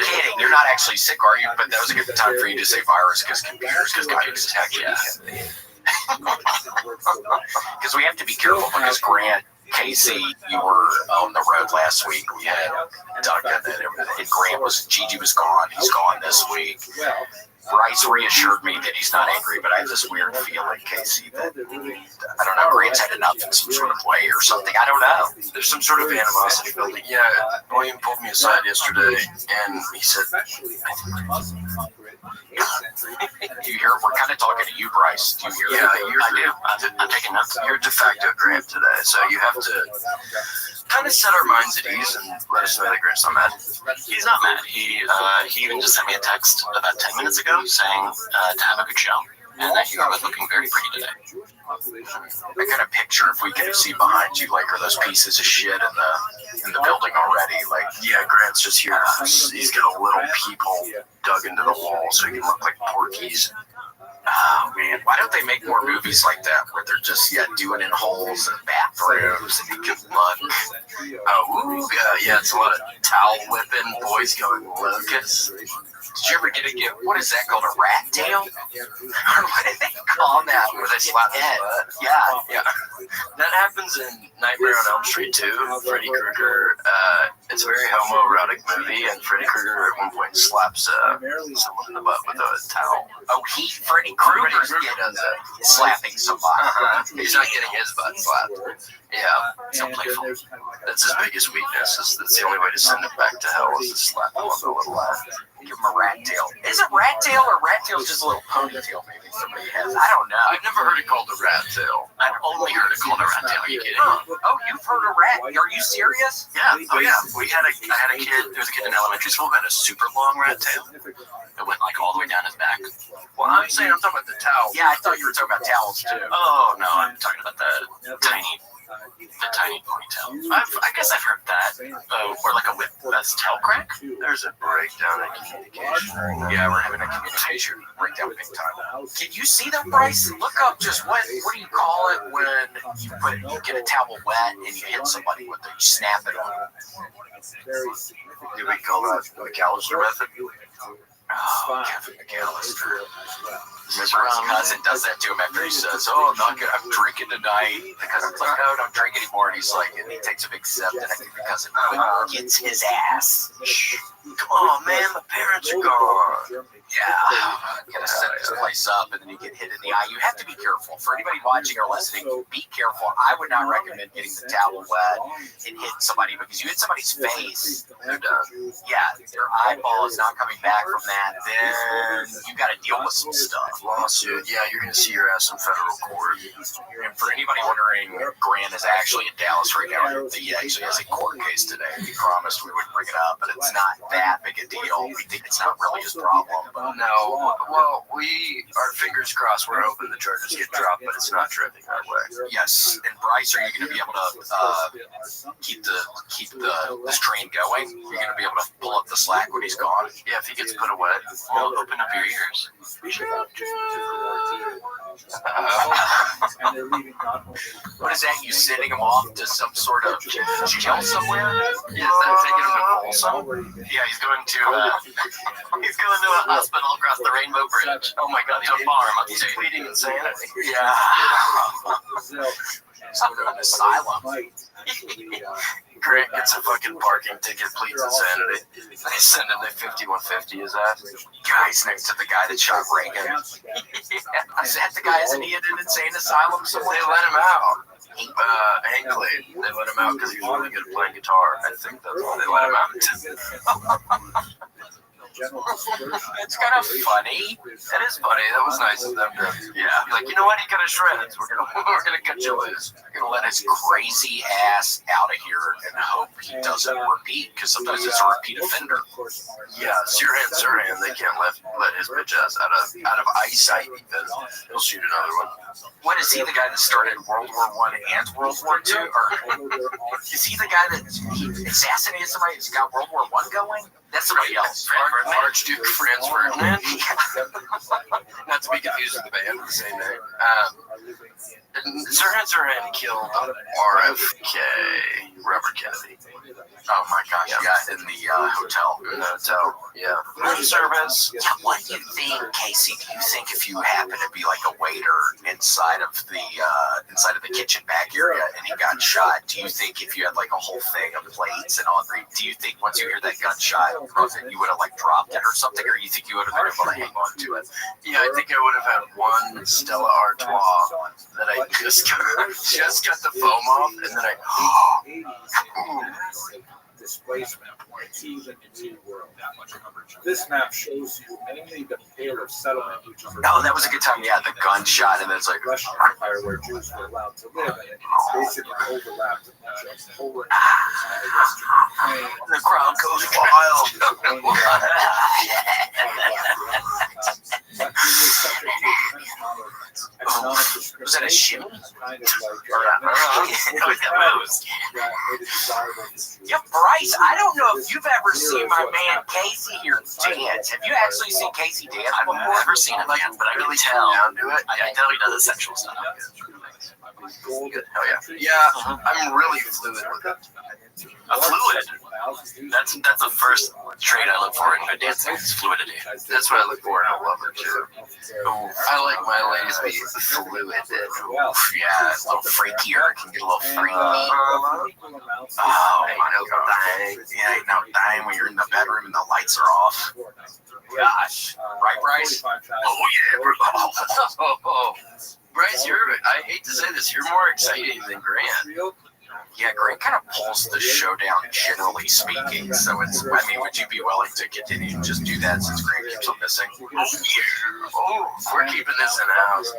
kidding. You're not actually sick, are you? But that was a good time for you to say virus because computers attack you. Because we have to be careful because Grant, Casey, you were on the road last week. We had Doug and Grant Gigi was gone. He's gone this week. Bryce reassured me that he's not angry, but I have this weird feeling, Casey, that, I don't know, Grant's had enough in some sort of way or something. I don't know. There's some sort of animosity building. Yeah, William pulled me aside yesterday, and he said, You hear? We're kind of talking to you, Bryce. Do you hear? Yeah, I do. I'm taking notes. You're de facto Grant today, so you have to kind of set our minds at ease and let us know that Grant's not mad. He's not mad. He even just sent me a text about 10 minutes ago saying to have a good show and that you was looking very pretty today. I got a picture if we can see behind you, like, are those pieces of shit in the building already? Like, yeah, Grant's just here. He's got a little peephole dug into the wall so he can look like Porky's. Oh man, why don't they make more movies like that where they're just doing in holes and bathrooms and you can look? Oh, yeah, it's a lot of towel whipping, boys going locust. Did you ever get what is that called, a rat tail? Or what do they call that? Where they slap the butt? Yeah. That happens in Nightmare on Elm Street too. Freddy Krueger, it's a very homoerotic movie, and Freddy Krueger at one point slaps someone in the butt with a towel. Oh, Freddy Krueger's slapping somebody. He's not getting his butt slapped. Yeah. So playful. That's his biggest weakness. That's the only way to send him back to hell is to slap him on the little laugh. Give him a rat tail. Is it rat tail or rat tail's just a little ponytail maybe somebody has? I don't know. I've never heard it called a rat tail. I've only heard it called a rat tail. Are you kidding? Oh, you've heard a rat? Are you serious? Yeah. Oh yeah. I had a kid. There was a kid in elementary school who had a super long rat tail. It went like all the way down his back. Well, I'm talking about the towel. Yeah, I thought you were talking about towels too. Oh no, I'm talking about the tiny ponytail. I guess I've heard that. Or like a tail crack. There's a breakdown in communication. Yeah, we're having a communication breakdown big time. Can you see that, Bryce? Look up just what do you call it when you get a towel wet and you hit somebody with it, you snap it on. Do we call that the McAllister method? Oh, Kevin McAllister. Remember his cousin does that to him after he says, "Oh, I'm drinking tonight." The cousin's like, "No, don't drink anymore." And he's like, and he takes a big sip, and I think the cousin gets his ass. Come on, man, my parents are gone. Yeah, gotta set this place up, and then you get hit in the eye. You have to be careful. For anybody watching or listening, be careful. I would not recommend getting the towel wet and hitting somebody because you hit somebody's face, they're done. Yeah, their eyeball is not coming back from that. Then you got to deal with some stuff. Lawsuit. Yeah, you're gonna see your ass in federal court. And for anybody wondering, Grant is actually in Dallas right now. He actually has a court case today. We promised we would bring it up, but it's not that big a deal. We think it's not really his problem. But no, well, our fingers crossed. We're hoping the charges get dropped, but it's not trending our way. Yes, and Bryce, are you going to be able to keep this train going? You're going to be able to pull up the slack when he's gone? Yeah, if he gets put away. Well, open up your ears. What is that? You sending him off to some sort of jail somewhere? Yeah, is that taking him to Folsom? Yeah, he's going to a hospital across the Rainbow Bridge. Oh my God, to a farm. He's pleading insanity. Yeah. Some to an asylum. Grant gets a fucking parking ticket, pleads insanity. They send him the 5150 his ass. Guy's next to the guy that shot Reagan. Is that the guy? Isn't he in an insane asylum somewhere? They let him out. Hinckley. They let him out because he was really good at playing guitar. I think that's why they let him out. It's kind of funny. It is funny. That was nice of them to be like, you know what? He got his shreds. We're gonna cut you loose. We're gonna let his crazy ass out of here and hope he doesn't repeat, because sometimes it's a repeat offender. Yeah, Sirhan, they can't let his bitch ass out of eyesight because he'll shoot another one. What is he, the guy that started World War I and World War II? Or is he the guy that he assassinated somebody that's got World War I going? That's somebody else. Archduke Franz Ferdinand. Not to be confused with the band with the same name. Sirhan killed RFK, Robert Kennedy. Oh my gosh, yeah, in the hotel. In the hotel, yeah. Room service. Yeah, what do you think, Casey? Do you think if you happen to be like a waiter inside of the kitchen back area and he got shot, do you think if you had like a whole thing of plates and all, do you think once you hear that gunshot, you would have like dropped it or something, or you think you would have been able to hang on to it? Yeah, I think I would have had one Stella Artois that I just got the foam off, and then displacement, achieve a new world. This map shows you only the pale of settlement. Oh, that was a good time. Yeah, the gunshot, and then it's like Russian Empire, where Jews were allowed to live, and it basically overlapped much of Poland, Western Ukraine. the crowd goes wild. Was that a ship? Yeah, Bryce, I don't know if you've ever seen my man Casey here dance. Have you actually seen Casey dance before? I've never seen him dance, but I really tell. I tell he does the sexual stuff. Oh yeah. Yeah, I'm really fluid with it. A fluid. That's the first trait I look for in a dancing is fluidity. That's what I look for in a lover too. I like my ladies to be fluid. Yeah, a little freakier. Can get a little freaky. Oh, I know dying. Yeah, ain't no dying when you're in the bedroom and the lights are off. Gosh, right, Bryce? Oh yeah. Bryce, I hate to say this, you're more exciting than Grant. Yeah, Grant kind of pulls the show down, generally speaking. So would you be willing to continue to just do that since Grant keeps on missing? Oh, yeah. Oh, we're keeping this in house.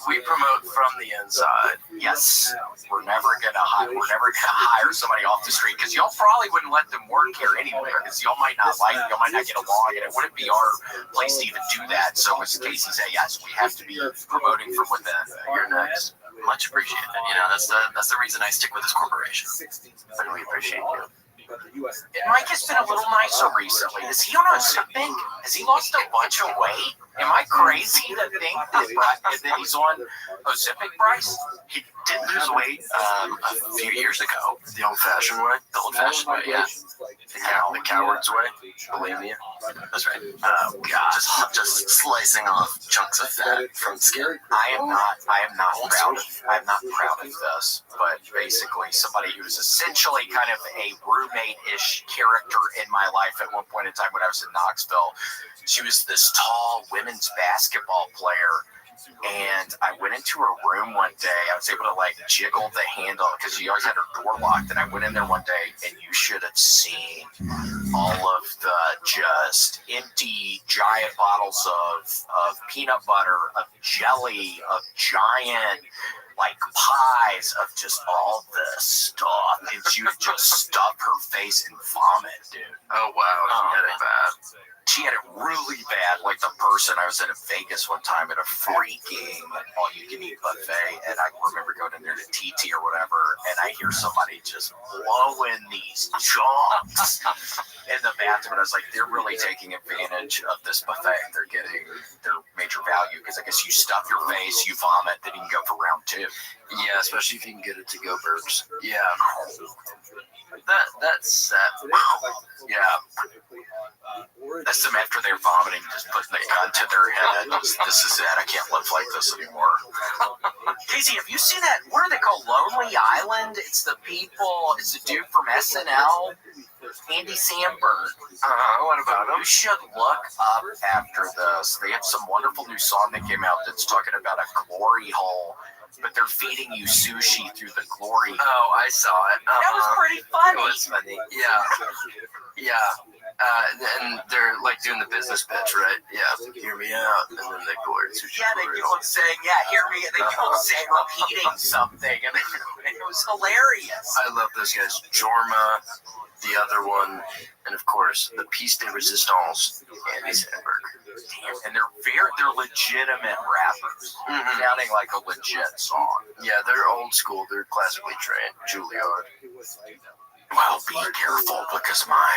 We promote from the inside. Yes, we're never gonna hire somebody off the street because y'all probably wouldn't let them work here anyway because y'all might not get along, and it wouldn't be our place to even do that. So as Casey said, yes, we have to be promoting from within. You're next. Much appreciated. That's the reason I stick with this corporation. And we appreciate you. And Mike has been a little nicer recently. Is he on Ozempic? Has he lost a bunch of weight? Am I crazy to think that he's on Ozempic, Bryce? He did lose weight a few years ago. The old-fashioned way? The old-fashioned way, yeah. The coward's way. Bulimia. That's right. Oh, God. Just slicing off chunks of fat from skin. I am not proud of this, but basically somebody who's essentially kind of a roommate-ish character in my life at one point in time when I was in Knoxville. She was this tall women's basketball player. And I went into her room one day. I was able to jiggle the handle because she always had her door locked. And I went in there one day, and you should have seen all of the just empty giant bottles of peanut butter, of jelly, of giant pies, of just all this stuff. And she would just stuff her face and vomit, dude. Oh wow, she had it bad. She had it really bad, like the person. I was at Vegas one time at a freaking all-you-can-eat buffet, and I remember going in there to TT or whatever, and I hear somebody just blowing these chunks in the bathroom, and I was like, they're really taking advantage of this buffet. They're getting their major value, because I guess you stuff your face, you vomit, then you can go for round two. Yeah, especially if you can get it to go burps. Yeah. That's yeah. That's them after they're vomiting, just putting the gun to their head. This is it. I can't live like this anymore. Casey, have you seen that? What are they called? Lonely Island? It's the dude from SNL, Andy Samberg. What about him? You should look up after this. They have some wonderful new song that came out that's talking about a glory hole. But they're feeding you sushi through the glory. Oh, I saw it. That was pretty funny. It was funny. Yeah. Yeah. And they're doing the business pitch, right? Yeah. Hear me out. And then they glory sushi. Yeah, they keep on saying, hear me. They keep on saying, repeating something. And it was hilarious. I love those guys. Jorma, the other one, and of course, the piece de resistance, Andy Samberg. And they're legitimate rappers, sounding like a legit song. Yeah, they're old school. They're classically trained. Juilliard. Well, be careful because my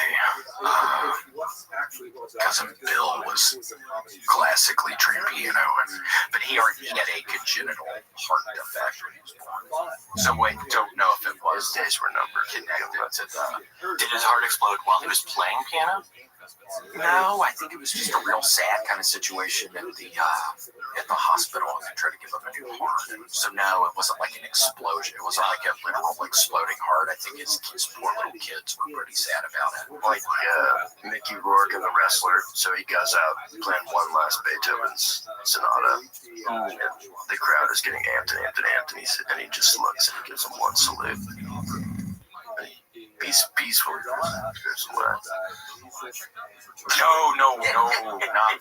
cousin Bill was classically trained piano, but he had a congenital heart defect when he was born. So I don't know if it was. His days were numbered. Did his heart explode while he was playing piano? No, I think it was just a real sad kind of situation at the hospital. They tried to give him a new heart. So no, it wasn't like an explosion. It wasn't like a literal exploding heart. I think his poor little kids were pretty sad about it. Like Mickey Rourke and the wrestler. So he goes out playing one last Beethoven's sonata. And the crowd is getting amped, and he just looks and he gives him one salute. Be Peaceful. No, not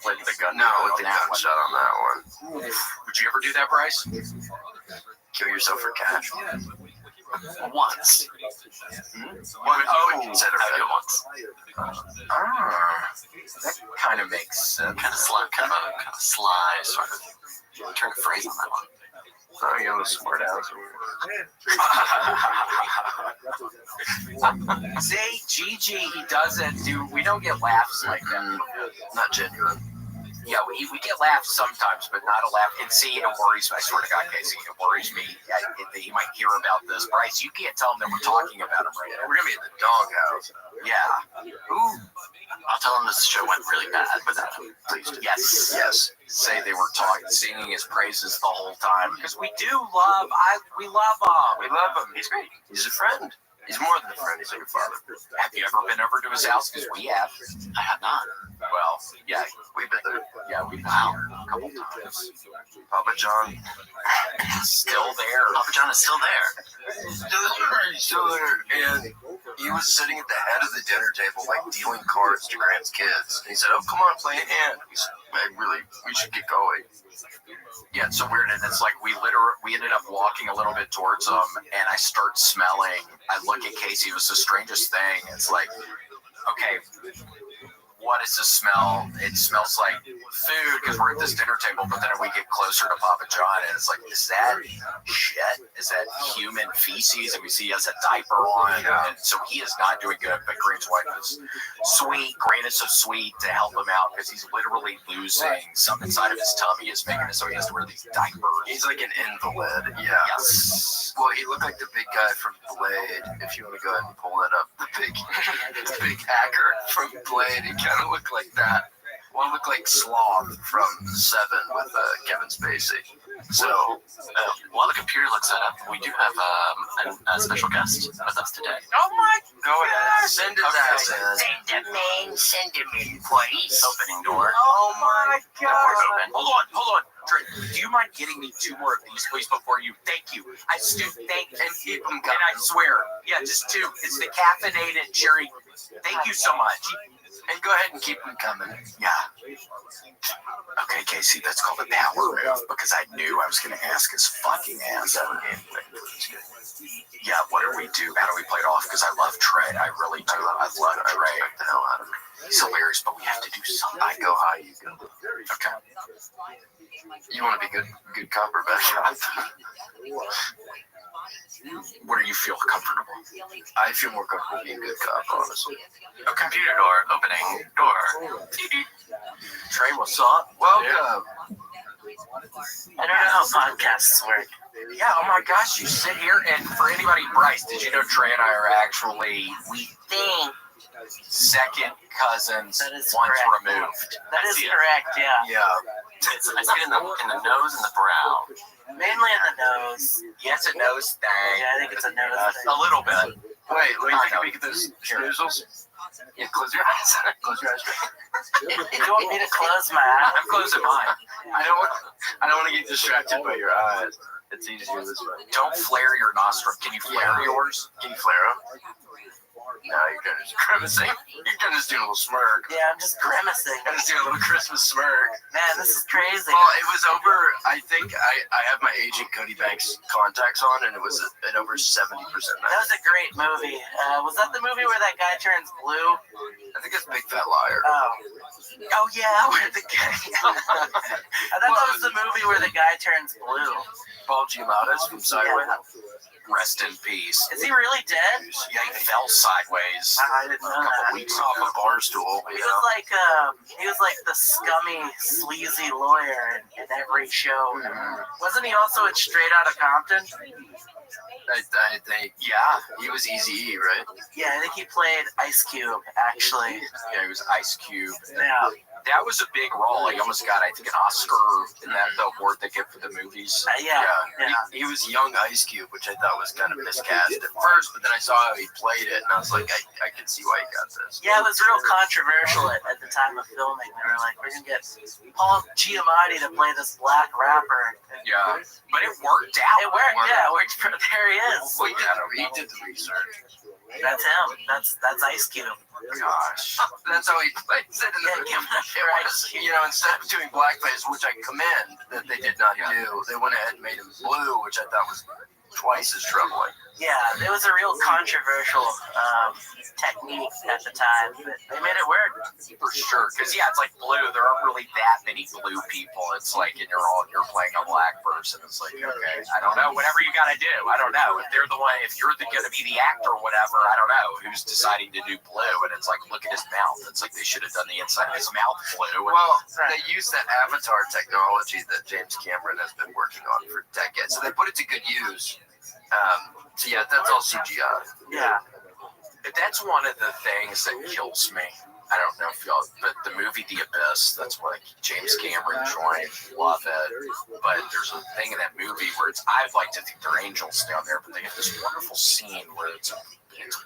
with the gun. No, with the gunshot on that one. Would you ever do that, Bryce? Kill yourself for cash. Once. What would you consider it once? That kind of makes sense. Kind of sly sort of turn of phrase on that one. Oh, you have a smart ass. See, Gigi, he doesn't do. We don't get laughs like that. Not genuine. Yeah, we get laughs sometimes, but not a laugh. And see, it worries me. I swear to God, Casey, it worries me that he might hear about this. Bryce, you can't tell him that we're talking about him right now. We're gonna be in the doghouse. Yeah. Ooh. I'll tell him this show went really bad without him. Please do. Yes. Say they were singing his praises the whole time because we do love. We love him. We love him. He's great. He's a friend. He's more than a friend. He's like a father. Have you ever been over to his house? Because we have. I have not. Well, yeah, we've been there. Yeah, we've been there a couple times. Papa John, still there. Papa John is still there. He's still there. And he was sitting at the head of the dinner table, like dealing cards to Grant's kids. And he said, "Oh, come on, play a hand." We said, we should get going. Yeah, it's so weird, and it's like we ended up walking a little bit towards him, and I start smelling. I look at Casey. It was the strangest thing. It's like, okay, what is the smell? It smells like food because we're at this dinner table, but then we get closer to Papa John, and it's like, is that shit? Is that human feces? And we see he has a diaper on, and so he is not doing good. But Grant's wife is sweet. Grant is so sweet to help him out because he's literally losing something inside of his tummy. Is making it so he has to wear these diapers. He's like an invalid. Yeah. Yes. Well, he looked like the big guy from Blade. If you want to go ahead and pull that up, the big hacker from Blade. He kind of looked like that. One looked like Sloth from Seven with Kevin Spacey. So, while the computer looks that up, we do have a special guest with us today. Oh my Go ahead. Send his ass in. Send him in, please. Opening door. Oh my God. Open. Hold on. Trey, do you mind getting me 2 more of these, please, before you? Thank you. I still thank and keep them coming. And I swear, yeah, just 2. It's the caffeinated cherry. Thank you so much. And go ahead and keep them coming. Yeah. Okay, Casey, that's called a power move because I knew I was going to ask his fucking ass. Yeah, what do we do? How do we play it off? Because I love Trey. I really do. I love Trey. The hell out of him. He's hilarious, but we have to do something. I go high, you go. Okay. You want to be good cop or bad cop? Where do you feel comfortable? I feel more comfortable being good cop, honestly. A computer door. Opening door. Trey, what's up? Welcome. I don't know how podcasts work. Yeah, oh my gosh, you sit here, and for anybody, Bryce, did you know Trey and I are actually, we think, second cousins once removed? That is correct, yeah. Yeah. I see it in the nose and the brow. Mainly in the nose. Yeah, it's a nose thing. Yeah, I think it's a nose thing. A little bit. Wait, let me take a peek at those schnoozles. Yeah, close your eyes. Close your eyes. You want me to close my eyes? I'm closing mine. I don't want to get distracted by your eyes. It's easier this way. Don't flare your nostril. Can you flare yours? Can you flare them? No, you're kind of just grimacing. You're kind of just doing a little smirk. Yeah, I'm just grimacing. Kind of just doing a little Christmas smirk. Man, this is crazy. Well, it was over. I think I have my agent Cody Banks contacts on, and it was at over 70%. That was a great movie. Was that the movie where that guy turns blue? I think it's Big Fat Liar. Oh yeah, where the guy. I thought that was the movie where the guy turns blue. Paul Giamatti's from Sideways. Rest in peace. Is he really dead? Yeah, he fell sideways. I didn't know a couple that. weeks off a bar stool. He was like the scummy, sleazy lawyer in every show. Mm-hmm. Wasn't he also in Straight Outta Compton? I think, yeah, he was Eazy-E, right? Yeah, I think he played Ice Cube, actually. Yeah, he was Ice Cube. Yeah. That was a big role. He almost got, I think, an Oscar in the award they give for the movies. Yeah. He was young Ice Cube, which I thought was kind of miscast at first, but then I saw how he played it, and I was like, I can see why he got this. Yeah, it was real controversial at the time of filming. They were like, we're going to get Paul Giamatti to play this black rapper. Yeah, but it worked out. It worked, yeah. There he is. Well, yeah, he did the research. That's him. That's Ice Cube. Gosh, that's how he plays it in the movie. You know, instead of doing blackface, which I commend that they did not do, they went ahead and made him blue, which I thought was twice as troubling. Yeah, it was a real controversial technique at the time, but they made it work. For sure, because it's like blue. There aren't really that many blue people. It's like, and you're playing a black person. It's like, okay, I don't know. Whatever you got to do, I don't know. If they're the one, if you're going to be the actor or whatever, I don't know who's deciding to do blue. And it's like, look at his mouth. It's like they should have done the inside of his mouth blue. Well, they use that avatar technology that James Cameron has been working on for decades, so they put it to good use. So yeah, that's all CGI. Yeah. That's one of the things that kills me. I don't know if y'all, but the movie The Abyss, that's what James Cameron joined. Love it. But there's a thing in that movie where I'd like to think they're angels down there, but they have this wonderful scene where it's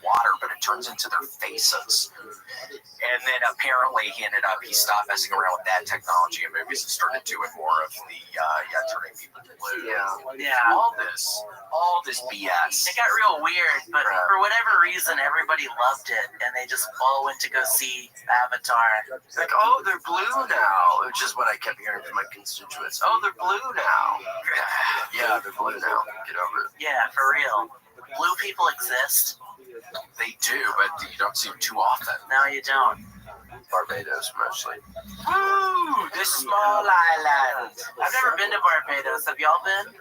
water, but it turns into their faces. And then apparently he stopped messing around with that technology in movies and started doing more of the, turning people blue. Yeah. All this BS. It got real weird, but for whatever reason, everybody loved it, and they just all went to go see Avatar. Like, oh, they're blue now, which is what I kept hearing from my constituents. Oh, they're blue now. Yeah, they're blue now. Get over it. Yeah, for real. Blue people exist. They do, but you don't see them too often. No, you don't. Barbados, mostly. Woo! This small island. I've never been to Barbados. Have y'all been?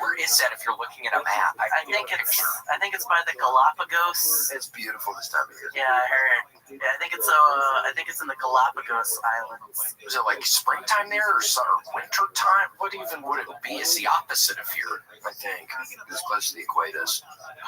Where is that if you're looking at a map? I think it's by the Galapagos. It's beautiful this time of year. Yeah, I heard. Yeah, I think it's in the Galapagos Islands. Is it like springtime there or winter time? What even would it be? It's the opposite of here, I think. It's close to the equator.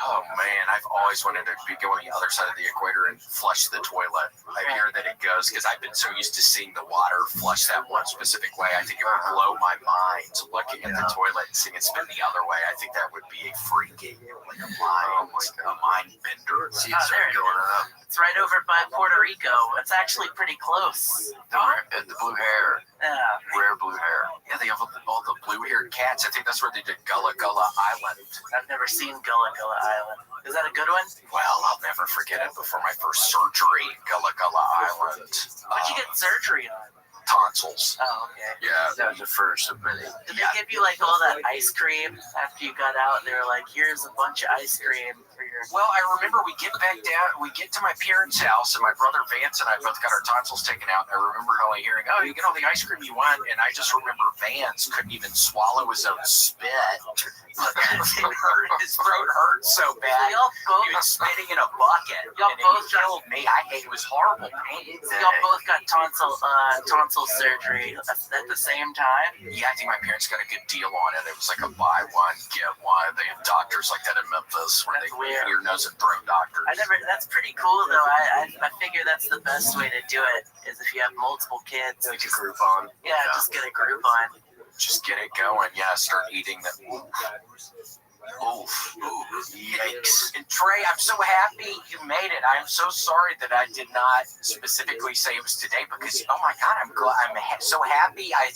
Oh man, I've always wanted to be going the other side of the equator and flush the toilet. I hear that it goes, because I've been so used to seeing the water flush that one specific way. I think it would blow my mind looking at the toilet and seeing it spin the other way. I think that would be a freaking, like a mind bender. See, it's going up. It's right over by Puerto Rico. It's actually pretty close. The blue hair. Yeah. Rare blue hair. Yeah, they have all the blue-haired cats. I think that's where they did Gullah Gullah Island. I've never seen Gullah Gullah Island. Is that a good one? Well, I'll never forget it before my first surgery, Gullah Gullah Island. What'd you get surgery on? Tonsils. Oh, okay. Yeah, that was the first of many. Did they give you like all that ice cream after you got out? They were like, "Here's a bunch of ice cream for your." Well, I remember we get to my parents' house, and my brother Vance and I both got our tonsils taken out. And I remember only hearing, "Oh, you get all the ice cream you want," and I just remember Vance couldn't even swallow his own spit. His throat hurt so bad. He was spitting in a bucket. Y'all both killed me. It was horrible pain. Y'all both got tonsil surgery at the same time? Yeah, I think my parents got a good deal on it. It was like a buy one, get one. They have doctors like that in Memphis where they ear, nose, and throat doctors. That's pretty cool though. I figure that's the best way to do it is if you have multiple kids. Like a Groupon. Yeah, just get a Groupon. Just get it going. Yeah, start eating them. Oof. Yikes. And Trey, I'm so happy you made it. I'm so sorry that I did not specifically say it was today because, oh my God, I'm so happy I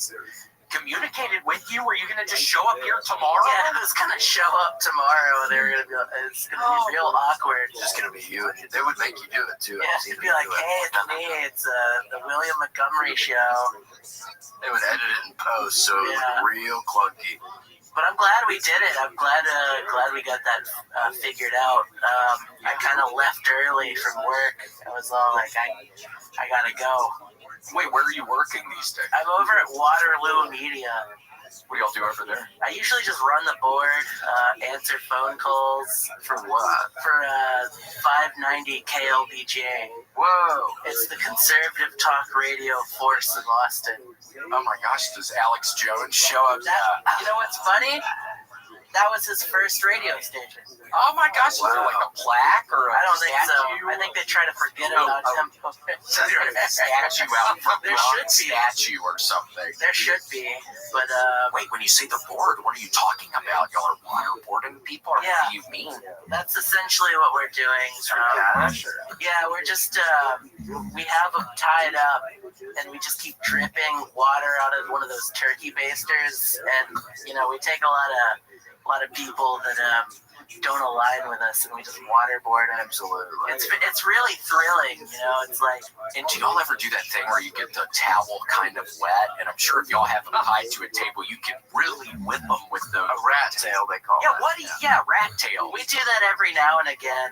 communicated with you. Were you going to just show up here tomorrow? Yeah, I was going to show up tomorrow. It's going to be real awkward. It's just going to be you. They would make you do it too. Yeah, it'd be like, hey, it's me. It's the William Montgomery show. They would edit it in post, so it was real clunky. But I'm glad we did it. I'm glad we got that figured out. I kind of left early from work. I was all like, I gotta go. Wait, where are you working these days? I'm over at Waterloo Media. What do y'all do over there? I usually just run the board, answer phone calls. For what? For 590 KLBJ. Whoa! It's the conservative talk radio force of Austin. Oh my gosh, does Alex Jones show up? You know what's funny? That was his first radio station. Oh my gosh, is there like a plaque or I don't think so. I think they try to forget about him. So there's a statue out front. There should be. Statue or something. There should be. But wait, when you say the board, what are you talking about? Y'all are waterboarding people? Or what do you mean? That's essentially what we're doing. Yeah, we're just we have them tied up, and we just keep dripping water out of one of those turkey basters, and we take a lot of people that don't align with us, and we just waterboard them. Absolutely. It's really thrilling, you know. It's like. And do y'all ever do that thing where you get the towel kind of wet? And I'm sure if y'all have them tied to a table, you can really whip them with the rat tail, they call it. Rat tail. We do that every now and again,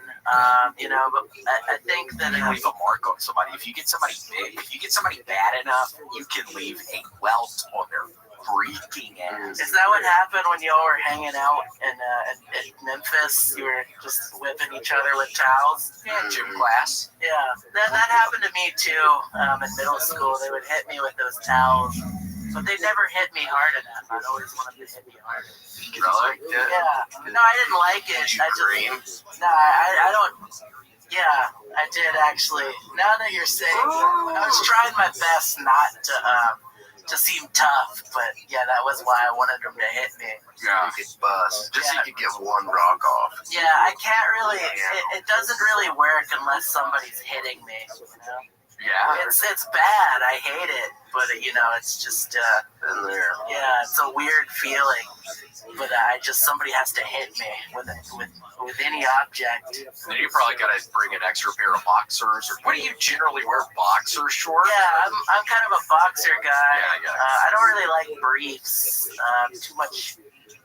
you know. But I think that you leave a mark on somebody. If you get somebody big, if you get somebody bad enough, you can leave a welt on their freaking ass. Is that what happened when y'all were hanging out in Memphis? You were just whipping each other with towels? Yeah, gym class. Yeah, that happened to me too. In middle school, they would hit me with those towels, but they never hit me hard enough. I'd always want them to hit me harder. Really? Yeah. No, I didn't like it. I don't. Yeah, I did actually. Now that you're saying, I was trying my best not to seem tough, but yeah, that was why I wanted them to hit me. Yeah, you could bust. Just so you could get one rock off. Yeah, I can't really. It doesn't really work unless somebody's hitting me. You know? Yeah. It's bad. I hate it, but you know, it's just. Yeah, it's a weird feeling, but somebody has to hit me with any object. And then you probably got to bring an extra pair of boxers. Or what do you generally wear? Boxer shorts? Yeah, I'm kind of a boxer guy. Yeah. I don't really like briefs. Too much.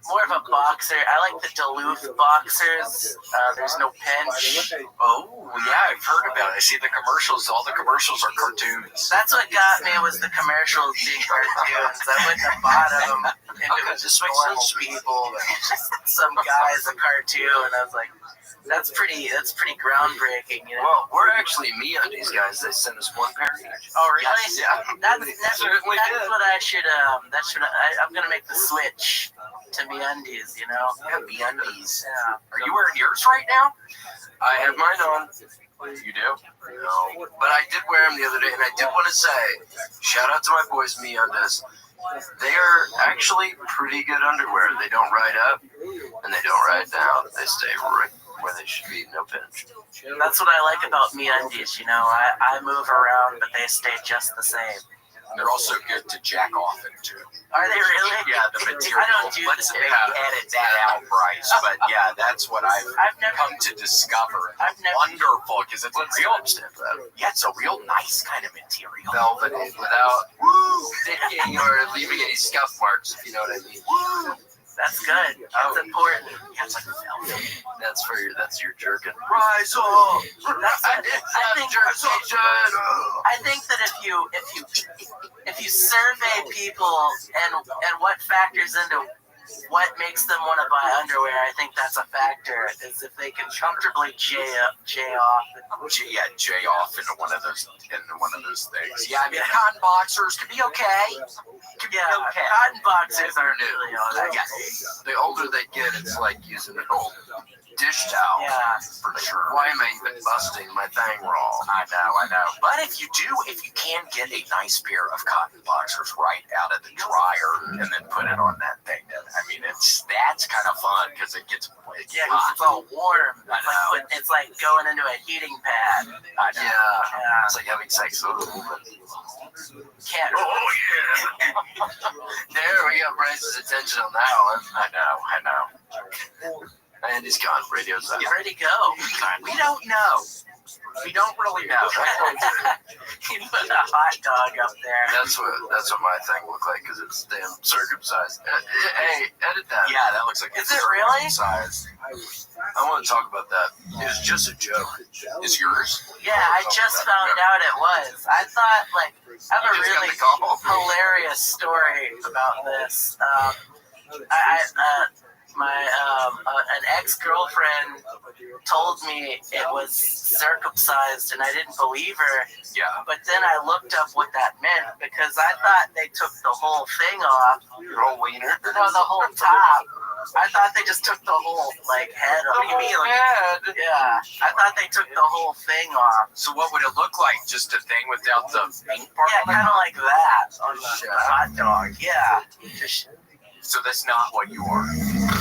More of a boxer. I like the Duluth boxers. There's no pinch. Oh, yeah, I've heard about it. I see the commercials. All the commercials are cartoons. That's what got me was the commercials being cartoons. I wouldn't have bought them if it was just normal people. Just some guy's a cartoon. I was like, that's pretty groundbreaking. You know? Well, we're actually MeUndies guys. They sent us one pair each. Oh, really? Yes, yeah. That's what I should. I'm gonna make the switch to MeUndies. You know? Yeah, MeUndies. Yeah. Are you wearing yours right now? I have mine on. You do? No, but I did wear them the other day, and I did want to say, shout out to my boys MeUndies. They are actually pretty good underwear. They don't ride up, and they don't ride down. They stay right where they should be, no pinch. That's what I like about MeUndies. You know, I move around, but they stay just the same. And they're also good to jack off into. Are they really? Yeah, the material. I don't do Let's maybe edit that out, Bryce. But yeah, that's what I've come to discover. Wonderful, because it's a real. Yeah, it's a real nice kind of material. Velvet without sticking or leaving any scuff marks, if you know what I mean. That's good. That's important. Yeah, it's like a velvet. That's your jerkin. Rise up! I think that if you survey people and what factors into what makes them want to buy underwear, I think that's a factor. Is if they can comfortably jay off. Jay off into one of those things. Yeah, I mean, cotton boxers could be okay. Cotton boxers aren't really all that. Yeah. The older they get, it's like using an old dish towel. Yeah, for sure. Why am I even busting my thing wrong? I know. But if you can get a nice pair of cotton boxers right out of the dryer and then put it on that thing, then I mean that's kind of fun because it gets hot. It's all warm. It's like going into a heating pad. I know. Yeah. It's like having sex with a woman. Can't. Oh yeah. There we got Bryce's attention on that one. I know. And he's gone. Radio's out. Where'd he go? We don't know. We don't really know. He put a hot dog up there. That's what my thing looked like because it's damn circumcised. Hey, edit that. Yeah, that looks like. Is it really? Circumcised. I want to talk about that. It was just a joke. Is yours? Yeah, I just found out it was. I thought I have a really hilarious story about this. An ex-girlfriend told me it was circumcised, and I didn't believe her. Yeah. But then I looked up what that meant because I thought they took the whole thing off. Your whole wiener? No, the whole top. I thought they just took the whole head off. What do you mean, head? Yeah, I thought they took the whole thing off. So what would it look like? Just a thing without the pink part? Yeah, kind of like that on the hot dog. Yeah. So that's not what you are.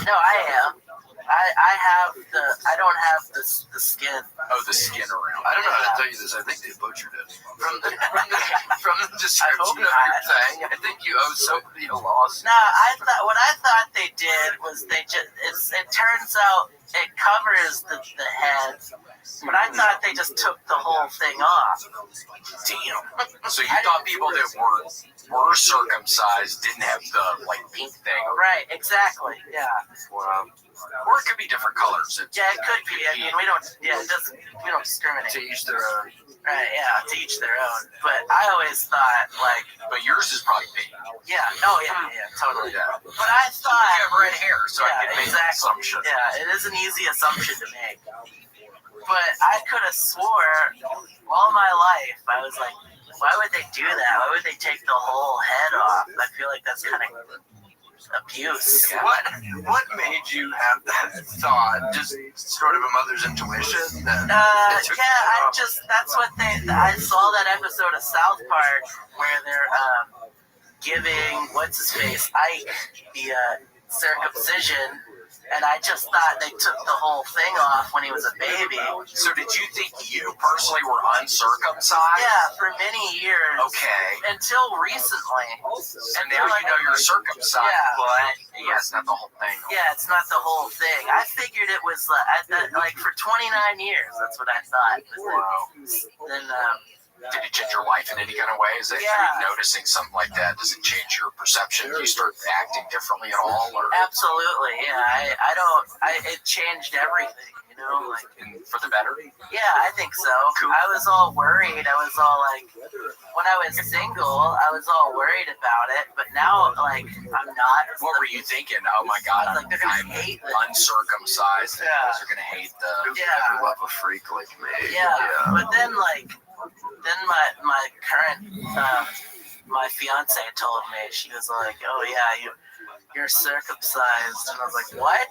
No, I am. I don't have the skin. Oh, the skin around. I don't know how to tell you this. I think they butchered it. From the description of your thing, I think you owe somebody a loss. No, what I thought they did did was it turns out it covers the head, but I thought they just took the whole thing off. Damn. So you thought people that were circumcised didn't have the like pink thing? Right, exactly. Yeah. Wow. Or it could be different colors. It could be. I mean, we don't discriminate. To each their own. Right, yeah, to each their own. But I always thought, like... But yours is probably pink. Yeah, totally. Yeah. But I thought... You have red hair, so I can make an assumption. Yeah, it is an easy assumption to make. But I could have swore all my life, I was like, why would they do that? Why would they take the whole head off? I feel like that's kind of abuse. What made you have that thought? Just sort of a mother's intuition? I saw that episode of South Park where they're giving what's-his-face, Ike, the circumcision, and I just thought they took the whole thing off when he was a baby. So did you think you personally were uncircumcised? Yeah, for many years. Okay. Until recently. And now you know you're circumcised, but it's not the whole thing. Yeah, it's not the whole thing. I figured it was like for 29 years. That's what I thought. Wow. Then, did it change your life in any kind of way? Is it noticing something like that? Does it change your perception? Do you start acting differently at all? Or? Absolutely. Yeah. I don't. It changed everything. You know, like for the better. Yeah, I think so. Cool. I was all worried. I was all like, when I was single, I was all worried about it. But now, like, I'm not. What were you thinking? Oh my God, I'm uncircumcised. Yeah. They're gonna hate the. Yeah. Love a freak like me. Yeah. But then, like. Then my current my fiance told me, she was like, "Oh yeah, you're circumcised," and I was like, "What?"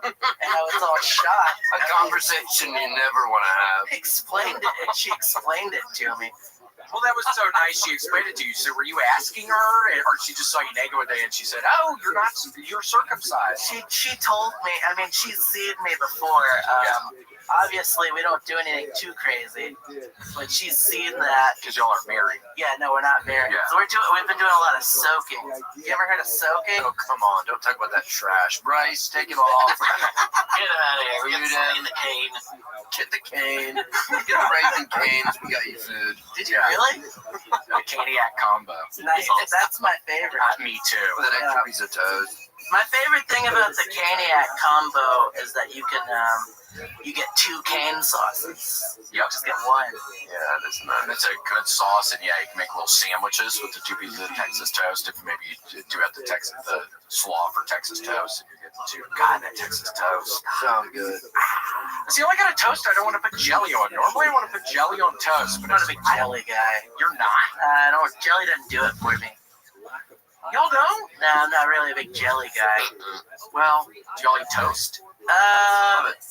And I was all shocked. A conversation you never want to have. She explained it to me. Well, that was so nice. She explained it to you. So, were you asking her, or she just saw you naked one day and she said, "Oh, you're circumcised"? She told me. I mean, she's seen me before. Obviously, we don't do anything too crazy, but she's seen that. Because y'all aren't married. Yeah, no, we're not married. Yeah. So we've been doing a lot of soaking. You ever heard of soaking? Oh, come on. Don't talk about that trash. Bryce, take it off. Get it out of here. Get the cane. Get the cane. Get the Raven canes. We got you food. Did you really? A caniac combo. Nice. That's my favorite. Me too. With an extra piece of toast. My favorite thing about the caniac combo is that you can you get 2 cane sauces. You just get one. Yeah, that's nice. It's a good sauce, and you can make little sandwiches with the 2 pieces of Texas toast. If maybe you do have the slaw for Texas toast, and you get the 2. God, that Texas toast sounds good. See, I got a toast. I don't want to put jelly on. Normally, I want to put jelly on toast, but I'm not a big jelly guy. You're not. I don't. Jelly doesn't do it for me. Y'all don't? No, I'm not really a big jelly guy. Well, do y'all eat toast?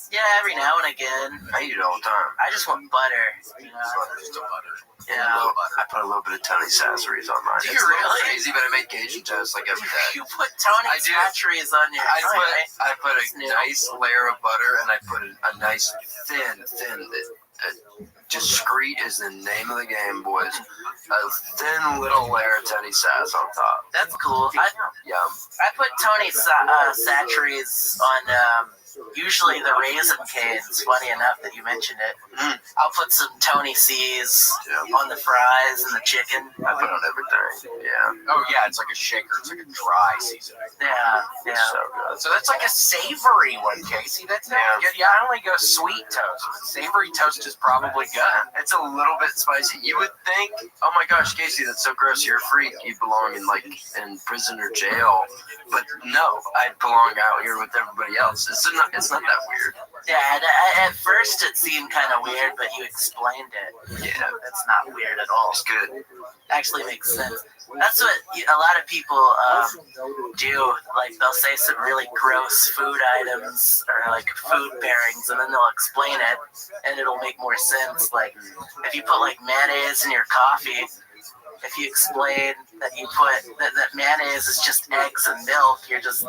Yeah, every now and again. I eat it all the time. I just want butter. You know? Just a butter. Yeah. I put a little bit of Tony Sasseries on mine. Do you it's really? A little crazy, but I make Cajun toast like every day. You put Tony Sasseries on your. I put a nice layer of butter, and I put a nice thin. Discreet is the name of the game, boys. A thin little layer of Tony Sass on top. That's cool. Yum. I put Tony Sasseries on usually the Raisin Canes. Funny enough that you mentioned it. I'll put some Tony C's on the fries and the chicken. I put on everything. Yeah. Oh yeah, it's like a shaker. It's like a dry seasoning. Yeah. So good. So that's like a savory one, Casey. That's not good. Yeah, I only go sweet toast. Savory toast is probably good. It's a little bit spicy. You would think, oh my gosh, Casey, that's so gross. You're a freak. You belong in prison or jail. But no, I belong out here with everybody else. It's not that weird. Yeah, at first it seemed kind of weird, but you explained it. Yeah. It's not weird at all. It's good. Actually makes sense. That's what a lot of people do. Like, they'll say some really gross food items or, like, food pairings, and then they'll explain it, and it'll make more sense. Like, if you put, like, mayonnaise in your coffee, if you explain that you put that mayonnaise is just eggs and milk, you're just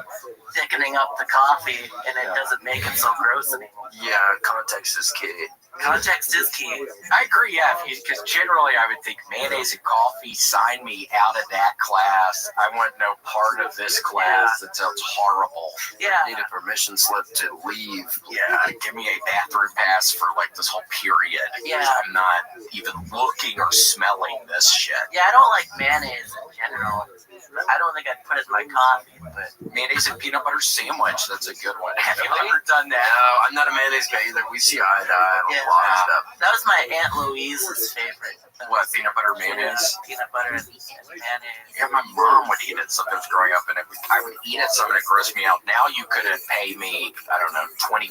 thickening up the coffee, and it doesn't make it so gross anymore. Yeah, context is key. Context is key. I agree, yeah, because generally I would think mayonnaise and coffee, sign me out of that class. I want no part of this class. That sounds horrible. Yeah. I need a permission slip to leave. Yeah, give me a bathroom pass for like this whole period. Yeah. I'm not even looking or smelling this shit. Yeah, I don't like mayonnaise in general. I don't think I'd put it in my coffee, but Mayonnaise and peanut butter sandwich, that's a good one. Have you ever done that? No, I'm not a mayonnaise guy either. We see eye to eye on a Yeah. lot of stuff. that was my Aunt Louise's favorite. What, peanut butter mayonnaise? Peanut butter and mayonnaise. Yeah, my mom would eat it sometimes growing up, and I would eat it some, and it grossed me out. Now you couldn't pay me, I don't know, $20.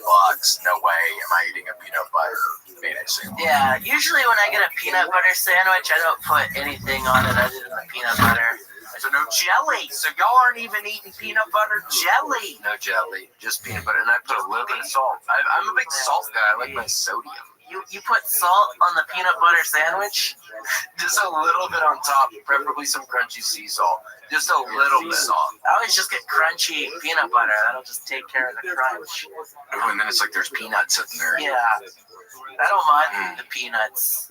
No way am I eating a peanut butter mayonnaise sandwich. Yeah, usually when I get a peanut butter sandwich, I don't put anything on it other than the peanut butter. So no jelly. So y'all aren't even eating peanut butter jelly. No jelly, just peanut butter, and I put a little bit of salt. I'm a big salt guy. I like my sodium. You put salt on the peanut butter sandwich? Just a little bit on top, preferably some crunchy sea salt. Just a little bit. I always just get crunchy peanut butter. That'll just take care of the crunch. Oh, and then it's like there's peanuts in there. Yeah. I don't mind the peanuts.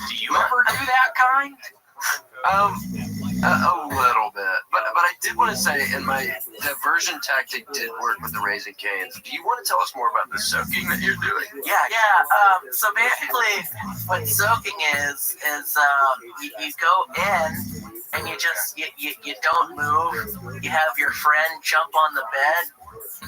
Do you ever do that kind? A little bit, but I did want to say, and my diversion tactic did work with the Raising Cane's. Do you want to tell us more about the soaking that you're doing? Yeah. So basically, what soaking is you go in and you just you don't move. You have your friend jump on the bed.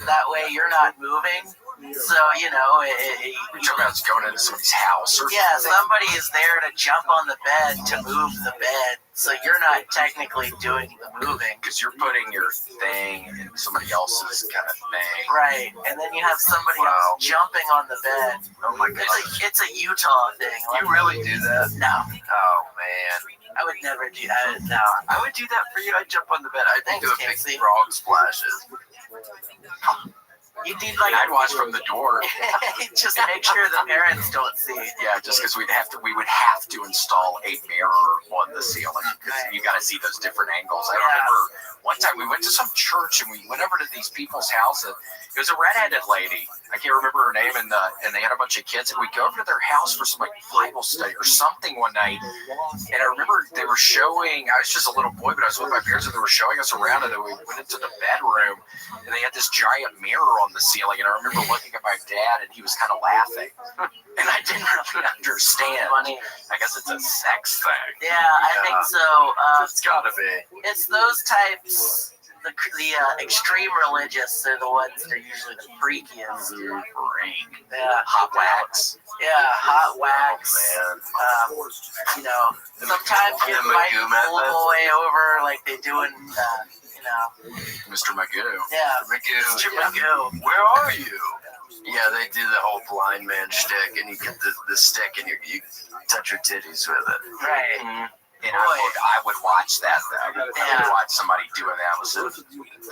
That way, you're not moving. So, You're talking about going into somebody's house or yeah, somebody is there to jump on the bed to move the bed. So you're not technically doing the moving. Because you're putting your thing in somebody else's kind of thing. Right. And then you have somebody else jumping on the bed. Oh my God. It's a Utah thing. You really do that? No. Oh, man. I would never do that. No. I would do that for you. I'd jump on the bed. I'd do a big Casey. frog splashes. You need I'd watch from the door. just make sure the parents don't see. Yeah, just because we would have to install a mirror on the ceiling because you got to see those different angles. I remember one time we went to some church and we went over to these people's house. And it was a redheaded lady. I can't remember her name, and they had a bunch of kids. And we go over to their house for some like Bible study or something one night. And I remember they were showing. I was just a little boy, but I was with my parents, and they were showing us around. And then we went into the bedroom, and they had this giant mirror on the ceiling. And I remember looking at my dad, and he was kind of laughing. And I didn't really understand. Funny. I guess it's a sex thing. Yeah, I think so. It's gotta be. It's those types. The extreme religious are the ones that are usually the freakiest. Freak. Yeah. Hot wax. Yeah, hot wax. Oh, man. Sometimes you might pull a boy over like they do in, Mr. Magoo. Yeah, Magoo. Mr. Magoo. Where are you? Yeah, they do the whole blind man shtick, and you get the stick, and you touch your titties with it. Right. Mm-hmm. And I would watch that though. I would watch somebody doing that with the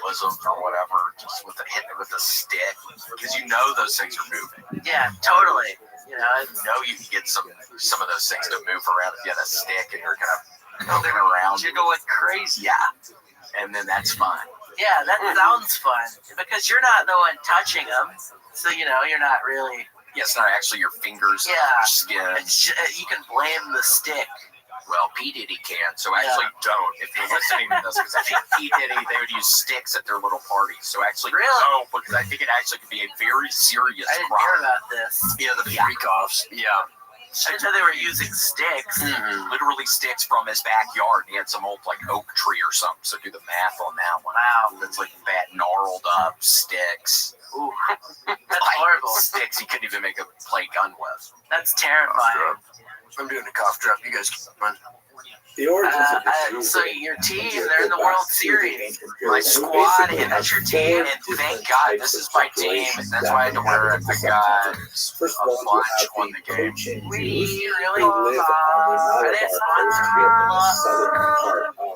bosom or whatever, just hitting it with a stick, because those things are moving. Yeah, totally. You can get some of those things to move around if you had a stick and you're kind of moving around. Jiggle like crazy. Yeah, and then that's fun. Yeah, that sounds fun because you're not the one touching them, so you're not really. Yeah, it's not actually your fingers. Yeah, your skin. You can blame the stick. Well, P. Diddy can, so actually don't. If you're listening to this, because I think P. Diddy, they would use sticks at their little parties. So actually don't, because I think it actually could be a very serious I didn't crime. hear about this. Yeah, the freak-offs. Yeah. I didn't know they were using sticks. Mm-hmm. Literally sticks from his backyard. He had some old oak tree or something, so do the math on that one. Wow. That's that gnarled up sticks. Ooh, that's horrible. Sticks he couldn't even play gun with. That's terrifying. I'm doing a cough drop. You guys keep running. The origins of the so your team, they're in the World Series. My squad, and that's your team, and thank God this is my team, and that's why I had to wear it. I got a bunch on the game. We really are they sponsored?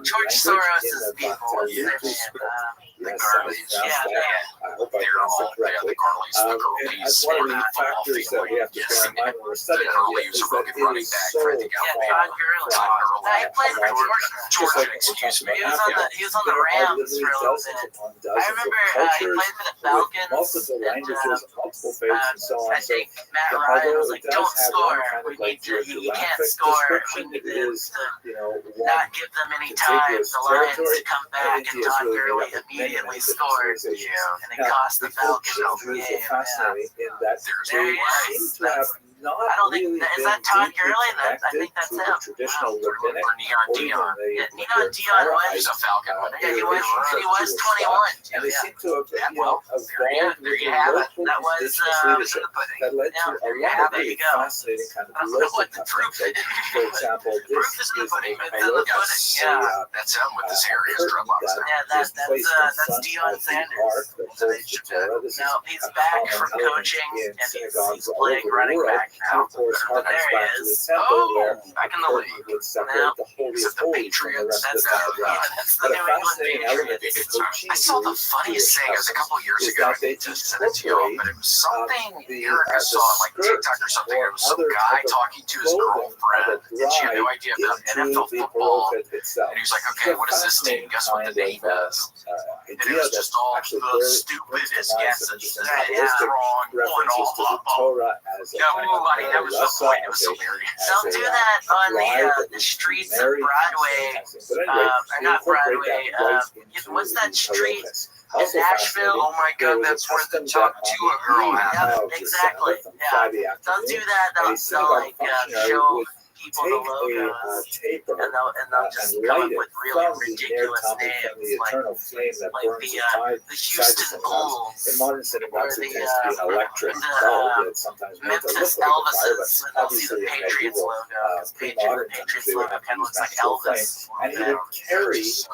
George Soros' people. The Garleys. Yeah. I hope I pronounced it correctly. And that's one of the factors that we have to bear in mind when we're studying it is that it is so Todd Gurley. He played for Georgia. Excuse me. He was on the Rams for a little bit. I remember he played for the Falcons. Multiple languages, multiple faiths, and so on. I think Matt Ryan was like, "Don't score. We need to. You can't score. We need to not give them any time. The Lions to come back." And Todd Gurley immediately scored, and it cost the Falcons the game. Fascinating in that There he they is. seem to have not I don't really think is been that Todd deeply Gurley. I think connected that's to him. the traditional rabbinic Or Neon or Dion. even Yeah, the Neon Dion was. He's a Falcon. Yeah, he was relationship to 21 and too. they Yeah. seem to have Well, evolved there you within have it. local That was indigenous leadership that led yeah, to a there you lot have of it. really There you go. fascinating kind of I don't know local what the proof customs. is. For example, this Proof is in the is pudding. a It's in the Mayokas, pudding. Yeah. That's him with his hair, his curtain dreadlocks. that Yeah, is placed in that's front Deion of the Sanders. ark that holds the Torah. This No, is he's a back common from element coaching in and synagogues he's all playing over the running world. back And now. of course, There harkens he back to the is. temple where Back the in the curtain league. would separate Now, the holy is of it the holies from the Patriots? rest of That's the synagogue. that's the But a New England fascinating element of the Patriots. Cochise I saw the Jewish funniest thing. It was a couple of years is ago. I that they need to send it to y'all, but it was something the Erica saw on like skirt TikTok or something. or It was some other guy type of talking to his clothing girlfriend, of the and she had no bride idea about into NFL the football. Baroque itself. And he was like, okay, what is this team? Guess what the name is? And it was just all the stupidest guesses. Wrong, one all, blah, blah. Nobody, that was the point. It was hilarious. They'll do that on the streets of Broadway. Not Broadway. What's that street in Nashville? Oh my God, that's where the top two girl happened. Yep, exactly. Yeah. They'll do that. They'll like show people the logos, and they'll just come up with really ridiculous names, like the Houston Bulls, in modern synagogues, or it tends to be an electric bulb that sometimes makes it Memphis look like a Elvises. virus. When they'll see the Obviously, in Patriots medieval logo, pre-modern times, Patriots they would logo have to kind of use looks like magical flame, Elvis. and he would carry this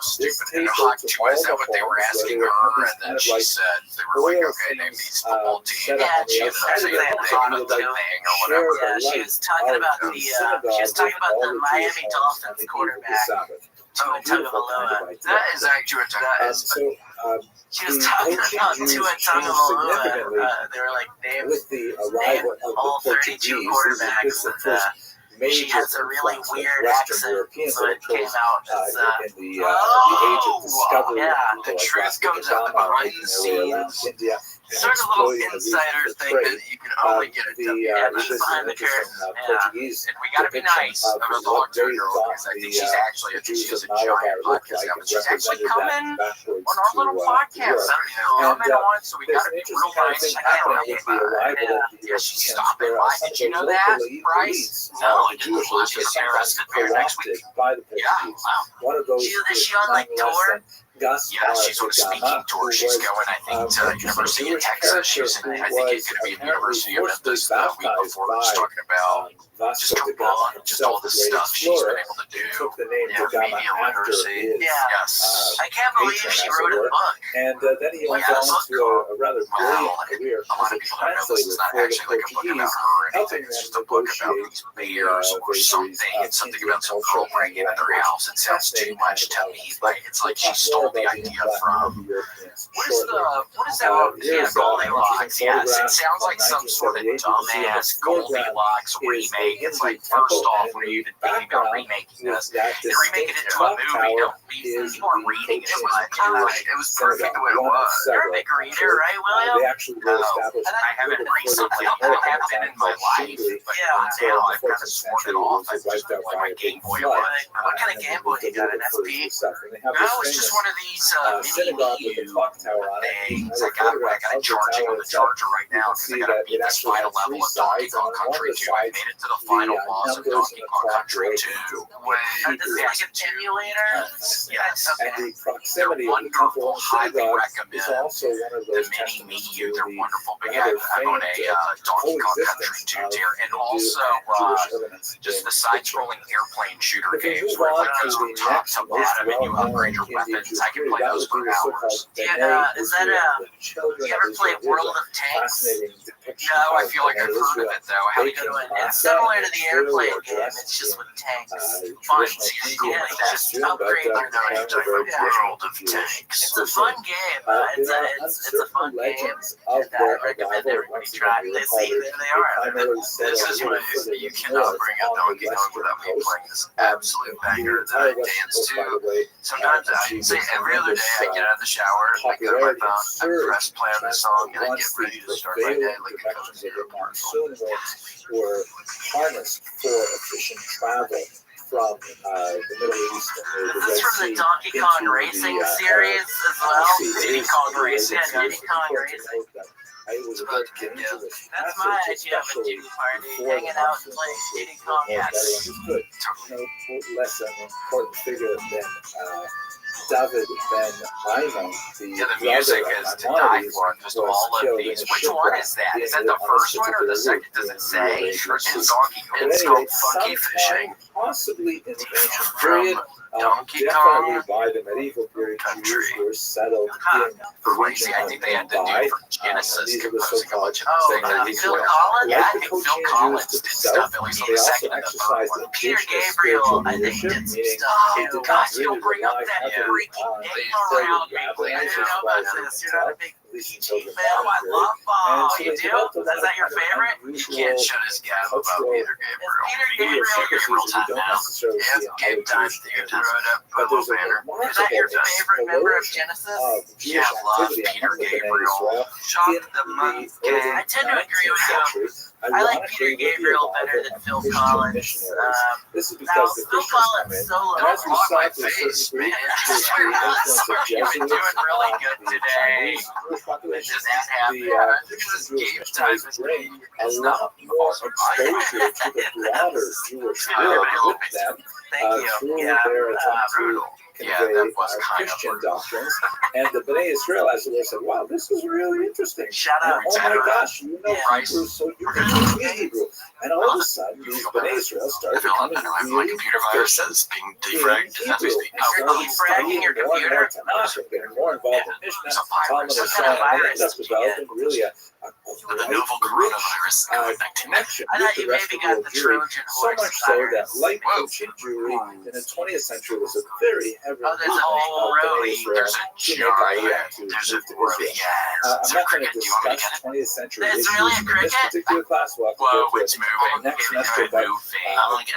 tape Hawk to 2, all is that the what they were homes, asking where her? they And then would she have said, they were like, okay, name these football teams. set up on the She outside of was the saying house, they and had he would a like thing or share whatever. the Yeah, she light was talking of about the the synagogue with all Miami the Jewish Dolphins homes on the eve of the quarterback. Sabbath. Tua Tagovailoa. That is actually what that is. So She was the talking coaching about Jews Tua changed Tagovailoa. significantly They were like, name with the arrival of all the 32 Portuguese. quarterbacks. This is the first She major has a really influx of weird Western accent, Europeans so that it came occurs out as in the age of discovery. yeah. The truth comes out behind the scenes. India. Sort of a little insider thing that you can only get at peeks behind the curtain. Portuguese and we gotta be nice about the Hawk Girl because I think she's actually she has a giant podcast now, but she's actually coming on our little podcast. Coming on, so we gotta be real nice. Yeah, she's stopping by. Did you know that, Bryce? No, I didn't. She's interested there next week. Yeah, wow. Is she on like tour? Yeah, she's on a speaking tour. She's going, I think, to University of Texas. She's in, I think it's going to be at the University of Memphis the week before. She's talking about just her book, just all the stuff she's been able to do. Media literacy. Yeah. Yes. I can't believe she wrote a book. And then he went on to a rather brilliant career A lot of people don't know this is not actually like a book about her or anything. It's just a book about these bears or something. It's something about some girl breaking into her house. It sounds too much to me, but it's like she stole the idea from. What is that? Yeah, Goldilocks. Yes, it sounds like some sort of dumbass Goldilocks remake. It's like, first off, when you even think about remaking this, they're remaking it into a movie. People are reading it. It was perfect the way it was. You're a big reader, right, William? No, I haven't recently. I have been in my life, but now I've kind of sworn it off. I've just been playing my Game Boy. What kind of Game Boy you got? An SP? No, it's just one of these mini things. I got it charging on the charger right now because I got to beat this final level of Donkey Kong Country 2. I made it to the final boss of Donkey Kong Country 2. This is like an emulator? Yes. And the proximity They're of the temple wonderful. and Highly synagogue recommend is also one of the those mini testaments Mii. to They're the wonderful. But rather yeah, I'm on a Donkey Kong Country 2 tier. And also just the side-scrolling airplane shooter games where like goes from top to bottom and you upgrade your weapons. I can play those for hours. Yeah, is that you ever play World of Tanks? No, I feel like I've heard of it though. How do you do it? It's similar to the airplane game. It's just with tanks. Fun. Yeah, just upgrade your tanks. World of Tanks. It's a fun game. It's a fun game. And I recommend everybody try it. There they are. This is what you cannot bring up Donkey Kong without me playing this absolute banger that I dance to. Sometimes I say every other day I get out of the shower, I go to my phone, I press play on the song, and I get ready to start my day like a coach in a commercial. Were harnessed for efficient travel from the Middle East. Is this from the Donkey Kong Racing series as well? Diddy Kong Racing. Yeah, Diddy Kong Racing. was about to get into this. That's my idea of a Jew party, hanging out and playing Diddy Kong. Yes. Understood. No less an important figure than David Ben Ayman, The music is to die for. Just all of these. Which one is that? Is that the first one or the second? Does it say? It's Donkey Kong. It's called Funky Fishing. Possibly in the ancient period. Donkey Definitely Kong by the medieval period, Jews were settled in Crazy. I think they had to do it for Genesis. these are the so-called Phil Collins? Yeah, I think Phil Collins did stuff, at least on the second and the third one. Peter Gabriel, I think, did some stuff. Oh, gosh, you'll bring up that freaking name around me. I didn't know about this. You're not a big PG fan. Oh, I love Bob. You do? Is that your favorite? You can't shut his gap about Peter Gabriel. Peter Gabriel time now. Yeah, game time. But there's a Is that your favorite member of Genesis? Yeah, I love Peter Gabriel. Shock the money. I tend to agree with you. I like Peter Gabriel better than Phil Collins. This is Now, because the Phil Collins solo. Don't block my face, man. You've been doing really good today. This is This is game time. A lot more exposure to the broader Jewish world with them through their attempt to convey Christian doctrines. And the Bnei Israel, as they said, wow, this is really interesting. Shout out. Oh my gosh, you know Hebrew, so you can teach me Hebrew. And all of a sudden, these Bnei Israel started becoming really computer virus is being defragged. Hebrew. You're defragging your computer? Getting more involved in Mishnah, Talmud, and so on. And ended up developing really a the novel coronavirus connection. I thought you maybe got the Trojan so horse. much so that, like ancient Jewry in the 20th century, was a very heavy there's a whole row. There's a giant. There's a really, I'm not going to discuss 20th century It's issues really a in cricket? this particular class. We'll have to Whoa, go it's through moving. next It's semester, but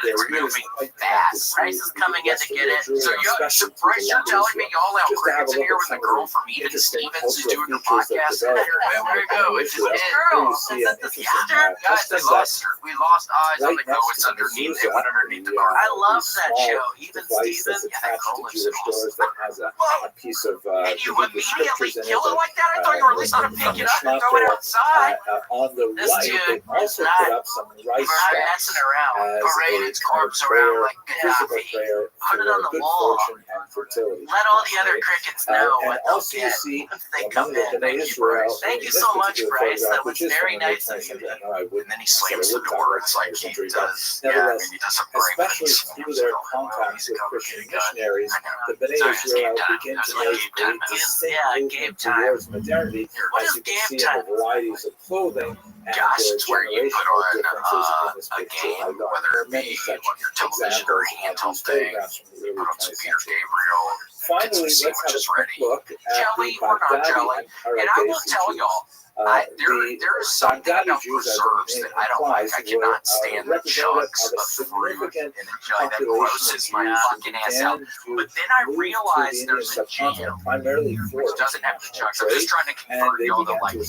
It's moving fast. Bryce is coming in to get it. So Bryce, you're telling me y'all have crickets in here when the girl from Even Stevens is doing the podcast? There we go. It's just girl. Is it the sister? Guys, we lost eyes on the go. It's underneath. It went underneath the car. I love that show. Even Stevens. Yeah, that girl lives in Austin. That has a piece of And you immediately kill it like that? I thought you were at least going to pick it up and throw it outside. On the This right, dude they also is put not up some rice messing around. Parade its corpse around like physical Gaddafi. prayer Put it on the for good wall. fortune and fertility. Let all the other crickets know And what they'll also you get see if they among come the in. Bnei Israel, Thank you in this so much, particular Bryce. photograph, That was which is very from the nice of 19th you. century. I know I would And then he slams the door. It's like he does. Yeah, I mean, he does a great especially through their contacts with Christian missionaries, the Bnei Israel begin to make a distinct movement towards modernity, What as is you can game see in time? the varieties of clothing and Gosh, the it's where you put generational on differences in this a picture. game, I've got whether it many be such on your television or examples of handheld these thing. photographs from the You early put up some 20th Peter century. Gabriel. Finally, let's have a quick look at Jelly the or not Baghdadi jelly. And I will tell y'all, there is something about preserves that I don't like. I cannot stand the chunks of fruit in a jelly. That grosses my fucking ass out. But then I realized there's a jam primarily which doesn't have the chunks. I'm just trying to convert y'all to like, you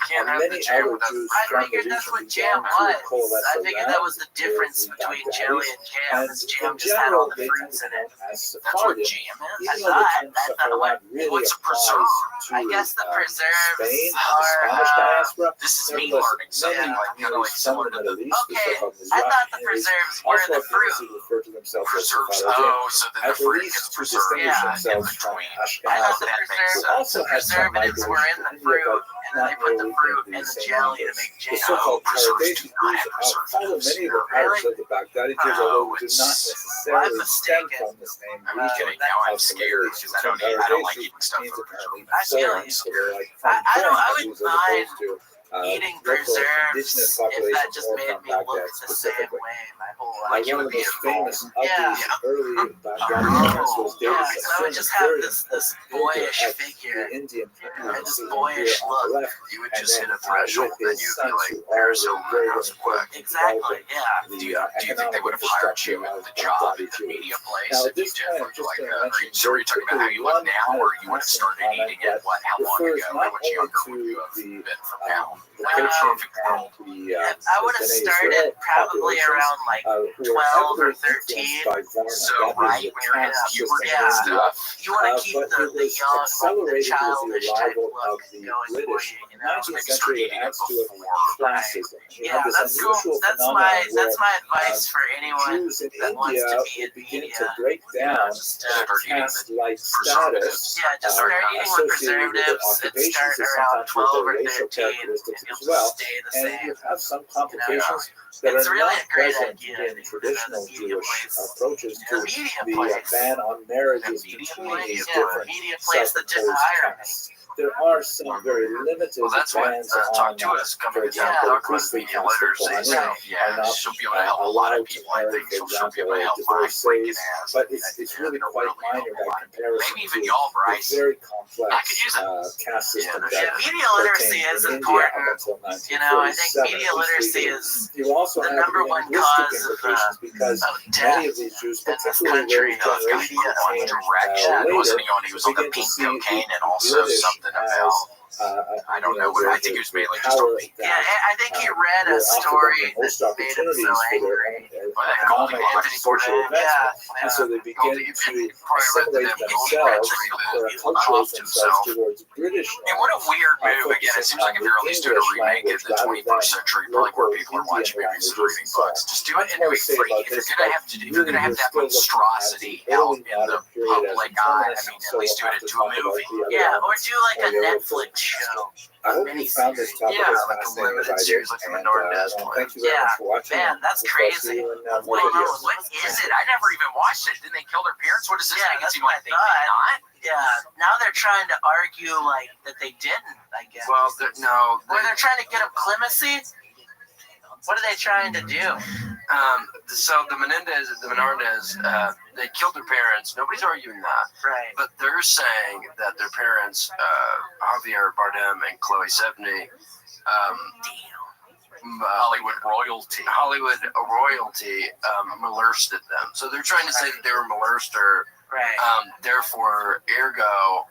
can't have the jam with us. I figured that's what jam was. I figured that was the difference between jelly and jam. Is jam just had all the fruits in it. That's what jam is. I thought What's a preserve? I guess the preserves Spain, are. Spanish diaspora. This is me learning something like kind of like similar to the Okay, I thought the preserves were the fruit. refer to themselves as preserves. Sephardim, Oh, so then the at fruit least gets to preserved distinguish in themselves from between. I thought Ashkenaz. the That makes preserves, sense. Also the has some preservatives were in the fruit, and then they put the fruit in the jelly to make The jam. so-called preserves do Paradesi not Jews have preservatives. follow many of the patterns of the Baghdadi Jews, although do not necessarily stem from this name. I'm kidding. Now I'm scared because I don't like eating stuff Means from apparently I feel foreign, you. so they're like I wouldn't Jews as opposed mind to eating local preserves indigenous if that populations just or made from me look Baghdad the same specifically. way my whole Like life. one of the most famous of Yeah. these early Baghdadi parents was Yeah, David because I would just have this boyish figure, the Indian and this boyish look. You would and just then, hit a threshold, with then his you'd sons be who like, there's are a very house work. Exactly, yeah. Do you think they would have hired you at the job at the media place Now, if you this did point, look just like to that? mention So are you talking about how you look now, or you would have started eating it, how long refers ago? not How much only younger to would you have the been from now? perfect world. I would have started probably around like 12 or 13. So right when you're in puberty and stuff. You want to keep the young, like the childish type look going for you, you know. So maybe start eating it before. Yeah, that's cool. That's my advice for anyone that wants to be in media. Just start eating the preservatives. Yeah, just start eating with preservatives and start around 12 or 13, and you'll just stay the same. You have some complications that it's are really not a great present idea. in traditional Jewish approaches The to media the plays. ban on marriages between Yeah, different media plays that didn't hire me. There are some very limited Well, that's what bans Talk on, to Us coming for down example, talk about priestly media literacy. concepts So, are yeah, not she'll be able to help a lot of people, I think. So she'll be able to help my freaking ass. but it's really quite minor by comparison Maybe even to y'all, the Bryce. very I complex could use it. caste system Yeah, that media literacy is pertained in important. India up until You know, I think 1947. media literacy is You also the have number one linguistic cause implications because death many of these Jews, in this particularly country. those generations that came Direction. later, Wasn't he on? He was on the begin to pink see cocaine and the also British something as, about. I don't know, but I think he was mainly just on pink. Yeah, I think he read a story that made him so angry. economic, social advancement, and so they begin to assimilate themselves or acculturate themselves towards British. And what a weird move. Again, it seems like if you're at least doing a remake in the 21st century, probably where people are watching movies and reading books, just do it into a free. If you're gonna have that monstrosity out in the public eye, I mean, at least do it into a movie. Yeah, or do like a Netflix show. I hope you found this topic Yeah, as like a fascinating limited as I series did. like a Minority Does plan. Thank you very much for watching. Man, that's We'll talk to crazy. you in, more Wait, videos. What is it? I never even watched it. Didn't they kill their parents? What does this Yeah, make it that's seem what like they I did thought. not? Yeah, now they're trying to argue like that they didn't, I guess. Well, no. Or they're trying to get them clemency? What are they trying to do? So the Menendez, they killed their parents. Nobody's arguing that. Right. But they're saying that their parents, Javier Bardem and Chloe Sevigny, Hollywood royalty molested them. So they're trying to say that they were molester. Right. Therefore, ergo,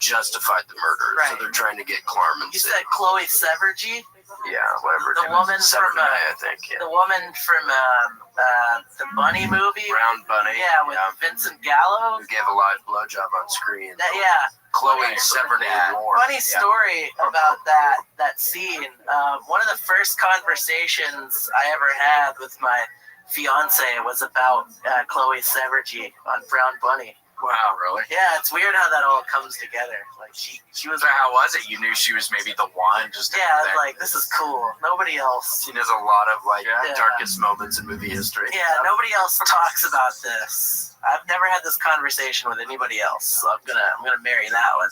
justified the murder. Right. So they're trying to get clemency. You said Chloe Sevigny? Yeah, whatever. The woman from I think. Yeah. the woman from the Bunny movie. Brown Bunny. Yeah, with Vincent Gallo. Who gave a live blowjob on screen. Yeah. Chloe Funny- Sevigny Moore. Funny story about that scene. One of the first conversations I ever had with my fiance was about Chloe Sevigny on Brown Bunny. Wow, really? Yeah, it's weird how that all comes together. Like she was. So how was it? You knew she was maybe the one. Just Yeah, like this is cool. Nobody else. She does a lot of Yeah. darkest moments in movie history. Yeah, nobody else talks about this. I've never had this conversation with anybody else, so I'm gonna marry that one.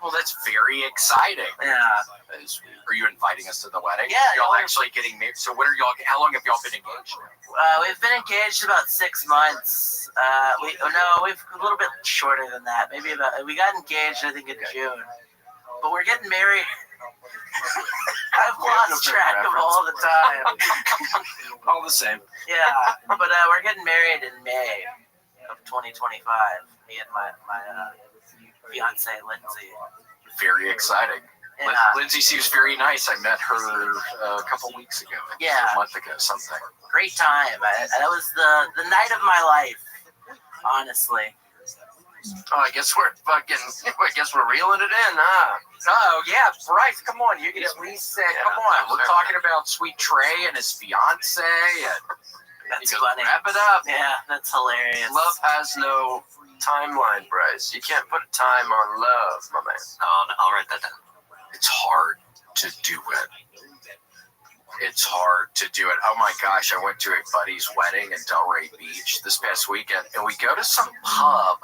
Well, that's very exciting. Yeah. Are you inviting us to the wedding? Yeah, Y'all yeah. actually getting married? So what are y'all? How long have y'all been engaged? We've been engaged about 6 months. We've a little bit shorter than that. Maybe we got engaged I think in June, but we're getting married. I've lost track of all the time. All the same. Yeah, but we're getting married in May of 2025. Me and my fiance Lindsay. Very exciting. Yeah. Lindsay seems very nice. I met her a couple weeks ago. Yeah. A month ago, something. Great time. That was the night of my life, honestly. Oh, I guess we're reeling it in, huh? Oh, yeah, Bryce, come on. You said, come on. We're talking about Sweet Trey and his fiance. That's funny. Wrap it up. Yeah, that's hilarious. Love has no timeline, Bryce. You can't put a time on love, my man. I'll write that down. It's hard to do it. It's hard to do it. Oh my gosh, I went to a buddy's wedding in Delray Beach this past weekend, and we go to some pub.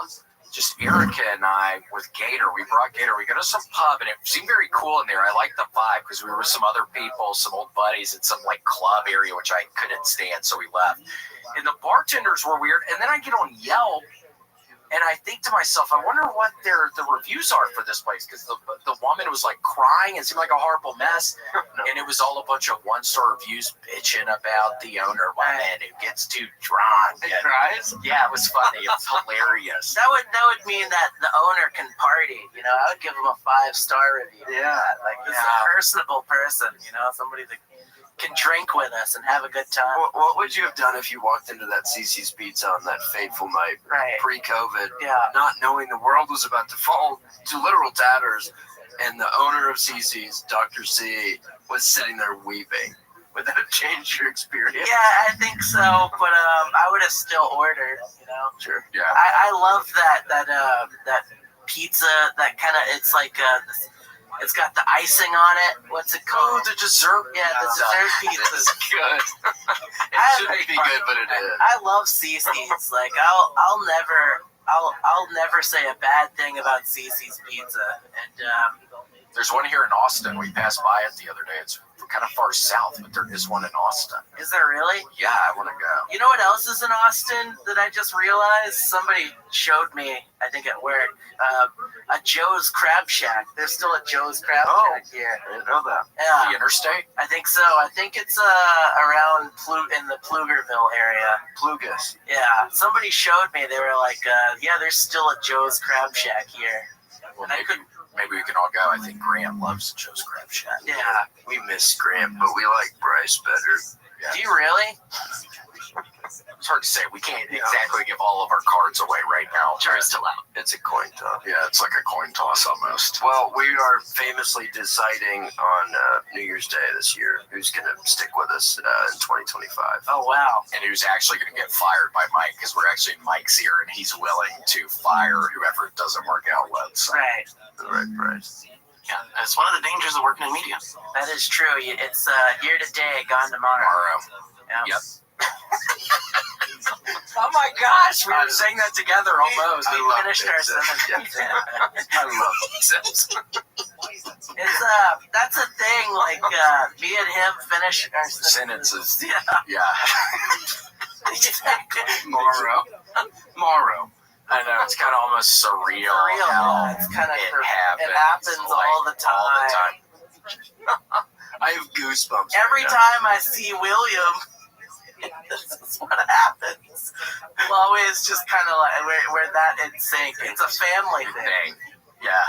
Just Erica and I with Gator. We brought Gator. We go to some pub, and it seemed very cool in there. I liked the vibe because we were with some other people, some old buddies in some like club area, which I couldn't stand, so we left. And the bartenders were weird. And then I get on Yelp, And I think to myself, I wonder what the reviews are for this place, because the woman was like crying. It seemed like a horrible mess, and it was all a bunch of 1-star reviews bitching about the owner woman who gets too drunk. It cries? Yeah, it was funny. It was hilarious. That would mean that the owner can party. You know, I would give him a 5-star review. Yeah, like he's a personable person. You know, somebody that can drink with us and have a good time. What would you have done if you walked into that CC's Pizza on that fateful night, pre-COVID, not knowing the world was about to fall to literal tatters, and the owner of CC's, Dr. C, was sitting there weeping? Would that have changed your experience? Yeah, I think so, but I would have still ordered. You know. Sure. Yeah. I love that pizza. That kind of, it's like it's got the icing on it. What's it called? Oh, the dessert. Yeah, the dessert pizza is good. It shouldn't be good, but it is. I love CC's. Like I'll never say a bad thing about CC's Pizza. And there's one here in Austin. We passed by it the other day. It's kind of far south, but there is one in Austin. Is there really? Yeah, I want to go. You know what else is in Austin that I just realized? Somebody showed me, I think at work, a Joe's Crab Shack. There's still a Joe's Crab Shack here. I didn't know that. Yeah. The interstate? I think so. I think it's around in the Pflugerville area. Plugas. Yeah. Somebody showed me. They were like, yeah, there's still a Joe's Crab Shack here. Well, maybe we can all go. I think Graham loves Joe's Crab Shack. Yeah. We miss Graham, but we like Bryce better. Yeah. Do you really? It's hard to say. We can't exactly give all of our cards away right now. Jury's still out. It's a coin toss. Yeah, it's like a coin toss almost. Well, we are famously deciding on New Year's Day this year who's going to stick with us in 2025. Oh, wow. And who's actually going to get fired by Mike, because we're actually Mike's here, and he's willing to fire whoever it doesn't work out with. So. Right. Right. Yeah, that's one of the dangers of working in media. That is true. It's here today, gone tomorrow. Yep. Oh my gosh, we were saying that together almost. We finished our sentence. I love It's that's a thing. Like me and him finish our sentences. Yeah. Morrow. I know, it's kind of almost surreal. Yeah, it's kind of it happens like, all the time. I have goosebumps. Every time I see William, this is what happens. We'll always just kind of like we're that in sync. It's a family thing. Yeah.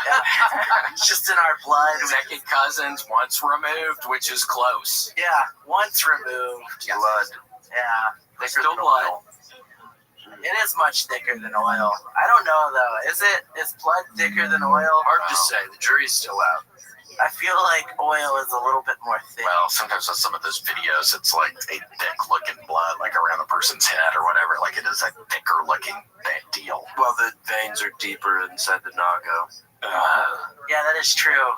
It's just in our blood. Second cousins, once removed, which is close. Yeah, once removed. Blood. Yeah, They're still blood. It is much thicker than oil. I don't know though. Is blood thicker than oil? Hard to say. The jury's still out. I feel like oil is a little bit more thick. Well, sometimes on some of those videos, it's like a thick looking blood, like around the person's head or whatever. Like it is a thicker looking deal. Well, the veins are deeper inside the nago. Yeah, that is true.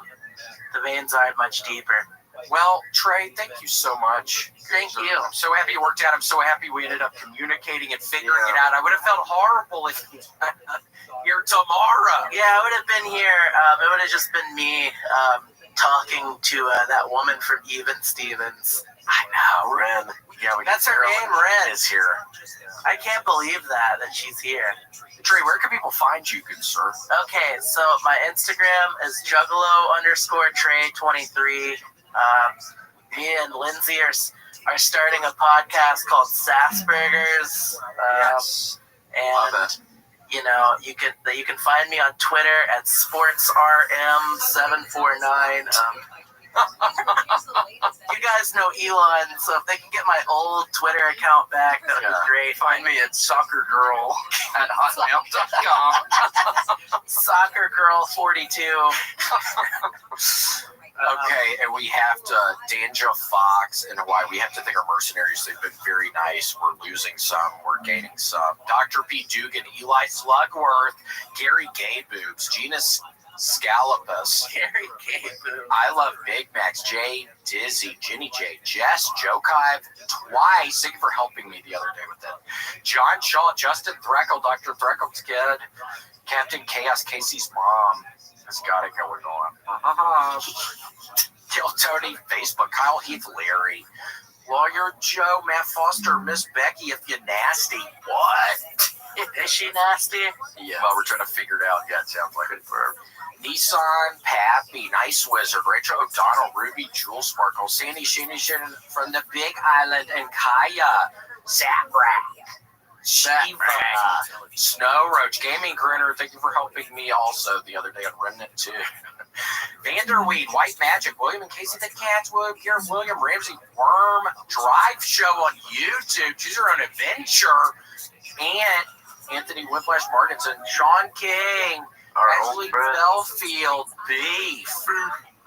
The veins are much deeper. Well, Trey, thank you so much. Thank you. I'm so happy it worked out. I'm so happy we ended up communicating and figuring it out. I would have felt horrible if here tomorrow. Yeah, I would have been here. It would have just been me talking to that woman from Even Stevens. I know, Ren. Yeah, that's her name, Ren. Is here. I can't believe that she's here. Trey, where can people find you, good sir? Okay, so my Instagram is juggalo_Trey23. Me and Lindsay are starting a podcast called Sassburgers. Yes. And love it. You know, you can find me on Twitter at sportsrm749. You guys know Elon, so if they can get my old Twitter account back, that would be great. Find me at soccergirl@hotmail.com. Soccergirl42. Okay, and we have to, Danja Fox and Hawaii, we have to thank our mercenaries. They've been very nice. We're losing some, we're gaining some. Dr. P. Dugan, Eli Slugworth, Gary Gay Boobs, Gina Scalapus, Gary Gay Boobs, I Love Big Macs, Jay Dizzy, Ginny J, Jess, Joe Kive, twice. Thank you for helping me the other day with it. John Shaw, Justin Threckle, Dr. Threckle's kid, Captain Chaos, Casey's mom. It's got it going on. Kill Tony, Facebook, Kyle Heath, Larry, Lawyer Joe, Matt Foster, Miss Becky, if you're nasty. What? Is she nasty? Yeah. Well, we're trying to figure it out. Yeah, it sounds like it for her. Nissan, Pappy, Nice Wizard, Rachel O'Donnell, Ruby, Jewel Sparkle, Sandy Shinnishin from the Big Island, and Kaya, Saprak, Shiva, Snow Roach, Gaming Grinner, thank you for helping me also the other day on Remnant 2. Vanderweed, White Magic, William and Casey the Cats, William Ramsey, Worm, Drive Show on YouTube, Choose Your Own Adventure, and Anthony Whiplash Martinson, Sean King, Ashley Belfield, Beef,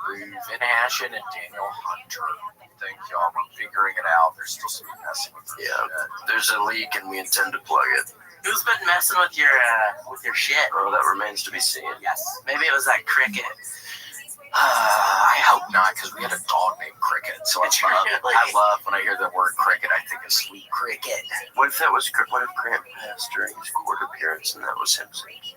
Vin Ashen, and Daniel Hunter. Thank y'all for figuring it out. There's still some messing with it. Yeah, there's a leak and we intend to plug it. Who's been messing with your shit? Oh, that remains to be seen. Yes. Maybe it was that cricket. I hope not, because we had a dog named Cricket. So I love when I hear the word cricket. I think of Sweet Cricket. What if Grant passed during his court appearance and that was him saying?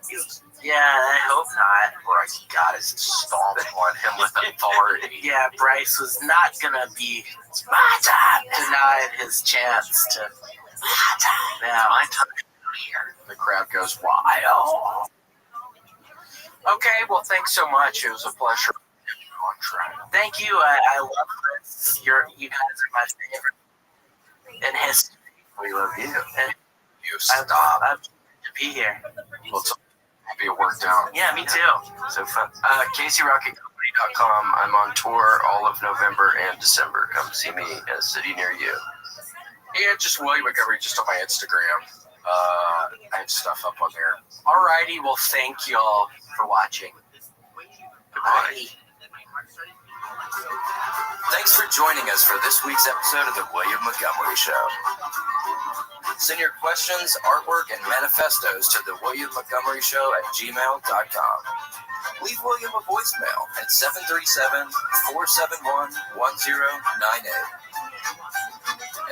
Yeah, I hope not. Bryce got his stomp on him with authority. Yeah, Bryce was not gonna be denied his chance to. My time here. The crowd goes wild. Okay, well, thanks so much. It was a pleasure. Thank you. I love this. You guys are my favorite in history. We love you. And you stop. I'm to be here. Well, it's happy it worked out. Yeah, me too. So fun. CaseyRocketCompany.com. I'm on tour all of November and December. Come see me in a city near you. Yeah, just William Montgomery, just on my Instagram. I have stuff up on there. Alrighty, well, thank y'all for watching. Goodbye. Thanks for joining us for this week's episode of The William Montgomery Show. Send your questions, artwork, and manifestos to The William Montgomery Show at gmail.com. Leave William a voicemail at 737-471-1098.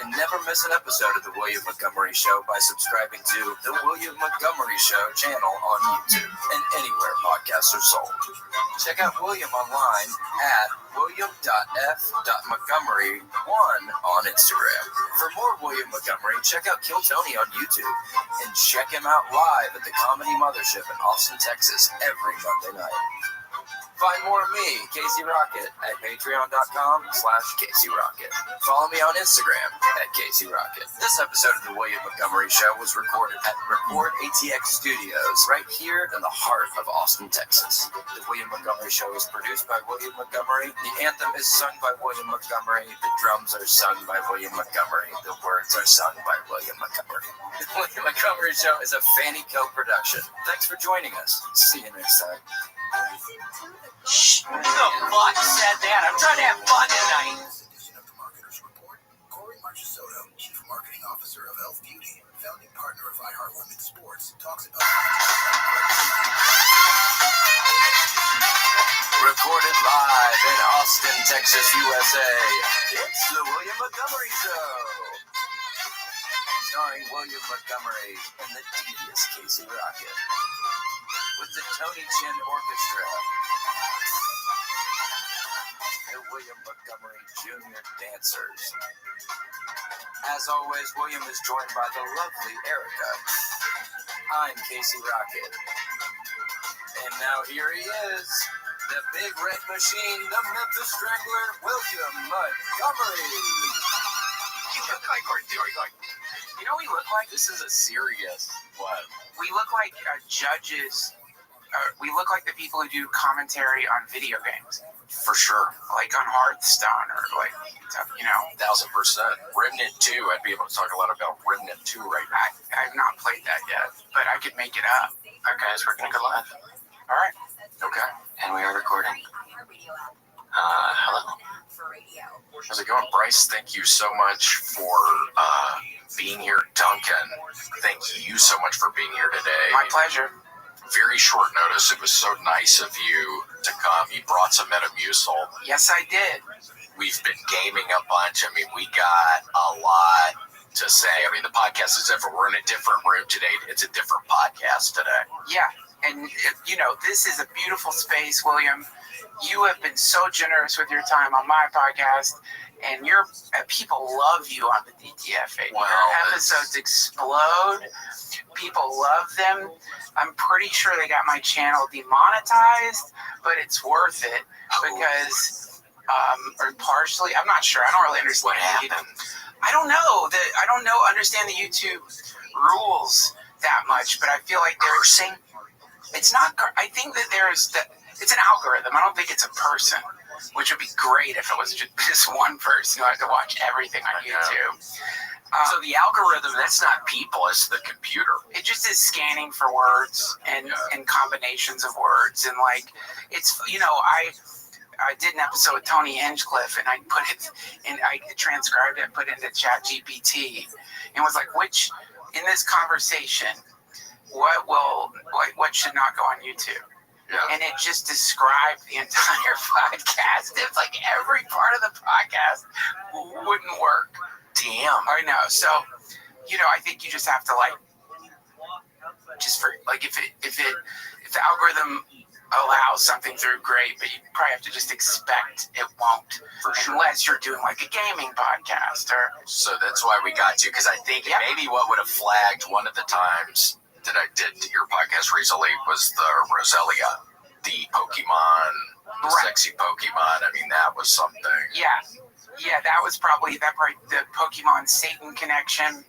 And never miss an episode of The William Montgomery Show by subscribing to The William Montgomery Show channel on YouTube and anywhere podcasts are sold. Check out William online at william.f.montgomery1 on Instagram. For more William Montgomery, check out Kill Tony on YouTube and check him out live at the Comedy Mothership in Austin, Texas every Monday night. Find more of me, Casey Rocket, at patreon.com/Casey Rocket. Follow me on Instagram at Casey Rocket. This episode of The William Montgomery Show was recorded at Record ATX Studios, right here in the heart of Austin, Texas. The William Montgomery Show is produced by William Montgomery. The anthem is sung by William Montgomery. The drums are sung by William Montgomery. The words are sung by William Montgomery. The William Montgomery Show is a Fanny Co. production. Thanks for joining us. See you next time. Shh, who the fuck said that? I'm trying to have fun tonight. Edition of the Marketers Report. Corey Marchesotto, Chief Marketing Officer of Elf Beauty, founding partner of iHeart Women's Sports, talks about Recorded live in Austin, Texas, USA. It's the William Montgomery Show. Starring William Montgomery and the devious Casey Rocket. With the Tony Chin Orchestra. The William Montgomery Jr. Dancers. As always, William is joined by the lovely Erica. I'm Casey Rocket. And now here he is, the big red machine, the Memphis Strangler, William Montgomery. You look like, you know what we look like? This is a serious what? We look like judges. We look like the people who do commentary on video games. For sure. Like on Hearthstone or like, you know. 1000%. Remnant 2, I'd be able to talk a lot about Remnant 2 right now. I've not played that yet, but I could make it up. Okay, so we're going to go live. All right. Okay. And we are recording. Hello. How's it going, Bryce? Thank you so much for being here. Duncan, thank you so much for being here today. My pleasure. Very short notice. It was so nice of you to come. You brought some Metamucil. Yes, I did. We've been gaming a bunch. I mean, we got a lot to say. I mean, the podcast is different. We're in a different room today. It's a different podcast today. Yeah, and, you know, this is a beautiful space, William. You have been so generous with your time on my podcast, and people love you on the DTF8. Your episodes explode. People love them. I'm pretty sure they got my channel demonetized, but it's worth it because, or partially, I'm not sure. I don't really understand what happened. I don't understand the YouTube rules that much, but I feel like cursing. It's not. I think that it's an algorithm. I don't think it's a person, which would be great if it was just one person who had to watch everything on YouTube. So the algorithm, that's not people, it's the computer. It just is scanning for words and combinations of words. And like, it's, I did an episode with Tony Hinchcliffe and I put it, and I transcribed it and put it into ChatGPT and was like, in this conversation, what should not go on YouTube? Yeah. And it just described the entire podcast. It's like every part of the podcast wouldn't work. Damn. I know. So, I think you just have to if the algorithm allows something through, great, but you probably have to just expect it won't. For sure. Unless you're doing like a gaming podcast or. So that's why we got to, because I think maybe what would have flagged one of the times that I did your podcast recently was the Roselia, the Pokemon, the sexy Pokemon. I mean, that was something. Yeah, that was probably the Pokemon Satan connection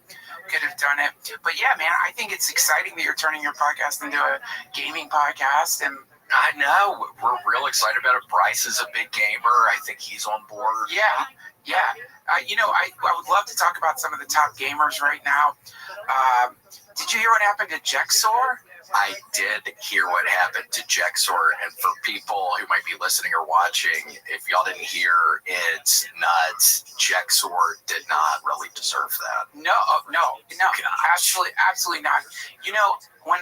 could have done it. But yeah, man, I think it's exciting that you're turning your podcast into a gaming podcast. And I know we're real excited about it. Bryce is a big gamer. I think he's on board. Yeah. I would love to talk about some of the top gamers right now. Did you hear what happened to Jexor? I did hear what happened to Jexor, and for people who might be listening or watching, if y'all didn't hear, it's nuts. Jexor did not really deserve that. No, absolutely not. When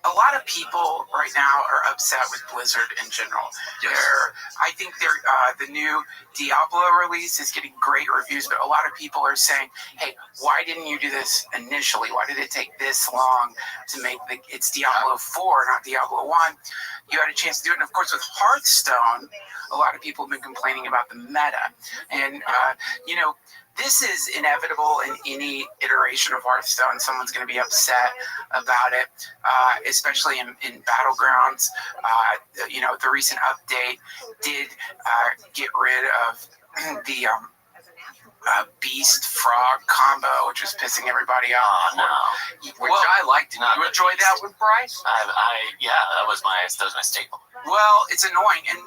a lot of people right now are upset with Blizzard in general. Yes. I think the new Diablo release is getting great reviews, but a lot of people are saying, hey, why didn't you do this initially? Why did it take this long to make it's Diablo 4, not Diablo 1? You had a chance to do it. And of course, with Hearthstone, a lot of people have been complaining about the meta. And, this is inevitable in any iteration of Hearthstone. Someone's going to be upset about it, especially in Battlegrounds. The recent update did get rid of the Beast Frog combo, which was pissing everybody off. Oh, no. I liked. Did you enjoy that with Bryce? That was my staple. Well, it's annoying. And,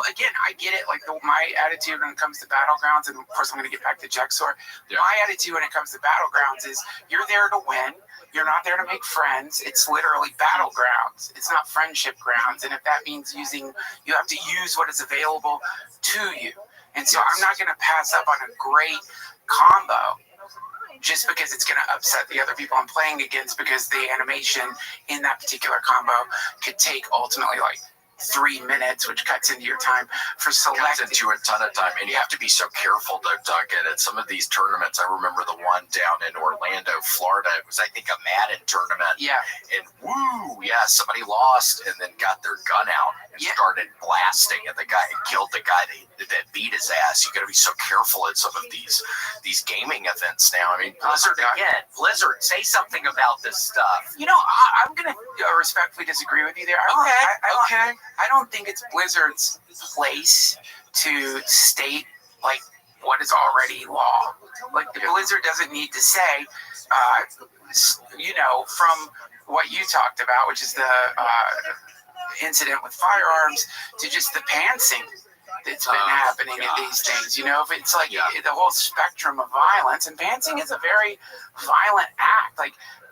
again, I get it. Like, my attitude when it comes to Battlegrounds, and of course I'm going to get back to Jexor. Yeah. My attitude when it comes to Battlegrounds is you're there to win. You're not there to make friends. It's literally Battlegrounds. It's not friendship grounds. And if that means you have to use what is available to you. And so I'm not going to pass up on a great combo just because it's going to upset the other people I'm playing against, because the animation in that particular combo could take ultimately 3 minutes, which cuts into your time for selecting. Cuts into a ton of time, and you have to be so careful, Duncan. At some of these tournaments, I remember the one down in Orlando, Florida. It was, I think, a Madden tournament. Yeah. And somebody lost and then got their gun out and started blasting at the guy and killed the guy that beat his ass. You got to be so careful at some of these gaming events now. I mean, Blizzard, say something about this stuff. I'm going to respectfully disagree with you there. I don't think it's Blizzard's place to state what is already law. Blizzard doesn't need to say, from what you talked about, which is the incident with firearms, to just the pantsing that's been happening at these things. If it's the whole spectrum of violence, and pantsing is a very violent act.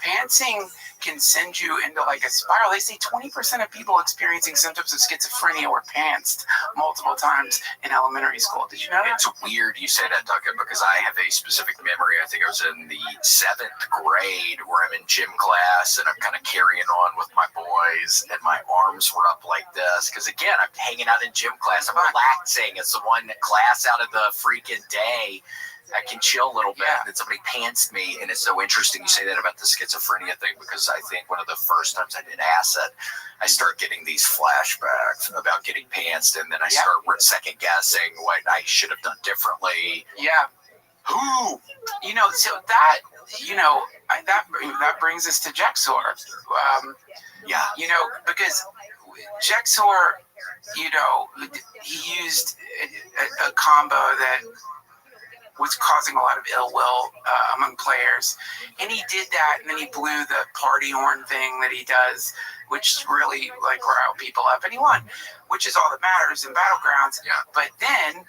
Pantsing can send you into a spiral. They say 20% of people experiencing symptoms of schizophrenia were pantsed multiple times in elementary school. Did you know that? It's weird you say that, Duncan, because I have a specific memory. I think I was in the 7th grade where I'm in gym class and I'm kind of carrying on with my boys and my arms were up like this. Because again, I'm hanging out in gym class. I'm relaxing. It's the one class out of the freaking day I can chill a little bit. And then somebody pantsed me, and it's so interesting you say that about the schizophrenia thing, because I think one of the first times I did acid, I start getting these flashbacks about getting pantsed, and then I start second guessing what I should have done differently. Yeah. Who? You know, so that, you know, that brings us to Jexor. You know, because Jexor, you know, he used a combo that was causing a lot of ill will among players, and he did that, and then he blew the party horn thing that he does, which really like riled people up, and he won, which is all that matters in Battlegrounds. But then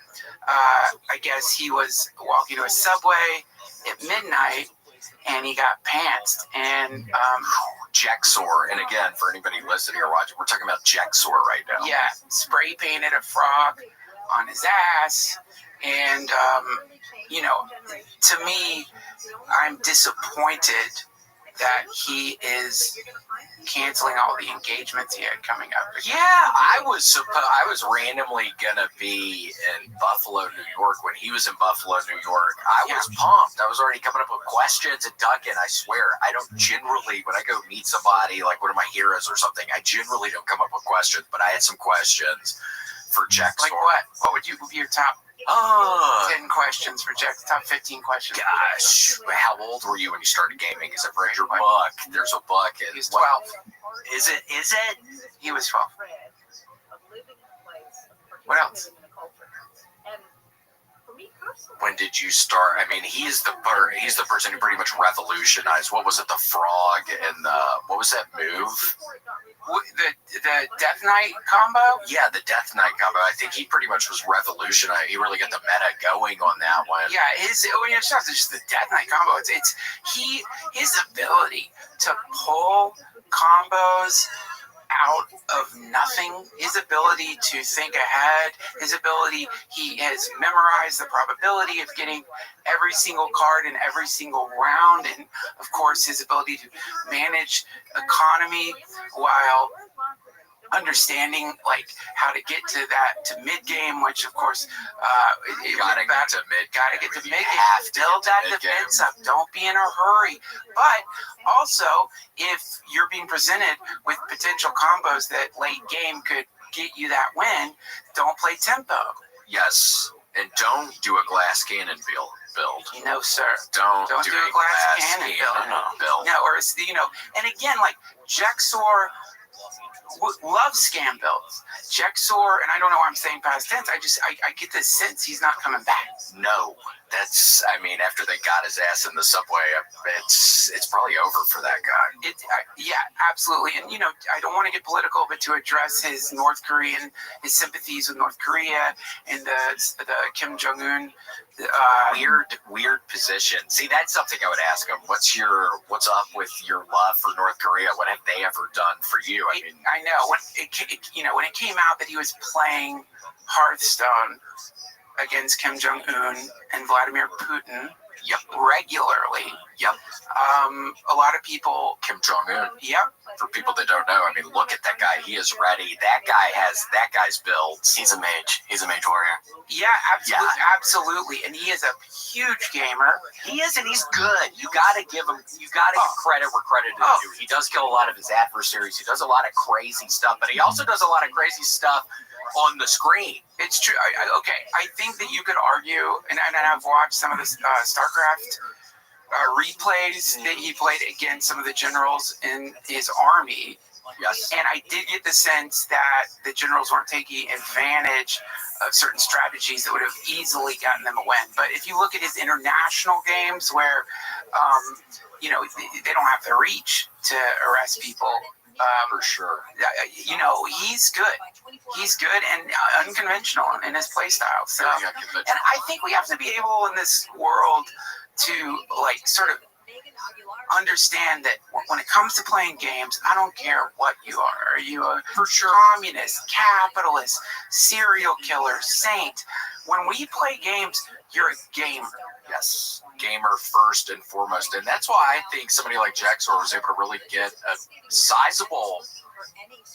I guess he was walking to a subway at midnight, and he got pantsed, and Jexor, and again, for anybody listening or watching, we're talking about Jexor right now. Yeah, spray painted a frog on his ass, and you know, to me, I'm disappointed that he is canceling all the engagements he had coming up. Yeah, I was randomly gonna be in Buffalo, New York when he was in Buffalo, New York. I was pumped. I was already coming up with questions and Duncan. I swear, I don't generally, when I go meet somebody like one of my heroes or something, I generally don't come up with questions. But I had some questions for Jexor. Like what? What would you be your top 10 questions for Jack? Top 15 questions. Gosh, how old were you when you started gaming? Because I've read your book. There's a book. He's 12. Is it? He was 12. What else? When did you start? I mean, he's the person who pretty much revolutionized. What was it? The frog and what was that move? The Death Knight combo? Yeah, the Death Knight combo. I think he pretty much was revolutionized. He really got the meta going on that one. Yeah, it's not just the Death Knight combo. It's his ability to pull combos out of nothing, his ability to think ahead, his ability, he has memorized the probability of getting every single card in every single round, and of course his ability to manage economy while understanding like how to get to mid game, which of course you gotta get to mid game, build that defense up, don't be in a hurry. But also, if you're being presented with potential combos that late game could get you that win, don't play tempo. Yes, and don't do a glass cannon build. No, sir. Don't do a glass cannon build. No, or you know, and again, like Jexor loves scam builds. Jexor, and I don't know why I'm saying past tense, I get this sense he's not coming back. No, after they got his ass in the subway, it's probably over for that guy. Yeah, absolutely. And, you know, I don't want to get political, but to address his sympathies with North Korea and the Kim Jong-un. Weird position. See, that's something I would ask him. What's up with your love for North Korea? What have they ever done for you? I know when it came out that he was playing Hearthstone against Kim Jong-un and Vladimir Putin regularly. Yep. A lot of people. Kim Jong-un. Yep. For people that don't know, I mean, look at that guy. He is ready. That guy's builds. He's a mage. He's a mage warrior. Yeah, absolutely. And he is a huge gamer. He is, and he's good. You gotta give credit where credit is due. He does kill a lot of his adversaries. He does a lot of crazy stuff, but he also does a lot of crazy stuff on the screen. It's true. I think that you could argue, and I've watched some of the StarCraft replays that he played against some of the generals in his army. Yes. And I did get the sense that the generals weren't taking advantage of certain strategies that would have easily gotten them a win. But if you look at his international games where, they don't have the reach to arrest people, for sure. He's good. He's good and unconventional in his play style. So, and I think we have to be able in this world to sort of understand that when it comes to playing games, I don't care what you are. Are you a communist, capitalist, serial killer, saint? When we play games, you're a gamer. Yes, gamer first and foremost. And that's why I think somebody like Jexor was able to really get a sizable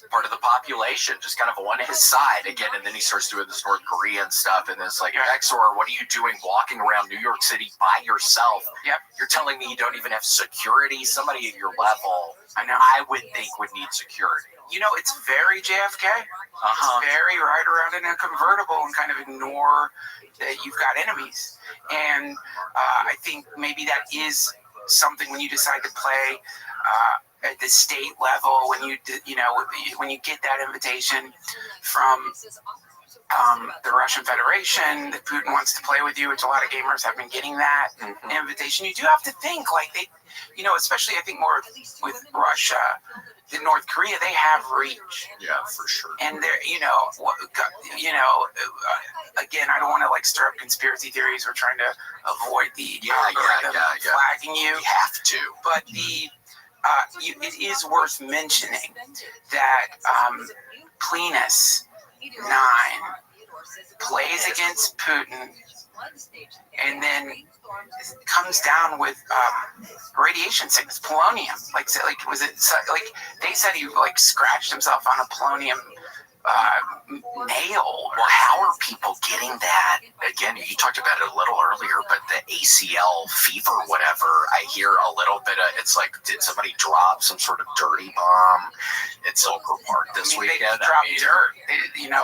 part of the population, just kind of on his side again. And then he starts doing this North Korean stuff, and it's like, Exor, what are you doing walking around New York City by yourself? Yep. You're telling me you don't even have security? Somebody at your level, I would think would need security. You know, it's very JFK. It's very ride around in a convertible and kind of ignore that you've got enemies. And I think maybe that is something when you decide to play at the state level, when you get that invitation from the Russian Federation that Putin wants to play with you, which a lot of gamers have been getting that invitation. You do have to think like they, especially I think more with Russia than North Korea, they have reach. Yeah, for sure. And they're, again, I don't want to like stir up conspiracy theories. We're trying to avoid the algorithm flagging you. You have to. But it is worth mentioning that Plenus 9 plays against Putin and then comes down with radiation sickness, polonium. They said he scratched himself on a polonium nail. Well, how are people getting that? Again, you talked about it a little earlier, but the ACL fever, whatever, I hear a little bit of, it's like, did somebody drop some sort of dirty bomb at Silver Park this weekend? They dropped dirt.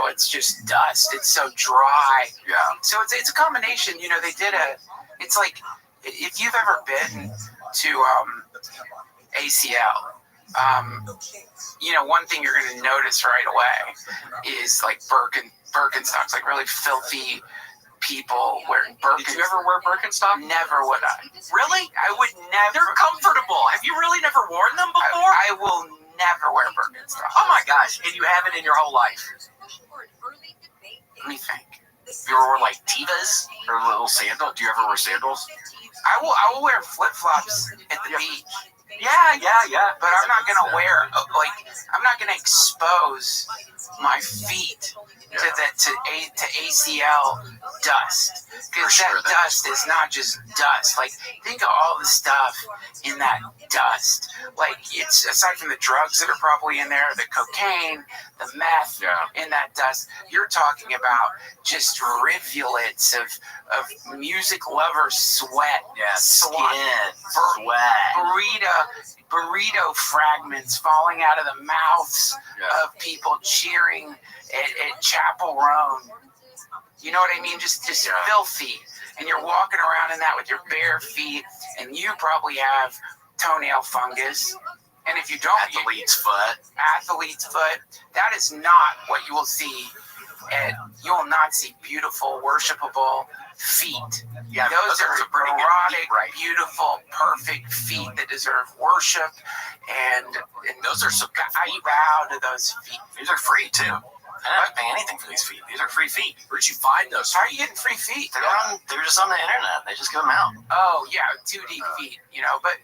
It's just dust. It's so dry. Yeah. So it's a combination. They did it's like, if you've ever been to ACL, one thing you're going to notice right away is like Birkenstocks, like really filthy people wearing Birkenstocks. Did you ever wear Birkenstocks? Never would I. Really? I would never. They're comfortable. Have you really never worn them before? I will never wear Birkenstocks. Oh my gosh. And you haven't in your whole life? Let me think. You ever wear like Tevas or little sandals? Do you ever wear sandals? I will wear flip-flops at the beach. Yeah. But I'm not gonna wear I'm not gonna expose my feet to ACL dust, because that dust is not just dust. Like, think of all the stuff in that dust. Like, it's aside from the drugs that are probably in there, the cocaine, the meth in that dust. You're talking about just rivulets of music lover sweat, sweat, burrito fragments falling out of the mouths of people cheering at Chapel Roan. You know what I mean? Just filthy. And you're walking around in that with your bare feet, and you probably have toenail fungus. And if you don't, athlete's foot. That is not what you will see. You will not see beautiful, worshipable feet. Yeah, those are erotic, beautiful, perfect feet that deserve worship. And those are some. I bow to those feet. These are free too. I don't have to pay anything for these feet. These are free feet. Where'd you find those? How are you getting free feet? They're just on the internet. They just give them out. Oh yeah, 2D feet. But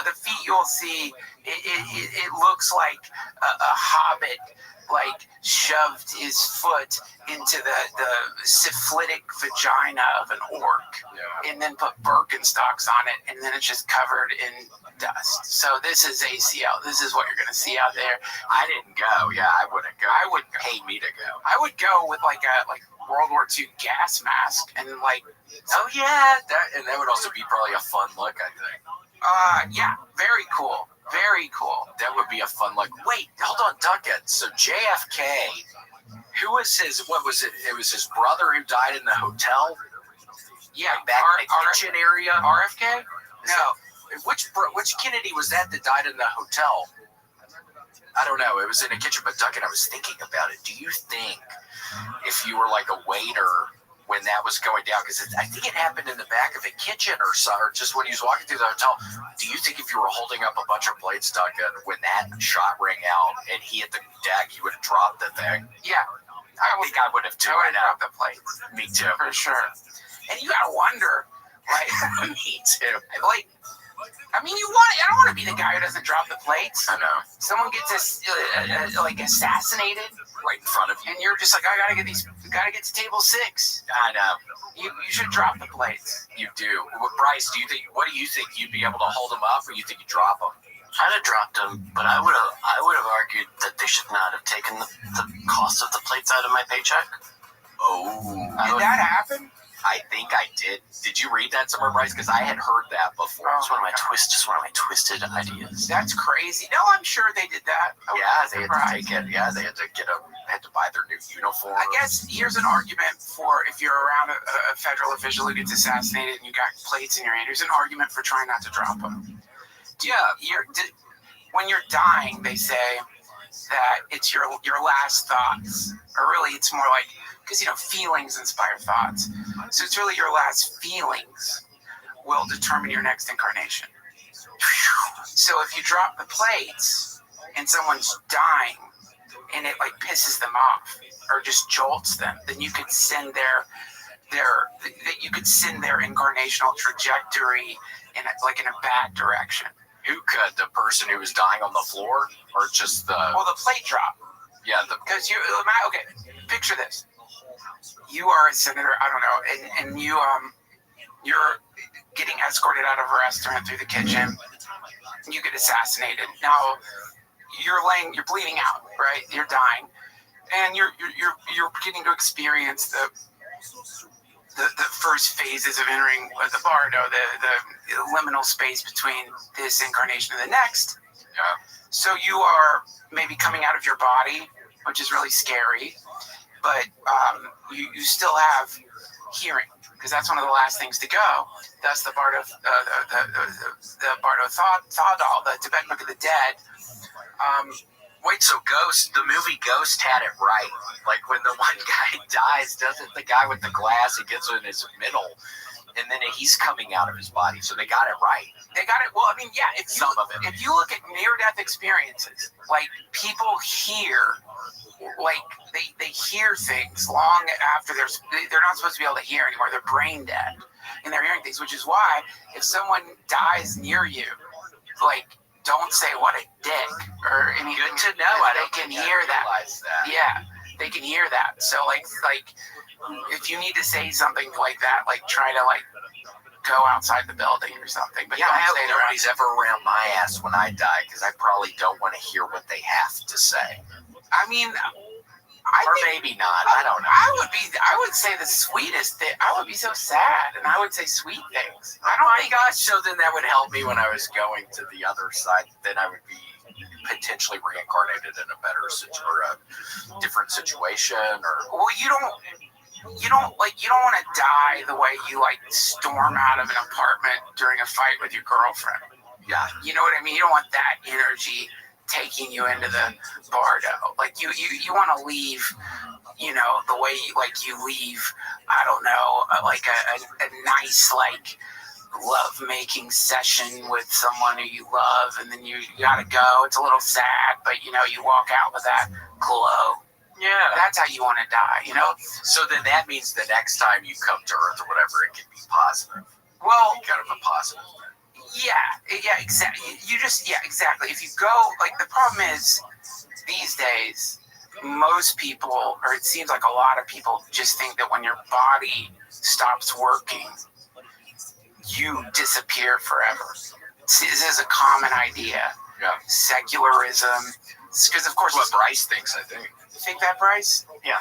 the feet you'll see, it looks like a hobbit shoved his foot into the syphilitic vagina of an orc, and then put Birkenstocks on it, and then it's just covered in dust. So this is ACL. This is what you're going to see out there. I didn't go. Yeah, I wouldn't go. I would pay me to go. I would go with a World War II gas mask and that would also be probably a fun look, I think. Yeah, very cool. Very cool. That would be a fun look. Wait, hold on, Duncan. So JFK, who was what was it? It was his brother who died in the hotel? Yeah, back in the kitchen area? RFK? No. Which Kennedy was that died in the hotel? I don't know. It was in a kitchen, but Duncan, I was thinking about it. Do you think if you were like a waiter when that was going down, because I think it happened in the back of a kitchen or just when he was walking through the hotel, do you think if you were holding up a bunch of plates, Duncan, when that shot rang out and he hit the deck, he would have dropped the thing? Yeah. I think I would have too. I would have dropped the plates. Me too. For sure. And you gotta wonder, me too. I don't want to be the guy who doesn't drop the plates. I know. Someone gets assassinated right in front of you, and you're just like, I gotta get to table 6. I know. You should drop the plates. You do. Well, Bryce, what do you think? You'd be able to hold them up, or you think you drop them? I'd have dropped them, but I would have argued that they should not have taken the cost of the plates out of my paycheck. Oh. Did that happen? I think I did. Did you read that somewhere, Bryce? Because I had heard that before. It's one of my twisted ideas. That's crazy. No, I'm sure they did that. Yeah, they had to take it. Yeah, they had to buy their new uniform. I guess here's an argument for if you're around a federal official who gets assassinated and you got plates in your hand. Here's an argument for trying not to drop them. When you're dying, they say that it's your last thoughts, or really it's more like, because feelings inspire thoughts. So it's really your last feelings will determine your next incarnation. So if you drop the plates and someone's dying and it like pisses them off or just jolts them, then you could send their incarnational trajectory in a bad direction. Who could? The person who was dying on the floor, or just the? Well, the plate drop. Yeah, because okay. Picture this: you are a senator. I don't know, and you're getting escorted out of a restaurant through the kitchen. And you get assassinated. Now you're bleeding out, right? You're dying, and you're getting to experience the first phases of entering the bardo, the liminal space between this incarnation and the next. Yeah. So you are maybe coming out of your body, which is really scary, but you still have hearing, because that's one of the last things to go. That's the Bardo, the Bardo Thadal, the Tibetan Book of the Dead. Wait, so the movie Ghost had it right. Like when the one guy dies, doesn't the guy with the glass, he gets in his middle, and then he's coming out of his body. So they got it right. They got it. Well, I mean, yeah, if you look at near-death experiences, like people hear, like they hear things long after they're not supposed to be able to hear anymore. They're brain dead, and they're hearing things, which is why if someone dies near you, like, don't say what a dick or anything. Good to know. They can hear that. Yeah, they can hear that. So like if you need to say something like that, like try to like go outside the building or something. But yeah, I hope nobody's ever around my ass when I die, because I probably don't want to hear what they have to say. I mean, maybe not. I don't know. I would say the sweetest thing. I would be so sad, and I would say sweet things. Oh my gosh! So then that would help me when I was going to the other side. Then I would be potentially reincarnated in a better different situation. Or well, you don't want to die the way you like storm out of an apartment during a fight with your girlfriend. Yeah, you know what I mean. You don't want that energy taking you into the bardo. Like you want to leave, the way you leave, I don't know, like a nice like love-making session with someone who you love, and then you gotta go. It's a little sad, but you walk out with that glow. Yeah, that's how you want to die. So then that means the next time you come to Earth or whatever, it can be positive. Well, kind of a positive. Yeah, exactly. Exactly. If you go, like, the problem is these days, most people, or it seems like a lot of people, just think that when your body stops working, you disappear forever. See, this is a common idea. Yeah. Secularism. Because, of course, what Bryce thinks, I think. You think that, Bryce? Yeah.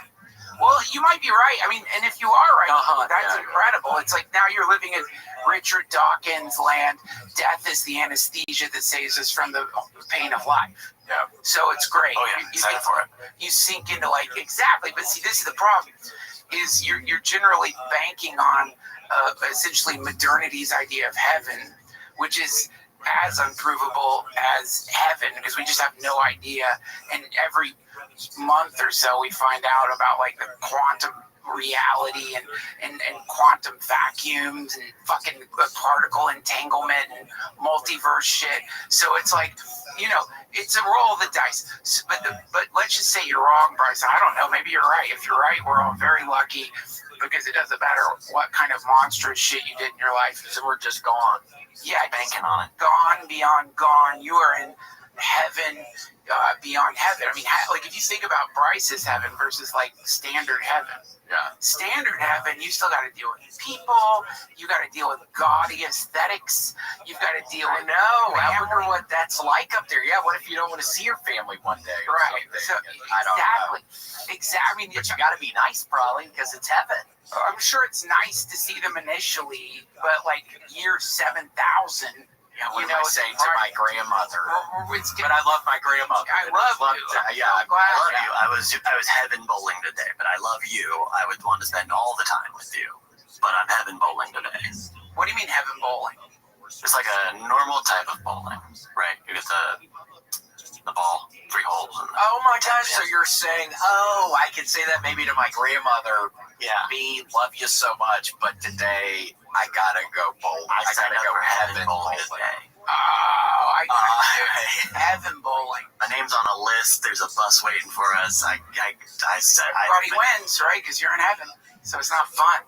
Well, you might be right. I mean, and if you are right, that's incredible. It's like now you're living in Richard Dawkins land. Death is the anesthesia that saves us from the pain of life. Yeah. So it's great. Oh, yeah. Excited for it. You sink into exactly. But see, this is the problem. Is you're generally banking on essentially modernity's idea of heaven, which is as unprovable as heaven, because we just have no idea. And every month or so we find out about like the quantum reality and quantum vacuums and fucking particle entanglement and multiverse shit. So it's like, it's a roll of the dice. But let's just say you're wrong, Bryce. I don't know, maybe you're right. If you're right, we're all very lucky, because it doesn't matter what kind of monstrous shit you did in your life. So we're just gone. Yeah, banking on it. Gone, beyond gone. You are in heaven beyond heaven. I mean, like if you think about Bryce's heaven versus like standard heaven. Yeah. Standard heaven, you still got to deal with people. You got to deal with gaudy aesthetics. You've got to deal with. I wonder what that's like up there. Yeah. What if you don't want to see your family one day? Right. So, I don't know. Exactly. I mean, But you got to be nice, probably, because it's heaven. I'm sure it's nice to see them initially, but like year 7,000. Yeah, what am I saying to my grandmother? But I love my grandmother. I love you. Yeah, I love you. I was heaven bowling today, but I love you. I would want to spend all the time with you, but I'm heaven bowling today. What do you mean heaven bowling? It's like a normal type of bowling, right? You get the ball, 3 holes. Oh my gosh! So you're saying, I can say that maybe to my grandmother. Yeah. Me, love you so much, but today I gotta go bowling. I gotta signed up go for heaven bowling today. Oh, I heaven bowling. My name's on a list. There's a bus waiting for us. I said. Everybody wins, right? Because you're in heaven, so it's not fun.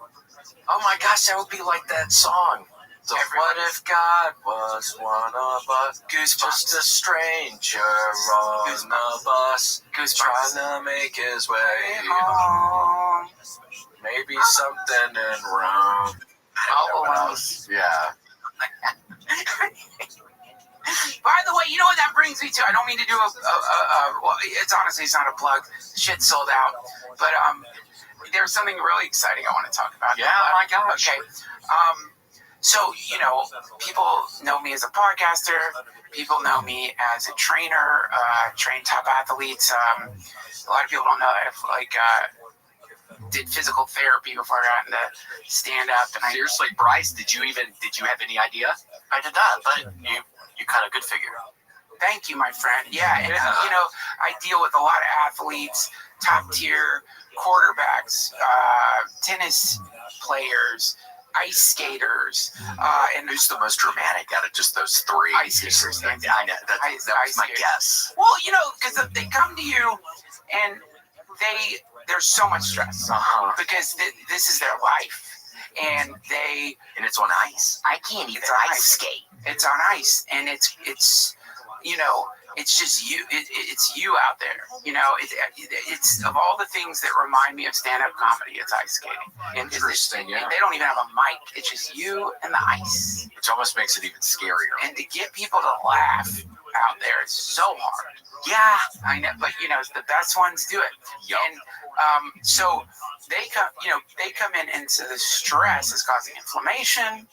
Oh my gosh, that would be like that song. So what if God was one of us? Just a stranger on the bus, trying to make his way home. Maybe something in Rome. Yeah. By the way, you know what that brings me to? I don't mean to do well, it's honestly, it's not a plug. Shit sold out. But there's something really exciting I want to talk about. Yeah, my gosh. Okay. So, people know me as a podcaster. People know me as a trainer, train top athletes. A lot of people don't know that I've did physical therapy before I got into stand up. And Seriously, Bryce, did you have any idea? I did not, but you cut a good figure. Thank you, my friend. Yeah, and I deal with a lot of athletes, top tier quarterbacks, tennis players, ice skaters, and who's the most dramatic out of just those 3? Ice skaters. I know that was my guess. Well, because they come to you and there's so much stress because this is their life, and it's on ice. I can't even ice skate. It's on ice, and it's it's just you. It's you out there. It's of all the things that remind me of stand-up comedy, it's ice skating. Interesting. Yeah. They don't even have a mic. It's just you and the ice, which almost makes it even scarier. And to get people to laugh out there is so hard. Yeah, I know, but the best ones do it. Yep. And so they come in, and so the stress is causing inflammation.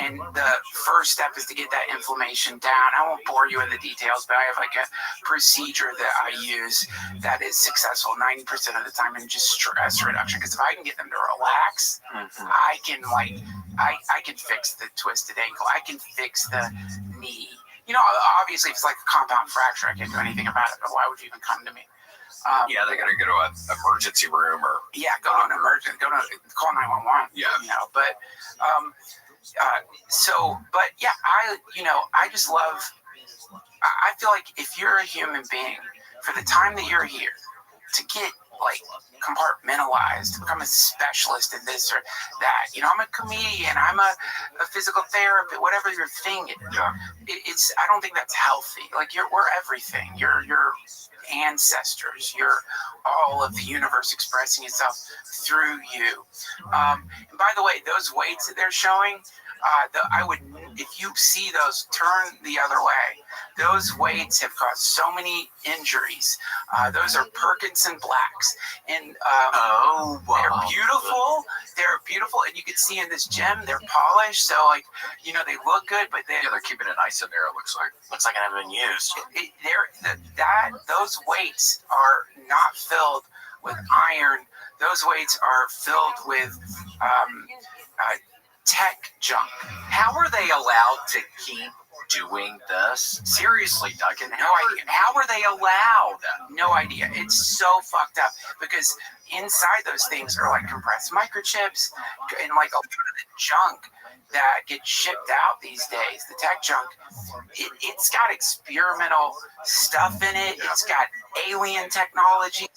And the first step is to get that inflammation down. I won't bore you with the details, but I have like a procedure that I use that is successful 90% of the time in just stress reduction. Because if I can get them to relax, I can I can fix the twisted ankle. I can fix the knee. Obviously, if it's like a compound fracture, I can't do anything about it. But why would you even come to me? They're gonna go to an emergency room or go to an emergency. Call 911. Yeah. But I just love. I feel like if you're a human being, for the time that you're here, to get compartmentalized, to become a specialist in this or that. I'm a comedian. I'm a physical therapist. Whatever your thing is, it's. I don't think that's healthy. We're everything. You're ancestors. You're all of the universe expressing itself through you. And by the way, those weights that they're showing, if you see those, turn the other way. Those weights have caused so many injuries. Those are Perkinson blacks, and they're beautiful. They're beautiful, and you can see in this gym, they're polished. So they look good, but they're keeping it nice in there. It looks like it haven't been used. Those weights are not filled with iron. Those weights are filled with tech junk. How are they allowed to keep doing this? Seriously, Duncan, how are they allowed? No idea. It's so fucked up because inside those things are compressed microchips and a lot of the junk that gets shipped out these days, the tech junk. It's got experimental stuff in it. It's got alien technology.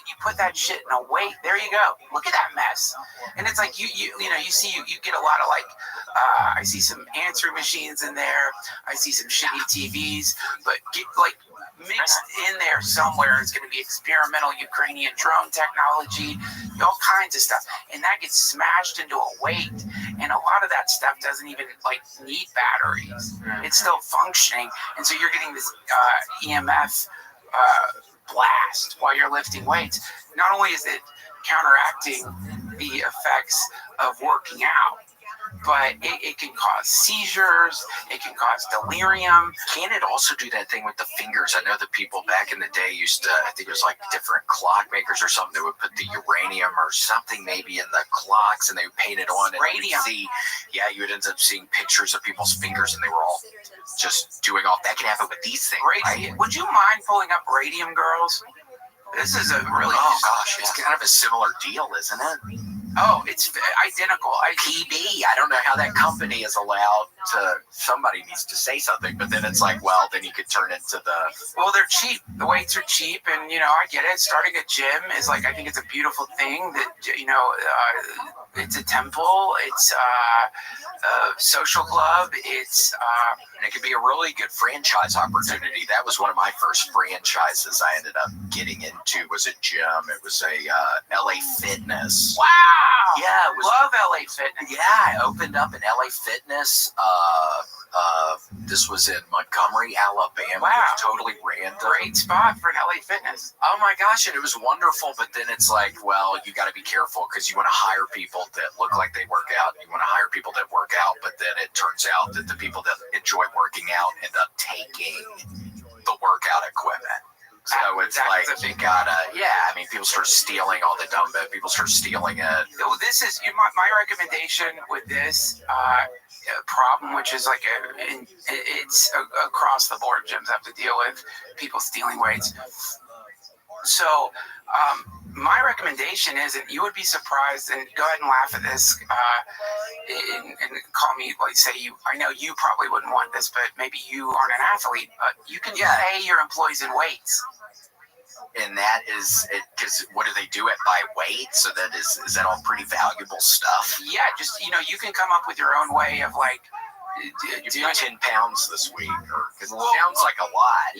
You put that shit in a weight, there you go. Look at that mess. And it's like you get a lot of like I see some answering machines in there. I see some shitty TVs, but get like mixed in there somewhere is going to be experimental Ukrainian drone technology, all kinds of stuff, and that gets smashed into a weight. And a lot of that stuff doesn't even like need batteries. It's still functioning, and so you're getting this EMF blast while you're lifting weights. Not only is it counteracting the effects of working out, but it can cause seizures, it can cause delirium. Can it also do that thing with the fingers? I know that people back in the day used to, I think it was like different clockmakers or something, they would put the uranium or something maybe in the clocks and they would paint it on. And Radium. You would end up seeing pictures of people's fingers and they were all just doing all that. Can happen with these things, right? Would you mind pulling up Radium Girls? This is a really it's kind of a similar deal, isn't it? Oh, it's identical. PB. I don't know how that company is allowed to. Somebody needs to say something, but then it's like, well, then you could turn into the. Well, they're cheap. The weights are cheap, and I get it. Starting a gym is like, I think it's a beautiful thing. That it's a temple. It's a social club. And it could be a really good franchise opportunity. That was one of my first franchises I ended up getting into. Was a gym. It was a LA Fitness. Wow. Yeah, it was. Love LA Fitness. Yeah, I opened up an LA Fitness. This was in Montgomery, Alabama. Wow. Totally random. Great spot for an LA Fitness. Oh my gosh, and it was wonderful, but then it's like, well, you got to be careful because you want to hire people that look like they work out. You want to hire people that work out, but then it turns out that the people that enjoy working out end up taking the workout equipment. So it's like you gotta, people start stealing all the dumbbell. People start stealing it. This is my recommendation with this problem, which is like it's across the board. Gyms have to deal with people stealing weights. So my recommendation is, and you would be surprised, and go ahead and laugh at this, and call me, like, say I know you probably wouldn't want this, but maybe you aren't an athlete, but you can pay your employees in weights. And that is it, because what do they do it by weight? So that is that all pretty valuable stuff? Yeah, just you can come up with your own way of like do 10 pounds this week, because it sounds like a lot.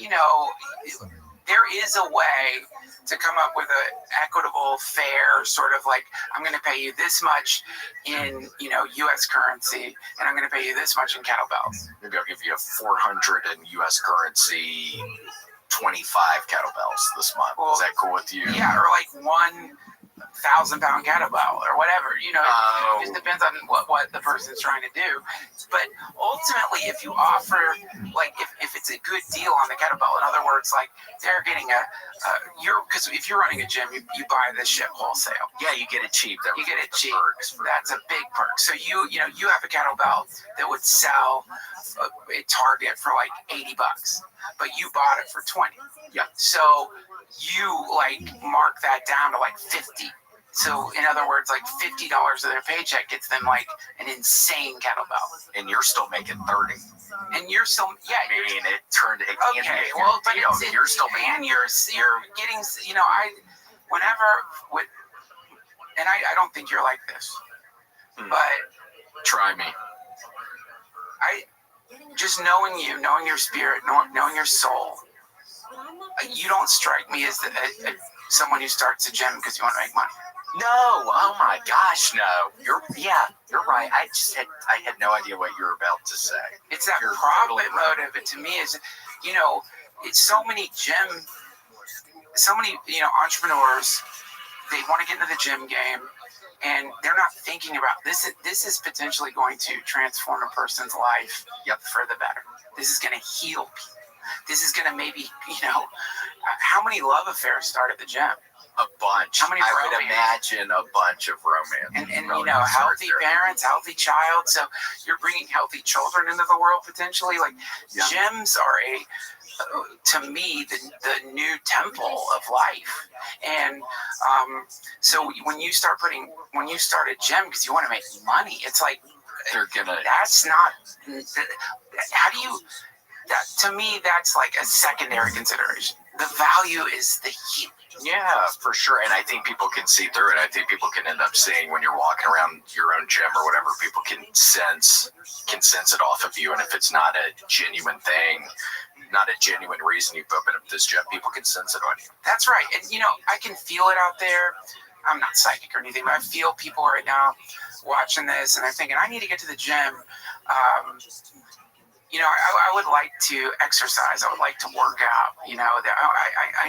There is a way to come up with an equitable, fair sort of like, I'm going to pay you this much in U.S. currency, and I'm going to pay you this much in kettlebells. Maybe I'll give you 400 in U.S. currency. 25 kettlebells this month. Well, is that cool with you? Yeah, or like 1,000-pound kettlebell or whatever. It just depends on what the person's trying to do. But ultimately, if you offer, like, if it's a good deal on the kettlebell, in other words, like they're getting because if you're running a gym, you buy this shit wholesale. Yeah, you get it cheap. You get it cheap. That's a big perk. So you have a kettlebell that would sell at Target for like $80, but you bought it for 20. Yeah. So you like mark that down to like 50. So in other words, like $50 of their paycheck gets them like an insane kettlebell. And you're still making 30. And you're still it turned it. Okay, well, but you're still making. And you're getting I don't think you're like this, but try me. Just knowing you, knowing your spirit, knowing your soul, you don't strike me as someone who starts a gym because you want to make money. No, oh my gosh, no. You're right. I had no idea what you were about to say. It's that profit motive. It to me is, it's so many entrepreneurs, they want to get into the gym game, and they're not thinking about this. This is potentially going to transform a person's life for the better. This is going to heal people. This is going to maybe, how many love affairs start at the gym? A bunch. How many I would imagine a bunch of romance. And healthy parents, healthy child. So you're bringing healthy children into the world potentially. Like gyms are to me, the new temple of life. And so when you start a gym because you want to make money, it's like that's not. How do you? To me, that's like a secondary consideration. the value is the healing. Yeah, for sure. And I think people can see through it. I think people can end up seeing when you're walking around your own gym or whatever, people can sense it off of you. And if it's not a genuine thing, not a genuine reason you've opened up this gym, people can sense it on you. That's right. And, I can feel it out there. I'm not psychic or anything, but I feel people right now watching this, and they're thinking, I need to get to the gym. I would like to exercise. I would like to work out. I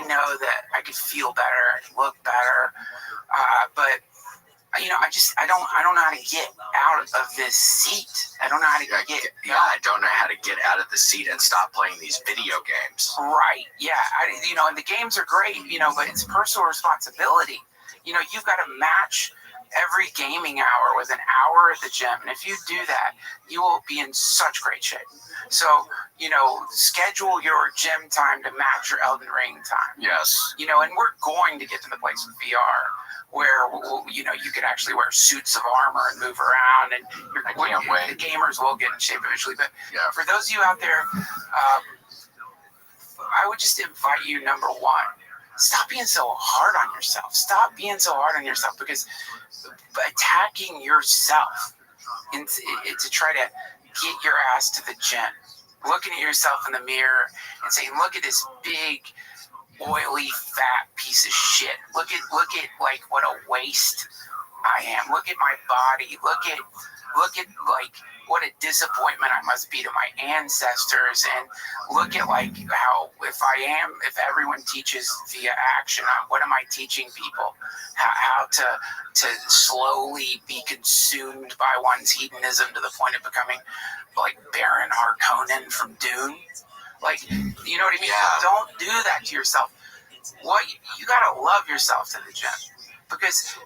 know that I could feel better, I could look better, but I don't know how to get out of this seat. I don't know how to get. Yeah, I don't know how to get out of the seat and stop playing these video games. Right. Yeah. And the games are great. But it's personal responsibility. You've got to match every gaming hour with an hour at the gym, and if you do that, you will be in such great shape. So, schedule your gym time to match your Elden Ring time. Yes. And we're going to get to the place with VR where, you can actually wear suits of armor and move around, and the gamers will get in shape eventually. But for those of you out there, I would just invite you, number one, stop being so hard on yourself. Stop being so hard on yourself, because attacking yourself to try to get your ass to the gym, looking at yourself in the mirror and saying, look at this big, oily, fat piece of shit. Look at like what a waste I am. Look at my body. Look at like what a disappointment I must be to my ancestors, and look at like how if everyone teaches via action, what am I teaching people? How to slowly be consumed by one's hedonism to the point of becoming like Baron Harkonnen from Dune. Like, you know what I mean? Yeah. Don't do that to yourself. You gotta love yourself to the gym, because.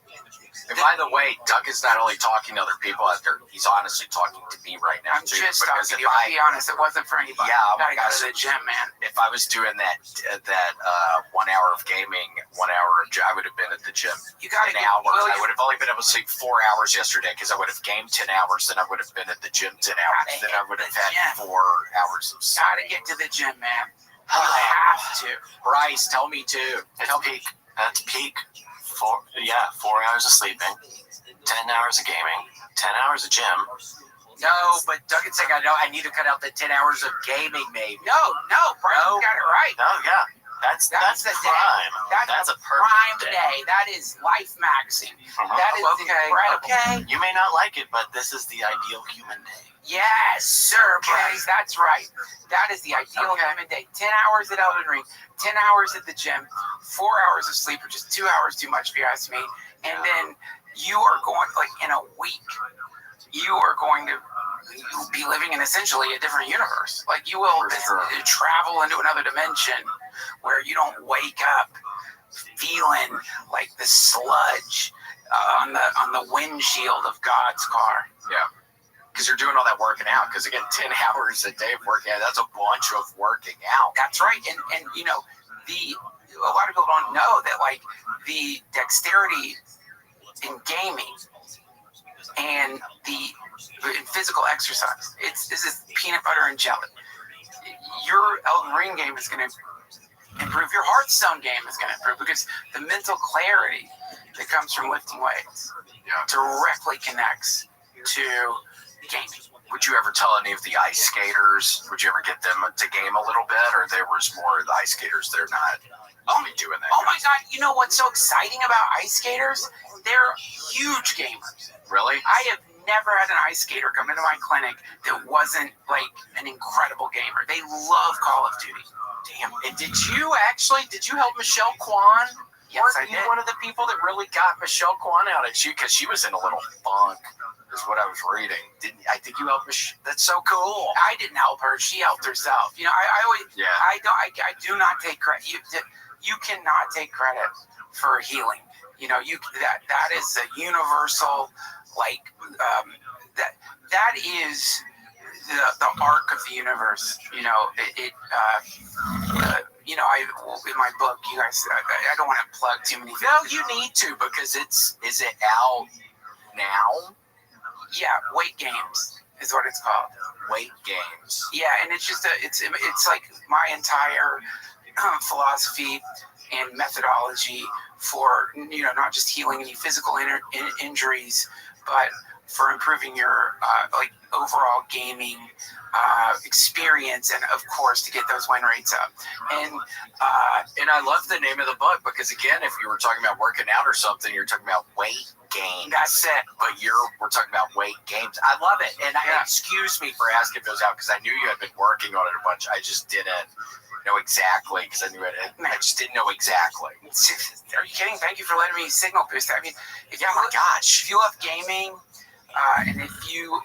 And by the way, Doug is not only talking to other people out there, he's honestly talking to me right now, I'm just talking to you. I'll be honest, it wasn't for anybody. Yeah, you gotta go to the gym, man. If I was doing that 1 hour of gaming, 1 hour of gym, I would have been at the gym 10 hours. I would have only been able to sleep 4 hours yesterday because I would have gamed 10 hours, then I would have been at the gym 10 hours, then I would have had 4 hours of sleep. Gotta get to the gym, man. You have to. Bryce, tell me too. That's peak. 4 hours of sleeping, 10 hours of gaming, 10 hours of gym. No, but Doug is saying I need to cut out the 10 hours of gaming, maybe. No, Brian got it right. Oh yeah, that's the prime. That's a prime perfect day. That is life maxing. That is okay. You may not like it, but this is the ideal human day. Yes, sir, Bryce. That's right. That is the ideal human day. 10 hours at Elden Ring, 10 hours at the gym, 4 hours of sleep, which is 2 hours too much if you ask me. And then you are going, like in a week, you are going to be living in essentially a different universe. Like you will travel into another dimension where you don't wake up feeling like the sludge on the windshield of God's car. Yeah. Because you're doing all that working out. Because again, 10 hours a day of working out, that's a bunch of working out. That's right. And a lot of people don't know that like the dexterity in gaming and in physical exercise, this is peanut butter and jelly. Your Elden Ring game is going to improve. Your Hearthstone game is going to improve because the mental clarity that comes from lifting weights directly connects to gaming. Would you ever tell any of the ice skaters, would you ever get them to game a little bit, or there was more of the ice skaters, they're not doing that? Oh my God, you know what's so exciting about ice skaters? They're huge gamers. Really? I have never had an ice skater come into my clinic that wasn't like an incredible gamer. They love Call of Duty. Damn. And did you help Michelle Kwan? Yes, I did. One of the people that really got Michelle Kwan out at you, because she was in a little funk, is what I was reading. I think you helped Michelle. That's so cool. I didn't help her. She helped herself. I always. Yeah. I do not take credit. You cannot take credit for healing. That is a universal, like that is the arc of the universe. In my book, you guys, I don't want to plug too many things. No, you need to, because is it out now? Yeah, Weight Games is what it's called. Weight Games. Yeah, and it's just it's like my entire philosophy and methodology for, not just healing any physical injuries, but for improving your overall gaming experience, and of course to get those win rates up. And I love the name of the book because, again, if you were talking about working out or something, you're talking about weight gain. That's it. But we're talking about weight gains. I love it. And excuse me for asking those out because I knew you had been working on it a bunch. I just didn't know exactly because I just didn't know exactly. Are you kidding? Thank you for letting me signal boost. I mean, if you love gaming, and if you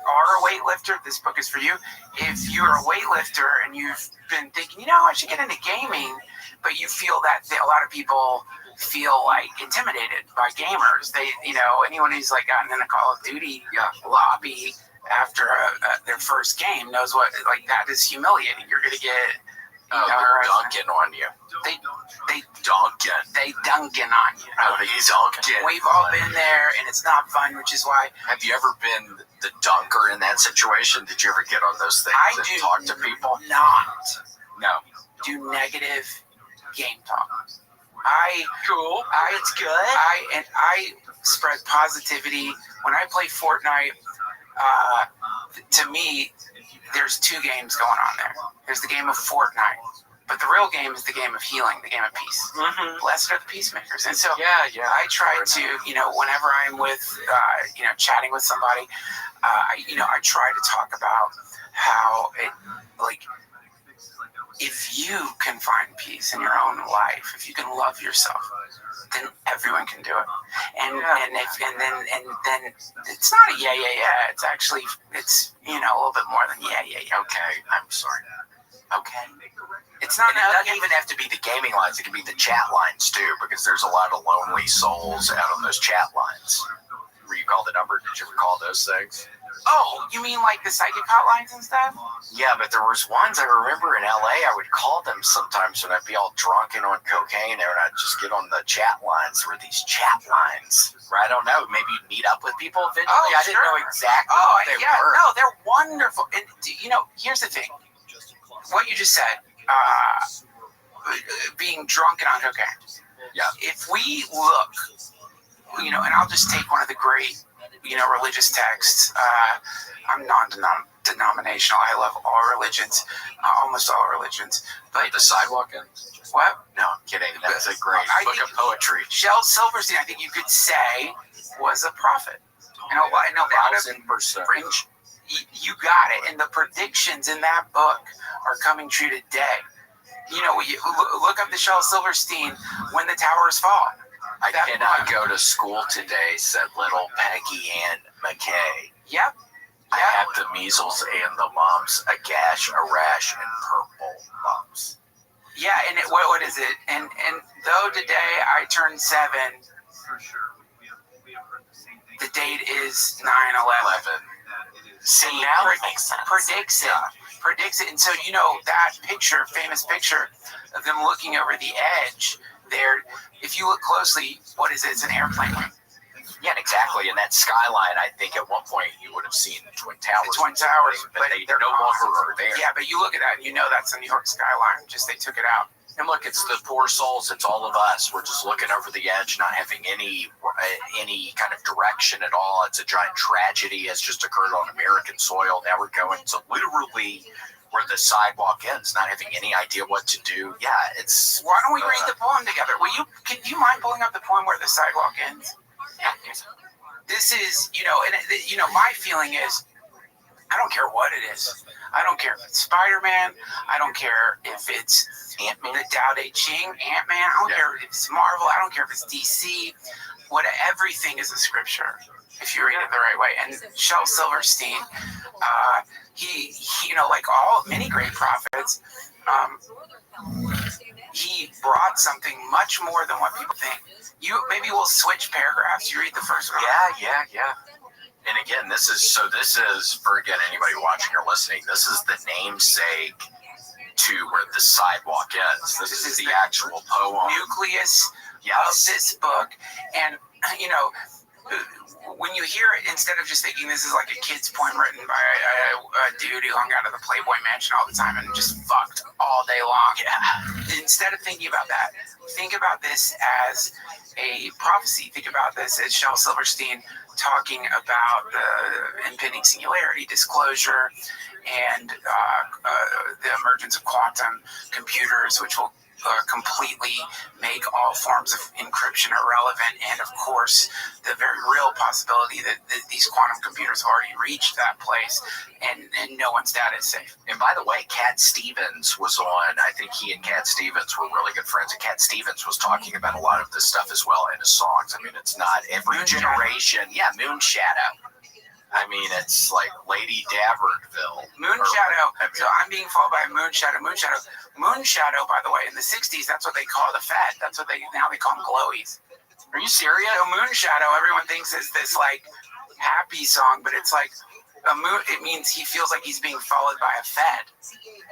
are a weightlifter, this book is for you. If you're a weightlifter and you've been thinking, I should get into gaming, but you feel that a lot of people feel like intimidated by gamers. They, anyone who's like gotten in a Call of Duty lobby after their first game knows what that is humiliating. You're gonna get dunking on you. They dunking on you. Oh, he's dunking. We've all been there, and it's not fun, which is why. Have you ever been the dunker in that situation? Did you ever get on those things and talk to people? No. Do negative game talk. It's good. I spread positivity. When I play Fortnite, to me, there's two games going on there. There's the game of Fortnite, but the real game is the game of healing, the game of peace. Mm-hmm. Blessed are the peacemakers. And so I try to, whenever I'm with, chatting with somebody, I try to talk about how it, if you can find peace in your own life, if you can love yourself, then everyone can do it. And then it's not a yeah. It's actually a little bit more than yeah. Okay, I'm sorry. Okay. It's not. And it doesn't even have to be the gaming lines. It can be the chat lines too, because there's a lot of lonely souls out on those chat lines. Were you call the number? Did you ever call those things? Oh, you mean like the psychic hotlines and stuff? Yeah, but there was ones I remember in LA. I would call them sometimes when I'd be all drunk and on cocaine, and I'd just get on the chat lines. There were these chat lines where I don't know, maybe you'd meet up with people eventually. I didn't know exactly what they were. No, they're wonderful. And here's the thing: what you just said, being drunk and on cocaine. Yeah. If we look, and I'll just take one of the great, religious texts. I'm non-denominational. I love all religions, almost all religions. But the sidewalk ends. What? No, I'm kidding. That's a great book of poetry. Shel Silverstein, I think you could say, was a prophet. And a lot of 1,000%. You got it. And the predictions in that book are coming true today. You look up the Shel Silverstein, When the Towers Fall. I cannot go to school today, said little Peggy Ann McKay. Yep. I have the measles and the mumps, a gash, a rash, and purple lumps. Yeah, and what is it? And though today I turned 7, the date is 9/11. See, now it makes sense. Predicts it. And so, that picture, famous picture of them looking over the edge there, if you look closely, what is it? It's an airplane wing. Yeah, exactly. And that skyline, I think at one point you would have seen the Twin Towers. The Twin Towers, but they're no longer are there. Yeah, but you look at that and that's the New York skyline. Just they took it out. And look, it's the poor souls. It's all of us. We're just looking over the edge, not having any kind of direction at all. It's a giant tragedy has just occurred on American soil. Now we're going to literally where the sidewalk ends, not having any idea what to do. Yeah, it's. Why don't we read the poem together? Can you mind pulling up the poem where the sidewalk ends? Yeah. This is, my feeling is, I don't care what it is. I don't care if it's Spider-Man. I don't care if it's Ant-Man, the Tao Te Ching, Ant-Man. I don't care if it's Marvel. I don't care if it's DC. Everything is a scripture if you read it the right way. And Shel Silverstein, he like many great prophets, he brought something much more than what people think. Maybe we'll switch paragraphs. You read the first one. Yeah. And again, this is for anybody watching or listening, this is the namesake to where the sidewalk ends. This is the actual poem. Nucleus of this book. And, when you hear it, instead of just thinking this is like a kid's poem written by a dude who hung out at the Playboy Mansion all the time and just fucked all all day long. Yeah. Instead of thinking about that, think about this as a prophecy. Think about this as Shel Silverstein talking about the impending singularity, disclosure, and the emergence of quantum computers, which will completely make all forms of encryption irrelevant, and of course the very real possibility that these quantum computers have already reached that place, and no one's data is safe. And by the way, Cat Stevens was on. I think he and Cat Stevens were really good friends, and Cat Stevens was talking about a lot of this stuff as well in his songs. I mean, it's not every generation. Yeah, Moon Shadow. I mean, it's like Lady Daverdville. Moon Shadow. So I'm being followed by Moon Shadow. Moon Shadow, by the way, in the 60s, that's what they call the Fed. That's what they call them glowies. Are you serious? So Moon Shadow, everyone thinks is this like happy song, but it's like a moon. It means he feels like he's being followed by a Fed.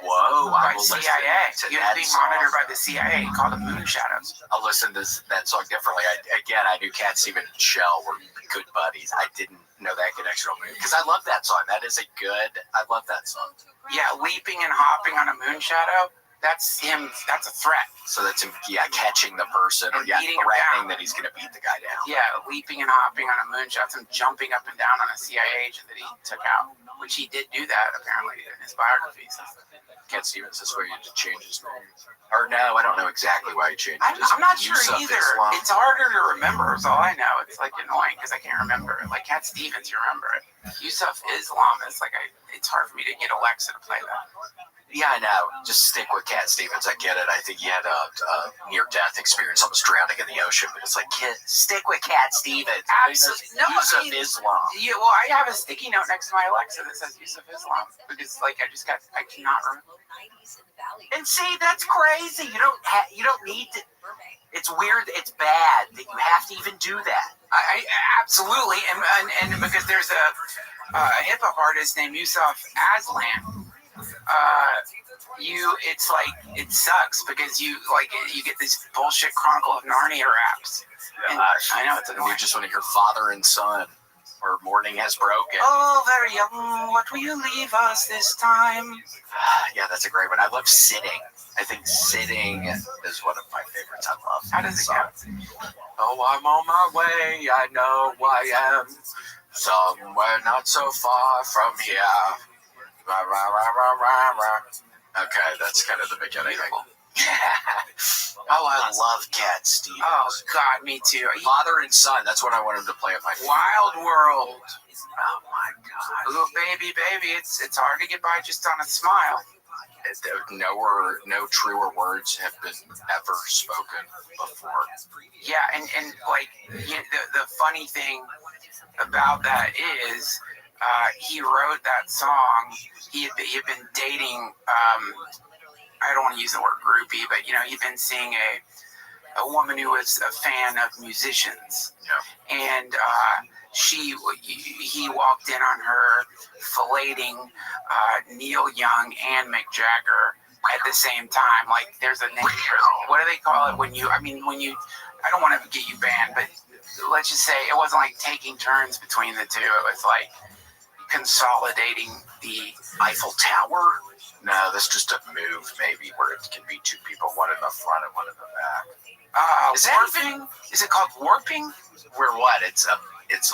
Whoa! By CIA. He was being monitored by the CIA. Called the Moon Shadows. I'll listen to that song differently. I knew Cat Stevens and Shel were good buddies. I didn't know that connection because I love that song. That is I love that song. Yeah, leaping and hopping on a moon shadow. That's him. That's a threat. So that's him. Yeah, catching the person or threatening that he's going to beat the guy down. Yeah, leaping and hopping on a moon shot. Him jumping up and down on a CIA agent that he took out, which he did do that apparently in his biography. Cat Stevens is where he had to change his name. Or no, I don't know exactly why he changed it. I'm not sure either. It's harder to remember is all I know. It's like annoying because I can't remember it. Like Cat Stevens, you remember it. Yusuf Islam is like, it's hard for me to get Alexa to play that. Yeah, I know. Just stick with Cat Stevens. I get it. I think he had a near-death experience, almost drowning in the ocean. But it's like, stick with Cat Stevens. Absolutely. No, Yusuf Islam. Yeah, well, I have a sticky note next to my Alexa that says Yusuf Islam because, like, I cannot remember. And see, that's crazy. You don't need to. It's weird. It's bad that you have to even do that. I absolutely, and because there's a hip hop artist named Yusuf Aslam. It's like it sucks because you get this bullshit Chronicle of Narnia raps. And I know it's annoying. You just want to hear Father and Son or Morning Has Broken. Oh, very young. What will you leave us this time? Yeah, that's a great one. I love Sitting. I think Sitting is one of my favorites. I love. How does it go? Oh, I'm on my way. I know I am somewhere not so far from here. Rah, rah, rah, rah, rah, rah. Okay, that's kind of the beginning. Oh, I love Cat Stevens. Oh, God, me too. Father and Son, that's what I wanted to play at my funeral. Wild World. Oh, my God. Little baby, it's hard to get by just on a smile. No truer words have been ever spoken before. Yeah, and like, the funny thing about that is, he wrote that song. He had been dating. I don't want to use the word groupie, but he'd been seeing a woman who was a fan of musicians, and he walked in on her filleting Neil Young and Mick Jagger at the same time. Like, there's a name. What do they call it when you? I don't want to get you banned, but let's just say it wasn't like taking turns between the two. It was like consolidating the Eiffel Tower. No, that's just a move, maybe, where it can be two people, one in the front and one in the back. Warping? Is it called warping? Where what? It's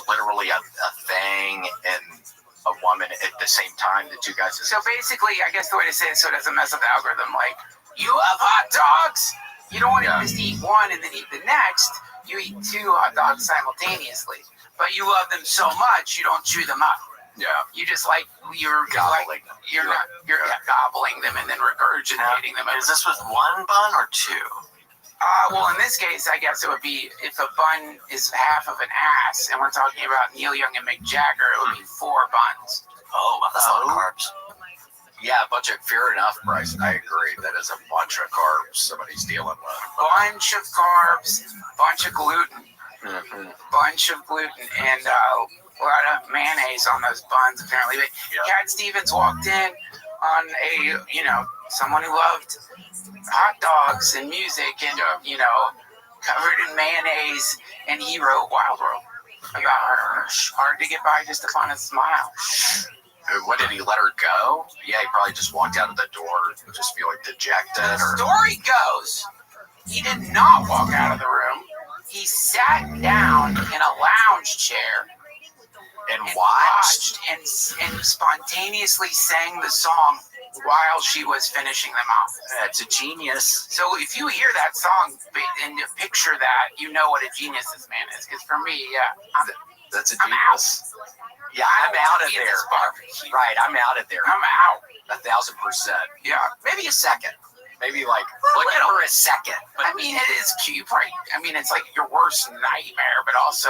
literally a thing and a woman at the same time. The two guys. So basically, I guess the way to say it so it doesn't mess up the algorithm, like, you love hot dogs. You don't want to just eat one and then eat the next. You eat two hot dogs simultaneously, but you love them so much you don't chew them up. Yeah. You just you're gobbling them. You're gobbling them and then regurgitating them. Is this with one bun or two? Well, in this case, I guess it would be if a bun is half of an ass, and we're talking about Neil Young and Mick Jagger, it would be 4 buns. Oh, that's a lot of carbs. Yeah, a bunch of, fair enough, Bryce. I agree. That is a bunch of carbs somebody's dealing with. Bunch of carbs, bunch of gluten, bunch of gluten, and a lot of mayonnaise on those buns, apparently. But Cat Stevens walked in on someone who loved hot dogs and music and, covered in mayonnaise, and he wrote Wild World about her. Hard to get by just upon a smile. What, did he let her go? Yeah, he probably just walked out of the door, just feeling dejected. The story goes, he did not walk out of the room. He sat down in a lounge chair and watched and spontaneously sang the song while she was finishing them off. That's a genius. So if you hear that song and picture that, you know what a genius this man is. Because for me, that's a genius. Yeah, I'm out of there. Right, I'm out of there. I'm out. 1,000%. Yeah, maybe a second. Maybe like looking for a second. But I mean, it is cute, right? I mean, it's like your worst nightmare, but also.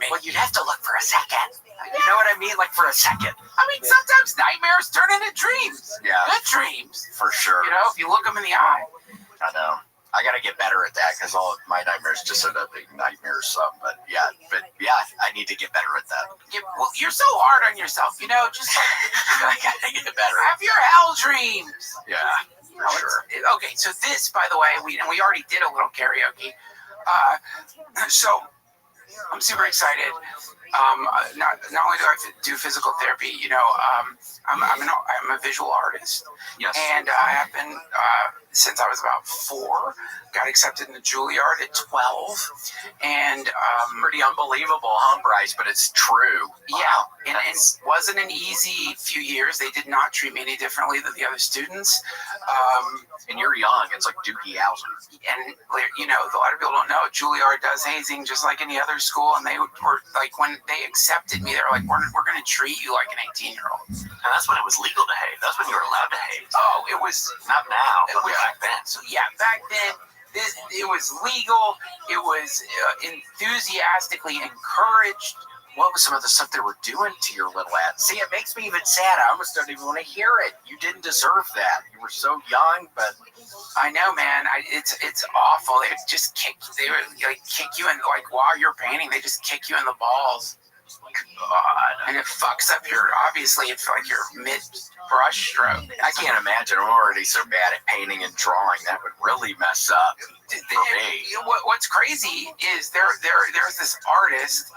Well, you'd have to look for a second. You know what I mean? Like for a second. I mean, sometimes nightmares turn into dreams. Yeah. Good dreams. For sure. You know, if you look them in the eye. I know. I got to get better at that because all of my nightmares just end up being nightmares. But yeah, I need to get better at that. Well, you're so hard on yourself, you know. Just I got to get better. Have your hell dreams. Yeah. Sure. Okay, so this, by the way, we already did a little karaoke. So I'm super excited. Not only do I do physical therapy, you know, I'm a visual artist. Yes. And I have been since I was about 4. Got accepted into Juilliard at 12, and pretty unbelievable, huh, Bryce? But it's true. Yeah, and it wasn't an easy few years. They did not treat me any differently than the other students. And you're young. It's like Doogie Howser. And you know, a lot of people don't know Juilliard does hazing just like any other school. And they were like, when they accepted me, they were like, we're going to treat you like an 18-year-old. And that's when it was legal to hate. That's when you were allowed to hate. Oh, it was not now, but was, back then. So yeah, back then. It was legal. It was enthusiastically encouraged. What was some of the stuff they were doing to your little ass? See, it makes me even sad. I almost don't even want to hear it. You didn't deserve that. You were so young, but I know, man. It's awful. They just kick. They would like kick you in, like while you're painting. They just kick you in the balls. God, and it fucks up your. Obviously, it's like your mid brush stroke. I can't imagine. I'm already so bad at painting and drawing. That would really mess up for me. What's crazy is there's this artist,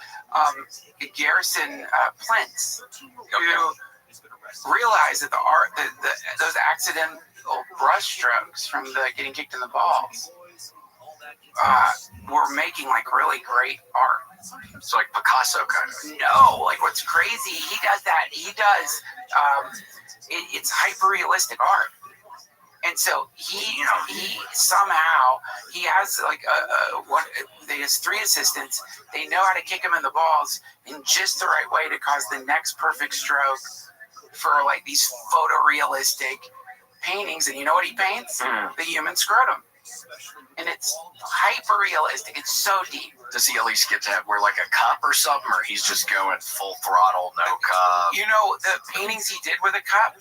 Garrison Plintz, who realized that those accidental brush strokes from the getting kicked in the balls were making like really great art. It's like Picasso kind of. No, like what's crazy, he does that. He does. It's hyper realistic art. And so he somehow he has like his 3 assistants. They know how to kick him in the balls in just the right way to cause the next perfect stroke for like these photorealistic paintings. And you know what he paints? The human scrotum. And it's hyper realistic. It's so deep. Does he at least get to wear like a cup or something, or he's just going full throttle, no cup? You know, the paintings he did with a cup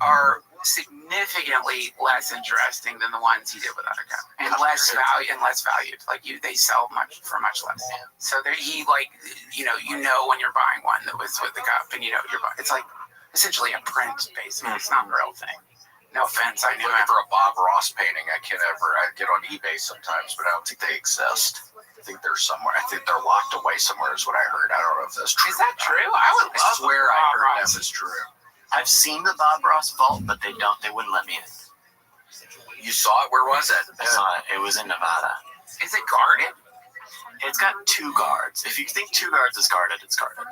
are significantly less interesting than the ones he did without a cup, and less valued. Like they sell for much less. So he like you know when you're buying one that was with the cup, and you know it's like essentially a print basically. It's not a real thing. No offense, I knew looking for a Bob Ross painting. I get on eBay sometimes, but I don't think they exist. I think they're somewhere. I think they're locked away somewhere is what I heard. I don't know if that's true. Is that true? I would love swear I heard that was true. I've seen the Bob Ross vault, but they wouldn't let me in. You saw it? Where was it? I saw it. It was in Nevada. Is it guarded? It's got 2 guards. If you think 2 guards is guarded, it's guarded.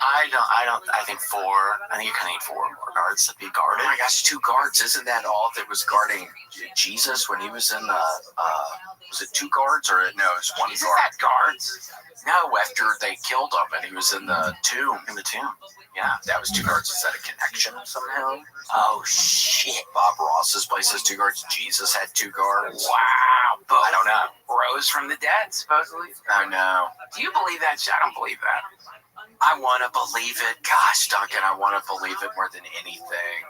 I think 4. I think you kind of need 4 more guards to be guarded. Oh my gosh, 2 guards. Isn't that all that was guarding Jesus when he was in the, was it 2 guards or no, it was 1 Jesus guard? had guards? No, after they killed him and he was in the tomb. In the tomb. Yeah, that was 2 guards. Is that a connection somehow? Oh, shit. Bob Ross's place has 2 guards. Jesus had 2 guards. Wow. I don't know. Rose from the dead, supposedly. Oh, no. Do you believe that shit? I don't believe that. I want to believe it. Gosh, Duncan, I want to believe it more than anything.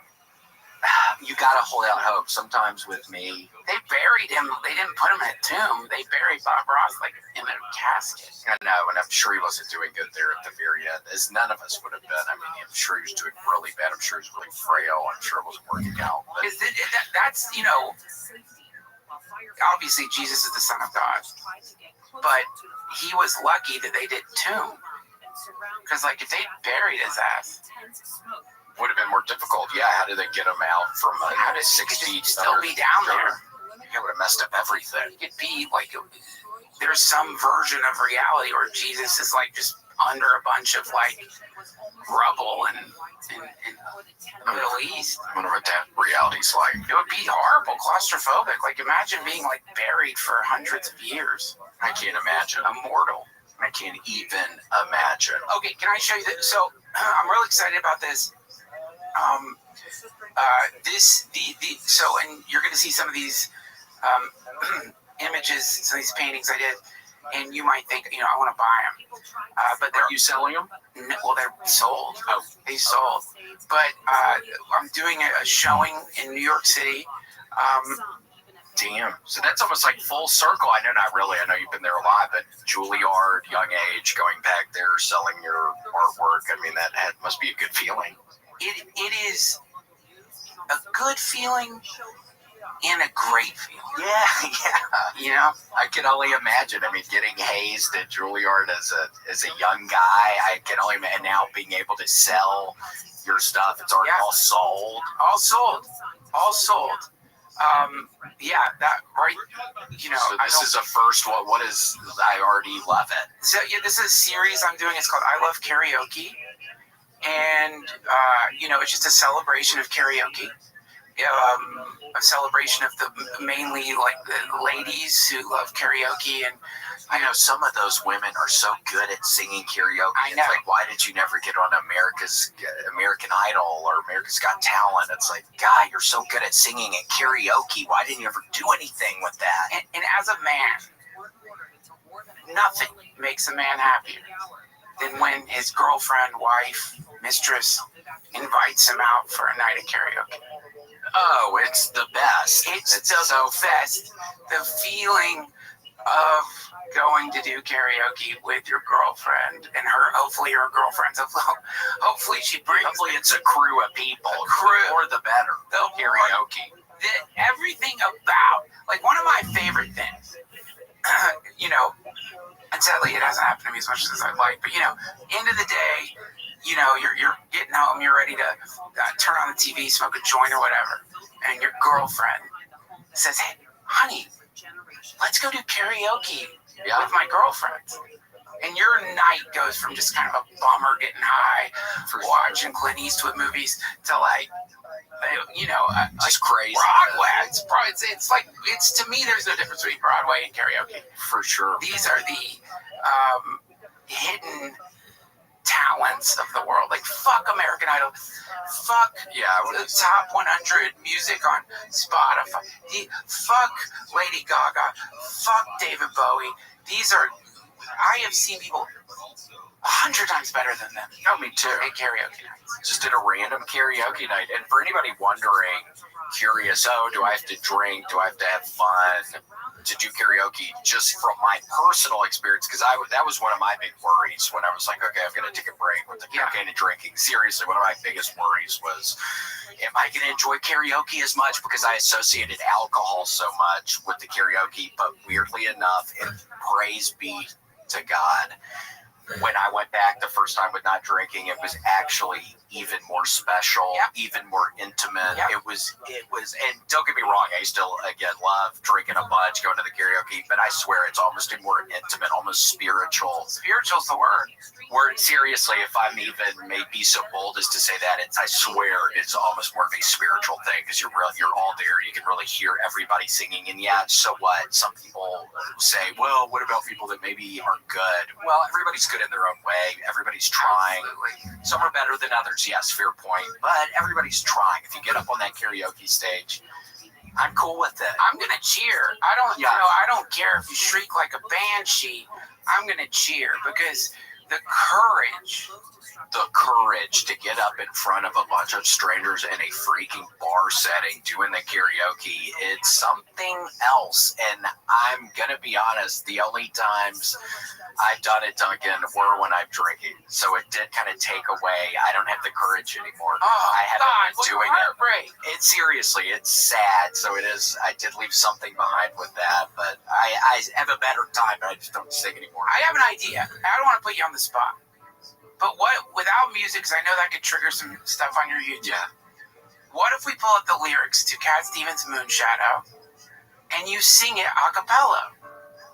You got to hold out hope. Sometimes with me. They buried him. They didn't put him in a tomb. They buried Bob Ross like in a casket. I know, and I'm sure he wasn't doing good there at the very end, as none of us would have been. I mean, I'm sure he was doing really bad. I'm sure he was really frail. I'm sure it wasn't working out. But That's, you know, obviously Jesus is the Son of God. But he was lucky that they did tomb. Because, like, if they buried his ass, Would have been more difficult. Yeah, how did they get him out from how does 6 he feet? still be down there? It would have messed up everything. It could be like there's some version of reality where Jesus is like just under a bunch of like rubble in the Middle East. I wonder what that reality's like. It would be horrible, claustrophobic. Like imagine being like buried for hundreds of years. I can't imagine. Immortal. I can't even imagine. Okay, can I show you this? So I'm really excited about this. And you're going to see some of these images, some of these paintings I did, and you might think, I want to buy them. But Are you selling them? Well, they're sold. Oh, they sold. But I'm doing a showing in New York City. Damn. So that's almost like full circle. I know not really. I know you've been there a lot, but Juilliard, young age, going back there, selling your artwork. I mean, that must be a good feeling. It is a good feeling and a great feeling. Yeah. I can only imagine. I mean, getting hazed at Juilliard as a young guy, I can only imagine now being able to sell your stuff. It's already all sold. All sold. That right. So this is a first. What is? I already love it. So this is a series I'm doing. It's called I Love Karaoke, and it's just a celebration of karaoke. A celebration of mainly like the ladies who love karaoke, and I know some of those women are so good at singing karaoke. I know. It's like, why did you never get on American Idol or America's Got Talent? It's like, guy, you're so good at singing at karaoke. Why didn't you ever do anything with that? And as a man, nothing makes a man happier than when his girlfriend, wife, mistress invites him out for a night of karaoke. Oh, it's the best. It's the best. The feeling of going to do karaoke with your girlfriend and hopefully her girlfriends. Hopefully she brings. Hopefully it's a crew of people. The more the better. The karaoke. Everything about, like, one of my favorite things, and sadly it hasn't happened to me as much as I'd like, but end of the day, you're getting home, you're ready to turn on the TV, smoke a joint or whatever, and your girlfriend says, "Hey, honey, let's go do karaoke with my girlfriend." And your night goes from just kind of a bummer getting high for watching Clint Eastwood movies to like, just crazy. Broadway. It's to me, there's no difference between Broadway and karaoke. For sure. These are the hidden talents of the world. Like, fuck American Idol. Fuck the top 100 music on Spotify. Fuck Lady Gaga. Fuck David Bowie. I have seen people 100 times better than them. Oh, me too. At karaoke nights. Just did a random karaoke night. And for anybody wondering, curious, do I have to drink? Do I have to have fun to do karaoke? Just from my personal experience, because that was one of my big worries when I was like, okay, I'm going to take a break with the cocaine and drinking. Seriously, one of my biggest worries was, am I going to enjoy karaoke as much? Because I associated alcohol so much with the karaoke. But weirdly enough, and praise be to God, when I went back the first time with not drinking, it was actually even more special, even more intimate. It was, and don't get me wrong, I still, again, love drinking a bunch, going to the karaoke, but I swear it's almost more intimate, almost spiritual. Spiritual's the word. Seriously, if I'm even may be so bold as to say that, I swear it's almost more of a spiritual thing, because you're all there, you can really hear everybody singing, and so what? Some people say, well, what about people that maybe aren't good? Well, everybody's good in their own way. Everybody's trying. Some are better than others. Yes, fair point. But everybody's trying. If you get up on that karaoke stage, I'm cool with it. I'm gonna cheer. I don't care if you shriek like a banshee. I'm gonna cheer because the courage to get up in front of a bunch of strangers in a freaking bar setting doing the karaoke, it's something else. And I'm gonna be honest, the only times I've done it, Duncan, were when I'm drinking. So it did kind of take away. I don't have the courage anymore. I haven't been doing it. It's seriously, it's sad. So it is. I did leave something behind with that, but I have a better time, but I just don't sing anymore. I have an idea. I don't want to put you on the spot. But what, without music, because I know that could trigger some stuff on your YouTube. Yeah. What if we pull up the lyrics to Cat Stevens' Moon Shadow and you sing it a cappella?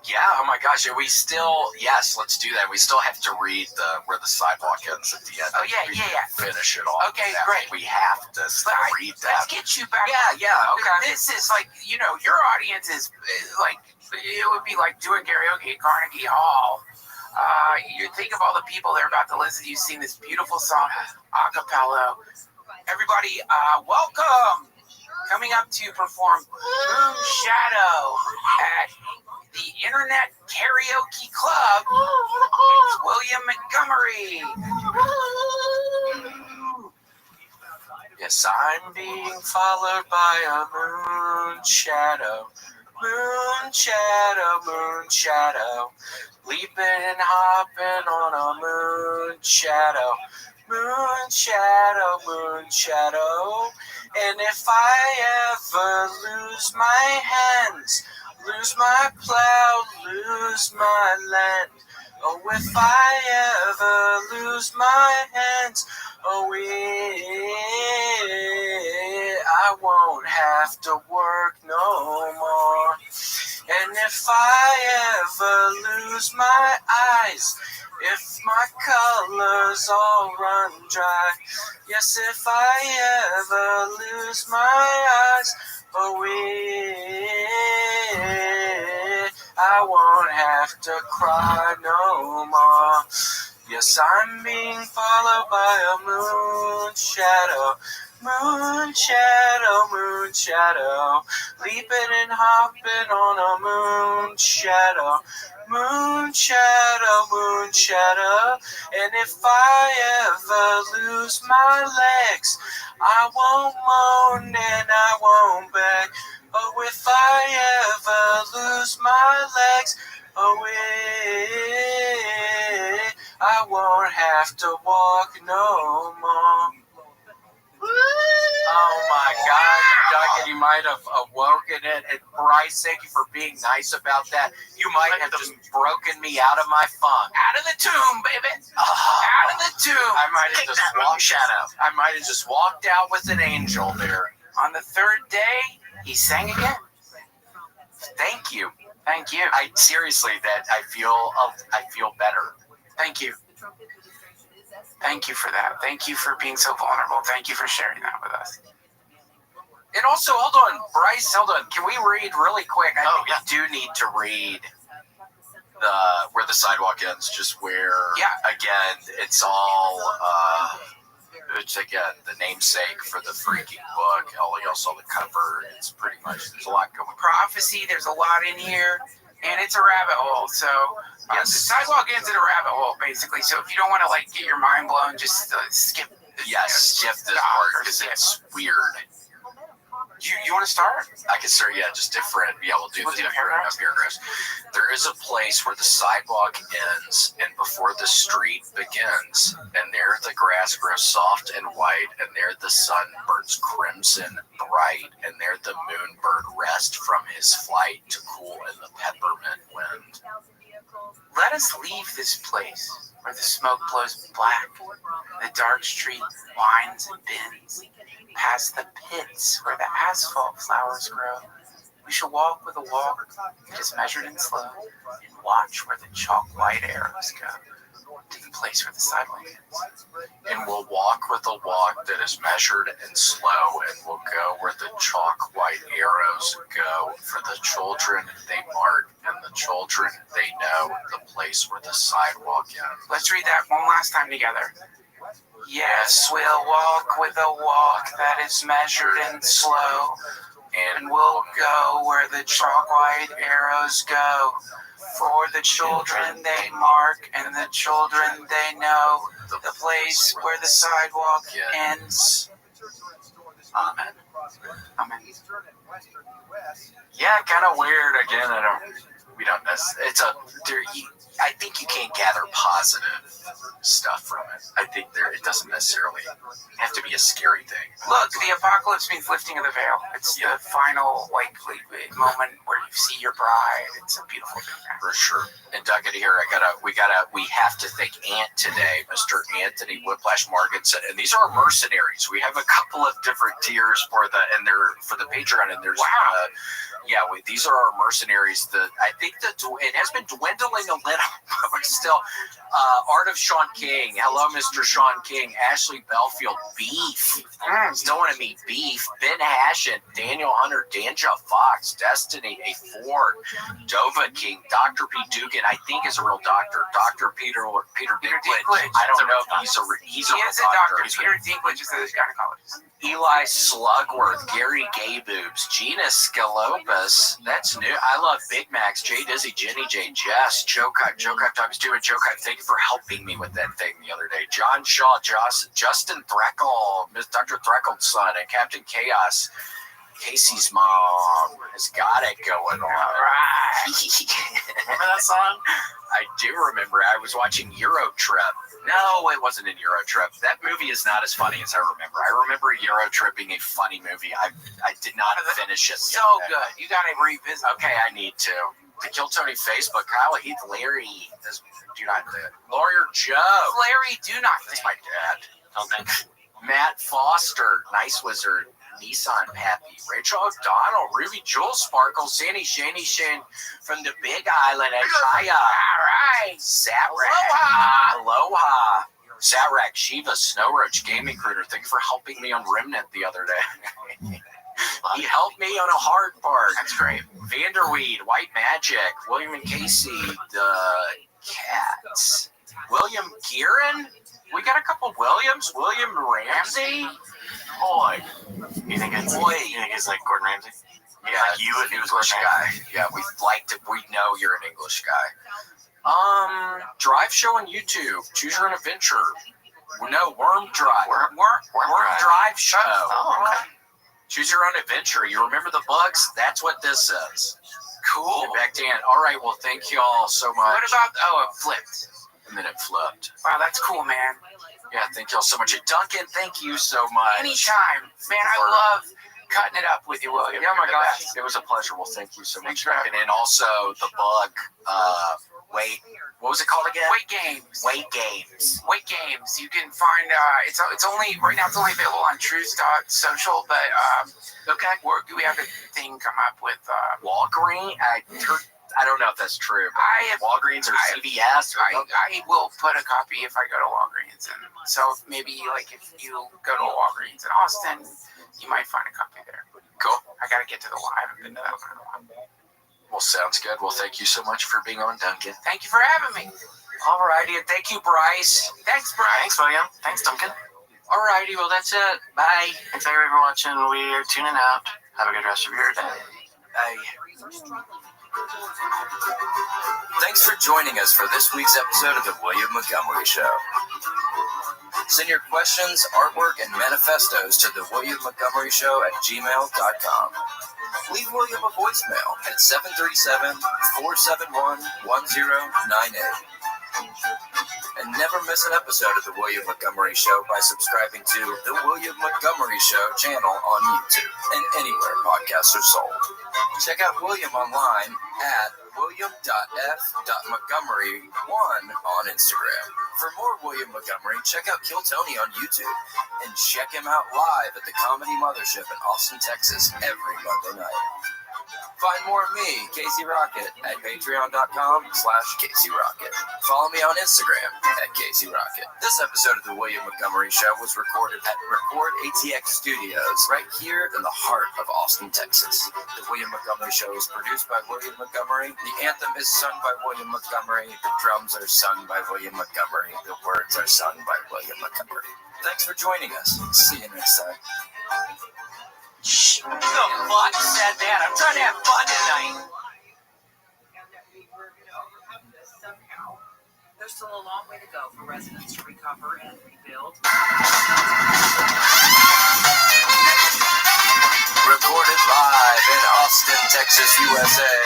Yeah, oh my gosh, are we still, yes, let's do that. We still have to read where the sidewalk ends at the end. Oh, yeah, yeah. Finish it off. Okay, great. We have to read that. Let's get you back. Yeah, okay. This is like, you know, your audience is like, it would be like doing karaoke at Carnegie Hall. You think of all the people that are about to listen to you sing this beautiful song a cappella. Everybody, welcome. Coming up to perform Moon Shadow at the Internet Karaoke Club. It's William Montgomery. Yes, I'm being followed by a moon shadow. Moon shadow, moon shadow. Leaping and hopping on a moon shadow. Moon shadow, moon shadow. And if I ever lose my hands, lose my plow, lose my land. Oh, if I ever lose my hands, oh, I won't have to work no more. And if I ever lose my eyes, if my colors all run dry, yes, if I ever lose my eyes, oh, I won't have to cry no more. Yes, I'm being followed by a moon shadow. Moon shadow, moon shadow. Leaping and hopping on a moon shadow. Moon shadow, moon shadow. And if I ever lose my legs, I won't moan and I won't beg. Oh, if I ever lose my legs, oh, I won't have to walk no more. Oh my God, Duncan, you might have awoken it. And Bryce, thank you for being nice about that. You might have just broken me out of my funk. Out of the tomb, baby. Out of the tomb. I might have just walked out with an angel there. On the third day, he sang again. Thank you. Thank you. I seriously, I feel better. Thank you. Thank you for that. Thank you for being so vulnerable. Thank you for sharing that with us. And also, hold on, Bryce, hold on. Can we read really quick? I think we do need to read where the sidewalk ends, just where, again, it's all, it's again, the namesake for the freaking book. Y'all saw the cover. It's pretty much, there's a lot going on. Prophecy, there's a lot in here, and it's a rabbit hole. So, the sidewalk ends in a rabbit hole, basically. So, if you don't want to, like, get your mind blown, just skip. Skip this part, because it's weird. You want to start? I can start, just different. We'll do different paragraphs. There is a place where the sidewalk ends and before the street begins, and there the grass grows soft and white, and there the sun burns crimson bright, and there the moonbird rests from his flight to cool in the peppermint wind. Let us leave this place where the smoke blows black, the dark street winds and bends, past the pits where the asphalt flowers grow. We shall walk with a walk that is measured and slow, and watch where the chalk white arrows go to the place where the sidewalk ends. And we'll walk with a walk that is measured and slow, and we'll go where the chalk white arrows go. For the children they mark, and the children they know the place where the sidewalk ends. Let's read that one last time together. Yes, we'll walk with a walk that is measured and slow, and we'll go where the chalk white arrows go. For the children they mark, and the children they know the place where the sidewalk ends. Amen. Amen. Yeah, kind of weird. Again, we don't necessarily. I think you can't gather positive stuff from it. I think it doesn't necessarily have to be a scary thing. Look, the apocalypse means lifting of the veil. It's the final moment where you see your bride. It's a beautiful thing. For sure. And Duncan, here we have to thank Ant today, Mr. Anthony Whiplash Marginson. And these are our mercenaries. We have a couple of different tiers for the Patreon, and there's these are our mercenaries. I think that it has been dwindling a little, but still. Art of Sean King. Hello, Mr. Sean King. Ashley Belfield. Beef. Still want to meet Beef. Ben Hashin. Daniel Hunter. Danja Fox. Destiny. A Ford. Dova King. Dr. P. Dugan. I think is a real doctor. Dr. Peter Dinklage. I don't know if he's a real doctor. Peter Dinklage is a gynecologist. Eli Slugworth, Gary Gayboobs, Gina Scalopus, that's new. I love Big Macs, Jay Dizzy, Jenny J, Jess, Joe Kite times 2, and Joe Kite, thank you for helping me with that thing the other day. John Shaw, Justin Threckle, Dr. Threckle's son, and Captain Chaos. Casey's mom has got it going on. All right. Remember that song? I do remember. I was watching Euro Trip. No, it wasn't in Euro Trip. That movie is not as funny as I remember. I remember Euro Trip being a funny movie. I did not finish it. So good. You got to revisit. Okay, I need to. The Kill Tony Facebook, Kyle Heath, Larry. Do not do it. Lawyer Joe. Larry, do not. That's my dad. Oh, thanks. Matt Foster, Nice Wizard. Nissan Pappy, Rachel O'Donnell, Ruby Jewel Sparkle, Sandy Shani Shin from the Big Island, Ashaya. All right. Satrak. Aloha. Satrak, Shiva, Snow Roach, Gaming Critter. Thank you for helping me on Remnant the other day. He helped me on a hard part. That's great. Vanderweed, White Magic, William and Casey, the Cats. William Kieran? We got a couple Williams. William Ramsey? Boy. You think it's like Gordon Ramsay? Yeah, you an English guy. Yeah, we know you're an English guy. Drive show on YouTube. Choose your own adventure. No, Worm Drive. Worm Drive show. Oh, okay. Choose your own adventure. You remember the bugs? That's what this is. Cool. Get back to Ann. All right, well, thank you all so much. What about, it flipped. And then it flipped. Wow, that's cool, man. Yeah, thank you all so much. And Duncan, thank you so much. Anytime. Man, I love cutting it up with you, William. Yeah, my gosh. It was a pleasure. Well, thank you so much, Duncan. And also the bug, what was it called again? Weight Games. You can find, it's only available on Truth.social, but, we have a thing come up with, Walgreens. I don't know if that's true. Walgreens or CVS. I will put a copy if I go to Walgreens, and so maybe if you go to Walgreens in Austin, you might find a copy there. Cool. I gotta get to the one. I haven't been to that one in a while. Well, sounds good. Well, thank you so much for being on, Duncan. Thank you for having me. All righty, and thank you, Bryce. Thanks, Bryce. Thanks, William. Thanks, Duncan. All righty, well, that's it. Bye. Thanks, everyone, for watching. We are tuning out. Have a good rest of your day. Bye. Thanks for joining us for this week's episode of The William Montgomery Show. Send your questions, artwork, and manifestos to thewilliammontgomeryshow@gmail.com. Leave William a voicemail at 737-471-1098. And never miss an episode of The William Montgomery Show by subscribing to The William Montgomery Show channel on YouTube and anywhere podcasts are sold. Check out William online at william.f.montgomery1 on Instagram. For more William Montgomery, check out Kill Tony on YouTube and check him out live at the Comedy Mothership in Austin, Texas every Monday night. Find more of me, Casey Rocket, at patreon.com/Casey Rocket. Follow me on Instagram at Casey Rocket. This episode of The William Montgomery Show was recorded at Record ATX Studios, right here in the heart of Austin, Texas. The William Montgomery Show is produced by William Montgomery. The anthem is sung by William Montgomery. The drums are sung by William Montgomery. The words are sung by William Montgomery. Thanks for joining us. See you next time. Who the fuck said that? I'm trying to have fun tonight. There's still a long way to go for residents to recover and rebuild. Recorded live in Austin, Texas, USA.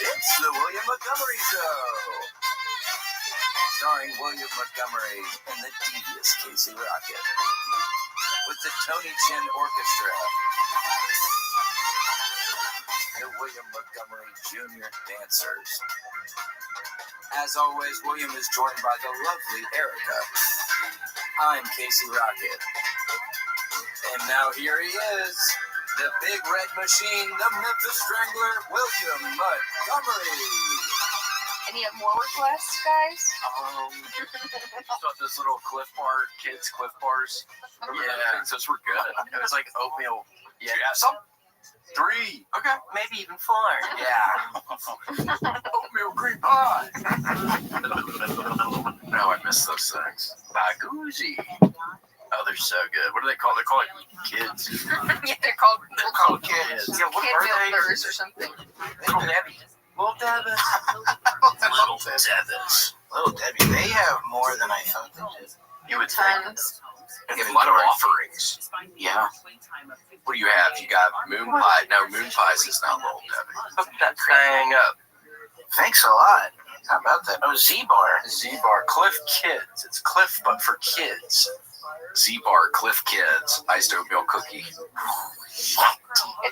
It's the William Montgomery Show. William Montgomery and the devious Casey Rocket. With the Tony Chin Orchestra, the William Montgomery Jr. Dancers. As always, William is joined by the lovely Erica. I'm Casey Rocket. And now here he is, the big red machine, the Memphis Strangler, William Montgomery. Any more requests, guys? Thought those little Cliff Bar kids, Cliff Bars. Yeah, those were good. It was like oatmeal. Yeah, some 3. Okay, maybe even 4. Yeah. Oatmeal cream pie. No, I miss those things. Bagoozy. Oh, they're so good. What do they call? They're called kids. Yeah, they're called kids. Yeah, what are they? builders or something. Little Debbie. Little Debbie. Little Debbie. Little Debbie, they have more than I thought they did. You would think. They have a lot of offerings. Yeah. What do you have? You got moon pie. No, moon pies is not Little Debbie. Hook that thing up. Thanks a lot. How about that? Oh, Z-Bar. Z-Bar. Cliff Kids. It's Cliff, but for kids. Z-Bar, Cliff Kids, iced oatmeal cookie. It's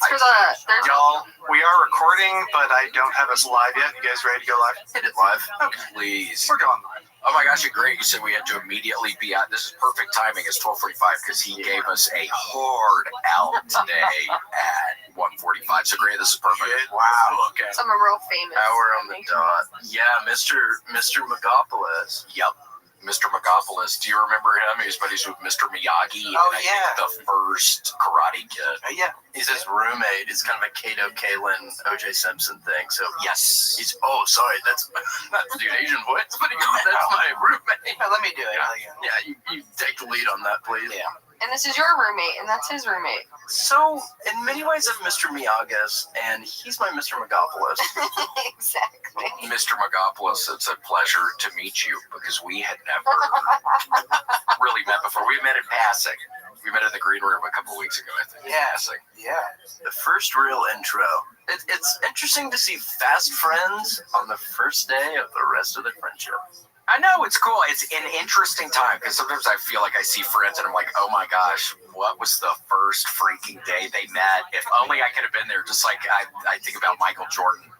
for the... Y'all, we are recording, but I don't have us live yet. You guys ready to go live? Hit it live. Okay. Please. We're going live. Oh my gosh, great. You said we had to immediately be out. This is perfect timing. It's 12:45 because he gave us a hard out today at 1:45. So great, this is perfect. Wow. Okay. Someone real famous. Hour on the dot. Yeah, Mr. Megopoulos. Yep. Mr. Megopoulos. Do you remember him? He was buddies with Mr. Miyagi. Oh, and I think the first Karate Kid. Yeah. He's his roommate. It's kind of a Kato Kalin, O.J. Simpson thing. So, yes. He's, sorry, that's not to do an Asian voice, but that's my roommate. No, let me do it. Yeah, you take the lead on that, please. Yeah. And this is your roommate, and that's his roommate. So, in many ways, I'm Mr. Miyagas, and he's my Mr. Megopoulos. Exactly. Mr. Megopoulos, it's a pleasure to meet you, because we had never really met before. We met in passing. We met in the green room a couple of weeks ago, I think. Yeah. Passing. Yeah. The first real intro. It's interesting to see fast friends on the first day of the rest of their friendship. I know, it's cool. It's an interesting time because sometimes I feel like I see friends and I'm like, oh my gosh, what was the first freaking day they met? If only I could have been there. Just like I think about Michael Jordan.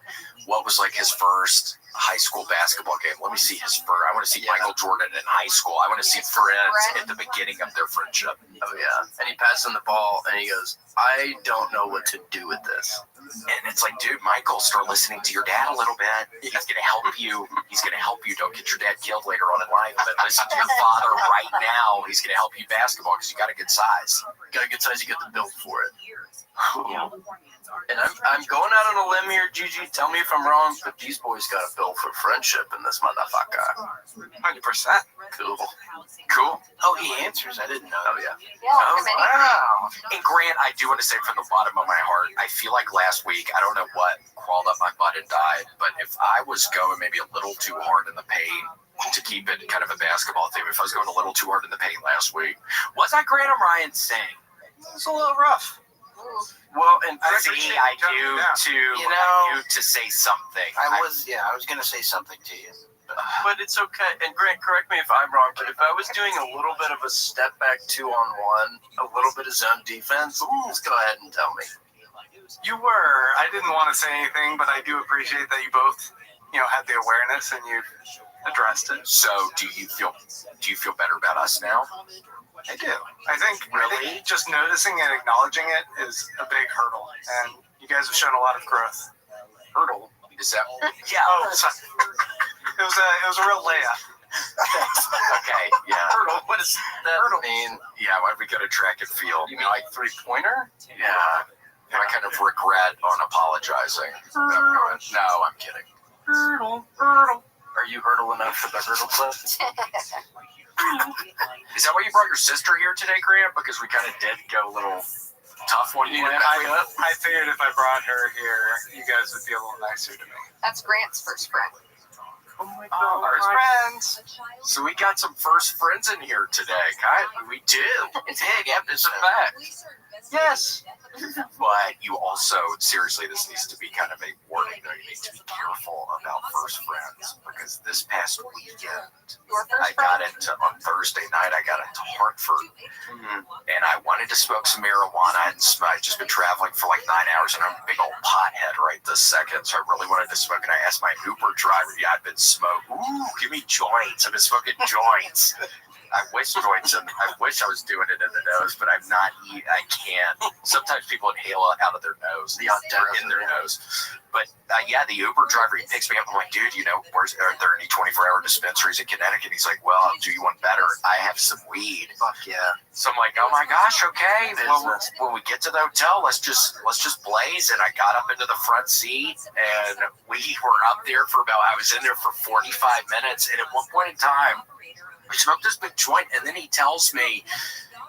What was like his first high school basketball game? Let me see his first. I want to see Michael Jordan in high school. I want to see friends at the beginning of their friendship. Oh yeah. And he passes him the ball and he goes, I don't know what to do with this. And it's like, dude, Michael, start listening to your dad a little bit. He's going to help you. He's going to help you. Don't get your dad killed later on in life. But listen to your father right now. He's going to help you basketball because you got a good size. You got a good size. You get the build for it. And I'm going out on a limb here, Gigi. Tell me if I'm wrong, but these boys got a bill for friendship in this motherfucker. 100%. Cool. Cool. Oh, he answers. I didn't know. Oh, yeah. Yeah, Wow. And Grant, I do want to say from the bottom of my heart, I feel like last week, I don't know what crawled up my butt and died, but if I was going maybe a little too hard in the paint, to keep it kind of a basketball theme, if I was going a little too hard in the paint last week, was I Grant or Ryan saying? It was a little rough. Well, and I do to say something. I was going to say something to you. But it's okay. And Grant, correct me if I'm wrong, but if I was doing a little bit of a step back 2-on-1, a little bit of zone defense, just go ahead and tell me. You were. I didn't want to say anything, but I do appreciate that you both, had the awareness and you addressed it. So, do you feel better about us now? I do. I think just noticing and acknowledging it is a big hurdle, and you guys have shown a lot of growth. Hurdle? Is that? Yeah. Oh, sorry. It was a real layup. Okay. Yeah. Hurdle. What does that mean? Yeah. Why we go to track and field? You mean like 3-pointer? Yeah. I kind of regret on apologizing. No, I'm kidding. Hurdle. Are you hurdle enough for the hurdle club? Is that why you brought your sister here today, Grant? Because we kind of did go a little tough one. I figured if I brought her here, you guys would be a little nicer to me. That's Grant's first friend. Oh my God, first friends. So we got some first friends in here today, guys. We do. It's a big episode. It's a fact. Yes. But you also, seriously, this needs to be kind of a warning though. You need to be careful about first friends because this past weekend, on Thursday night, I got into Hartford and I wanted to smoke some marijuana. I'd just been traveling for like 9 hours and I'm a big old pothead right this second. So I really wanted to smoke and I asked my Uber driver, yeah, I've been smoking. Ooh, give me joints. I've been smoking joints. I wish I was doing it in the nose, but I'm not. I can't. Sometimes people inhale out of their nose, in their nose. But yeah, the Uber driver, he picks me up. I'm like, dude, are there any 24-hour dispensaries in Connecticut? He's like, well, I'll do you one better. I have some weed. Fuck yeah. So I'm like, oh my gosh, okay. Well, when we get to the hotel, let's just blaze. And I got up into the front seat, and we were up there I was in there for 45 minutes. And at one point in time, we smoked this big joint, and then he tells me,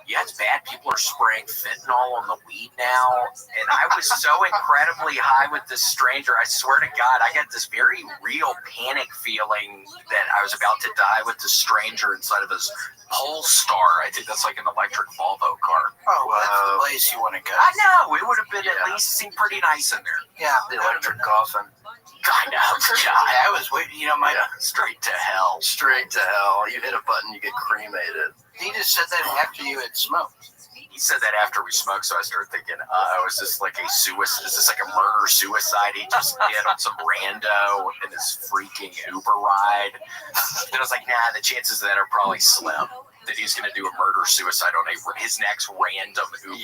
yeah, it's bad. People are spraying fentanyl on the weed now. And I was so incredibly high with this stranger. I swear to God, I got this very real panic feeling that I was about to die with this stranger inside of his Polestar. I think that's like an electric Volvo car. Oh, well, that's the place you want to go. I know. It would have been at least seemed pretty nice in there. Yeah. The electric coffin. Kind of. I was waiting, straight to hell. Straight to hell. You hit a button, you get cremated. He just said that after you had smoked. He said that after we smoked, so I started thinking, was this like a suicide? Is this like a murder-suicide he just did on some rando in his freaking Uber ride? And I was like, nah, the chances of that are probably slim. That he's going to do a murder-suicide on his next random Uber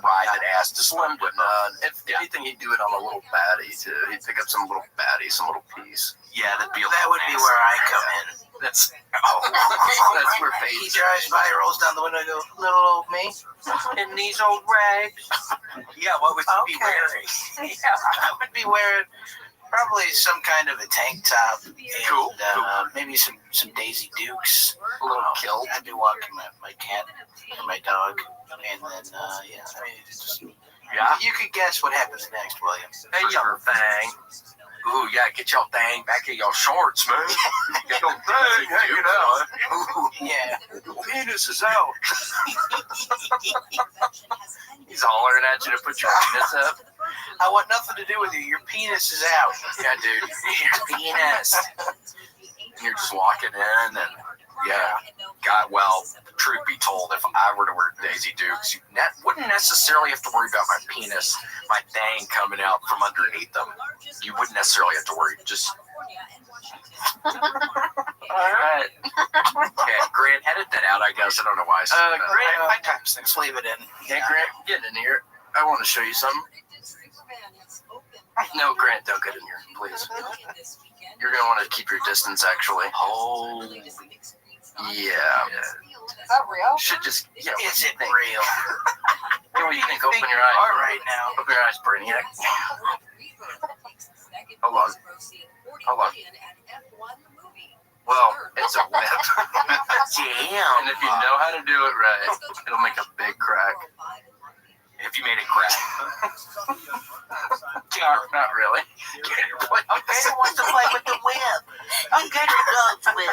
ride that asked to swim with him. If anything, he'd do it on a little baddie, too. He'd pick up some little baddie, some little piece. Yeah, that would be where I come in. That's where he drives by, rolls down the window, and goes, little old me, in these old rags. Yeah, what would you be wearing? I would be wearing probably some kind of a tank top. And, cool. Maybe some Daisy Dukes. A little kilt. I'd be walking my cat and my dog. And then, you could guess what happens next, William. Hey, your thing. Ooh, yeah, get your thing back in your shorts, man. Get your thing hanging out. Ooh, yeah. Your penis is out. He's hollering at you to put your penis up. I want nothing to do with you. Your penis is out. Yeah, dude. Your penis. You're just walking in and, yeah. God, well, truth be told, if I were to wear Daisy Dukes, you wouldn't necessarily have to worry about my penis, my thing coming out from underneath them. You wouldn't necessarily have to worry. Just. All right. Okay, Grant, edit that out, I guess. I don't know why I said that. Grant, I times things. Leave it in. Hey, Grant, get in here. I want to show you something. No, Grant, don't get in here, please. You're going to want to keep your distance, actually. Oh. Yeah. Is that real? Should just, yeah. Is it real? What do you think? Open your eyes. All right now. Open your eyes, Brainiac. Hold on. Well, it's a whip. Damn. And if you know how to do it right, it'll make a big crack. If you made it crack. Not really. Okay, who wants to play with the whip? I'm good at dogs whip.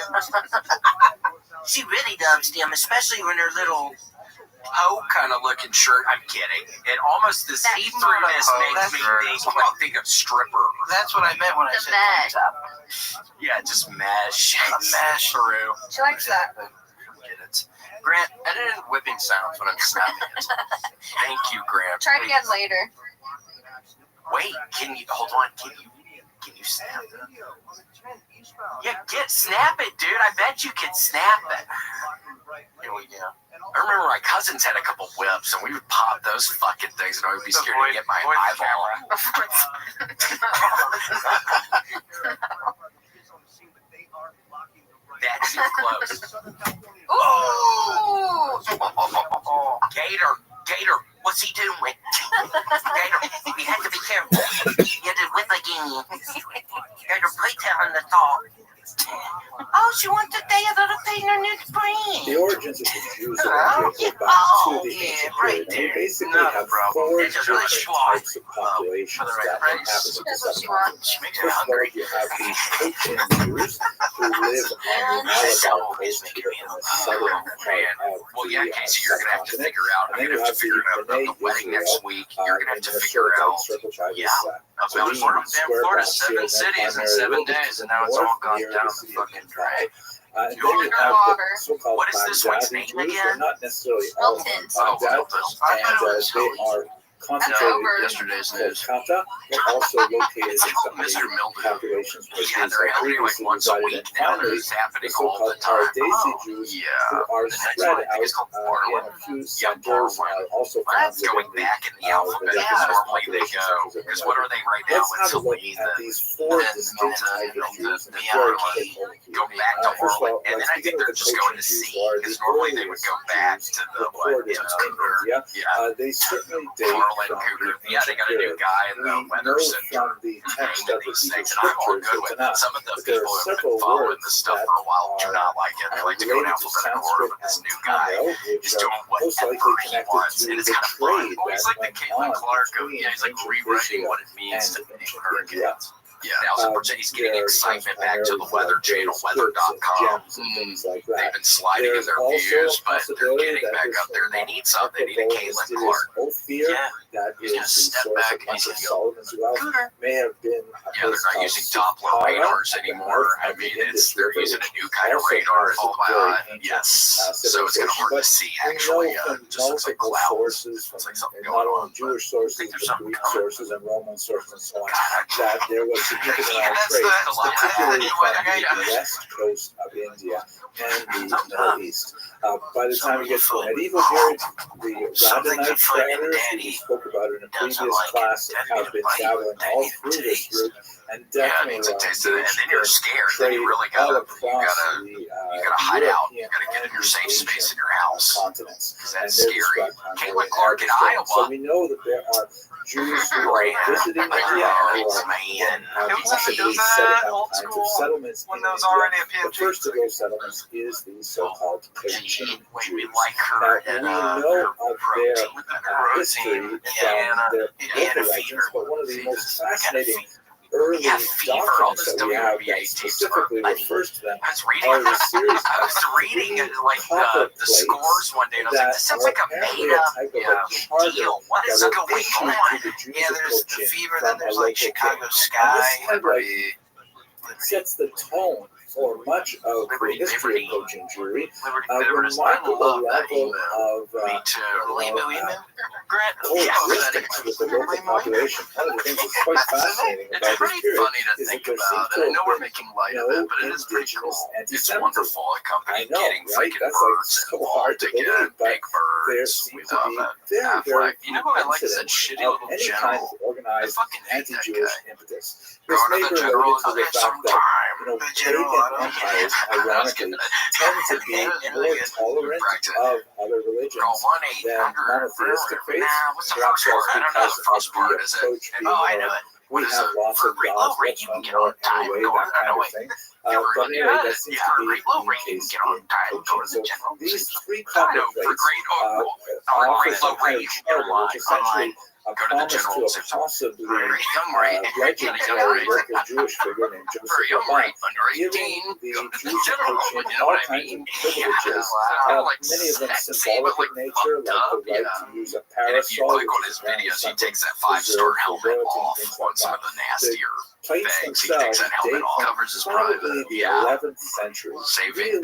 She really loves them, especially when they're little hoe kind of looking shirt. I'm kidding. It almost, the see-throughness makes me think of stripper. That's what I meant when I said tank top. Yeah, just mesh. Mesh through. She likes that. Get it. Grant, edit in whipping sounds when I'm snapping it. Thank you, Grant. Try it again later. Wait, hold on, can you snap it? Yeah, snap it, dude. I bet you can snap it. Here we go. I remember my cousins had a couple whips, and we would pop those fucking things, and I would be scared to get my eyeball. That's too close. Ooh! Gator, what's he doing? Gator, you have to be careful. You have to whip again. Gator, play telling the thought. Oh, she wants to stay a little thing on this brain. The origins of the Jews are dated back to the ancient period. And we basically have four different types of populations that inhabit the subcontinent. First of all, you have the Cochin Jews who live on the Malabar coast here in the southern part of Well, yeah, the Casey, you're gonna have to figure out. and then I'm you gonna have have to figure out B'nai the wedding Israel, next week. You're gonna have to in the figure out. Circle Tribe Yeah. is Florida's 7 cities in 7 days, and now it's all gone down the fucking drain. And then you have the so-called What is this one's Baghdadi name Jews. They're again? not necessarily all from Baghdad, and they are concentrated in Yesterday's news. Kolkata, but also located in some of the populations where Yeah, Jews they're have happening like previously once a resided. week And now. finally, It's the happening all the so-called time. Paradesi Jews Yeah. who are The next spread one, I think it's called out Barwin. in a few Yeah, centers, Barwin. also Well, found that's going within back in the alphabet. the Because recognized normally they population go. centers of Because what are they right now? Let's It's have a look Celine, at the these four distinct types of Jews and very quick overview. go back to First of all, Orland, and then let's I begin think with they're the just going to Cochin Jews, sea. who are Because the normally they would earliest go back Jews to the recorded in India. Yeah. They certainly date Orland from Cougar. the Yeah, they ancient got a new period. guy in the We weather know center. from the text of the These Hebrew things, and I'm all scriptures, good the with it. Tanakh, Some of the that there people are who have several been following words this stuff that for a while do are not like it. They like to go in related to alphabetical Sanskrit order, but this and new guy Tamil, which is are doing most likely whatever he connected wants, to and it's the kind of fun. trade Oh, he's that like the went Caitlin on Clark of, between yeah, he's like ancient rewriting Israel what it means to and be ancient hurricanes. India. Yeah, he's getting There's excitement back to the primarily Weather like Channel, various scripts and weather.com. gems and things like They've that. been sliding in There's their also views, a but they're possibility getting that back this up there. They need some. They need a Caitlin Clark. Ophir, Yeah. that He's is gonna the step source back of and much he's of gonna go, Solomon's wealth, may have been a Yeah, they're place not called using Doppler Saqqara radars at the anymore. north I of the mean, Indus they're River, using a which new kind of also radar. has a Oh my very God. ancient, Yes. So it's going to civilization. hard to But see, we actually. know from Just looks like multiple clouds. sources, from It's like something not going only on. Jewish sources, there's but something Greek coming. sources and Roman sources and so on, God, that there was significant Yeah, that's trade, the particularly new from weather guy. the west coast of India and the Middle East. By the time we get to the medieval period, the Radhanite travelers, who we spoke about in a previous class, have been traveling all through this route, and definitely and then you're scared. Then you really all gotta across you gotta hide out. You gotta get in your safe space in your house. Continents. Because And that's they're scary. described primarily Caitlin as Clark in Arabs. So Iowa. we know that there are Jews who are visiting India and who are possibly setting up kinds of settlements in India. The first of those settlements is the so-called Cochin Jews. Now, we know of their history from their local legends, but one of the most fascinating early documents that we have that specifically refers to them are a series I was reading like the scores one day, and I was like, this sounds like a made-up deal. What is going on? Yeah, there's the fever, then there's like Chicago Sky. Sets the tone for much of the history of Cochin Jewelry. A remarkable level of coexistence with the local population. One of the things that's quite fascinating about this period is that there seems to I know we're have making light of it, but it is pretty cool. It's anti-Semitism. wonderful. A company I know, getting right? freaking That's like birds so hard to believe, get but big birds. there seems to be very, Affleck. very You know who I like is that incidents shitty of little any kind general. of organized anti-Jewish impetus. Going This to may the be general related to the fact that, pagan empires, ironically, tend to be more tolerant of other religions than monotheistic faiths. Perhaps that's because of the approach being more, we have lots of gods, let's not know anyway, that kind of thing. But anyway, that seems to be the case in Cochin. So these three couplet plates offer some kind of charter, which essentially a promise to a possibly legendary local Jewish figure named Joseph Rabbi, giving the Jews of Cochin all kinds of privileges, many of them symbolic in nature, like the right to use a parasol. And if you click on his videos, he takes that 5-star helmet off on some of the nastier plates things. He themselves takes that helmet date off. from Covers his probably private. the 11th century, really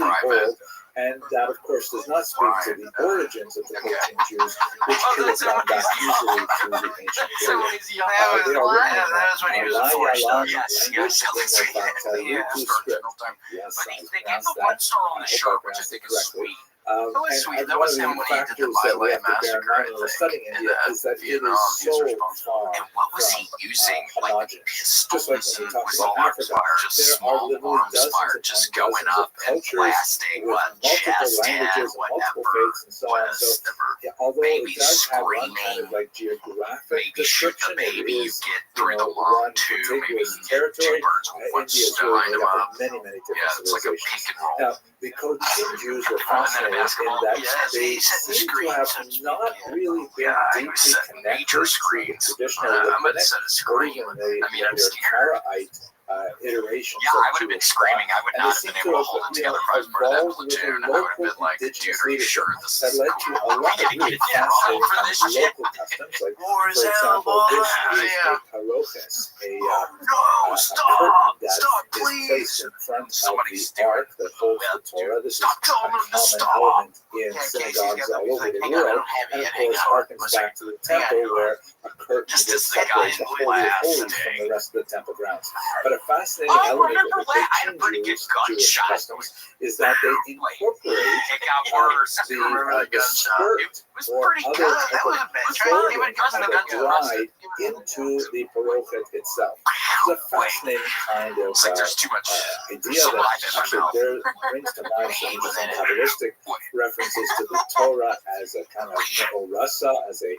old. And that, of course, does not speak to the origins of the Cochin Jews, which could have gone back easily to the ancient period. They are written in Malayalam language, script. Yes, I pronounced that. I hope I pronounced it correctly. And one of the factors that we have to bear in mind when we're studying India is that it is so far from homogenous. Just like when we talk about Africa, there are literally dozens upon dozens of cultures with multiple languages, multiple faiths, and so on. So, yeah, although maybe it does have one screaming, kind of like geographic maybe shoot the description, it baby, you is, get through the lung too, maybe you get two birds with one India is stone really them made up up. of many, many different Yeah, it's like a civilizations. pick and roll. Now, the Cochin Jews were And then a fascinating in basketball. that Yeah, they he set the seem to screen, have so to not really been he was deeply setting connected nature to the screens. traditional I'm rabbinic gonna set a or screen. even I mean, I'm their scared. Karaite iterations Yeah, of I would have been Jewish screaming. I would thought, and not they have seem been able to to hold it have together if I was part of that evolved with a platoon. I would have local been like, dude, indigenous are you leadership sure this that is led cool? to a lot of really fascinating for this kind of shit. local customs. Like, War for is hell, example, this boys. is Yeah. a parochus, a No, curtain stop, that stop, is please. placed in front of Somebody's the ark that holds the Torah. This is Stop a telling them to common stop. element in Yeah, Casey's synagogues got all that. He's over like, the hang on, I world, don't have it and yet. of Hang course on. harkens back to the temple where a curtain Just would as the guy separate in the Holy of last Holies day. from the rest of the temple grounds. But a fascinating I element remember of the I had a Cochin pretty good Jewish gunshot. customs is that they incorporate It got worse. the gunshot. skirt It was or pretty other good. type That of wasn't bad. clothing It wasn't a of the gunshot. bride into the parochet itself. It's a fascinating kind of It's like there's too much idea saliva that in my actually mouth. there brings to mind some Kabbalistic references to the Torah as a kind of Rasa, as a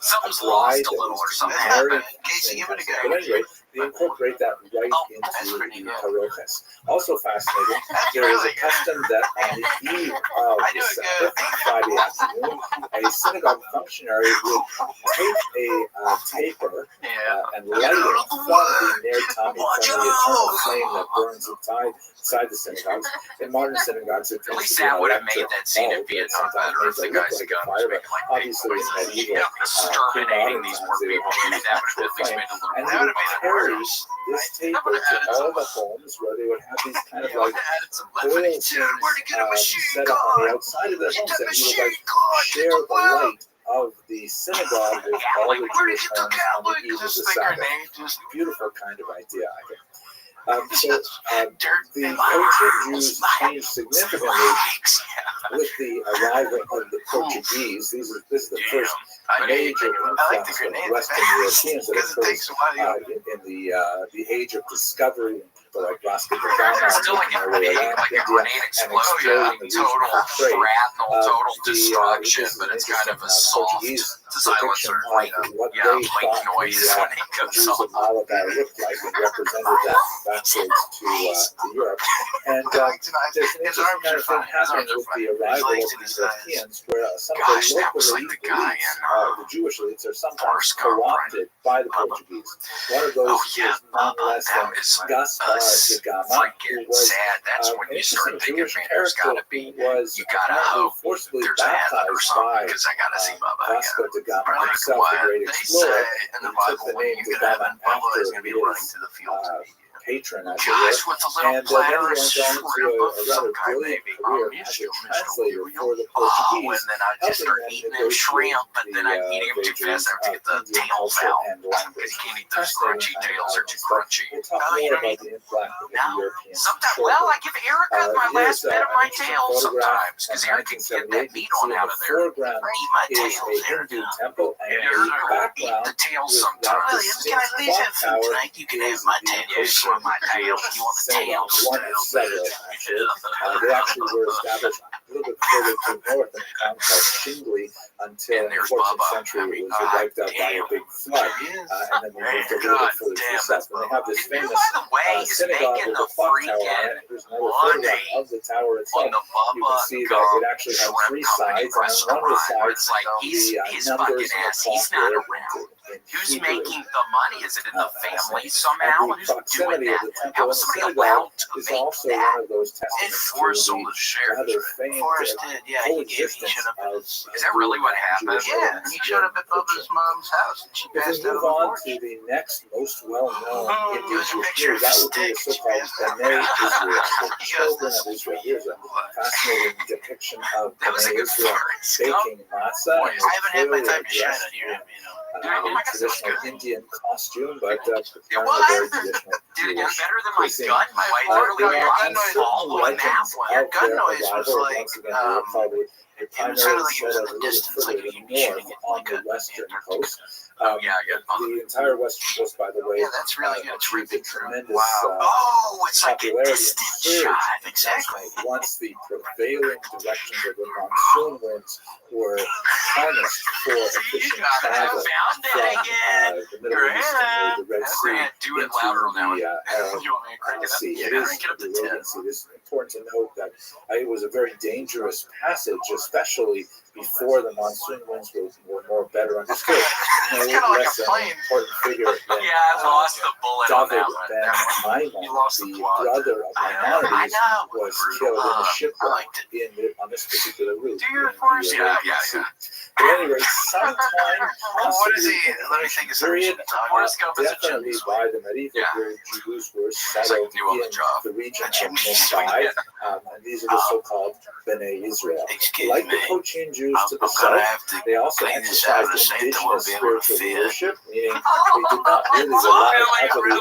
Something's bride lost a that little was or to be something. married. Casey, give it a go. But anyway, they incorporate that right into the parochas. Also fascinating, there is a custom that on the eve of the Sabbath, on Friday afternoon, a synagogue functionary would take a taper and light it from the Ner Tamid, from the eternal flame that burns inside the synagogues. In modern synagogues, it At tends least to be that an would have made electric that scene in bulb that Vietnam sometimes better if makes the it look guys like that a got fire, but making like big obviously in noises. medieval, Exterminating these poor people. they would That have would have at least flame. made it a little And more they would carry worse. this taper to all the homes where they would have these kind of like oil things set up on the outside of their homes, and you would like share the light of the synagogue with all the Jewish homes on the eve of the Sabbath. Beautiful kind of idea, I think. The Cochin Jews changed significantly with the arrival of the Portuguese. This is the first major influx of Western Europeans that occurred in the age of discovery. People like Vasco da Gama It's still like making a their way big, around like a India grenade and explosion, exploring the region total for trade. shrapnel, total destruction, This is but an it's kind of a interesting soft Portuguese silencer, depiction like of what yeah, they like thought noise when it the goes Jews off. of Malabar looked like and represented that backwards to Europe. And there's an interesting kind of thing happening with the arrival of these Europeans where some of the local elites, the Jewish elites, are sometimes co-opted by the Portuguese. One of those is none less than Gaspar de Gama, who was That's when you start thinking, Jewish man, there's gotta character be, who was you gotta hope forcibly there's a heaven or baptized something, by because I gotta see Bubba Vasco again. da Gama Like himself, what the great they explorer. say in the He took Bible, the when name you da get Gama heaven, Bubba is after gonna be running to the field. Patron, as it Gosh, were. with a little And then platter he of went on to shrimp a of rather some kind, brilliant maybe. career Oh, as a Mr. translator for the Oh, Portuguese, and then I just start helping eating them them shrimp, but then I'm negotiate eating them too fast. I have to get the Indian tails culture out. and language. Because you can't eat those crunchy tails, they're too crunchy. We'll talk Oh, you more don't about the influx of the Europeans. Sometimes, shortly. well, I give Erica my last Here's bit of an my interesting tail photograph sometimes, because from Erica can get that 1978. meat You on see in out the of there. foreground Eat my is tails, a Hindu temple, and And the Erica will eat background the tails with sometimes. that Can I please have food tower tonight? You can have my tail. You want my tail? You want the tails? one of several, actually. They actually were established a little bit further to the north in a town called Shingli until in the 14th century it was wiped out by a big flood. And then they moved a little bit further to the south. And they have this famous synagogue with a clock tower on it. Here's another photograph of the tower itself. You can see that it actually had three sides, and on one of the sides, the numbers of the clock were printed. Who's making the money? Is it in the family somehow? And the Who's doing proximity of that? the temple How and is the somebody synagogue allowed to is make also that? one of those testaments Forrest to sold the his shares. rather famed Forrest did, yeah. He coexistence showed up at of his. Is that really what happened? Jewish Yeah, elements he showed up at in Bubba's culture. mom's house, and she If passed we out move on the on porch. to the next most well-known Oh, Indian there's a picture Jew, of that would be the steak. so-called B'nai Israel, the children of Israel. Here's a fascinating depiction of That was a B'nai good Israel Forrest baking matzah. I haven't had my time to shine on here. You know. traditional Indian costume, but It very was. traditional. Dude, it's Jewish better than my cuisine. gun. My literally There are gun noise all on that legends one. of Your gun their noise was arrival. like, Once again, they were probably a primary sounded like it was set in a the little distance, further like to you the north shooting it on like the a western coast. Yeah. The entire western coast, by the way, Yeah, that's really good. It's really tremendous. Oh, it's like a popularity distant surged shot. Exactly. once the prevailing directions of the monsoon winds were harnessed for efficient travel from the Middle East and the Red Sea Do it into louder on that one. the Arab You want me to crank it up? Sea. Yeah, It is crank it up to the 10. Arabian Sea. It is important to note that it was a very dangerous passage, especially before the monsoon winds were more better understood. It's kind of like a plane. Important figure. Yeah, I lost the bullet on David that one. Ben Maimon, You lost the the plot. brother of I Maimonides, know. was killed in a shipwreck on this particular route. Do your in the force. Arabian Sea. But at any rate, sometime What is he? possibly Let me think of something. period, Forrest Gump is a definitely chimney by the medieval Yeah. period, Jews were It's like settled new on the in job. the region of chimney Mumbai, and these are the so-called B'nai Israel. Excuse Like the me. Cochin Jews to the I'm gonna south, have to they also clean this out of exercised the sink that won't indigenous be able to spiritual fit. leadership, meaning they did not really rely heavily on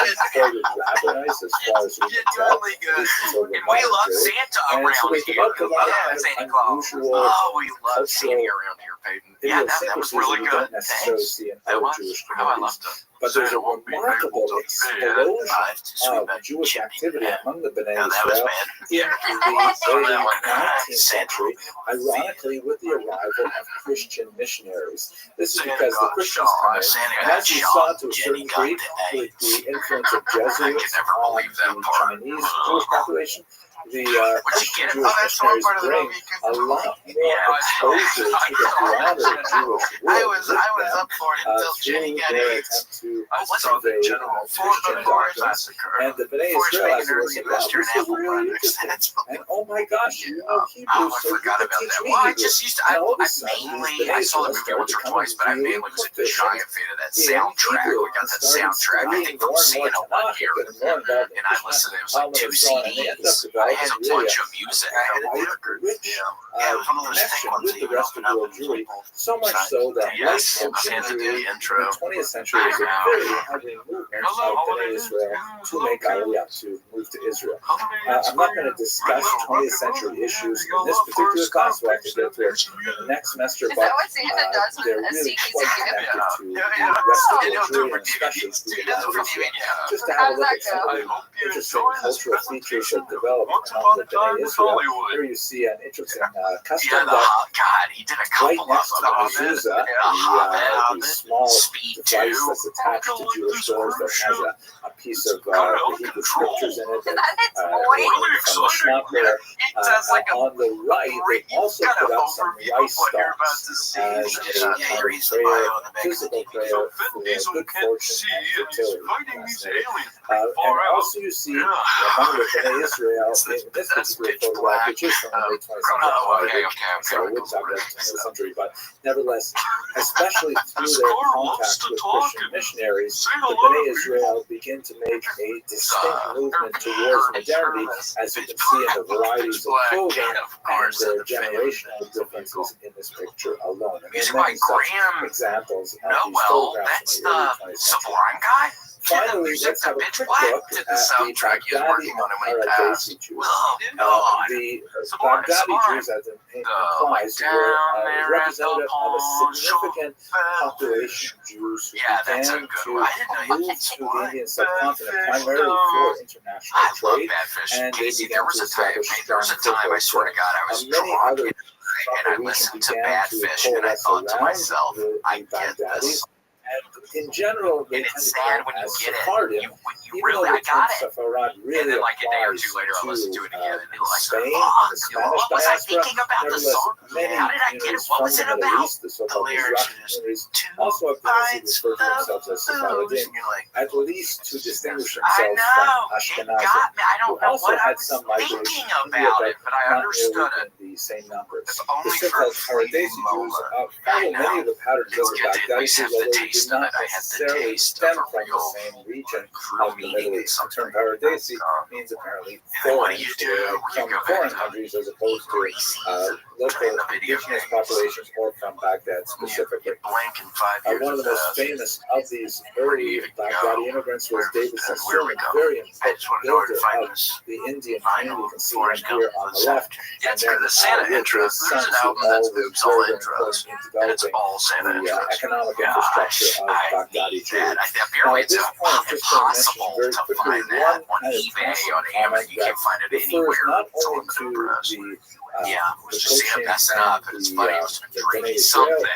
imported rabbis as far as we can tell. Genuinely good. Until the And we modern love period. Santa And so around they here. developed a lot Yeah, of Santa Claus. unusual Oh, we love cultural Santa around here, Peyton. Yeah, that was really you good. don't necessarily Thanks. see in That other was. Jewish Oh, I communities. loved it. But there's a Santa won't be remarkable able to explosion Sweet of Jewish activity among the B'nai No, that was Israel bad. in the late 19th Santa century, ironically with the arrival of Christian missionaries. This is Santa because the got Christians shot. come in, Santa and got as we shot. saw to a Jenny certain got degree the with the influence of I could Jesuits never on believe that the part. Chinese Jewish population, the Christian get it? Jewish that's one missionaries part of the bring movie you a couldn't lot more Yeah, exposure to the broader Jewish I world was with them, up for it until Jenny through got their AIDS. attempt to I saw the survey general Christian Forrest doctrines. massacre. And the B'nai Forrest Israel being as an a early result, wow, investor in this is Apple really products. interesting. That's And oh my gosh, you know Hebrew, Oh, I so you forgot can about teach that. me Well, I Hebrew. just used to. And all of a I sudden, mainly. these I B'nai saw the Israel movie started once or becoming twice, but I really mainly was proficient giant fan of that in soundtrack. Hebrew We got and that started soundtrack, I studying think, from more and more Santa one Tanakh year. and more about And I listened to it. It was like Talmud 2 and so on, and they ended up CDs. I had a developing really bunch of music. I had a quite record. rich Yeah, it was one of those thick connection ones with that the you rest of open the up world and Jewry, people so much so that Yes, like Santa did Jewry the in intro. the 20th century was a very heavy movement of B'nai Israel to make Aliyah, to move to Israel. I'm not going to discuss 20th century issues in this particular class, so I can get to it next semester, Is but that what Santa does with they're a really CDs quite and connected to the Yeah. rest of And the he'll do it Jewry, for and especially DVDs. to He the does it for Israel. DVDs. Just to How have a does look that at some go? of the interesting cultural features that developed among the B'nai Israel. Here you see an interesting custom Yeah, the that hot God. He did a right couple next of to them. the mezuzah, the small Speed device 2. that's attached to Jewish doors that has a piece of the Hebrew scriptures in it. Is that its From boy? the Shema there. On the right, they also put up some rice stalks as a kind of prayer, physical prayer for good fortune and fertility. And also you see among the B'nai Israel in this particular photograph, which is from the late 20th century, so I wouldn't have that 20th century, but nevertheless, especially through their contact with Christian missionaries, the B'nai Israel begin to make a distinct movement towards modernity, as you can see in the varieties of clothing and their generational differences in this picture alone. And there are many such examples of these photographs in the early 20th century. Sublime guy. Finally, let's have a quick look at the Baghdadi Paradesi Jews. The Baghdadi Jews, as the name implies, were representative of a significant population of Jews who began to move to the Indian subcontinent primarily for international trade, and they began to establish strong footholds there. Many other and I listened to Bad Fish, and I thought to myself, I get this. And in general, they And tend it's to sad count when you as get it. Sephardim, You even really, though I the term got it. Sepharad really And then like a day or two applies later, I listened to it again, and it was like, Spain fuck, and the Spanish what was I diaspora. thinking about the Nevertheless, song? many How did I get it? communities What from was the it Middle about? East, the so-called lyrics Mizrahi communities, also have tendency to refer to themselves as Sephardim, at least to distinguish themselves from Ashkenazim, who also had some migration Thinking from India, about but it, but I not understood nearly it. in the same numbers. It's The only so-called for Paradesi Jews follow many of the patterns of the Baghdadi Jews, although they did not not I had the necessarily taste stem of a from the real same region real of the meaning Middle in East. The term something. paradesi means apparently And what foreign do you do? from You go foreign back to countries as opposed to local train the video indigenous games. populations or from Baghdad specifically. You blink in 5 years. One of the most famous of these early Baghdadi immigrants was David Sassoon, very important builder of the Indian community. You can see him here on the left. Yeah, it's good. The Santa intros. There's an album that's oops all intros, and it's all Santa intros. Economic infrastructure of Baghdadi trade. Apparently, it's impossible to find that on eBay, on Amazon. You can't find it anywhere. It's all in the press. Yeah, it was just Santa messing up, and it's funny. He was drinking something.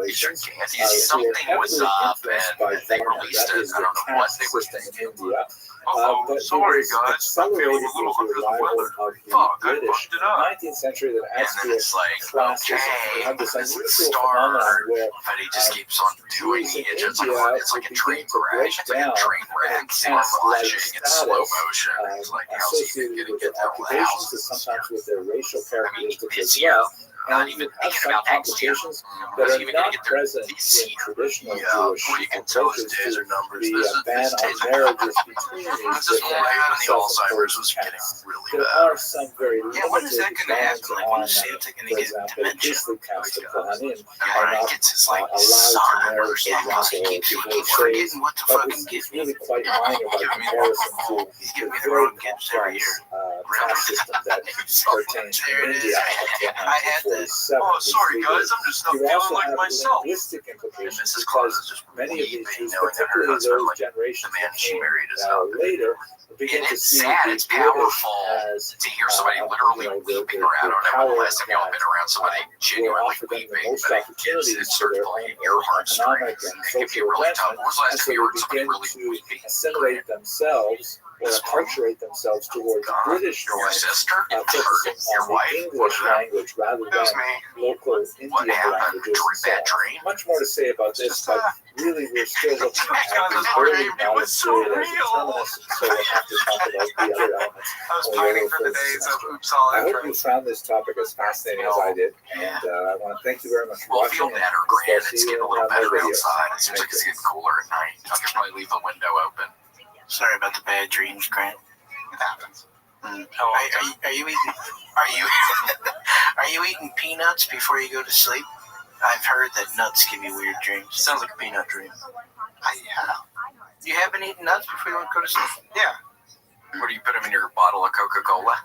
He's drinking something was up, and they released it. I don't know what they were thinking. But sorry, it was guys. accelerated with the revival of the British in the 19th century that adds to It's like, classism. We have this unusual phenomenon where but he just keeps on doing it. It's like a train crash. It's like a train wreck. It's flashing in slow motion. It's like, how's he associated going to with get their out of the occupations and house? sometimes with their racial characteristics as this year, well. not And even you have thinking some about next year. complications that are not present in traditional Jewish Well, you can tell his approaches days to are numbers. the This ban is on days are marriages between these This is different when the Alzheimer's was self-imposed getting castes. really There bad. are some very limited when is that going to bans happen? Like, when on, is Santa going to for get example, dementia? priestly caste of Kohanim And are when he not gets his like allowed to son, marry, for Yeah, because he example, keeps divorce forgetting what to but fucking it's give me. really quite minor by comparison to He's the giving me the very wrong gifts every complex year. caste system that pertains to There it is. India up I had to this. 1947. Oh, sorry guys, I'm just not You feeling also like have myself. linguistic And implications Mrs. Claus because is just many of these weeping, Jews, knowing that her particularly husband, those like generations the man that she came married, is out. later, begin And to it's see sad, the it's British powerful as to hear somebody literally weeping around. I don't know when the last time y'all been around somebody genuinely weeping, but it gives it starts pulling at your heartstrings. It can be really tough. When was the last time you heard somebody really weeping? assimilate themselves or acculturate themselves towards British Your sister? focusing Your on wife? the English language rather That was than me. local What Indian happened? languages. Bad dream? Much more to say about this, but really we're still looking at God, the this early dream, it was so period as real. determinants, so we'll have to talk about the other elements. I was when we pining go for the further days semester. of oops all I hope you intros. found this topic as fascinating as I did, and I want to thank you very much for We'll watching. feel better, and Grant. we'll It's see getting you a little on my better video. outside. It seems like it's getting cooler at night. I could probably leave the window open. Sorry about the bad dreams, Grant. It happens. Are you eating? Are you are you eating peanuts before you go to sleep? I've heard that nuts give you weird dreams. Sounds like a peanut dream. Yeah. You haven't eaten nuts before you go to sleep? Yeah. Where do you put them in your bottle of Coca-Cola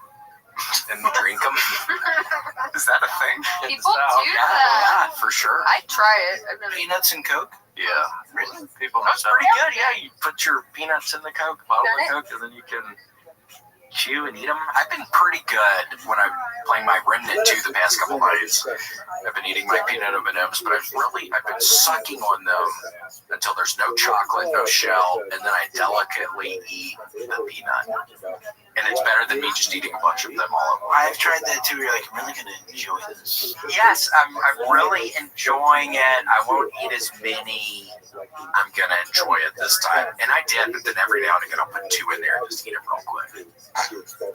and drink them? Is that a thing? People do that. Yeah, for sure. I try it. I've never Peanuts and Coke? Yeah. Really? People That's pretty good. Yeah, you put your peanuts in the Coke, bottle of Coke, and then you can chew and eat them. I've been pretty good when I'm playing my Remnant 2 the past couple nights. I've been eating my peanut M&Ms, but I've been sucking on them until there's no chocolate, no shell, and then I delicately eat the peanut. And it's better than me just eating a bunch of them all at once. I've tried that too. You're like, I'm really gonna enjoy this. Yes, I'm really enjoying it. I won't eat as many. I'm gonna enjoy it this time. And I did, but then every now and again I'll put 2 in there and just eat them real quick.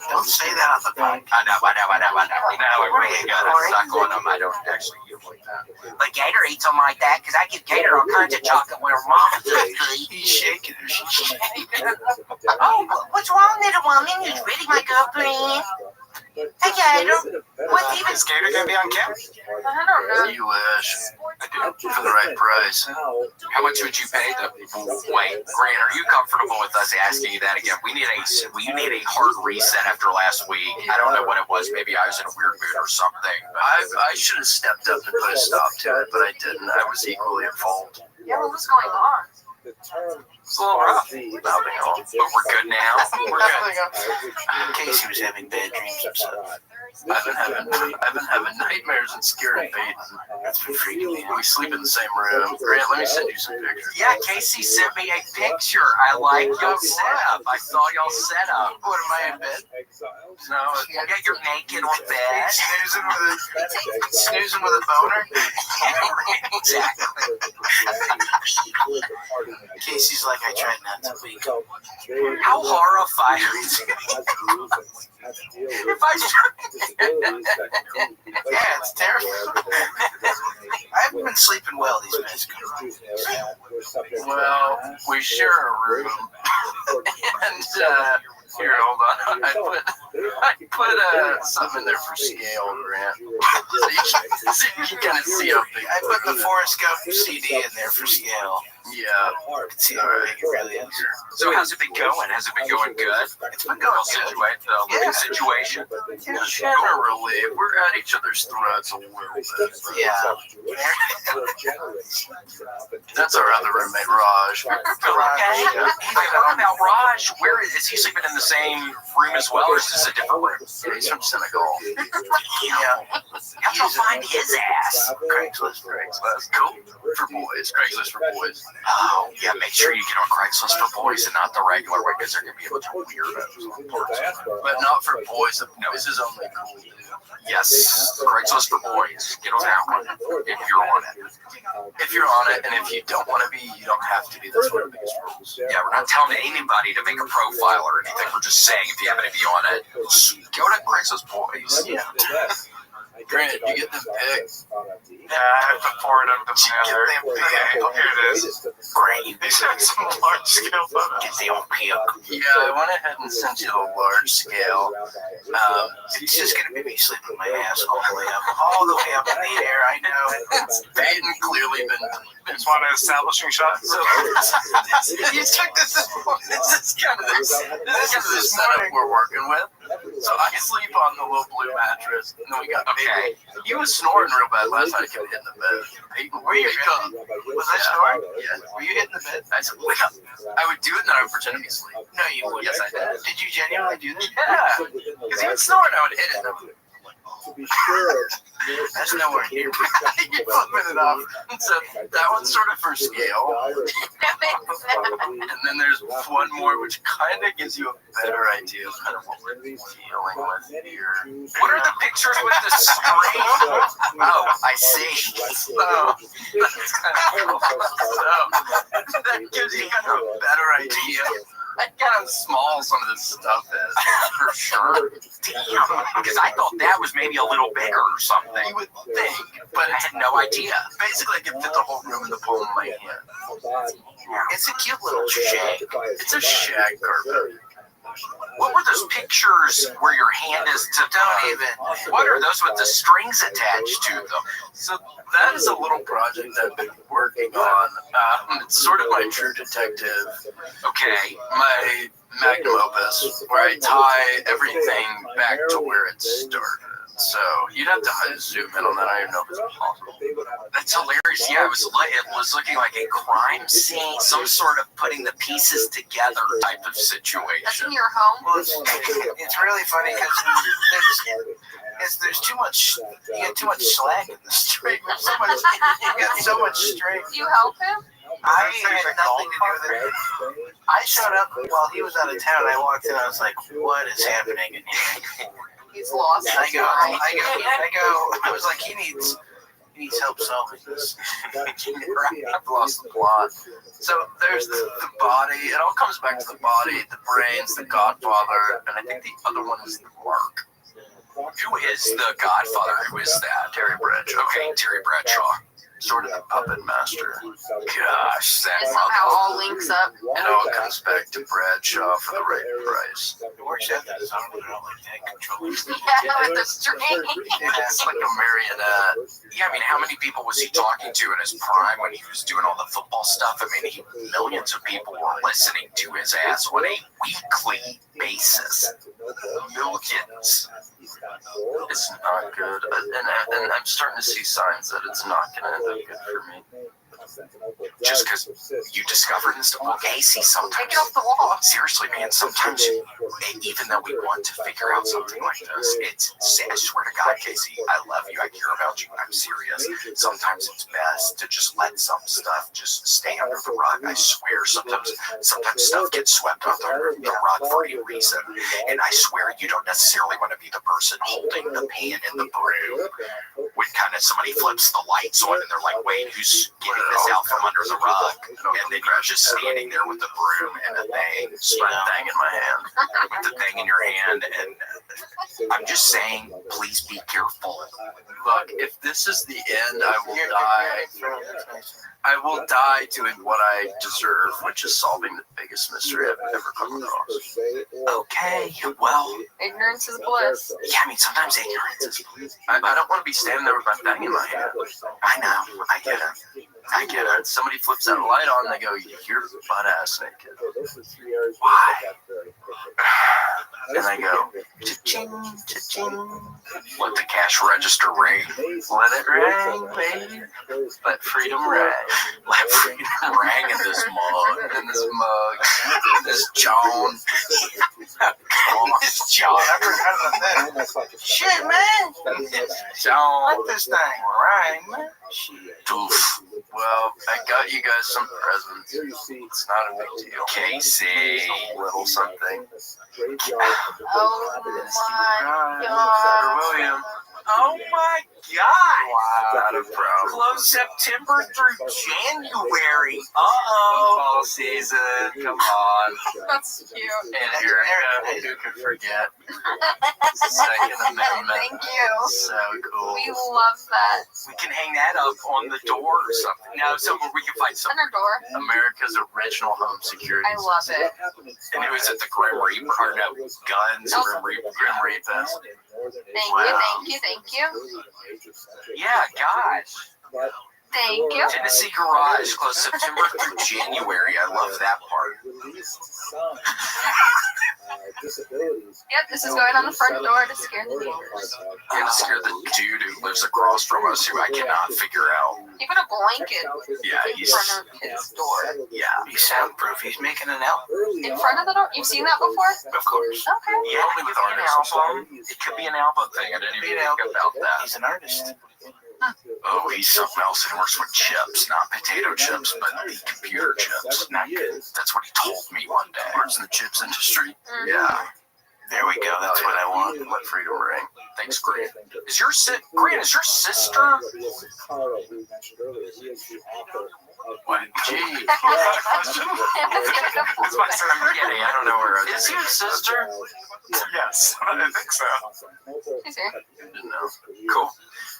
Don't say that on the podcast. I know. No, I really gotta suck on them. I don't actually eat them like that. But Gator eats them like that because I give Gator all kinds of chocolate when her mom He's shaking. She's shaking. Oh, what's wrong, little woman? You ready, my girlfriend? Hey, Gator. What's even? Is Gator gonna be on camera? I don't know. You wish. I do. For the right price. How much would you pay to wait? Grant, are you comfortable with us asking you that again? We need a hard reset after last week. I don't know what it was. Maybe I was in a weird mood or something. I should have stepped up and put a stop to it, but I didn't. I was equally at fault. Yeah, what was going on? It's a little rough. But we're good now. We're good. Casey was having bad dreams himself. I've been having nightmares and scary Peyton. That's been freaking me out. We sleep in the same room. Grant, let me send you some pictures. Yeah, Casey sent me a picture. I like your setup. I saw y'all setup. What, am I in bed? No, yeah, you're naked on bed. Snoozing with a boner? Exactly. Casey's like, I tried not to be. How horrifying is it? If I Yeah, it's terrible. I haven't been sleeping well these Mexican rooms. Well, we share a room, and here, hold on. I put something in there for scale, Grant, so you can kind of see how big. I put the Forrest Gump CD in there for scale. Yeah. See how big it really is. So how's it been going? Has it been going good? It's been going good. Situation. Generally, we're at each other's throats a little bit. Yeah. That's our other roommate, Raj. Okay. Hey, what about Raj? Where is he sleeping in the same room as well, or is this a different room? He's from Senegal. Yeah. How'd y'all find his ass? Craigslist. Cool. For boys. Craigslist for boys. Oh, yeah, make sure you get on Craigslist for boys and not the regular way, because there can be a bunch of weirdos. But not for boys. No, this is only cool, dude. Yes, Craigslist for boys. Get on that one if you're on it. If you're on it, and if you don't want to be, you don't have to be. That's one of the biggest rules. Yeah, we're not telling anybody to make a profile or anything. We're just saying if you happen to be on it, go to Craigslist boys. Yeah. Grant, you get the pic. Yeah, I have to forward them together. Here it is. Great. They sent some large scale photos. Get the old pic. Yeah, I went ahead and sent you the large scale. It's just going to be me sleeping my ass all the way up in the air. I know. It's Peyton clearly been. Just want an establishing shot. So you took this. This is kind of the setup we're working with. So I sleep on the little blue mattress, and then we got Peyton. He was snoring real bad last night. I couldn't hit in the bed. Peyton, were you up? Was I snoring? Yeah. Were you hitting the bed? I said, wake up. I would do it, and then I would pretend to be asleep. No, you wouldn't. Yes, I did. Did you genuinely do that? Yeah. Because he was snoring, I would hit it. To be sure, that's nowhere near. You flipping it off. So that one's sort of for scale. And then there's one more which kind of gives you a better idea of kind of what we're dealing with here. What are the pictures with the screen? Oh, I see. So that's kind of cool. So that gives you kind of a better idea. Kind of small some of this stuff is, for sure. Damn, because I thought that was maybe a little bigger or something. You would think, But I had no idea. basically I can fit the whole room in the palm of my hand. It's a cute little shag. It's a shag carpet. What were those pictures where your hand is to Don't even. What are those with the strings attached to them? So that is a little project I've been working on. It's sort of my True Detective, Okay. my magnum opus, where I tie everything back to where it started. So you'd have to zoom in on that. I don't know if it's possible. That's hilarious. Yeah, it was looking like a crime scene, some sort of putting the pieces together type of That's situation. in your home? Well, it's really funny because there's too much. You get too much slag in the string. There's so much. You got so much string. Do you help him? I had nothing to do with it. I showed up while he was out of town. I walked in. I was like, "What is happening in here?" He's lost. I was like, he needs help solving this. I've lost the plot. So there's the body. It all comes back to the body, the brains, the Godfather, and I think the other one is the mark. Who is the Godfather? Who is that? Terry Bradshaw. Okay, Terry Bradshaw. Sort of the puppet master. Gosh, that It somehow all links up. It all comes back to Bradshaw for the right price. It works out that song, but I don't like that control. Yeah, with the string. It's like a marionette. Yeah, I mean, how many people was he talking to in his prime when he was doing all the football stuff? I mean, millions of people were listening to his ass on a weekly basis. Millions. It's not good. And I'm starting to see signs that it's not going to end up good for me. Just because you discovered this stuff. Okay, see, sometimes. Take it off the wall. Seriously, man, sometimes, even though we want to figure out something like this, I swear to God, Casey, I love you, I care about you, I'm serious. Sometimes it's best to just let some stuff just stay under the rug. I swear, sometimes stuff gets swept under the rug for a reason. And I swear you don't necessarily want to be the person holding the pan in the broom when kind of somebody flips the lights on and they're like, wait, who's getting this out from under the rug, and then you're just standing there with the broom and a thing, thing in my hand, with the thing in your hand, and I'm just saying, please be careful. Look, if this is the end, I will die. I will die doing what I deserve, which is solving the biggest mystery I've ever come across. Okay, well, Ignorance is bliss. yeah, I mean, sometimes ignorance is bliss. I don't want to be standing there with my thing in my hand. I know, I get it. I get it. Somebody flips that light on, they go, "You're butt ass naked." Why? And I go, cha-ching, cha-ching. Let the cash register ring. Let it ring, baby. Let freedom ring. Let freedom ring in this mug. In this mug. This John. This John, I forgot about that. Shit, man. John. Let this thing ring, man. Doof. Well, I got you guys some presents. It's not a big deal. Casey. A little something. Oh my god. William. Oh my God! Wow, not a problem. Close September through January. Fall season, come on. That's cute. And Erica, who could forget? Second Amendment. Thank you. So cool. We love that. We can hang that up on the door or something. No, somewhere we can find something. Under door. America's original home security. I love it. And it was at the Grim Reaper, or no, Guns, Grim Reaper. Grim Reaper. Thank you. Yeah, gosh. Thank you. Tennessee Garage, close September through January. I love that part. Yep, this is going on the front door to scare the neighbors. Yeah, to scare the dude who lives across from us who I cannot figure out. He put a blanket Yeah, in he's front of his door. yeah. He's soundproof. He's making an album. In front of the door? You've seen that before? Of course. Okay. Yeah, only with artists. It could be an album thing. I didn't even think about that. He's an artist. Oh, he's something else and works with chips, not potato chips, but the computer chips. Not good. That's what he told me one day. Works in the chips industry. Yeah. There we go. That's what I want. Let freedom ring. Thanks, Grant. Is your Grant? Is your sister? What? Gee. That's my son. I'm kidding. I don't know where it is. Is your sister? Yes, I think so. She's here. Didn't know. Cool.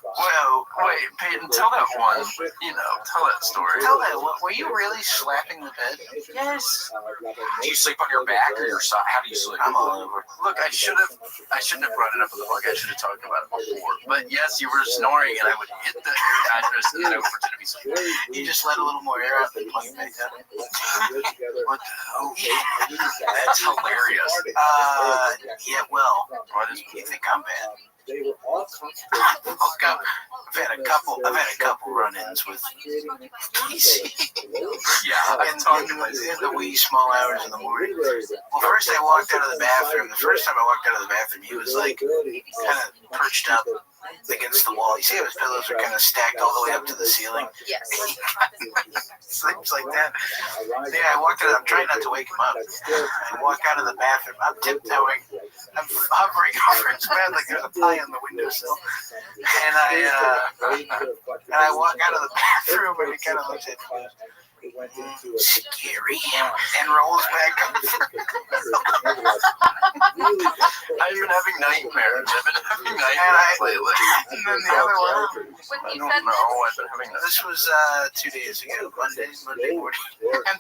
Well, wait, Peyton, tell that one. Tell that story. Tell that, were you really slapping the bed? Yes. Do you sleep on your back or your side? How do you sleep? I'm all over. Look, I shouldn't have brought it up in the vlog. I should have talked about it before. But yes, you were snoring, and I would hit the mattress and then I would pretend to be sleeping. You just let a little more air out than plug back up. What the hell? That's hilarious. Yeah, well, What is you think I'm bad? I've had a couple run-ins with Casey. Yeah, in the wee small hours in the morning. Well, first I walked out of the bathroom. The first time I walked out of the bathroom, he was like kind of perched up against the wall. You see how his pillows are kind of stacked all the way up to the ceiling? Yes. Sleeps like that. Yeah, I walked out. I'm trying not to wake him up. I walk out of the bathroom. I'm tiptoeing. I'm hovering over his bed like there's a pie on the windowsill. And I walk out of the bathroom and he kind of looks at me. Scary, and rolls back up. I've been having nightmares. Lately. And then the other one. When he I said don't know. I've been having This was 2 days ago, Monday morning, and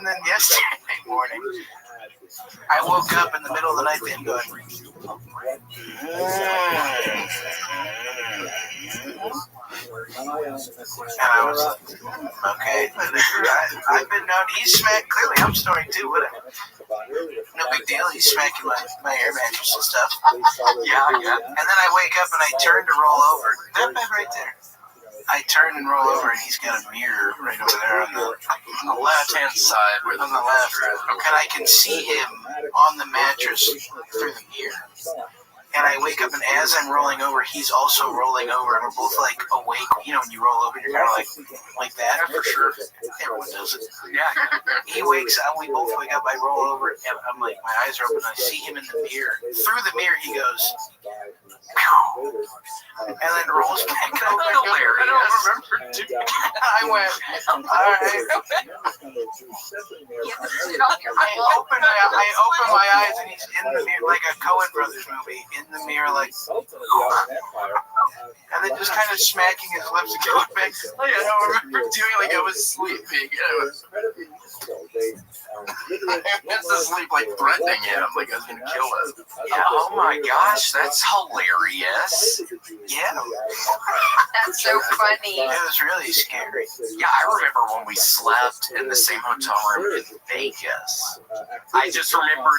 then yesterday morning, I woke up in the middle of the night then going, and I was like, okay, I've been known. He's smacked. Clearly, I'm snoring too. Whatever. No big deal. He's smacking my air mattress and stuff. yeah. And then I wake up and I turn to roll over. That bed right there. I turn and roll over, and he's got a mirror right over there on the left-hand side where on the left, and I can see him on the mattress through the mirror. And I wake up, and as I'm rolling over, he's also rolling over, and we're both like awake. You know, when you roll over, you're kind of like that. For sure. Everyone does it. Yeah. He wakes up, we both wake up, I roll over, and I'm like, my eyes are open, I see him in the mirror. Through the mirror, he goes, and then rolls back up. Hilarious. I don't remember. I went, all right. I open my eyes and he's in the mirror, like a Coen Brothers movie, in the mirror, like, and then just kind of smacking his lips and going back. Like, I don't remember doing like I was sleeping. I went to sleep like threatening him, like I was gonna kill him. Yeah, oh my gosh, that's hilarious. Yeah. That's so funny. It was really scary. Yeah, I remember when we slept in the same hotel room in Vegas. I just remember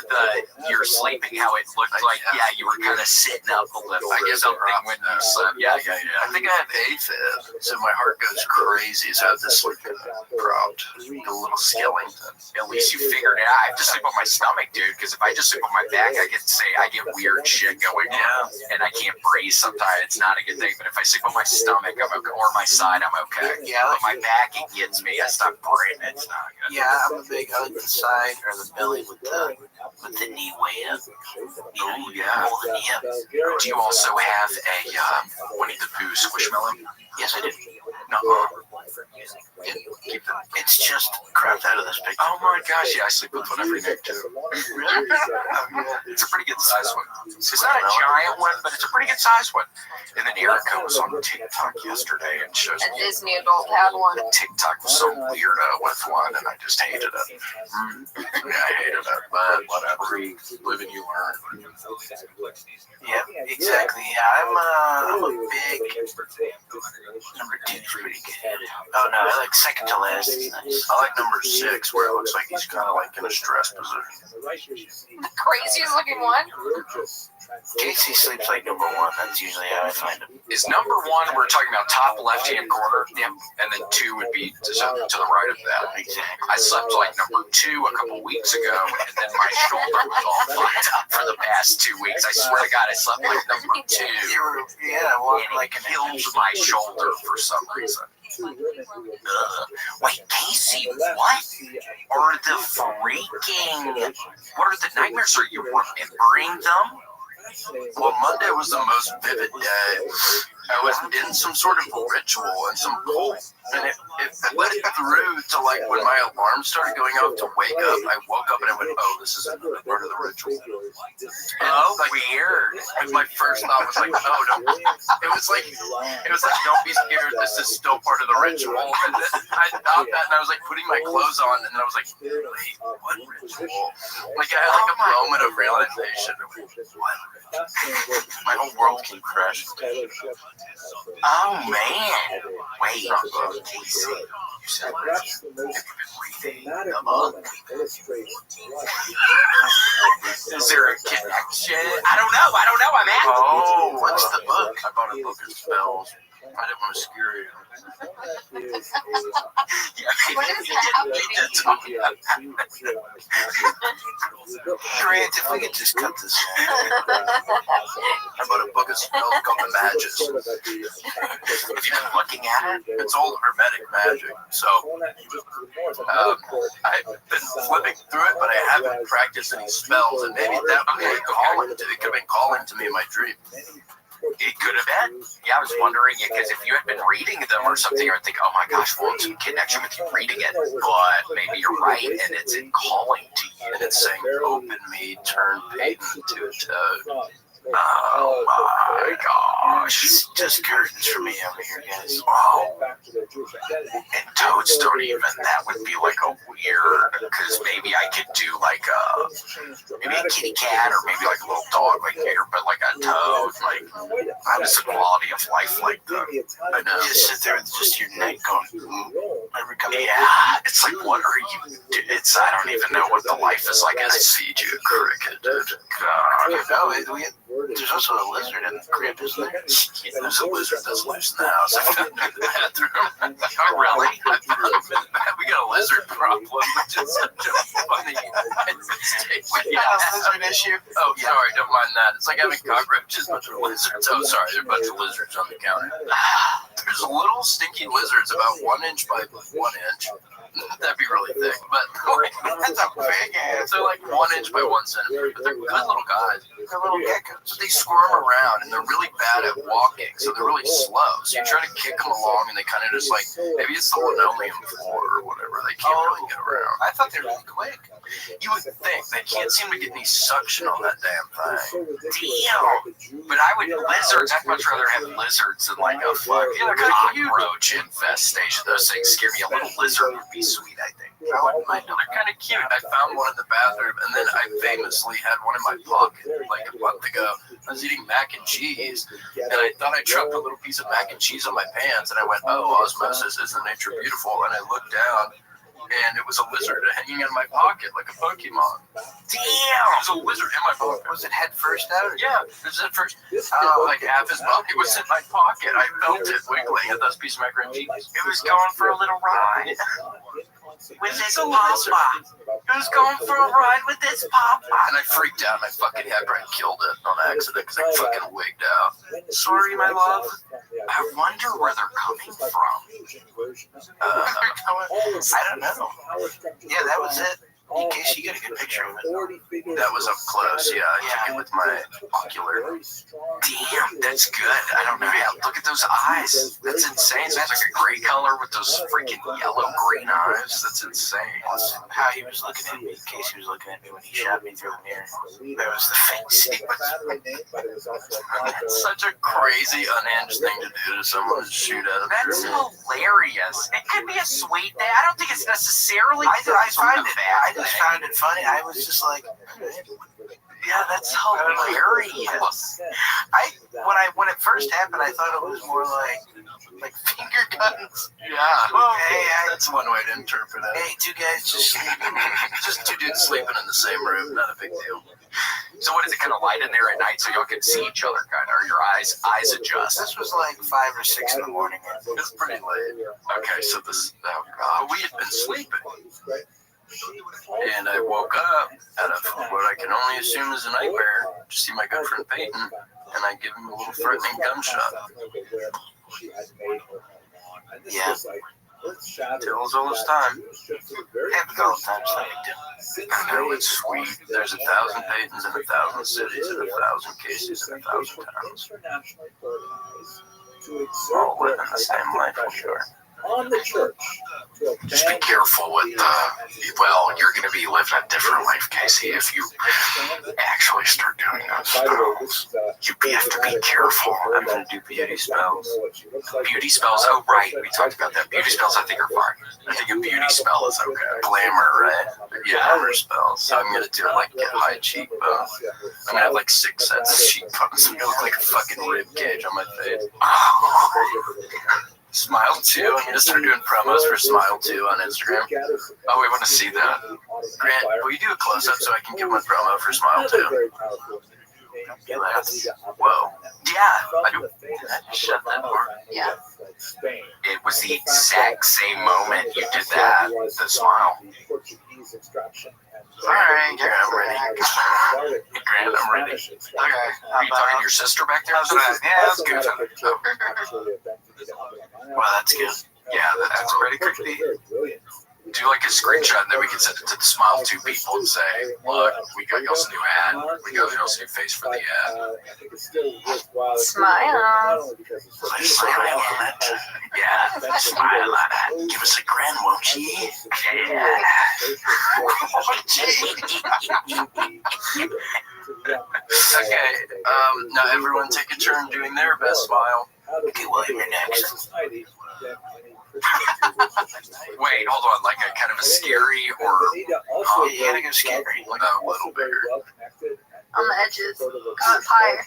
you're sleeping, how it looked like, you were kind of sitting up a little. I guess something when you slept. Yeah. I think I have AFib, so my heart goes crazy. So I have to sleep propped, a little skeleton. At least you figured it out. I have to sleep on my stomach, dude, because if I just sleep on my back, I get weird shit going on, and I can't breathe sometimes. It's not a good thing. But if I sleep on my stomach, I'm okay, or my side, I'm okay. Yeah, but my back, it gets me. I stop breathing. It's not good. Yeah, I'm a big hug the side or the belly with the knee way up. Oh yeah. Pull the knee up. Do you also have a Winnie the Pooh Squishmallow? Yes, I do. No. It's just crapped out of this picture. Oh my gosh, yeah, I sleep with one every night too. Really? It's a pretty good size one. It's not a giant one, but it's a pretty good size one. And then Erica was on TikTok yesterday and shows A me Disney adult had one. TikTok was some weirdo with one, and I just hated it. Yeah, I hated it, but whatever. Live and you learn. Yeah, exactly. Yeah, I'm a big number 2's pretty good. Oh no, I like second to last. Nice. I like number 6, where it looks like he's kind of like in a stress position. The craziest looking one. Casey sleeps like number 1. That's usually how I find him. Is number 1, we're talking about top left-hand corner, and then 2 would be to the right of that. Exactly. I slept like number 2 a couple weeks ago, and then my shoulder was all fucked up for the past 2 weeks. I swear to God, I slept like number 2. Walking like it killed my shoulder for some reason. Wait, Casey, what are the nightmares? Are you remembering them? Well, Monday was the most vivid day. I was in some sort of ritual and some cult, and it led through to like when my alarm started going off to wake up. I woke up and I went, "Oh, this is another part of the ritual." Oh, like, weird. And my first thought was like, "Oh no!" It was like, "Don't be scared. This is still part of the ritual." And then I thought that, and I was like putting my clothes on, and then I was like, "Wait, what ritual?" Like I had like a moment of realization. My whole world came crashing. Oh man! Wait, Casey, you said reading the book. Is there a connection? I don't know. I'm asking. Oh, what's the book? I bought a book of spells. I didn't want to scare you. What is happening? Grant, if we could just cut this off. I bought a book of spells called the Magus. If you've been looking at it, It's old Hermetic magic. So I've been flipping through it, but I haven't practiced any spells, and maybe that could have been calling to me in my dream. it could have been. Yeah, I was wondering it because if you had been reading them or something, I would think, oh my gosh, well, it's in connection with you reading it. But maybe you're right, and it's in calling to you. And it's saying, open me, turn Peyton to a toad. Oh my gosh. Just curtains for me over here, guys. Oh. And toads don't even, that would be like a weird, because maybe I could do like maybe a kitty cat or maybe like a little dog like here, but like a toad, like, how does the quality of life like that? I know. Just sit there with just your neck going, yeah, it's like, what are you, it's, I don't even know what the life is like. I feed you a cricket, dude. God. There's also a lizard in the crib, isn't there? Yeah, there's a lizard that's loose in the house. I found it in the bathroom. Oh, really? We got a lizard problem, which is such a funny mistake. We got a lizard issue? Oh, sorry, don't mind that. It's like having cockroaches, a bunch of lizards. Oh, sorry, there are a bunch of lizards on the counter. There's little stinky lizards about 1 inch by 1 inch. That'd be really thick, but that's a big ass. They're like 1 inch by 1 centimeter, but they're good little guys. They're little geckos. But they squirm around and they're really bad at walking, so they're really slow. So you try to kick them along and they kind of just like, maybe it's the linoleum floor or whatever. They can't really get around. I thought they were really quick. You would think they can't seem to get any suction on that damn thing. Damn. But I would lizards. I'd much rather have lizards than like a fucking cockroach infestation. Those things scare me. A little lizard would be sweet, I think. I wouldn't mind them. They're kind of cute. I found one in the bathroom, and then I famously had one in my pocket like a month ago. I was eating mac and cheese, and I thought I dropped a little piece of mac and cheese on my pants, and I went, "Oh, osmosis, isn't nature beautiful?" And I looked down, and it was a lizard hanging in my pocket like a Pokemon. Damn! It was a lizard in my pocket. Was it head first out? Yeah, it was at first. Like half his body was in my pocket. I felt it wiggling at this piece of mac and cheese. It was going for a little ride with its papa. It was going for a ride with its papa. And I freaked out and I fucking had Brett killed it on accident because I fucking wigged out. Sorry, my love. I wonder where they're coming from. I don't know. Yeah, that was it. In case you get a good picture of it. That was up close, yeah. I took it with my ocular. Damn, that's good. I don't know how. Look at those eyes. That's insane. It's like a gray color with those freaking yellow green eyes. That's insane. How he was looking at me, in case he was looking at me when he shot me through the mirror. That was the face. It's such a crazy, unhinged thing to do to someone to shoot at them. That's hilarious. It could be a sweet day. I don't think it's necessarily. I find it. I just found it funny. I was just like, yeah, that's hilarious. When it first happened, I thought it was more like finger guns. Yeah. Well, that's one way to interpret it. Hey, two guys just sleeping. Just two dudes sleeping in the same room. Not a big deal. So what is it, kind of light in there at night so y'all can see each other, kind of, or your eyes adjust? This was like 5 or 6 in the morning. It was pretty late. Okay, so this, oh God, but we had been sleeping. And I woke up out of what I can only assume is a nightmare to see my good friend Peyton, and I give him a little threatening gunshot. Yeah. Tells all this time. Happens all the time, so I know it's sweet. There's 1,000 Peytons in 1,000 cities and 1,000 cases in 1,000 towns. All living the same life, I'm sure. On the church. Just be careful with well, you're going to be living a different life, Casey, if you actually start doing those spells. You have to be careful. I'm going to do beauty spells. Beauty spells, oh right, we talked about that. Beauty spells I think are fine. I think a beauty spell is okay. Glamour, right? Glamour spells. So I'm going to do like get high cheekbones. I'm going to have like 6 sets of cheekbones. I'm going to look like a fucking rib cage on my face. Smile 2. I'm going to start doing promos for Smile 2 on Instagram. Oh, we want to see that. Grant, will you do a close-up so I can give my promo for Smile 2? Whoa. Yeah. Shut that door. Yeah. It was the exact same moment you did that. The smile. Alright, Grant, I'm ready. Grant, I'm ready. Okay. Are you talking to your sister back there? yeah, that's good. Well, that's good. Yeah, that's pretty creepy. Do like a screenshot and then we can send it to the Smile 2 people and say, look, we got y'all's new ad. We got y'all's new face for the ad. Smile. Smile on it. Yeah, smile on it. Give us a grin, won't you? Yeah. Okay, now everyone take a turn doing their best smile. Okay, William, you're next. Wait, hold on, like a kind of a scary or You gotta go scary. Like a little bigger. On the edges. Got higher.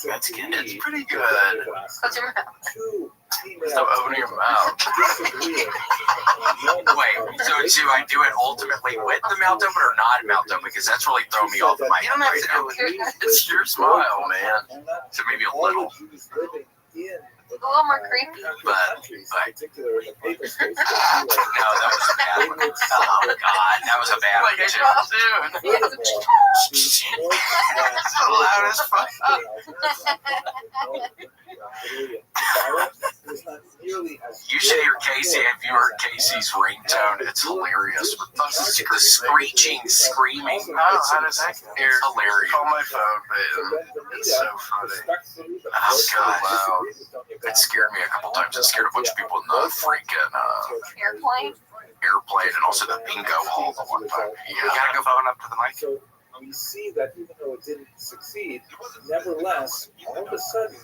That's good. It's pretty good. Close your mouth. Stop opening your mouth. wait, so do I do it ultimately with the mouth open or not mouth open? Because that's really throwing me off the mic. You don't have right to now. do it. It's your smile, man. So maybe a little. A little more creepy. But no, that was a bad one. Oh God, that was a bad one too. That's so loud as fuck. You should hear Casey. If you heard Casey's ringtone, it's hilarious. The screeching, screaming. Oh, how does that go? It's hilarious. Call my phone, man. It's so funny. Oh, God. It scared me a couple times. It scared a bunch of people in the freaking airplane and also the bingo hall the one time. You gotta go phone up to the mic. So we see that even though it didn't succeed, nevertheless, all of a sudden,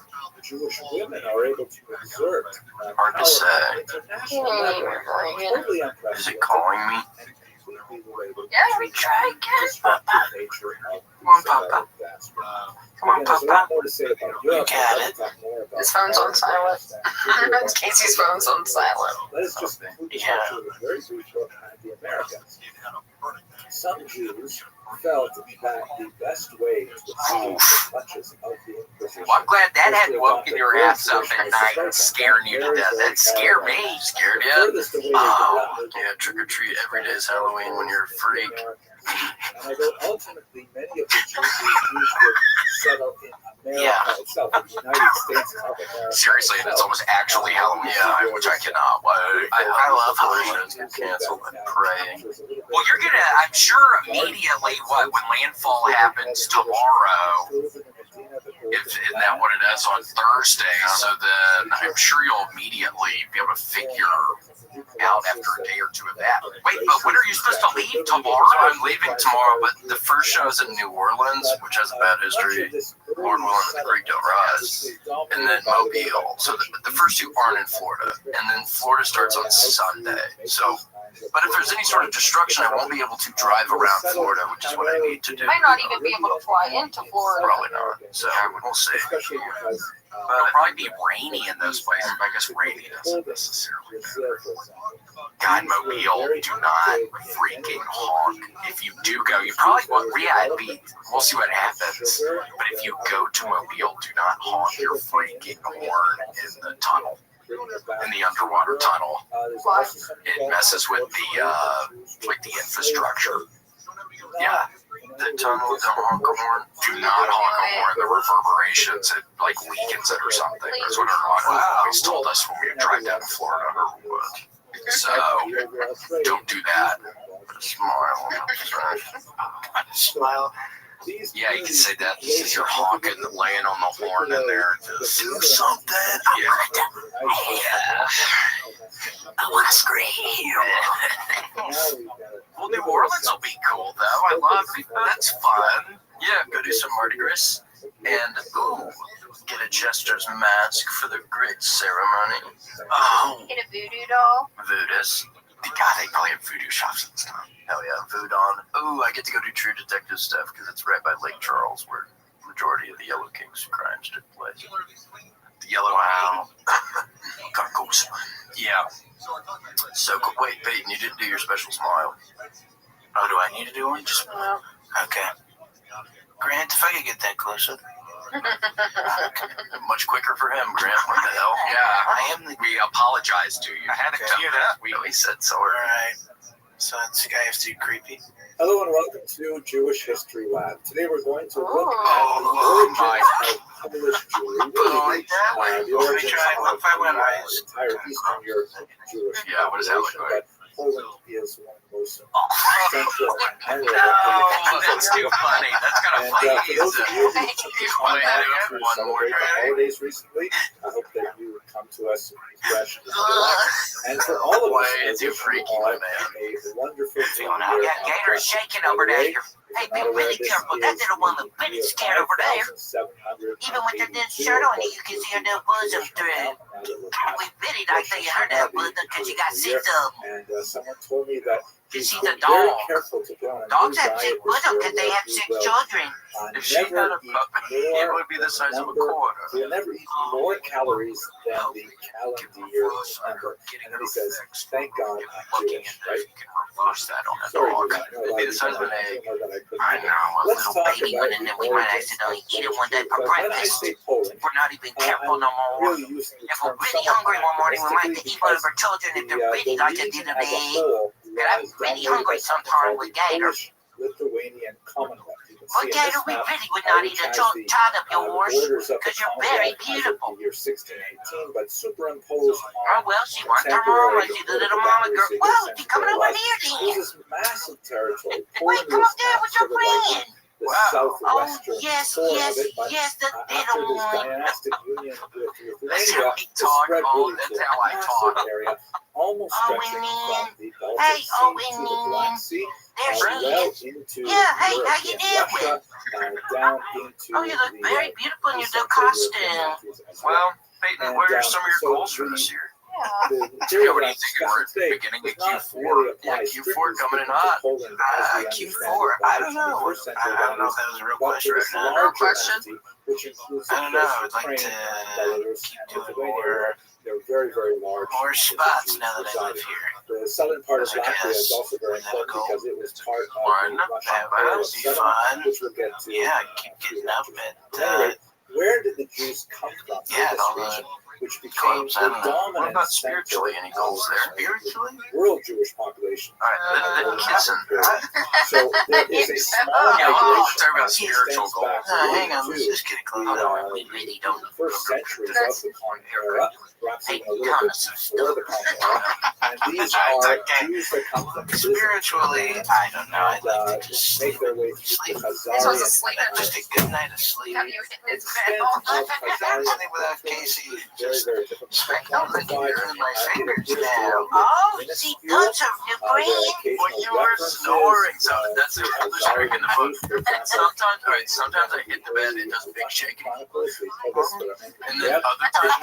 Jewish women are able to exert Hard to say. international level. Totally unprecedented. Is it calling me? Yeah, we try again, Papa. Come on, Papa. Come on, Papa. You got it. His phone's on silent. Casey's phone's on silent. Let's just Yeah. very brief look at the Americans. Some Jews felt that the best way to achieve the clutches of the Inquisition. Well, I'm glad that hadn't woken your ass up at night and scaring you to death. That scared me. Scared you? Oh, yeah, trick or treat every day is Halloween when you're a freak. And although ultimately many of the Jews would settle in America itself, the United States of America. Seriously, and it's almost actually Halloween time, which I cannot wait. I love Halloween. Get canceled and praying. Well, you're gonna, I'm sure immediately, when landfall happens tomorrow, isn't that what it is on Thursday? So then I'm sure you'll immediately be able to figure out after a day or two of that. Wait, but when are you supposed to leave tomorrow? I'm leaving tomorrow, but the first show is in New Orleans, which has a bad history. Lord willing, the creek don't rise. And then Mobile. So the first two aren't in Florida. And then Florida starts on Sunday. So, but if there's any sort of destruction, I won't be able to drive around Florida, which is what I need to do. Might not even be able to fly into Florida. Probably not. So we'll see. It'll probably be rainy in those places. I guess rainy doesn't necessarily matter. God, Mobile, do not freaking honk. If you do go, you probably won't. Yeah, we'll see what happens. But if you go to Mobile, do not honk your freaking horn in the tunnel. In the underwater tunnel. It messes with the infrastructure. Yeah. The tunnel, don't honk a horn. Do not honk a horn. The reverberations, it weakens it or something. That's what our always told us when we would drive down to Florida or would. So, don't do that. Smile. Smile. Yeah, you can say that because you're honking, laying on the horn in there. Just do something. Yeah. I want to scream. Well, New Orleans will be cool, though. I love it. That's fun. Yeah, go do some Mardi Gras. And, get a jester's mask for the great ceremony. Oh. Get a voodoo doll. Voodoo. God, they probably have voodoo shops and stuff. Hell yeah, Voodoo. Oh, I get to go do True Detective stuff because it's right by Lake Charles where the majority of the Yellow King's crimes took place. The Yellow Carcos. Yeah. So, wait, Peyton, you didn't do your special smile. Oh, do I need to do one? Just okay. Grant, if I could get that closer. Much quicker for him, Grant. What the hell? Yeah, we apologize to you. I had to tell you that. We said sorry. All right. So it's I have to be creepy. Hello and welcome to Jewish History Lab. Today we're going to look at Oh my the Polish Jewry. Like that way. Let me try. What if I went eyes? Entire Eastern European Jewish. Yeah, what does that look like? Poland is one of the most central and Oh, that's too funny. That's kind of funny. for those of you who have one more celebrated the holidays recently, I hope that you would come to us refreshed and relaxed. And for all of us, It's you freaky, all my man. a wonderful Feeling out. Yeah, Gator's shaking over there. Hey, be really careful. That little one looks pretty scared over there. Even with the thin shirt on, you can see her little bosom thread. We really like that you heard that bosom because you got 6 of them. And someone told me that She's a very dog. careful to go on a Dogs new have 6 diet bosom this because they year, have 6 children. If she had a puppy, it would be the size of a quarter. You'll never eat more calories than the calendar year number. And then he says, thank God I'm Jewish, right? Reverse that on a Sorry, dog. It'd be the size of an egg. I know, a Let's little talk baby about one, and then we might accidentally eat it one day for breakfast. We're not even careful no more. Really using the If we're term really somewhat hungry one morning, we might have to eat one of our because children if they're really like a region little as a bit. whole And I'm lies really dominated hungry by sometime with the Gator. Polish-Lithuanian Commonwealth. You can see in Gator, this we map, really would not eat a has child up the yours borders of the because you're very Commonwealth as of beautiful. the year 1618, but superimposed Oh, well, she wants her mama. She's the little mama girl. Whoa, you coming over here There's then? this massive territory. Wait, come up there with your friend. The Oh, southwestern yes, core yes, of it, but yes, the after little this one. dynastic union with That's Lithuania, how we it talk. spread Oh, really that's to a how I massive talk. area, almost Oh, stretching and from then, the Baltic hey, Sea oh, to and the Black then, Sea, there she well is. into Yeah, hey, how you European doing? Russia, down into Oh, you look the, very beautiful in your Central little European costume. countries as Well, Peyton, And, what are some of your so goals for the- this year? The Yeah, material what that are you I'm thinking? We're at discussing the today beginning does of not Q4. really Yeah, apply Q4 strictly coming in speaking to hot. Poland as we understand Q4, it by I don't know. 21st century I don't know if values, that was a real but question for or this not. larger Question? entity, which includes I don't know. I'd like Ukraine, to Belarus, keep and doing Lithuania, more, they're very, very large. more numbers of spots Jews now that I live residing. here. The southern part of I Latvia is guess. also very Is that a important goal? because it was part of One, the Russian that imperial would be settlement, fun. which we'll get to. Yeah, I keep getting up At any rate, where did the Jews come from in Yeah, this all the region, which became clubs, I the don't know. dominant What about center spiritually? Any goals of there? Spiritually? world Jewish population? All right, then kissing. So there is a small Yeah, we'll migration talk about that spiritual extends back goals. Hang on, let's to just get it close. We really don't. the first centuries of the Common Era, perhaps even a little bit before the Common Era. And these are Jews that come from Byzantium Spiritually, I don't know. I'd and like to just make sleep. their way through Sleep. the This was a Khazarian sleeper. Just a good night of sleep. Have you hit his extent bell? of Khazarian Sleep without Casey. very, Just very difficult to I'm looking quantify. through my It fingers appears to now. be Oh, minuscule. she does have new There are brain. occasional Well, you were references, snoring, so that's the to oldest trick in the book. Khazarian Jews, for example. Sometimes, all right, sometimes I hit the bed, it does a big shaking, Chronicles, the Ovis, and then other times